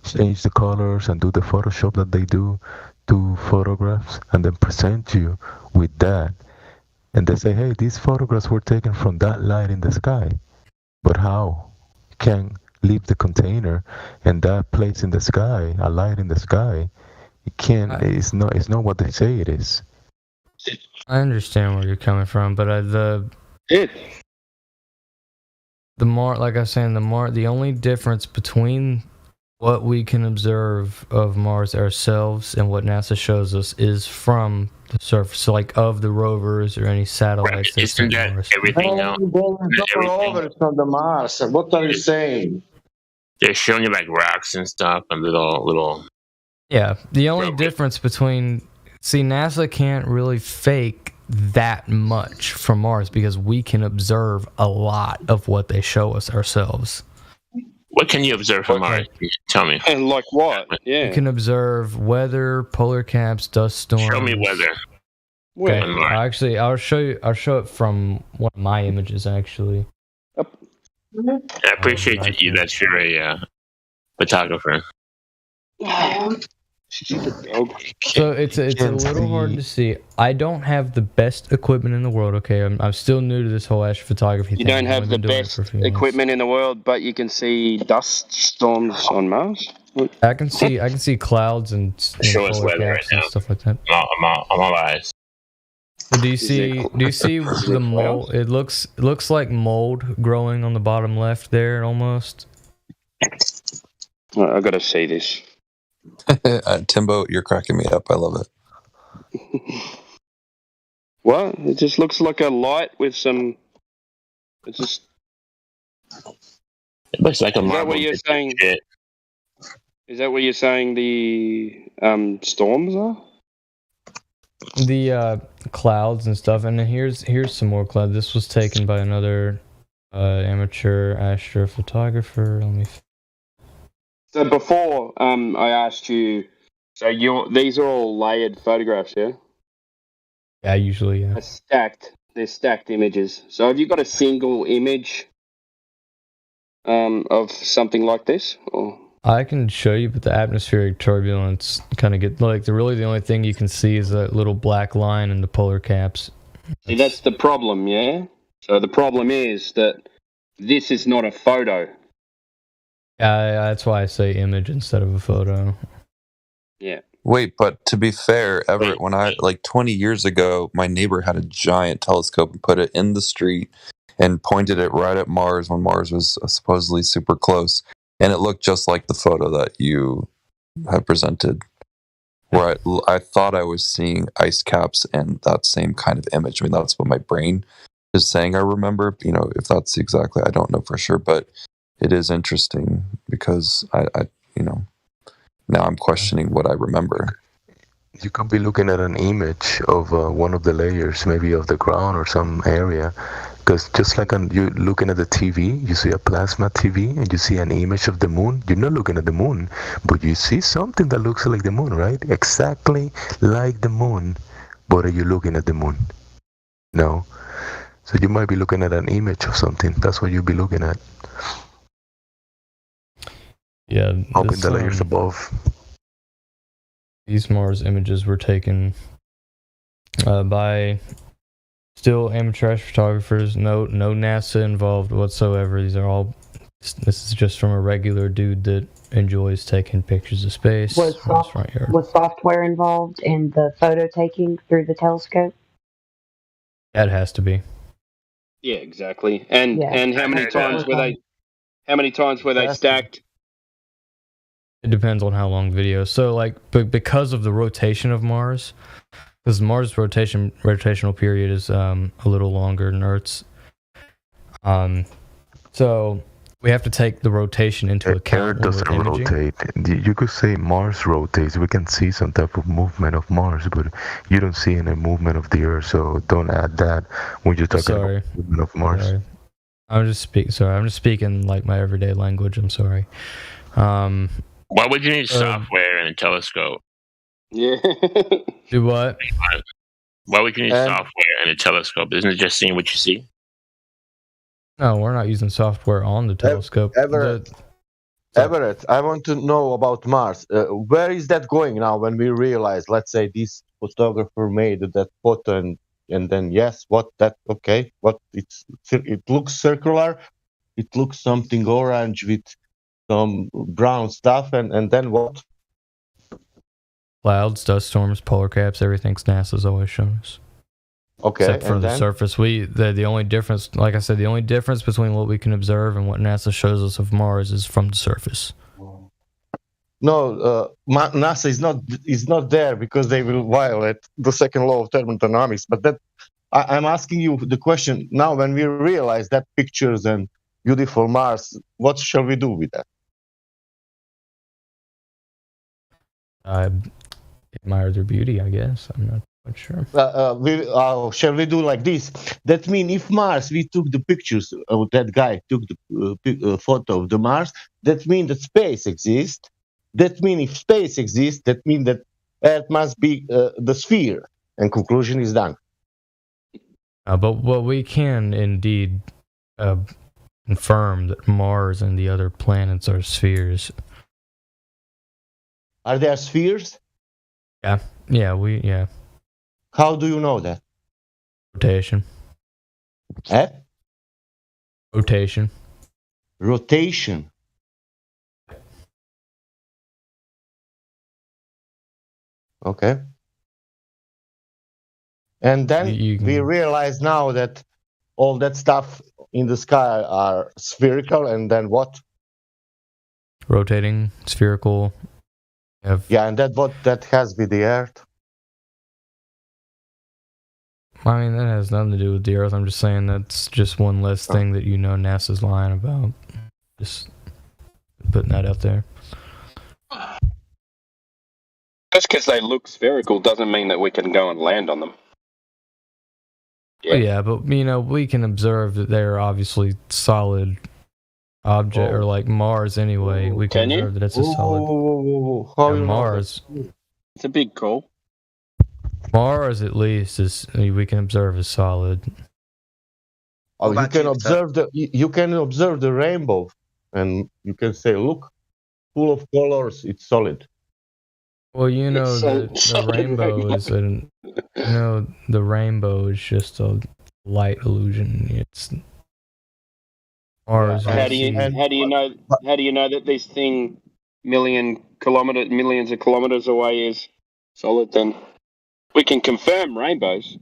change the colors and do the Photoshop that they do to photographs and then present you with that. And they say, hey, these photographs were taken from that light in the sky. But how? You can't leave the container and that place in the sky, a light in the sky, it can't, it's not what they say it is. I understand where you're coming from, but the more, like I was saying, the only difference between what we can observe of Mars ourselves and what NASA shows us is from the surface, like of the rovers or any satellites. Right. Isn't that Mars. Everything else? Rovers from the Mars. What are you saying? They're showing you like rocks and stuff and little. Yeah, the only difference between NASA can't really fake that much from Mars because we can observe a lot of what they show us ourselves. What can you observe from Mars? Tell me. And like what? Yeah. You can observe weather, polar caps, dust storms. Show me weather. Okay. Actually, I'll show it from one of my images. Actually, I appreciate that you're a photographer. So it's a little hard to see. I don't have the best equipment in the world. Okay, I'm still new to this whole astrophotography thing. You don't have the best equipment in the world, but you can see dust storms on Mars. I can see clouds and show us weather right now. Stuff like that. I'm all eyes. So do you see the mold? It looks like mold growing on the bottom left there almost. I got to see this. Timbo, you're cracking me up. I love it. What? It just looks like a light with some. It's just. It looks like a Is that marble. what you're saying? Shit. Is that what you're saying? The storms are. The clouds and stuff, and then here's some more cloud. This was taken by another amateur astrophotographer. Let me. So before I asked you, so these are all layered photographs, yeah? Yeah, usually, yeah. They're stacked images. So have you got a single image of something like this? Or? I can show you, but the atmospheric turbulence kind of get like the only thing you can see is that little black line in the polar caps. See, that's the problem, yeah? So the problem is that this is not a photo. Yeah, that's why I say image instead of a photo. Yeah. Wait, but to be fair, Everett, when I 20 years ago, my neighbor had a giant telescope and put it in the street and pointed it right at Mars when Mars was supposedly super close, and it looked just like the photo that you have presented. Where I thought I was seeing ice caps and that same kind of image. I mean, that's what my brain is saying. I remember, if that's exactly, I don't know for sure, but it is interesting because I now I'm questioning what I remember. You could be looking at an image of one of the layers, maybe of the ground or some area. Because just like you're looking at the TV, you see a plasma TV and you see an image of the moon. You're not looking at the moon, but you see something that looks like the moon, right? Exactly like the moon. But are you looking at the moon? No. So you might be looking at an image of something. That's what you'll be looking at. Yeah. Up in the layers above. These Mars images were taken by still amateur photographers. No NASA involved whatsoever. This is just from a regular dude that enjoys taking pictures of space. Was software involved in the photo taking through the telescope? That has to be. Yeah, exactly. And how many times were they? How many times were they stacked? It depends on how long video. So, because of the rotation of Mars, because Mars' rotational period is a little longer than Earth's. So we have to take the rotation into account. Earth doesn't rotate. You could say Mars rotates. We can see some type of movement of Mars, but you don't see any movement of the Earth. So don't add that when you're talking about movement of Mars. Sorry. I'm just speaking like my everyday language. I'm sorry. Why would you need software in a telescope? Yeah. Do what? Why would you need software in a telescope? Isn't it just seeing what you see? No, we're not using software on the telescope. Everett, I want to know about Mars. Where is that going now when we realize, let's say, this photographer made that photo and then, it looks circular, it looks something orange with some brown stuff, and then what? Clouds, dust storms, polar caps, everything's NASA's always shown us. Okay, except for the surface. The only difference, like I said, the only difference between what we can observe and what NASA shows us of Mars is from the surface. No, NASA is not there because they will violate the second law of thermodynamics. But that I'm asking you the question now. When we realize that pictures and beautiful Mars, what shall we do with that? Admire their beauty, I guess. I'm not quite sure. Shall we do like this? That means if Mars, we took the pictures of that guy, took the photo of the Mars, that means that space exists. That means if space exists, that means that Earth must be the sphere. And conclusion is done. But we can indeed confirm that Mars and the other planets are spheres. Are there spheres? Yeah. How do you know that? Rotation. Rotation. Rotation. Okay. And then we realize now that all that stuff in the sky are spherical, and then what? Rotating, spherical. Yeah, and that has with the Earth. I mean, that has nothing to do with the Earth. I'm just saying that's just one less thing that NASA's lying about. Just putting that out there. Just because they look spherical doesn't mean that we can go and land on them. Yeah, but we can observe that they're obviously solid object, or like Mars anyway. We can observe that it's a solid. Mars. It's a big call. Mars, at least, we can observe as solid. Oh, you can observe the rainbow, and you can say, "Look, full of colors. It's solid." Well, the rainbow is the rainbow is just a light illusion. It's Mars. How do you know that this thing millions of kilometers away is solid? Then we can confirm rainbows.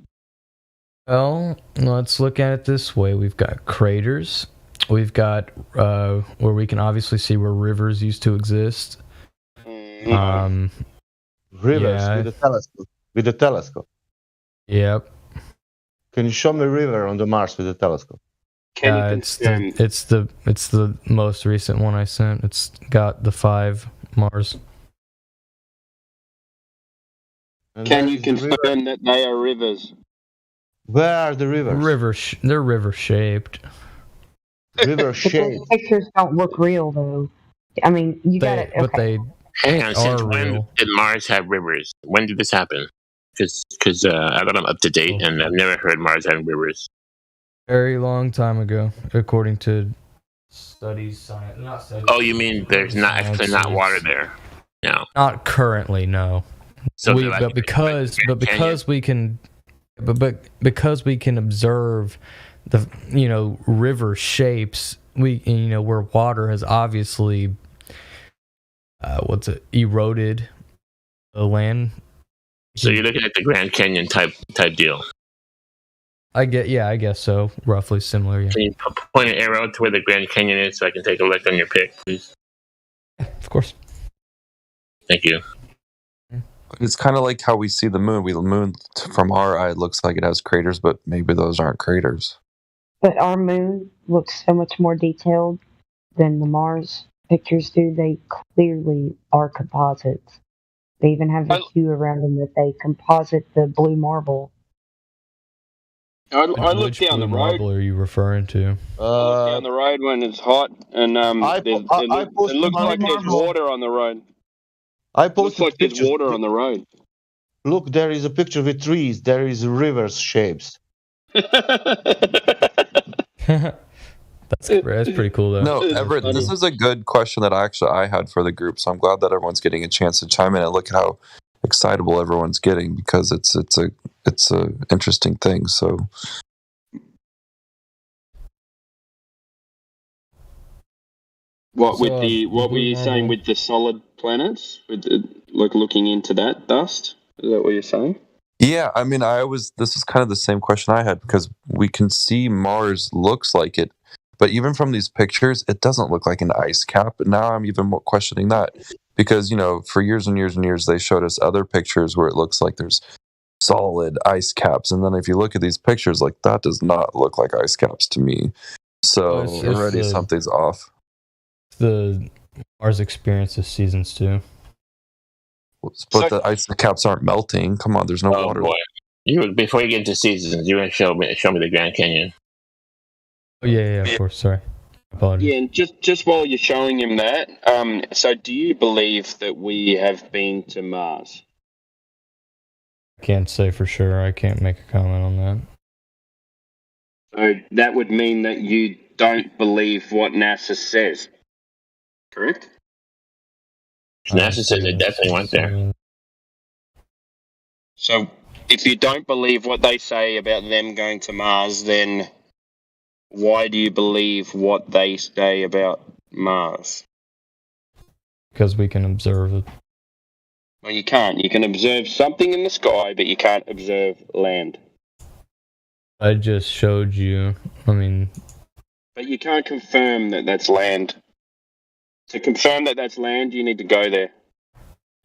Well, let's look at it this way. We've got craters. We've got where we can obviously see where rivers used to exist. Rivers with the telescope. Yep. Can you show me a river on the Mars with the telescope? It's the most recent one I sent. It's got the 5 Mars. And can you confirm that they are rivers? Where are the rivers? They're river shaped. River shaped. Those pictures don't look real, though. I mean, you got it. But they Hang on, since are when real. did Mars have rivers? When did this happen? Because I thought I'm up to date, and I've never heard Mars having rivers. Very long time ago, according to studies. Not studies. Oh, you mean there's not water there? No. Not currently, no. So because we can observe the river shapes, where water has obviously eroded the land. So you're looking at the Grand Canyon type deal. I guess so. Roughly similar. Yeah. Can you point an arrow to where the Grand Canyon is so I can take a look on your pic, please? Of course. Thank you. It's kind of like how we see the moon. The moon, from our eye, looks like it has craters, but maybe those aren't craters. But our moon looks so much more detailed than the Mars pictures do. They clearly are composites. They even have a hue around them that they composite the blue marble. I look down the road. Marble are you referring to? I look down the road when it's hot, and it looks like there's water on the road. Looks like there's water on the road. Look, there is a picture with trees. There is rivers shapes. That's pretty cool, though. No, Everett, this is a good question that I had for the group. So I'm glad that everyone's getting a chance to chime in and look at how excitable everyone's getting, because it's a interesting thing. So. What were you saying with the solid planets? With looking into that dust? Is that what you're saying? Yeah, I mean, this is kind of the same question I had, because we can see Mars looks like it, but even from these pictures, it doesn't look like an ice cap. Now I'm even more questioning that, because, for years and years and years, they showed us other pictures where it looks like there's solid ice caps. And then if you look at these pictures, like, that does not look like ice caps to me. So already something's off. The Mars experience of seasons 2. But the ice caps aren't melting. Come on, there's no water. Boy. Before you get into seasons, you want to show me the Grand Canyon. Oh yeah, of course. Sorry, apologies. Yeah, and just while you're showing him that, so do you believe that we have been to Mars? I can't say for sure. I can't make a comment on that. So that would mean that you don't believe what NASA says, correct? NASA says they definitely went there. So if you don't believe what they say about them going to Mars, then why do you believe what they say about Mars? Because we can observe it. Well, you can't. You can observe something in the sky, but you can't observe land. I just showed you. I mean, but you can't confirm that that's land. To confirm that that's land, you need to go there.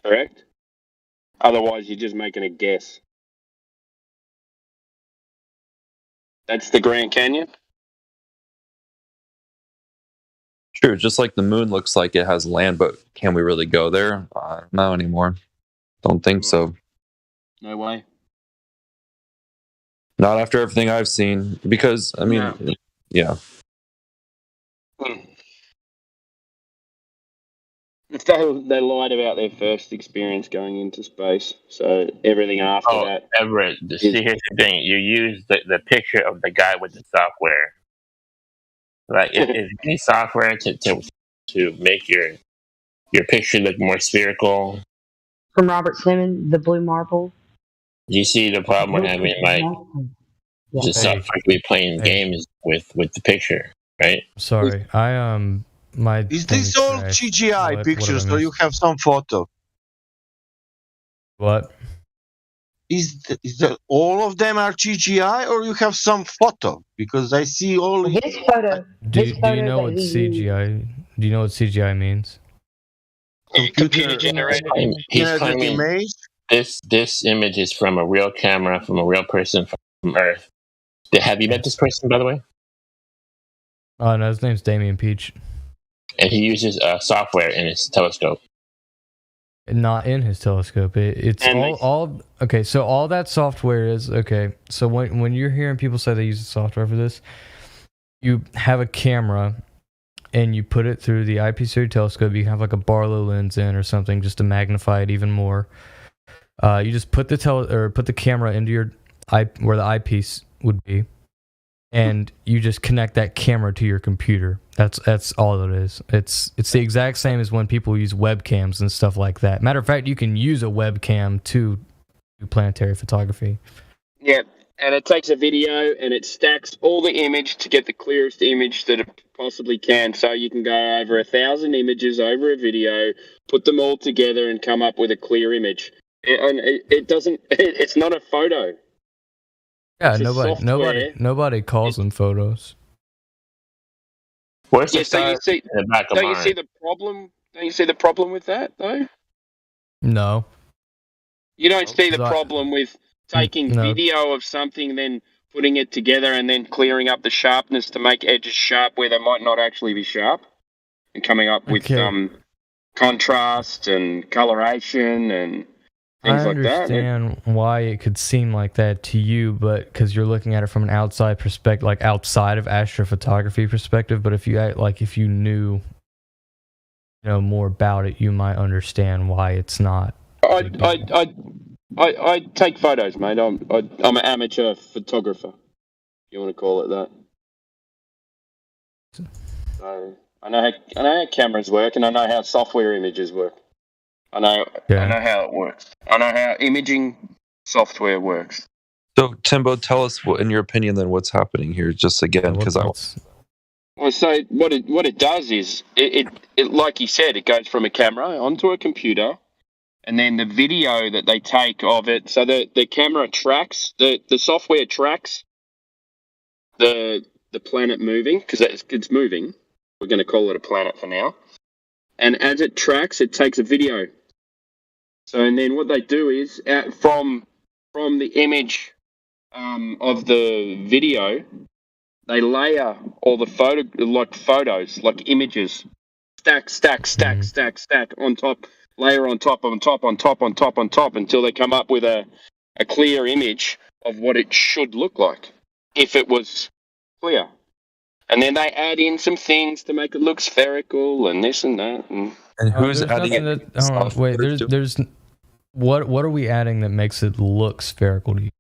Correct? Otherwise, you're just making a guess. That's the Grand Canyon? True, just like the moon looks like it has land, but can we really go there? I don't know anymore. Don't think so. No way. Not after everything I've seen. Because, I mean, yeah. They lied about their first experience going into space, so everything after that. Everett, see, here's the thing: you use the picture of the guy with the software. Like, if any software to make your picture look more spherical. From Robert Simmons, The Blue Marble. You see the problem with having like just software be playing games with the picture, right? Sorry, my. Is this all CGI pictures, or you have some photo? What? Is that all of them are CGI, or you have some photo? Because I see only his photo. Do you know what CGI? Do you know what CGI means? Computer generated. He's claiming this image is from a real camera, from a real person from Earth. Have you met this person, by the way? Oh no, his name's Damian Peach. And he uses software in his telescope. Not in his telescope. It's all okay. So all that software is okay. So when you're hearing people say they use the software for this, you have a camera and you put it through the IPCC telescope. You have like a Barlow lens in or something just to magnify it even more. You just put the camera into your where the eyepiece would be, and you just connect that camera to your computer. That's all it is. It's the exact same as when people use webcams and stuff like that. Matter of fact, you can use a webcam to do planetary photography. Yeah, and it takes a video and it stacks all the image to get the clearest image that it possibly can. So you can go over 1,000 images over a video, put them all together, and come up with a clear image. It doesn't. It's not a photo. Yeah, nobody calls them photos. Where's the so you see, in the back of don't you see the problem? Don't you see the problem with that though? No. You don't see the problem with taking video of something, then putting it together, and then clearing up the sharpness to make edges sharp where they might not actually be sharp, and coming up with contrast and coloration and things like that. I understand why it could seem like that to you, but because you're looking at it from an outside perspective, like outside of astrophotography perspective. But if you knew, more about it, you might understand why it's not. I take photos, mate. I'm an amateur photographer. If you want to call it that. So I know how cameras work, and I know how software images work. I know how it works. I know how imaging software works. So, Timbo, tell us, in your opinion, then what's happening here? Just again, because Well, so what it does is it like you said, it goes from a camera onto a computer, and then the video that they take of it. So the camera tracks the software tracks the planet moving, because it's moving. We're going to call it a planet for now. And as it tracks, it takes a video. So, and then what they do is, from the image of the video, they layer all the photos, like images, stack on top, layer on top, until they come up with a clear image of what it should look like if it was clear. And then they add in some things to make it look spherical and this and that. And who's adding it? There's what are we adding that makes it look spherical to you?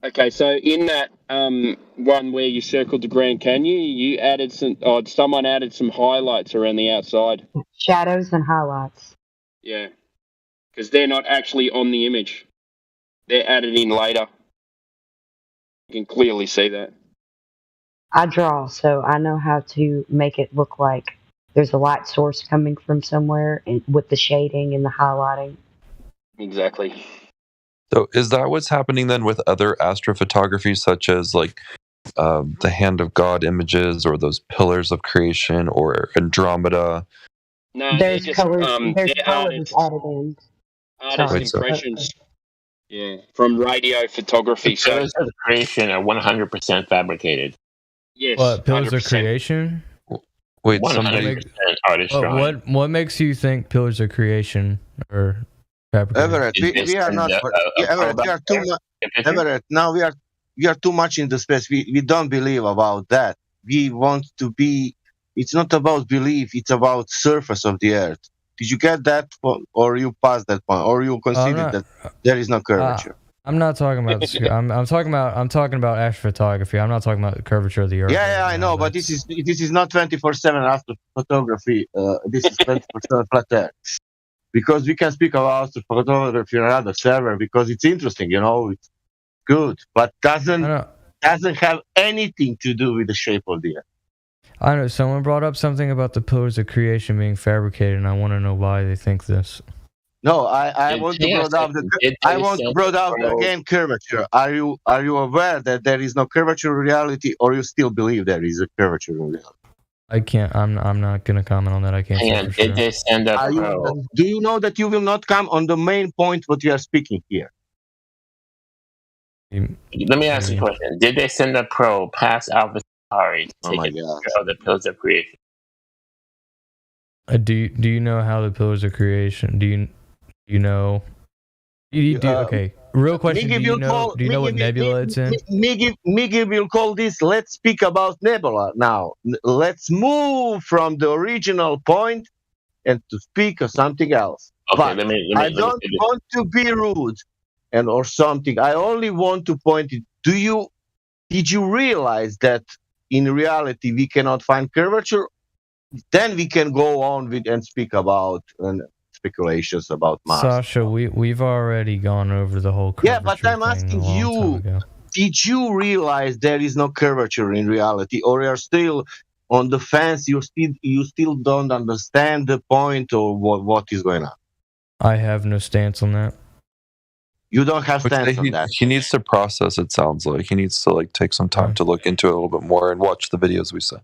Okay, so in that one where you circled the Grand Canyon, you added someone added some highlights around the outside. Shadows and highlights. Yeah, because they're not actually on the image. They're added in later. You can clearly see that. I draw, so I know how to make it look like there's a light source coming from somewhere, and with the shading and the highlighting. Exactly. So is that what's happening then with other astrophotography, such as like the Hand of God images, or those Pillars of Creation, or Andromeda? No, There's they're just colors. There's they're colors added in. artist Sorry. impressions. Yeah, from radio photography. The Pillars of Creation are 100% fabricated. Yes, What, Pillars of 100%. Creation? Wait, 100% artist drawing. What makes you think Pillars of Creation are fabricated? Everett, we are not. Everett, we are too much. Everett, now we are too much in the space. We don't believe about that. We want to be. It's not about belief. It's about surface of the Earth. Did you get that, or you passed that point, or you consider that there is no curvature? I'm not talking about. I'm talking about astrophotography. I'm not talking about the curvature of the Earth. Yeah, I know, but this is not 24/7 astrophotography. This is 24/7 flat Earth. Because we can speak about astrophotography on another server because it's interesting, it's good, but doesn't have anything to do with the shape of the Earth. I know someone brought up something about the Pillars of Creation being fabricated, and I want to know why they think this. No, I want to bring out again curvature. Are you aware that there is no curvature in reality, or you still believe there is a curvature in reality? I can't. I'm not gonna comment on that. I can't. And did they send up pro? Do you know that you will not come on the main point what we are speaking here? Let me ask you a question. Did they send a pro past Alpha Centauri to take a picture of the Pillars of Creation? Do you know how the Pillars of Creation? Do you know? Okay. Real question. Do you know what nebula it's in? Miggy will call this. Let's speak about nebula now. Let's move from the original point and to speak of something else. Okay, but I don't want to be rude or something. I only want to point it. Did you realize that in reality we cannot find curvature? Then we can go on with and speak about speculations about Mars. Sasha, we've already gone over the whole curvature. Yeah, but I'm asking you, did you realize there is no curvature in reality, or you're still on the fence? You still don't understand the point or what is going on? I have no stance on that. You don't have stance on that. He needs to process. It sounds like he needs to take some time to look into it a little bit more and watch the videos we said.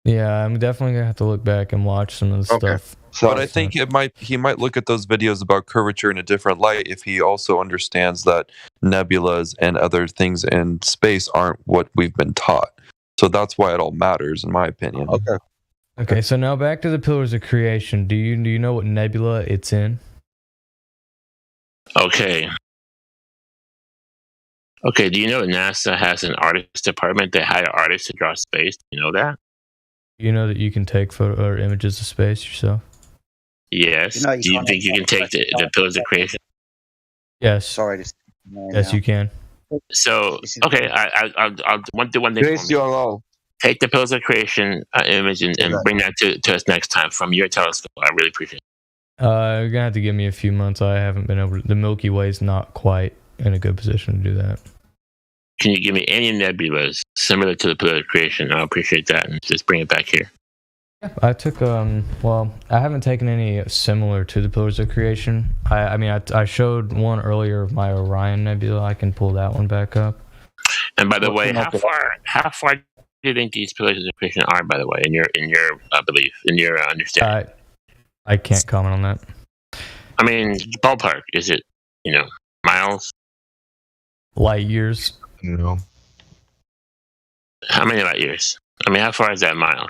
Yeah, I'm definitely gonna have to look back and watch some of the stuff. But I think he might look at those videos about curvature in a different light if he also understands that nebulas and other things in space aren't what we've been taught. So that's why it all matters, in my opinion. Okay. So now back to the Pillars of Creation. Do you know what nebula it's in? Okay. Do you know that NASA has an artist department? They hire artists to draw space. Do you know that? You know that you can take photo or images of space yourself? Yes. Do you think you can take the Pillars of Creation? Yes. Sorry. Yes, you can. So, okay, I'll do one thing. Grace, you're low. Take the Pillars of Creation image and bring that to us next time from your telescope. I really appreciate it. You're gonna have to give me a few months. I haven't been able to. The Milky Way's not quite in a good position to do that. Can you give me any nebulas similar to the Pillars of Creation? I'll appreciate that, and just bring it back here. I took I haven't taken any similar to the Pillars of Creation. I showed one earlier of my Orion Nebula. I can pull that one back up. And by the way, how far do you think these Pillars of Creation are? By the way, in your belief, in your understanding, I can't comment on that. I mean, ballpark. Is it miles? Light years. No. How many light years? I mean, how far is that mile?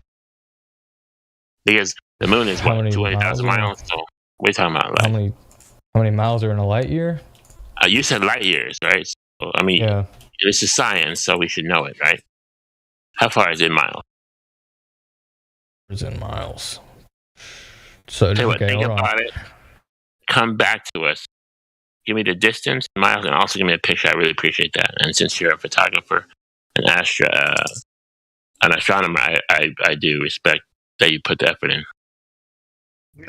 Because the moon is what, 200,000 miles? So what are you talking about? How many miles are in a light year? You said light years, right? So, I mean, this is science, so we should know it, right? How far is it in miles? It's in miles. So think about it. Come back to us. Give me the distance, miles, and also give me a picture. I really appreciate that. And since you're a photographer, an astronomer, I do respect that you put the effort in.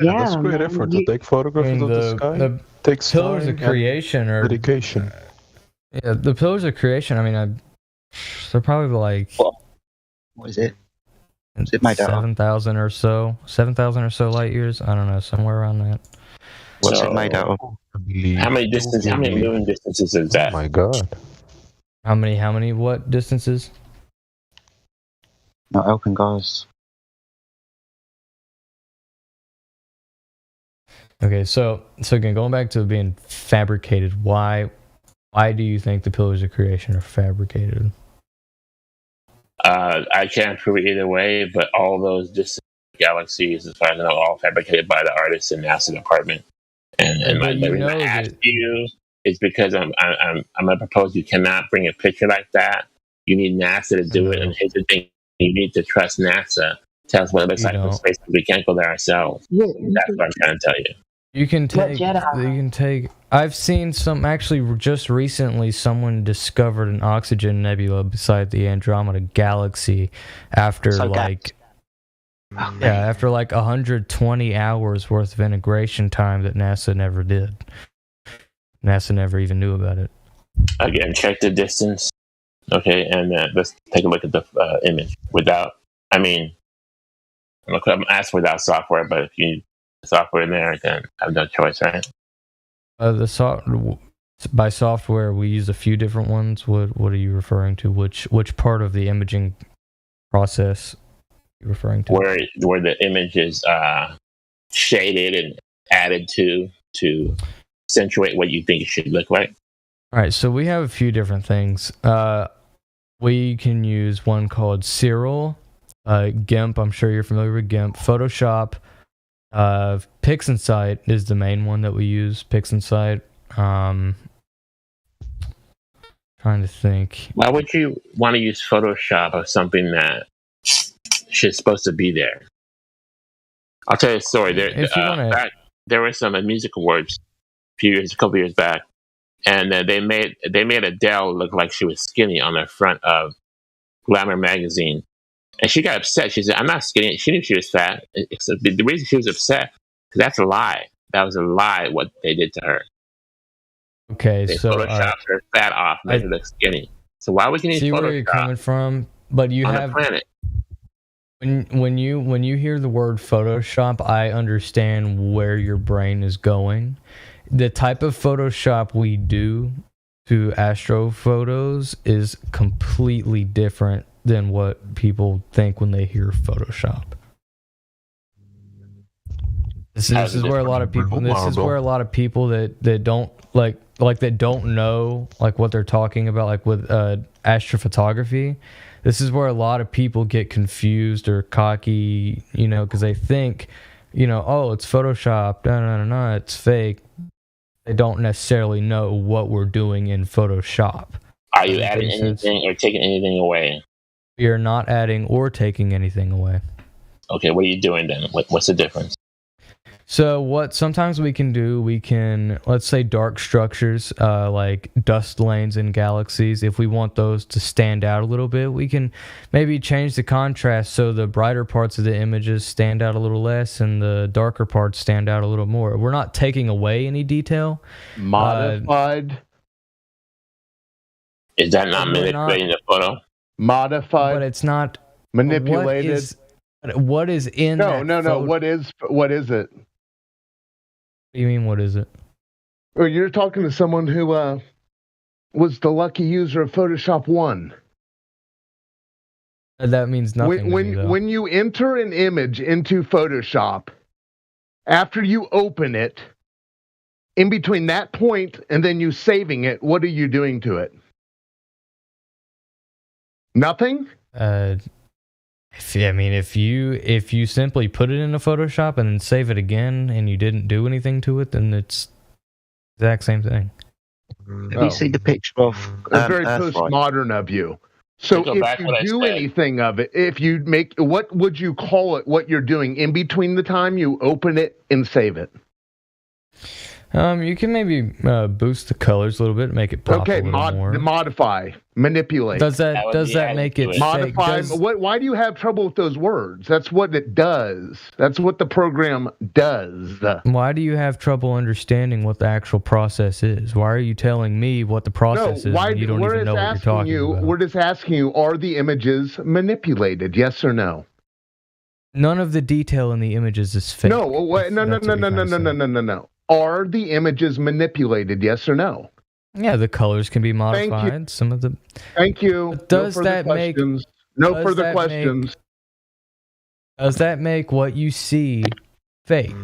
Yeah, that's great effort to take photographs of the sky. The takes Pillars time of Creation or dedication. The Pillars of Creation. I mean, they're probably what is it? 7,000 or so light years. I don't know, somewhere around that. What's it made out of? How many moon distances is that? Oh my god. How many what distances? Not helping, guys. Okay, so again, going back to being fabricated, why do you think the pillars of creation are fabricated? I can't prove it either way, but all those distant galaxies, as far as I know, all fabricated by the artists in NASA department. And the reason I asked you is because I'm gonna propose you cannot bring a picture like that. You need NASA to do it, and here's the thing: you need to trust NASA. Tell us what it looks like from space. We can't go there ourselves. That's what I'm trying to tell you. You can take. I've seen some. Actually, just recently, someone discovered an oxygen nebula beside the Andromeda Galaxy after after 120 hours worth of integration time that NASA never did. NASA never even knew about it. Again, check the distance. Okay, and let's take a look at the image without. I mean, I'm asking without software, but if you software in there, then I have no choice, right? By software, we use a few different ones. What are you referring to? Which part of the imaging process are you referring to? Where the image is shaded and added to accentuate what you think it should look like. All right, so we have a few different things. We can use one called Cyril, GIMP. I'm sure you're familiar with GIMP. Photoshop. PixInsight is the main one that we use. PixInsight. Trying to think. Why would you want to use Photoshop of something that is supposed to be there? I'll tell you a story. There were some music awards a couple years back, and they made Adele look like she was skinny on the front of Glamour magazine. And she got upset. She said, "I'm not skinny." She knew she was fat. The reason she was upset, because that's a lie. That was a lie, what they did to her. Okay, they photoshopped her fat off, made her look skinny. So why would you need Photoshop? See where you're coming from, but you on have... the planet. When you hear the word Photoshop, I understand where your brain is going. The type of Photoshop we do to astrophotos is completely different than what people think when they hear Photoshop. This is where a lot of people. This is where a lot of people that don't that don't know what they're talking about, like with astrophotography. This is where a lot of people get confused or cocky, because they think, oh, it's Photoshop, no, it's fake. They don't necessarily know what we're doing in Photoshop. Are you adding anything or taking anything away? We are not adding or taking anything away. Okay, what are you doing then? What's the difference? So what sometimes we can do, let's say dark structures, like dust lanes in galaxies. If we want those to stand out a little bit, we can maybe change the contrast so the brighter parts of the images stand out a little less and the darker parts stand out a little more. We're not taking away any detail. Modified. Is that not manipulating the photo? Modified. But it's not manipulated. What is in No. photo? What is it? What do you mean, what is it? Well, you're talking to someone who was the lucky user of Photoshop 1. That means nothing. When you enter an image into Photoshop, after you open it, in between that point and then you saving it, what are you doing to it? Nothing? If you simply put it into Photoshop and then save it again and you didn't do anything to it, then it's the exact same thing. Have you seen the picture of That's very postmodern of you. So if you do anything of it, if you make, what would you call it, what you're doing in between the time you open it and save it? You can maybe boost the colors a little bit, make it pop a little more. Modify, manipulate. Does that make it modify? Why do you have trouble with those words? That's what it does. That's what the program does. Why do you have trouble understanding what the actual process is? Why are you telling me what the process is when you don't even know what you're talking about? We're just asking you, are the images manipulated? Yes or no? None of the detail in the images is fake. No. No. Are the images manipulated? Yes or no? Yeah, the colors can be modified. Some of the. Thank you. But does that make no further questions? Does that make what you see fake?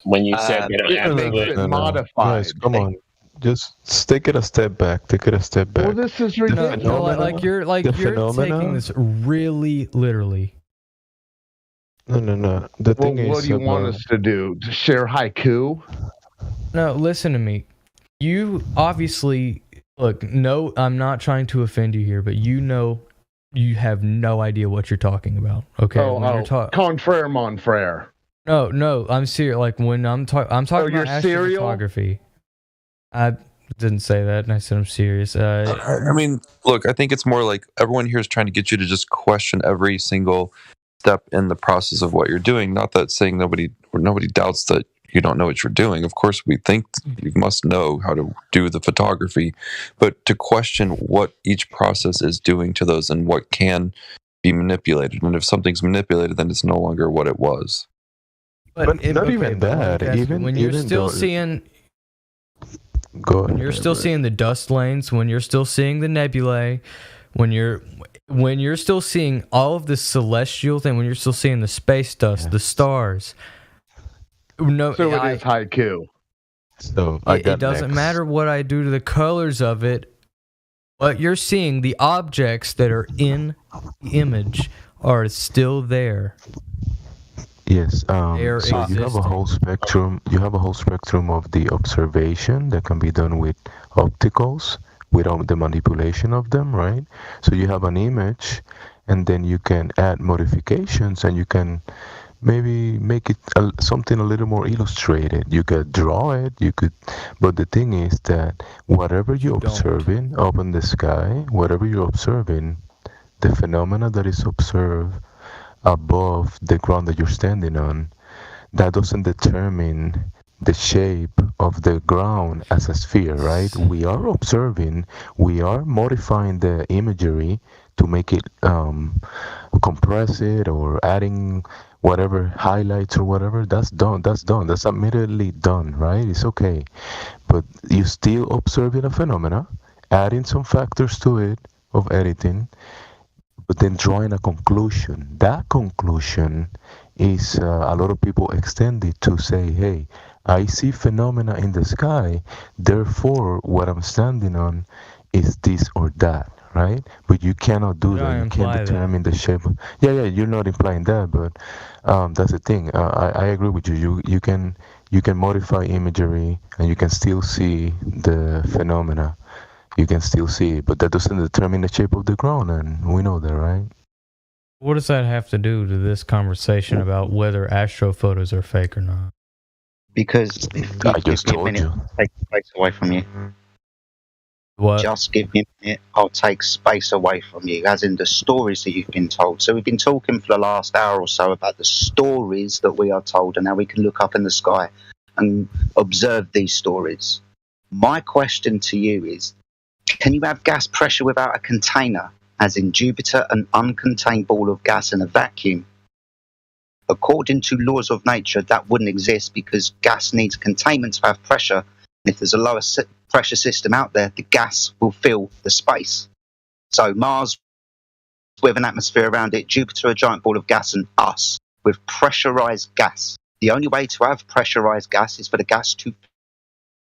When you said it makes it modified. Guys, come on. Just take it a step back. Take it a step back. Well, this is ridiculous. No, like you're taking this really literally. No. The thing is, what do you want us to do? To share haiku? No, listen to me. You obviously look. No, I'm not trying to offend you here, but you have no idea what you're talking about. Okay, contraire, mon frere. No, I'm serious. Like when I'm talking about astrophotography. I didn't say that, and I said I'm serious. I mean, look, I think it's more like everyone here is trying to get you to just question every single step in the process of what you're doing. Not that saying nobody doubts that you don't know what you're doing. Of course, we think you must know how to do the photography, but to question what each process is doing to those and what can be manipulated. And if something's manipulated, then it's no longer what it was. But not even that. Even when you're still seeing. When you're still seeing the dust lanes, when you're still seeing the nebulae, when you're still seeing all of the celestial thing, when you're still seeing the space dust, the stars. No, so it is haiku. So it doesn't matter what I do to the colors of it. But you're seeing the objects that are in the image are still there. Yes. So you have a whole spectrum. You have a whole spectrum of the observation that can be done with opticals, without the manipulation of them, right? So you have an image, and then you can add modifications, and you can maybe make it something a little more illustrated. You could draw it. But the thing is that whatever you're observing up in the sky, whatever you're observing, the phenomena that is observed above the ground that you're standing on, that doesn't determine the shape of the ground as a sphere, right? We are observing, we are modifying the imagery to make it compress it, or adding whatever highlights or whatever. That's done. That's immediately done, right? It's okay. But you're still observing a phenomena, adding some factors to it of editing, but then drawing a conclusion. That conclusion is a lot of people extend it to say, hey, I see phenomena in the sky, therefore what I'm standing on is this or that, right? But you cannot do that. You can't determine the shape. Yeah, you're not implying that, but that's the thing. I agree with you. You can modify imagery and you can still see the phenomena. You can still see it, but that doesn't determine the shape of the ground, and we know that, right? What does that have to do to this conversation about whether astrophotos are fake or not? Because if I just give me a minute, told you. I'll take space away from you. What? Just give me a minute, I'll take space away from you, as in the stories that you've been told. So we've been talking for the last hour or so about the stories that we are told, and now we can look up in the sky and observe these stories. My question to you is, can you have gas pressure without a container, as in Jupiter, an uncontained ball of gas in a vacuum? According to laws of nature, that wouldn't exist because gas needs containment to have pressure. And if there's a lower pressure system out there, the gas will fill the space. So Mars with an atmosphere around it, Jupiter a giant ball of gas, and us with pressurized gas. The only way to have pressurized gas is for the gas to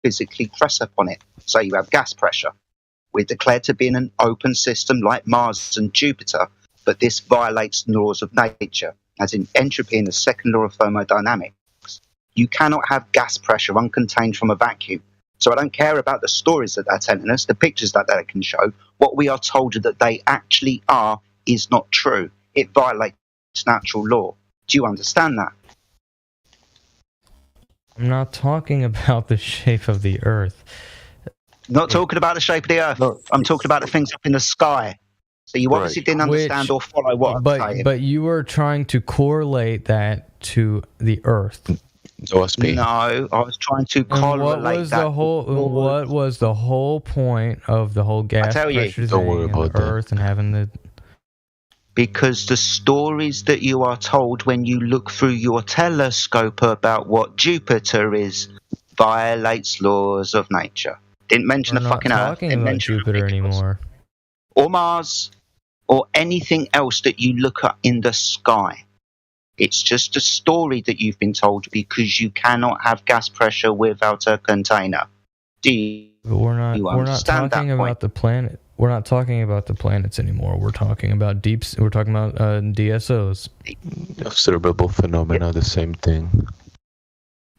physically press upon it. So you have gas pressure. We're declared to be in an open system like Mars and Jupiter, but this violates the laws of nature, as in entropy in the second law of thermodynamics. You cannot have gas pressure uncontained from a vacuum. So I don't care about the stories that they're telling us, the pictures that they can show. What we are told that they actually are is not true. It violates natural law. Do you understand that? I'm not talking about the shape of the Earth. Not talking about the shape of the Earth. No. I'm talking about the things up in the sky. So you obviously didn't understand or follow what I'm saying. But you were trying to correlate that to the Earth. No, I was trying to correlate that. What was the whole point of the whole gas pressure thing on the Earth and having the... Because the stories that you are told when you look through your telescope about what Jupiter is violates laws of nature. Didn't mention We're the not fucking Earth. talking Didn't about mention Jupiter anymore. or Mars or anything else that you look at in the sky. It's just a story that you've been told because you cannot have gas pressure without a container. Do you, But we're not understand talking that about point? the planet. We're not talking about the planets anymore. We're talking about we're talking about DSOs. Observable phenomena, the same thing.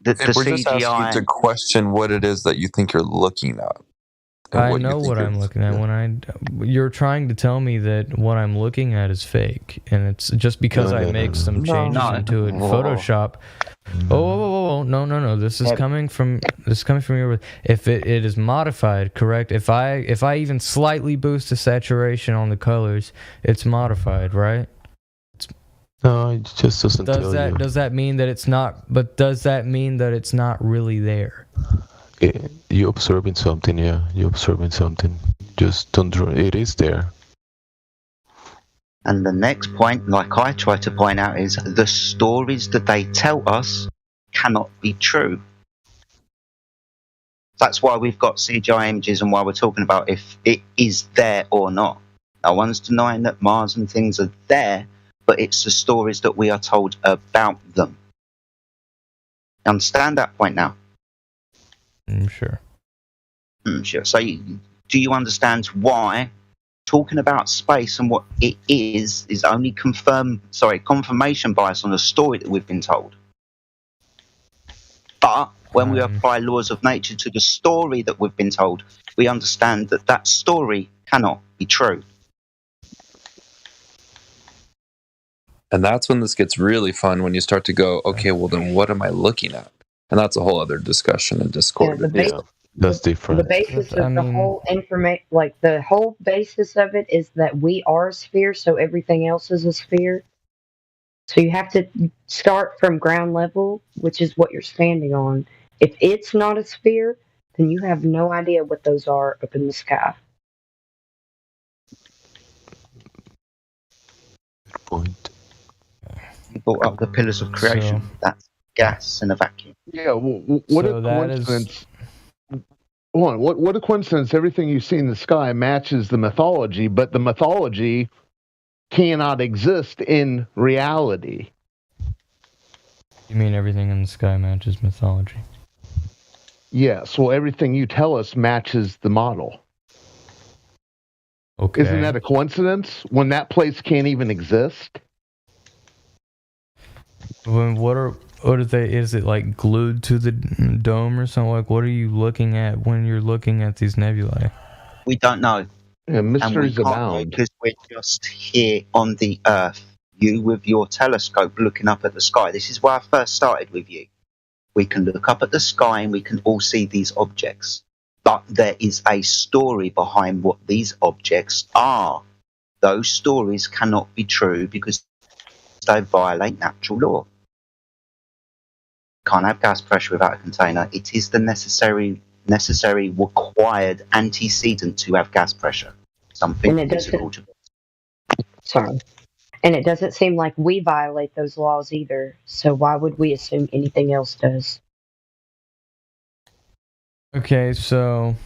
The We're just asking you to question what it is that you think you're looking at. I know what I'm looking at. You're trying to tell me that what I'm looking at is fake, and it's just because I make some changes into it in Photoshop. Oh, no! This is coming from your. If it is modified, correct? If I even slightly boost the saturation on the colors, it's modified, right? No, it just doesn't tell you. Does that mean that it's not? But does that mean that it's not really there? You're observing something, yeah. You're observing something. Just don't draw. It is there. And the next point, like I try to point out, is the stories that they tell us cannot be true. That's why we've got CGI images and why we're talking about if it is there or not. No one's denying that Mars and things are there, but it's the stories that we are told about them. Understand that point now? Sure. Sure. So do you understand why talking about space and what it is only confirmation bias on the story that we've been told? But when we apply laws of nature to the story that we've been told, we understand that that story cannot be true. And that's when this gets really fun, when you start to go, okay, well then what am I looking at? And that's a whole other discussion in Discord. That's different. The basis of the whole information, like the whole basis of it, is that we are a sphere, so everything else is a sphere. So you have to start from ground level, which is what you're standing on. If it's not a sphere, then you have no idea what those are up in the sky. Good point. You brought up the pillars of creation. That's gas in a vacuum. Yeah, what a coincidence. What a coincidence. Everything you see in the sky matches the mythology, but the mythology cannot exist in reality. You mean everything in the sky matches mythology? Yes, well, everything you tell us matches the model. Okay. Isn't that a coincidence when that place can't even exist? What are they? Is it like glued to the dome or something? Like, what are you looking at when you're looking at these nebulae? We don't know. Yeah, mysteries abound. Because we're just here on the Earth. You with your telescope looking up at the sky. This is where I first started with you. We can look up at the sky and we can all see these objects. But there is a story behind what these objects are. Those stories cannot be true because they violate natural law. Can't have gas pressure without a container. It is the necessary required antecedent to have gas pressure. Something physical to Sorry. And it doesn't seem like we violate those laws either. So why would we assume anything else does? Okay, so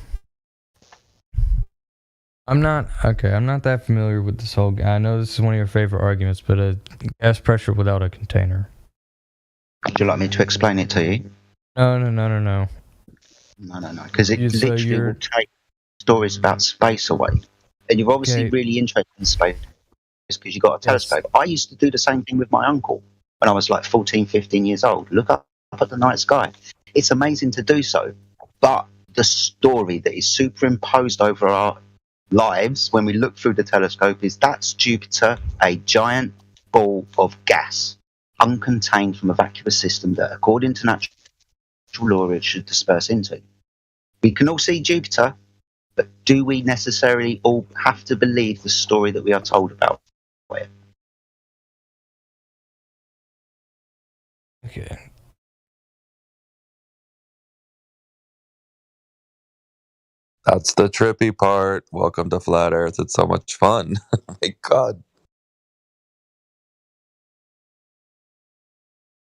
I'm not that familiar with this whole. I know this is one of your favorite arguments, but gas pressure without a container. Would you like me to explain it to you? No. No. Because it literally will take stories about space away. And you're obviously really interested in space because you got a telescope. I used to do the same thing with my uncle when I was like 14, 15 years old. Look up at the night sky. It's amazing to do so. But the story that is superimposed over our lives when we look through the telescope is that's Jupiter, a giant ball of gas, uncontained from a vacuous system that, according to natural law, it should disperse into. We can all see Jupiter, but do we necessarily all have to believe the story that we are told about it? Okay. That's the trippy part. Welcome to Flat Earth. It's so much fun. My God.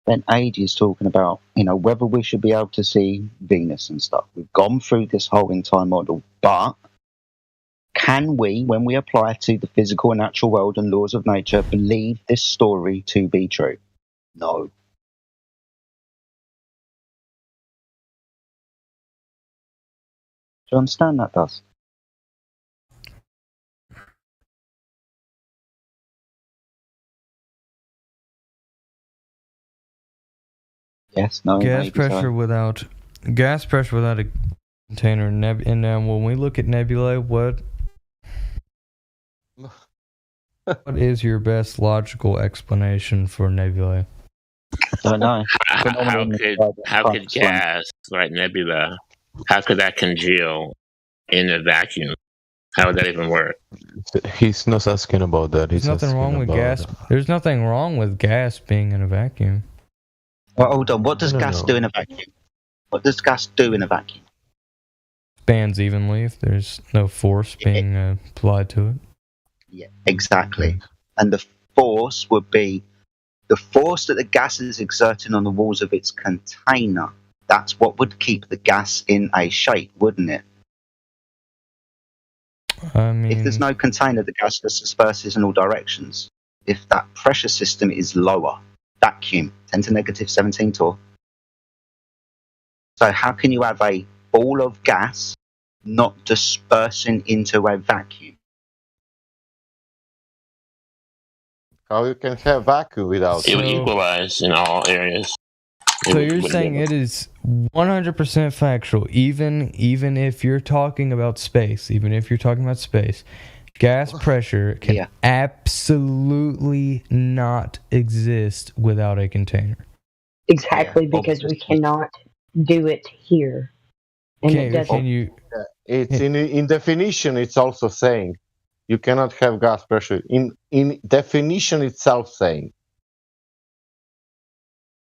spent ages talking about, whether we should be able to see Venus and stuff. We've gone through this whole entire model, but can we, when we apply it to the physical and natural world and laws of nature, believe this story to be true? No. Do you understand that, Dust? Yes, no. Gas pressure without a container, and when we look at nebulae, what is your best logical explanation for nebulae? I don't know. How could gas, like nebula, how could that congeal in a vacuum? How would that even work? He's not asking about that. There's nothing wrong with gas. There's nothing wrong with gas being in a vacuum. Well, hold on. What does gas do in a vacuum? What does gas do in a vacuum? Expands evenly if there's no force being applied to it. Yeah, exactly. And the force would be the force that the gas is exerting on the walls of its container. That's what would keep the gas in a shape, wouldn't it? I mean, if there's no container, the gas just disperses in all directions. If that pressure system is lower, vacuum, 10 to negative 17 torr. So how can you have a ball of gas not dispersing into a vacuum? How you can have vacuum without it would equalize in all areas. So you're saying it is 100% factual, even if you're talking about space, gas pressure can absolutely not exist without a container. Exactly, because we cannot do it here. And It's in definition. It's also saying you cannot have gas pressure. In definition itself, saying.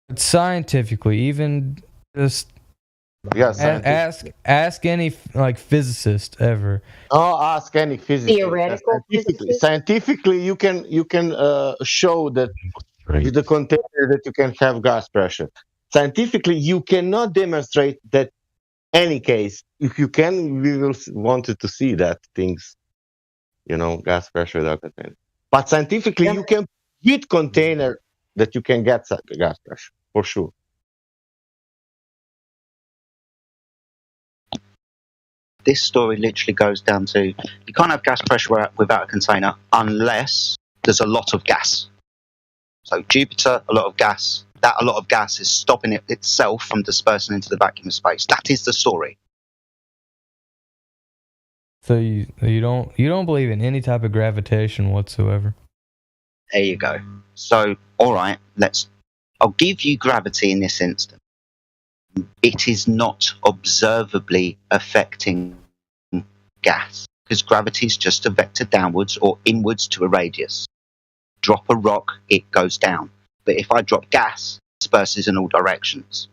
But scientifically, even just ask any physicist ever. Oh, ask any physicist. Theoretical scientifically, you can show that with the container that you can have gas pressure. Scientifically, you cannot demonstrate that. Any case, if you can, we will wanted to see that things, gas pressure without container. But scientifically, you can hit container that you can get gas pressure for sure. This story literally goes down to you can't have gas pressure without a container unless there's a lot of gas. So Jupiter, a lot of gas. That a lot of gas is stopping it itself from dispersing into the vacuum of space. That is the story. So you don't believe in any type of gravitation whatsoever? There you go. So all right, I'll give you gravity in this instance. It is not observably affecting gas because gravity is just a vector downwards or inwards to a radius. Drop a rock, it goes down. But if I drop gas, it disperses in all directions.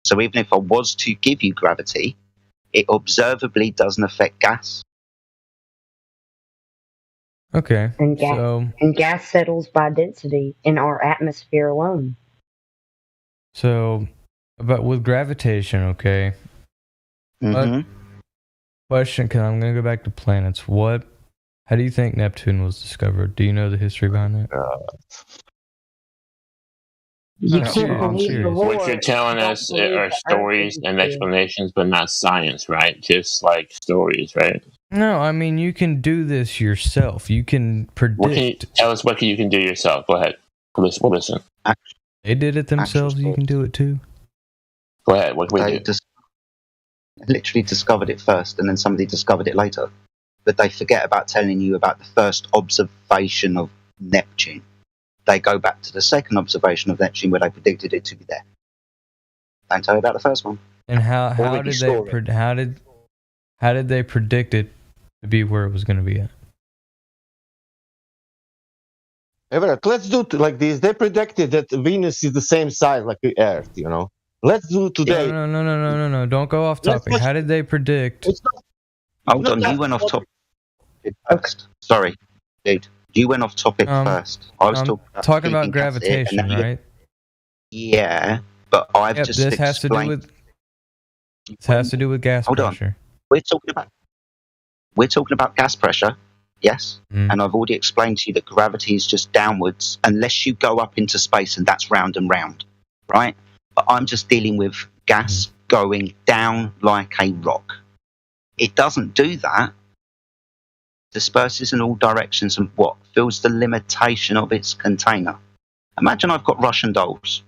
So even if I was to give you gravity, it observably doesn't affect gas. Okay. And gas settles by density in our atmosphere alone. So, but with gravitation, okay. Mm-hmm. Question, because I'm going to go back to planets. How do you think Neptune was discovered? Do you know the history behind that? What you're telling us are stories and explanations, but not science, right? Just like stories, right? No, I mean, you can do this yourself. You can predict. Tell us what you can do yourself. Go ahead. We'll listen. They did it themselves. You can do it too. Go ahead. What can we do? Literally discovered it first, and then somebody discovered it later. But they forget about telling you about the first observation of Neptune. They go back to the second observation of Neptune where they predicted it to be there. Don't tell you about the first one. And how did they predict it to be where it was going to be at? Everett, let's do like this. They predicted that Venus is the same size like the Earth, Let's do today. No. Don't go off topic. How did they predict? Hold on, you went off topic first. Sorry, dude. You went off topic first. I was talking about gravitation, right? Yeah, but I've just this has to do explained. with. This has to do with gas Hold pressure. on. We're talking about gas pressure, yes. And I've already explained to you that gravity is just downwards unless you go up into space, and that's round and round, right? But I'm just dealing with gas going down like a rock. It doesn't do that. Disperses in all directions and what? Fills the limitation of its container. Imagine I've got Russian dolls.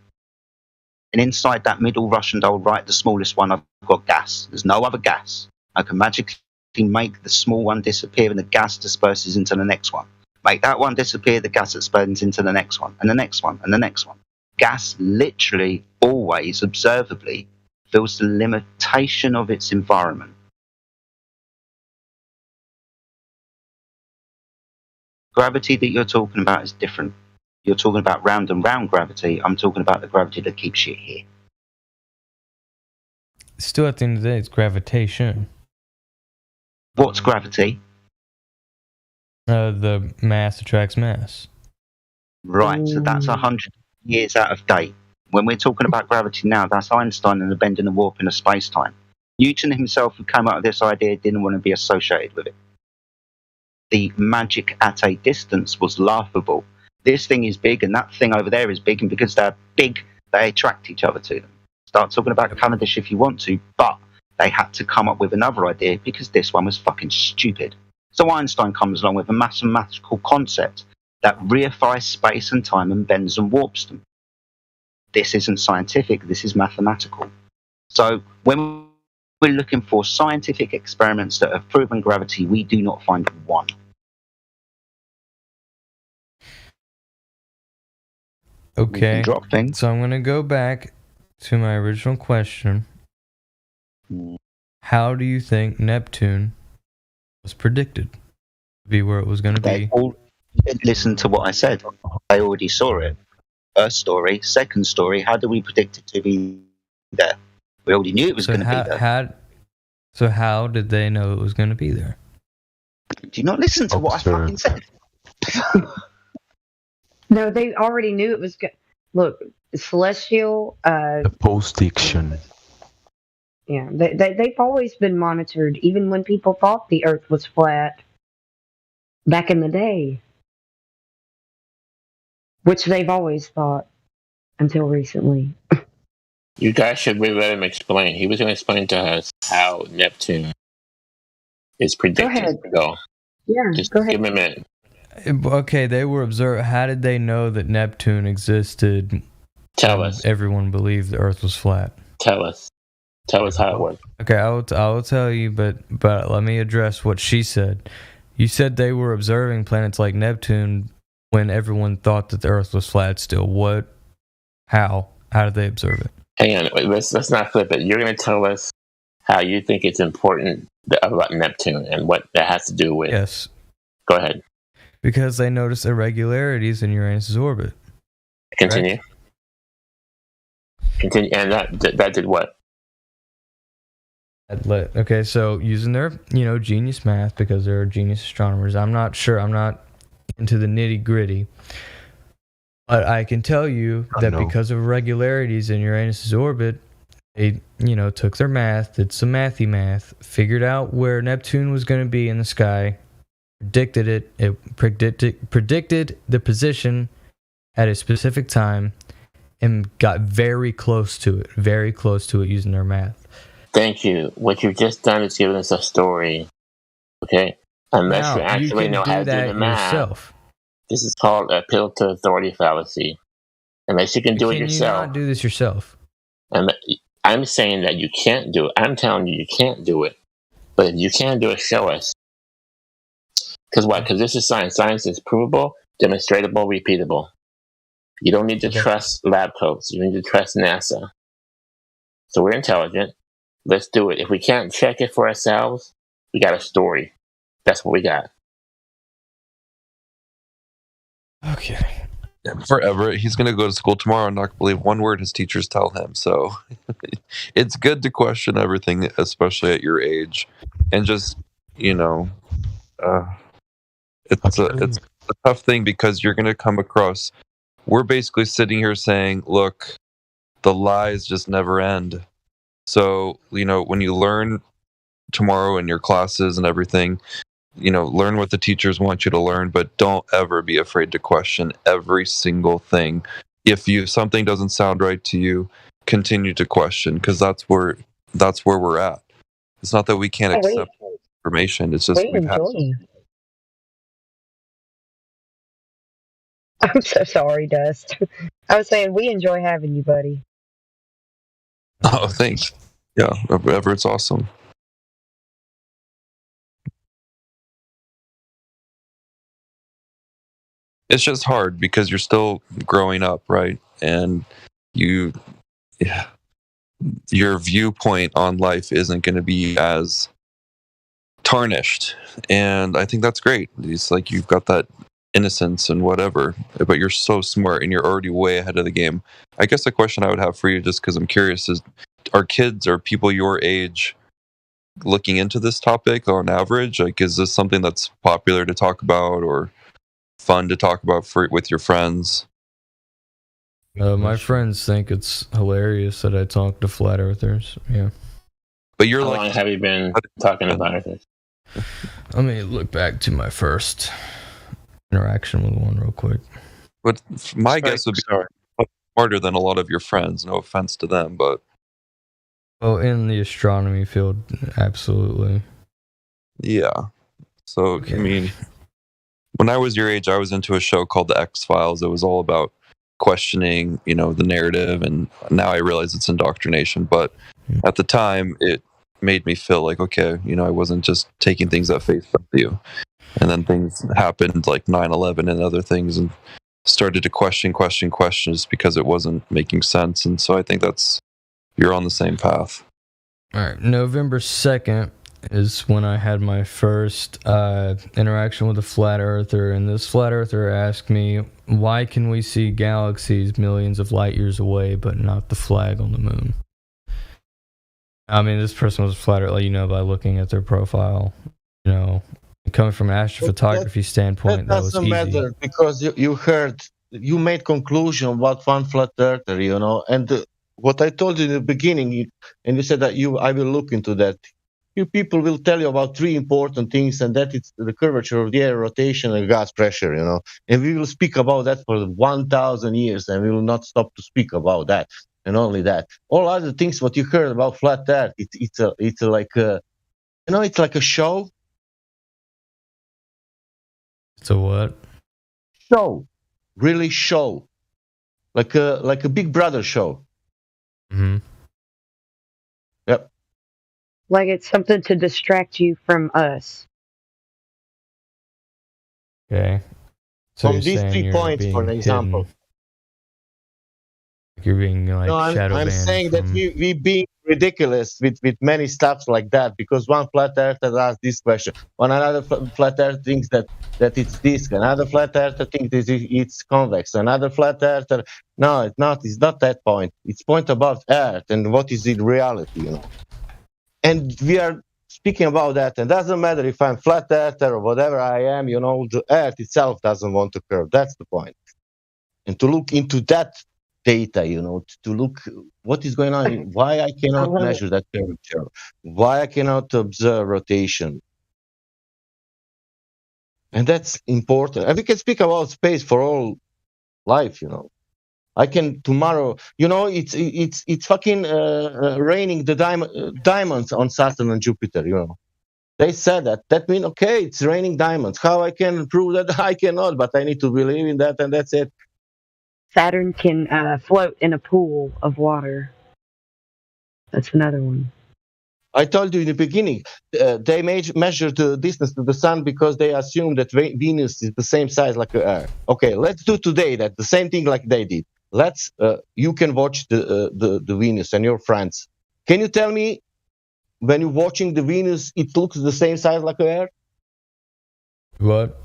And inside that middle Russian doll, right, the smallest one, I've got gas. There's no other gas. I can magically make the small one disappear and the gas disperses into the next one. Make that one disappear, the gas disperses into the next one, and the next one, and the next one. Gas literally always, observably, fills the limitation of its environment. Gravity that you're talking about is different. You're talking about round and round gravity. I'm talking about the gravity that keeps you here. Still, at the end of the day, it's gravitation. What's gravity? The mass attracts mass. Right, so that's 100 years out of date. When we're talking about gravity now, that's Einstein and the bending and warping of space-time. Newton himself, who came up with this idea, didn't want to be associated with it. The magic at a distance was laughable. This thing is big and that thing over there is big, and because they're big, they attract each other to them. Start talking about Cavendish if you want to, but they had to come up with another idea because this one was fucking stupid. So Einstein comes along with a mathematical concept that reifies space and time and bends and warps them. This isn't scientific, this is mathematical. So when we're looking for scientific experiments that have proven gravity, we do not find one. Okay, so I'm going to go back to my original question. How do you think Neptune was predicted to be where it was going to be? Listen to what I said. I already saw it. First story, second story, how do we predict it to be there? We already knew it was going to be there. So how did they know it was going to be there? Do you not listen to what I fucking said? No, they already knew it was good. Look, celestial. The post-diction. Yeah, they've always been monitored, even when people thought the Earth was flat. Back in the day, which they've always thought until recently. You guys should really let him explain. He was going to explain to us how Neptune is predicted to go. Yeah, just go ahead. Give him a minute. Okay, they were observed. How did they know that Neptune existed? Tell us. Everyone believed the Earth was flat. Tell us. Tell us how it works. Okay, I will tell you, but let me address what she said. You said they were observing planets like Neptune when everyone thought that the Earth was flat still. What? How? How did they observe it? Hang on, let's not flip it. You're going to tell us how you think it's important about Neptune and what that has to do with. Yes. Go ahead. Because they noticed irregularities in Uranus' orbit. Continue. Correct? Continue, and that did what? Okay, so using their genius math, because they're genius astronomers. I'm not sure. I'm not into the nitty gritty. But I can tell you that because of irregularities in Uranus' orbit, they, took their math, did some mathy math, figured out where Neptune was going to be in the sky, predicted it. It predicted the position at a specific time, and got very close to it using their math. Thank you. What you've just done is given us a story. Okay, unless you actually know how to do the math. Yourself. This is called appeal to authority fallacy. Unless you can do it yourself. Can you not do this yourself? I'm saying that you can't do it. I'm telling you can't do it. But if you can do it, show us. Because what? Because this is science. Science is provable, demonstratable, repeatable. You don't need to trust lab coats. You need to trust NASA. So we're intelligent. Let's do it. If we can't check it for ourselves, we got a story. That's what we got. Okay. Yeah, for Everett, he's going to go to school tomorrow and not believe one word his teachers tell him. So it's good to question everything, especially at your age. And just, it's a tough thing because you're going to come across. We're basically sitting here saying, look, the lies just never end. So, when you learn tomorrow in your classes and everything, learn what the teachers want you to learn, but don't ever be afraid to question every single thing. If something doesn't sound right to you, continue to question, because that's where we're at. It's not that we can't accept information. It's just we enjoy you. I'm so sorry, Dust. I was saying we enjoy having you, buddy. Oh, thanks. Yeah, Everett's awesome. It's just hard because you're still growing up, right? And your viewpoint on life isn't going to be as tarnished. And I think that's great. It's like you've got that innocence and whatever, but you're so smart and you're already way ahead of the game. I guess the question I would have for you, just because I'm curious, is are kids or people your age looking into this topic on average? Like, is this something that's popular to talk about or fun to talk about with your friends? My friends think it's hilarious that I talk to flat earthers. Yeah. But you're How long have you been talking about it? Let me look back to my first interaction with one real quick. But my guess would be smarter than a lot of your friends. No offense to them, but in the astronomy field, absolutely. Yeah. So okay. I mean, when I was your age, I was into a show called The X-Files. It was all about questioning, the narrative, and now I realize it's indoctrination. But at the time, it made me feel like, okay, I wasn't just taking things at face value. And then things happened like 9/11 and other things, and started to question just because it wasn't making sense. And so I think you're on the same path. All right, November 2nd is when I had my first interaction with a flat earther, and this flat earther asked me, why can we see galaxies millions of light years away but not the flag on the moon? I mean, this person was a flat earther, by looking at their profile, coming from an astrophotography standpoint, that was easy. Doesn't matter, because you made conclusion about one flat earther, and what I told you in the beginning, and you said that I will look into that. You people will tell you about three important things, and that it's the curvature of the air, rotation, and gas pressure, and we will speak about that for 1,000 years, and we will not stop to speak about that, and only that. All other things, what you heard about flat earth, it's like a, it's like a show. It's a what? Show, really show, like a Big Brother show. Mm-hmm. Yep. Like it's something to distract you from us. Okay. So from these 3 points, for example. You're being shadow banned. I'm saying that we being ridiculous with many stuff like that, because one flat earther asks this question, another flat earther thinks that it's this, another flat earther thinks it's convex, another flat earther, no, it's not that point. It's point about Earth and what is in reality, And we are speaking about that, and it doesn't matter if I'm flat earther or whatever I am, the Earth itself doesn't want to curve. That's the point. And to look into that data, to look what is going on, why I cannot measure that curvature, why I cannot observe rotation. And that's important. And we can speak about space for all life, I can tomorrow, it's fucking raining the diamonds on Saturn and Jupiter, They said that. That means, okay, it's raining diamonds. How I can prove that? I cannot, but I need to believe in that, and that's it. Saturn can float in a pool of water. That's another one. I told you in the beginning, they measure the distance to the sun because they assume that Venus is the same size like Earth. Okay, let's do today that the same thing like they did. You can watch the Venus and your friends. Can you tell me when you're watching the Venus, it looks the same size like Earth? What?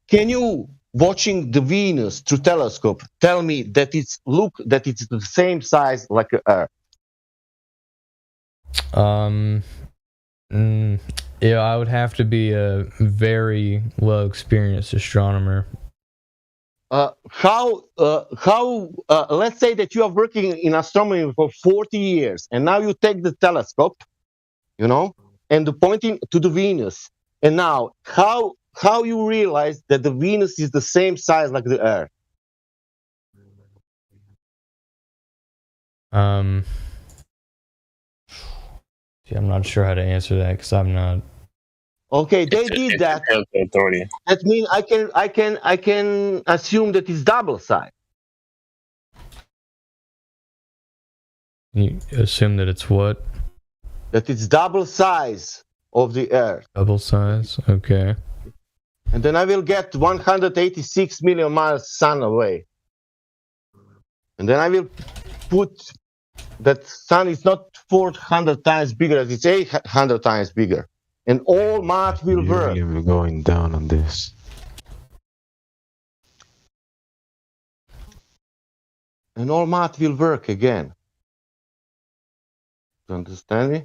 Can you, watching the Venus through telescope, tell me that it's the same size like Earth? Yeah, I would have to be a very low experienced astronomer. let's say that you are working in astronomy for 40 years, and now you take the telescope, and pointing to the Venus, and now how you realize that the Venus is the same size like the Earth? See, I'm not sure how to answer that because I'm not. Okay, they did that. That means I can assume that it's double size. You assume that it's what? That it's double size of the Earth. Double size, okay. And then I will get 186 million miles sun away. And then I will put that sun is not 400 times bigger, it's 800 times bigger. And all math will work. We're going down on this. And all math will work again. You understand me?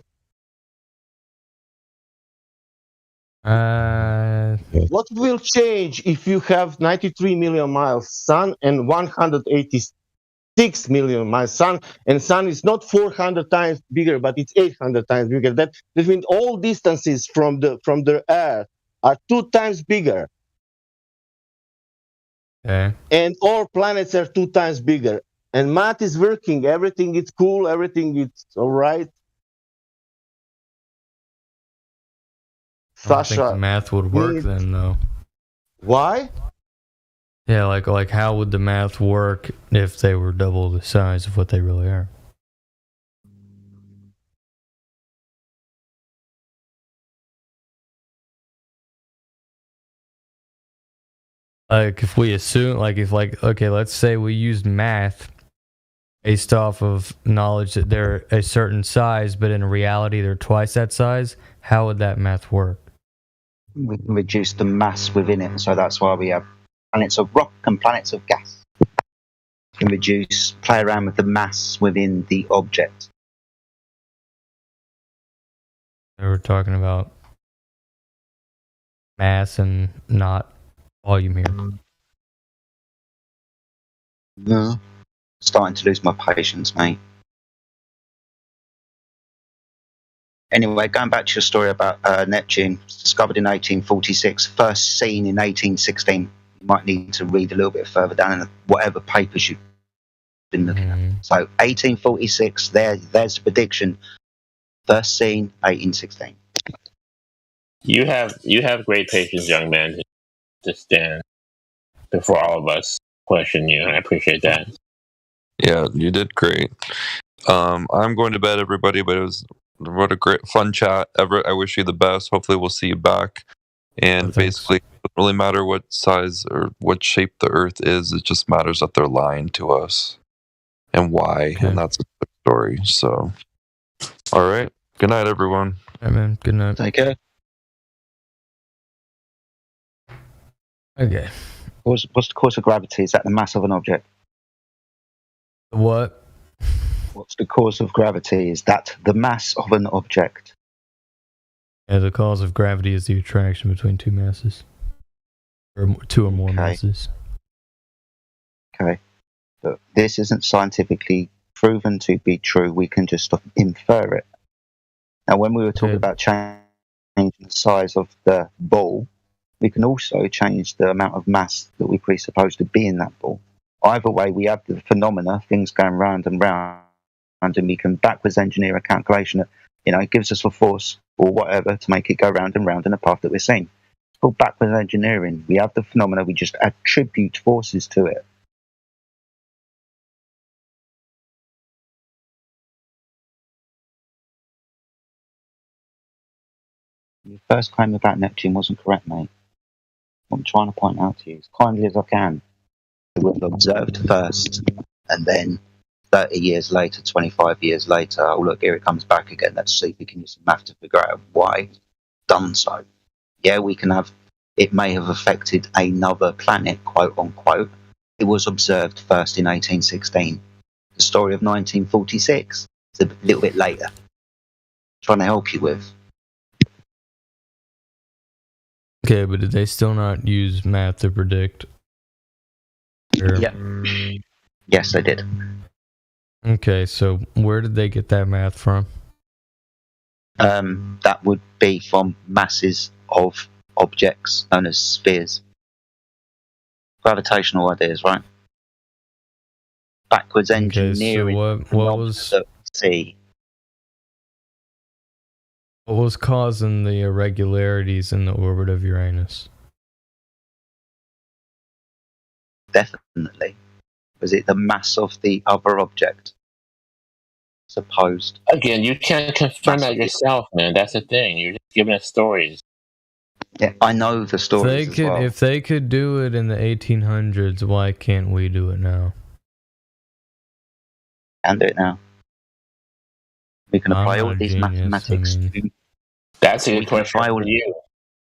What will change if you have 93 million miles sun and 186 million miles sun, and sun is not 400 times bigger, but it's 800 times bigger? That means all distances from the Earth are 2 times bigger. Okay. And all planets are 2 times bigger. And math is working. Everything is cool. Everything is all right. I don't think the math would work then, though. Why? Yeah, like how would the math work if they were double the size of what they really are? Like if we assume, okay, let's say we used math based off of knowledge that they're a certain size, but in reality they're twice that size. How would that math work? We can reduce the mass within it, so that's why we have planets of rock and planets of gas. We can play around with the mass within the object. We're talking about mass and not volume here. No. Starting to lose my patience, mate. Anyway, going back to your story about Neptune, discovered in 1846, first seen in 1816. You might need to read a little bit further down in whatever papers you've been looking at. So 1846, there's the prediction. First seen, 1816. You have great patience, young man, to stand before all of us question you, and I appreciate that. Yeah, you did great. I'm going to bed, everybody, but what a great fun chat. Everett, I wish you the best. Hopefully we'll see you back. And basically, it doesn't really matter what size or what shape the Earth is. It just matters that they're lying to us and why. Okay. And that's the story. So, all right. Good night, everyone. All right, man. Good night. Take care. Okay. What's the cause of gravity? Is that the mass of an object? What? What's the cause of gravity? Is that the mass of an object? Yeah, the cause of gravity is the attraction between two masses. Or two or more masses. Okay. But this isn't scientifically proven to be true. We can just infer it. Now, when we were talking about changing the size of the ball, we can also change the amount of mass that we presuppose to be in that ball. Either way, we have the phenomena, things going round and round, and we can backwards engineer a calculation that, it gives us a force or whatever to make it go round and round in a path that we're seeing. It's called backwards engineering. We have the phenomena, we just attribute forces to it. Your first claim about Neptune wasn't correct, mate. What I'm trying to point out to you as kindly as I can. It was observed first, and then 30 years later, 25 years later, oh look, here it comes back again. Let's see if we can use some math to figure out why it's done so. Yeah, it may have affected another planet, quote unquote. It was observed first in 1816. The story of 1946 is a little bit later. I'm trying to help you with. Okay, but did they still not use math to predict Yeah. Yes, they did. Okay, so where did they get that math from? That would be from masses of objects known as spheres. Gravitational ideas, right? Backwards engineering. Okay, so what was causing the irregularities in the orbit of Uranus? Definitely. Was it the mass of the other object? Supposed. Again, you can't confirm that yourself, man. That's the thing. You're just giving us stories. Yeah, I know the stories as well. If they could do it in the 1800s, why can't we do it now? Can do it now. We can apply all these mathematics. That's a good question for you.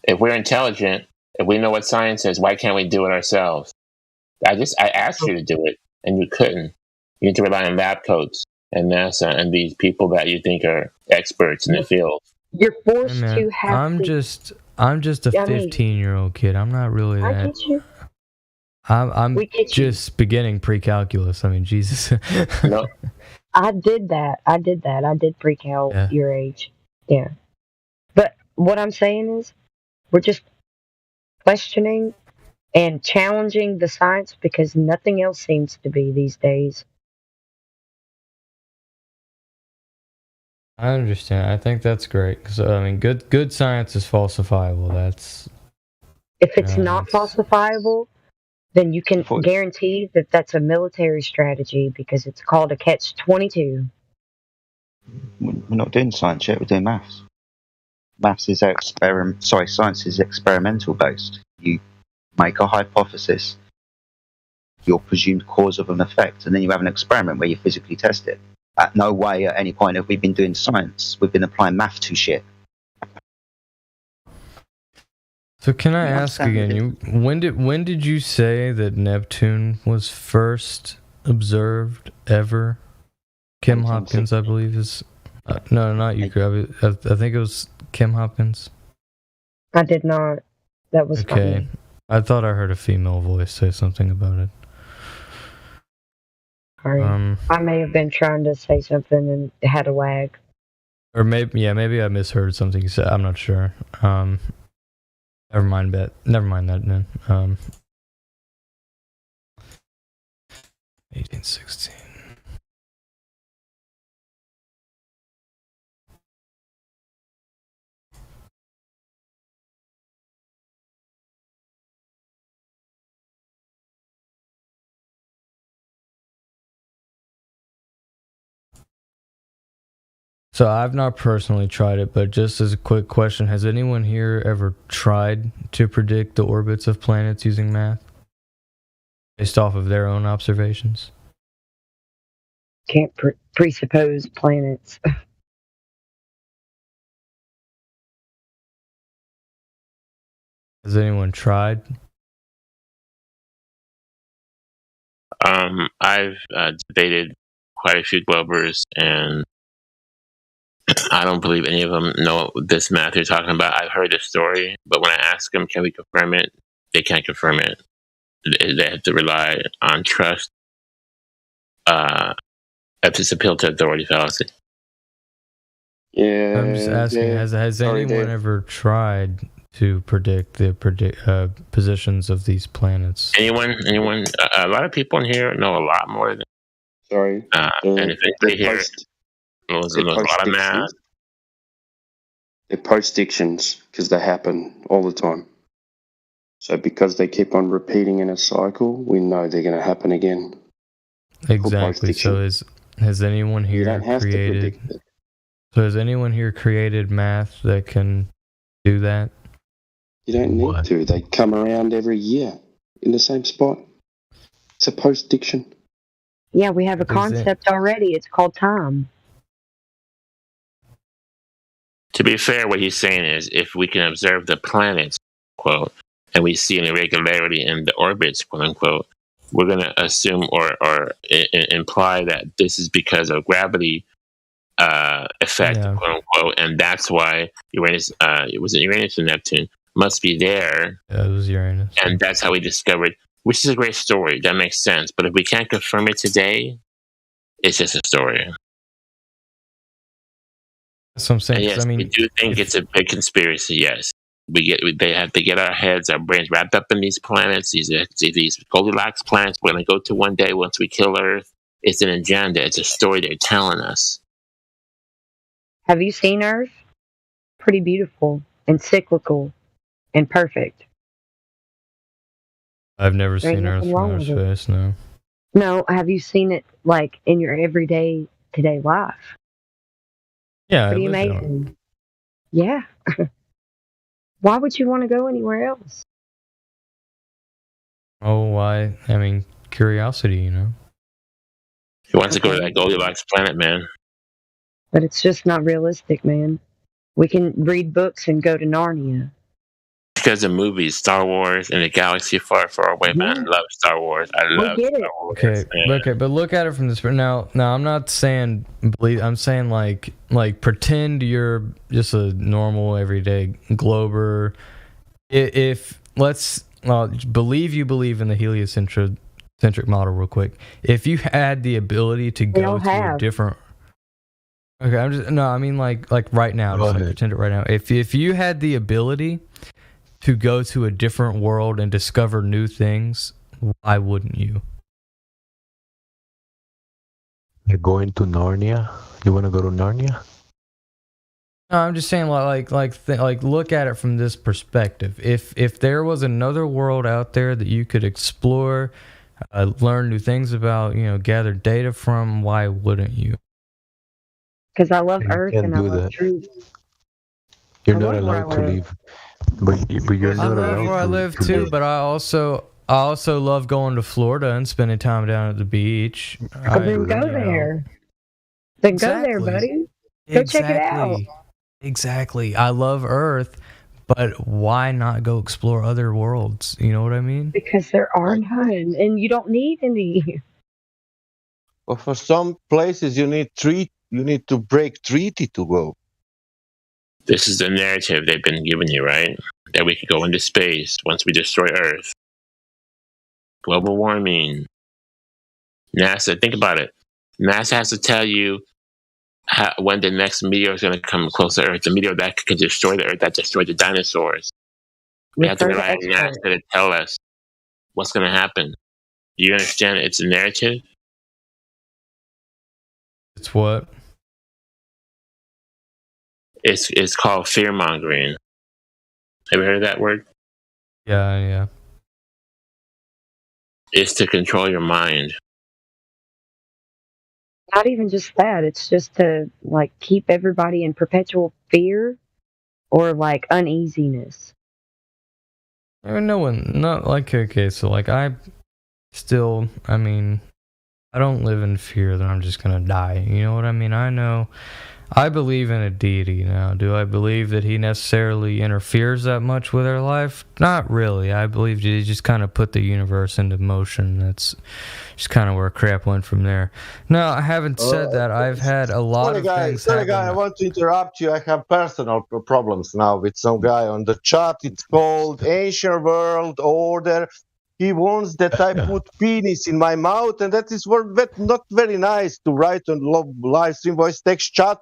If we're intelligent, if we know what science is, why can't we do it ourselves? I asked you to do it, and you couldn't. You need to rely on lab coats and NASA and these people that you think are experts in the field. You're forced to have. I'm just a 15-year-old kid. I'm not really that. I get you. I'm just beginning pre-calculus. I mean, Jesus. No. I did that. I did pre-cal your age. Yeah. But what I'm saying is, we're just questioning and challenging the science because nothing else seems to be these days. I understand. I think that's great. Because I mean, good science is falsifiable. That's if it's not falsifiable, then you can guarantee that that's a military strategy because it's called a catch-22. We're not doing science yet. We're doing maths. Maths is science is experimental based. You make a hypothesis, your presumed cause of an effect, and then you have an experiment where you physically test it. At no way at any point have we been doing science. We've been applying math to shit. So can I ask again? When did you say that Neptune was first observed ever? Kim Hopkins, I believe, is. No, not you. I think it was Kim Hopkins. I did not. That was okay. Funny. I thought I heard a female voice say something about it. Sorry. I may have been trying to say something and it had a lag. Or maybe I misheard something you said. I'm not sure. Never mind that then. 1816. So I've not personally tried it, but just as a quick question, has anyone here ever tried to predict the orbits of planets using math? Based off of their own observations? Can't presuppose planets. Has anyone tried? I've debated quite a few Globers, and I don't believe any of them know this math you're talking about. I've heard the story, but when I ask them, can we confirm it? They can't confirm it. They have to rely on trust. It's appeal to authority fallacy. Yeah. I'm just asking, has anyone ever tried to predict the positions of these planets? Anyone? A lot of people in here know a lot more than. Sorry. And if they hear there's a lot of math. They're post-dictions because they happen all the time. So because they keep on repeating in a cycle, we know they're going to happen again. Exactly. So has anyone here created? So has anyone here created math that can do that? You don't need to. They come around every year in the same spot. It's a post-diction. Yeah, we have a concept already. It's called time. To be fair, what he's saying is if we can observe the planets, quote, and we see an irregularity in the orbits, quote unquote, we're going to assume or imply that this is because of gravity effect, quote unquote, and that's why Uranus, it was Uranus and Neptune, must be there. Yeah, it was Uranus. And that's how we discovered which is a great story. That makes sense. But if we can't confirm it today, it's just a story. That's what I'm saying. And yes, we do think it's a big conspiracy. Yes, they have to get our brains wrapped up in these planets, these Goldilocks planets. We're going to go to one day once we kill Earth. It's an agenda. It's a story they're telling us. Have you seen Earth? Pretty beautiful and cyclical and perfect. I've never seen Earth from outer space. No. No, have you seen it like in your everyday today life? Yeah, pretty amazing. Yeah. Why would you want to go anywhere else? Oh, why? I mean, curiosity, you know. He wants to go to that Goldilocks planet, man. But it's just not realistic, man. We can read books and go to Narnia. Because of movies, Star Wars, and a galaxy far, far away, man. I love Star Wars. I love Star Wars. Okay, but look at it from this. Now, I'm not saying believe. I'm saying like pretend you're just a normal everyday Glober. If let's believe you believe in the heliocentric model real quick. If you had the ability to go to a different. Okay, I mean like right now. Just like pretend it right now. If you had the ability to go to a different world and discover new things, why wouldn't you? You're going to Narnia? You want to go to Narnia? No, I'm just saying, like look at it from this perspective. If there was another world out there that you could explore, learn new things about, gather data from, why wouldn't you? Because I love Earth and I love truth. You're not allowed to leave. But you're not allowed to. I love where I live too, but I also love going to Florida and spending time down at the beach. Then go there. Then go there, buddy. Go check it out. Exactly. I love Earth, but why not go explore other worlds? You know what I mean? Because there are none, and you don't need any. Well, for some places, you need to break treaty to go. This is the narrative they've been giving you, right? That we could go into space once we destroy Earth. Global warming. NASA, think about it. NASA has to tell you when the next meteor is going to come close to Earth. The meteor that could destroy the Earth, that destroyed the dinosaurs. We have to rely on NASA to tell us what's going to happen. Do you understand? It's a narrative. It's what? It's called fear-mongering. Have you heard of that word? Yeah. It's to control your mind. Not even just that. It's just to keep everybody in perpetual fear or uneasiness. No one, not okay. So I still, I don't live in fear that I'm just gonna die. You know what I mean? I believe in a deity now. Do I believe that he necessarily interferes that much with our life? Not really. I believe he just kind of put the universe into motion. That's just kind of where crap went from there. No, I haven't said that. I've had a lot of things happen. Guy, I want to interrupt you. I have personal problems now with some guy on the chat. It's called Ancient World Order. He wants that I put penis in my mouth, and that is not very nice to write on live stream voice text chat,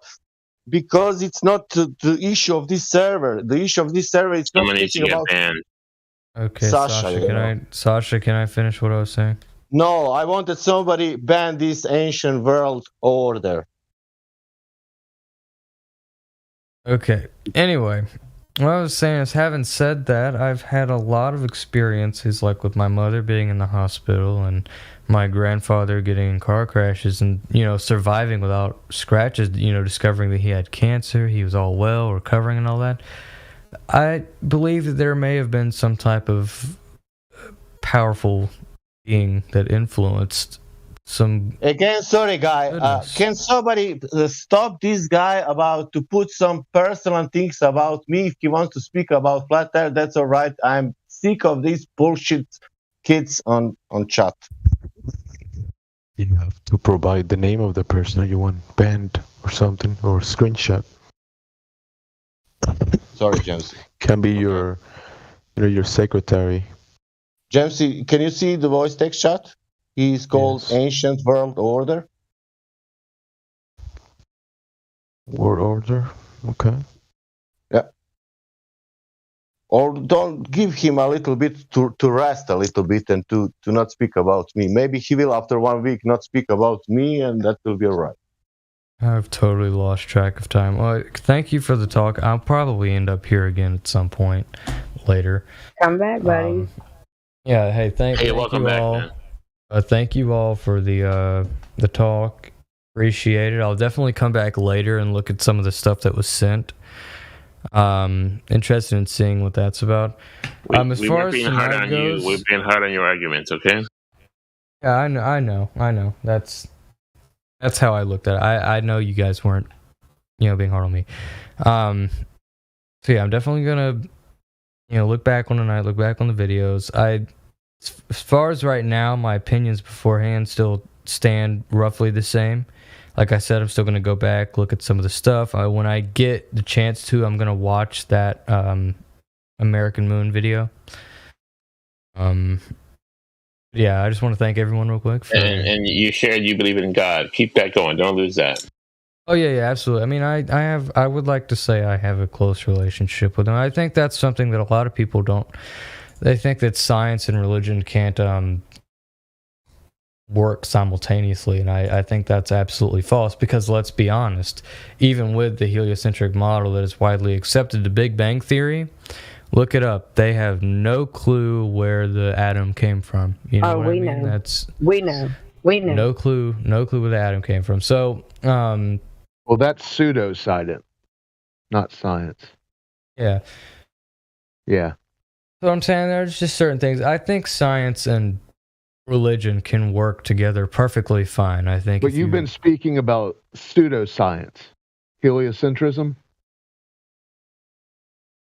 because it's not the issue of this server. The issue of this server is not about. Okay, Sasha, can I finish what I was saying? No, I wanted somebody ban this Ancient World Order. Okay. Anyway. What I was saying is, having said that, I've had a lot of experiences, like with my mother being in the hospital and my grandfather getting in car crashes and, surviving without scratches, discovering that he had cancer, he was all well, recovering and all that. I believe that there may have been some type of powerful being that influenced some. Again, sorry, guy. Can somebody stop this guy about to put some personal things about me? If he wants to speak about flat earth, that's all right. I'm sick of these bullshit kids on chat. You have to provide the name of the person you want banned or something, or screenshot. Sorry, James. Can be your secretary. James, can you see the voice text chat? He's called Ancient World Order. World Order. Okay. Yeah. Or don't give him a little bit to rest a little bit and to not speak about me. Maybe he will after 1 week not speak about me, and that will be all right. I've totally lost track of time. Well, thank you for the talk. I'll probably end up here again at some point later. Come back, buddy. Yeah. Hey, thank welcome you back, all. man. Thank you all for the talk. Appreciate it. I'll definitely come back later and look at some of the stuff that was sent. Interested in seeing what that's about. As far as tonight goes, we've been hard on your arguments, okay? Yeah, I know. That's how I looked at it. I know you guys weren't, being hard on me. So yeah, I'm definitely gonna, look back on the night, look back on the videos. As far as right now, my opinions beforehand still stand roughly the same. Like I said, I'm still gonna go back, look at some of the stuff. When I get the chance to, I'm gonna watch that American Moon video. Yeah, I just want to thank everyone real quick. And you shared you believe in God. Keep that going. Don't lose that. Oh yeah, absolutely. I mean, I would like to say I have a close relationship with him. I think that's something that a lot of people don't. They think that science and religion can't work simultaneously, and I think that's absolutely false, because let's be honest, even with the heliocentric model that is widely accepted, the Big Bang Theory, look it up. They have no clue where the atom came from. You know what I mean? Know. We know. No clue where the atom came from. So, well, that's pseudoscience, not science. Yeah. Yeah. So I'm saying there's just certain things. I think science and religion can work together perfectly fine. I think. But you've been speaking about pseudoscience, heliocentrism.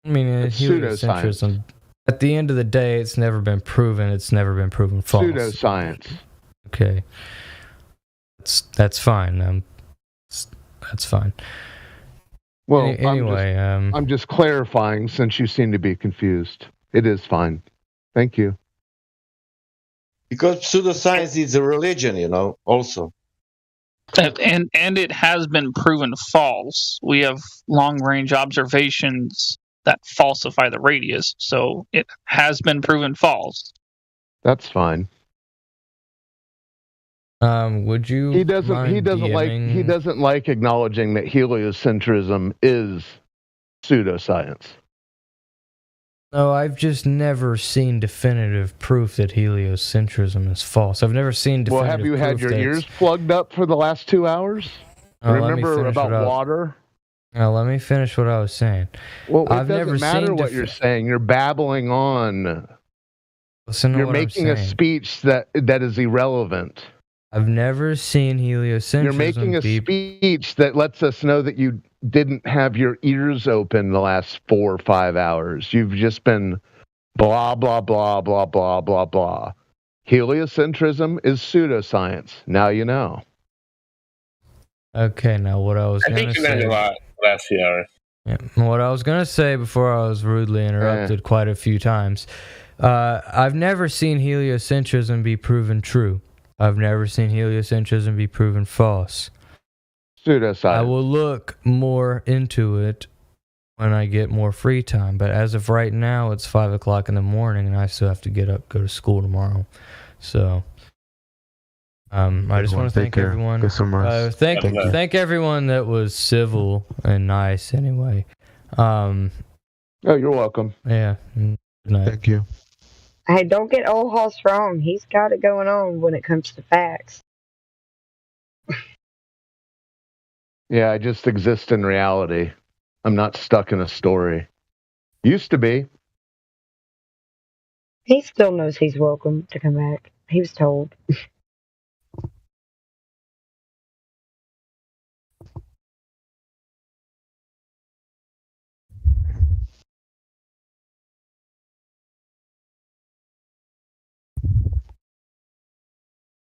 I mean, heliocentrism. At the end of the day, it's never been proven. It's never been proven false. Pseudoscience. Okay. That's fine. That's fine. Well, anyway, I'm just clarifying, since you seem to be confused. It is fine. Thank you. Because pseudoscience is a religion, also. And it has been proven false. We have long-range observations that falsify the radius, so it has been proven false. That's fine. Would you? He doesn't like acknowledging that heliocentrism is pseudoscience. No, I've just never seen definitive proof that heliocentrism is false. I've never seen definitive proof. Well, have you had your ears plugged up for the last 2 hours? Remember about water? Now, let me finish what I was saying. Well, it doesn't matter what you're saying. You're babbling on. Listen to you're what I'm making a saying. Speech that is irrelevant. I've never seen heliocentrism. You're making a speech that lets us know that you didn't have your ears open the last 4 or 5 hours. You've just been blah, blah, blah, blah, blah, blah, blah. Heliocentrism is pseudoscience. Now you know. Okay, now what I was going to say... I think you learned a lot the last few hours. Yeah, what I was going to say before I was rudely interrupted quite a few times, I've never seen heliocentrism be proven true. I've never seen heliocentrism be proven false. Pseudoscience. I will look more into it when I get more free time, but as of right now, it's 5 o'clock in the morning, and I still have to get up, go to school tomorrow. So, I just want to thank everyone. Thank everyone that was civil and nice. Anyway. Oh, you're welcome. Yeah. Good night. Thank you. Hey, don't get old Hoss wrong. He's got it going on when it comes to facts. Yeah, I just exist in reality. I'm not stuck in a story. Used to be. He still knows he's welcome to come back. He was told.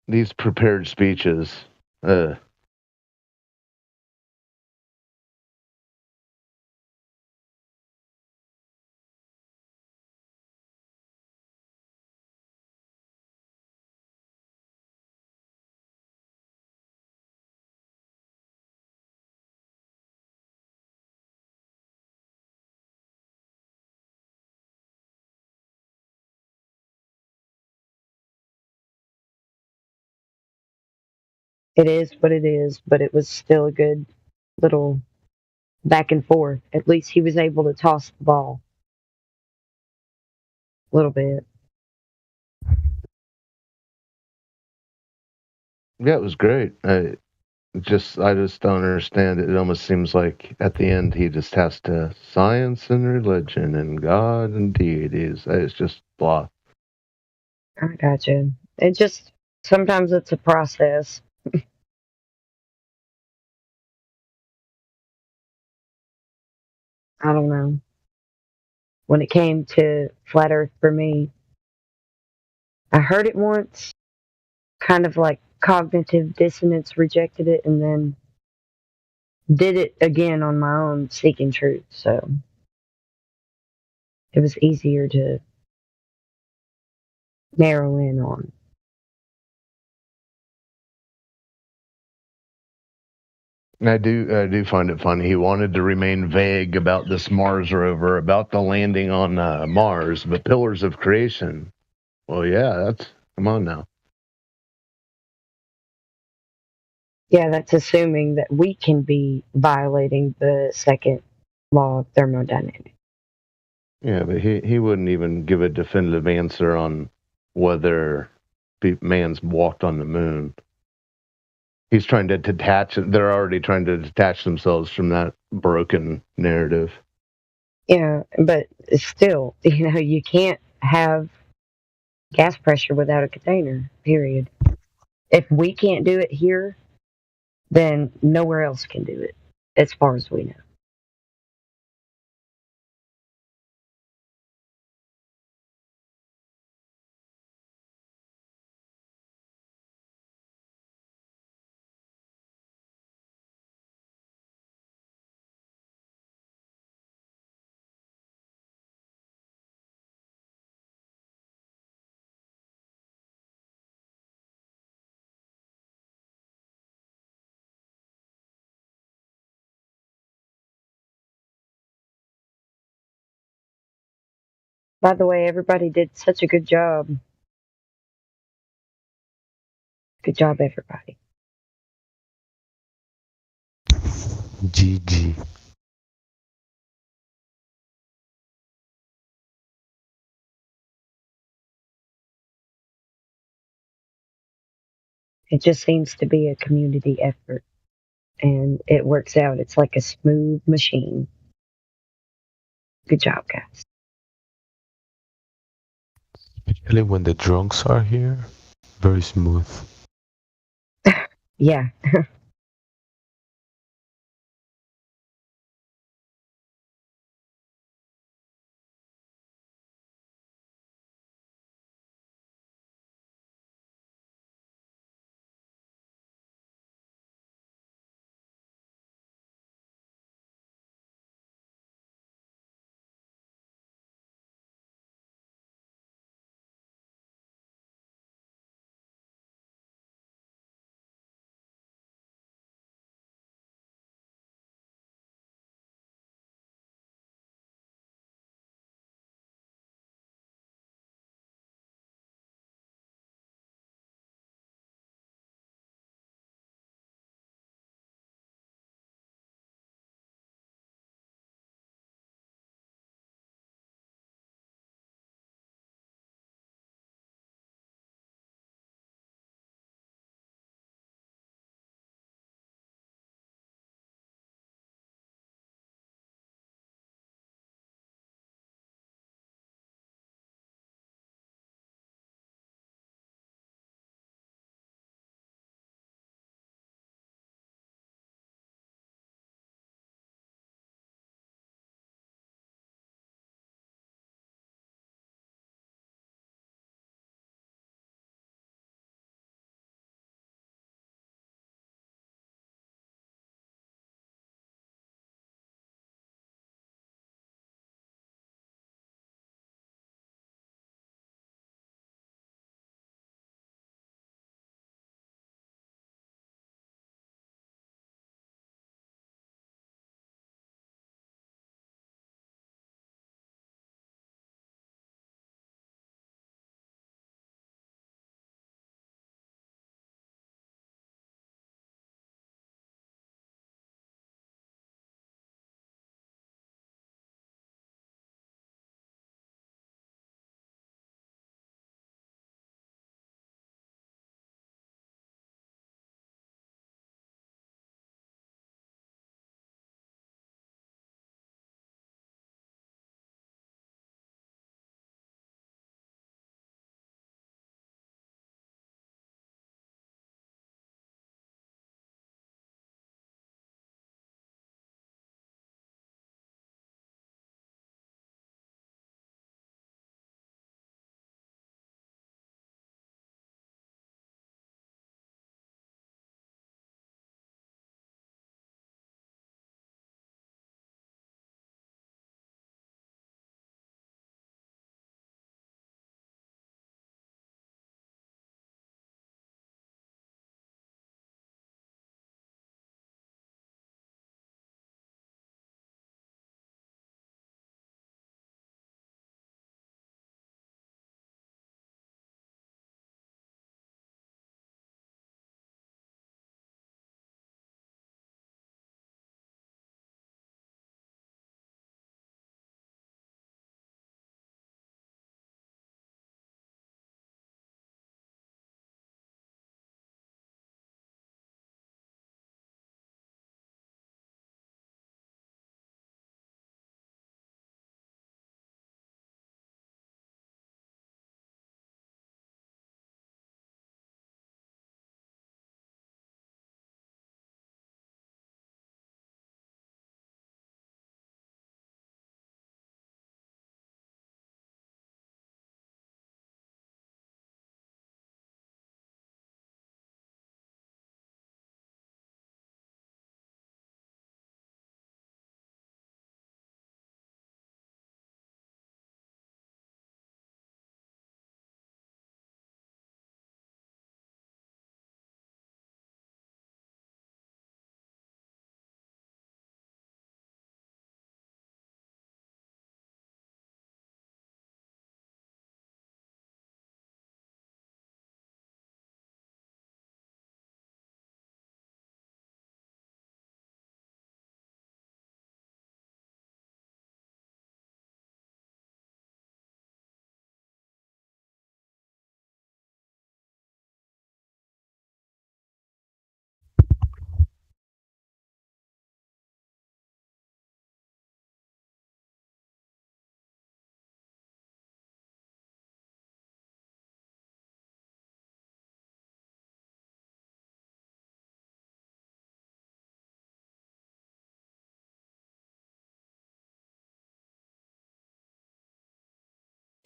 These prepared speeches. It is what it is, but it was still a good little back and forth. At least he was able to toss the ball a little bit. Yeah, it was great. I just don't understand. It almost seems like at the end he just has to science and religion and God and deities. It's just blah. I gotcha. It just sometimes it's a process. I don't know. When it came to flat Earth for me, I heard it once, kind of like cognitive dissonance, rejected it, and then did it again on my own, seeking truth. So it was easier to narrow in on. I do find it funny. He wanted to remain vague about this Mars rover, about the landing on Mars, but Pillars of Creation. Well, yeah, come on now. Yeah, that's assuming that we can be violating the second law of thermodynamics. Yeah, but he wouldn't even give a definitive answer on whether man's walked on the moon. He's trying to detach. They're already trying to detach themselves from that broken narrative. Yeah, but still, you can't have gas pressure without a container, period. If we can't do it here, then nowhere else can do it, as far as we know. By the way, everybody did such a good job. Good job, everybody. GG. It just seems to be a community effort, and it works out. It's like a smooth machine. Good job, guys. Especially when the drunks are here, very smooth. Yeah.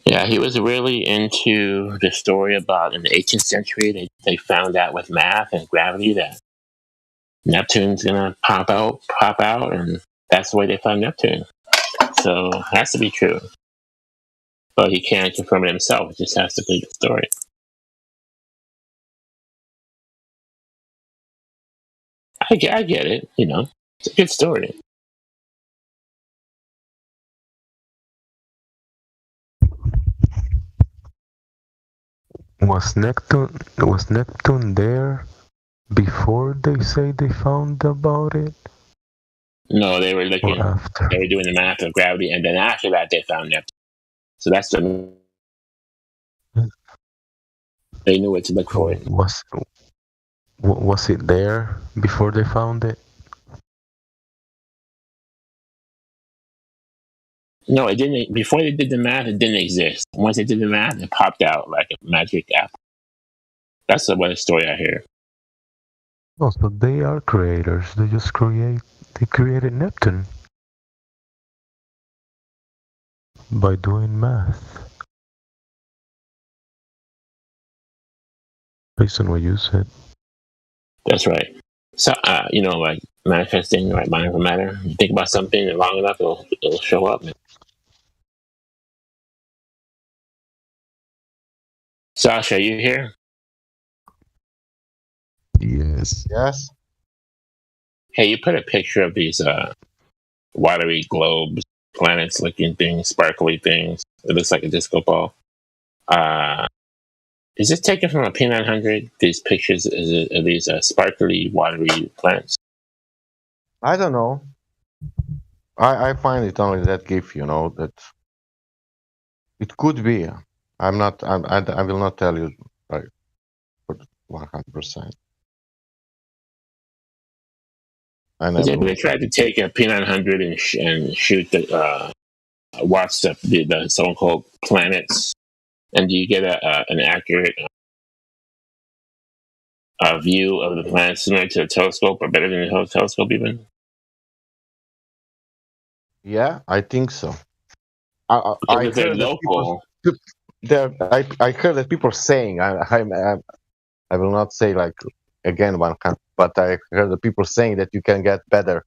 Yeah, he was really into the story about in the 18th century they found out with math and gravity that Neptune's gonna pop out, and that's the way they found Neptune. So it has to be true. But he can't confirm it himself, he just has to believe the story. I get it, you know. It's a good story. Was Neptune there before they say they found about it? No, they were looking. They were doing the math of gravity, and then after that, they found Neptune. So that's the. They knew what to look for. Was it there before they found it? No, it didn't. Before they did the math, it didn't exist. Once they did the math, it popped out like a magic apple. That's the story I hear. Oh, so they are creators. They just created Neptune by doing math. Based on what you said. That's right. So, like manifesting, right? Mind over matter. You think about something long enough, it'll show up. Sasha, are you here? Yes. Yes. Hey, you put a picture of these watery globes, planets-looking things, sparkly things. It looks like a disco ball. Is this taken from a P900? These pictures of these sparkly, watery planets. I don't know. I find it only that GIF, that it could be. I will not tell you right for 100%. They tried to take a P900 and shoot watch the so-called planets, and do you get an accurate view of the planets similar to a telescope or better than a telescope even? Yeah, I think so. I Because they're heard local. I heard that people saying I will not say like again 100, but I heard the people saying that you can get better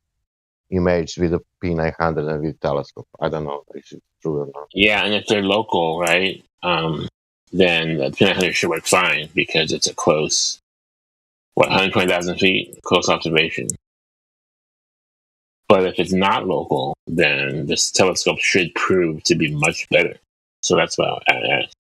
image with a P900 and with telescope. I don't know if it's true or not. Yeah, and if they're local, right, then the P900 should work fine because it's a close, 120,000 feet, close observation. But if it's not local, then this telescope should prove to be much better. So that's why I asked.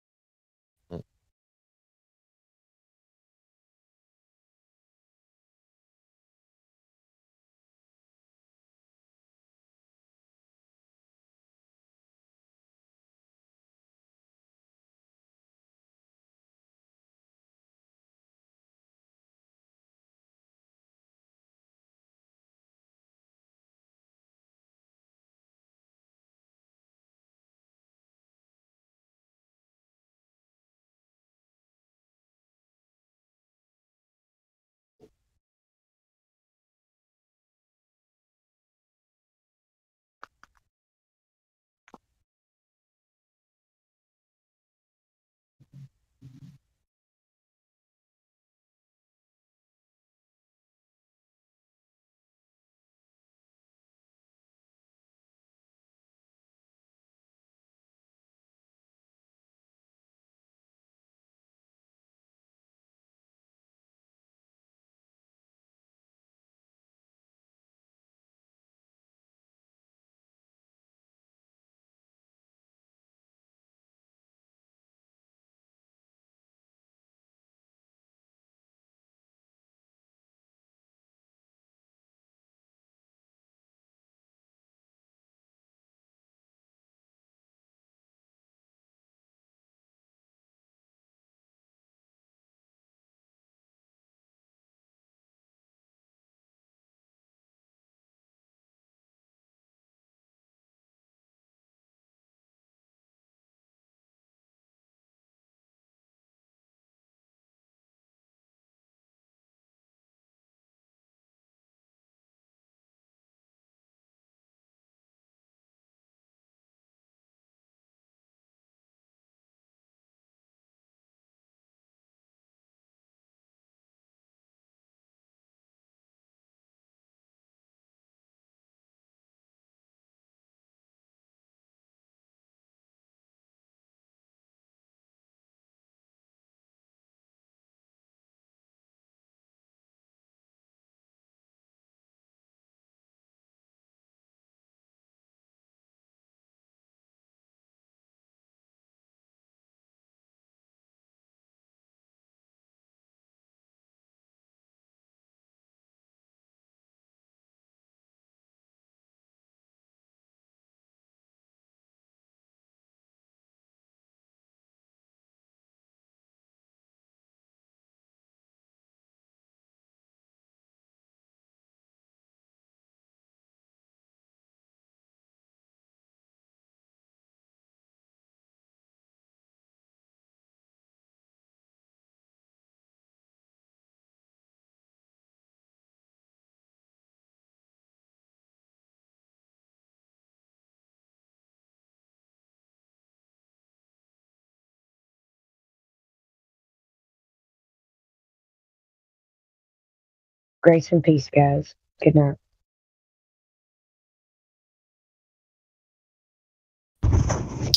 Grace and peace, guys. Good night.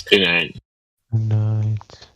Good night. Good night.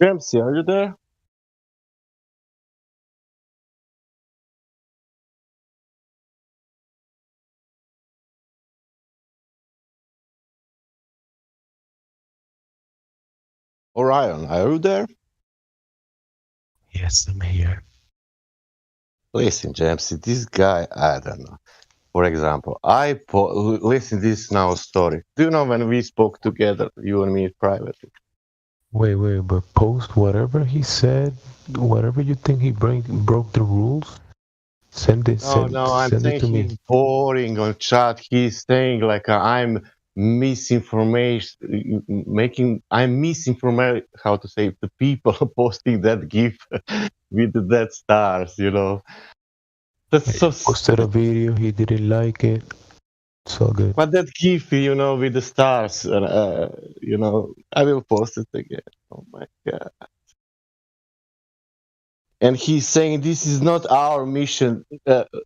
Dempsey, are you there? Orion, are you there? Yes, I'm here. Listen, James, this guy, I don't know. For example, listen this now story. Do you know when we spoke together, you and me privately? Wait, but post whatever he said, whatever you think he broke the rules, send it. I'm send saying it to me. he's boring on chat. He's saying like I'm misinformation, I'm misinforming. How to say the people posting that GIF with the stars, you know. That's so. Posted a video, he didn't like it. It's all good. But that GIF, you know, with the stars, you know, I will post it again. Oh my god. And he's saying this is not our mission.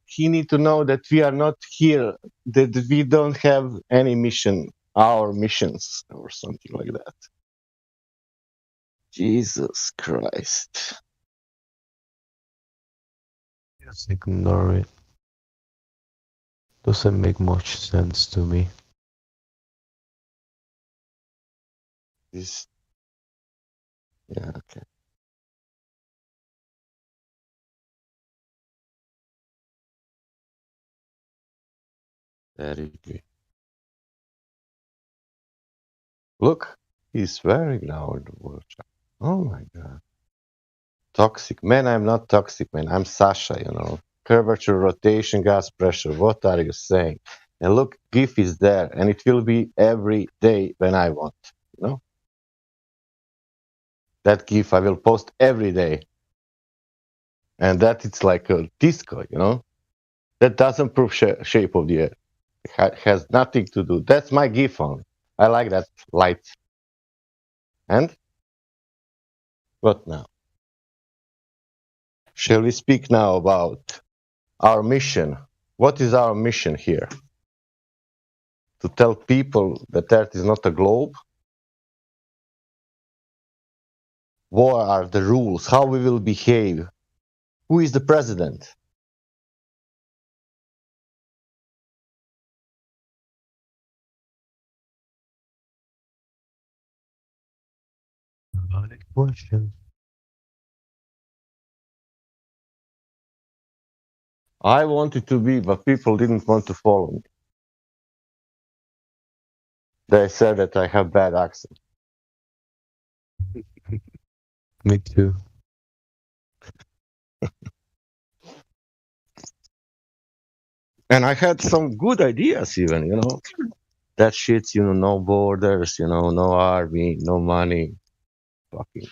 He need to know that we are not here, that we don't have any mission, our missions, or something like that. Jesus Christ. Just ignore it. Doesn't make much sense to me. Yeah, okay. Very good. Look, he's swearing now in the world chat. Oh my god. Toxic. Man, I'm not toxic, man. I'm Sasha, you know. Curvature, rotation, gas pressure. What are you saying? And look, GIF is there, and it will be every day when I want, you know? That GIF I will post every day. And that it's like a disco, you know? That doesn't prove shape of the earth. It has nothing to do. That's my GIF only. I like that light. And? What now? Shall we speak now about our mission? What is our mission here? To tell people that Earth is not a globe? What are the rules? How we will behave? Who is the president? Valid question. I wanted to be, but people didn't want to follow me. They said that I have bad accent. Me too. And I had some good ideas even, you know. That shit, you know, no borders, you know, no army, no money. Fucking.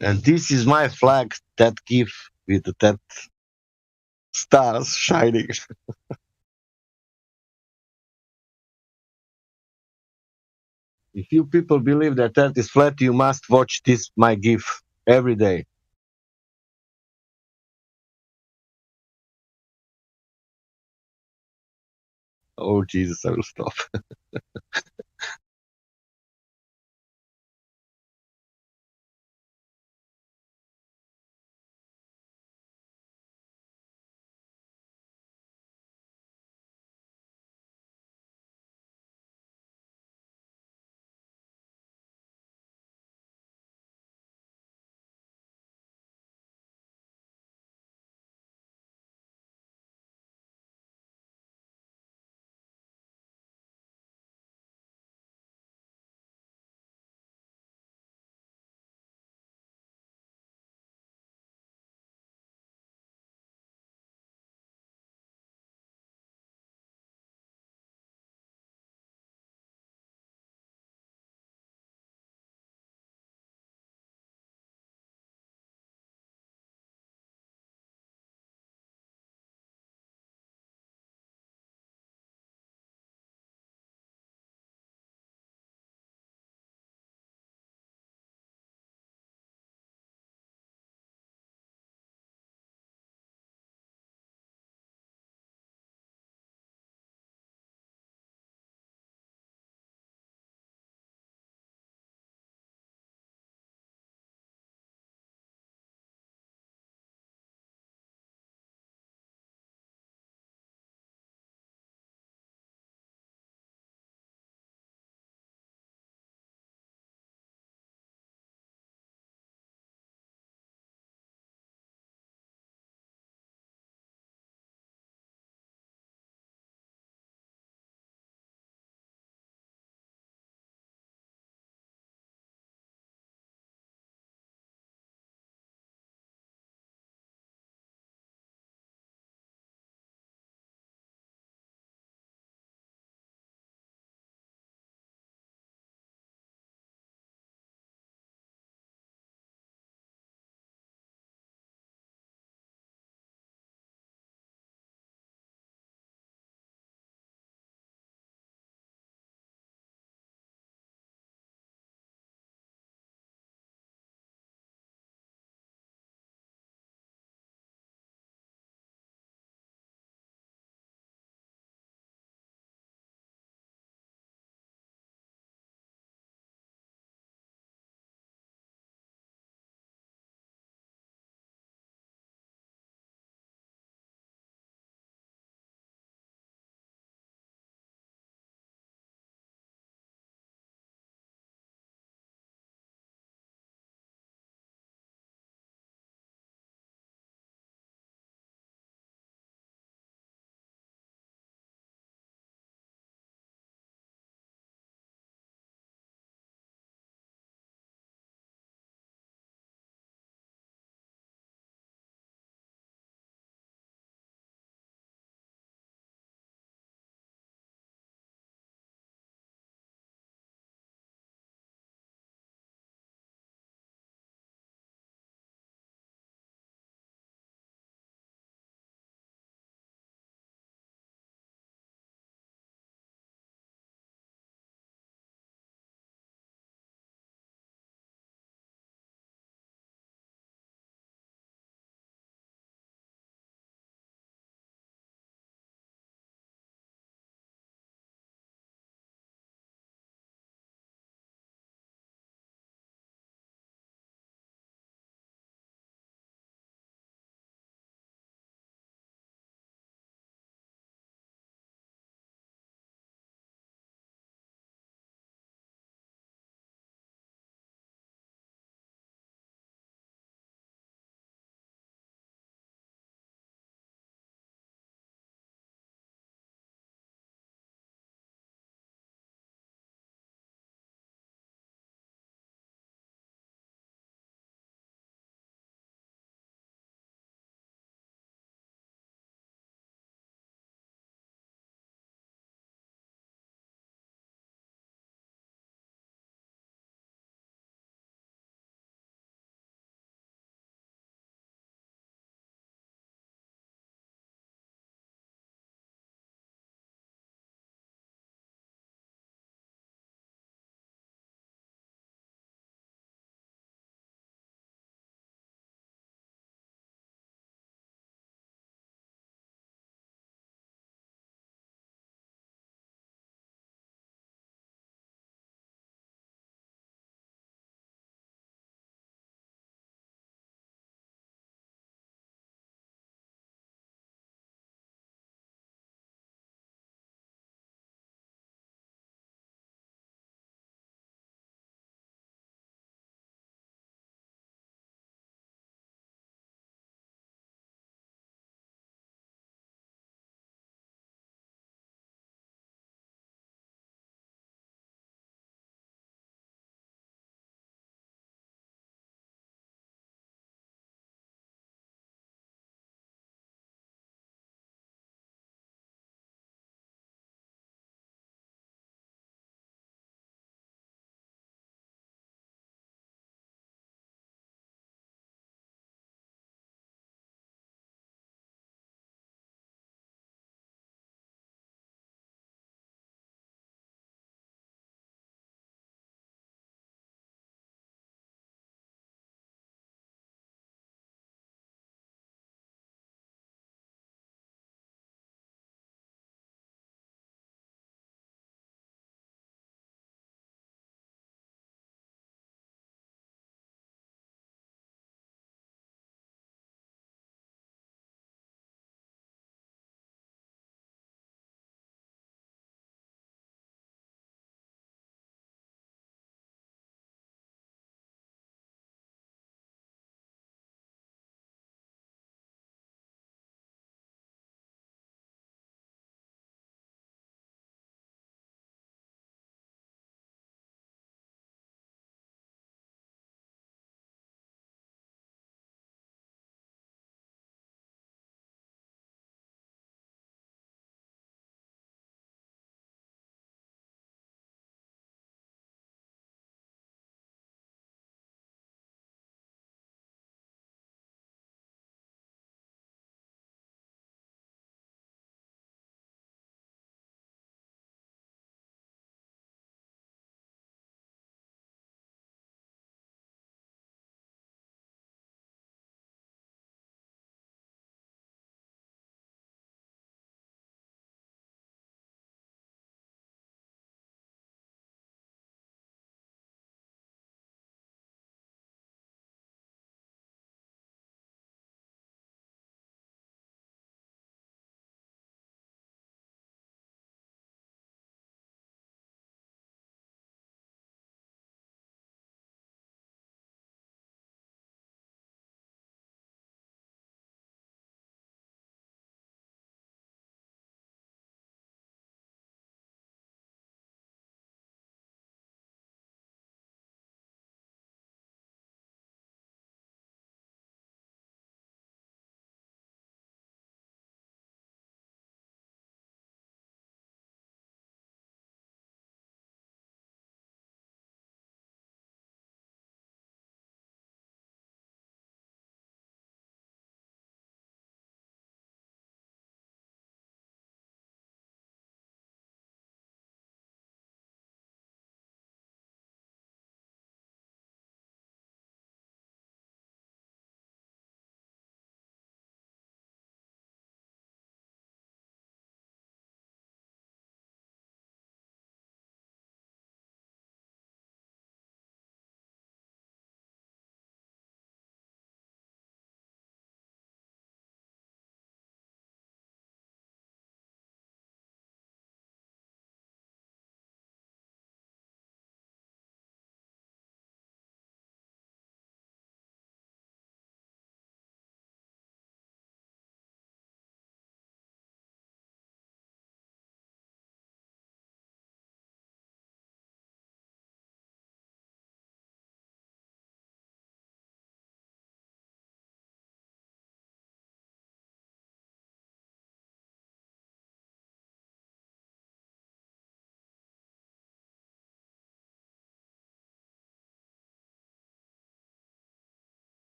And this is my flag, that GIF with that stars shining. If you people believe that Earth is flat, you must watch this, my GIF, every day. Oh, Jesus, I will stop.